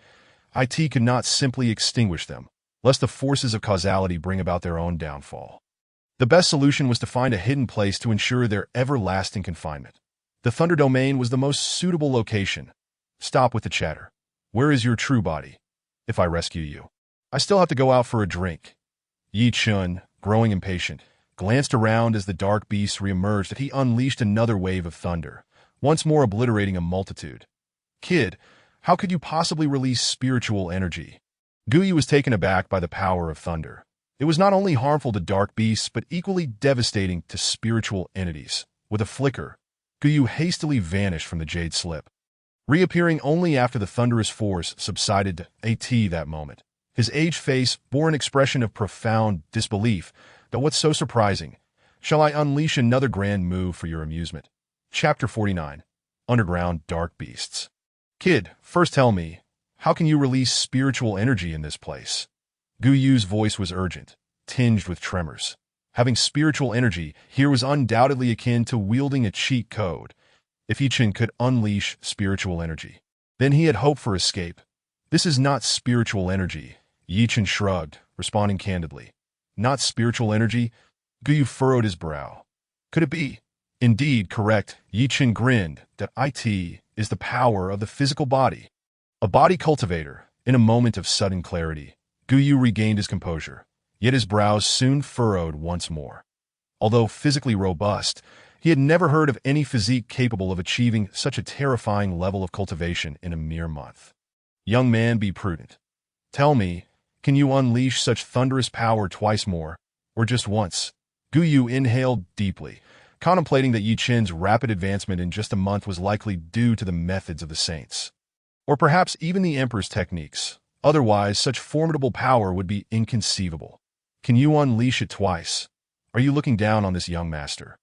It could not simply extinguish them, lest the forces of causality bring about their own downfall. The best solution was to find a hidden place to ensure their everlasting confinement. The Thunder Domain was the most suitable location. Stop with the chatter. Where is your true body? If I rescue you, I still have to go out for a drink. Yi Qin, growing impatient, glanced around as the dark beast reemerged and he unleashed another wave of thunder, once more obliterating a multitude. Kid, how could you possibly release spiritual energy? Guyu was taken aback by the power of thunder. It was not only harmful to dark beasts but equally devastating to spiritual entities. With a flicker, Guyu hastily vanished from the jade slip, reappearing only after the thunderous force subsided to AT that moment. His aged face bore an expression of profound disbelief. But what's so surprising? Shall I unleash another grand move for your amusement? Chapter 49. Underground Dark Beasts. Kid, first tell me, how can you release spiritual energy in this place? Guyu's voice was urgent, tinged with tremors. Having spiritual energy here was undoubtedly akin to wielding a cheat code. If Yi Qin could unleash spiritual energy, then he had hope for escape. This is not spiritual energy. Yi Qin shrugged, responding candidly. Not spiritual energy? Guyu furrowed his brow. Could it be? Indeed, correct. Yi Qin grinned. That it is the power of the physical body. A body cultivator. In a moment of sudden clarity, Guyu regained his composure, yet his brows soon furrowed once more. Although physically robust, he had never heard of any physique capable of achieving such a terrifying level of cultivation in a mere month. Young man, be prudent. Tell me, can you unleash such thunderous power twice more, or just once? Guyu inhaled deeply, contemplating that Yi Qin's rapid advancement in just a month was likely due to the methods of the saints, or perhaps even the emperor's techniques. Otherwise, such formidable power would be inconceivable. Can you unleash it twice? Are you looking down on this young master?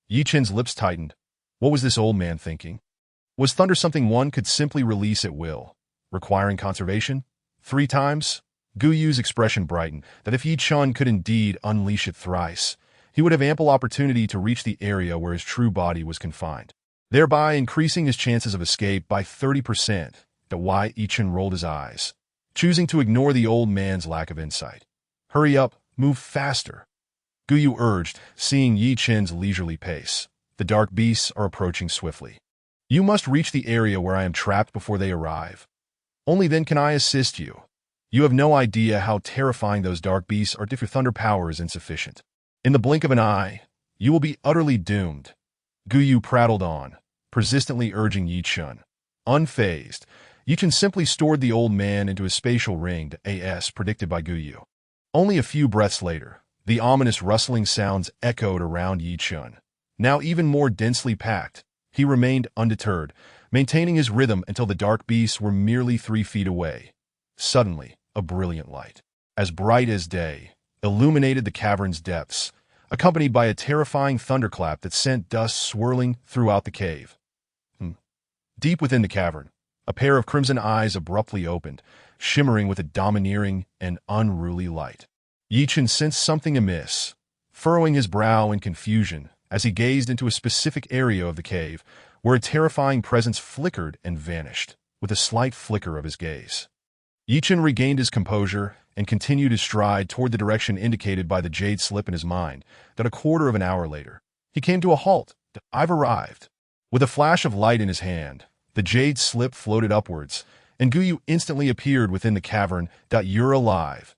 Yi Qin's lips tightened. What was this old man thinking? Was thunder something one could simply release at will, requiring conservation? 3 times? Guyu's expression brightened, that if Yi Qin could indeed unleash it thrice, he would have ample opportunity to reach the area where his true body was confined, thereby increasing his chances of escape by 30%. Yi Qin rolled his eyes, choosing to ignore the old man's lack of insight. Hurry up, move faster. Guyu urged, seeing Yi Qin's leisurely pace. The dark beasts are approaching swiftly. You must reach the area where I am trapped before they arrive. Only then can I assist you. You have no idea how terrifying those dark beasts are if your thunder power is insufficient. In the blink of an eye, you will be utterly doomed. Guyu prattled on, persistently urging Yi Chun. Unfazed, Yi Chun simply stored the old man into a spatial ring as predicted by Guyu. Only a few breaths later, the ominous rustling sounds echoed around Yi Chun. Now even more densely packed, he remained undeterred, maintaining his rhythm until the dark beasts were merely 3 feet away. Suddenly, a brilliant light, as bright as day, illuminated the cavern's depths, accompanied by a terrifying thunderclap that sent dust swirling throughout the cave. Deep within the cavern, a pair of crimson eyes abruptly opened, shimmering with a domineering and unruly light. Yi Chun sensed something amiss, furrowing his brow in confusion as he gazed into a specific area of the cave where a terrifying presence flickered and vanished, with a slight flicker of his gaze. Yi Chun regained his composure and continued his stride toward the direction indicated by the jade slip in his mind. That a quarter of an hour later, he came to a halt. I've arrived. With a flash of light in his hand, the jade slip floated upwards, and Guyu instantly appeared within the cavern. You're alive.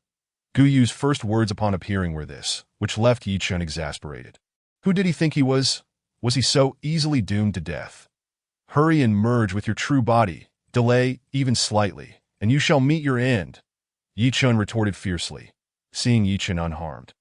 Guyu's first words upon appearing were this, which left Yi Chun exasperated. Who did he think he was? Was he so easily doomed to death? Hurry and merge with your true body. Delay, even slightly, and you shall meet your end. Yi Chun retorted fiercely, seeing Yi Chun unharmed.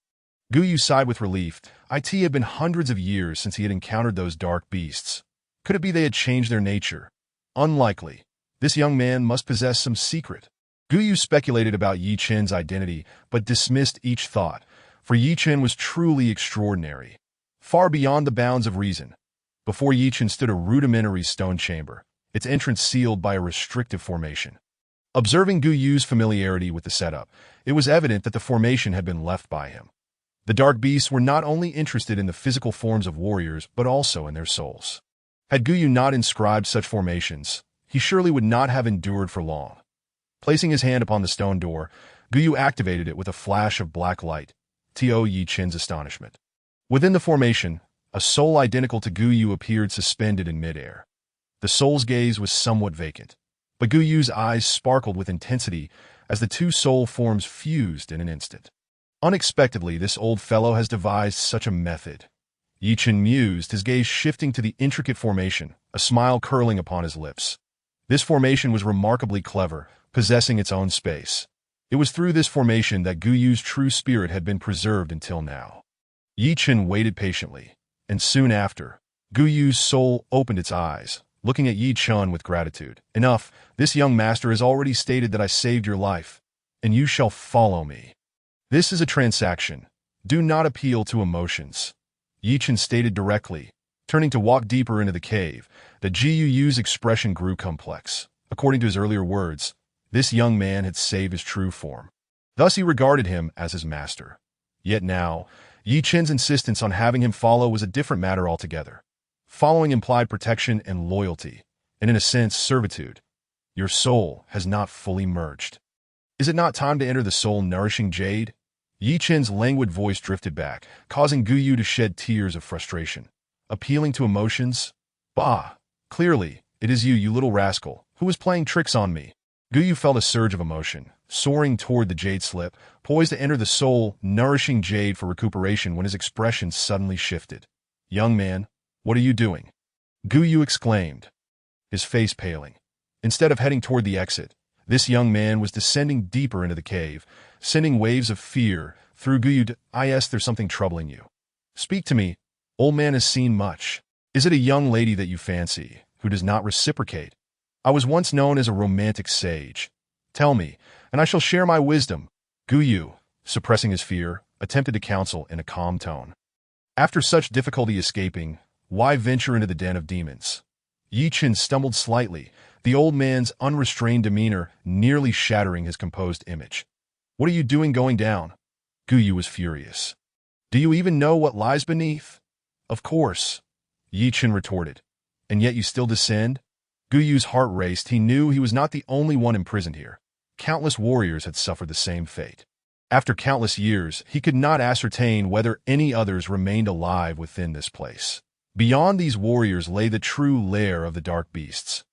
Guyu sighed with relief. It had been hundreds of years since he had encountered those dark beasts. Could it be they had changed their nature? Unlikely. This young man must possess some secret. Guyu speculated about Yi Chun's identity, but dismissed each thought, for Yi Chun was truly extraordinary, far beyond the bounds of reason. Before Yi Chun stood a rudimentary stone chamber, its entrance sealed by a restrictive formation. Observing Guyu's familiarity with the setup, it was evident that the formation had been left by him. The dark beasts were not only interested in the physical forms of warriors, but also in their souls. Had Guyu not inscribed such formations, he surely would not have endured for long. Placing his hand upon the stone door, Guyu activated it with a flash of black light, to Yi Chun's astonishment. Within the formation, a soul identical to Guyu appeared suspended in midair. The soul's gaze was somewhat vacant, but Guyu's eyes sparkled with intensity as the two soul forms fused in an instant. Unexpectedly, this old fellow has devised such a method. Yi Chun mused, his gaze shifting to the intricate formation, a smile curling upon his lips. This formation was remarkably clever, possessing its own space. It was through this formation that Guyu's true spirit had been preserved until now. Yi Chun waited patiently, and soon after, Guyu's soul opened its eyes, looking at Yi Chun with gratitude. Enough, this young master has already stated that I saved your life, and you shall follow me. This is a transaction. Do not appeal to emotions. Yi Chun stated directly, turning to walk deeper into the cave. The Guyu's expression grew complex. According to his earlier words, this young man had saved his true form. Thus he regarded him as his master. Yet now, Yi Chun's insistence on having him follow was a different matter altogether. Following implied protection and loyalty, and in a sense, servitude. Your soul has not fully merged. Is it not time to enter the soul-nourishing jade? Yi Chun's languid voice drifted back, causing Guyu to shed tears of frustration. Appealing to emotions? Bah! Clearly, it is you, you little rascal, who was playing tricks on me. Guyu felt a surge of emotion, soaring toward the jade slip, poised to enter the soul-nourishing jade for recuperation when his expression suddenly shifted. Young man, what are you doing? Guyu exclaimed, his face paling. Instead of heading toward the exit, this young man was descending deeper into the cave, sending waves of fear through Guyu. There's something troubling you. Speak to me. Old man has seen much. Is it a young lady that you fancy, who does not reciprocate? I was once known as a romantic sage. Tell me, and I shall share my wisdom. Guyu, suppressing his fear, attempted to counsel in a calm tone. After such difficulty escaping, why venture into the den of demons? Yi Chun stumbled slightly, the old man's unrestrained demeanor nearly shattering his composed image. What are you doing going down? Guyu was furious. Do you even know what lies beneath? Of course, Yi Chun retorted. And yet you still descend? Guyu's heart raced. He knew he was not the only one imprisoned here. Countless warriors had suffered the same fate. After countless years, he could not ascertain whether any others remained alive within this place. Beyond these warriors lay the true lair of the dark beasts.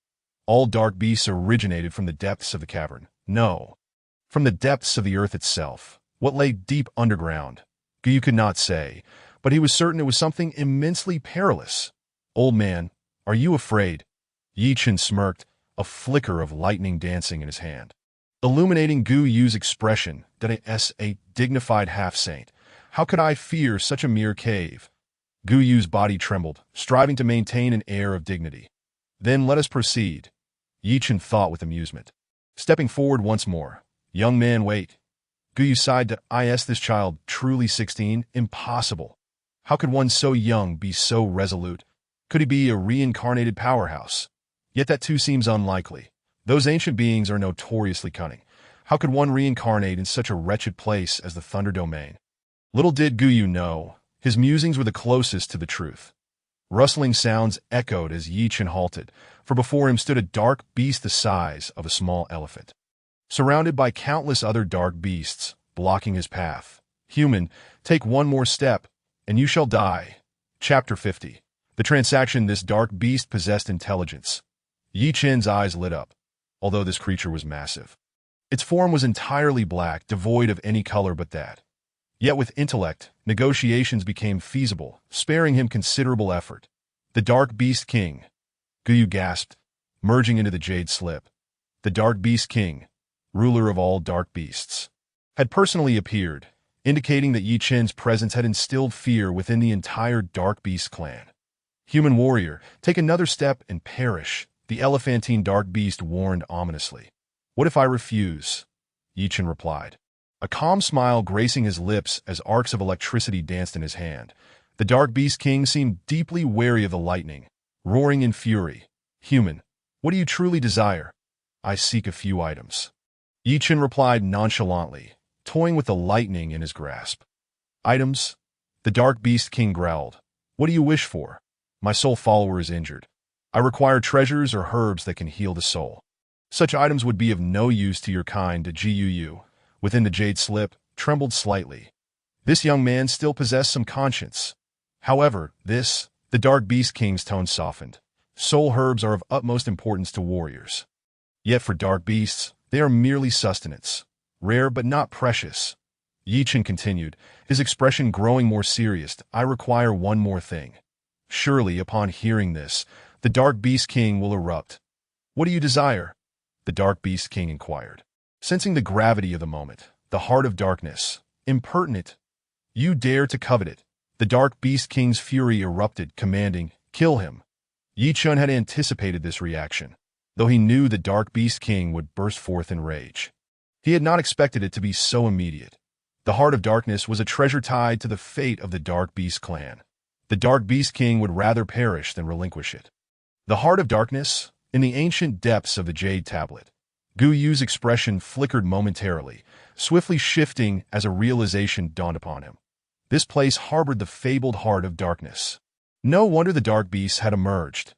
All dark beasts originated from the depths of the cavern. No, from the depths of the earth itself. What lay deep underground? Guyu could not say, but he was certain it was something immensely perilous. Old man, are you afraid? Yi Chen smirked, a flicker of lightning dancing in his hand, illuminating Gu Yu's expression. That is a dignified half-saint. How could I fear such a mere cave? Gu Yu's body trembled, striving to maintain an air of dignity. Then let us proceed, Yi Chen thought with amusement. Stepping forward once more. Young man, wait. Gu Yu sighed. Is this child truly 16? Impossible. How could one so young be so resolute? Could he be a reincarnated powerhouse? Yet that too seems unlikely. Those ancient beings are notoriously cunning. How could one reincarnate in such a wretched place as the Thunder Domain? Little did Gu Yu know, his musings were the closest to the truth. Rustling sounds echoed as Yi Chen halted, for before him stood a dark beast the size of a small elephant, surrounded by countless other dark beasts, blocking his path. Human, take one more step, and you shall die. Chapter 50. The transaction. This dark beast possessed intelligence. Yi Chen's eyes lit up, although this creature was massive. Its form was entirely black, devoid of any color but that. Yet with intellect, negotiations became feasible, sparing him considerable effort. The Dark Beast King. Gu Yu gasped, merging into the Jade Slip. The Dark Beast King, ruler of all dark beasts, had personally appeared, indicating that Yi Chen's presence had instilled fear within the entire Dark Beast clan. Human warrior, take another step and perish, the elephantine dark beast warned ominously. What if I refuse? Yi Chen replied, a calm smile gracing his lips as arcs of electricity danced in his hand. The Dark Beast King seemed deeply wary of the lightning, roaring in fury. Human, what do you truly desire? I seek a few items. Yi Chen replied nonchalantly, toying with the lightning in his grasp. Items? The Dark Beast King growled. What do you wish for? My soul follower is injured. I require treasures or herbs that can heal the soul. Such items would be of no use to your kind. Gu, within the Jade Slip, trembled slightly. This young man still possessed some conscience. However, the Dark Beast King's tone softened. Soul herbs are of utmost importance to warriors. Yet for dark beasts, they are merely sustenance. Rare but not precious. Yi Chen continued, his expression growing more serious. I require one more thing. Surely, upon hearing this, the Dark Beast King will erupt. What do you desire? The Dark Beast King inquired, sensing the gravity of the moment. The heart of darkness. Impertinent. You dare to covet it. The Dark Beast King's fury erupted, commanding, kill him. Yi Chen had anticipated this reaction, though he knew the Dark Beast King would burst forth in rage. He had not expected it to be so immediate. The Heart of Darkness was a treasure tied to the fate of the Dark Beast clan. The Dark Beast King would rather perish than relinquish it. The Heart of Darkness, in the ancient depths of the Jade Tablet. Gu Yu's expression flickered momentarily, swiftly shifting as a realization dawned upon him. This place harbored the fabled Heart of Darkness. No wonder the Dark Beasts had emerged.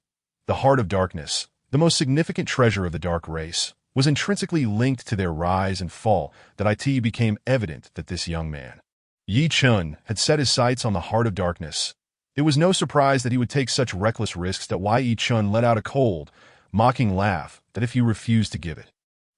The Heart of Darkness, the most significant treasure of the Dark Race, was intrinsically linked to their rise and fall. That it became evident that this young man, Yi Chen, had set his sights on the Heart of Darkness. It was no surprise that he would take such reckless risks. That Yi Chen let out a cold, mocking laugh. That if you refuse to give it,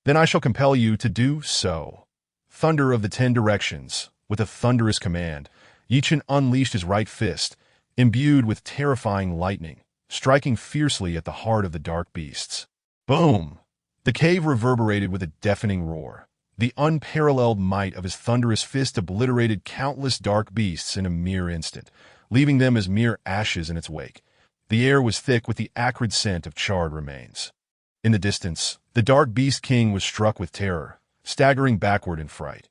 then I shall compel you to do so. Thunder of the 10 directions. With a thunderous command, Yi Chen unleashed his right fist, imbued with terrifying lightning, striking fiercely at the heart of the dark beasts. Boom! The cave reverberated with a deafening roar. The unparalleled might of his thunderous fist obliterated countless dark beasts in a mere instant, leaving them as mere ashes in its wake. The air was thick with the acrid scent of charred remains. In the distance, the Dark Beast King was struck with terror, staggering backward in fright.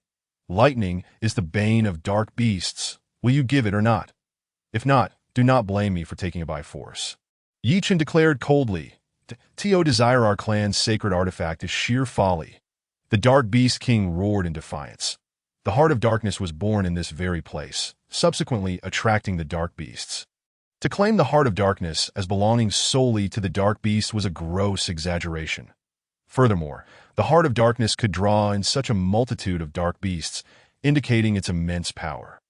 Lightning is the bane of dark beasts. Will you give it or not? If not, do not blame me for taking it by force. Yi Chen declared coldly, To desire our clan's sacred artifact is sheer folly. The Dark Beast King roared in defiance. The Heart of Darkness was born in this very place, subsequently attracting the Dark Beasts. To claim the Heart of Darkness as belonging solely to the Dark Beast was a gross exaggeration. Furthermore, the Heart of Darkness could draw in such a multitude of dark beasts, indicating its immense power.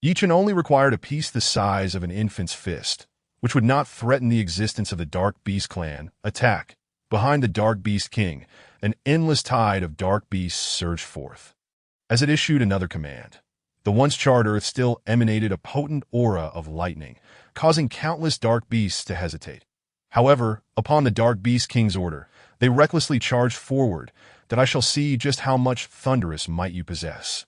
Yi Chen only required a piece the size of an infant's fist, which would not threaten the existence of the Dark Beast clan. Attack! Behind the Dark Beast King, an endless tide of dark beasts surged forth. As it issued another command, the once-charred earth still emanated a potent aura of lightning, causing countless dark beasts to hesitate. However, upon the Dark Beast King's order, they recklessly charged forward, that I shall see just how much thunderous might you possess.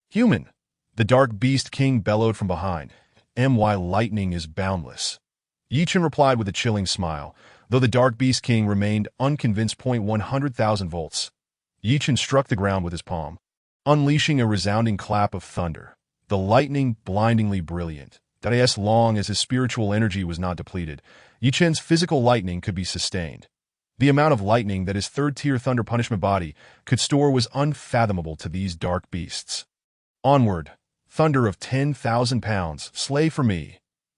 Human, the Dark Beast King bellowed from behind, "My lightning is boundless." Yi Chen replied with a chilling smile, though the Dark Beast King remained unconvinced. 100,000 volts. Yi Chen struck the ground with his palm, unleashing a resounding clap of thunder, the lightning blindingly brilliant. That as long as his spiritual energy was not depleted, Yi Chen's physical lightning could be sustained. The amount of lightning that his third-tier thunder punishment body could store was unfathomable to these dark beasts. Onward, thunder of 10,000 pounds, slay for me.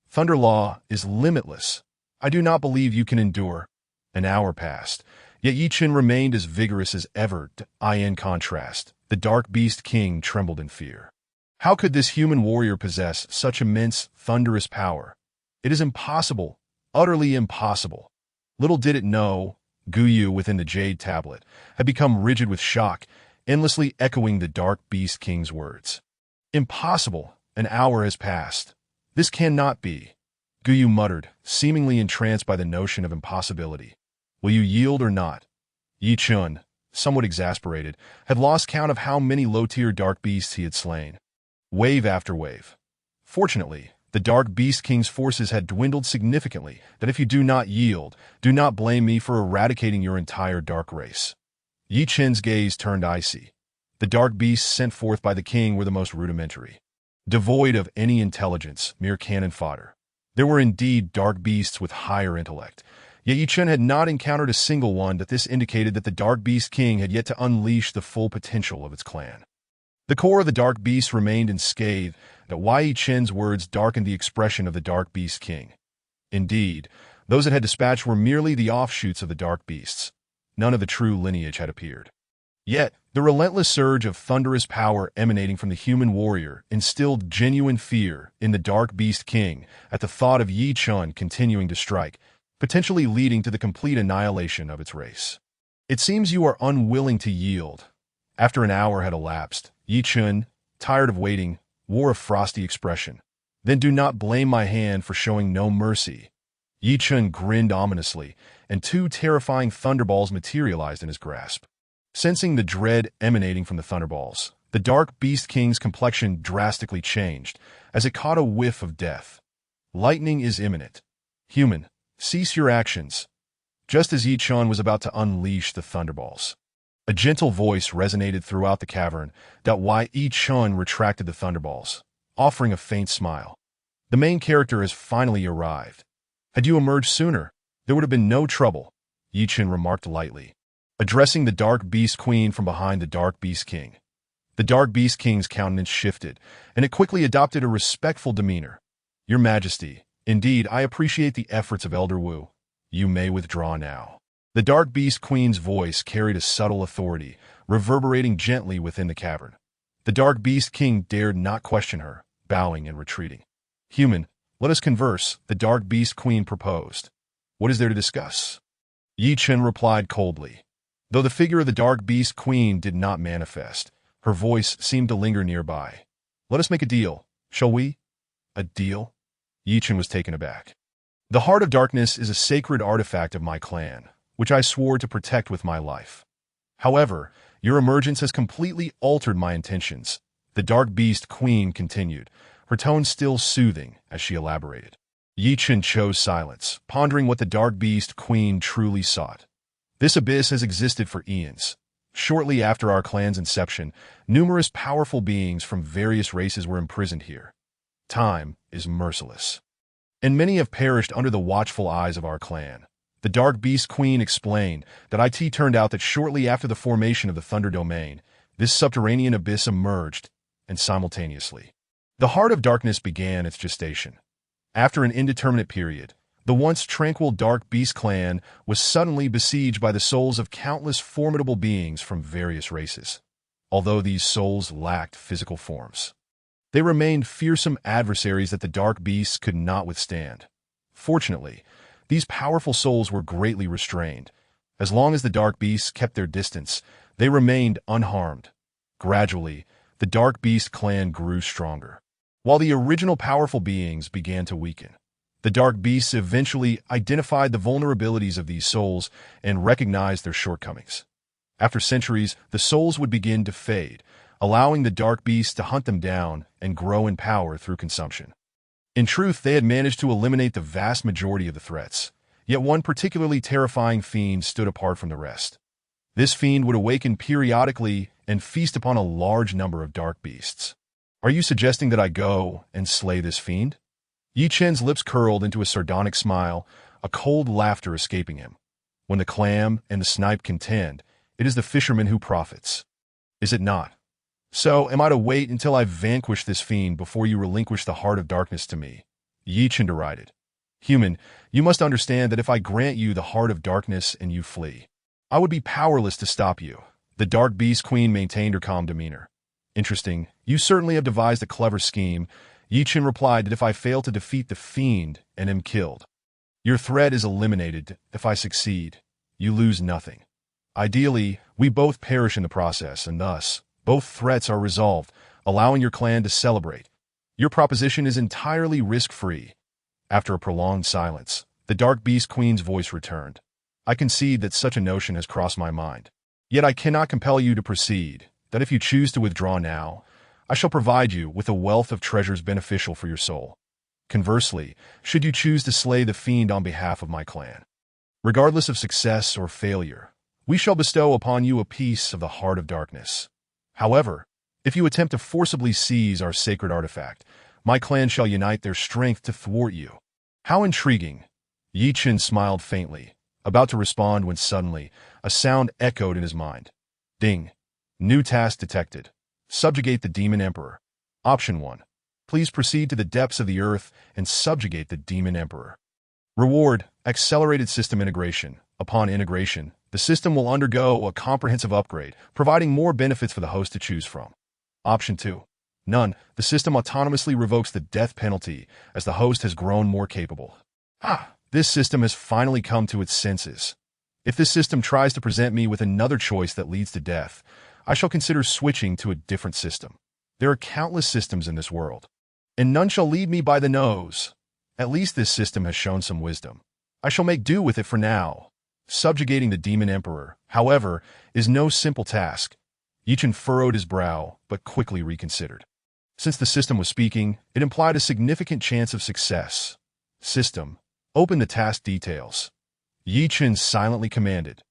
Thunder law is limitless. I do not believe you can endure. An hour passed, yet Yi Chen remained as vigorous as ever. In contrast, the Dark Beast King trembled in fear. How could this human warrior possess such immense, thunderous power? It is impossible, utterly impossible. Little did it know, Guyu within the Jade Tablet had become rigid with shock, endlessly echoing the Dark Beast King's words. Impossible, an hour has passed. This cannot be, Guyu muttered, seemingly entranced by the notion of impossibility. Will you yield or not? Yi Chen, somewhat exasperated, had lost count of how many low-tier dark beasts he had slain. Wave after wave. Fortunately, the Dark Beast King's forces had dwindled significantly, that if you do not yield, do not blame me for eradicating your entire dark race. Yi Chen's gaze turned icy. The dark beasts sent forth by the king were the most rudimentary, devoid of any intelligence, mere cannon fodder. There were indeed dark beasts with higher intellect, yet Yi Chen had not encountered a single one. That this indicated that the Dark Beast King had yet to unleash the full potential of its clan. The core of the dark beast remained unscathed, that Yi Chen's words darkened the expression of the Dark Beast King. Indeed, those that had dispatched were merely the offshoots of the dark beasts. None of the true lineage had appeared. Yet, the relentless surge of thunderous power emanating from the human warrior instilled genuine fear in the Dark Beast King at the thought of Yi Chen continuing to strike, potentially leading to the complete annihilation of its race. It seems you are unwilling to yield. After an hour had elapsed, Yi Chen, tired of waiting, wore a frosty expression. Then do not blame my hand for showing no mercy. Yi Chen grinned ominously, and two terrifying thunderballs materialized in his grasp. Sensing the dread emanating from the thunderballs, the Dark Beast King's complexion drastically changed as it caught a whiff of death. Lightning is imminent. Human, cease your actions. Just as Yi Chen was about to unleash the thunderballs, a gentle voice resonated throughout the cavern. Yi Chen retracted the thunderballs, offering a faint smile. The main character has finally arrived. Had you emerged sooner, there would have been no trouble, Yi Chen remarked lightly, addressing the Dark Beast Queen from behind the Dark Beast King. The Dark Beast King's countenance shifted, and it quickly adopted a respectful demeanor. Your Majesty, indeed I appreciate the efforts of Elder Wu. You may withdraw now. The Dark Beast Queen's voice carried a subtle authority, reverberating gently within the cavern. The Dark Beast King dared not question her, bowing and retreating. Human, let us converse, the Dark Beast Queen proposed. What is there to discuss? Yi Chen replied coldly. Though the figure of the Dark Beast Queen did not manifest, her voice seemed to linger nearby. Let us make a deal, shall we? A deal? Yi Chen was taken aback. The Heart of Darkness is a sacred artifact of my clan, which I swore to protect with my life. However, your emergence has completely altered my intentions, the Dark Beast Queen continued, her tone still soothing as she elaborated. Yi Chen chose silence, pondering what the Dark Beast Queen truly sought. This abyss has existed for eons. Shortly after our clan's inception, numerous powerful beings from various races were imprisoned here. Time is merciless, and many have perished under the watchful eyes of our clan. The Dark Beast Queen explained that it turned out that shortly after the formation of the Thunder Domain, this subterranean abyss emerged, and simultaneously, the Heart of Darkness began its gestation. After an indeterminate period, the once tranquil Dark Beast clan was suddenly besieged by the souls of countless formidable beings from various races. Although these souls lacked physical forms, they remained fearsome adversaries that the Dark Beasts could not withstand. Fortunately, these powerful souls were greatly restrained, As long as the dark beasts kept their distance, they remained unharmed. Gradually, the Dark Beast clan grew stronger, while the original powerful beings began to weaken. The Dark Beasts eventually identified the vulnerabilities of these souls and recognized their shortcomings. After centuries, the souls would begin to fade, allowing the Dark Beasts to hunt them down and grow in power through consumption. In truth, they had managed to eliminate the vast majority of the threats, yet one particularly terrifying fiend stood apart from the rest. This fiend would awaken periodically and feast upon a large number of dark beasts. Are you suggesting that I go and slay this fiend? Yi Chen's lips curled into a sardonic smile, a cold laughter escaping him. When the clam and the snipe contend, it is the fisherman who profits. Is it not? So, am I to wait until I vanquish this fiend before you relinquish the heart of darkness to me? Yi Chen derided. Human, you must understand that if I grant you the heart of darkness and you flee, I would be powerless to stop you. The Dark Beast Queen maintained her calm demeanor. Interesting. You certainly have devised a clever scheme. Yi Chen replied that if I fail to defeat the fiend and am killed, your threat is eliminated. If I succeed, you lose nothing. Ideally, we both perish in the process, and thus, both threats are resolved, allowing your clan to celebrate. Your proposition is entirely risk-free. After a prolonged silence, the Dark Beast Queen's voice returned. I concede that such a notion has crossed my mind. Yet I cannot compel you to proceed, that if you choose to withdraw now, I shall provide you with a wealth of treasures beneficial for your soul. Conversely, should you choose to slay the fiend on behalf of my clan, regardless of success or failure, we shall bestow upon you a piece of the heart of darkness. However, if you attempt to forcibly seize our sacred artifact, my clan shall unite their strength to thwart you. How intriguing! Yi Chen smiled faintly, about to respond when suddenly, a sound echoed in his mind. Ding! New task detected. Subjugate the Demon Emperor. Option 1. Please proceed to the depths of the earth and subjugate the Demon Emperor. Reward: accelerated system integration. Upon integration, the system will undergo a comprehensive upgrade, providing more benefits for the host to choose from. Option 2. None. The system autonomously revokes the death penalty as the host has grown more capable. This system has finally come to its senses. If this system tries to present me with another choice that leads to death, I shall consider switching to a different system. There are countless systems in this world, and none shall lead me by the nose. At least this system has shown some wisdom. I shall make do with it for now. Subjugating the Demon Emperor, however, is no simple task. Yi Chen furrowed his brow, but quickly reconsidered. Since the system was speaking, it implied a significant chance of success. System: open the task details. Yi Chen silently commanded.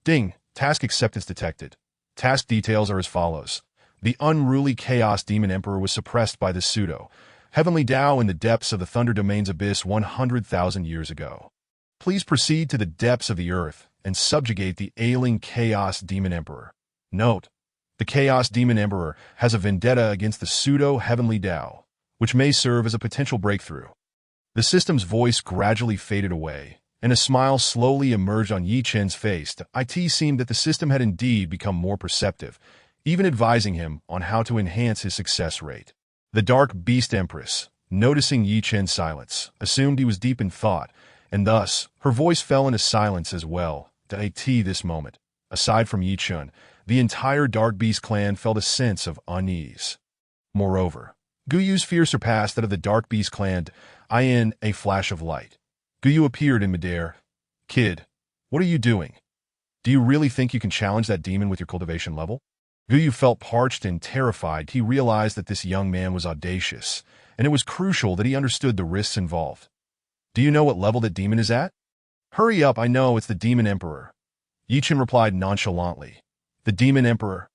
Ding! Task acceptance detected. Task details are as follows. The unruly Chaos Demon Emperor was suppressed by the pseudo-heavenly Tao in the depths of the Thunder Domain's abyss 100,000 years ago. Please proceed to the depths of the earth and subjugate the ailing Chaos Demon Emperor. Note: the Chaos Demon Emperor has a vendetta against the pseudo-heavenly Tao, which may serve as a potential breakthrough. The system's voice gradually faded away, and a smile slowly emerged on Yi Chen's face. It seemed that the system had indeed become more perceptive, even advising him on how to enhance his success rate. The Dark Beast Empress, noticing Yi Chen's silence, assumed he was deep in thought, and thus, her voice fell into silence as well. At this moment, aside from Yi Chen, the entire Dark Beast clan felt a sense of unease. Moreover, Guyu's fear surpassed that of the Dark Beast clan. In a flash of light, Guyu appeared in midair. Kid, what are you doing? Do you really think you can challenge that demon with your cultivation level? Guyu felt parched and terrified. He realized that this young man was audacious, and it was crucial that he understood the risks involved. Do you know what level that demon is at? Hurry up, I know, it's the Demon Emperor. Yi Chen replied nonchalantly. The Demon Emperor.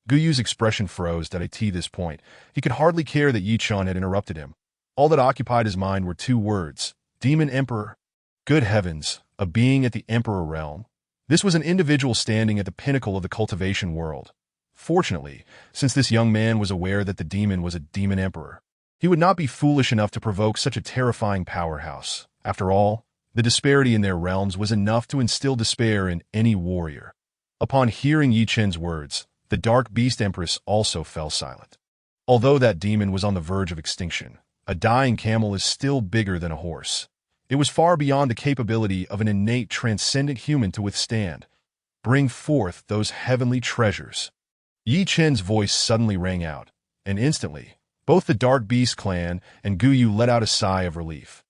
Guyu's expression froze. At this point, he could hardly care that Yi Chen had interrupted him. All that occupied his mind were two words: Demon Emperor. Good heavens, a being at the Emperor realm. This was an individual standing at the pinnacle of the cultivation world. Fortunately, since this young man was aware that the demon was a Demon Emperor, he would not be foolish enough to provoke such a terrifying powerhouse. After all, the disparity in their realms was enough to instill despair in any warrior. Upon hearing Yi Chen's words, the Dark Beast Empress also fell silent. Although that demon was on the verge of extinction, a dying camel is still bigger than a horse. It was far beyond the capability of an innate transcendent human to withstand, Bring forth those heavenly treasures." Yi Chen's voice suddenly rang out, and instantly, both the Dark Beast clan and Guyu let out a sigh of relief.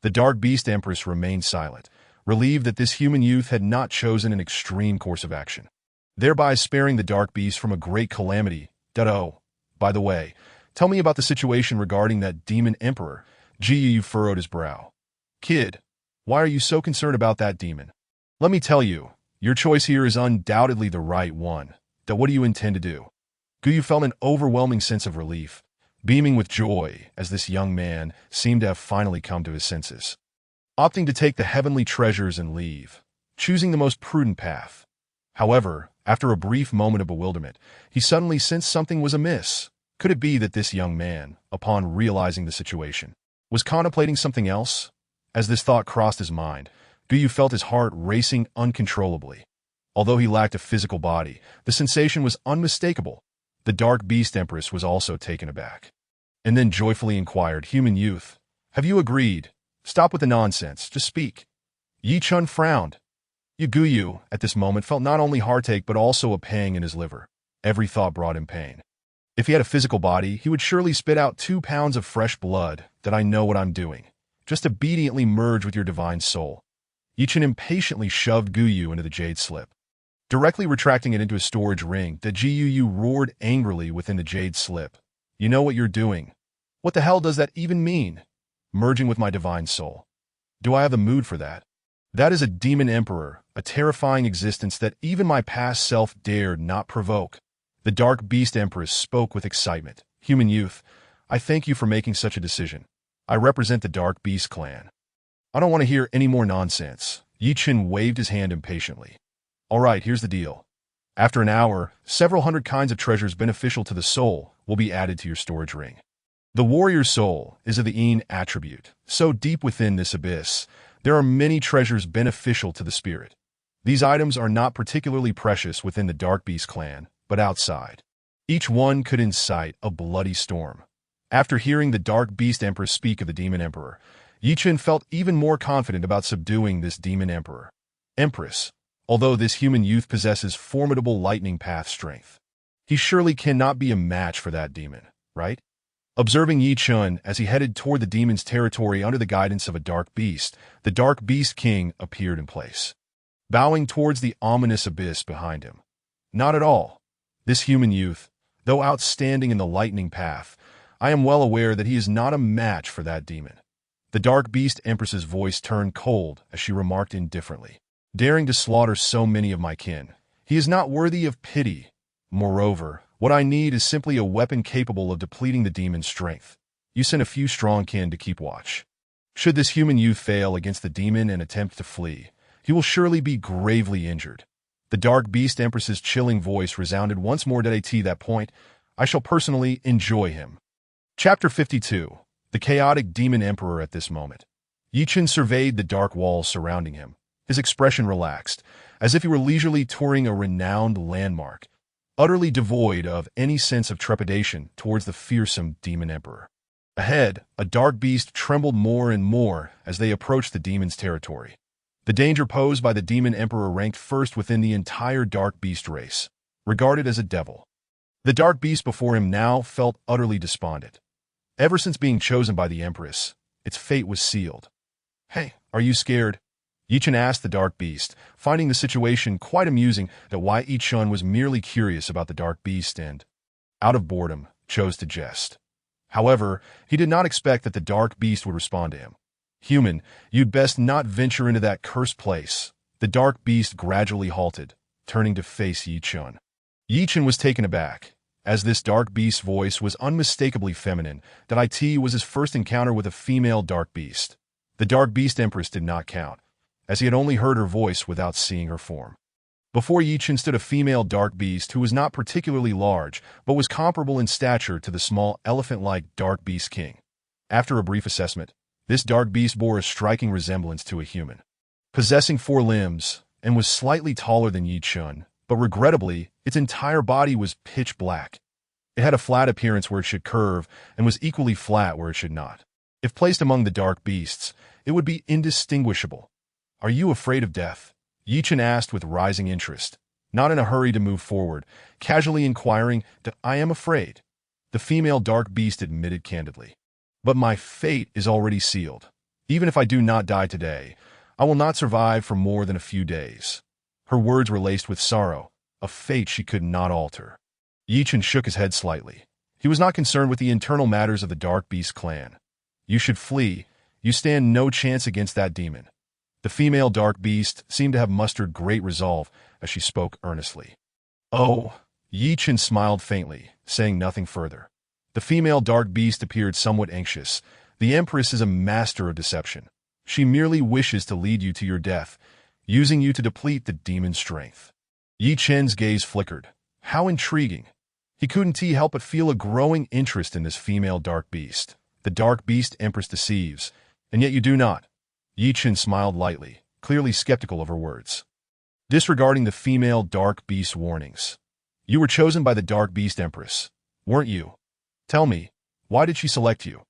The Dark Beast Empress remained silent, relieved that this human youth had not chosen an extreme course of action, thereby sparing the Dark Beast from a great calamity. Oh, by the way, tell me about the situation regarding that demon emperor. Guyu furrowed his brow. Kid, why are you so concerned about that demon? Let me tell you, your choice here is undoubtedly the right one. What do you intend to do? Guyu felt an overwhelming sense of relief, beaming with joy as this young man seemed to have finally come to his senses. Opting to take the heavenly treasures and leave, choosing the most prudent path. However, after a brief moment of bewilderment, he suddenly sensed something was amiss. Could it be that this young man, upon realizing the situation, was contemplating something else? As this thought crossed his mind, Guyu felt his heart racing uncontrollably. Although he lacked a physical body, the sensation was unmistakable. The Dark Beast Empress was also taken aback, and then joyfully inquired, "Human youth, have you agreed? Stop with the nonsense, just speak." Yi Chun frowned. Guyu, at this moment, felt not only heartache but also a pang in his liver. Every thought brought him pain. If he had a physical body, he would surely spit out 2 pounds of fresh blood. That I know what I'm doing. Just obediently merge with your divine soul. Yi Chun impatiently shoved Guyu into the jade slip. Directly retracting it into a storage ring, the Guyu roared angrily within the jade slip. "You know what you're doing. What the hell does that even mean? Merging with my divine soul. Do I have the mood for that? That is a demon emperor, a terrifying existence that even my past self dared not provoke." The Dark Beast Empress spoke with excitement. "Human youth, I thank you for making such a decision. I represent the Dark Beast clan. I don't want to hear any more nonsense." Yi Chun waved his hand impatiently. "All right, here's the deal. After an hour, several hundred kinds of treasures beneficial to the soul will be added to your storage ring. The warrior's soul is of the Yin attribute, so deep within this abyss, there are many treasures beneficial to the spirit. These items are not particularly precious within the Dark Beast clan, but outside. Each one could incite a bloody storm." After hearing the Dark Beast Empress speak of the Demon Emperor, Yi Chun felt even more confident about subduing this Demon Emperor. "Empress, although this human youth possesses formidable lightning path strength, he surely cannot be a match for that demon, right?" Observing Yi Chun as he headed toward the demon's territory under the guidance of a dark beast, the Dark Beast King appeared in place, bowing towards the ominous abyss behind him. "Not at all. This human youth, though outstanding in the lightning path, I am well aware that he is not a match for that demon." The Dark Beast Empress's voice turned cold as she remarked indifferently, "Daring to slaughter so many of my kin, he is not worthy of pity. Moreover, what I need is simply a weapon capable of depleting the demon's strength. You send a few strong kin to keep watch. Should this human youth fail against the demon and attempt to flee, he will surely be gravely injured." The Dark Beast Empress's chilling voice resounded once more. At that point, I shall personally enjoy him. Chapter 52. The Chaotic Demon Emperor. At this moment, Yi Chun surveyed the dark walls surrounding him, his expression relaxed, as if he were leisurely touring a renowned landmark, utterly devoid of any sense of trepidation towards the fearsome Demon Emperor. Ahead, a dark beast trembled more and more as they approached the demon's territory. The danger posed by the Demon Emperor ranked first within the entire Dark Beast race, regarded as a devil. The dark beast before him now felt utterly despondent. Ever since being chosen by the Empress, its fate was sealed. "Hey, are you scared?" Yi Chun asked the dark beast, finding the situation quite amusing. That why Yi Chun was merely curious about the dark beast and, out of boredom, chose to jest. However, he did not expect that the dark beast would respond to him. "Human, you'd best not venture into that cursed place." The dark beast gradually halted, turning to face Yi Chun. Yi Chun was taken aback, as this dark beast's voice was unmistakably feminine. That it was his first encounter with a female dark beast. The Dark Beast Empress did not count, as he had only heard her voice without seeing her form. Before Yi Chun stood a female dark beast who was not particularly large, but was comparable in stature to the small elephant-like Dark Beast King. After a brief assessment, this dark beast bore a striking resemblance to a human, possessing 4 limbs, and was slightly taller than Yi Chun, but regrettably, its entire body was pitch black. It had a flat appearance where it should curve, and was equally flat where it should not. If placed among the dark beasts, it would be indistinguishable. "Are you afraid of death?" Yi Chen asked with rising interest, not in a hurry to move forward, casually inquiring, I am afraid. The female dark beast admitted candidly. But my fate is already sealed. Even if I do not die today, I will not survive for more than a few days. Her words were laced with sorrow, a fate she could not alter. Yi Chen shook his head slightly. He was not concerned with the internal matters of the Dark Beast clan. You should flee. You stand no chance against that demon. The female Dark Beast seemed to have mustered great resolve as she spoke earnestly. Oh, Yi Chen smiled faintly, saying nothing further. The female Dark Beast appeared somewhat anxious. The Empress is a master of deception. She merely wishes to lead you to your death, using you to deplete the demon's strength. Yi Chen's gaze flickered. How intriguing. He couldn't help but feel a growing interest in this female Dark Beast. The Dark Beast Empress deceives, and yet you do not. Yi Chen smiled lightly, clearly skeptical of her words. Disregarding the female Dark Beast's warnings. You were chosen by the Dark Beast Empress, weren't you? Tell me, why did she select you?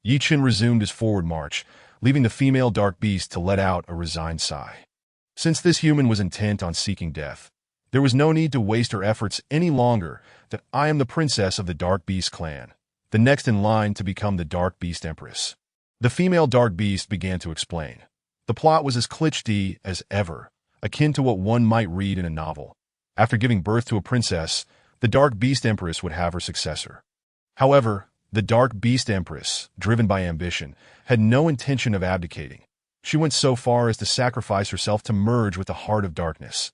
Yi Chen resumed his forward march, leaving the female Dark Beast to let out a resigned sigh. Since this human was intent on seeking death, there was no need to waste her efforts any longer. That I am the princess of the Dark Beast clan, the next in line to become the Dark Beast Empress. The female Dark Beast began to explain. The plot was as cliché as ever, akin to what one might read in a novel. After giving birth to a princess, the Dark Beast Empress would have her successor. However, the Dark Beast Empress, driven by ambition, had no intention of abdicating. She went so far as to sacrifice herself to merge with the Heart of Darkness.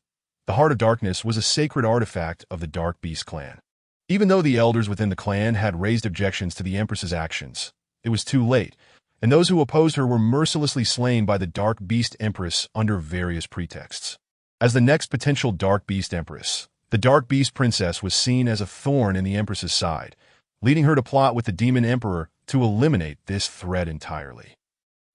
The Heart of Darkness was a sacred artifact of the Dark Beast clan. Even though the elders within the clan had raised objections to the Empress's actions, it was too late, and those who opposed her were mercilessly slain by the Dark Beast Empress under various pretexts. As the next potential Dark Beast Empress, the Dark Beast Princess was seen as a thorn in the Empress's side, leading her to plot with the Demon Emperor to eliminate this threat entirely.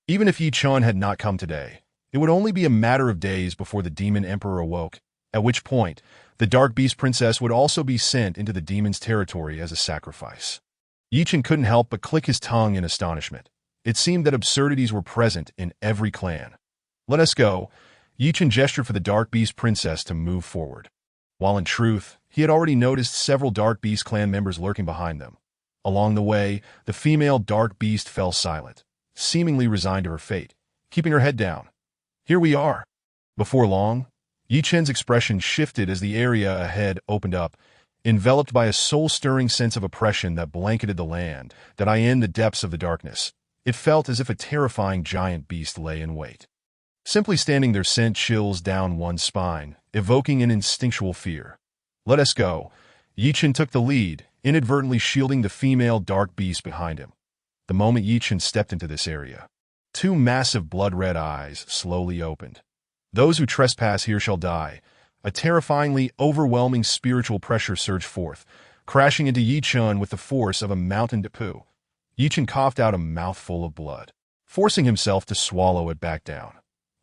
Even if Yi Chen had not come today, it would only be a matter of days before the Demon Emperor awoke, at which point the Dark Beast Princess would also be sent into the demon's territory as a sacrifice. Yi Chen couldn't help but click his tongue in astonishment. It seemed that absurdities were present in every clan. Let us go. Yi Chen gestured for the Dark Beast Princess to move forward. While in truth, he had already noticed several Dark Beast clan members lurking behind them. Along the way, the female Dark Beast fell silent, seemingly resigned to her fate, keeping her head down. Here we are. Before long, Yi Chen's expression shifted as the area ahead opened up, enveloped by a soul-stirring sense of oppression that blanketed the land, that in the depths of the darkness. It felt as if a terrifying giant beast lay in wait. Simply standing there sent chills down one's spine, evoking an instinctual fear. Let us go. Yi Chen took the lead, inadvertently shielding the female Dark Beast behind him. The moment Yi Chen stepped into this area, two massive blood-red eyes slowly opened. Those who trespass here shall die. A terrifyingly overwhelming spiritual pressure surged forth, crashing into Yi Chen with the force of a mountain depew. Yi Chen coughed out a mouthful of blood, forcing himself to swallow it back down.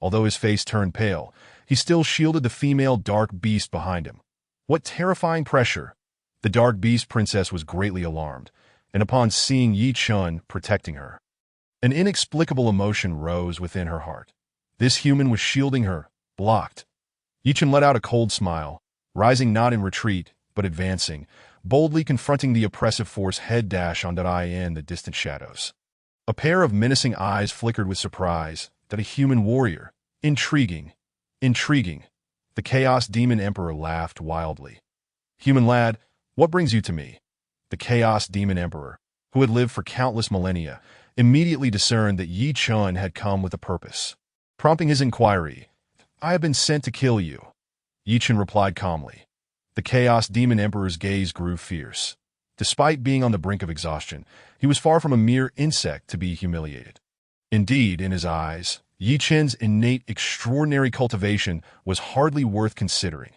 Although his face turned pale, he still shielded the female Dark Beast behind him. What terrifying pressure! The Dark Beast Princess was greatly alarmed, and upon seeing Yi Chen protecting her, an inexplicable emotion rose within her heart. This human was shielding her, blocked. Yi Chen let out a cold smile, rising not in retreat, but advancing, boldly confronting the oppressive force head dash on in the distant shadows. A pair of menacing eyes flickered with surprise, that a human warrior. Intriguing. Intriguing. The Chaos Demon Emperor laughed wildly. Human lad, what brings you to me? The Chaos Demon Emperor, who had lived for countless millennia, immediately discerned that Yi Chen had come with a purpose. Prompting his inquiry, I have been sent to kill you. Yi Chen replied calmly. The Chaos Demon Emperor's gaze grew fierce. Despite being on the brink of exhaustion, he was far from a mere insect to be humiliated. Indeed, in his eyes, Yi Chen's innate extraordinary cultivation was hardly worth considering.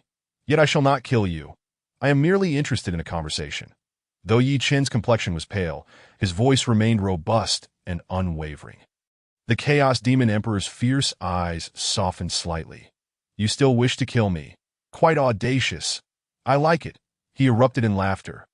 Yet I shall not kill you. I am merely interested in a conversation. Though Yi Chen's complexion was pale, his voice remained robust and unwavering. The Chaos Demon Emperor's fierce eyes softened slightly. You still wish to kill me? Quite audacious. I like it. He erupted in laughter,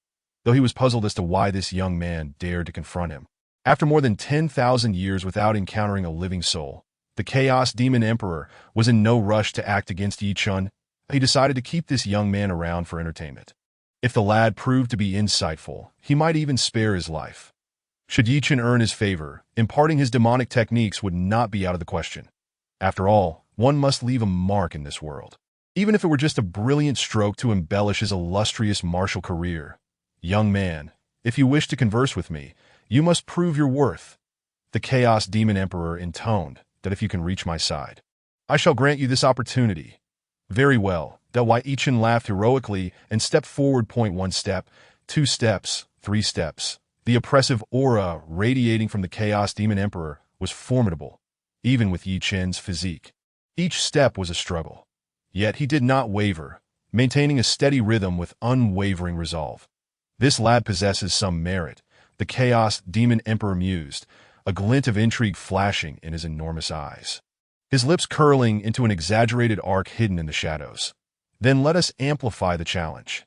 though he was puzzled as to why this young man dared to confront him. After more than 10,000 years without encountering a living soul, The Chaos Demon Emperor was in no rush to act against Yi Chun. He decided to keep this young man around for entertainment. If the lad proved to be insightful, he might even spare his life. Should Yi Chun earn his favor, imparting his demonic techniques would not be out of the question. After all, one must leave a mark in this world, even if it were just a brilliant stroke to embellish his illustrious martial career. Young man, if you wish to converse with me, you must prove your worth. The Chaos Demon Emperor intoned that if you can reach my side, I shall grant you this opportunity. Very well. Yi Chun laughed heroically and stepped forward. 1 step, 2 steps, 3 steps. The oppressive aura radiating from the Chaos Demon Emperor was formidable, even with Yi Chun's physique. Each step was a struggle. Yet he did not waver, maintaining a steady rhythm with unwavering resolve. This lad possesses some merit, the Chaos Demon Emperor mused, a glint of intrigue flashing in his enormous eyes, his lips curling into an exaggerated arc hidden in the shadows. Then let us amplify the challenge.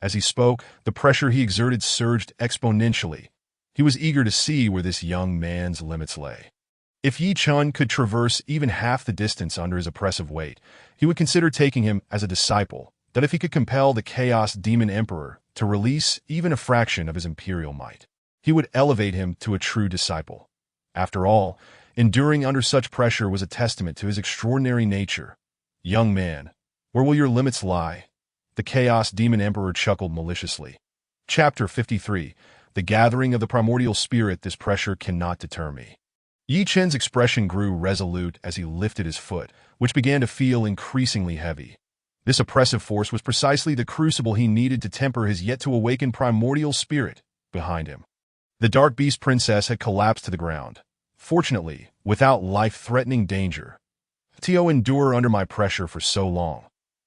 As he spoke, the pressure he exerted surged exponentially. He was eager to see where this young man's limits lay. If Yi Chun could traverse even half the distance under his oppressive weight, he would consider taking him as a disciple. That if he could compel the Chaos Demon Emperor to release even a fraction of his imperial might, he would elevate him to a true disciple. After all, enduring under such pressure was a testament to his extraordinary nature. Young man, where will your limits lie? The Chaos Demon Emperor chuckled maliciously. Chapter 53. The Gathering of the Primordial Spirit. This pressure cannot deter me. Yi Chun's expression grew resolute as he lifted his foot, which began to feel increasingly heavy. This oppressive force was precisely the crucible he needed to temper his yet-to-awaken primordial spirit. Behind him, the Dark Beast Princess had collapsed to the ground. Fortunately, without life-threatening danger. To endure under my pressure for so long.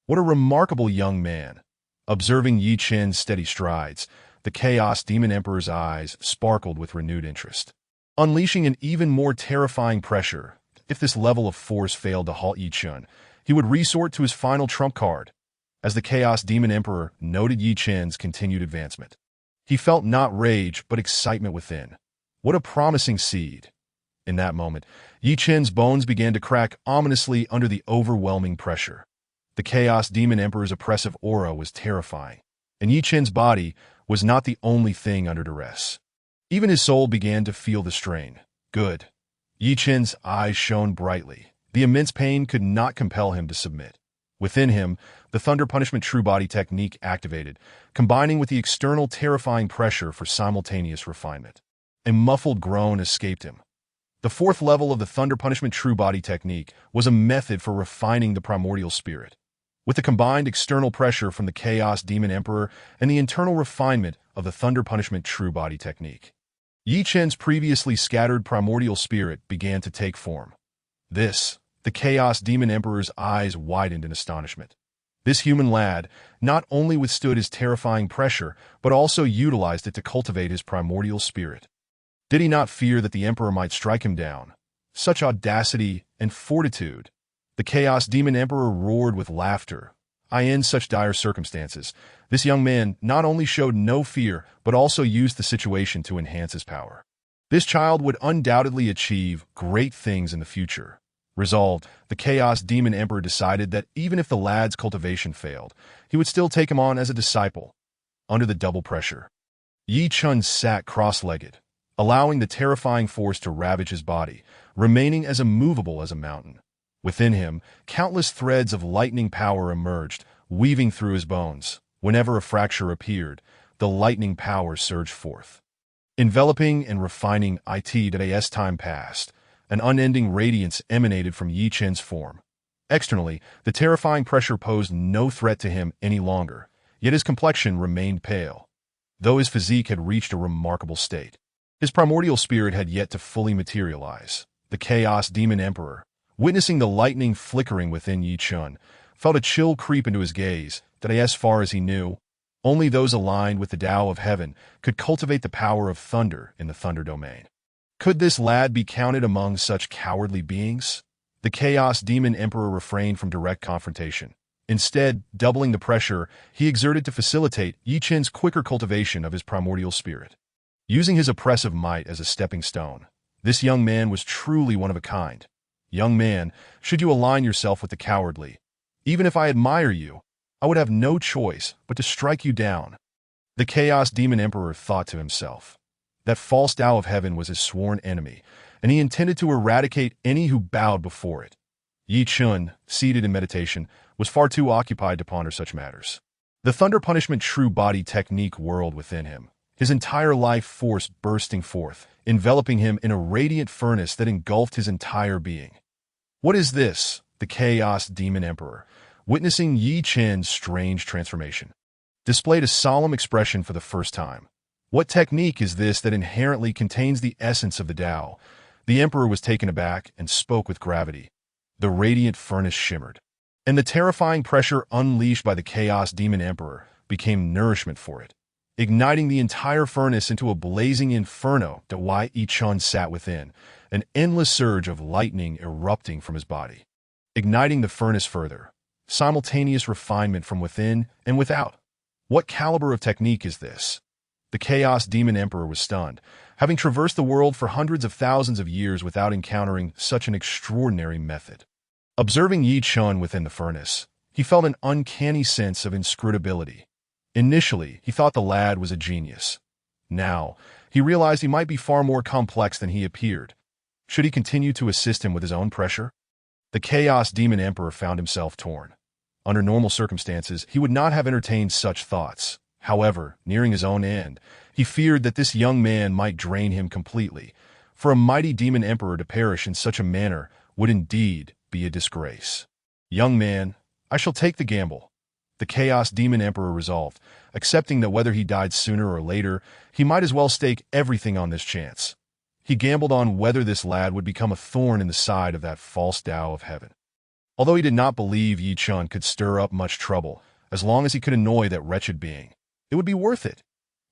What a remarkable young man. Observing Yi Chun's steady strides, the Chaos Demon Emperor's eyes sparkled with renewed interest, unleashing an even more terrifying pressure. If this level of force failed to halt Yi Chun, he would resort to his final trump card. As the Chaos Demon Emperor noted Yi Chun's continued advancement, he felt not rage but excitement within. What a promising seed. In that moment, Yi Chun's bones began to crack ominously under the overwhelming pressure. The Chaos Demon Emperor's oppressive aura was terrifying, and Yi Chun's body was not the only thing under duress. Even his soul began to feel the strain. Good. Yi Chun's eyes shone brightly. The immense pain could not compel him to submit. Within him, the Thunder Punishment True Body technique activated, combining with the external terrifying pressure for simultaneous refinement. A muffled groan escaped him. The fourth level of the Thunder Punishment True Body technique was a method for refining the primordial spirit. With the combined external pressure from the Chaos Demon Emperor and the internal refinement of the Thunder Punishment True Body technique, Yi Chun's previously scattered primordial spirit began to take form. The Chaos Demon Emperor's eyes widened in astonishment. This human lad not only withstood his terrifying pressure, but also utilized it to cultivate his primordial spirit. Did he not fear that the Emperor might strike him down? Such audacity and fortitude! The Chaos Demon Emperor roared with laughter. In such dire circumstances, this young man not only showed no fear, but also used the situation to enhance his power. This child would undoubtedly achieve great things in the future. Resolved, the Chaos Demon Emperor decided that even if the lad's cultivation failed, he would still take him on as a disciple. Under the double pressure, Yi Chun sat cross-legged, allowing the terrifying force to ravage his body, remaining as immovable as a mountain. Within him, countless threads of lightning power emerged, weaving through his bones. Whenever a fracture appeared, the lightning power surged forth, enveloping and refining it. As time passed, an unending radiance emanated from Yi Chun's form. Externally, the terrifying pressure posed no threat to him any longer, yet his complexion remained pale. Though his physique had reached a remarkable state, his primordial spirit had yet to fully materialize. The Chaos Demon Emperor, witnessing the lightning flickering within Yi Chun, felt a chill creep into his gaze. As far as he knew, only those aligned with the Tao of Heaven could cultivate the power of thunder in the Thunder Domain. Could this lad be counted among such cowardly beings? The Chaos Demon Emperor refrained from direct confrontation. Instead, doubling the pressure he exerted to facilitate Yi Chun's quicker cultivation of his primordial spirit. Using his oppressive might as a stepping stone, this young man was truly one of a kind. Young man, should you align yourself with the cowardly? Even if I admire you, I would have no choice but to strike you down. The Chaos Demon Emperor thought to himself. That false Tao of heaven was his sworn enemy, and he intended to eradicate any who bowed before it. Yi Chun, seated in meditation, was far too occupied to ponder such matters. The thunder punishment true body technique whirled within him, his entire life force bursting forth, enveloping him in a radiant furnace that engulfed his entire being. What is this? The Chaos Demon Emperor, witnessing Yi Chen's strange transformation, displayed a solemn expression for the first time. What technique is this that inherently contains the essence of the Tao? The Emperor was taken aback and spoke with gravity. The radiant furnace shimmered, and the terrifying pressure unleashed by the Chaos Demon Emperor became nourishment for it, igniting the entire furnace into a blazing inferno that Yi Chun sat within, an endless surge of lightning erupting from his body, igniting the furnace further, simultaneous refinement from within and without. What caliber of technique is this? The Chaos Demon Emperor was stunned, having traversed the world for hundreds of thousands of years without encountering such an extraordinary method. Observing Yi Chun within the furnace, he felt an uncanny sense of inscrutability. Initially, he thought the lad was a genius. Now, he realized he might be far more complex than he appeared. Should he continue to assist him with his own pressure? The Chaos Demon Emperor found himself torn. Under normal circumstances, he would not have entertained such thoughts. However, nearing his own end, he feared that this young man might drain him completely. For a mighty demon emperor to perish in such a manner would indeed be a disgrace. Young man, I shall take the gamble. The Chaos Demon Emperor resolved, accepting that whether he died sooner or later, he might as well stake everything on this chance. He gambled on whether this lad would become a thorn in the side of that false Tao of heaven. Although he did not believe Yi Chun could stir up much trouble, as long as he could annoy that wretched being, it would be worth it.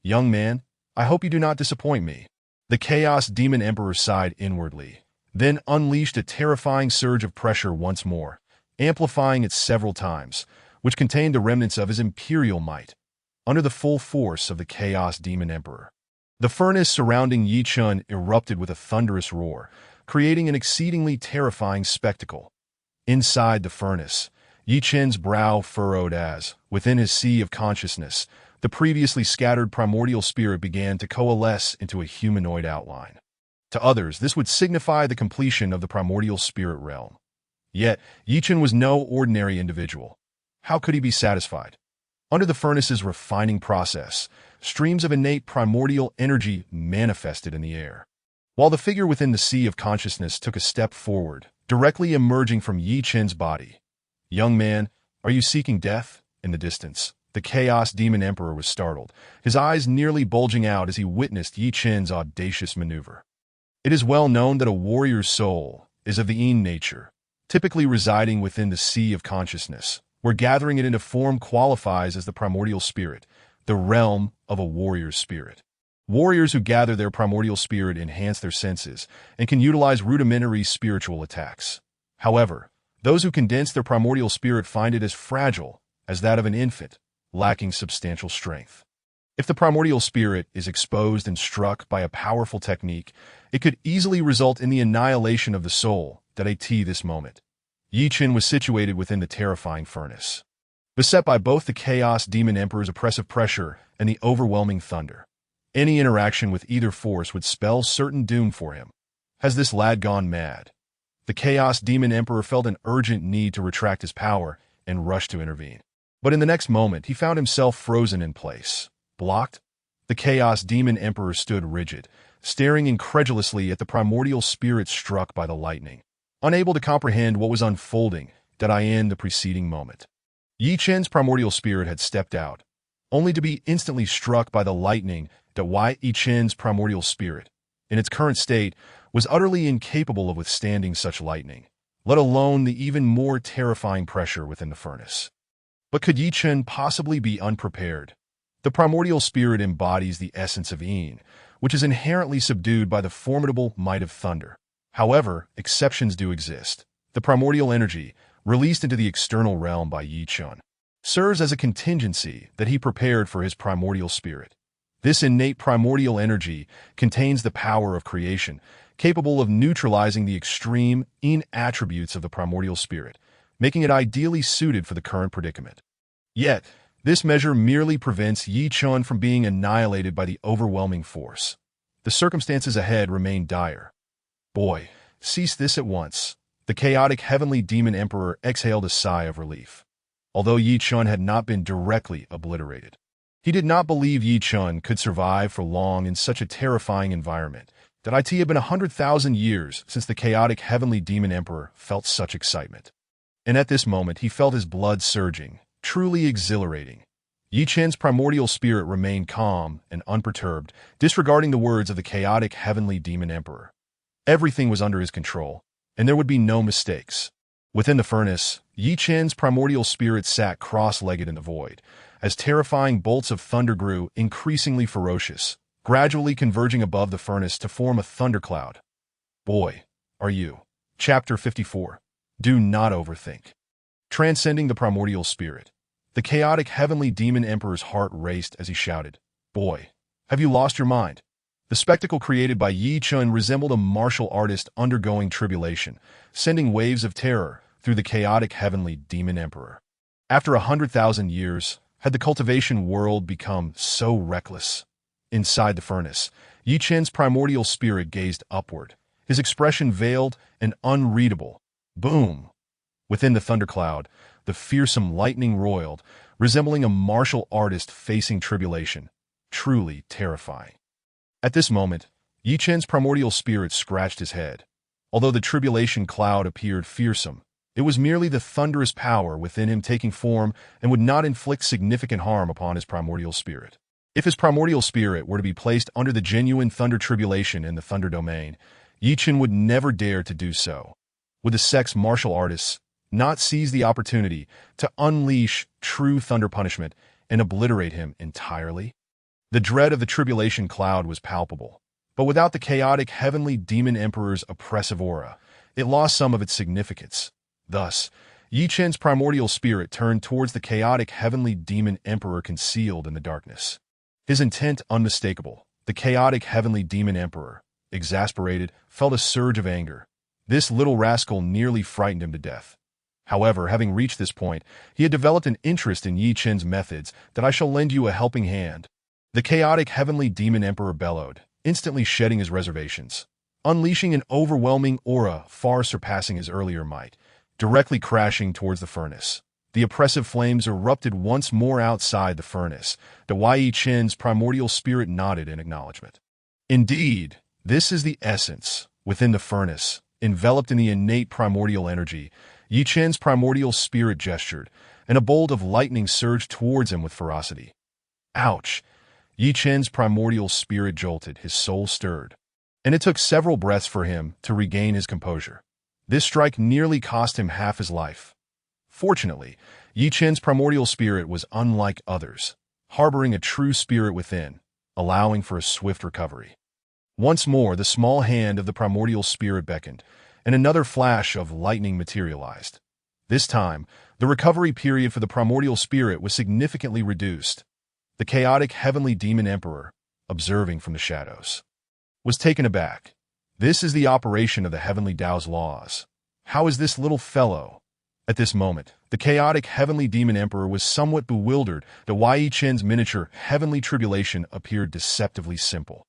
Young man, I hope you do not disappoint me. The Chaos Demon Emperor sighed inwardly, then unleashed a terrifying surge of pressure once more, amplifying it several times, which contained the remnants of his imperial might. Under the full force of the Chaos Demon Emperor, the furnace surrounding Yi Chun erupted with a thunderous roar, creating an exceedingly terrifying spectacle. Inside the furnace, Yi Chun's brow furrowed as, within his sea of consciousness, the previously scattered primordial spirit began to coalesce into a humanoid outline. To others, this would signify the completion of the primordial spirit realm. Yet, Yi Chun was no ordinary individual. How could he be satisfied? Under the furnace's refining process, streams of innate primordial energy manifested in the air. While the figure within the sea of consciousness took a step forward, directly emerging from Yi Chun's body. Young man, are you seeking death? In the distance, the Chaos Demon Emperor was startled, his eyes nearly bulging out as he witnessed Yi Chun's audacious maneuver. It is well known that a warrior's soul is of the Yin nature, typically residing within the sea of consciousness, where gathering it into form qualifies as the primordial spirit, the realm of a warrior's spirit. Warriors who gather their primordial spirit enhance their senses and can utilize rudimentary spiritual attacks. However, those who condense their primordial spirit find it as fragile as that of an infant, lacking substantial strength. If the primordial spirit is exposed and struck by a powerful technique, it could easily result in the annihilation of the soul at this moment. Yi Chun was situated within the terrifying furnace, beset by both the Chaos Demon Emperor's oppressive pressure and the overwhelming thunder. Any interaction with either force would spell certain doom for him. Has this lad gone mad? The Chaos Demon Emperor felt an urgent need to retract his power and rushed to intervene. But in the next moment, he found himself frozen in place. Blocked? The Chaos Demon Emperor stood rigid, staring incredulously at the primordial spirit struck by the lightning, unable to comprehend what was unfolding in the preceding moment. Yi Chun's primordial spirit had stepped out, only to be instantly struck by the lightning Yi Chun's primordial spirit, in its current state, was utterly incapable of withstanding such lightning, let alone the even more terrifying pressure within the furnace. But could Yi Chun possibly be unprepared? The primordial spirit embodies the essence of Yin, which is inherently subdued by the formidable might of thunder. However, exceptions do exist. The primordial energy, released into the external realm by Yi Chun, serves as a contingency that he prepared for his primordial spirit. This innate primordial energy contains the power of creation, capable of neutralizing the extreme attributes of the primordial spirit, making it ideally suited for the current predicament. Yet, this measure merely prevents Yi Chun from being annihilated by the overwhelming force. The circumstances ahead remain dire. Boy, cease this at once. The chaotic heavenly demon emperor exhaled a sigh of relief. Although Yi Chun had not been directly obliterated, he did not believe Yi Chun could survive for long in such a terrifying environment. That it had been 100,000 years since the chaotic heavenly demon emperor felt such excitement. And at this moment he felt his blood surging, truly exhilarating. Yi Chen's primordial spirit remained calm and unperturbed, disregarding the words of the chaotic heavenly demon emperor. Everything was under his control, and there would be no mistakes. Within the furnace, Yi Chen's primordial spirit sat cross-legged in the void, as terrifying bolts of thunder grew increasingly ferocious, gradually converging above the furnace to form a thundercloud. Boy, are you. Chapter 54. Do not overthink. Transcending the primordial spirit. The chaotic heavenly demon emperor's heart raced as he shouted, "Boy, have you lost your mind?" The spectacle created by Yi Chun resembled a martial artist undergoing tribulation, sending waves of terror through the chaotic heavenly demon emperor. After 100,000 years, had the cultivation world become so reckless? Inside the furnace, Yi Chen's primordial spirit gazed upward, his expression veiled and unreadable. Boom! Within the thundercloud, the fearsome lightning roiled, resembling a martial artist facing tribulation. Truly terrifying. At this moment, Yi Chen's primordial spirit scratched his head. Although the tribulation cloud appeared fearsome, it was merely the thunderous power within him taking form and would not inflict significant harm upon his primordial spirit. If his primordial spirit were to be placed under the genuine thunder tribulation in the thunder domain, Yi Chen would never dare to do so. Would the sex martial artists not seize the opportunity to unleash true thunder punishment and obliterate him entirely? The dread of the tribulation cloud was palpable, but without the chaotic heavenly demon emperor's oppressive aura, it lost some of its significance. Thus, Yi Chen's primordial spirit turned towards the chaotic heavenly demon emperor concealed in the darkness. His intent unmistakable, the chaotic heavenly demon emperor, exasperated, felt a surge of anger. This little rascal nearly frightened him to death. However, having reached this point, he had developed an interest in Yi Chen's methods that I shall lend you a helping hand. The chaotic heavenly demon emperor bellowed, instantly shedding his reservations, unleashing an overwhelming aura far surpassing his earlier might, directly crashing towards the furnace. The oppressive flames erupted once more outside the furnace. The Yi Chen's primordial spirit nodded in acknowledgement. Indeed, this is the essence. Within the furnace, enveloped in the innate primordial energy, Yi Chen's primordial spirit gestured, and a bolt of lightning surged towards him with ferocity. Ouch! Yi Chen's primordial spirit jolted, his soul stirred, and it took several breaths for him to regain his composure. This strike nearly cost him half his life. Fortunately, Yi Chen's primordial spirit was unlike others, harboring a true spirit within, allowing for a swift recovery. Once more, the small hand of the primordial spirit beckoned, and another flash of lightning materialized. This time, the recovery period for the primordial spirit was significantly reduced. The chaotic heavenly demon emperor, observing from the shadows, was taken aback. This is the operation of the heavenly Tao's laws. How is this little fellow? At this moment, the chaotic heavenly demon emperor was somewhat bewildered that Yi Chen's miniature heavenly tribulation appeared deceptively simple.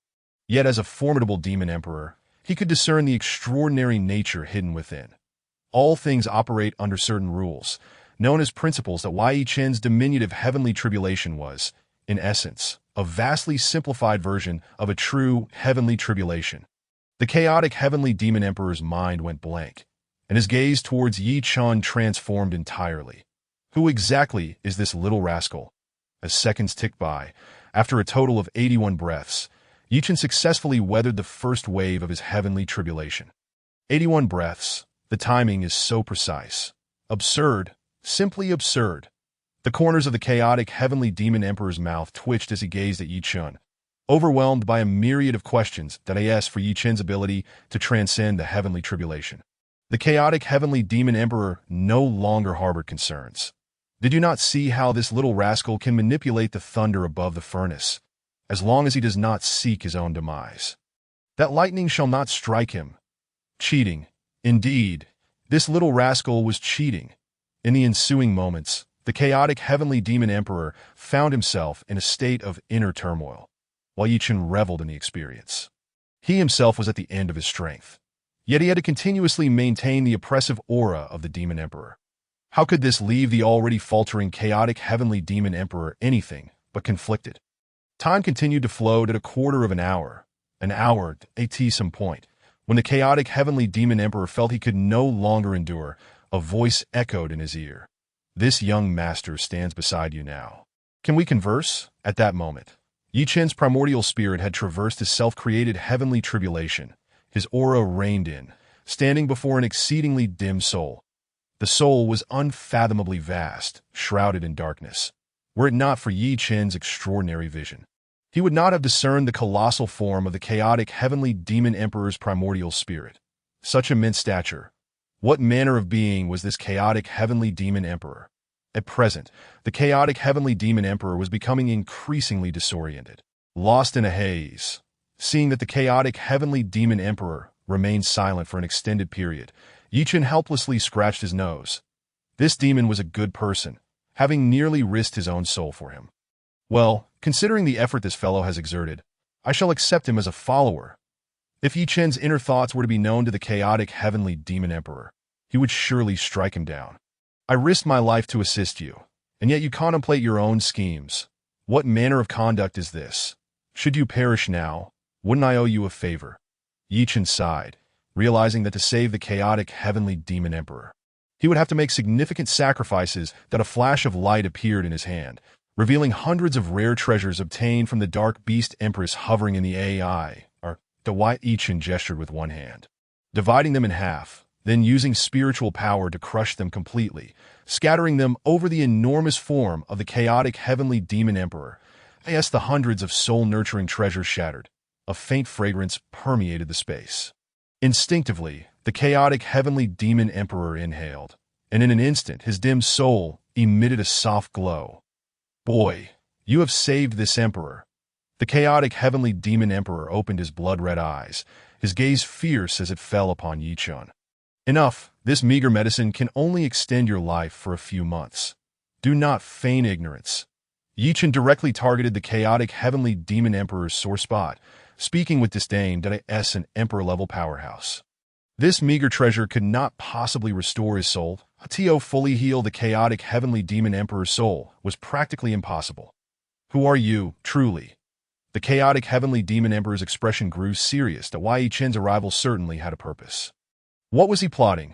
Yet as a formidable demon emperor, he could discern the extraordinary nature hidden within. All things operate under certain rules, known as principles that Yi Chen's diminutive heavenly tribulation was, in essence, a vastly simplified version of a true heavenly tribulation. The chaotic heavenly demon emperor's mind went blank, and his gaze towards Yi Chun transformed entirely. Who exactly is this little rascal? As seconds ticked by, after a total of 81 breaths, Yi Chun successfully weathered the first wave of his heavenly tribulation. 81 breaths. The timing is so precise. Absurd. Simply absurd. The corners of the chaotic heavenly demon emperor's mouth twitched as he gazed at Yi Chun, overwhelmed by a myriad of questions that he asked for Yi Chen's ability to transcend the heavenly tribulation. The chaotic heavenly demon emperor no longer harbored concerns. Did you not see how this little rascal can manipulate the thunder above the furnace, as long as he does not seek his own demise? that lightning shall not strike him. Cheating. Indeed, this little rascal was cheating. In the ensuing moments, the chaotic heavenly demon emperor found himself in a state of inner turmoil, while Yi Chen reveled in the experience. He himself was at the end of his strength, yet he had to continuously maintain the oppressive aura of the demon emperor. How could this leave the already faltering chaotic heavenly demon emperor anything but conflicted? Time continued to flow at a quarter of an hour at some point. When the chaotic heavenly demon emperor felt he could no longer endure, a voice echoed in his ear. This young master stands beside you now. Can we converse? At that moment, Yi Chen's primordial spirit had traversed his self-created heavenly tribulation. His aura reigned in, standing before an exceedingly dim soul. The soul was unfathomably vast, shrouded in darkness. Were it not for Yi Chen's extraordinary vision, he would not have discerned the colossal form of the chaotic heavenly demon emperor's primordial spirit. Such immense stature. What manner of being was this chaotic heavenly demon emperor? At present, the chaotic heavenly demon emperor was becoming increasingly disoriented, lost in a haze. Seeing that the chaotic heavenly demon emperor remained silent for an extended period, Yi Chen helplessly scratched his nose. This demon was a good person, having nearly risked his own soul for him. Well, considering the effort this fellow has exerted, I shall accept him as a follower. If Yi Chen's inner thoughts were to be known to the chaotic heavenly demon emperor, he would surely strike him down. I risked my life to assist you, and yet you contemplate your own schemes. What manner of conduct is this? Should you perish now, wouldn't I owe you a favor? Yi Chen sighed, realizing that to save the chaotic heavenly demon emperor, he would have to make significant sacrifices. That a flash of light appeared in his hand, revealing hundreds of rare treasures obtained from the dark beast empress hovering in the AI. The white Yi Chen gestured with one hand, dividing them in half, then using spiritual power to crush them completely, scattering them over the enormous form of the chaotic heavenly demon emperor. As the hundreds of soul-nurturing treasures shattered, a faint fragrance permeated the space. Instinctively, the chaotic heavenly demon emperor inhaled, and in an instant his dim soul emitted a soft glow. Boy, you have saved this emperor. The chaotic heavenly demon emperor opened his blood-red eyes, his gaze fierce as it fell upon Yi Chen. Enough, this meager medicine can only extend your life for a few months. Do not feign ignorance. Yi Chen directly targeted the chaotic heavenly demon emperor's sore spot, speaking with disdain that an emperor-level powerhouse. This meager treasure could not possibly restore his soul. To fully heal the chaotic heavenly demon emperor's soul was practically impossible. Who are you, truly? The chaotic heavenly demon emperor's expression grew serious. That Yi Chen's arrival certainly had a purpose. What was he plotting?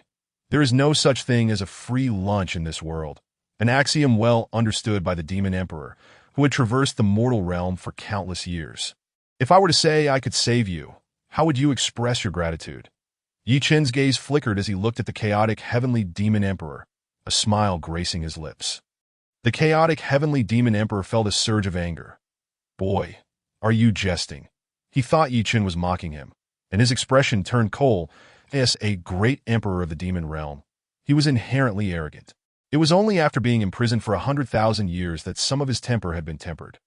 There is no such thing as a free lunch in this world, an axiom well understood by the demon emperor, who had traversed the mortal realm for countless years. If I were to say I could save you, how would you express your gratitude? Yi Chen's gaze flickered as he looked at the chaotic heavenly demon emperor, a smile gracing his lips. The chaotic heavenly demon emperor felt a surge of anger. Boy, are you jesting? He thought Yi Chen was mocking him, and his expression turned cold. As a great emperor of the demon realm, he was inherently arrogant. It was only after being imprisoned for 100,000 years that some of his temper had been tempered.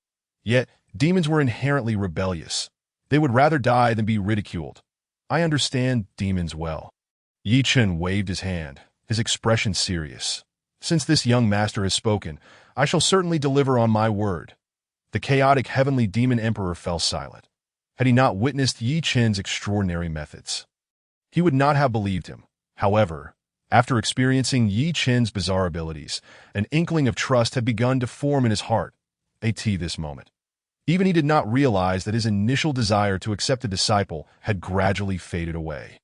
Yet, demons were inherently rebellious. They would rather die than be ridiculed. I understand demons well. Yi Chen waved his hand, his expression serious. Since this young master has spoken, I shall certainly deliver on my word. The chaotic heavenly demon emperor fell silent. Had he not witnessed Yi Chen's extraordinary methods, he would not have believed him. However, after experiencing Yi Chen's bizarre abilities, an inkling of trust had begun to form in his heart. At this moment, even he did not realize that his initial desire to accept a disciple had gradually faded away.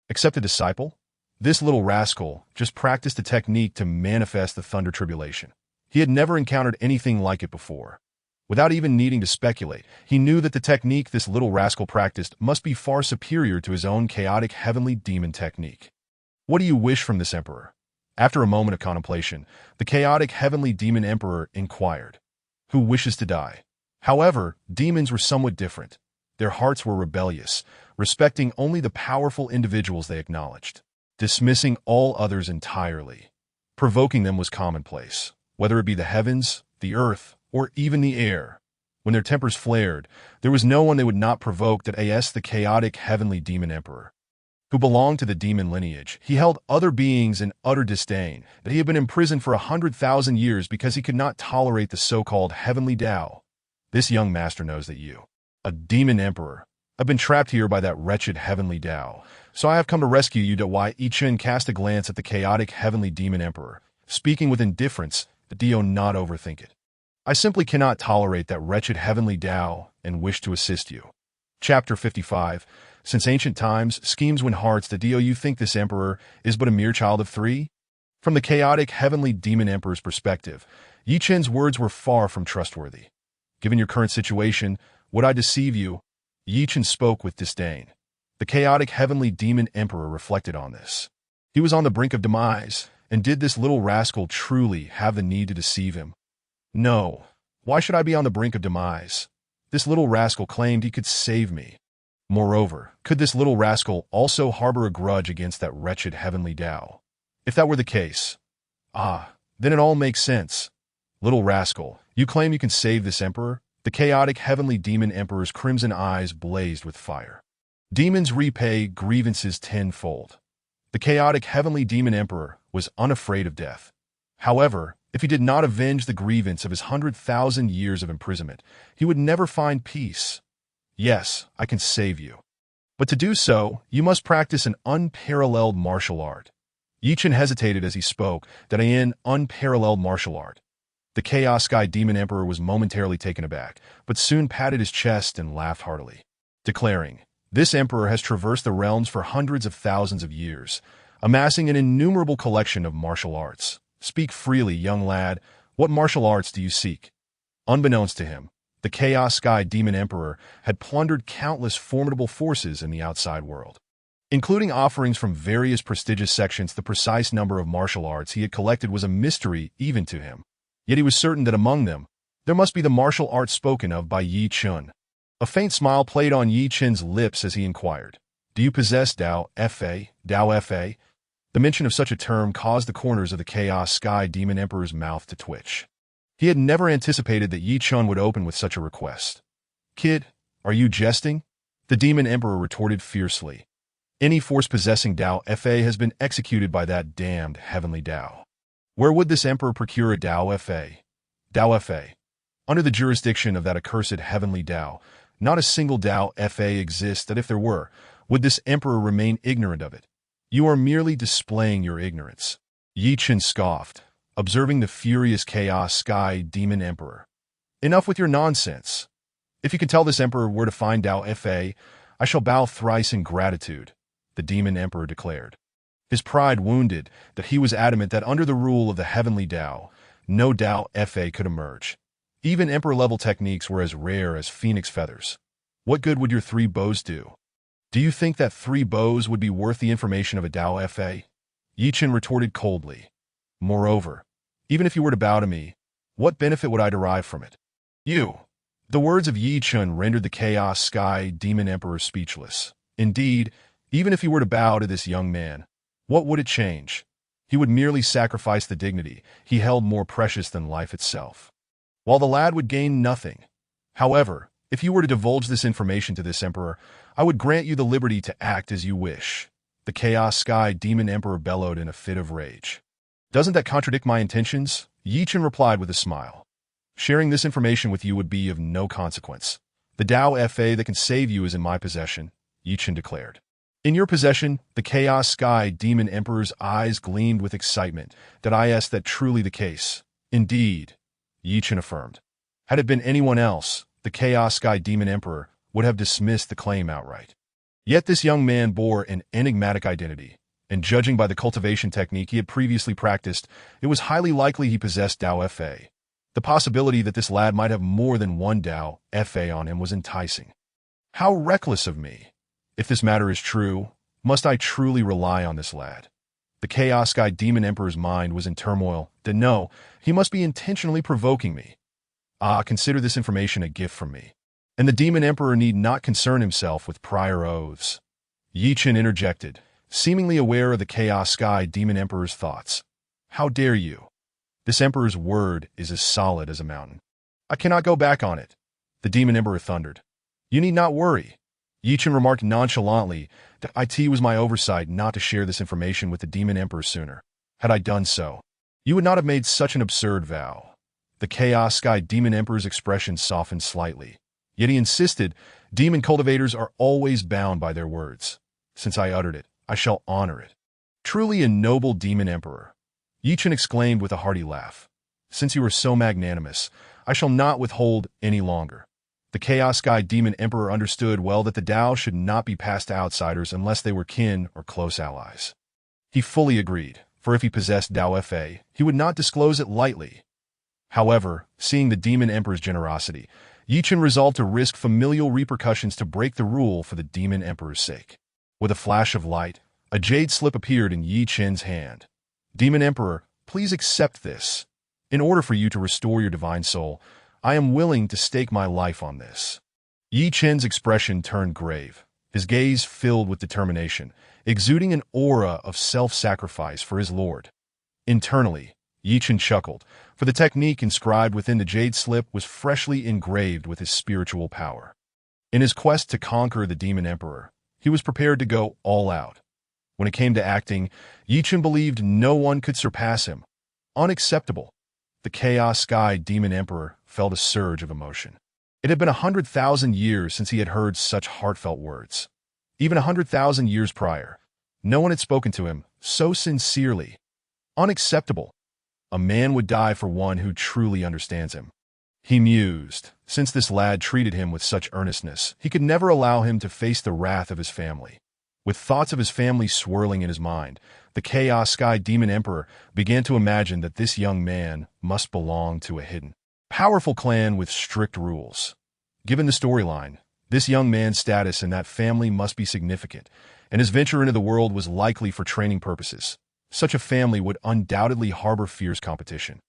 Accept a disciple? This little rascal just practiced a technique to manifest the thunder tribulation. He had never encountered anything like it before. Without even needing to speculate, he knew that the technique this little rascal practiced must be far superior to his own chaotic heavenly demon technique. What do you wish from this emperor? After a moment of contemplation, the chaotic heavenly demon emperor inquired. Who wishes to die? However, demons were somewhat different. Their hearts were rebellious, respecting only the powerful individuals they acknowledged, dismissing all others entirely. Provoking them was commonplace, whether it be the heavens, the earth, or even the air. When their tempers flared, there was no one they would not provoke that as the chaotic heavenly demon emperor, who belonged to the demon lineage. He held other beings in utter disdain, that he had been imprisoned for 100,000 years because he could not tolerate the so-called heavenly Tao. This young master knows that you, a demon emperor, have been trapped here by that wretched heavenly Tao, so I have come to rescue you. Wai Yichen cast a glance at the chaotic heavenly demon emperor, speaking with indifference, but do not overthink it. I simply cannot tolerate that wretched heavenly Tao and wish to assist you. Chapter 55. Since ancient times, schemes win hearts. Do you think this emperor is but a mere child of 3? From the chaotic heavenly demon emperor's perspective, Yi Chen's words were far from trustworthy. Given your current situation, would I deceive you? Yi Chen spoke with disdain. The chaotic heavenly demon emperor reflected on this. He was on the brink of demise, and did this little rascal truly have the need to deceive him? No. Why should I be on the brink of demise? This little rascal claimed he could save me. Moreover, could this little rascal also harbor a grudge against that wretched heavenly Tao? If that were the case, then it all makes sense. Little rascal, you claim you can save this emperor? The chaotic heavenly demon emperor's crimson eyes blazed with fire. Demons repay grievances tenfold. The chaotic heavenly demon emperor was unafraid of death. However, if he did not avenge the grievance of his 100,000 years of imprisonment, he would never find peace. Yes, I can save you. But to do so, you must practice an unparalleled martial art. Yi Chen hesitated as he spoke, that an unparalleled martial art. The Chaos Sky Demon Emperor was momentarily taken aback, but soon patted his chest and laughed heartily, declaring, "This emperor has traversed the realms for hundreds of thousands of years, amassing an innumerable collection of martial arts. Speak freely, young lad. What martial arts do you seek?" Unbeknownst to him, the Chaos Sky Demon Emperor had plundered countless formidable forces in the outside world, including offerings from various prestigious sections. The precise number of martial arts he had collected was a mystery even to him. Yet he was certain that among them, there must be the martial arts spoken of by Yi Chen. A faint smile played on Yi Chen's lips as he inquired, "Do you possess Dao Fa? Dao Fa?" The mention of such a term caused the corners of the Chaos Sky Demon Emperor's mouth to twitch. He had never anticipated that Yi Chen would open with such a request. "Kid, are you jesting?" The Demon Emperor retorted fiercely. "Any force possessing Dao Fa has been executed by that damned heavenly Dao. Where would this emperor procure a Dao Fa? Dao Fa. Under the jurisdiction of that accursed heavenly Dao, not a single Dao Fa exists. That if there were, would this emperor remain ignorant of it? You are merely displaying your ignorance." Yi Chen scoffed, observing the furious Chaos Sky Demon Emperor. "Enough with your nonsense. If you can tell this emperor where to find Dao Fa, I shall bow thrice in gratitude," the Demon Emperor declared. His pride wounded, that he was adamant that under the rule of the heavenly Dao, no Dao Fa could emerge. Even emperor-level techniques were as rare as phoenix feathers. What good would your 3 bows do? Do you think that 3 bows would be worth the information of a Dao Fa? Yi Chen retorted coldly. Moreover, even if you were to bow to me, what benefit would I derive from it? You. The words of Yi Chen rendered the Chaos Sky Demon Emperor speechless. Indeed, even if he were to bow to this young man, what would it change? He would merely sacrifice the dignity he held more precious than life itself, while the lad would gain nothing. However, if you were to divulge this information to this emperor, I would grant you the liberty to act as you wish. The Chaos Sky Demon Emperor bellowed in a fit of rage. "Doesn't that contradict my intentions?" Yi Chen replied with a smile. "Sharing this information with you would be of no consequence. The Dao Fa that can save you is in my possession," Yi Chen declared. "In your possession?" The Chaos Sky Demon Emperor's eyes gleamed with excitement. That truly the case. "Indeed," Yi Chen affirmed. Had it been anyone else, the Chaos Sky Demon Emperor would have dismissed the claim outright. Yet this young man bore an enigmatic identity, and judging by the cultivation technique he had previously practiced, it was highly likely he possessed Dao Fa. The possibility that this lad might have more than one Dao Fa on him was enticing. How reckless of me! If this matter is true, must I truly rely on this lad? The Chaos Sky Demon Emperor's mind was in turmoil. No, he must be intentionally provoking me. Consider this information a gift from me, and the Demon Emperor need not concern himself with prior oaths. Yi Chen interjected, seemingly aware of the Chaos Sky Demon Emperor's thoughts. "How dare you? This emperor's word is as solid as a mountain. I cannot go back on it." The Demon Emperor thundered. You need not worry. Yi Chen remarked nonchalantly that it was my oversight not to share this information with the Demon Emperor sooner. Had I done so, you would not have made such an absurd vow. The Chaos Sky Demon Emperor's expression softened slightly. Yet he insisted, demon cultivators are always bound by their words. Since I uttered it, I shall honor it. Truly a noble Demon Emperor. Yi Chen exclaimed with a hearty laugh. Since you are so magnanimous, I shall not withhold any longer. The Chaos Sky Demon Emperor understood well that the Tao should not be passed to outsiders unless they were kin or close allies. He fully agreed, for if he possessed Tao Fa, he would not disclose it lightly. However, seeing the Demon Emperor's generosity, Yi Chen resolved to risk familial repercussions to break the rule for the Demon Emperor's sake. With a flash of light, a jade slip appeared in Yi Chen's hand. Demon Emperor, please accept this. In order for you to restore your divine soul, I am willing to stake my life on this. Yi Chen's expression turned grave, his gaze filled with determination, exuding an aura of self-sacrifice for his lord. Internally, Yi Chen chuckled, for the technique inscribed within the jade slip was freshly engraved with his spiritual power. In his quest to conquer the Demon Emperor, he was prepared to go all out. When it came to acting, Yi Chen believed no one could surpass him. Unacceptable. The Chaos Sky Demon Emperor felt a surge of emotion. It had been 100,000 years since he had heard such heartfelt words. Even 100,000 years prior, no one had spoken to him so sincerely. Unacceptable. A man would die for one who truly understands him. He mused. Since this lad treated him with such earnestness, he could never allow him to face the wrath of his family. With thoughts of his family swirling in his mind, the Chaos Sky Demon Emperor began to imagine that this young man must belong to a hidden, powerful clan with strict rules. Given the storyline, this young man's status in that family must be significant, and his venture into the world was likely for training purposes. Such a family would undoubtedly harbor fierce competition.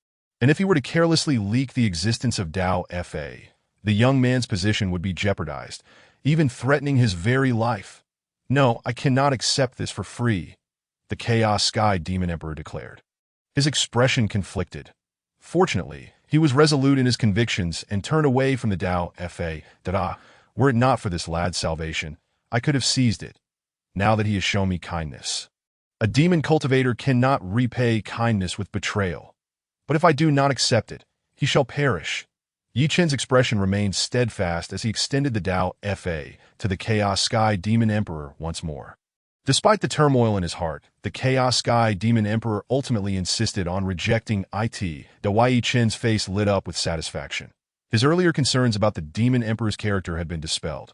And if he were to carelessly leak the existence of Tao Fa, the young man's position would be jeopardized, even threatening his very life. No, I cannot accept this for free, the Chaos Sky Demon Emperor declared. His expression conflicted. Fortunately, he was resolute in his convictions and turned away from the Tao Fa. Were it not for this lad's salvation, I could have seized it. Now that he has shown me kindness. A demon cultivator cannot repay kindness with betrayal. But if I do not accept it, he shall perish. Yi Chen's expression remained steadfast as he extended the Tao Fa to the Chaos Sky Demon Emperor once more. Despite the turmoil in his heart, the Chaos Sky Demon Emperor ultimately insisted on rejecting it. Yi Chen's face lit up with satisfaction. His earlier concerns about the Demon Emperor's character had been dispelled,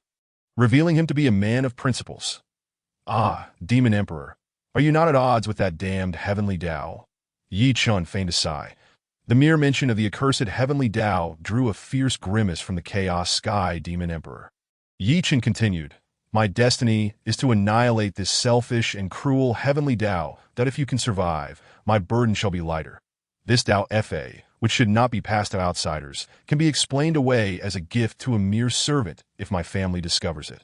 revealing him to be a man of principles. Ah, Demon Emperor, are you not at odds with that damned heavenly Tao? Yi Chen feigned a sigh. The mere mention of the accursed heavenly Tao drew a fierce grimace from the Chaos Sky Demon Emperor. Yi Chen continued, my destiny is to annihilate this selfish and cruel heavenly Tao, that if you can survive, my burden shall be lighter. This Tao Fa, which should not be passed to outsiders, can be explained away as a gift to a mere servant if my family discovers it.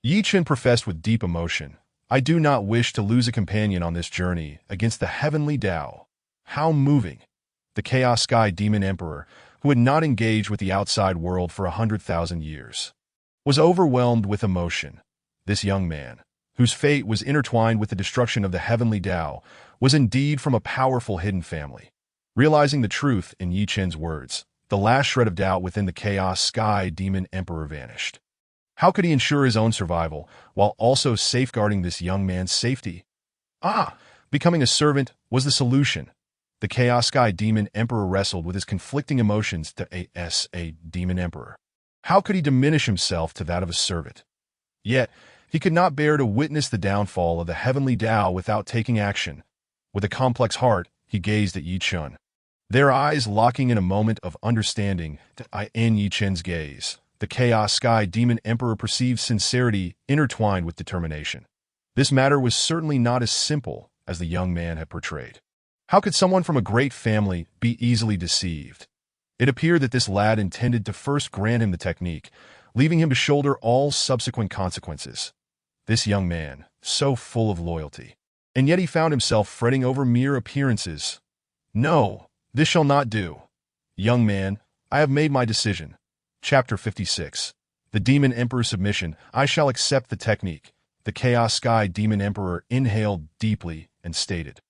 Yi Chen professed with deep emotion, I do not wish to lose a companion on this journey against the heavenly Tao. How moving! The Chaos Sky Demon Emperor, who had not engaged with the outside world for 100,000 years, was overwhelmed with emotion. This young man, whose fate was intertwined with the destruction of the heavenly Tao, was indeed from a powerful hidden family. Realizing the truth in Yi Chen's words, the last shred of doubt within the Chaos Sky Demon Emperor vanished. How could he ensure his own survival while also safeguarding this young man's safety? Becoming a servant was the solution. The Chaos Sky Demon Emperor wrestled with his conflicting emotions as a Demon Emperor. How could he diminish himself to that of a servant? Yet, he could not bear to witness the downfall of the heavenly Tao without taking action. With a complex heart, he gazed at Yi Chen. Their eyes locking in a moment of understanding in Yi Chen's gaze. The Chaos Sky Demon Emperor perceived sincerity intertwined with determination. This matter was certainly not as simple as the young man had portrayed. How could someone from a great family be easily deceived? It appeared that this lad intended to first grant him the technique, leaving him to shoulder all subsequent consequences. This young man, so full of loyalty. And yet he found himself fretting over mere appearances. No, this shall not do. Young man, I have made my decision. Chapter 56. The Demon Emperor's Submission. I shall accept the technique. The Chaos Sky Demon Emperor inhaled deeply and stated,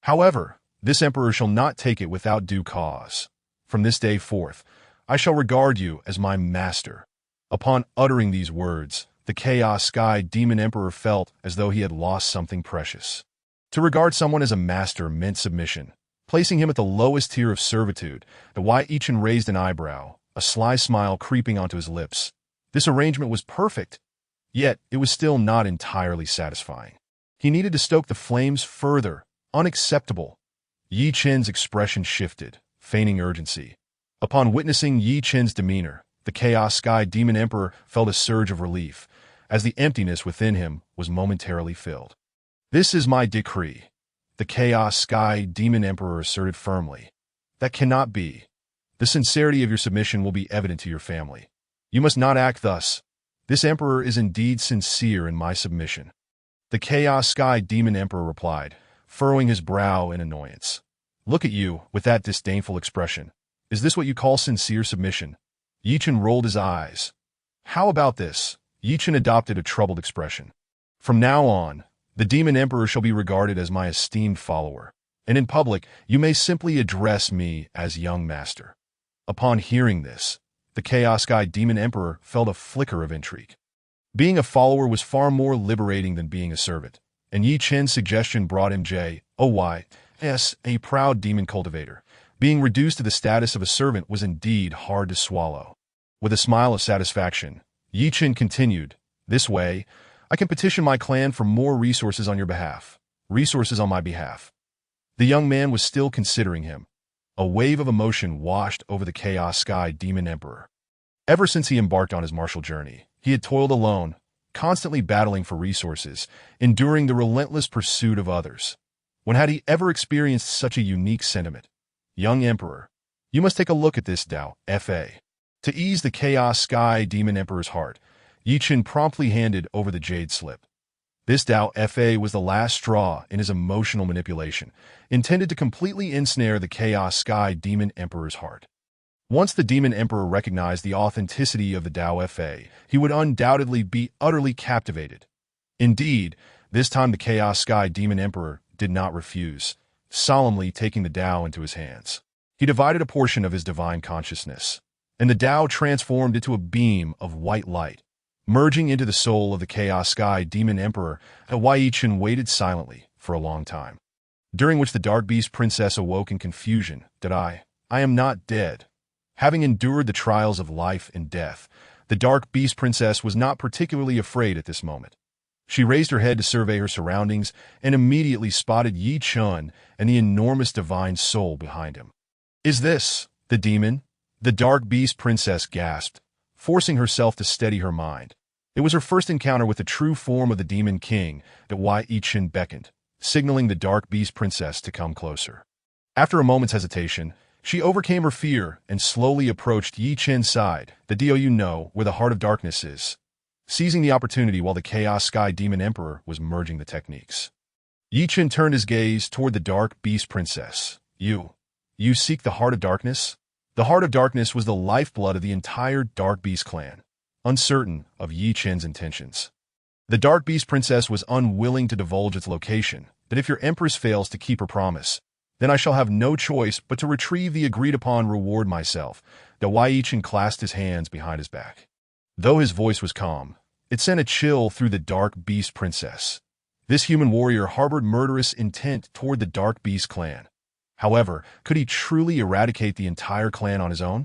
"However, this emperor shall not take it without due cause. From this day forth, I shall regard you as my master." Upon uttering these words, the Chaos Sky Demon Emperor felt as though he had lost something precious. To regard someone as a master meant submission, placing him at the lowest tier of servitude. The Wai Ichun raised an eyebrow, a sly smile creeping onto his lips. This arrangement was perfect, yet it was still not entirely satisfying. He needed to stoke the flames further. Unacceptable. Yi Chen's expression shifted, feigning urgency. Upon witnessing Yi Chen's demeanor, the Chaos Sky Demon Emperor felt a surge of relief, as the emptiness within him was momentarily filled. "This is my decree," the Chaos Sky Demon Emperor asserted firmly. "That cannot be. The sincerity of your submission will be evident to your family. You must not act thus. This emperor is indeed sincere in my submission." The Chaos Sky Demon Emperor replied, furrowing his brow in annoyance. "Look at you, with that disdainful expression. Is this what you call sincere submission?" Yi Chen rolled his eyes. "How about this?" Yi Chen adopted a troubled expression. "From now on, the Demon Emperor shall be regarded as my esteemed follower, and in public you may simply address me as young master." Upon hearing this, the Chaos Sky Demon Emperor felt a flicker of intrigue. Being a follower was far more liberating than being a servant, and Yi Chen's suggestion brought him joy. A proud demon cultivator. Being reduced to the status of a servant was indeed hard to swallow. With a smile of satisfaction, Yi Chen continued, "This way, I can petition my clan for more resources on your behalf. Resources on my behalf." The young man was still considering him. A wave of emotion washed over the Chaos Sky Demon Emperor. Ever since he embarked on his martial journey, he had toiled alone, constantly battling for resources, enduring the relentless pursuit of others. When had he ever experienced such a unique sentiment? "Young Emperor, you must take a look at this Dao Fa." To ease the Chaos Sky Demon Emperor's heart, Yi Chen promptly handed over the jade slip. This Dao Fa was the last straw in his emotional manipulation, intended to completely ensnare the Chaos Sky Demon Emperor's heart. Once the Demon Emperor recognized the authenticity of the Dao Fa, he would undoubtedly be utterly captivated. Indeed, this time the Chaos Sky Demon Emperor did not refuse, solemnly taking the Dao into his hands. He divided a portion of his divine consciousness, and the Dao transformed into a beam of white light. Merging into the soul of the Chaos Sky Demon Emperor, Wai Ichun waited silently for a long time, during which the Dark Beast Princess awoke in confusion. I am not dead." Having endured the trials of life and death, the Dark Beast Princess was not particularly afraid at this moment. She raised her head to survey her surroundings and immediately spotted Yi Chen and the enormous divine soul behind him. "Is this the demon?" the Dark Beast Princess gasped, forcing herself to steady her mind. It was her first encounter with the true form of the Demon King that Wai Ichun beckoned, signaling the Dark Beast Princess to come closer. After a moment's hesitation, she overcame her fear and slowly approached Yi Chen's side. "Do you know where the Heart of Darkness is?" Seizing the opportunity while the Chaos Sky Demon Emperor was merging the techniques, Yi Chen turned his gaze toward the Dark Beast Princess. You seek the Heart of Darkness?" The Heart of Darkness was the lifeblood of the entire Dark Beast clan. Uncertain of Yi Chen's intentions, the Dark Beast Princess was unwilling to divulge its location. "But if your Empress fails to keep her promise, then I shall have no choice but to retrieve the agreed-upon reward myself." The Wai Ichun clasped his hands behind his back. Though his voice was calm, it sent a chill through the Dark Beast Princess. This human warrior harbored murderous intent toward the Dark Beast clan. However, could he truly eradicate the entire clan on his own?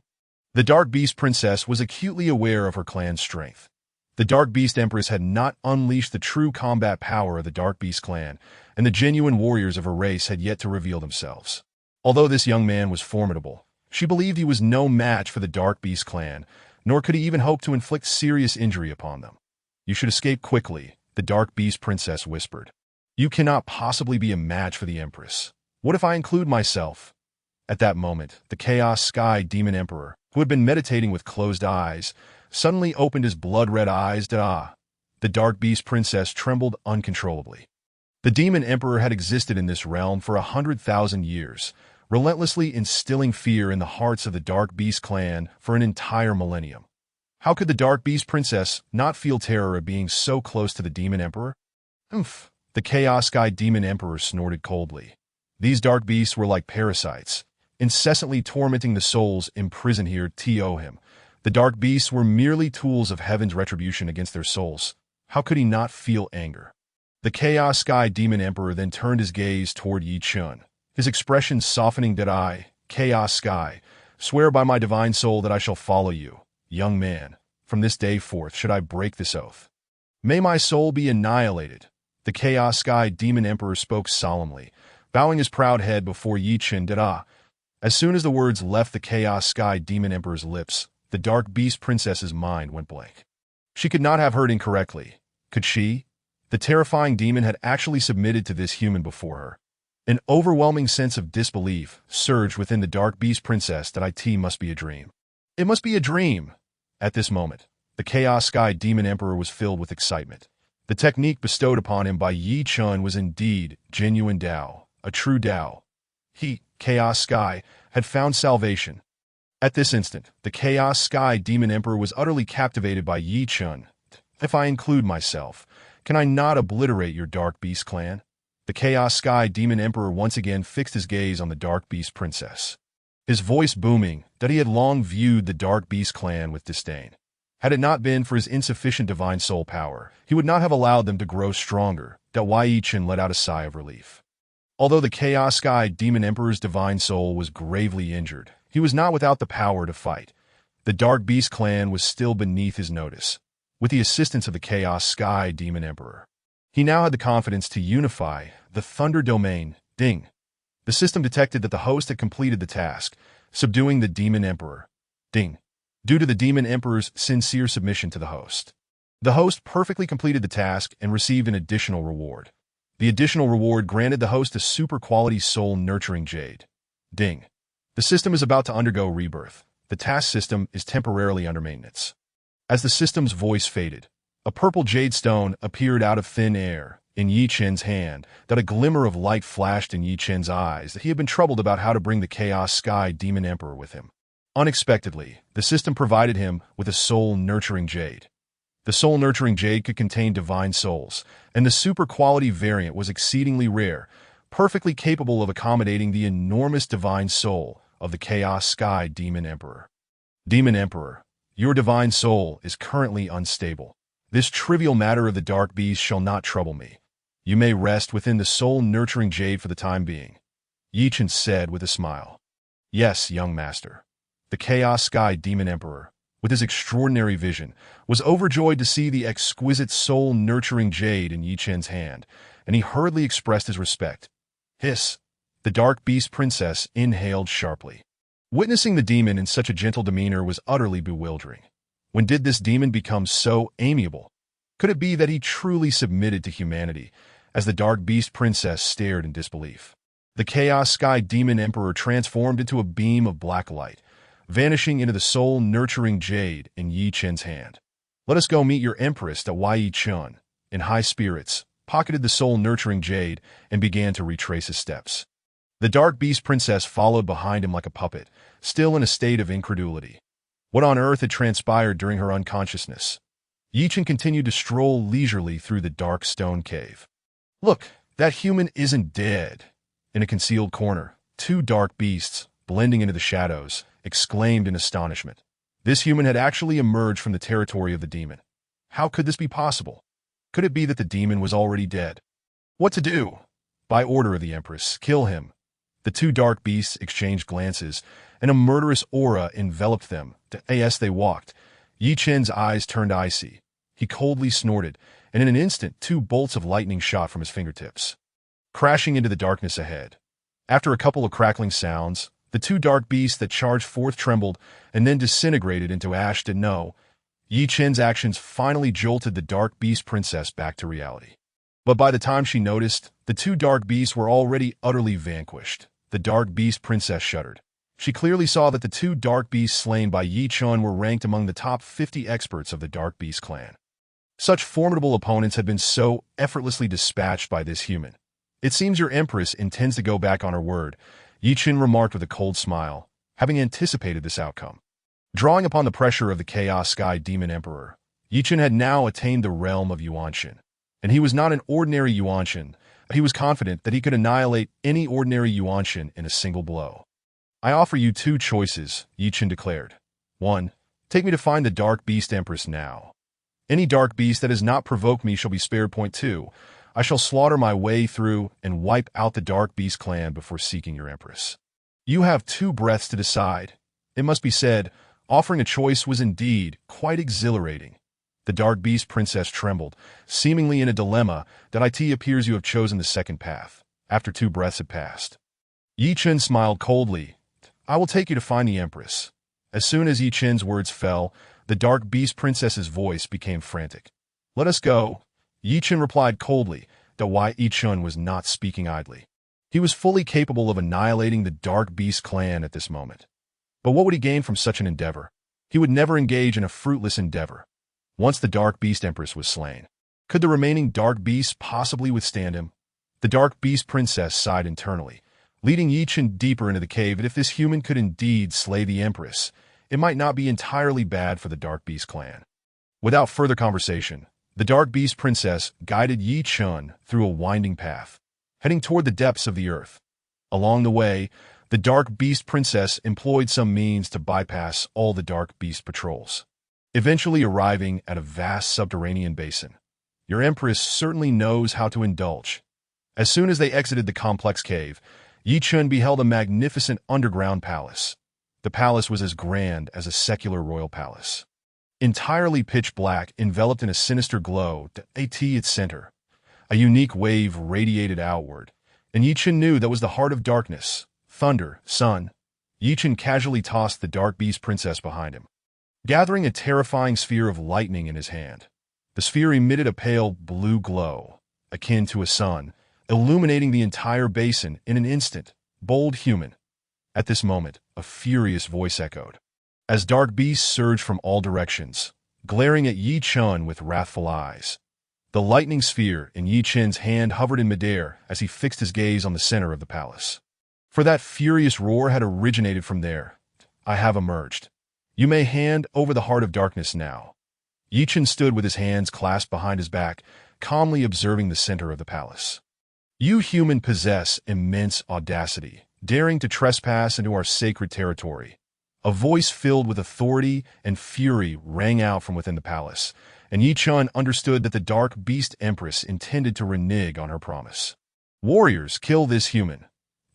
The Dark Beast Princess was acutely aware of her clan's strength. The Dark Beast Empress had not unleashed the true combat power of the Dark Beast clan, and the genuine warriors of her race had yet to reveal themselves. Although this young man was formidable, she believed he was no match for the Dark Beast clan, nor could he even hope to inflict serious injury upon them. "You should escape quickly," the Dark Beast Princess whispered. "You cannot possibly be a match for the Empress. What if I include myself?" At that moment, the Chaos Sky Demon Emperor, who had been meditating with closed eyes, suddenly opened his blood-red eyes. The Dark Beast Princess trembled uncontrollably. The Demon Emperor had existed in this realm for 100,000 years, relentlessly instilling fear in the hearts of the Dark Beast clan for an entire millennium. How could the Dark Beast Princess not feel terror at being so close to the Demon Emperor? Oomph! The Chaos Sky Demon Emperor snorted coldly. These dark beasts were like parasites, incessantly tormenting the souls imprisoned here. To him, the dark beasts were merely tools of heaven's retribution against their souls. How could he not feel anger? The Chaos Sky Demon Emperor then turned his gaze toward Yi Chun, his expression softening. Did I, Chaos Sky, swear by my divine soul that I shall follow you, young man. From this day forth should I break this oath. May my soul be annihilated. The Chaos Sky Demon Emperor spoke solemnly, bowing his proud head before Yi Chun. As soon as the words left the Chaos Sky Demon Emperor's lips, the Dark Beast Princess's mind went blank. She could not have heard incorrectly. Could she? The terrifying demon had actually submitted to this human before her. An overwhelming sense of disbelief surged within the Dark Beast Princess. That it must be a dream. It must be a dream. At this moment, the Chaos Sky Demon Emperor was filled with excitement. The technique bestowed upon him by Yi Chun was indeed genuine Dao, a true Dao. He, Chaos Sky, had found salvation. At this instant, the Chaos Sky Demon Emperor was utterly captivated by Yi Chun. If I include myself, can I not obliterate your Dark Beast clan? The Chaos Sky Demon Emperor once again fixed his gaze on the Dark Beast Princess, his voice booming that he had long viewed the Dark Beast clan with disdain. Had it not been for his insufficient divine soul power, he would not have allowed them to grow stronger. Yi Chun let out a sigh of relief. Although the Chaos Sky Demon Emperor's divine soul was gravely injured, he was not without the power to fight. The Dark Beast clan was still beneath his notice. With the assistance of the Chaos Sky Demon Emperor, he now had the confidence to unify the Thunder Domain. Ding! The system detected that the host had completed the task, subduing the Demon Emperor. Ding! Due to the Demon Emperor's sincere submission to the host, the host perfectly completed the task and received an additional reward. The additional reward granted the host a super-quality soul-nurturing jade. Ding! The system is about to undergo rebirth. The task system is temporarily under maintenance. As the system's voice faded, a purple jade stone appeared out of thin air in Yi Chun's hand. A glimmer of light flashed in Yi Chun's eyes that he had been troubled about how to bring the Chaos Sky Demon Emperor with him. Unexpectedly, the system provided him with a soul-nurturing jade. The soul-nurturing jade could contain divine souls, and the super-quality variant was exceedingly rare, perfectly capable of accommodating the enormous divine soul of the Chaos Sky Demon Emperor. Demon Emperor, your divine soul is currently unstable. This trivial matter of the Dark Beast shall not trouble me. You may rest within the soul-nurturing jade for the time being, Yi Chun said with a smile. Yes, young master. The Chaos Sky Demon Emperor, with his extraordinary vision, was overjoyed to see the exquisite soul-nurturing jade in Yi Chun's hand, and he hurriedly expressed his respect. Hiss! The Dark Beast Princess inhaled sharply. Witnessing the demon in such a gentle demeanor was utterly bewildering. When did this demon become so amiable? Could it be that he truly submitted to humanity, as the Dark Beast Princess stared in disbelief? The Chaos Sky Demon Emperor transformed into a beam of black light, vanishing into the soul-nurturing jade in Yi Chun's hand. Let us go meet your Empress. Yi Chun, in high spirits, pocketed the soul-nurturing jade and began to retrace his steps. The Dark Beast Princess followed behind him like a puppet, still in a state of incredulity. What on earth had transpired during her unconsciousness? Yi Chun continued to stroll leisurely through the dark stone cave. Look, that human isn't dead. In a concealed corner, two dark beasts, blending into the shadows, exclaimed in astonishment. This human had actually emerged from the territory of the demon. How could this be possible? Could it be that the demon was already dead? What to do? By order of the Empress, kill him. The two dark beasts exchanged glances, and a murderous aura enveloped them. As they walked, Yi Chun's eyes turned icy. He coldly snorted, and in an instant 2 bolts of lightning shot from his fingertips, crashing into the darkness ahead. After a couple of crackling sounds, the 2 dark beasts that charged forth trembled and then disintegrated into ash. No, Yi Chun's actions finally jolted the Dark Beast Princess back to reality. But by the time she noticed, the 2 dark beasts were already utterly vanquished. The Dark Beast Princess shuddered. She clearly saw that the 2 dark beasts slain by Yi Chun were ranked among the top 50 experts of the Dark Beast clan. Such formidable opponents had been so effortlessly dispatched by this human. It seems your Empress intends to go back on her word, Yi Chun remarked with a cold smile, having anticipated this outcome. Drawing upon the pressure of the Chaos Sky Demon Emperor, Yi Chen had now attained the realm of Yuanshan. And he was not an ordinary Yuanshan. He was confident that he could annihilate any ordinary Yuanshan in a single blow. I offer you two choices, Yi Chen declared. 1. Take me to find the Dark Beast Empress now. Any dark beast that has not provoked me shall be spared. 2. I shall slaughter my way through and wipe out the Dark Beast clan before seeking your empress. You have 2 breaths to decide. It must be said, offering a choice was indeed quite exhilarating. The Dark Beast Princess trembled, seemingly in a dilemma that it appears you have chosen the second path. After 2 breaths had passed, Yi Chen smiled coldly. I will take you to find the empress. As soon as Yi Chen's words fell, the Dark Beast Princess's voice became frantic. Let us go. Yi Chen replied coldly that Yi Chen was not speaking idly. He was fully capable of annihilating the Dark Beast clan at this moment. But what would he gain from such an endeavor? He would never engage in a fruitless endeavor. Once the Dark Beast Empress was slain, could the remaining Dark Beasts possibly withstand him? The Dark Beast Princess sighed internally, leading Yi Chen deeper into the cave that if this human could indeed slay the Empress, it might not be entirely bad for the Dark Beast clan. Without further conversation, the Dark Beast Princess guided Yi Chen through a winding path, heading toward the depths of the earth. Along the way, the Dark Beast Princess employed some means to bypass all the Dark Beast patrols, eventually arriving at a vast subterranean basin. Your Empress certainly knows how to indulge. As soon as they exited the complex cave, Yi Chen beheld a magnificent underground palace. The palace was as grand as a secular royal palace. Entirely pitch black, enveloped in a sinister glow at its center. A unique wave radiated outward, and Yi Chen knew that was the heart of darkness. Thunder, sun. Yi Chen casually tossed the Dark Beast Princess behind him, gathering a terrifying sphere of lightning in his hand. The sphere emitted a pale blue glow, akin to a sun, illuminating the entire basin in an instant. Bold human. At this moment, a furious voice echoed, as dark beasts surged from all directions, glaring at Yi Chen with wrathful eyes. The lightning sphere in Yi Chen's hand hovered in midair as he fixed his gaze on the center of the palace. For that furious roar had originated from there. I have emerged. You may hand over the heart of darkness now. Yi Chen stood with his hands clasped behind his back, calmly observing the center of the palace. You human possess immense audacity, daring to trespass into our sacred territory. A voice filled with authority and fury rang out from within the palace, and Yi Chen understood that the Dark Beast Empress intended to renege on her promise. Warriors, kill this human.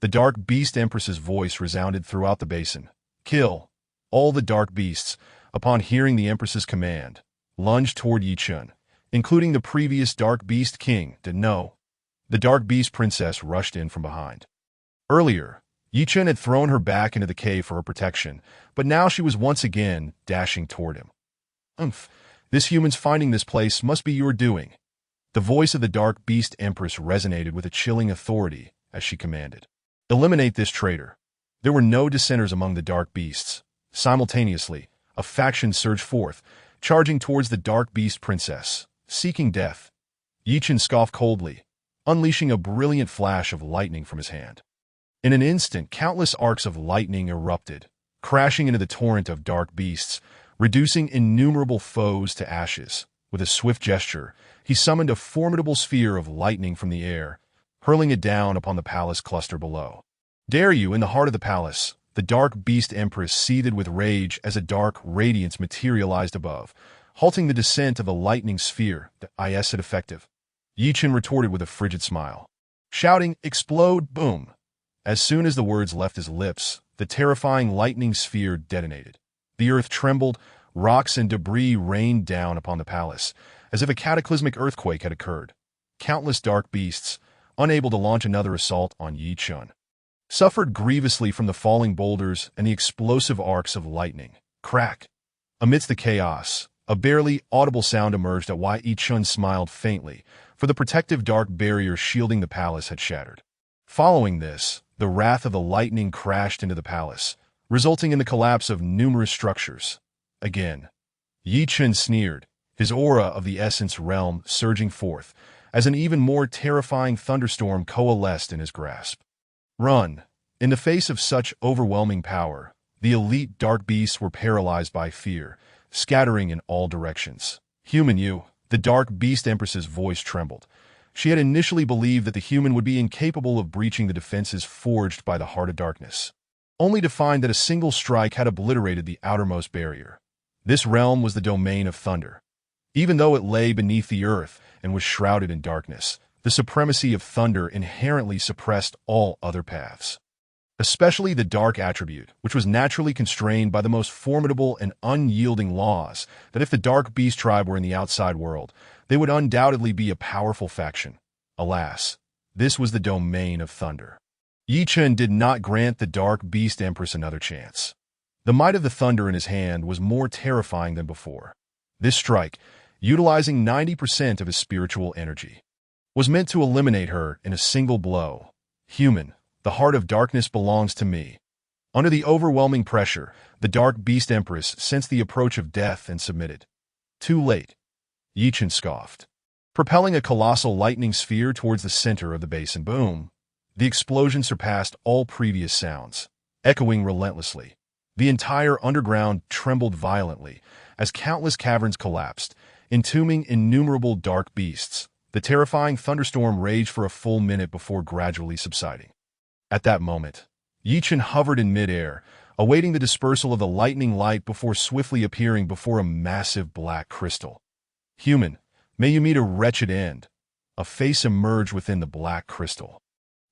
The Dark Beast Empress's voice resounded throughout the basin. Kill. All the Dark Beasts, upon hearing the Empress's command, lunged toward Yi Chen, including the previous Dark Beast King. No. The Dark Beast Princess rushed in from behind. Earlier, Yi Chen had thrown her back into the cave for her protection, but now she was once again dashing toward him. This human's finding this place must be your doing. The voice of the Dark Beast Empress resonated with a chilling authority as she commanded. Eliminate this traitor. There were no dissenters among the Dark Beasts. Simultaneously, a faction surged forth, charging towards the Dark Beast Princess, seeking death. Yi Chen scoffed coldly, unleashing a brilliant flash of lightning from his hand. In an instant, countless arcs of lightning erupted, crashing into the torrent of dark beasts, reducing innumerable foes to ashes. With a swift gesture, he summoned a formidable sphere of lightning from the air, hurling it down upon the palace cluster below. Dare you, in the heart of the palace, the Dark Beast Empress seethed with rage as a dark radiance materialized above, halting the descent of the lightning sphere. Is it effective? Yi Chen retorted with a frigid smile, shouting, "Explode, boom!" As soon as the words left his lips, the terrifying lightning sphere detonated. The earth trembled, rocks and debris rained down upon the palace, as if a cataclysmic earthquake had occurred. Countless dark beasts, unable to launch another assault on Yi Chen, suffered grievously from the falling boulders and the explosive arcs of lightning. Crack! Amidst the chaos, a barely audible sound emerged at Yi Chen smiled faintly, for the protective dark barrier shielding the palace had shattered. Following this, the wrath of the lightning crashed into the palace, resulting in the collapse of numerous structures. Again, Yi Chen sneered, his aura of the Essence Realm surging forth, as an even more terrifying thunderstorm coalesced in his grasp. Run! In the face of such overwhelming power, The elite dark beasts were paralyzed by fear, scattering in all directions. Human you, the dark beast empress's voice trembled. She had initially believed that the human would be incapable of breaching the defenses forged by the Heart of Darkness, only to find that a single strike had obliterated the outermost barrier. This realm was the domain of thunder. Even though it lay beneath the earth and was shrouded in darkness, the supremacy of thunder inherently suppressed all other paths, especially the dark attribute, which was naturally constrained by the most formidable and unyielding laws that if the dark beast tribe were in the outside world, they would undoubtedly be a powerful faction. Alas, this was the domain of thunder. Yi Chen did not grant the dark beast empress another chance. The might of the thunder in his hand was more terrifying than before. This strike, utilizing 90% of his spiritual energy, was meant to eliminate her in a single blow. Human, the Heart of Darkness belongs to me. Under the overwhelming pressure, the dark beast empress sensed the approach of death and submitted. Too late. Yi Chen scoffed. Propelling a colossal lightning sphere towards the center of the basin, boom. The explosion surpassed all previous sounds, echoing relentlessly. The entire underground trembled violently as countless caverns collapsed, entombing innumerable dark beasts. The terrifying thunderstorm raged for a full minute before gradually subsiding. At that moment, Yi Chen hovered in midair, awaiting the dispersal of the lightning light before swiftly appearing before a massive black crystal. Human, may you meet a wretched end. A face emerged within the black crystal.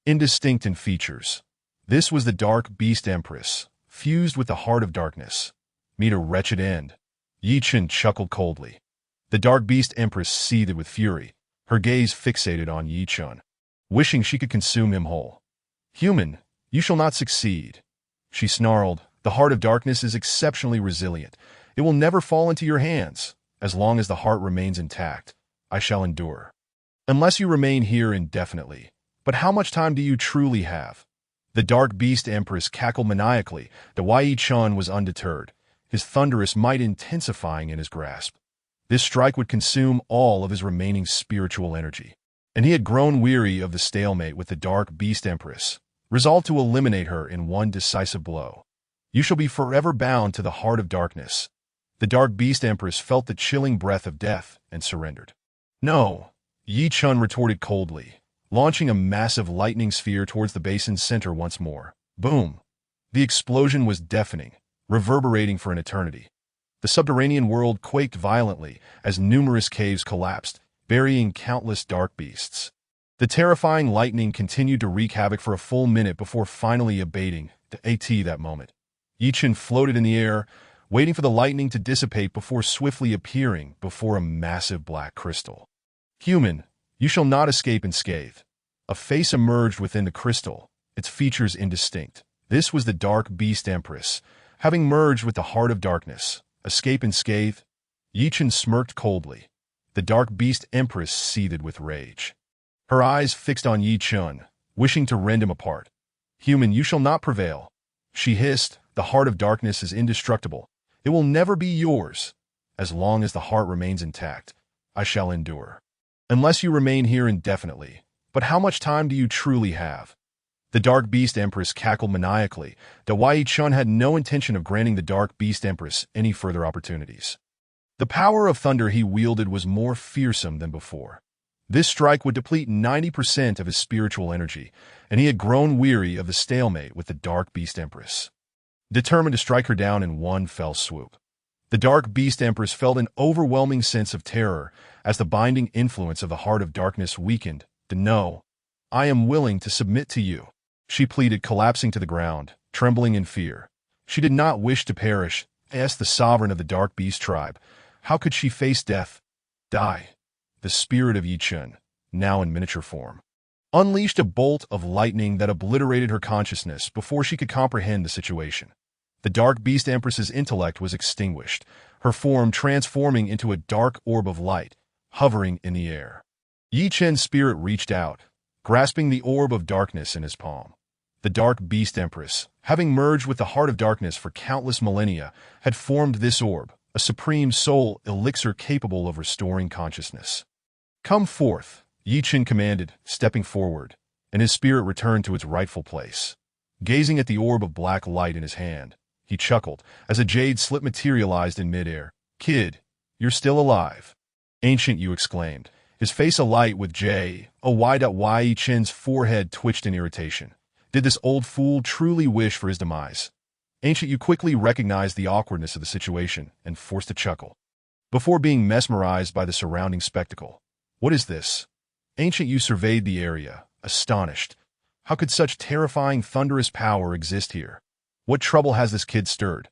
Indistinct in features, this was the dark beast empress, fused with the Heart of Darkness. Meet a wretched end. Yi Chen chuckled coldly. The dark beast empress seethed with fury, her gaze fixated on Yi Chen, wishing she could consume him whole. Human, you shall not succeed. She snarled, the Heart of Darkness is exceptionally resilient. It will never fall into your hands. As long as the heart remains intact, I shall endure. Unless you remain here indefinitely. But how much time do you truly have? The dark beast empress cackled maniacally. The Yi Chen was undeterred, his thunderous might intensifying in his grasp. This strike would consume all of his remaining spiritual energy, and he had grown weary of the stalemate with the dark beast empress, resolved to eliminate her in one decisive blow. You shall be forever bound to the Heart of Darkness. The dark beast empress felt the chilling breath of death and surrendered. No, Yi Chen retorted coldly, launching a massive lightning sphere towards the basin's center once more. Boom! The explosion was deafening, reverberating for an eternity. The subterranean world quaked violently as numerous caves collapsed, burying countless dark beasts. The terrifying lightning continued to wreak havoc for a full minute before finally abating. That moment, Yi Chen floated in the air, waiting for the lightning to dissipate before swiftly appearing before a massive black crystal. Human, you shall not escape unscathed. A face emerged within the crystal, its features indistinct. This was the dark beast empress, having merged with the Heart of Darkness. Escape unscathed? Yi Chen smirked coldly. The dark beast empress seethed with rage, her eyes fixed on Yi Chen, wishing to rend him apart. Human, you shall not prevail. She hissed, the Heart of Darkness is indestructible. It will never be yours. As long as the heart remains intact, I shall endure. Unless you remain here indefinitely. But how much time do you truly have? The dark beast empress cackled maniacally. Yi Chen had no intention of granting the dark beast empress any further opportunities. The power of thunder he wielded was more fearsome than before. This strike would deplete 90% of his spiritual energy, and he had grown weary of the stalemate with the dark beast empress, determined to strike her down in one fell swoop. The dark beast empress felt an overwhelming sense of terror as the binding influence of the Heart of Darkness weakened. No, I am willing to submit to you, she pleaded, collapsing to the ground, trembling in fear. She did not wish to perish as the sovereign of the dark beast tribe. How could she face death? Die. The spirit of Yi Chen, now in miniature form, unleashed a bolt of lightning that obliterated her consciousness before she could comprehend the situation. The dark beast empress's intellect was extinguished, her form transforming into a dark orb of light, hovering in the air. Yi Chen's spirit reached out, grasping the orb of darkness in his palm. The dark beast empress, having merged with the Heart of Darkness for countless millennia, had formed this orb, a supreme soul elixir capable of restoring consciousness. Come forth, Yi Chen commanded, stepping forward, and his spirit returned to its rightful place. Gazing at the orb of black light in his hand, He chuckled as a jade slip materialized in midair. Kid, you're still alive. Ancient Yu exclaimed, his face alight with J. A wide-up Yi Chen's forehead twitched in irritation. Did this old fool truly wish for his demise? Ancient Yu quickly recognized the awkwardness of the situation and forced a chuckle, before being mesmerized by the surrounding spectacle. What is this? Ancient Yu surveyed the area, astonished. How could such terrifying thunderous power exist here? What trouble has this kid stirred?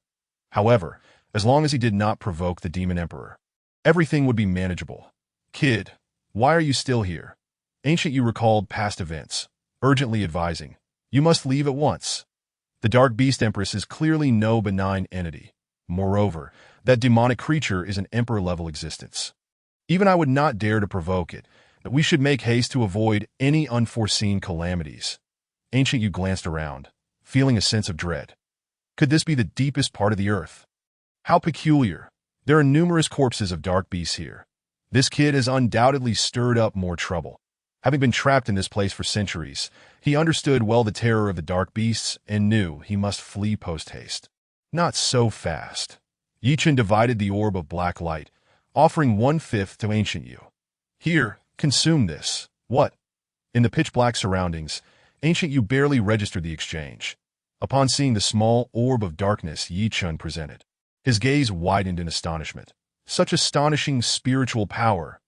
However, as long as he did not provoke the Demon Emperor, everything would be manageable. Kid, why are you still here? Ancient Yu recalled past events, urgently advising, you must leave at once. The Dark Beast Empress is clearly no benign entity. Moreover, that demonic creature is an emperor-level existence. Even I would not dare to provoke it, but we should make haste to avoid any unforeseen calamities. Ancient Yu glanced around, feeling a sense of dread. Could this be the deepest part of the earth? How peculiar. There are numerous corpses of dark beasts here. This kid has undoubtedly stirred up more trouble. Having been trapped in this place for centuries, he understood well the terror of the dark beasts and knew he must flee post-haste. Not so fast. Yi Chen divided the orb of black light, offering 1/5 to Ancient Yu. Here, consume this. What? In the pitch-black surroundings, Ancient Yu barely registered the exchange. Upon seeing the small orb of darkness Yi Chen presented, his gaze widened in astonishment. Such astonishing spiritual power.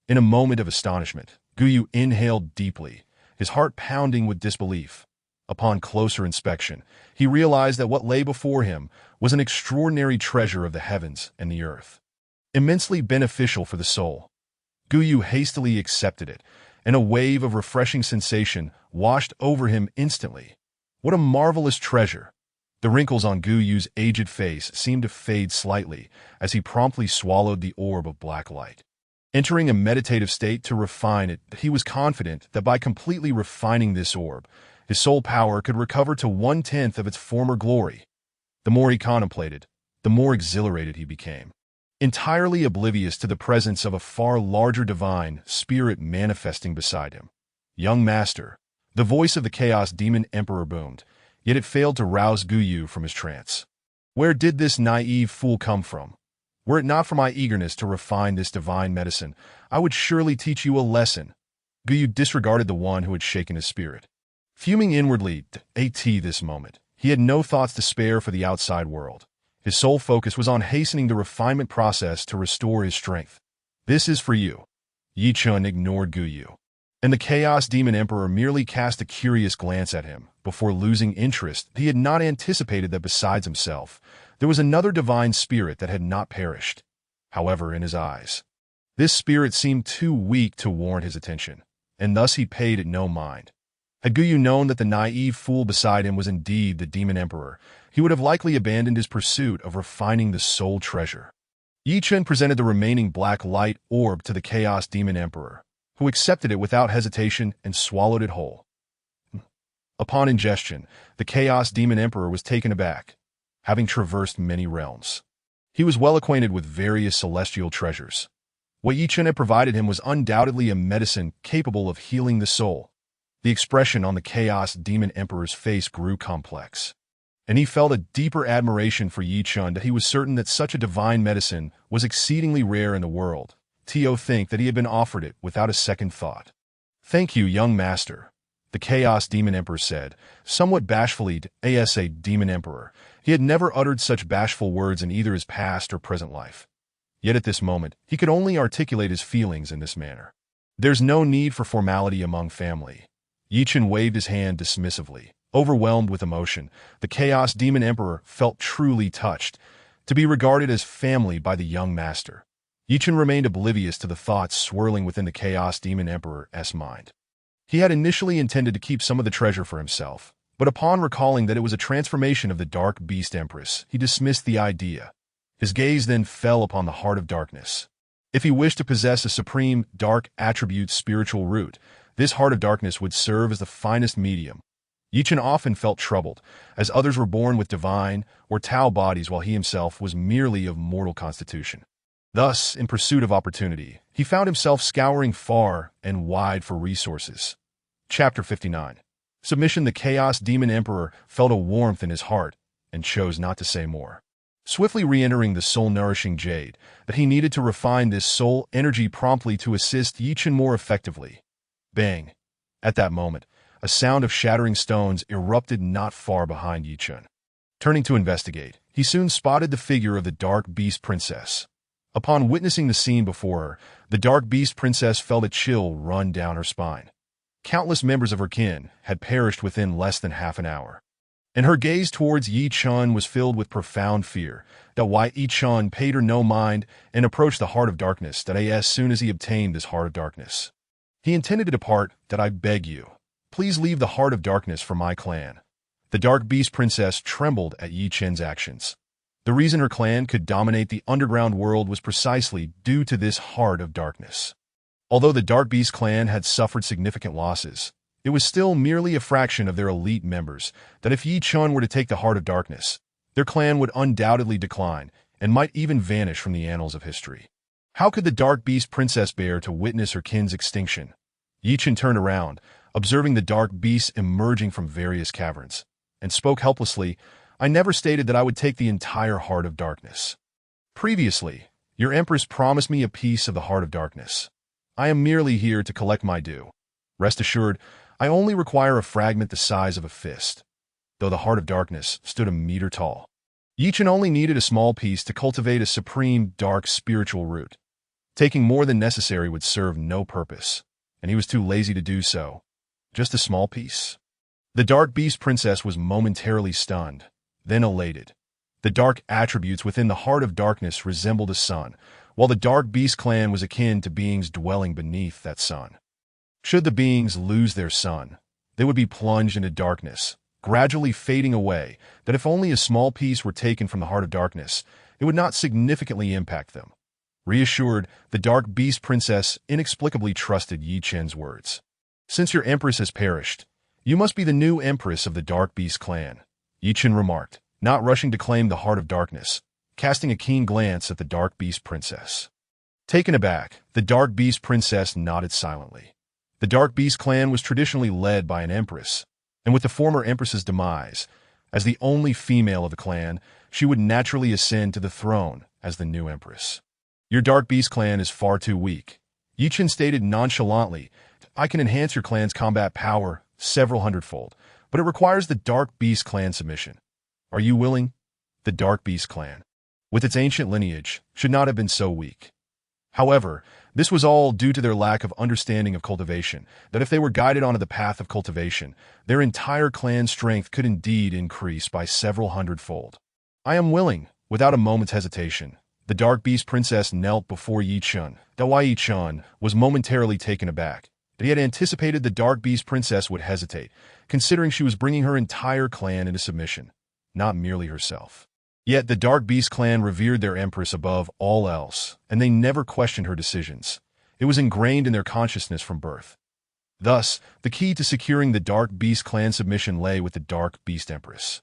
In a moment of astonishment, Gu Yu inhaled deeply, his heart pounding with disbelief. Upon closer inspection, he realized that what lay before him was an extraordinary treasure of the heavens and the earth, immensely beneficial for the soul. Gu Yu hastily accepted it, and a wave of refreshing sensation washed over him instantly. What a marvelous treasure! The wrinkles on Gu Yu's aged face seemed to fade slightly as he promptly swallowed the orb of black light. Entering a meditative state to refine it, he was confident that by completely refining this orb, his soul power could recover to 1/10 of its former glory. The more he contemplated, the more exhilarated he became, entirely oblivious to the presence of a far larger divine spirit manifesting beside him. Young master, the voice of the Chaos Demon Emperor boomed, yet it failed to rouse Gu Yu from his trance. Where did this naive fool come from? Were it not for my eagerness to refine this divine medicine, I would surely teach you a lesson. Gu Yu disregarded the one who had shaken his spirit. Fuming inwardly at this moment, he had no thoughts to spare for the outside world. His sole focus was on hastening the refinement process to restore his strength. This is for you. Yi Chen ignored Gu Yu, and the Chaos Demon Emperor merely cast a curious glance at him. Before losing interest, he had not anticipated that besides himself, there was another divine spirit that had not perished. However, in his eyes, this spirit seemed too weak to warrant his attention, and thus he paid it no mind. Had Gu Yu known that the naive fool beside him was indeed the Demon Emperor, he would have likely abandoned his pursuit of refining the soul treasure. Yi Chen presented the remaining black light orb to the Chaos Demon Emperor, who accepted it without hesitation and swallowed it whole. Upon ingestion, the Chaos Demon Emperor was taken aback, having traversed many realms. He was well acquainted with various celestial treasures. What Yi Chen had provided him was undoubtedly a medicine capable of healing the soul. The expression on the Chaos Demon Emperor's face grew complex, and he felt a deeper admiration for Yi Chen that he was certain that such a divine medicine was exceedingly rare in the world. To think that he had been offered it without a second thought. Thank you, young master, the Chaos Demon Emperor said, somewhat bashfully to Asa Demon Emperor. He had never uttered such bashful words in either his past or present life. Yet at this moment, he could only articulate his feelings in this manner. There's no need for formality among family. Yi Chen waved his hand dismissively. Overwhelmed with emotion, the Chaos Demon Emperor felt truly touched to be regarded as family by the young master. Yi Chen remained oblivious to the thoughts swirling within the Chaos Demon Emperor's mind. He had initially intended to keep some of the treasure for himself, but upon recalling that it was a transformation of the Dark Beast Empress, he dismissed the idea. His gaze then fell upon the Heart of Darkness. If he wished to possess a supreme, dark attribute spiritual root, this Heart of Darkness would serve as the finest medium. Yi Chen often felt troubled, as others were born with divine or Tao bodies while he himself was merely of mortal constitution. Thus, in pursuit of opportunity, he found himself scouring far and wide for resources. Chapter 59. Submission. The Chaos Demon Emperor felt a warmth in his heart, and chose not to say more. Swiftly re-entering the soul-nourishing jade, that he needed to refine this soul energy promptly to assist Yi Chen more effectively. Bang! At that moment, a sound of shattering stones erupted not far behind Yi Chen. Turning to investigate, he soon spotted the figure of the Dark Beast Princess. Upon witnessing the scene before her, the Dark Beast Princess felt a chill run down her spine. Countless members of her kin had perished within less than half an hour. And her gaze towards Yi Chen was filled with profound fear, that why Yi Chen paid her no mind and approached the Heart of Darkness that as soon as he obtained this Heart of Darkness. He intended to depart, that I beg you, please leave the Heart of Darkness for my clan. The Dark Beast Princess trembled at Yi Chen's actions. The reason her clan could dominate the underground world was precisely due to this Heart of Darkness. Although the Dark Beast clan had suffered significant losses, it was still merely a fraction of their elite members, that if Yi Chen were to take the Heart of Darkness, their clan would undoubtedly decline and might even vanish from the annals of history. How could the Dark Beast Princess bear to witness her kin's extinction? Yi Chen turned around, observing the dark beasts emerging from various caverns, and spoke helplessly, I never stated that I would take the entire Heart of Darkness. Previously, your Empress promised me a piece of the Heart of Darkness. I am merely here to collect my due. Rest assured, I only require a fragment the size of a fist. Though the Heart of Darkness stood a meter tall, Yi Chen only needed a small piece to cultivate a supreme dark spiritual root. Taking more than necessary would serve no purpose, and he was too lazy to do so. Just a small piece. The Dark Beast Princess was momentarily stunned, then elated. The dark attributes within the Heart of Darkness resembled a sun, while the Dark Beast clan was akin to beings dwelling beneath that sun. Should the beings lose their sun, they would be plunged into darkness, gradually fading away, that if only a small piece were taken from the Heart of Darkness, it would not significantly impact them. Reassured, the Dark Beast Princess inexplicably trusted Yi Chen's words. Since your Empress has perished, you must be the new Empress of the Dark Beast clan, Yi Chen remarked, not rushing to claim the Heart of Darkness, casting a keen glance at the Dark Beast Princess. Taken aback, the Dark Beast Princess nodded silently. The Dark Beast clan was traditionally led by an Empress, and with the former Empress's demise, as the only female of the clan, she would naturally ascend to the throne as the new Empress. Your Dark Beast clan is far too weak, Yi Chen stated nonchalantly. I can enhance your clan's combat power several hundredfold, but it requires the Dark Beast clan submission. Are you willing? The Dark Beast clan, with its ancient lineage, should not have been so weak. However, this was all due to their lack of understanding of cultivation, that if they were guided onto the path of cultivation, their entire clan's strength could indeed increase by several hundredfold. I am willing, without a moment's hesitation. The Dark Beast Princess knelt before Yi Chen. Dawai Yi Chen was momentarily taken aback, that he had anticipated the Dark Beast Princess would hesitate, considering she was bringing her entire clan into submission, not merely herself. Yet the Dark Beast clan revered their Empress above all else, and they never questioned her decisions. It was ingrained in their consciousness from birth. Thus, the key to securing the Dark Beast clan submission lay with the Dark Beast Empress.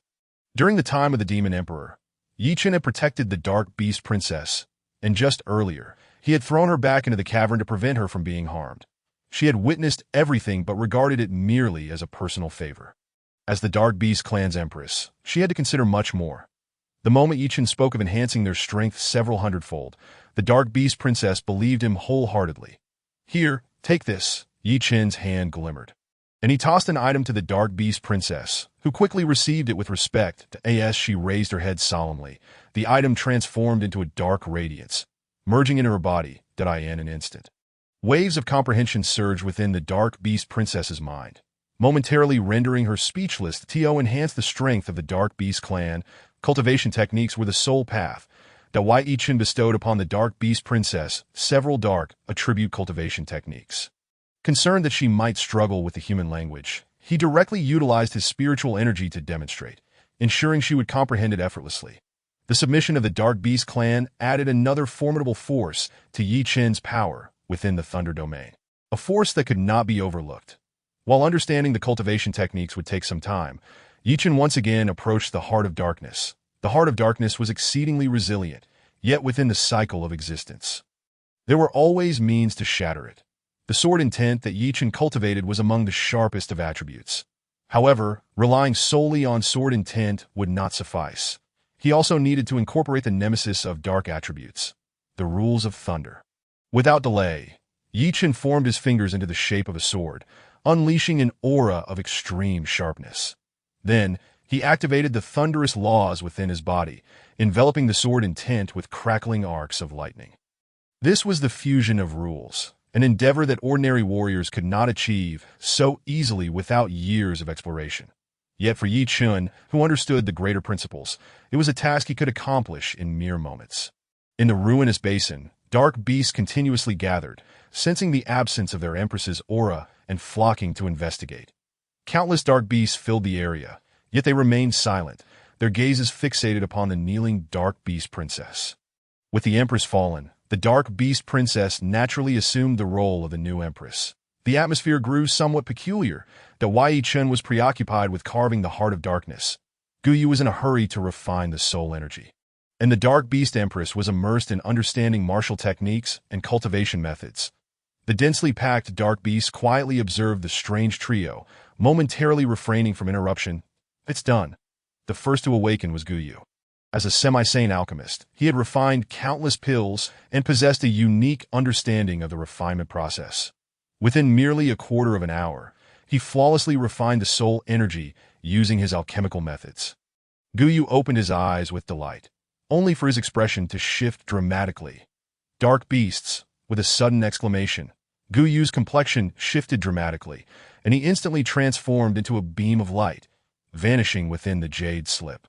During the time of the Demon Emperor, Yi Chen had protected the Dark Beast Princess, and just earlier, he had thrown her back into the cavern to prevent her from being harmed. She had witnessed everything but regarded it merely as a personal favor. As the Dark Beast clan's Empress, she had to consider much more. The moment Yi Chen spoke of enhancing their strength several hundredfold, the Dark Beast Princess believed him wholeheartedly. Here, take this. Yi Chen's hand glimmered, and he tossed an item to the Dark Beast Princess, who quickly received it with respect. As she raised her head solemnly, the item transformed into a dark radiance, merging into her body, in an instant. Waves of comprehension surged within the Dark Beast Princess's mind, momentarily rendering her speechless. To enhance the strength of the Dark Beast clan, cultivation techniques were the sole path. Dawai Yi Chen bestowed upon the Dark Beast Princess several dark attribute cultivation techniques. Concerned that she might struggle with the human language, he directly utilized his spiritual energy to demonstrate, ensuring she would comprehend it effortlessly. The submission of the Dark Beast clan added another formidable force to Yi Chen's power within the Thunder Domain, a force that could not be overlooked. While understanding the cultivation techniques would take some time, Yi Chen once again approached the Heart of Darkness. The Heart of Darkness was exceedingly resilient, yet within the cycle of existence. There were always means to shatter it. The sword intent that Yi Chen cultivated was among the sharpest of attributes. However, relying solely on sword intent would not suffice. He also needed to incorporate the nemesis of dark attributes, the rules of thunder. Without delay, Yi Chen formed his fingers into the shape of a sword, unleashing an aura of extreme sharpness. Then, he activated the thunderous laws within his body, enveloping the sword intent with crackling arcs of lightning. This was the fusion of rules, an endeavor that ordinary warriors could not achieve so easily without years of exploration. Yet for Yi Chen, who understood the greater principles, it was a task he could accomplish in mere moments. In the ruinous basin, dark beasts continuously gathered, sensing the absence of their empress's aura and flocking to investigate. Countless dark beasts filled the area, yet they remained silent, their gazes fixated upon the kneeling dark beast princess. With the empress fallen, the dark beast princess naturally assumed the role of the new empress. The atmosphere grew somewhat peculiar, that Yi Chen was preoccupied with carving the heart of darkness. Gu Yu was in a hurry to refine the soul energy. And the dark beast empress was immersed in understanding martial techniques and cultivation methods. The densely packed dark beast quietly observed the strange trio, momentarily refraining from interruption. It's done. The first to awaken was Gu Yu. As a semi-sane alchemist, he had refined countless pills and possessed a unique understanding of the refinement process. Within merely a quarter of an hour, he flawlessly refined the soul energy using his alchemical methods. Gu Yu opened his eyes with delight, only for his expression to shift dramatically. Dark beasts, with a sudden exclamation, Gu Yu's complexion shifted dramatically, and he instantly transformed into a beam of light, vanishing within the jade slip.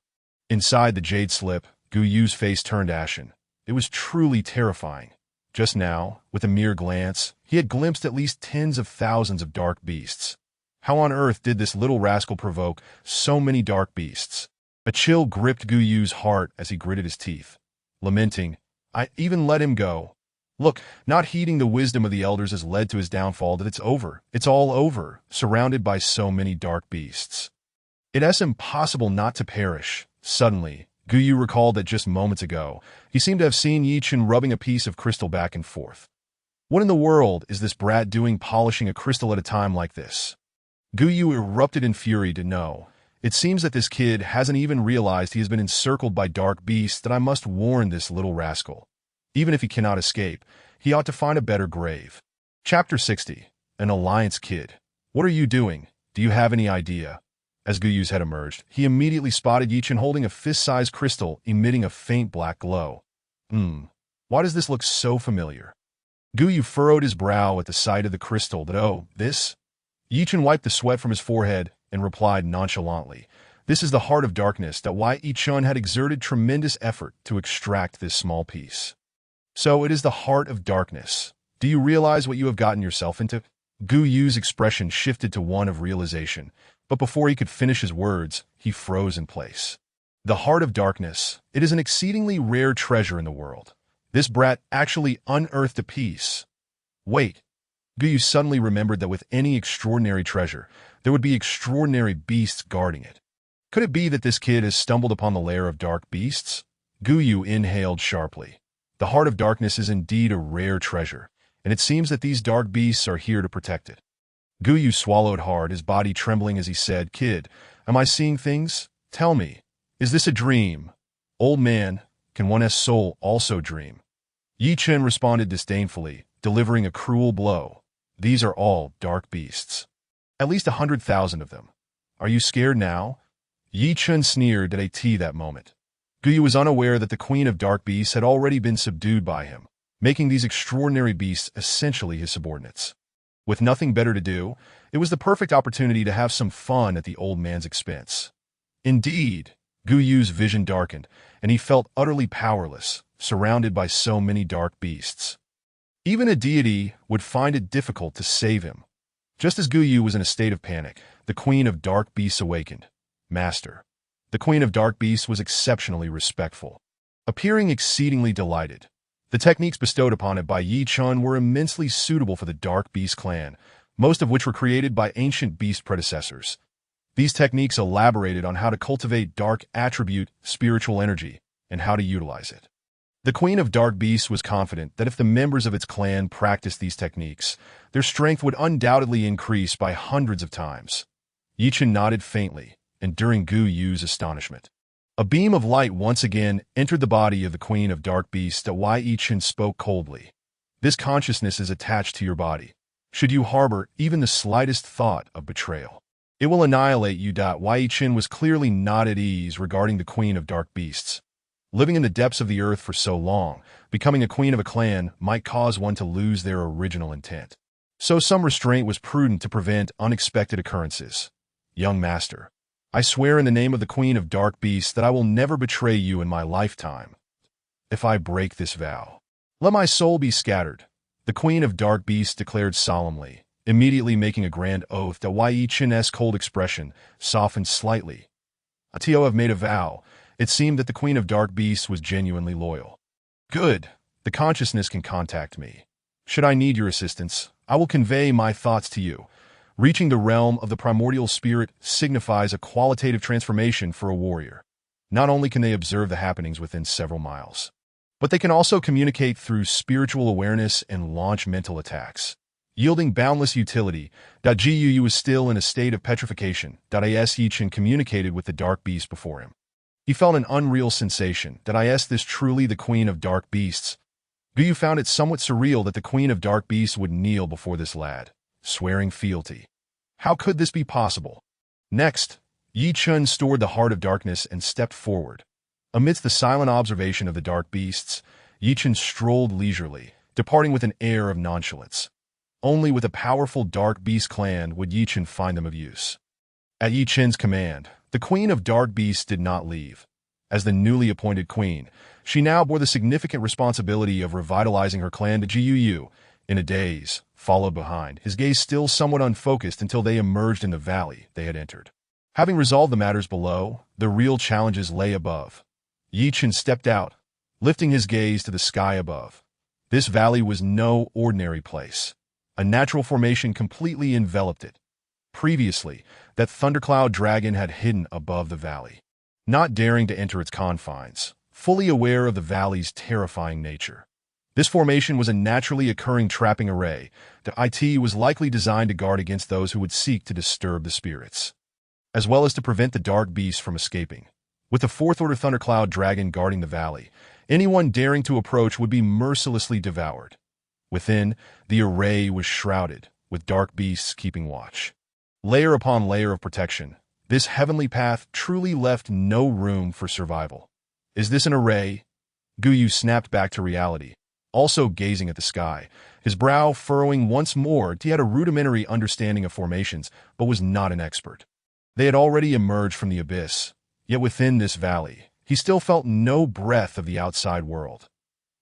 Inside the jade slip, Gu Yu's face turned ashen. It was truly terrifying. Just now, with a mere glance, he had glimpsed at least tens of thousands of dark beasts. How on earth did this little rascal provoke so many dark beasts? A chill gripped Gu Yu's heart as he gritted his teeth, lamenting, I even let him go. Look, not heeding the wisdom of the elders has led to his downfall, that it's over. It's all over, surrounded by so many dark beasts. It is impossible not to perish. Suddenly, Gu Yu recalled that just moments ago, he seemed to have seen Yi Chen rubbing a piece of crystal back and forth. What in the world is this brat doing polishing a crystal at a time like this? Gu Yu erupted in fury to know. It seems that this kid hasn't even realized he has been encircled by dark beasts, that I must warn this little rascal. Even if he cannot escape, he ought to find a better grave. Chapter 60. An Alliance Kid. What are you doing? Do you have any idea? As Gu Yu's head emerged, he immediately spotted Yi Chen holding a fist-sized crystal emitting a faint black glow. Why does this look so familiar? Gu Yu furrowed his brow at the sight of the crystal. This? Yi Chen wiped the sweat from his forehead and replied nonchalantly, This is the heart of darkness that Yi Chen had exerted tremendous effort to extract this small piece. So it is the heart of darkness. Do you realize what you have gotten yourself into? Gu Yu's expression shifted to one of realization, but before he could finish his words, he froze in place. The heart of darkness, it is an exceedingly rare treasure in the world. This brat actually unearthed a piece. Wait. Gu Yu suddenly remembered that with any extraordinary treasure, there would be extraordinary beasts guarding it. Could it be that this kid has stumbled upon the lair of dark beasts? Gu Yu inhaled sharply. The heart of darkness is indeed a rare treasure, and it seems that these dark beasts are here to protect it. Gu Yu swallowed hard, his body trembling as he said, Kid, am I seeing things? Tell me, is this a dream? Old man, can one's soul also dream? Yi Chen responded disdainfully, delivering a cruel blow. These are all dark beasts. At least 100,000 of them. Are you scared now? Yi Chen sneered at A.T. that moment. Gu Yu was unaware that the queen of dark beasts had already been subdued by him, making these extraordinary beasts essentially his subordinates. With nothing better to do, it was the perfect opportunity to have some fun at the old man's expense. Indeed, Gu Yu's vision darkened, and he felt utterly powerless, surrounded by so many dark beasts. Even a deity would find it difficult to save him. Just as Gu Yu was in a state of panic, the queen of dark beasts awakened. Master. The queen of dark beasts was exceptionally respectful, appearing exceedingly delighted. The techniques bestowed upon it by Yi Chen were immensely suitable for the Dark Beast clan, most of which were created by ancient beast predecessors. These techniques elaborated on how to cultivate dark attribute, spiritual energy, and how to utilize it. The Queen of Dark Beasts was confident that if the members of its clan practiced these techniques, their strength would undoubtedly increase by hundreds of times. Yichen nodded faintly, enduring Gu Yu's astonishment. A beam of light once again entered the body of the Queen of Dark Beasts. Yichen spoke coldly. This consciousness is attached to your body. Should you harbor even the slightest thought of betrayal, it will annihilate you. Yichen was clearly not at ease regarding the Queen of Dark Beasts. Living in the depths of the earth for so long, becoming a queen of a clan might cause one to lose their original intent. So some restraint was prudent to prevent unexpected occurrences. Young master, I swear in the name of the Queen of Dark Beasts that I will never betray you in my lifetime. If I break this vow, let my soul be scattered, the Queen of Dark Beasts declared solemnly, immediately making a grand oath. Yichen's cold expression softened slightly. Until I've made a vow, it seemed that the Queen of Dark Beasts was genuinely loyal. Good, the consciousness can contact me. Should I need your assistance, I will convey my thoughts to you. Reaching the realm of the primordial spirit signifies a qualitative transformation for a warrior. Not only can they observe the happenings within several miles, but they can also communicate through spiritual awareness and launch mental attacks, yielding boundless utility. Gu was still in a state of petrification. Yichen communicated with the dark beast before him. He felt an unreal sensation. Is this truly the Queen of Dark Beasts? Gu found it somewhat surreal that the Queen of Dark Beasts would kneel before this lad, swearing fealty. How could this be possible? Next, Yichen stored the Heart of Darkness and stepped forward. Amidst the silent observation of the dark beasts, Yichen strolled leisurely, departing with an air of nonchalance. Only with a powerful dark beast clan would Yichen find them of use. At Yichen's command, the Queen of Dark Beasts did not leave. As the newly appointed queen, she now bore the significant responsibility of revitalizing her clan. Gu, in a daze, followed behind, his gaze still somewhat unfocused until they emerged in the valley they had entered. Having resolved the matters below, the real challenges lay above. Yichen stepped out, lifting his gaze to the sky above. This valley was no ordinary place. A natural formation completely enveloped it. Previously, that thundercloud dragon had hidden above the valley, not daring to enter its confines, fully aware of the valley's terrifying nature. This formation was a naturally occurring trapping array that was likely designed to guard against those who would seek to disturb the spirits, as well as to prevent the dark beasts from escaping. With the fourth-order thundercloud dragon guarding the valley, anyone daring to approach would be mercilessly devoured. Within, the array was shrouded, with dark beasts keeping watch. Layer upon layer of protection, this heavenly path truly left no room for survival. Is this an array? Gu snapped back to reality, also gazing at the sky, his brow furrowing once more. He had a rudimentary understanding of formations, but was not an expert. They had already emerged from the abyss, yet within this valley, he still felt no breath of the outside world.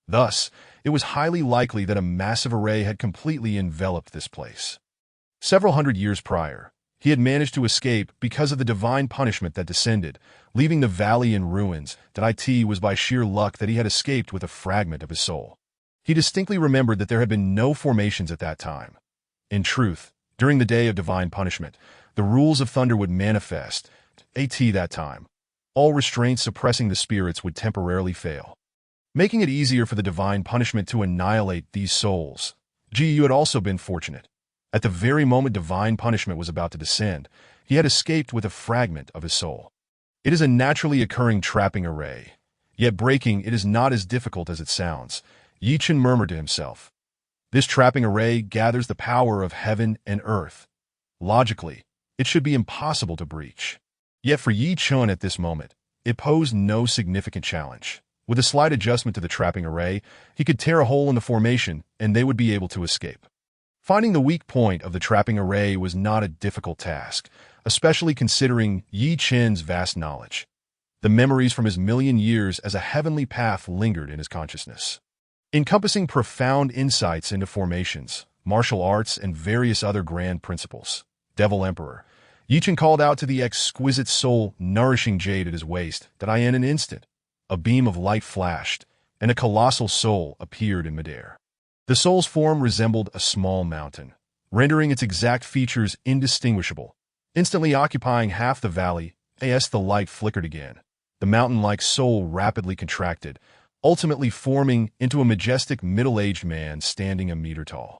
Thus, it was highly likely that a massive array had completely enveloped this place. Several hundred years prior, he had managed to escape because of the divine punishment that descended, leaving the valley in ruins. It was by sheer luck that he had escaped with a fragment of his soul. He distinctly remembered that there had been no formations at that time. In truth, during the day of divine punishment, the rules of thunder would manifest. That time, all restraints suppressing the spirits would temporarily fail, making it easier for the divine punishment to annihilate these souls. Gu had also been fortunate. At the very moment divine punishment was about to descend, he had escaped with a fragment of his soul. It is a naturally occurring trapping array, yet breaking it is not as difficult as it sounds. Yichen murmured to himself. This trapping array gathers the power of heaven and earth. Logically, it should be impossible to breach. Yet for Yichen at this moment, it posed no significant challenge. With a slight adjustment to the trapping array, he could tear a hole in the formation and they would be able to escape. Finding the weak point of the trapping array was not a difficult task, especially considering Yichen's vast knowledge. The memories from his million years as a heavenly path lingered in his consciousness, encompassing profound insights into formations, martial arts, and various other grand principles. Devil Emperor. Yichen called out to the exquisite soul nourishing jade at his waist that in an instant, a beam of light flashed, and a colossal soul appeared in midair. The soul's form resembled a small mountain, rendering its exact features indistinguishable. Instantly occupying half the valley, as the light flickered again, the mountain-like soul rapidly contracted, ultimately forming into a majestic middle-aged man standing a meter tall.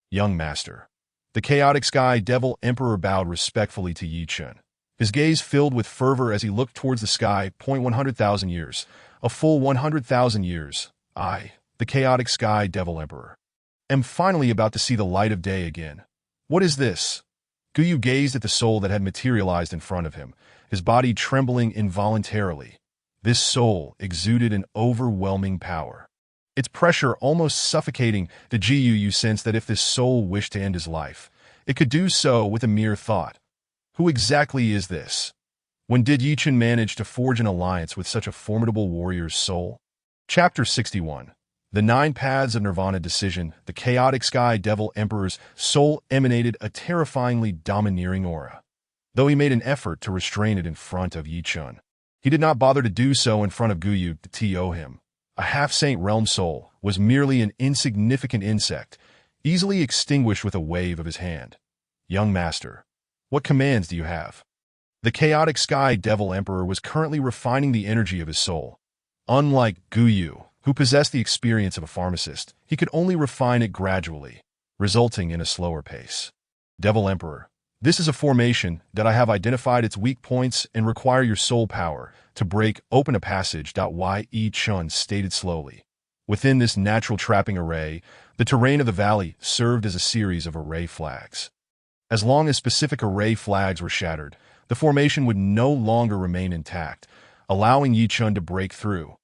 Young master. The chaotic sky devil emperor bowed respectfully to Yi Chen. His gaze filled with fervor as he looked towards the sky. 100,000 years. A full 100,000 years. I, the chaotic sky devil emperor, am finally about to see the light of day again. What is this? Guyu gazed at the soul that had materialized in front of him, his body trembling involuntarily. This soul exuded an overwhelming power. Its pressure almost suffocating. The Guyu sensed that if this soul wished to end his life, it could do so with a mere thought. Who exactly is this? When did Yi Chen manage to forge an alliance with such a formidable warrior's soul? Chapter 61. The Nine Paths of Nirvana Decision. The chaotic sky devil emperor's soul emanated a terrifyingly domineering aura. Though he made an effort to restrain it in front of Yi Chen, he did not bother to do so in front of Guyu. To him, a half-saint realm soul was merely an insignificant insect, easily extinguished with a wave of his hand. Young master, what commands do you have? The chaotic sky devil emperor was currently refining the energy of his soul. Unlike Guyu, who possessed the experience of a pharmacist, he could only refine it gradually, resulting in a slower pace. Devil Emperor, this is a formation that I have identified its weak points and require your soul power to break open a passage. Yi Chen stated slowly. Within this natural trapping array, the terrain of the valley served as a series of array flags. As long as specific array flags were shattered, the formation would no longer remain intact, allowing Yi Chen to break through.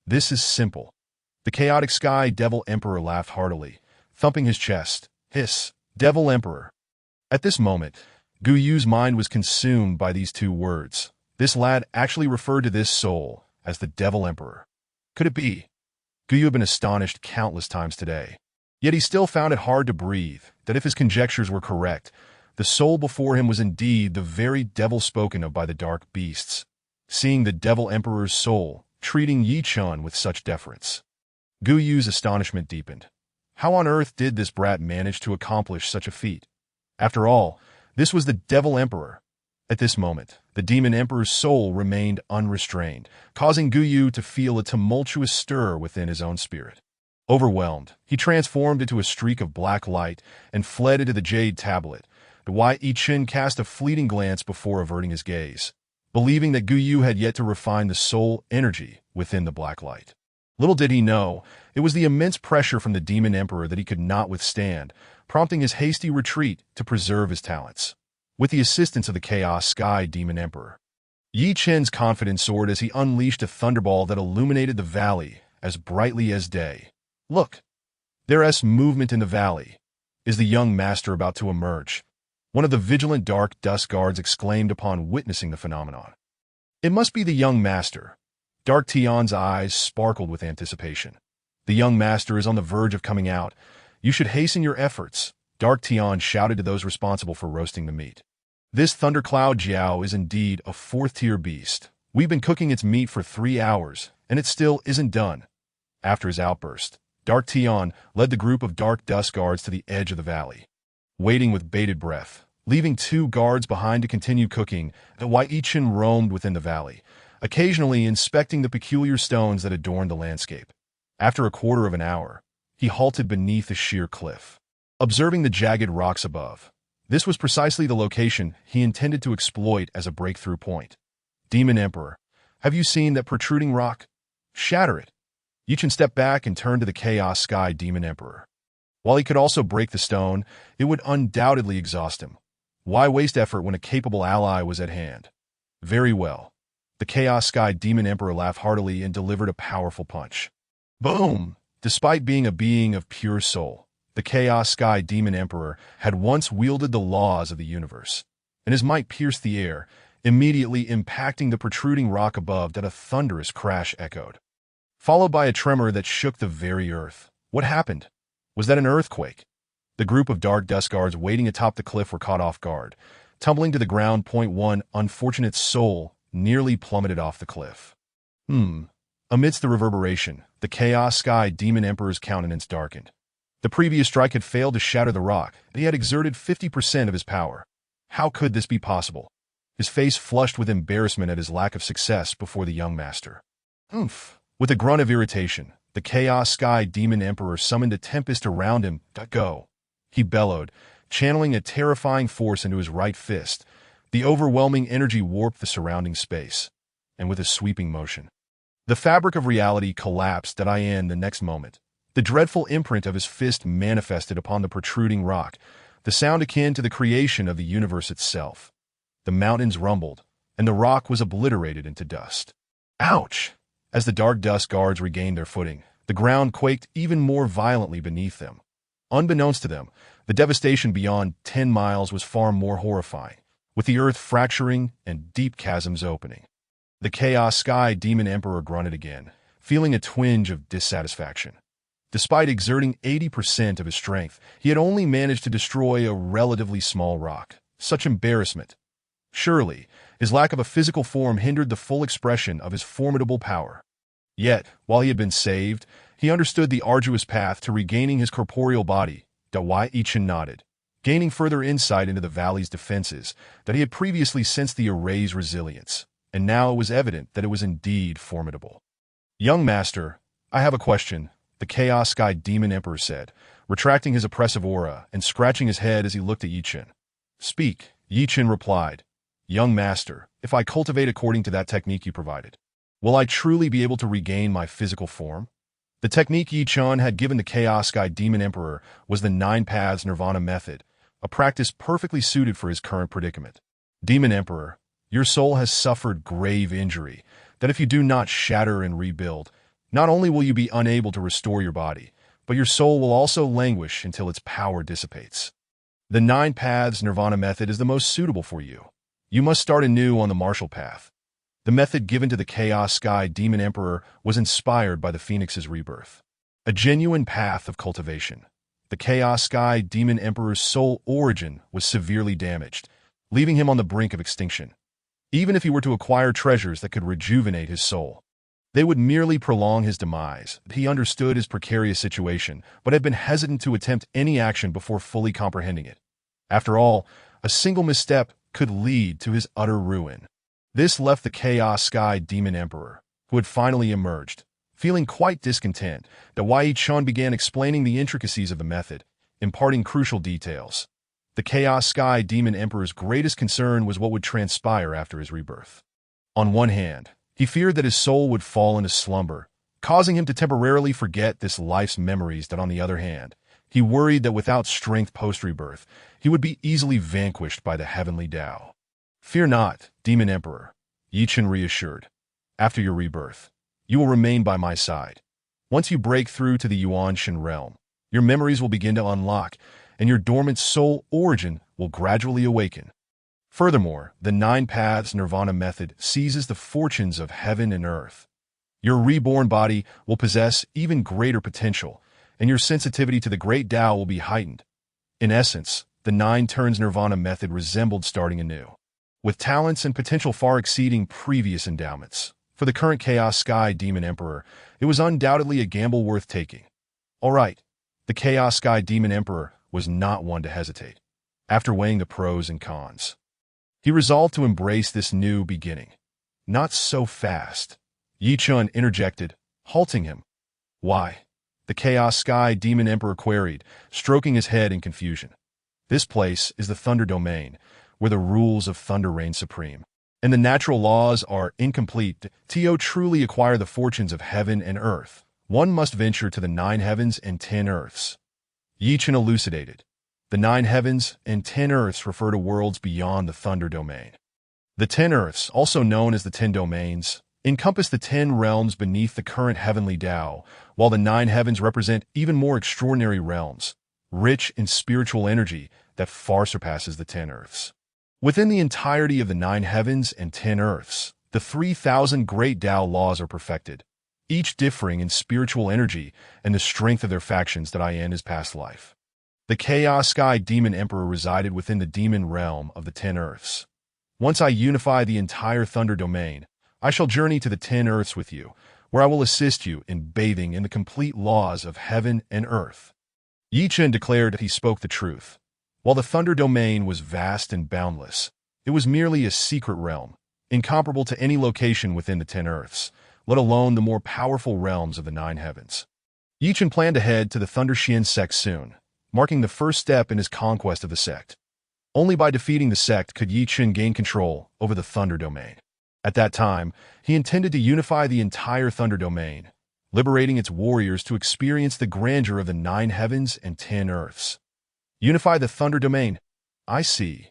This is simple. The chaotic sky devil emperor laughed heartily, thumping his chest. Hiss, devil emperor. At this moment, Guyu's mind was consumed by these two words. This lad actually referred to this soul as the devil emperor. Could it be? Guyu had been astonished countless times today. Yet he still found it hard to breathe, that if his conjectures were correct, the soul before him was indeed the very devil spoken of by the dark beasts. Seeing the devil emperor's soul treating Yi Chen with such deference, Guyu's astonishment deepened. How on earth did this brat manage to accomplish such a feat? After all, this was the devil emperor. At this moment, the demon emperor's soul remained unrestrained, causing Guyu to feel a tumultuous stir within his own spirit. Overwhelmed, he transformed into a streak of black light and fled into the jade tablet. Yi Chen cast a fleeting glance before averting his gaze, believing that Guyu had yet to refine the soul energy within the black light. Little did he know, it was the immense pressure from the demon emperor that he could not withstand, prompting his hasty retreat to preserve his talents. With the assistance of the Chaos Sky Demon Emperor, Yi Chen's confidence soared as he unleashed a thunderball that illuminated the valley as brightly as day. Look! There's movement in the valley. Is the young master about to emerge? One of the vigilant dark dust guards exclaimed upon witnessing the phenomenon. It must be the young master. Dark Tian's eyes sparkled with anticipation. The young master is on the verge of coming out. You should hasten your efforts, Dark Tian shouted to those responsible for roasting the meat. This thundercloud Jiao is indeed a fourth-tier beast. We've been cooking its meat for 3 hours, and it still isn't done. After his outburst, Dark Tian led the group of dark dust guards to the edge of the valley. Waiting with bated breath, leaving 2 guards behind to continue cooking, Yi Chen roamed within the valley, occasionally inspecting the peculiar stones that adorned the landscape. After a quarter of an hour, he halted beneath a sheer cliff, observing the jagged rocks above. This was precisely the location he intended to exploit as a breakthrough point. Demon Emperor, have you seen that protruding rock? Shatter it. Yi Chen stepped back and turned to the Chaos Sky Demon Emperor. While he could also break the stone, it would undoubtedly exhaust him. Why waste effort when a capable ally was at hand? Very well. The Chaos Sky Demon Emperor laughed heartily and delivered a powerful punch. Boom! Despite being a being of pure soul, the Chaos Sky Demon Emperor had once wielded the laws of the universe, and his might pierced the air, immediately impacting the protruding rock above that a thunderous crash echoed, followed by a tremor that shook the very earth. What happened? Was that an earthquake? The group of dark dust guards waiting atop the cliff were caught off guard, tumbling to the ground. One unfortunate soul nearly plummeted off the cliff. Amidst the reverberation, the Chaos Sky Demon Emperor's countenance darkened. The previous strike had failed to shatter the rock, but he had exerted 50% of his power. How could this be possible? His face flushed with embarrassment at his lack of success before the young master. With a grunt of irritation, the Chaos Sky Demon Emperor summoned a tempest around him. Go! He bellowed, channeling a terrifying force into his right fist. The overwhelming energy warped the surrounding space, and with a sweeping motion, the fabric of reality collapsed at Ian the next moment. The dreadful imprint of his fist manifested upon the protruding rock, the sound akin to the creation of the universe itself. The mountains rumbled, and the rock was obliterated into dust. Ouch! As the dark dust guards regained their footing, the ground quaked even more violently beneath them. Unbeknownst to them, the devastation beyond 10 miles was far more horrifying, with the earth fracturing and deep chasms opening. The Chaos Sky Demon Emperor grunted again, feeling a twinge of dissatisfaction. Despite exerting 80% of his strength, he had only managed to destroy a relatively small rock. Such embarrassment. Surely, his lack of a physical form hindered the full expression of his formidable power. Yet, while he had been saved, he understood the arduous path to regaining his corporeal body. Dawai Ichin nodded, gaining further insight into the valley's defenses, that he had previously sensed the array's resilience, and now it was evident that it was indeed formidable. "Young master, I have a question," the Chaos Sky Demon Emperor said, retracting his oppressive aura and scratching his head as he looked at Yichin. "Speak," Yichin replied. "Young master, if I cultivate according to that technique you provided, will I truly be able to regain my physical form?" The technique Yichin had given the Chaos Sky Demon Emperor was the 9 Paths Nirvana method, a practice perfectly suited for his current predicament. "Demon Emperor, your soul has suffered grave injury, that if you do not shatter and rebuild, not only will you be unable to restore your body, but your soul will also languish until its power dissipates. The 9 Paths Nirvana method is the most suitable for you. You must start anew on the martial path." The method given to the Chaos Sky Demon Emperor was inspired by the Phoenix's rebirth, a genuine path of cultivation. The Chaos Sky Demon Emperor's soul origin was severely damaged, leaving him on the brink of extinction. Even if he were to acquire treasures that could rejuvenate his soul, they would merely prolong his demise. He understood his precarious situation, but had been hesitant to attempt any action before fully comprehending it. After all, a single misstep could lead to his utter ruin. This left the Chaos Sky Demon Emperor, who had finally emerged, feeling quite discontent. Dawai Chun began explaining the intricacies of the method, imparting crucial details. The Chaos Sky Demon Emperor's greatest concern was what would transpire after his rebirth. On one hand, he feared that his soul would fall into slumber, causing him to temporarily forget this life's memories. That on the other hand, he worried that without strength post-rebirth, he would be easily vanquished by the heavenly Tao. "Fear not, Demon Emperor," Yichin reassured. "After your rebirth, you will remain by my side. Once you break through to the Yuanshan realm, your memories will begin to unlock, and your dormant soul origin will gradually awaken. Furthermore, the 9 Paths Nirvana method seizes the fortunes of heaven and earth. Your reborn body will possess even greater potential, and your sensitivity to the great Tao will be heightened. In essence, the 9 Turns Nirvana method resembled starting anew, with talents and potential far exceeding previous endowments. For the current Chaos Sky Demon Emperor, it was undoubtedly a gamble worth taking. All right, the Chaos Sky Demon Emperor was not one to hesitate. After weighing the pros and cons, he resolved to embrace this new beginning. "Not so fast," Yichun interjected, halting him. "Why?" the Chaos Sky Demon Emperor queried, stroking his head in confusion. "This place is the Thunder Domain, where the rules of thunder reign supreme, and the natural laws are incomplete. To truly acquire the fortunes of heaven and earth, one must venture to the 9 heavens and 10 earths." Yichun elucidated. The 9 heavens and 10 earths refer to worlds beyond the Thunder Domain. The 10 earths, also known as the 10 domains, encompass the 10 realms beneath the current heavenly Tao, while the 9 heavens represent even more extraordinary realms, rich in spiritual energy that far surpasses the 10 earths. Within the entirety of the 9 heavens and 10 earths, the 3,000 great Tao laws are perfected, each differing in spiritual energy and the strength of their factions that in his past life. The Chaos Sky Demon Emperor resided within the demon realm of the 10 earths. "Once I unify the entire Thunder Domain, I shall journey to the 10 earths with you, where I will assist you in bathing in the complete laws of heaven and earth." Yichun declared that he spoke the truth. While the Thunder Domain was vast and boundless, it was merely a secret realm, incomparable to any location within the 10 earths, let alone the more powerful realms of the 9 heavens. Yichun planned to head to the Thunder Xian sect soon, marking the first step in his conquest of the sect. Only by defeating the sect could Yi Chen gain control over the Thunder Domain. At that time, he intended to unify the entire Thunder Domain, liberating its warriors to experience the grandeur of the 9 heavens and 10 earths. Unify the Thunder Domain. I see.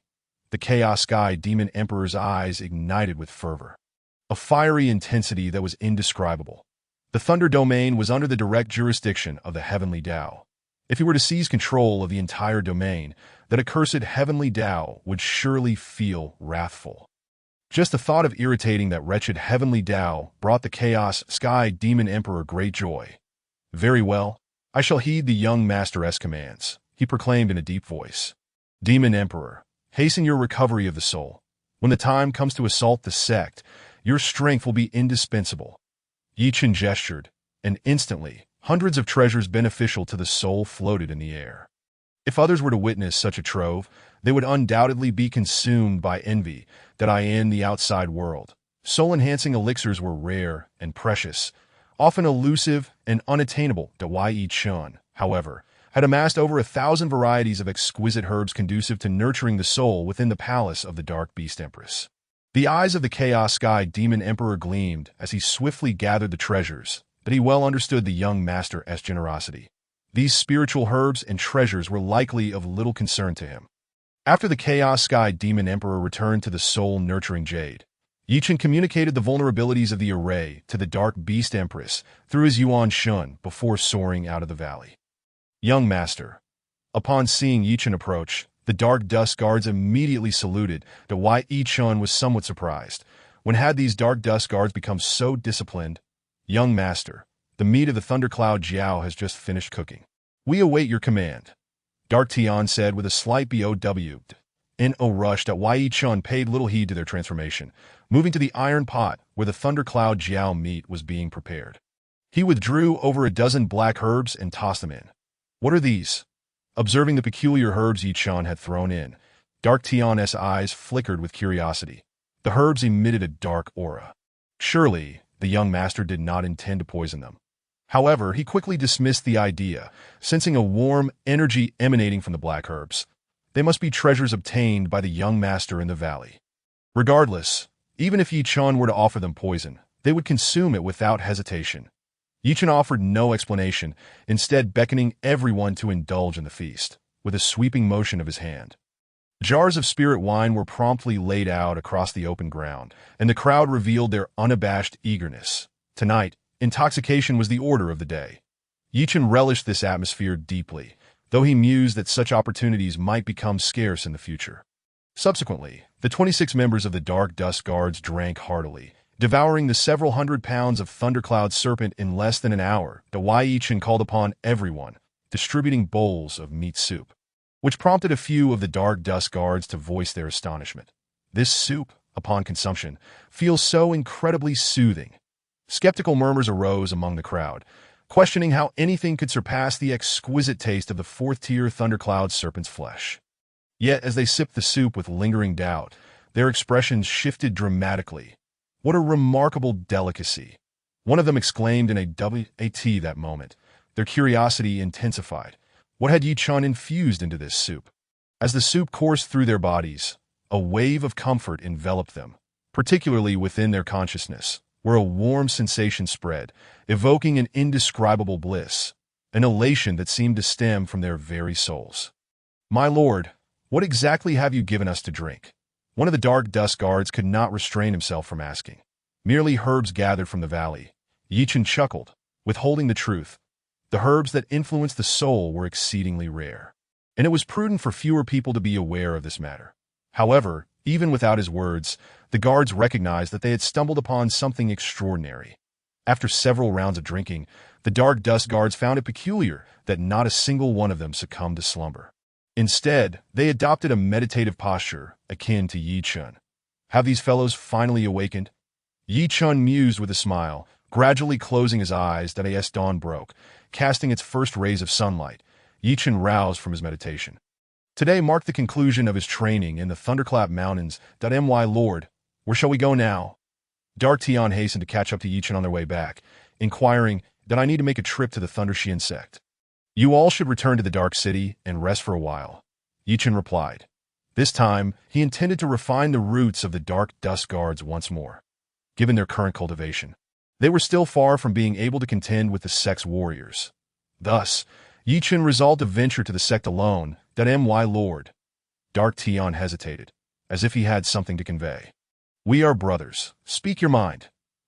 The Chaos Sky Demon Emperor's eyes ignited with fervor, a fiery intensity that was indescribable. The Thunder Domain was under the direct jurisdiction of the Heavenly Tao. If he were to seize control of the entire domain, that accursed Heavenly Tao would surely feel wrathful. Just the thought of irritating that wretched Heavenly Tao brought the Chaos Sky Demon Emperor great joy. Very well, I shall heed the young Master's commands, he proclaimed in a deep voice. Demon Emperor, hasten your recovery of the soul. When the time comes to assault the sect, your strength will be indispensable. Yi Chen gestured, and instantly, hundreds of treasures beneficial to the soul floated in the air. If others were to witness such a trove, they would undoubtedly be consumed by envy that I in the outside world. Soul-enhancing elixirs were rare and precious, often elusive and unattainable. Yi Chen, however, had amassed over 1,000 varieties of exquisite herbs conducive to nurturing the soul within the palace of the Dark Beast Empress. The eyes of the Chaos Sky Demon Emperor gleamed as he swiftly gathered the treasures, but he well understood the young Master's generosity. These spiritual herbs and treasures were likely of little concern to him. After the Chaos Sky Demon Emperor returned to the soul-nurturing Jade, Yi Chen communicated the vulnerabilities of the array to the Dark Beast Empress through his Yuan Shun before soaring out of the valley. Young Master. Upon seeing Yi Chen approach, the Dark Dust Guards immediately saluted. Yi Chen was somewhat surprised. When had these Dark Dust Guards become so disciplined? Young Master, the meat of the Thundercloud Jiao has just finished cooking. We await your command. Dark Tian said with a slight bow. In a rush, Yi Chen paid little heed to their transformation, moving to the iron pot where the Thundercloud Jiao meat was being prepared. He withdrew over a dozen black herbs and tossed them in. What are these? Observing the peculiar herbs Yi Chen had thrown in, Dark Tian's eyes flickered with curiosity. The herbs emitted a dark aura. Surely, the young master did not intend to poison them. However, he quickly dismissed the idea, sensing a warm energy emanating from the black herbs. They must be treasures obtained by the young master in the valley. Regardless, even if Yi Chen were to offer them poison, they would consume it without hesitation. Yi Chen offered no explanation, instead beckoning everyone to indulge in the feast, with a sweeping motion of his hand. Jars of spirit wine were promptly laid out across the open ground, and the crowd revealed their unabashed eagerness. Tonight, intoxication was the order of the day. Yi Chen relished this atmosphere deeply, though he mused that such opportunities might become scarce in the future. Subsequently, the 26 members of the Dark Dust Guards drank heartily, devouring the several hundred pounds of Thundercloud Serpent in less than an hour. Yi Chen called upon everyone, distributing bowls of meat soup, which prompted a few of the Dark Dust Guards to voice their astonishment. This soup, upon consumption, feels so incredibly soothing. Skeptical murmurs arose among the crowd, questioning how anything could surpass the exquisite taste of the 4th-tier Thundercloud Serpent's flesh. Yet, as they sipped the soup with lingering doubt, their expressions shifted dramatically. What a remarkable delicacy! One of them exclaimed in a WAT that moment. Their curiosity intensified. What had Yi Chen infused into this soup? As the soup coursed through their bodies, a wave of comfort enveloped them, particularly within their consciousness, where a warm sensation spread, evoking an indescribable bliss, an elation that seemed to stem from their very souls. My lord, what exactly have you given us to drink? One of the Dark Dust Guards could not restrain himself from asking. Merely herbs gathered from the valley. Yi Chen chuckled, withholding the truth. The herbs that influenced the soul were exceedingly rare, and it was prudent for fewer people to be aware of this matter. However, even without his words, the guards recognized that they had stumbled upon something extraordinary. After several rounds of drinking, the Dark Dust Guards found it peculiar that not a single one of them succumbed to slumber. Instead, they adopted a meditative posture akin to Yi Chen. Have these fellows finally awakened? Yi Chen mused with a smile, gradually closing his eyes as dawn broke, casting its first rays of sunlight. Yi Chen roused from his meditation. Today marked the conclusion of his training in the Thunderclap Mountains. My lord, where shall we go now? Dark Tian hastened to catch up to Yi Chen on their way back, inquiring that I need to make a trip to the Thunder Xian sect. You all should return to the Dark City and rest for a while, Yi Chen replied. This time, he intended to refine the roots of the Dark Dust Guards once more. Given their current cultivation, they were still far from being able to contend with the sect's warriors. Thus, Yi Chen resolved to venture to the sect alone. My lord. Dark Tian hesitated, as if he had something to convey. We are brothers. Speak your mind.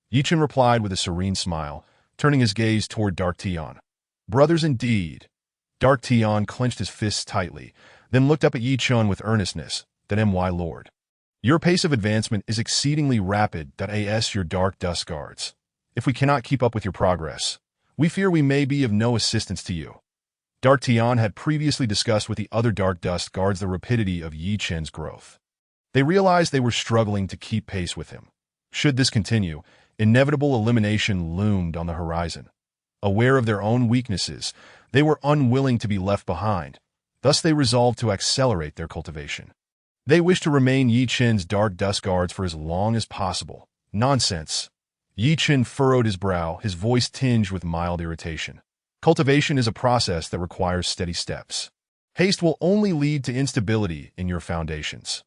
Yi Chen replied with a serene smile, turning his gaze toward Dark Tian. Brothers indeed. Dark Tian clenched his fists tightly, then looked up at Yi Chen with earnestness. My lord. Your pace of advancement is exceedingly rapid. Your Dark Dust Guards. If we cannot keep up with your progress, we fear we may be of no assistance to you. Dark Tian had previously discussed with the other Dark Dust Guards the rapidity of Yi Chen's growth. They realized they were struggling to keep pace with him. Should this continue, inevitable elimination loomed on the horizon. Aware of their own weaknesses, they were unwilling to be left behind. Thus they resolved to accelerate their cultivation. They wished to remain Yi Chen's Dark Dust Guards for as long as possible. Nonsense. Yi Chen furrowed his brow, his voice tinged with mild irritation. Cultivation is a process that requires steady steps. Haste will only lead to instability in your foundations.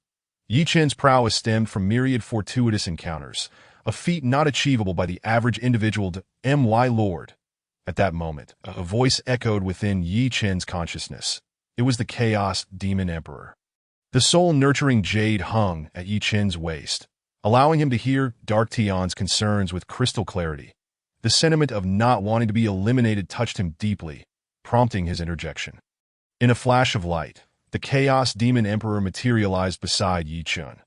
Yi Chen's prowess stemmed from myriad fortuitous encounters, a feat not achievable by the average individual. My lord. At that moment, a voice echoed within Yi Chen's consciousness. It was the Chaos Demon Emperor. The soul-nurturing jade hung at Yi Chen's waist, allowing him to hear Dark Tian's concerns with crystal clarity. The sentiment of not wanting to be eliminated touched him deeply, prompting his interjection. In a flash of light, the Chaos Demon Emperor materialized beside Yi Chen.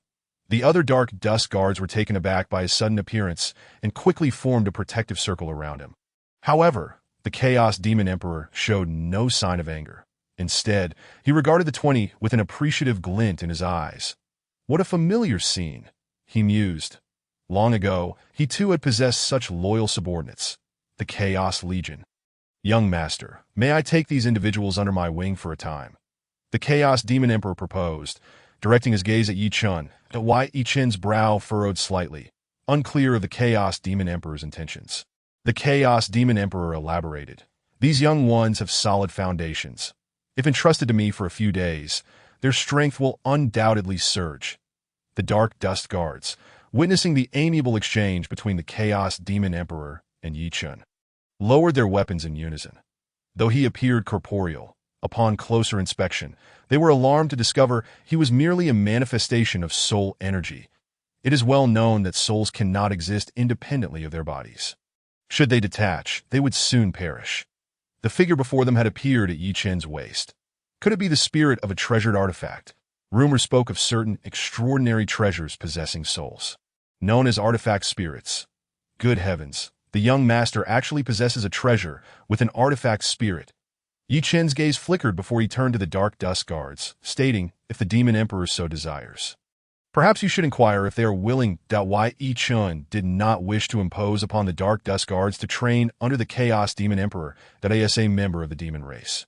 The other Dark Dust Guards were taken aback by his sudden appearance and quickly formed a protective circle around him. However, the Chaos Demon Emperor showed no sign of anger. Instead, he regarded the 20 with an appreciative glint in his eyes. What a familiar scene, he mused. Long ago, he too had possessed such loyal subordinates, the Chaos Legion. Young master, may I take these individuals under my wing for a time? The Chaos Demon Emperor proposed, directing his gaze at Yi Chen. Yi Chen's brow furrowed slightly, unclear of the Chaos Demon Emperor's intentions. The Chaos Demon Emperor elaborated. These young ones have solid foundations. If entrusted to me for a few days, their strength will undoubtedly surge. The Dark Dust Guards, witnessing the amiable exchange between the Chaos Demon Emperor and Yi Chen, lowered their weapons in unison. Though he appeared corporeal, upon closer inspection, they were alarmed to discover he was merely a manifestation of soul energy. It is well known that souls cannot exist independently of their bodies. Should they detach, they would soon perish. The figure before them had appeared at Yi Chen's waist. Could it be the spirit of a treasured artifact? Rumors spoke of certain extraordinary treasures possessing souls, known as artifact spirits. Good heavens, the young master actually possesses a treasure with an artifact spirit. Yi Chen's gaze flickered before he turned to the Dark Dust Guards, stating, if the Demon Emperor so desires. Perhaps you should inquire if they are willing. Yi Chen did not wish to impose upon the Dark Dust Guards to train under the Chaos Demon Emperor, as a member of the demon race.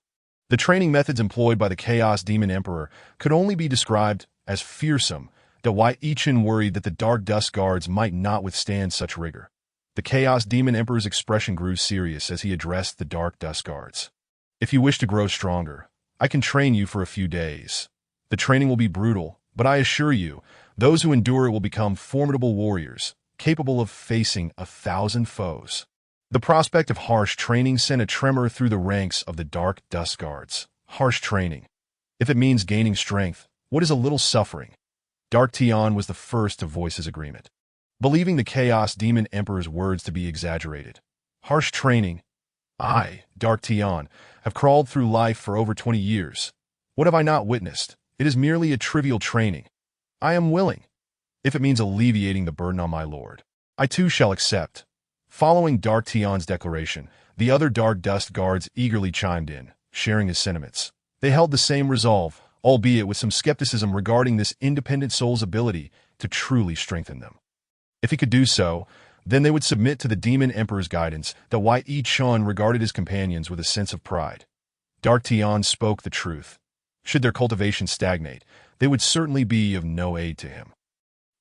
The training methods employed by the Chaos Demon Emperor could only be described as fearsome. Yi Chen worried that the Dark Dust Guards might not withstand such rigor. The Chaos Demon Emperor's expression grew serious as he addressed the Dark Dust Guards. If you wish to grow stronger, I can train you for a few days. The training will be brutal, but I assure you, those who endure it will become formidable warriors, capable of facing 1,000 foes. The prospect of harsh training sent a tremor through the ranks of the Dark Dust Guards. Harsh training. If it means gaining strength, what is a little suffering? Dark Tian was the first to voice his agreement, believing the Chaos Demon Emperor's words to be exaggerated. Harsh training? I, Dark Tian, have crawled through life for over 20 years. What have I not witnessed? It is merely a trivial training. I am willing. If it means alleviating the burden on my lord, I too shall accept. Following Dark Tian's declaration, the other Dark Dust Guards eagerly chimed in, sharing his sentiments. They held the same resolve, albeit with some skepticism regarding this independent soul's ability to truly strengthen them. If he could do so, then they would submit to the Demon Emperor's guidance. Yi Chen regarded his companions with a sense of pride. Dark Tian spoke the truth. Should their cultivation stagnate, they would certainly be of no aid to him.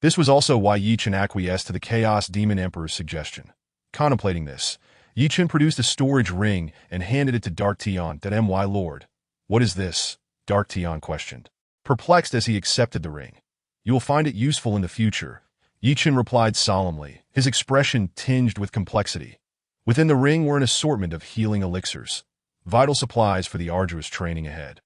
This was also why Yi Chen acquiesced to the Chaos Demon Emperor's suggestion. Contemplating this, Yi Chen produced a storage ring and handed it to Dark Tian. My lord. What is this? Dark Tian questioned, perplexed as he accepted the ring. You will find it useful in the future, Yi Chen replied solemnly, his expression tinged with complexity. Within the ring were an assortment of healing elixirs, vital supplies for the arduous training ahead.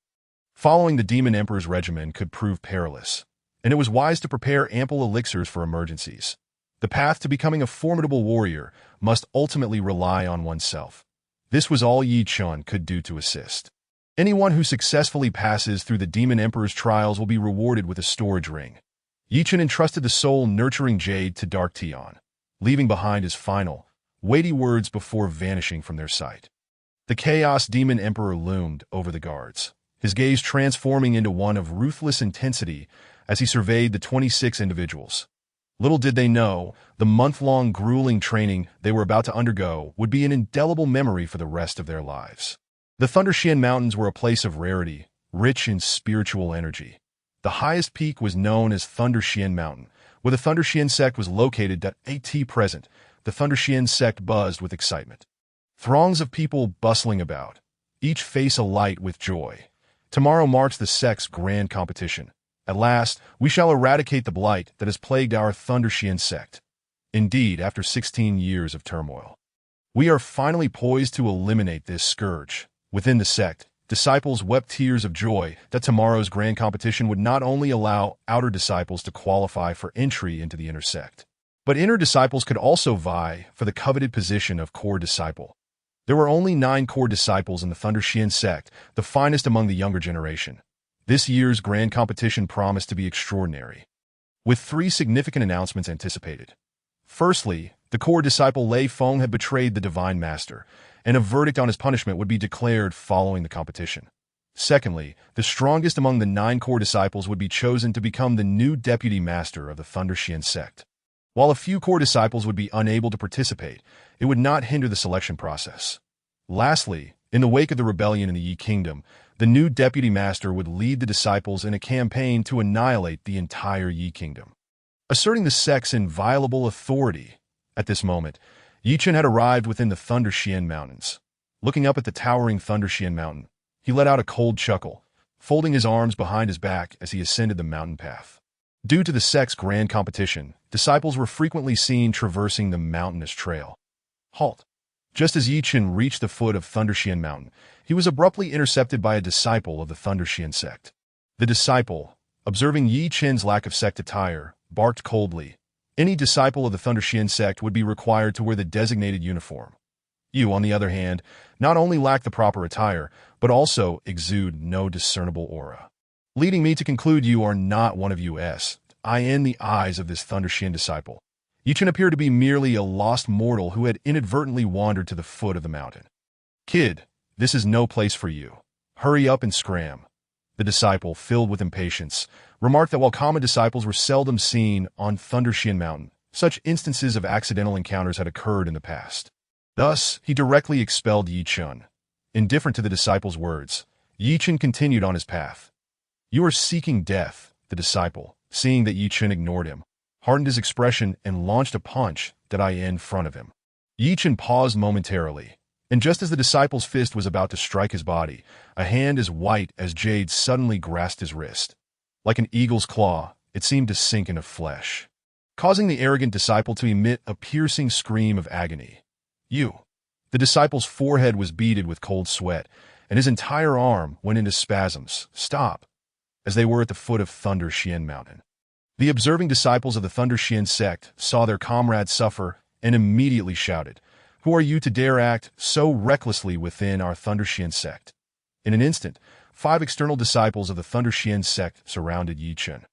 Following the Demon Emperor's regimen could prove perilous, and it was wise to prepare ample elixirs for emergencies. The path to becoming a formidable warrior must ultimately rely on oneself. This was all Yi Chen could do to assist. Anyone who successfully passes through the Demon Emperor's trials will be rewarded with a storage ring. Yi Chen entrusted the soul-nurturing jade to Dark Tian, leaving behind his final, weighty words before vanishing from their sight. The Chaos Demon Emperor loomed over the guards, his gaze transforming into one of ruthless intensity as he surveyed the 26 individuals. Little did they know, the month-long grueling training they were about to undergo would be an indelible memory for the rest of their lives. The Thunder Xian Mountains were a place of rarity, rich in spiritual energy. The highest peak was known as Thunder Xian Mountain, where the Thunder Xian sect was located. At present, the Thunder Xian sect buzzed with excitement. Throngs of people bustling about, each face alight with joy. Tomorrow marks the sect's grand competition. At last, we shall eradicate the blight that has plagued our Thunder Xian sect. Indeed, after 16 years of turmoil, we are finally poised to eliminate this scourge. Within the sect, disciples wept tears of joy that tomorrow's grand competition would not only allow outer disciples to qualify for entry into the inner sect, but inner disciples could also vie for the coveted position of core disciple. There were only 9 core disciples in the Thunder Xian sect, the finest among the younger generation. This year's grand competition promised to be extraordinary, with 3 significant announcements anticipated. Firstly, the core disciple Lei Feng had betrayed the Divine Master, and a verdict on his punishment would be declared following the competition. Secondly, the strongest among the 9 core disciples would be chosen to become the new deputy master of the Thunder Xian sect. While a few core disciples would be unable to participate, it would not hinder the selection process. Lastly, in the wake of the rebellion in the Yi Kingdom, the new deputy master would lead the disciples in a campaign to annihilate the entire Yi Kingdom, asserting the sect's inviolable authority. At this moment, Yi Chen had arrived within the Thunder Xian Mountains. Looking up at the towering Thunder Xian Mountain, he let out a cold chuckle, folding his arms behind his back as he ascended the mountain path. Due to the sect's grand competition, disciples were frequently seen traversing the mountainous trail. Halt! Just as Yi Chen reached the foot of Thunder Xian Mountain, he was abruptly intercepted by a disciple of the Thunder Xian sect. The disciple, observing Yi Chen's lack of sect attire, barked coldly. Any disciple of the Thunder Xian sect would be required to wear the designated uniform. You, on the other hand, not only lack the proper attire, but also exude no discernible aura, leading me to conclude you are not one of us. In the eyes of this Thunder Xian disciple, Yi Chen appeared to be merely a lost mortal who had inadvertently wandered to the foot of the mountain. Kid, this is no place for you. Hurry up and scram. The disciple, filled with impatience, remarked that while common disciples were seldom seen on Thunder Xian Mountain, such instances of accidental encounters had occurred in the past. Thus, he directly expelled Yi Chen. Indifferent to the disciple's words, Yi Chen continued on his path. You are seeking death, the disciple, seeing that Yi Chen ignored him, hardened his expression and launched a punch in front of him. Yi Chen paused momentarily, and just as the disciple's fist was about to strike his body, a hand as white as jade suddenly grasped his wrist. Like an eagle's claw, it seemed to sink into flesh, causing the arrogant disciple to emit a piercing scream of agony. You! The disciple's forehead was beaded with cold sweat, and his entire arm went into spasms. Stop! As they were at the foot of Thunder Xian Mountain. The observing disciples of the Thunder Xian sect saw their comrade suffer and immediately shouted, Who are you to dare act so recklessly within our Thunder Xian sect? In an instant, 5 external disciples of the Thunder Xian sect surrounded Yi Chen.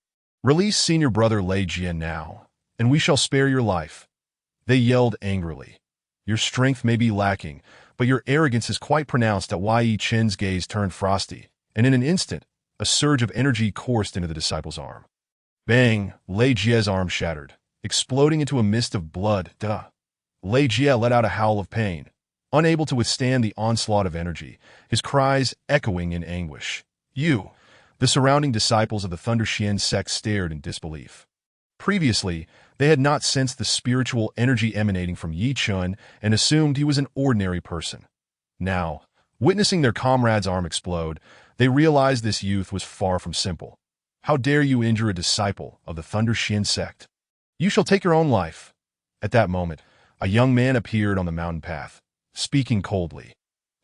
Release senior brother Lei Jian now, and we shall spare your life. They yelled angrily. Your strength may be lacking, but your arrogance is quite pronounced. Yi Chen's gaze turned frosty, and in an instant, a surge of energy coursed into the disciple's arm. Bang! Lei Jia's arm shattered, exploding into a mist of blood. Lei Jia let out a howl of pain, unable to withstand the onslaught of energy, his cries echoing in anguish. You! The surrounding disciples of the Thunder Xian sect stared in disbelief. Previously, They had not sensed the spiritual energy emanating from Yi Chun and assumed he was an ordinary person. Now, witnessing their comrade's arm explode, they realized this youth was far from simple. How dare you injure a disciple of the Thunder Xian sect? You shall take your own life. At that moment, a young man appeared on the mountain path, speaking coldly.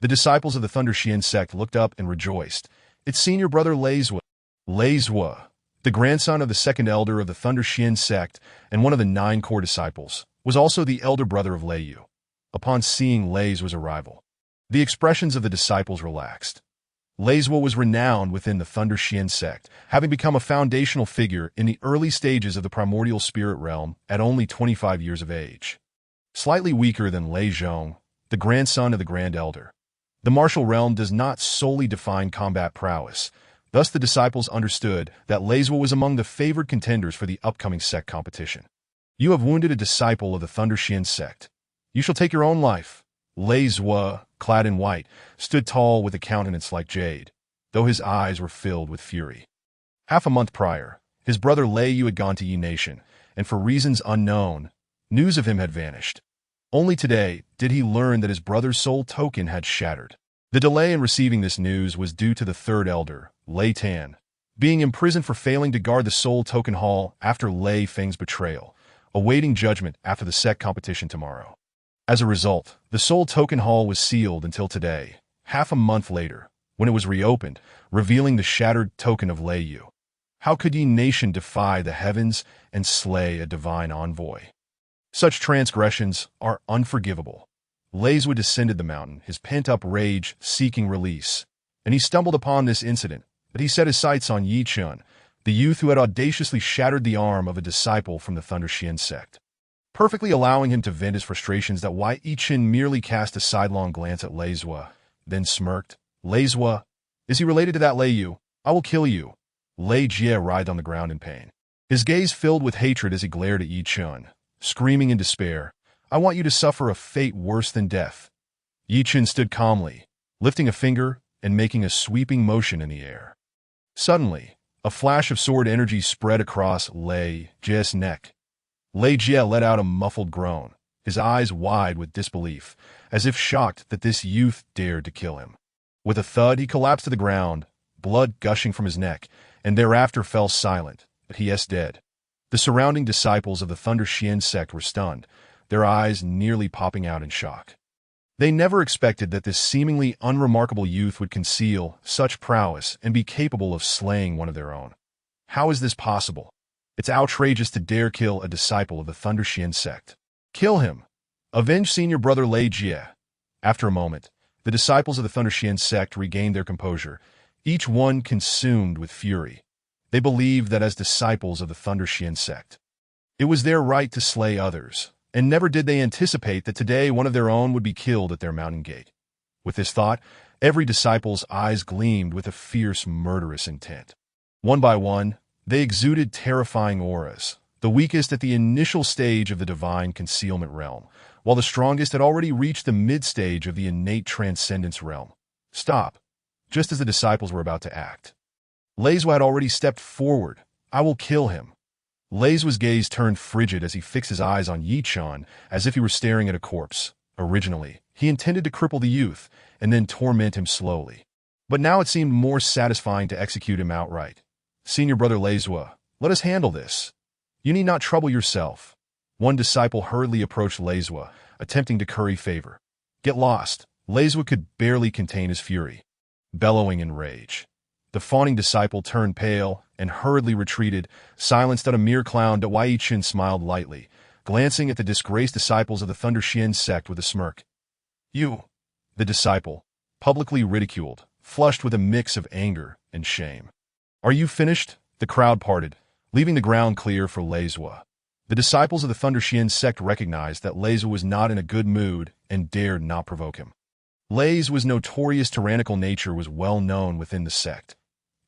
The disciples of the Thunder Xian sect looked up and rejoiced. It's senior brother Lei Zue. Lei Zue, the grandson of the second elder of the Thunder Xian sect and one of the 9 core disciples, was also the elder brother of Lei Yu. Upon seeing Lei Zue's arrival, the expressions of the disciples relaxed. Lei Zue was renowned within the Thunder Xian sect, having become a foundational figure in the early stages of the primordial spirit realm at only 25 years of age. Slightly weaker than Lei Zhong, the grandson of the Grand Elder, the martial realm does not solely define combat prowess. Thus the disciples understood that Lei Zue was among the favored contenders for the upcoming sect competition. You have wounded a disciple of the Thunder Xian sect. You shall take your own life. Lei Zue, clad in white, stood tall with a countenance like jade, though his eyes were filled with fury. Half a month prior, his brother Lei Yu had gone to Yi Nation, and for reasons unknown, news of him had vanished. Only today did he learn that his brother's soul token had shattered. The delay in receiving this news was due to the third elder, Lei Tan, being imprisoned for failing to guard the soul token hall after Lei Feng's betrayal, awaiting judgment after the sect competition tomorrow. As a result, the Soul Token Hall was sealed until today, half a month later, when it was reopened, revealing the shattered token of Lei Yu. How could Yi Nation defy the heavens and slay a divine envoy? Such transgressions are unforgivable. Lei Zue descended the mountain, his pent-up rage seeking release, and he stumbled upon this incident, but he set his sights on Yi Chun, the youth who had audaciously shattered the arm of a disciple from the Thunder Xian sect, perfectly allowing him to vent his frustrations. That why Yi Chun merely cast a sidelong glance at Lei Zue, then smirked. Lei Zue, is he related to that Lei Yu? I will kill you. Lei Jie writhed on the ground in pain, his gaze filled with hatred as he glared at Yi Chun, screaming in despair, I want you to suffer a fate worse than death. Yi Chun stood calmly, lifting a finger and making a sweeping motion in the air. Suddenly, a flash of sword energy spread across Lei Jie's neck. Lei Jie let out a muffled groan, his eyes wide with disbelief, as if shocked that this youth dared to kill him. With a thud, he collapsed to the ground, blood gushing from his neck, and thereafter fell silent, but he is dead. The surrounding disciples of the Thunder Xian sect were stunned, their eyes nearly popping out in shock. They never expected that this seemingly unremarkable youth would conceal such prowess and be capable of slaying one of their own. How is this possible? It's outrageous to dare kill a disciple of the Thunder Xian sect. Kill him! Avenge senior brother Lei Jie. After a moment, the disciples of the Thunder Xian sect regained their composure, each one consumed with fury. They believed that as disciples of the Thunder Xian sect, it was their right to slay others, and never did they anticipate that today one of their own would be killed at their mountain gate. With this thought, every disciple's eyes gleamed with a fierce, murderous intent. One by one, they exuded terrifying auras, the weakest at the initial stage of the divine concealment realm, while the strongest had already reached the mid-stage of the innate transcendence realm. Stop, just as the disciples were about to act. Lei Zue had already stepped forward. I will kill him. Lei Zue's gaze turned frigid as he fixed his eyes on Yi Chun as if he were staring at a corpse. Originally, he intended to cripple the youth and then torment him slowly. But now it seemed more satisfying to execute him outright. Senior brother Lei Zue, let us handle this. You need not trouble yourself. One disciple hurriedly approached Lei Zue, attempting to curry favor. Get lost. Lei Zue could barely contain his fury, bellowing in rage. The fawning disciple turned pale and hurriedly retreated, silenced at a mere clown. Yi Chun smiled lightly, glancing at the disgraced disciples of the Thunder Xian sect with a smirk. You, the disciple, publicly ridiculed, flushed with a mix of anger and shame. Are you finished? The crowd parted, leaving the ground clear for Lei Zue. The disciples of the Thunder Xian sect recognized that Lei Zue was not in a good mood and dared not provoke him. Lei Zue's notorious tyrannical nature was well known within the sect.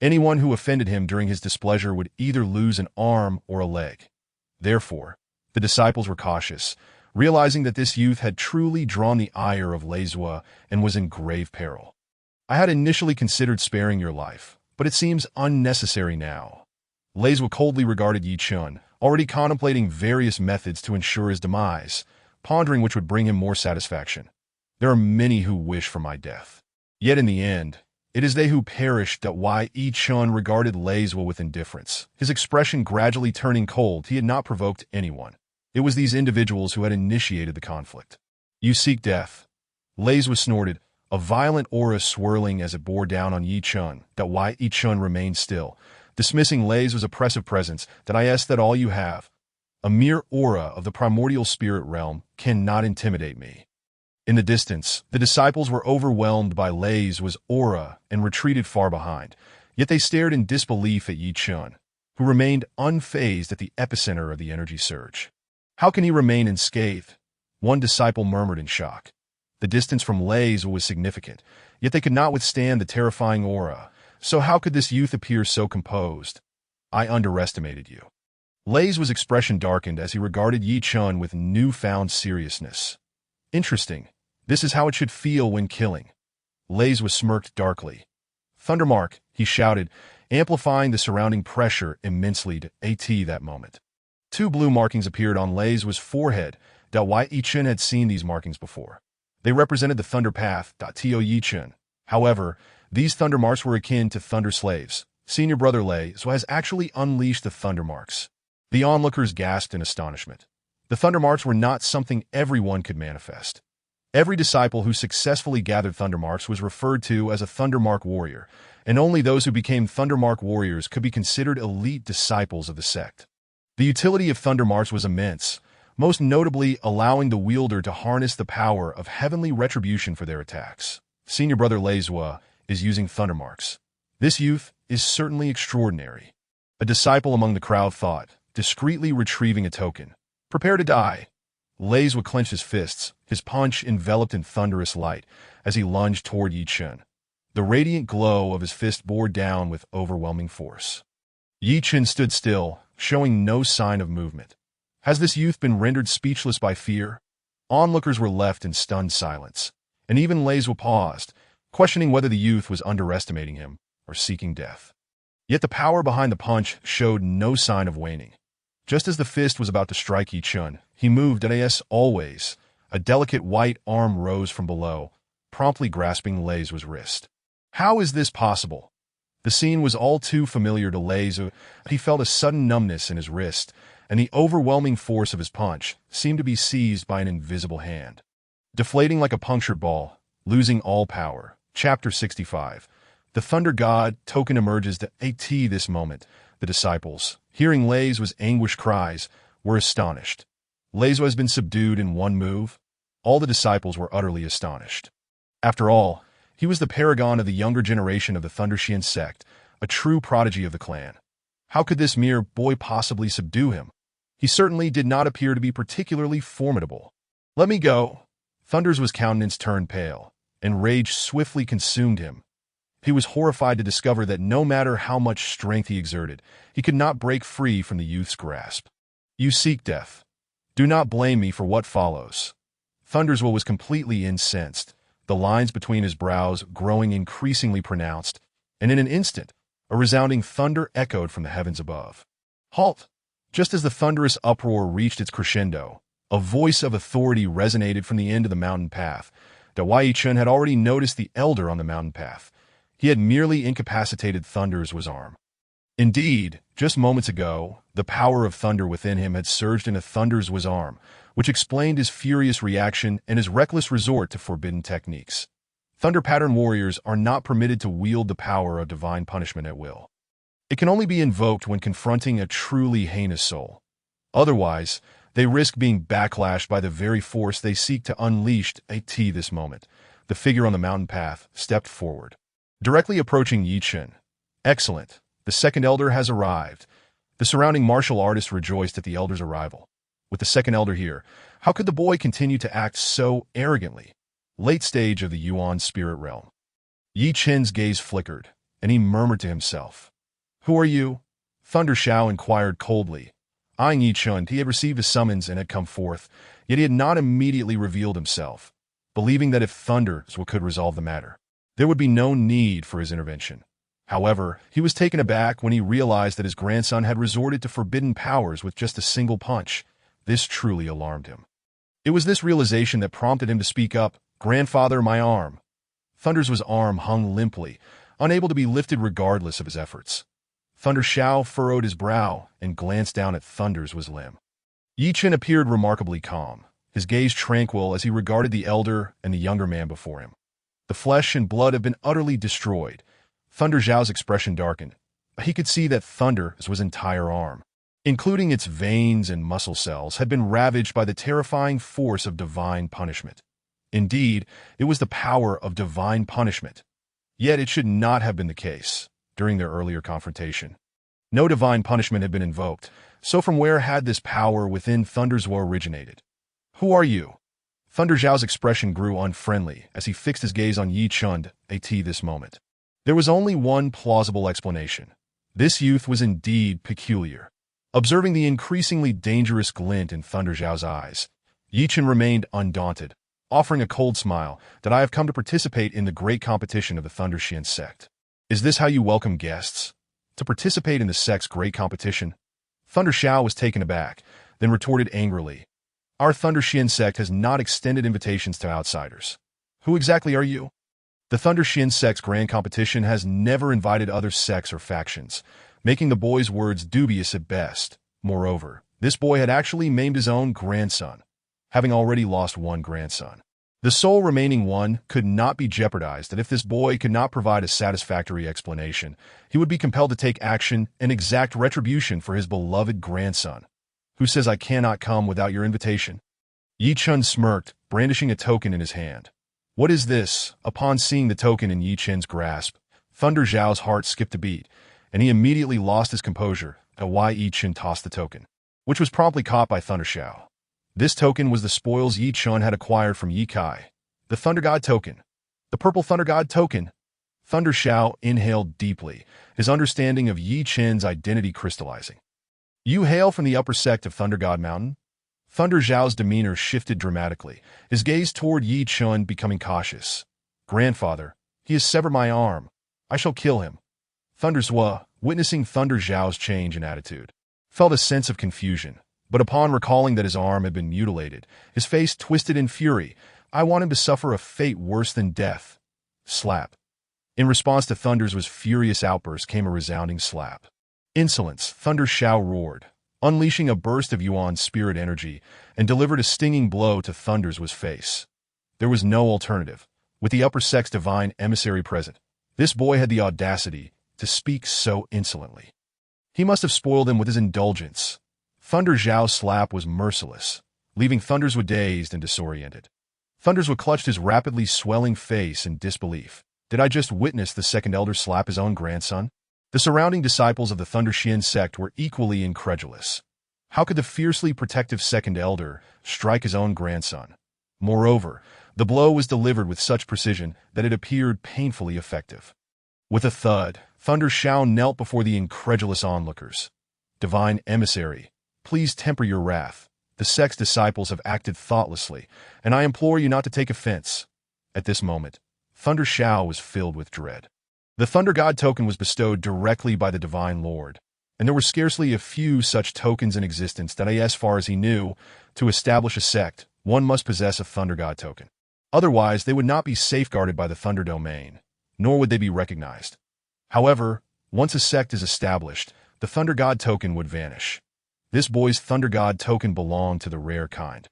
Anyone who offended him during his displeasure would either lose an arm or a leg. Therefore, the disciples were cautious, realizing that this youth had truly drawn the ire of Lei Zue and was in grave peril. I had initially considered sparing your life, but it seems unnecessary now. Lei Zue coldly regarded Yi Chun, already contemplating various methods to ensure his demise, pondering which would bring him more satisfaction. There are many who wish for my death. Yet in the end, it is they who perished. That Wei Yi-chun regarded Leiswa with indifference, his expression gradually turning cold. He had not provoked anyone. It was these individuals who had initiated the conflict. You seek death. Leiswa snorted, a violent aura swirling as it bore down on Yi-chun. That Wei Yi-chun remained still, dismissing Leiswa's oppressive presence. That all you have. A mere aura of the primordial spirit realm cannot intimidate me. In the distance, the disciples were overwhelmed by Leiswa's aura and retreated far behind, yet they stared in disbelief at Yi-chun, who remained unfazed at the epicenter of the energy surge. How can he remain unscathed? One disciple murmured in shock. The distance from Leiswa was significant, yet they could not withstand the terrifying aura. So how could this youth appear so composed? I underestimated you. Leiswa's expression darkened as he regarded Yi-chun with newfound seriousness. Interesting. This is how it should feel when killing. Leiswa smirked darkly. Thundermark, he shouted, amplifying the surrounding pressure immensely to that moment. Two blue markings appeared on Leiswa's forehead. Wei Yi-chun had seen these markings before. They represented the Thunder Path. Yi-chun. However, these Thunder Marks were akin to Thunder Slaves. Senior brother Leiswa has actually unleashed the Thunder Marks. The onlookers gasped in astonishment. The Thunder Marks were not something everyone could manifest. Every disciple who successfully gathered Thunder Marks was referred to as a Thunder Mark warrior, and only those who became Thunder Mark warriors could be considered elite disciples of the sect. The utility of Thunder Marks was immense, most notably allowing the wielder to harness the power of heavenly retribution for their attacks. Senior brother Leiswa is using Thunder Marks. This youth is certainly extraordinary. A disciple among the crowd thought, discreetly retrieving a token. Prepare to die. Leiswa clenched his fists, his punch enveloped in thunderous light, as he lunged toward Yi-chun. The radiant glow of his fist bore down with overwhelming force. Yi-chun stood still, showing no sign of movement. Has this youth been rendered speechless by fear? Onlookers were left in stunned silence, and even Leiswa paused, questioning whether the youth was underestimating him or seeking death. Yet the power behind the punch showed no sign of waning. Just as the fist was about to strike Yi-chun, he moved as always. A delicate white arm rose from below, promptly grasping Leiswa's wrist. How is this possible? The scene was all too familiar to Leiswa. He felt a sudden numbness in his wrist, and the overwhelming force of his punch seemed to be seized by an invisible hand. Deflating like a punctured ball, losing all power. Chapter 65. The Thunder God token emerges to this moment. The disciples, hearing Leiswa's anguished cries, were astonished. Leiswa has been subdued in one move? All the disciples were utterly astonished. After all, he was the paragon of the younger generation of the Thundershian sect, a true prodigy of the clan. How could this mere boy possibly subdue him? He certainly did not appear to be particularly formidable. Let me go. Thunder's countenance turned pale, and rage swiftly consumed him. He was horrified to discover that no matter how much strength he exerted, he could not break free from the youth's grasp. You seek death. Do not blame me for what follows. Thunderswa was completely incensed, the lines between his brows growing increasingly pronounced, and in an instant, a resounding thunder echoed from the heavens above. Halt! Just as the thunderous uproar reached its crescendo, a voice of authority resonated from the end of the mountain path. Wei Yi-chun had already noticed the elder on the mountain path. He had merely incapacitated Thunderswa's arm. Indeed, just moments ago, the power of thunder within him had surged into Thunderswa's arm, which explained his furious reaction and his reckless resort to forbidden techniques. Thunder Pattern warriors are not permitted to wield the power of divine punishment at will. It can only be invoked when confronting a truly heinous soul. Otherwise, they risk being backlashed by the very force they seek to unleash. This moment, the figure on the mountain path stepped forward, directly approaching Yi-chun. Excellent. The second elder has arrived. The surrounding martial artists rejoiced at the elder's arrival. With the second elder here, how could the boy continue to act so arrogantly? Late stage of the Yuan spirit realm. Yi-chun's gaze flickered, and he murmured to himself. Who are you? Thunder Shao inquired coldly. Eyeing Yi-chun, he had received a summons and had come forth, yet he had not immediately revealed himself, believing that if Thunderswa could resolve the matter, there would be no need for his intervention. However, he was taken aback when he realized that his grandson had resorted to forbidden powers with just a single punch. This truly alarmed him. It was this realization that prompted him to speak up, "Grandfather, my arm." Thunder's arm hung limply, unable to be lifted regardless of his efforts. Thunder Xiao furrowed his brow and glanced down at Thunder's limb. Yi Chen appeared remarkably calm, his gaze tranquil as he regarded the elder and the younger man before him. The flesh and blood had been utterly destroyed. Thunder Zhao's expression darkened. He could see that Thunder's entire arm, including its veins and muscle cells, had been ravaged by the terrifying force of divine punishment. Indeed, it was the power of divine punishment. Yet it should not have been the case during their earlier confrontation. No divine punishment had been invoked, so from where had this power within Thunder's originated? "Who are you?" Thunder Zhao's expression grew unfriendly as he fixed his gaze on Yi Chen at this moment. There was only one plausible explanation. This youth was indeed peculiar. Observing the increasingly dangerous glint in Thunder Zhao's eyes, Yi Chen remained undaunted, offering a cold smile, "That I have come to participate in the great competition of the Thunder Xian sect." "Is this how you welcome guests? To participate in the sect's great competition?" Thunder Xiao was taken aback, then retorted angrily, "Our Thunder Xian sect has not extended invitations to outsiders. Who exactly are you?" The Thunder Xian sect's grand competition has never invited other sects or factions, making the boy's words dubious at best. Moreover, this boy had actually maimed his own grandson, having already lost one grandson. The sole remaining one could not be jeopardized, and if this boy could not provide a satisfactory explanation, he would be compelled to take action and exact retribution for his beloved grandson. "Who says I cannot come without your invitation?" Yi Chen smirked, brandishing a token in his hand. "What is this?" Upon seeing the token in Yi Chen's grasp, Thunder Zhao's heart skipped a beat, and he immediately lost his composure at why Yi Chen tossed the token, which was promptly caught by Thunder Xiao. This token was the spoils Yi Chen had acquired from Yi Kai, the Thunder God token. The Purple Thunder God token. Thunder Xiao inhaled deeply, his understanding of Yi Chen's identity crystallizing. "You hail from the upper sect of Thunder God Mountain?" Thunder Zhao's demeanor shifted dramatically, his gaze toward Yi Chen becoming cautious. "Grandfather, he has severed my arm. I shall kill him." Thunder Zhua, witnessing Thunder Zhao's change in attitude, felt a sense of confusion. But upon recalling that his arm had been mutilated, his face twisted in fury. "I want him to suffer a fate worse than death." Slap. In response to Thunder's furious outburst came a resounding slap. "Insolence!" Thunder Xiao roared, unleashing a burst of Yuan spirit energy, and delivered a stinging blow to Thunder's face. There was no alternative. With the upper sect's divine emissary present, this boy had the audacity to speak so insolently. He must have spoiled him with his indulgence. Thunder Zhao's slap was merciless, leaving Thunder's dazed and disoriented. Thunder's clutched his rapidly swelling face in disbelief. Did I just witness the second elder slap his own grandson? The surrounding disciples of the Thunder Xian sect were equally incredulous. How could the fiercely protective second elder strike his own grandson? Moreover, the blow was delivered with such precision that it appeared painfully effective. With a thud, Thunder Xiao knelt before the incredulous onlookers. "Divine emissary, please temper your wrath. The sect's disciples have acted thoughtlessly, and I implore you not to take offense." At this moment, Thunder Xiao was filled with dread. The Thunder God token was bestowed directly by the Divine Lord, and there were scarcely a few such tokens in existence that, as far as he knew, to establish a sect, one must possess a Thunder God token. Otherwise, they would not be safeguarded by the Thunder Domain, nor would they be recognized. However, once a sect is established, the Thunder God token would vanish. This boy's Thunder God token belonged to the rare kind,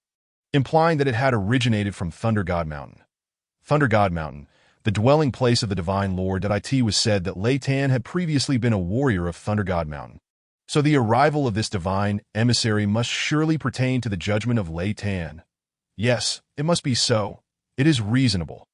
implying that it had originated from Thunder God Mountain. Thunder God Mountain, the dwelling place of the Divine Lord. It was said that Lei Tan had previously been a warrior of Thunder God Mountain. So the arrival of this divine emissary must surely pertain to the judgment of Lei Tan. Yes, it must be so. It is reasonable.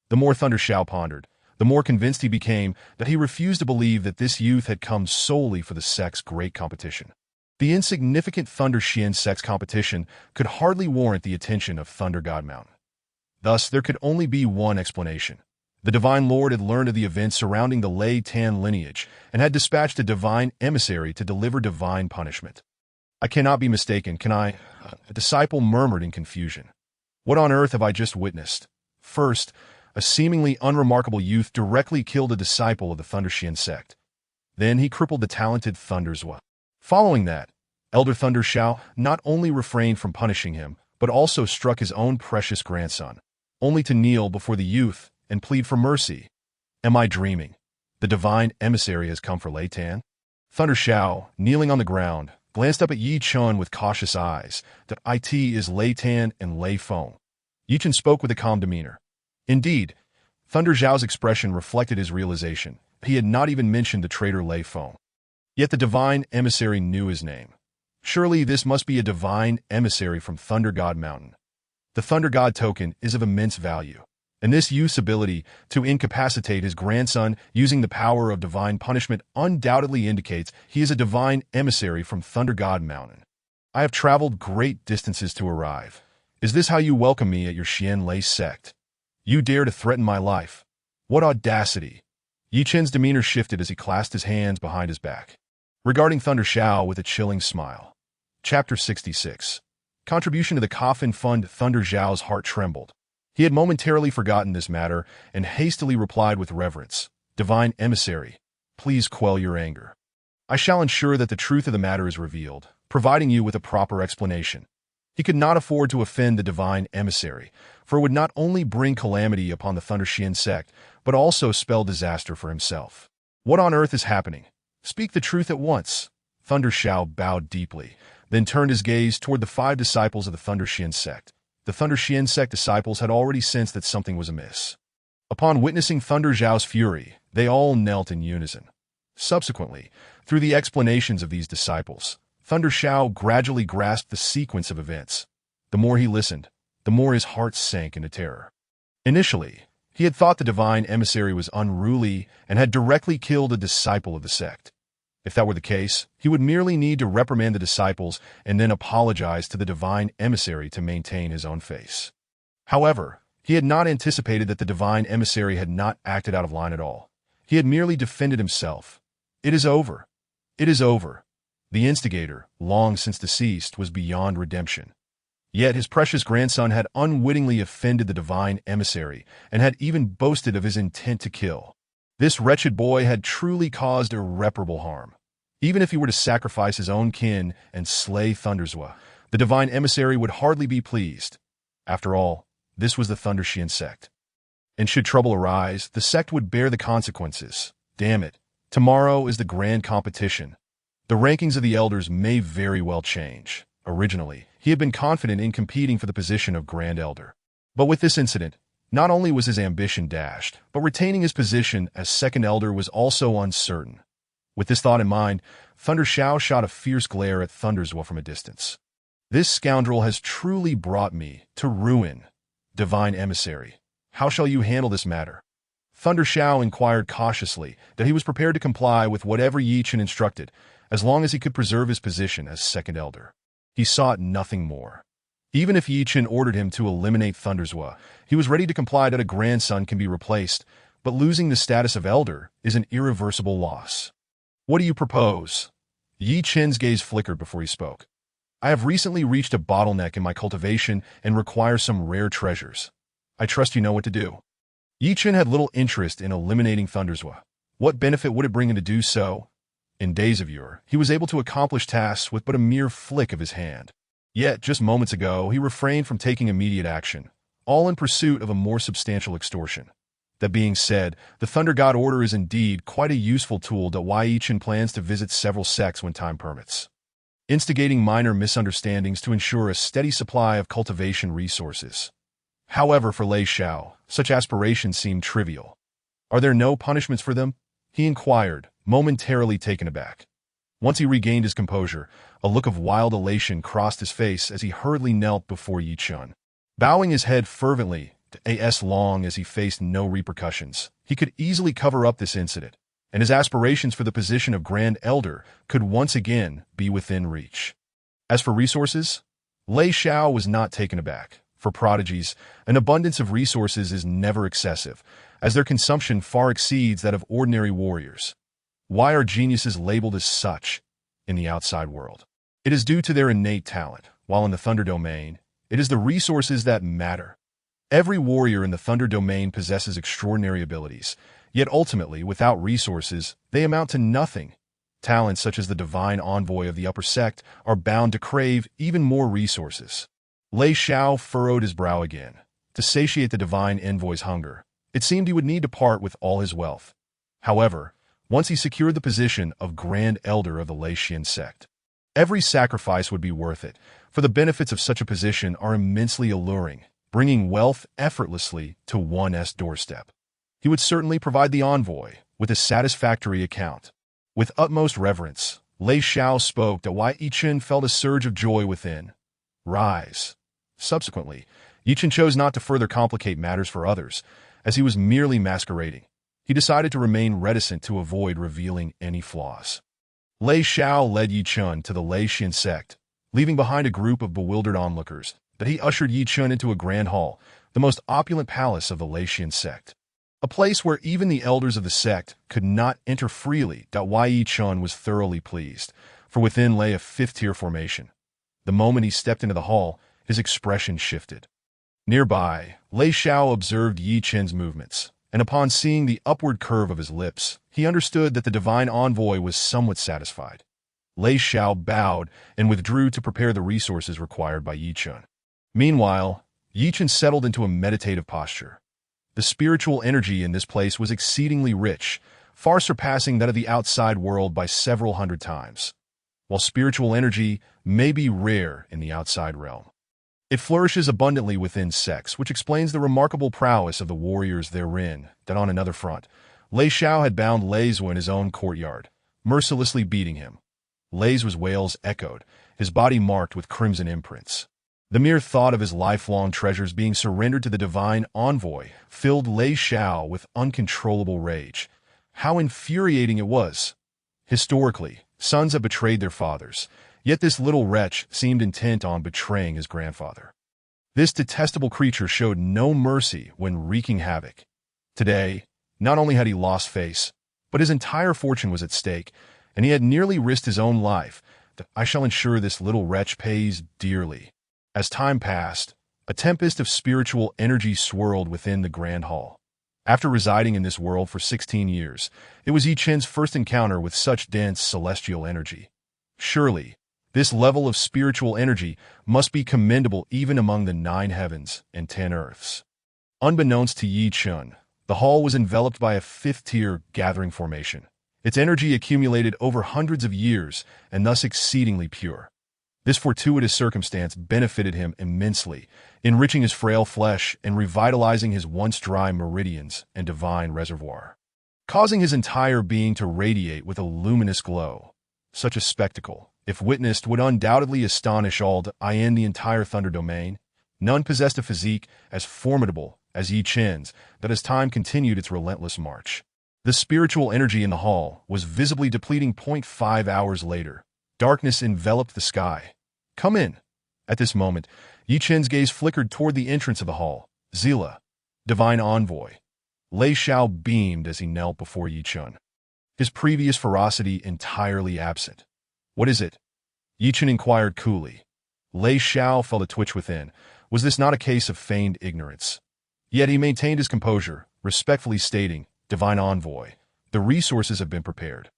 The more Thunder Xiao pondered, the more convinced he became that he refused to believe that this youth had come solely for the sect's great competition. The insignificant Thunder Xian sect's competition could hardly warrant the attention of Thunder God Mountain. Thus, there could only be one explanation. The Divine Lord had learned of the events surrounding the Lei Tan lineage and had dispatched a divine emissary to deliver divine punishment. "I cannot be mistaken, can I?" A disciple murmured in confusion. "What on earth have I just witnessed? First, a seemingly unremarkable youth directly killed a disciple of the Thunder Xian sect. Then he crippled the talented Thunder Zhua. Following that, Elder Thunder Xiao not only refrained from punishing him, but also struck his own precious grandson, only to kneel before the youth and plead for mercy. Am I dreaming? The divine emissary has come for Lei Tan? Thunder Xiao, kneeling on the ground, glanced up at Yi Chun with cautious eyes. That it is Lei Tan and Lei Feng. Yi Chun spoke with a calm demeanor. Indeed, Thunder Xiao's expression reflected his realization. He had not even mentioned the traitor Lei Feng. Yet the divine emissary knew his name. Surely this must be a divine emissary from Thunder God Mountain. The Thunder God token is of immense value, and this youth's ability to incapacitate his grandson using the power of divine punishment undoubtedly indicates he is a divine emissary from Thunder God Mountain. I have traveled great distances to arrive. Is this how you welcome me at your Xian Lei sect? You dare to threaten my life? What audacity! Yi Chen's demeanor shifted as he clasped his hands behind his back, regarding Thunder Xiao with a chilling smile. Chapter 66. Contribution to the Coffin Fund. Thunder Xiao's heart trembled. He had momentarily forgotten this matter and hastily replied with reverence. Divine emissary, please quell your anger. I shall ensure that the truth of the matter is revealed, providing you with a proper explanation. He could not afford to offend the divine emissary, for it would not only bring calamity upon the Thunder Xian sect, but also spell disaster for himself. What on earth is happening? Speak the truth at once. Thunder Xiao bowed deeply, then turned his gaze toward the 5 disciples of the Thunder Xian sect. The Thunder Xian sect disciples had already sensed that something was amiss. Upon witnessing Thunder Xiao's fury, they all knelt in unison. Subsequently, through the explanations of these disciples, Thunder Xiao gradually grasped the sequence of events. The more he listened, the more his heart sank into terror. Initially, he had thought the divine emissary was unruly and had directly killed a disciple of the sect. If that were the case, he would merely need to reprimand the disciples and then apologize to the divine emissary to maintain his own face. However, he had not anticipated that the divine emissary had not acted out of line at all. He had merely defended himself. It is over. It is over. The instigator, long since deceased, was beyond redemption. Yet his precious grandson had unwittingly offended the divine emissary and had even boasted of his intent to kill. This wretched boy had truly caused irreparable harm. Even if he were to sacrifice his own kin and slay Thunder Zhua, the divine emissary would hardly be pleased. After all, this was the Thunder Xian sect. And should trouble arise, the sect would bear the consequences. Damn it, tomorrow is the grand competition. The rankings of the elders may very well change. Originally, he had been confident in competing for the position of Grand Elder. But with this incident, not only was his ambition dashed, but retaining his position as Second Elder was also uncertain. With this thought in mind, Thunder Xiao shot a fierce glare at Thunder Zhua from a distance. This scoundrel has truly brought me to ruin. Divine emissary, how shall you handle this matter? Thunder Xiao inquired cautiously that he was prepared to comply with whatever Yi Chen instructed, as long as he could preserve his position as Second Elder. He sought nothing more. Even if Yi Chen ordered him to eliminate Thunder Zhua, he was ready to comply that a grandson can be replaced, but losing the status of elder is an irreversible loss. What do you propose? Yi Chen's gaze flickered before he spoke. I have recently reached a bottleneck in my cultivation and require some rare treasures. I trust you know what to do. Yi Chen had little interest in eliminating Thunder Zhua. What benefit would it bring him to do so? In days of yore, he was able to accomplish tasks with but a mere flick of his hand. Yet, just moments ago, he refrained from taking immediate action, all in pursuit of a more substantial extortion. That being said, the Thunder God Order is indeed quite a useful tool that Yi Chen plans to visit several sects when time permits, instigating minor misunderstandings to ensure a steady supply of cultivation resources. However, for Lei Xiao, such aspirations seem trivial. Are there no punishments for them? He inquired, momentarily taken aback. Once he regained his composure, a look of wild elation crossed his face as he hurriedly knelt before Yi Chen. Bowing his head fervently, as long as he faced no repercussions, he could easily cover up this incident, and his aspirations for the position of Grand Elder could once again be within reach. As for resources, Lei Xiao was not taken aback. For prodigies, an abundance of resources is never excessive, as their consumption far exceeds that of ordinary warriors. Why are geniuses labeled as such in the outside world? It is due to their innate talent, while in the Thunder domain, it is the resources that matter. Every warrior in the Thunder Domain possesses extraordinary abilities, yet ultimately, without resources, they amount to nothing. Talents such as the Divine Envoy of the Upper Sect are bound to crave even more resources. Lei Xiao furrowed his brow again. To satiate the Divine Envoy's hunger, it seemed he would need to part with all his wealth. However, once he secured the position of Grand Elder of the Lei Xian sect, every sacrifice would be worth it, for the benefits of such a position are immensely alluring, bringing wealth effortlessly to one's doorstep. He would certainly provide the envoy with a satisfactory account. With utmost reverence, Lei Xiao spoke that Wei Yichen felt a surge of joy within. Rise. Subsequently, Yichen chose not to further complicate matters for others, as he was merely masquerading. He decided to remain reticent to avoid revealing any flaws. Lei Xiao led Yichen to the Lei Xian sect, leaving behind a group of bewildered onlookers. That he ushered Yichen into a grand hall, the most opulent palace of the Lei Xian sect. A place where even the elders of the sect could not enter freely. Wei Yichen was thoroughly pleased, for within lay a fifth-tier formation. The moment he stepped into the hall, his expression shifted. Nearby, Lei Xiao observed Yichen's movements, and upon seeing the upward curve of his lips, he understood that the Divine Envoy was somewhat satisfied. Lei Xiao bowed and withdrew to prepare the resources required by Yichen. Meanwhile, Yichen settled into a meditative posture. The spiritual energy in this place was exceedingly rich, far surpassing that of the outside world by several hundred times. While spiritual energy may be rare in the outside realm, it flourishes abundantly within sects, which explains the remarkable prowess of the warriors therein. That on another front, Lei Xiao had bound Lei Zhu in his own courtyard, mercilessly beating him. Lei Zhu's wails echoed, his body marked with crimson imprints. The mere thought of his lifelong treasures being surrendered to the Divine Envoy filled Lei Xiao with uncontrollable rage. How infuriating it was! Historically, sons have betrayed their fathers, yet this little wretch seemed intent on betraying his grandfather. This detestable creature showed no mercy when wreaking havoc. Today, not only had he lost face, but his entire fortune was at stake, and he had nearly risked his own life. I shall ensure this little wretch pays dearly. As time passed, a tempest of spiritual energy swirled within the Grand Hall. After residing in this world for 16 years, it was Yichen's first encounter with such dense celestial energy. Surely, this level of spiritual energy must be commendable even among the 9 heavens and 10 earths. Unbeknownst to Yichen, the hall was enveloped by a fifth-tier gathering formation. Its energy accumulated over hundreds of years and thus exceedingly pure. This fortuitous circumstance benefited him immensely, enriching his frail flesh and revitalizing his once dry meridians and divine reservoir, causing his entire being to radiate with a luminous glow. Such a spectacle, if witnessed, would undoubtedly astonish all in the entire Thunder Domain. None possessed a physique as formidable as Yichen's, that as time continued its relentless march. The spiritual energy in the hall was visibly depleting. 5 hours later, darkness enveloped the sky. Come in. At this moment, Yichen's gaze flickered toward the entrance of the hall. Zila, Divine Envoy. Lei Xiao beamed as he knelt before Yichen, his previous ferocity entirely absent. What is it? Yichen inquired coolly. Lei Xiao felt a twitch within. Was this not a case of feigned ignorance? Yet he maintained his composure, respectfully stating, Divine Envoy, the resources have been prepared.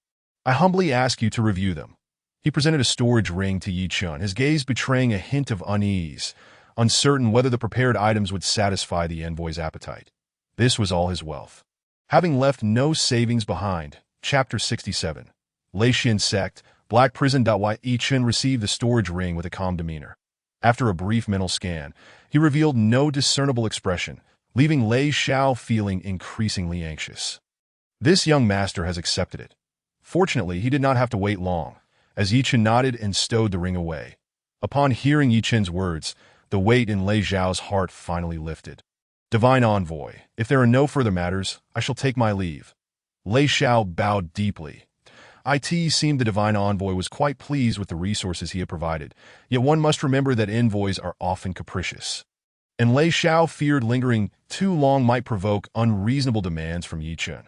I humbly ask you to review them. He presented a storage ring to Yichen, his gaze betraying a hint of unease, uncertain whether the prepared items would satisfy the envoy's appetite. This was all his wealth. Having left no savings behind, Chapter 67. Lei Xian Sect, Black Prison. Yichen received the storage ring with a calm demeanor. After a brief mental scan, he revealed no discernible expression, leaving Lei Xiao feeling increasingly anxious. This young master has accepted it. Fortunately, he did not have to wait long, as Yichen nodded and stowed the ring away. Upon hearing Yichen's words, the weight in Lei Xiao's heart finally lifted. Divine Envoy, if there are no further matters, I shall take my leave. Lei Xiao bowed deeply. It seemed the Divine Envoy was quite pleased with the resources he had provided, yet one must remember that envoys are often capricious. And Lei Xiao feared lingering too long might provoke unreasonable demands from Yichen.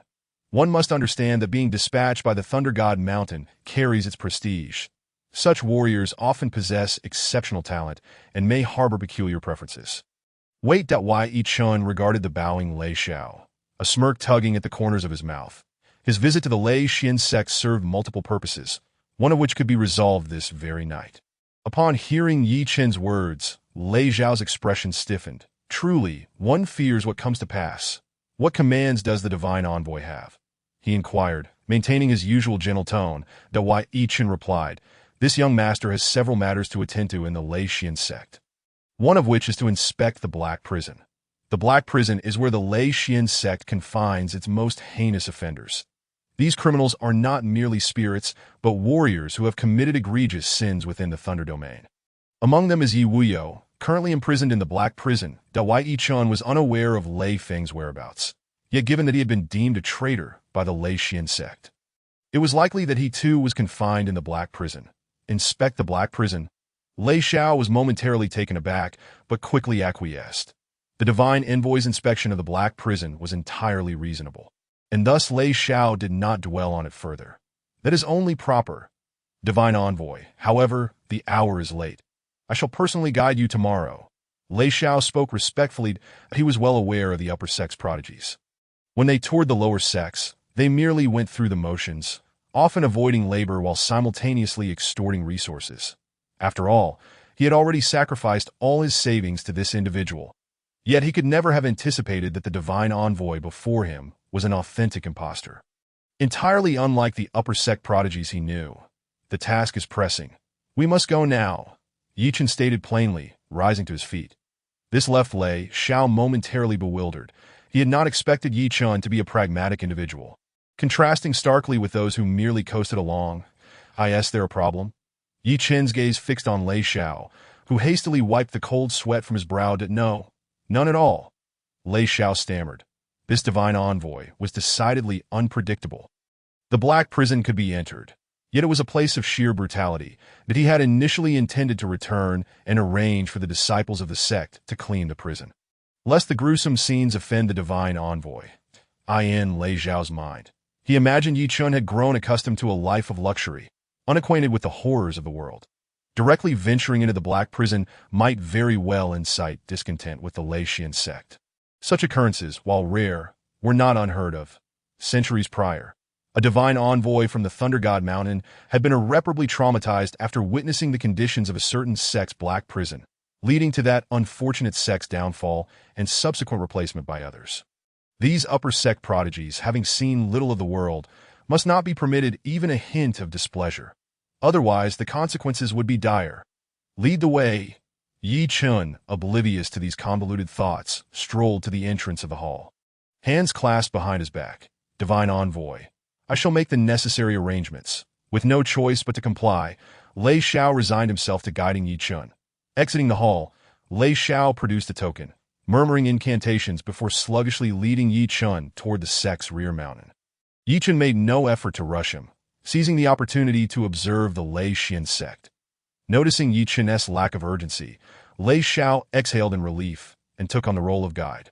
One must understand that being dispatched by the Thunder God Mountain carries its prestige. Such warriors often possess exceptional talent and may harbor peculiar preferences. Wait. Yi Chun regarded the bowing Lei Xiao, a smirk tugging at the corners of his mouth. His visit to the Lei Xian sect served multiple purposes, one of which could be resolved this very night. Upon hearing Yi Chen's words, Lei Zhao's expression stiffened. Truly, one fears what comes to pass. What commands does the divine envoy have? He inquired, maintaining his usual gentle tone. Yi Chen replied, this young master has several matters to attend to in the Lei Xian sect. One of which is to inspect the Black Prison. The Black Prison is where the Lei Xian sect confines its most heinous offenders. These criminals are not merely spirits, but warriors who have committed egregious sins within the Thunder Domain. Among them is Yi Wuyo, currently imprisoned in the Black Prison. Yi Chun was unaware of Lei Feng's whereabouts, yet given that he had been deemed a traitor by the Lei Xian sect, it was likely that he too was confined in the Black Prison. Inspect the Black Prison? Lei Xiao was momentarily taken aback, but quickly acquiesced. The divine envoy's inspection of the Black Prison was entirely reasonable, and thus Lei Xiao did not dwell on it further. That is only proper. Divine envoy, however, the hour is late. I shall personally guide you tomorrow. Lei Xiao spoke respectfully. He was well aware of the upper sex prodigies. When they toured the lower sex, they merely went through the motions, often avoiding labor while simultaneously extorting resources. After all, he had already sacrificed all his savings to this individual. Yet he could never have anticipated that the divine envoy before him was an authentic impostor. Entirely unlike the upper sect prodigies he knew. The task is pressing. We must go now, Yi Chen stated plainly, rising to his feet. This left Lei Xiao momentarily bewildered. He had not expected Yi Chun to be a pragmatic individual, contrasting starkly with those who merely coasted along. Is there a problem? Yi Chen's gaze fixed on Lei Xiao, who hastily wiped the cold sweat from his brow. No, none at all. Lei Xiao stammered. This divine envoy was decidedly unpredictable. The Black Prison could be entered, yet it was a place of sheer brutality that he had initially intended to return and arrange for the disciples of the sect to clean the prison, lest the gruesome scenes offend the divine envoy. In Lei Zhao's mind, he imagined Yi Chun had grown accustomed to a life of luxury, unacquainted with the horrors of the world. Directly venturing into the Black Prison might very well incite discontent with the Lei Xian sect. Such occurrences, while rare, were not unheard of. Centuries prior, a divine envoy from the Thunder God Mountain had been irreparably traumatized after witnessing the conditions of a certain sect's Black Prison, leading to that unfortunate sect's downfall and subsequent replacement by others. These upper sect prodigies, having seen little of the world, must not be permitted even a hint of displeasure. Otherwise, the consequences would be dire. Lead the way. Yi Chun, oblivious to these convoluted thoughts, strolled to the entrance of the hall. Hands clasped behind his back. Divine envoy, I shall make the necessary arrangements. With no choice but to comply, Lei Xiao resigned himself to guiding Yi Chun. Exiting the hall, Lei Xiao produced a token, murmuring incantations before sluggishly leading Yi Chun toward the sect's rear mountain. Yi Chun made no effort to rush him, seizing the opportunity to observe the Lei Xian sect. Noticing Yi Chun's lack of urgency, Lei Xiao exhaled in relief and took on the role of guide.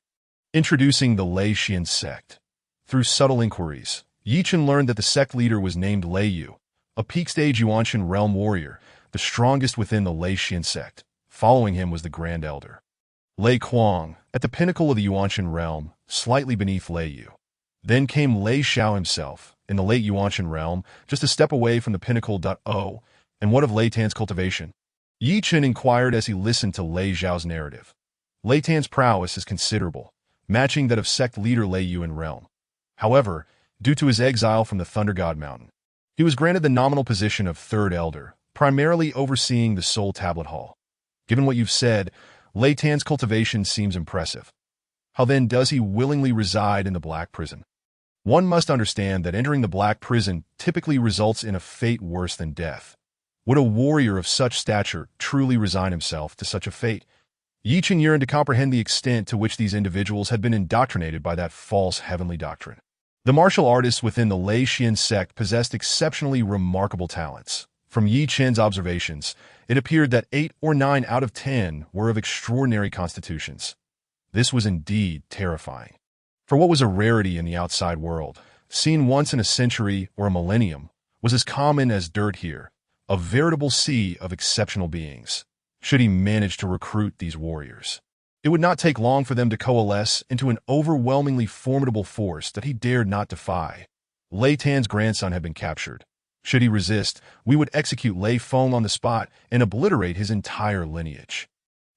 Introducing the Lei Xian sect. Through subtle inquiries, Yi Chun learned that the sect leader was named Lei Yu, a peak-stage Yuanshan realm warrior, the strongest within the Lei Xian sect. Following him was the Grand Elder, Lei Kuang, at the pinnacle of the Yuanshan realm, slightly beneath Lei Yu. Then came Lei Xiao himself, in the late Yuanshan realm, just a step away from the pinnacle. And what of Lei Tan's cultivation? Yi Chun inquired as he listened to Lei Zhao's narrative. Lei Tan's prowess is considerable, matching that of sect leader Lei Yu in realm. However, due to his exile from the Thunder God Mountain, he was granted the nominal position of Third Elder, primarily overseeing the Soul Tablet Hall. Given what you've said, Lei Tan's cultivation seems impressive. How then does he willingly reside in the Black Prison? One must understand that entering the Black Prison typically results in a fate worse than death. Would a warrior of such stature truly resign himself to such a fate? Yi Chun yearned to comprehend the extent to which these individuals had been indoctrinated by that false heavenly doctrine. The martial artists within the Lei Xian sect possessed exceptionally remarkable talents. From Yi Chun's observations, it appeared that 8 or 9 out of 10 were of extraordinary constitutions. This was indeed terrifying. For what was a rarity in the outside world, seen once in a century or a millennium, was as common as dirt here, a veritable sea of exceptional beings, should he manage to recruit these warriors. It would not take long for them to coalesce into an overwhelmingly formidable force that he dared not defy. Lei Tan's grandson had been captured. Should he resist, we would execute Lei Feng on the spot and obliterate his entire lineage.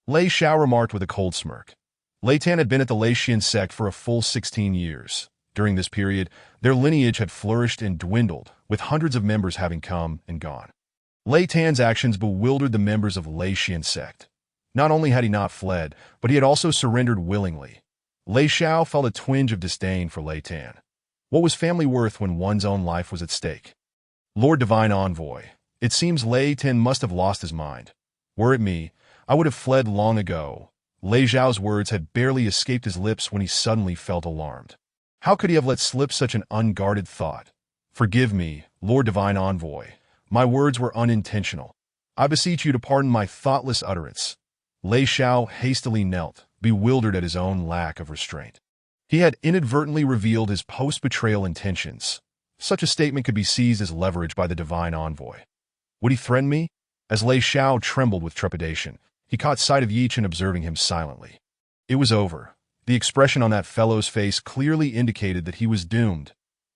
Lei Xiao remarked with a cold smirk. Lei Tan had been at the Lei Xian sect for a full 16 years. During this period, their lineage had flourished and dwindled, with hundreds of members having come and gone. Lei Tan's actions bewildered the members of Lei Xian sect. Not only had he not fled, but he had also surrendered willingly. Lei Xiao felt a twinge of disdain for Lei Tan. What was family worth when one's own life was at stake? Lord Divine Envoy, it seems Lei Tan must have lost his mind. Were it me, I would have fled long ago. Lei Xiao's words had barely escaped his lips when he suddenly felt alarmed. How could he have let slip such an unguarded thought? Forgive me, Lord Divine Envoy. My words were unintentional. I beseech you to pardon my thoughtless utterance. Lei Xiao hastily knelt, bewildered at his own lack of restraint. He had inadvertently revealed his post-betrayal intentions. Such a statement could be seized as leverage by the Divine Envoy. Would he threaten me? As Lei Xiao trembled with trepidation, he caught sight of Yi Chen observing him silently. It was over. The expression on that fellow's face clearly indicated that he was doomed.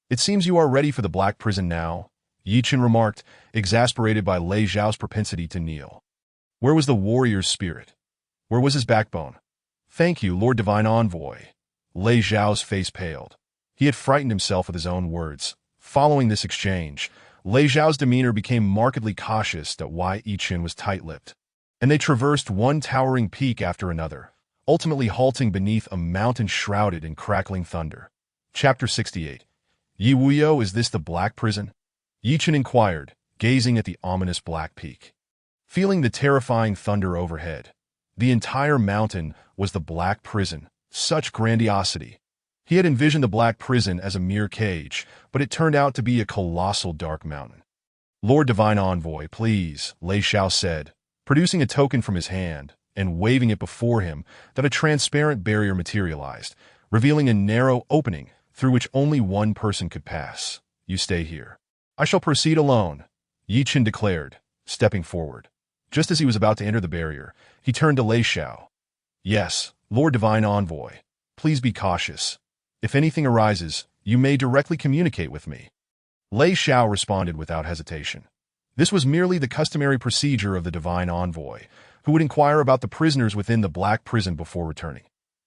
It seems you are ready for the Black Prison now, Yi Chen remarked, exasperated by Lei Xiao's propensity to kneel. Where was the warrior's spirit? Where was his backbone? Thank you, Lord Divine Envoy. Lei Xiao's face paled. He had frightened himself with his own words. Following this exchange, Lei Xiao's demeanor became markedly cautious at why Yi Chen was tight-lipped. And they traversed one towering peak after another, ultimately halting beneath a mountain shrouded in crackling thunder. Chapter 68. Yi Wuyo, is this the Black Prison? Yi Chen inquired, gazing at the ominous black peak. Feeling the terrifying thunder overhead, the entire mountain was the Black Prison. Such grandiosity. He had envisioned the Black Prison as a mere cage, but it turned out to be a colossal dark mountain. Lord Divine Envoy, please, Lei Xiao said, producing a token from his hand and waving it before him that a transparent barrier materialized, revealing a narrow opening through which only one person could pass. You stay here. I shall proceed alone, Yi Chen declared, stepping forward. Just as he was about to enter the barrier, he turned to Lei Xiao. Yes, Lord Divine Envoy, please be cautious. If anything arises, you may directly communicate with me. Lei Xiao responded without hesitation. This was merely the customary procedure of the Divine Envoy, who would inquire about the prisoners within the Black Prison before returning.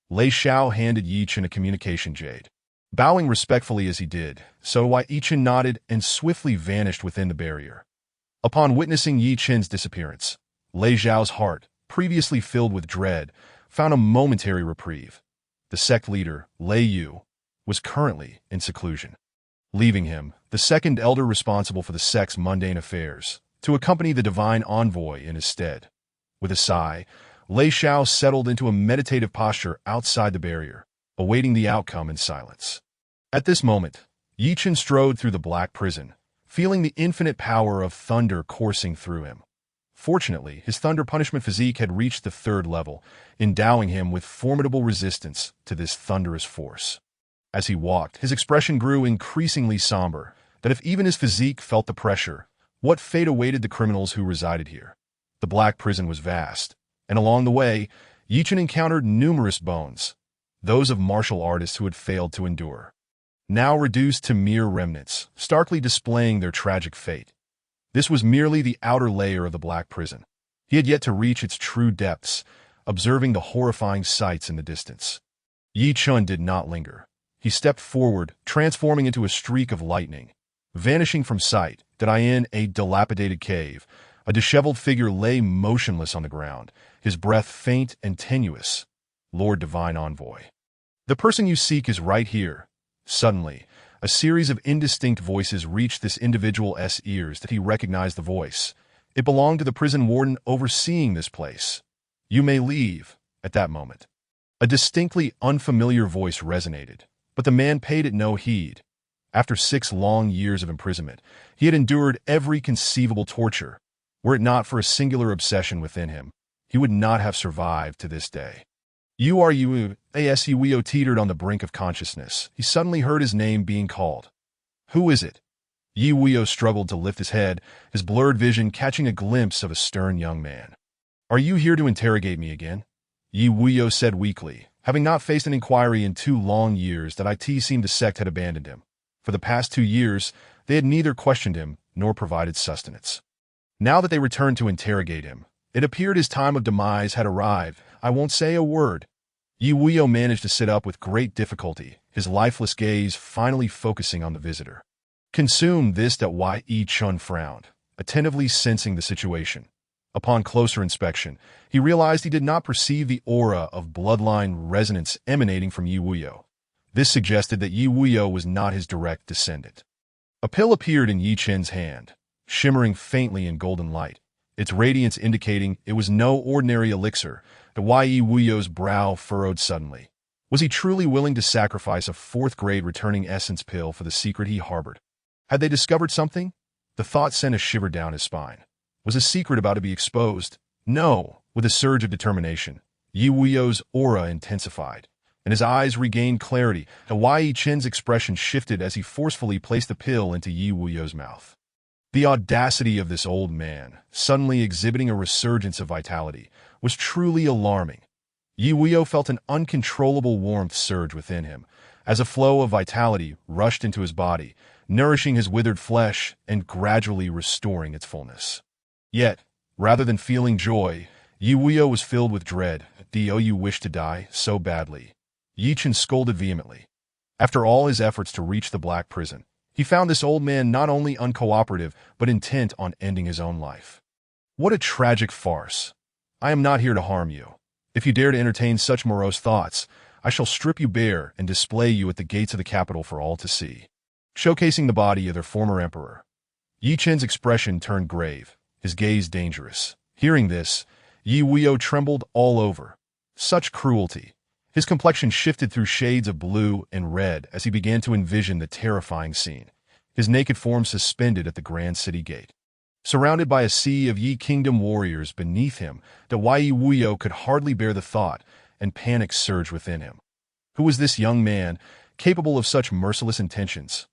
Lei Xiao handed Yi Chen a communication jade. Bowing respectfully as he did, Yi Chen nodded and swiftly vanished within the barrier. Upon witnessing Yi Chen's disappearance, Lei Xiao's heart, previously filled with dread, found a momentary reprieve. The sect leader, Lei Yu, was currently in seclusion, leaving him, the second elder responsible for the sect's mundane affairs, to accompany the Divine Envoy in his stead. With a sigh, Lei Xiao settled into a meditative posture outside the barrier, awaiting the outcome in silence. At this moment, Yi Chen strode through the Black Prison, feeling the infinite power of thunder coursing through him. Fortunately, his thunder punishment physique had reached the 3rd level, endowing him with formidable resistance to this thunderous force. As he walked, his expression grew increasingly somber, that if even his physique felt the pressure, what fate awaited the criminals who resided here? The Black Prison was vast, and along the way, Yi Chen encountered numerous bones, those of martial artists who had failed to endure, now reduced to mere remnants, starkly displaying their tragic fate. This was merely the outer layer of the Black Prison. He had yet to reach its true depths, observing the horrifying sights in the distance. Yi Chen did not linger. He stepped forward, transforming into a streak of lightning. Vanishing from sight, in a dilapidated cave, a disheveled figure lay motionless on the ground, his breath faint and tenuous. Lord Divine Envoy. The person you seek is right here. Suddenly, a series of indistinct voices reached this individual's ears that he recognized the voice. It belonged to the prison warden overseeing this place. You may leave, at that moment. A distinctly unfamiliar voice resonated, but the man paid it no heed. After 6 long years of imprisonment, he had endured every conceivable torture. Were it not for a singular obsession within him, he would not have survived to this day. Yu Wuyo teetered on the brink of consciousness. He suddenly heard his name being called. Who is it? Yi Wuyo struggled to lift his head, his blurred vision catching a glimpse of a stern young man. Are you here to interrogate me again? Yi Wuyo said weakly, having not faced an inquiry in 2 long years that it seemed the sect had abandoned him. For the past 2 years, they had neither questioned him nor provided sustenance. Now that they returned to interrogate him, it appeared his time of demise had arrived. I won't say a word. Yi Wuyo managed to sit up with great difficulty, his lifeless gaze finally focusing on the visitor. Consumed this that Yi Chun frowned, attentively sensing the situation. Upon closer inspection, he realized he did not perceive the aura of bloodline resonance emanating from Yi Wuyo. This suggested that Yi Wuyo was not his direct descendant. A pill appeared in Yi Chen's hand, shimmering faintly in golden light, its radiance indicating it was no ordinary elixir. The Yi Wuyo's brow furrowed suddenly. Was he truly willing to sacrifice a fourth-grade returning essence pill for the secret he harbored? Had they discovered something? The thought sent a shiver down his spine. Was a secret about to be exposed? No. With a surge of determination, Yi Wuyo's aura intensified, and his eyes regained clarity. Yi Chen's expression shifted as he forcefully placed the pill into Yi Wuyo's mouth. The audacity of this old man, suddenly exhibiting a resurgence of vitality, was truly alarming. Yi Wuyo felt an uncontrollable warmth surge within him, as a flow of vitality rushed into his body, nourishing his withered flesh and gradually restoring its fullness. Yet, rather than feeling joy, Yi Wuyo was filled with dread. Do you wish to die so badly? Yi Chen scolded vehemently. After all his efforts to reach the Black Prison, he found this old man not only uncooperative, but intent on ending his own life. What a tragic farce. I am not here to harm you. If you dare to entertain such morose thoughts, I shall strip you bare and display you at the gates of the capital for all to see. Showcasing the body of their former emperor. Yi Chen's expression turned grave, his gaze dangerous. Hearing this, Yi Wuyo trembled all over. Such cruelty. His complexion shifted through shades of blue and red as he began to envision the terrifying scene, his naked form suspended at the grand city gate. Surrounded by a sea of Yi Kingdom warriors beneath him, Yi Wuyo could hardly bear the thought, and panic surged within him. Who was this young man, capable of such merciless intentions?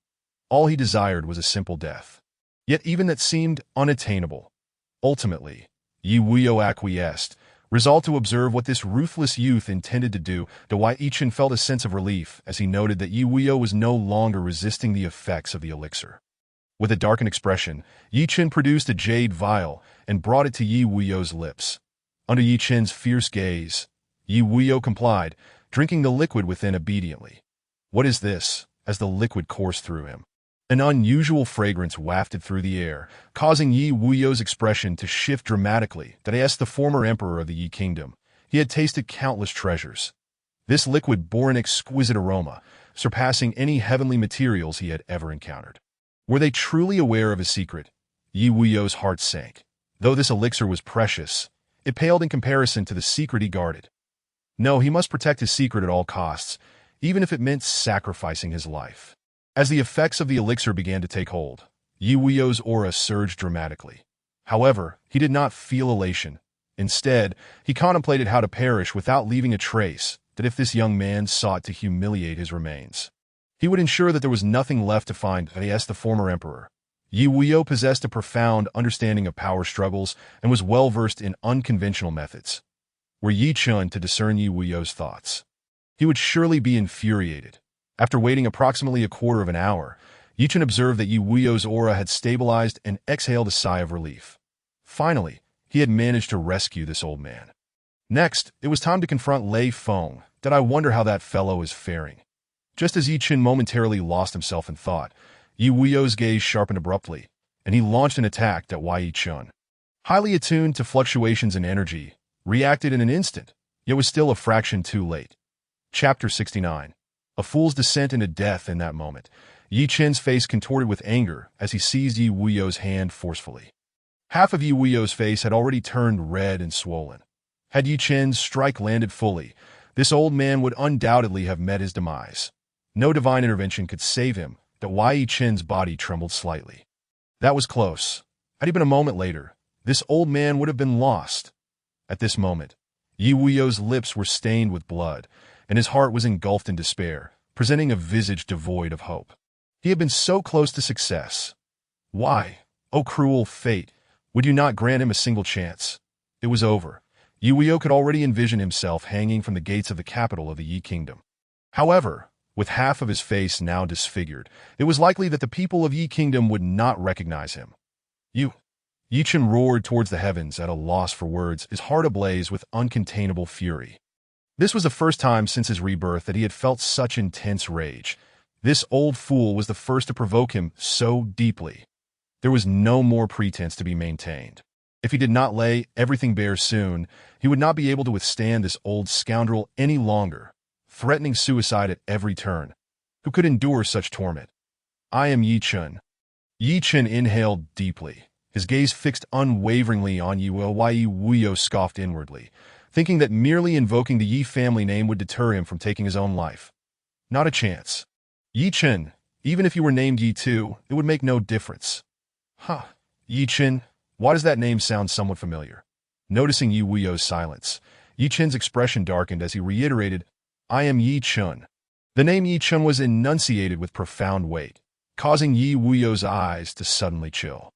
All he desired was a simple death. Yet even that seemed unattainable. Ultimately, Yi Wuyo acquiesced, resolved to observe what this ruthless youth intended to do. Yi Chen felt a sense of relief as he noted that Yi Wuyo was no longer resisting the effects of the elixir. With a darkened expression, Yi Chen produced a jade vial and brought it to Yi Wuyo's lips. Under Yi Chen's fierce gaze, Yi Wuyo complied, drinking the liquid within obediently. What is this? As the liquid coursed through him, an unusual fragrance wafted through the air, causing Yi Wuyo's expression to shift dramatically. As the former emperor of the Yi Kingdom, he had tasted countless treasures. This liquid bore an exquisite aroma, surpassing any heavenly materials he had ever encountered. Were they truly aware of his secret? Yi Wuyo's heart sank. Though this elixir was precious, it paled in comparison to the secret he guarded. No, he must protect his secret at all costs, even if it meant sacrificing his life. As the effects of the elixir began to take hold, Yi Wuyo's aura surged dramatically. However, he did not feel elation. Instead, he contemplated how to perish without leaving a trace, that if this young man sought to humiliate his remains, he would ensure that there was nothing left to find. The former emperor. Yi Wuyo possessed a profound understanding of power struggles and was well-versed in unconventional methods. Were Yi Chen to discern Yi Wuyo's thoughts, he would surely be infuriated. After waiting approximately a quarter of an hour, Yi Chen observed that Yi Wuyo's aura had stabilized and exhaled a sigh of relief. Finally, he had managed to rescue this old man. Next, it was time to confront Lei Feng. I wonder how that fellow is faring. Just as Yi Chen momentarily lost himself in thought, Yi Wuyo's gaze sharpened abruptly, and he launched an attack at Yi Chen. Highly attuned to fluctuations in energy, reacted in an instant, yet was still a fraction too late. Chapter 69. A fool's descent into death. In that moment, Yi Chen's face contorted with anger as he seized Yi Wuyo's hand forcefully. Half of Yi Wuyo's face had already turned red and swollen. Had Yi Chen's strike landed fully, this old man would undoubtedly have met his demise. No divine intervention could save him. Yi Chen's body trembled slightly. That was close. Had he been a moment later, this old man would have been lost. At this moment, Yi Wuyo's lips were stained with blood, and his heart was engulfed in despair, presenting a visage devoid of hope. He had been so close to success. Why, oh cruel fate, would you not grant him a single chance? It was over. Yi Wuyo could already envision himself hanging from the gates of the capital of the Yi Kingdom. However, with half of his face now disfigured, it was likely that the people of Yi Kingdom would not recognize him. Yi Chen roared towards the heavens at a loss for words, his heart ablaze with uncontainable fury. This was the first time since his rebirth that he had felt such intense rage. This old fool was the first to provoke him so deeply. There was no more pretense to be maintained. If he did not lay everything bare soon, he would not be able to withstand this old scoundrel any longer, threatening suicide at every turn. Who could endure such torment? I am Yi Chen. Yi Chen inhaled deeply, his gaze fixed unwaveringly on Yi Wuyo, while Yi Wuyo scoffed inwardly, thinking that merely invoking the Yi family name would deter him from taking his own life. Not a chance. Yi Chen, even if you were named Yi too, it would make no difference. Huh. Yi Chen, why does that name sound somewhat familiar? Noticing Yi Wuyo's silence, Yi Chen's expression darkened as he reiterated, I am Yi Chen. The name Yi Chen was enunciated with profound weight, causing Yi Wuyo's eyes to suddenly chill.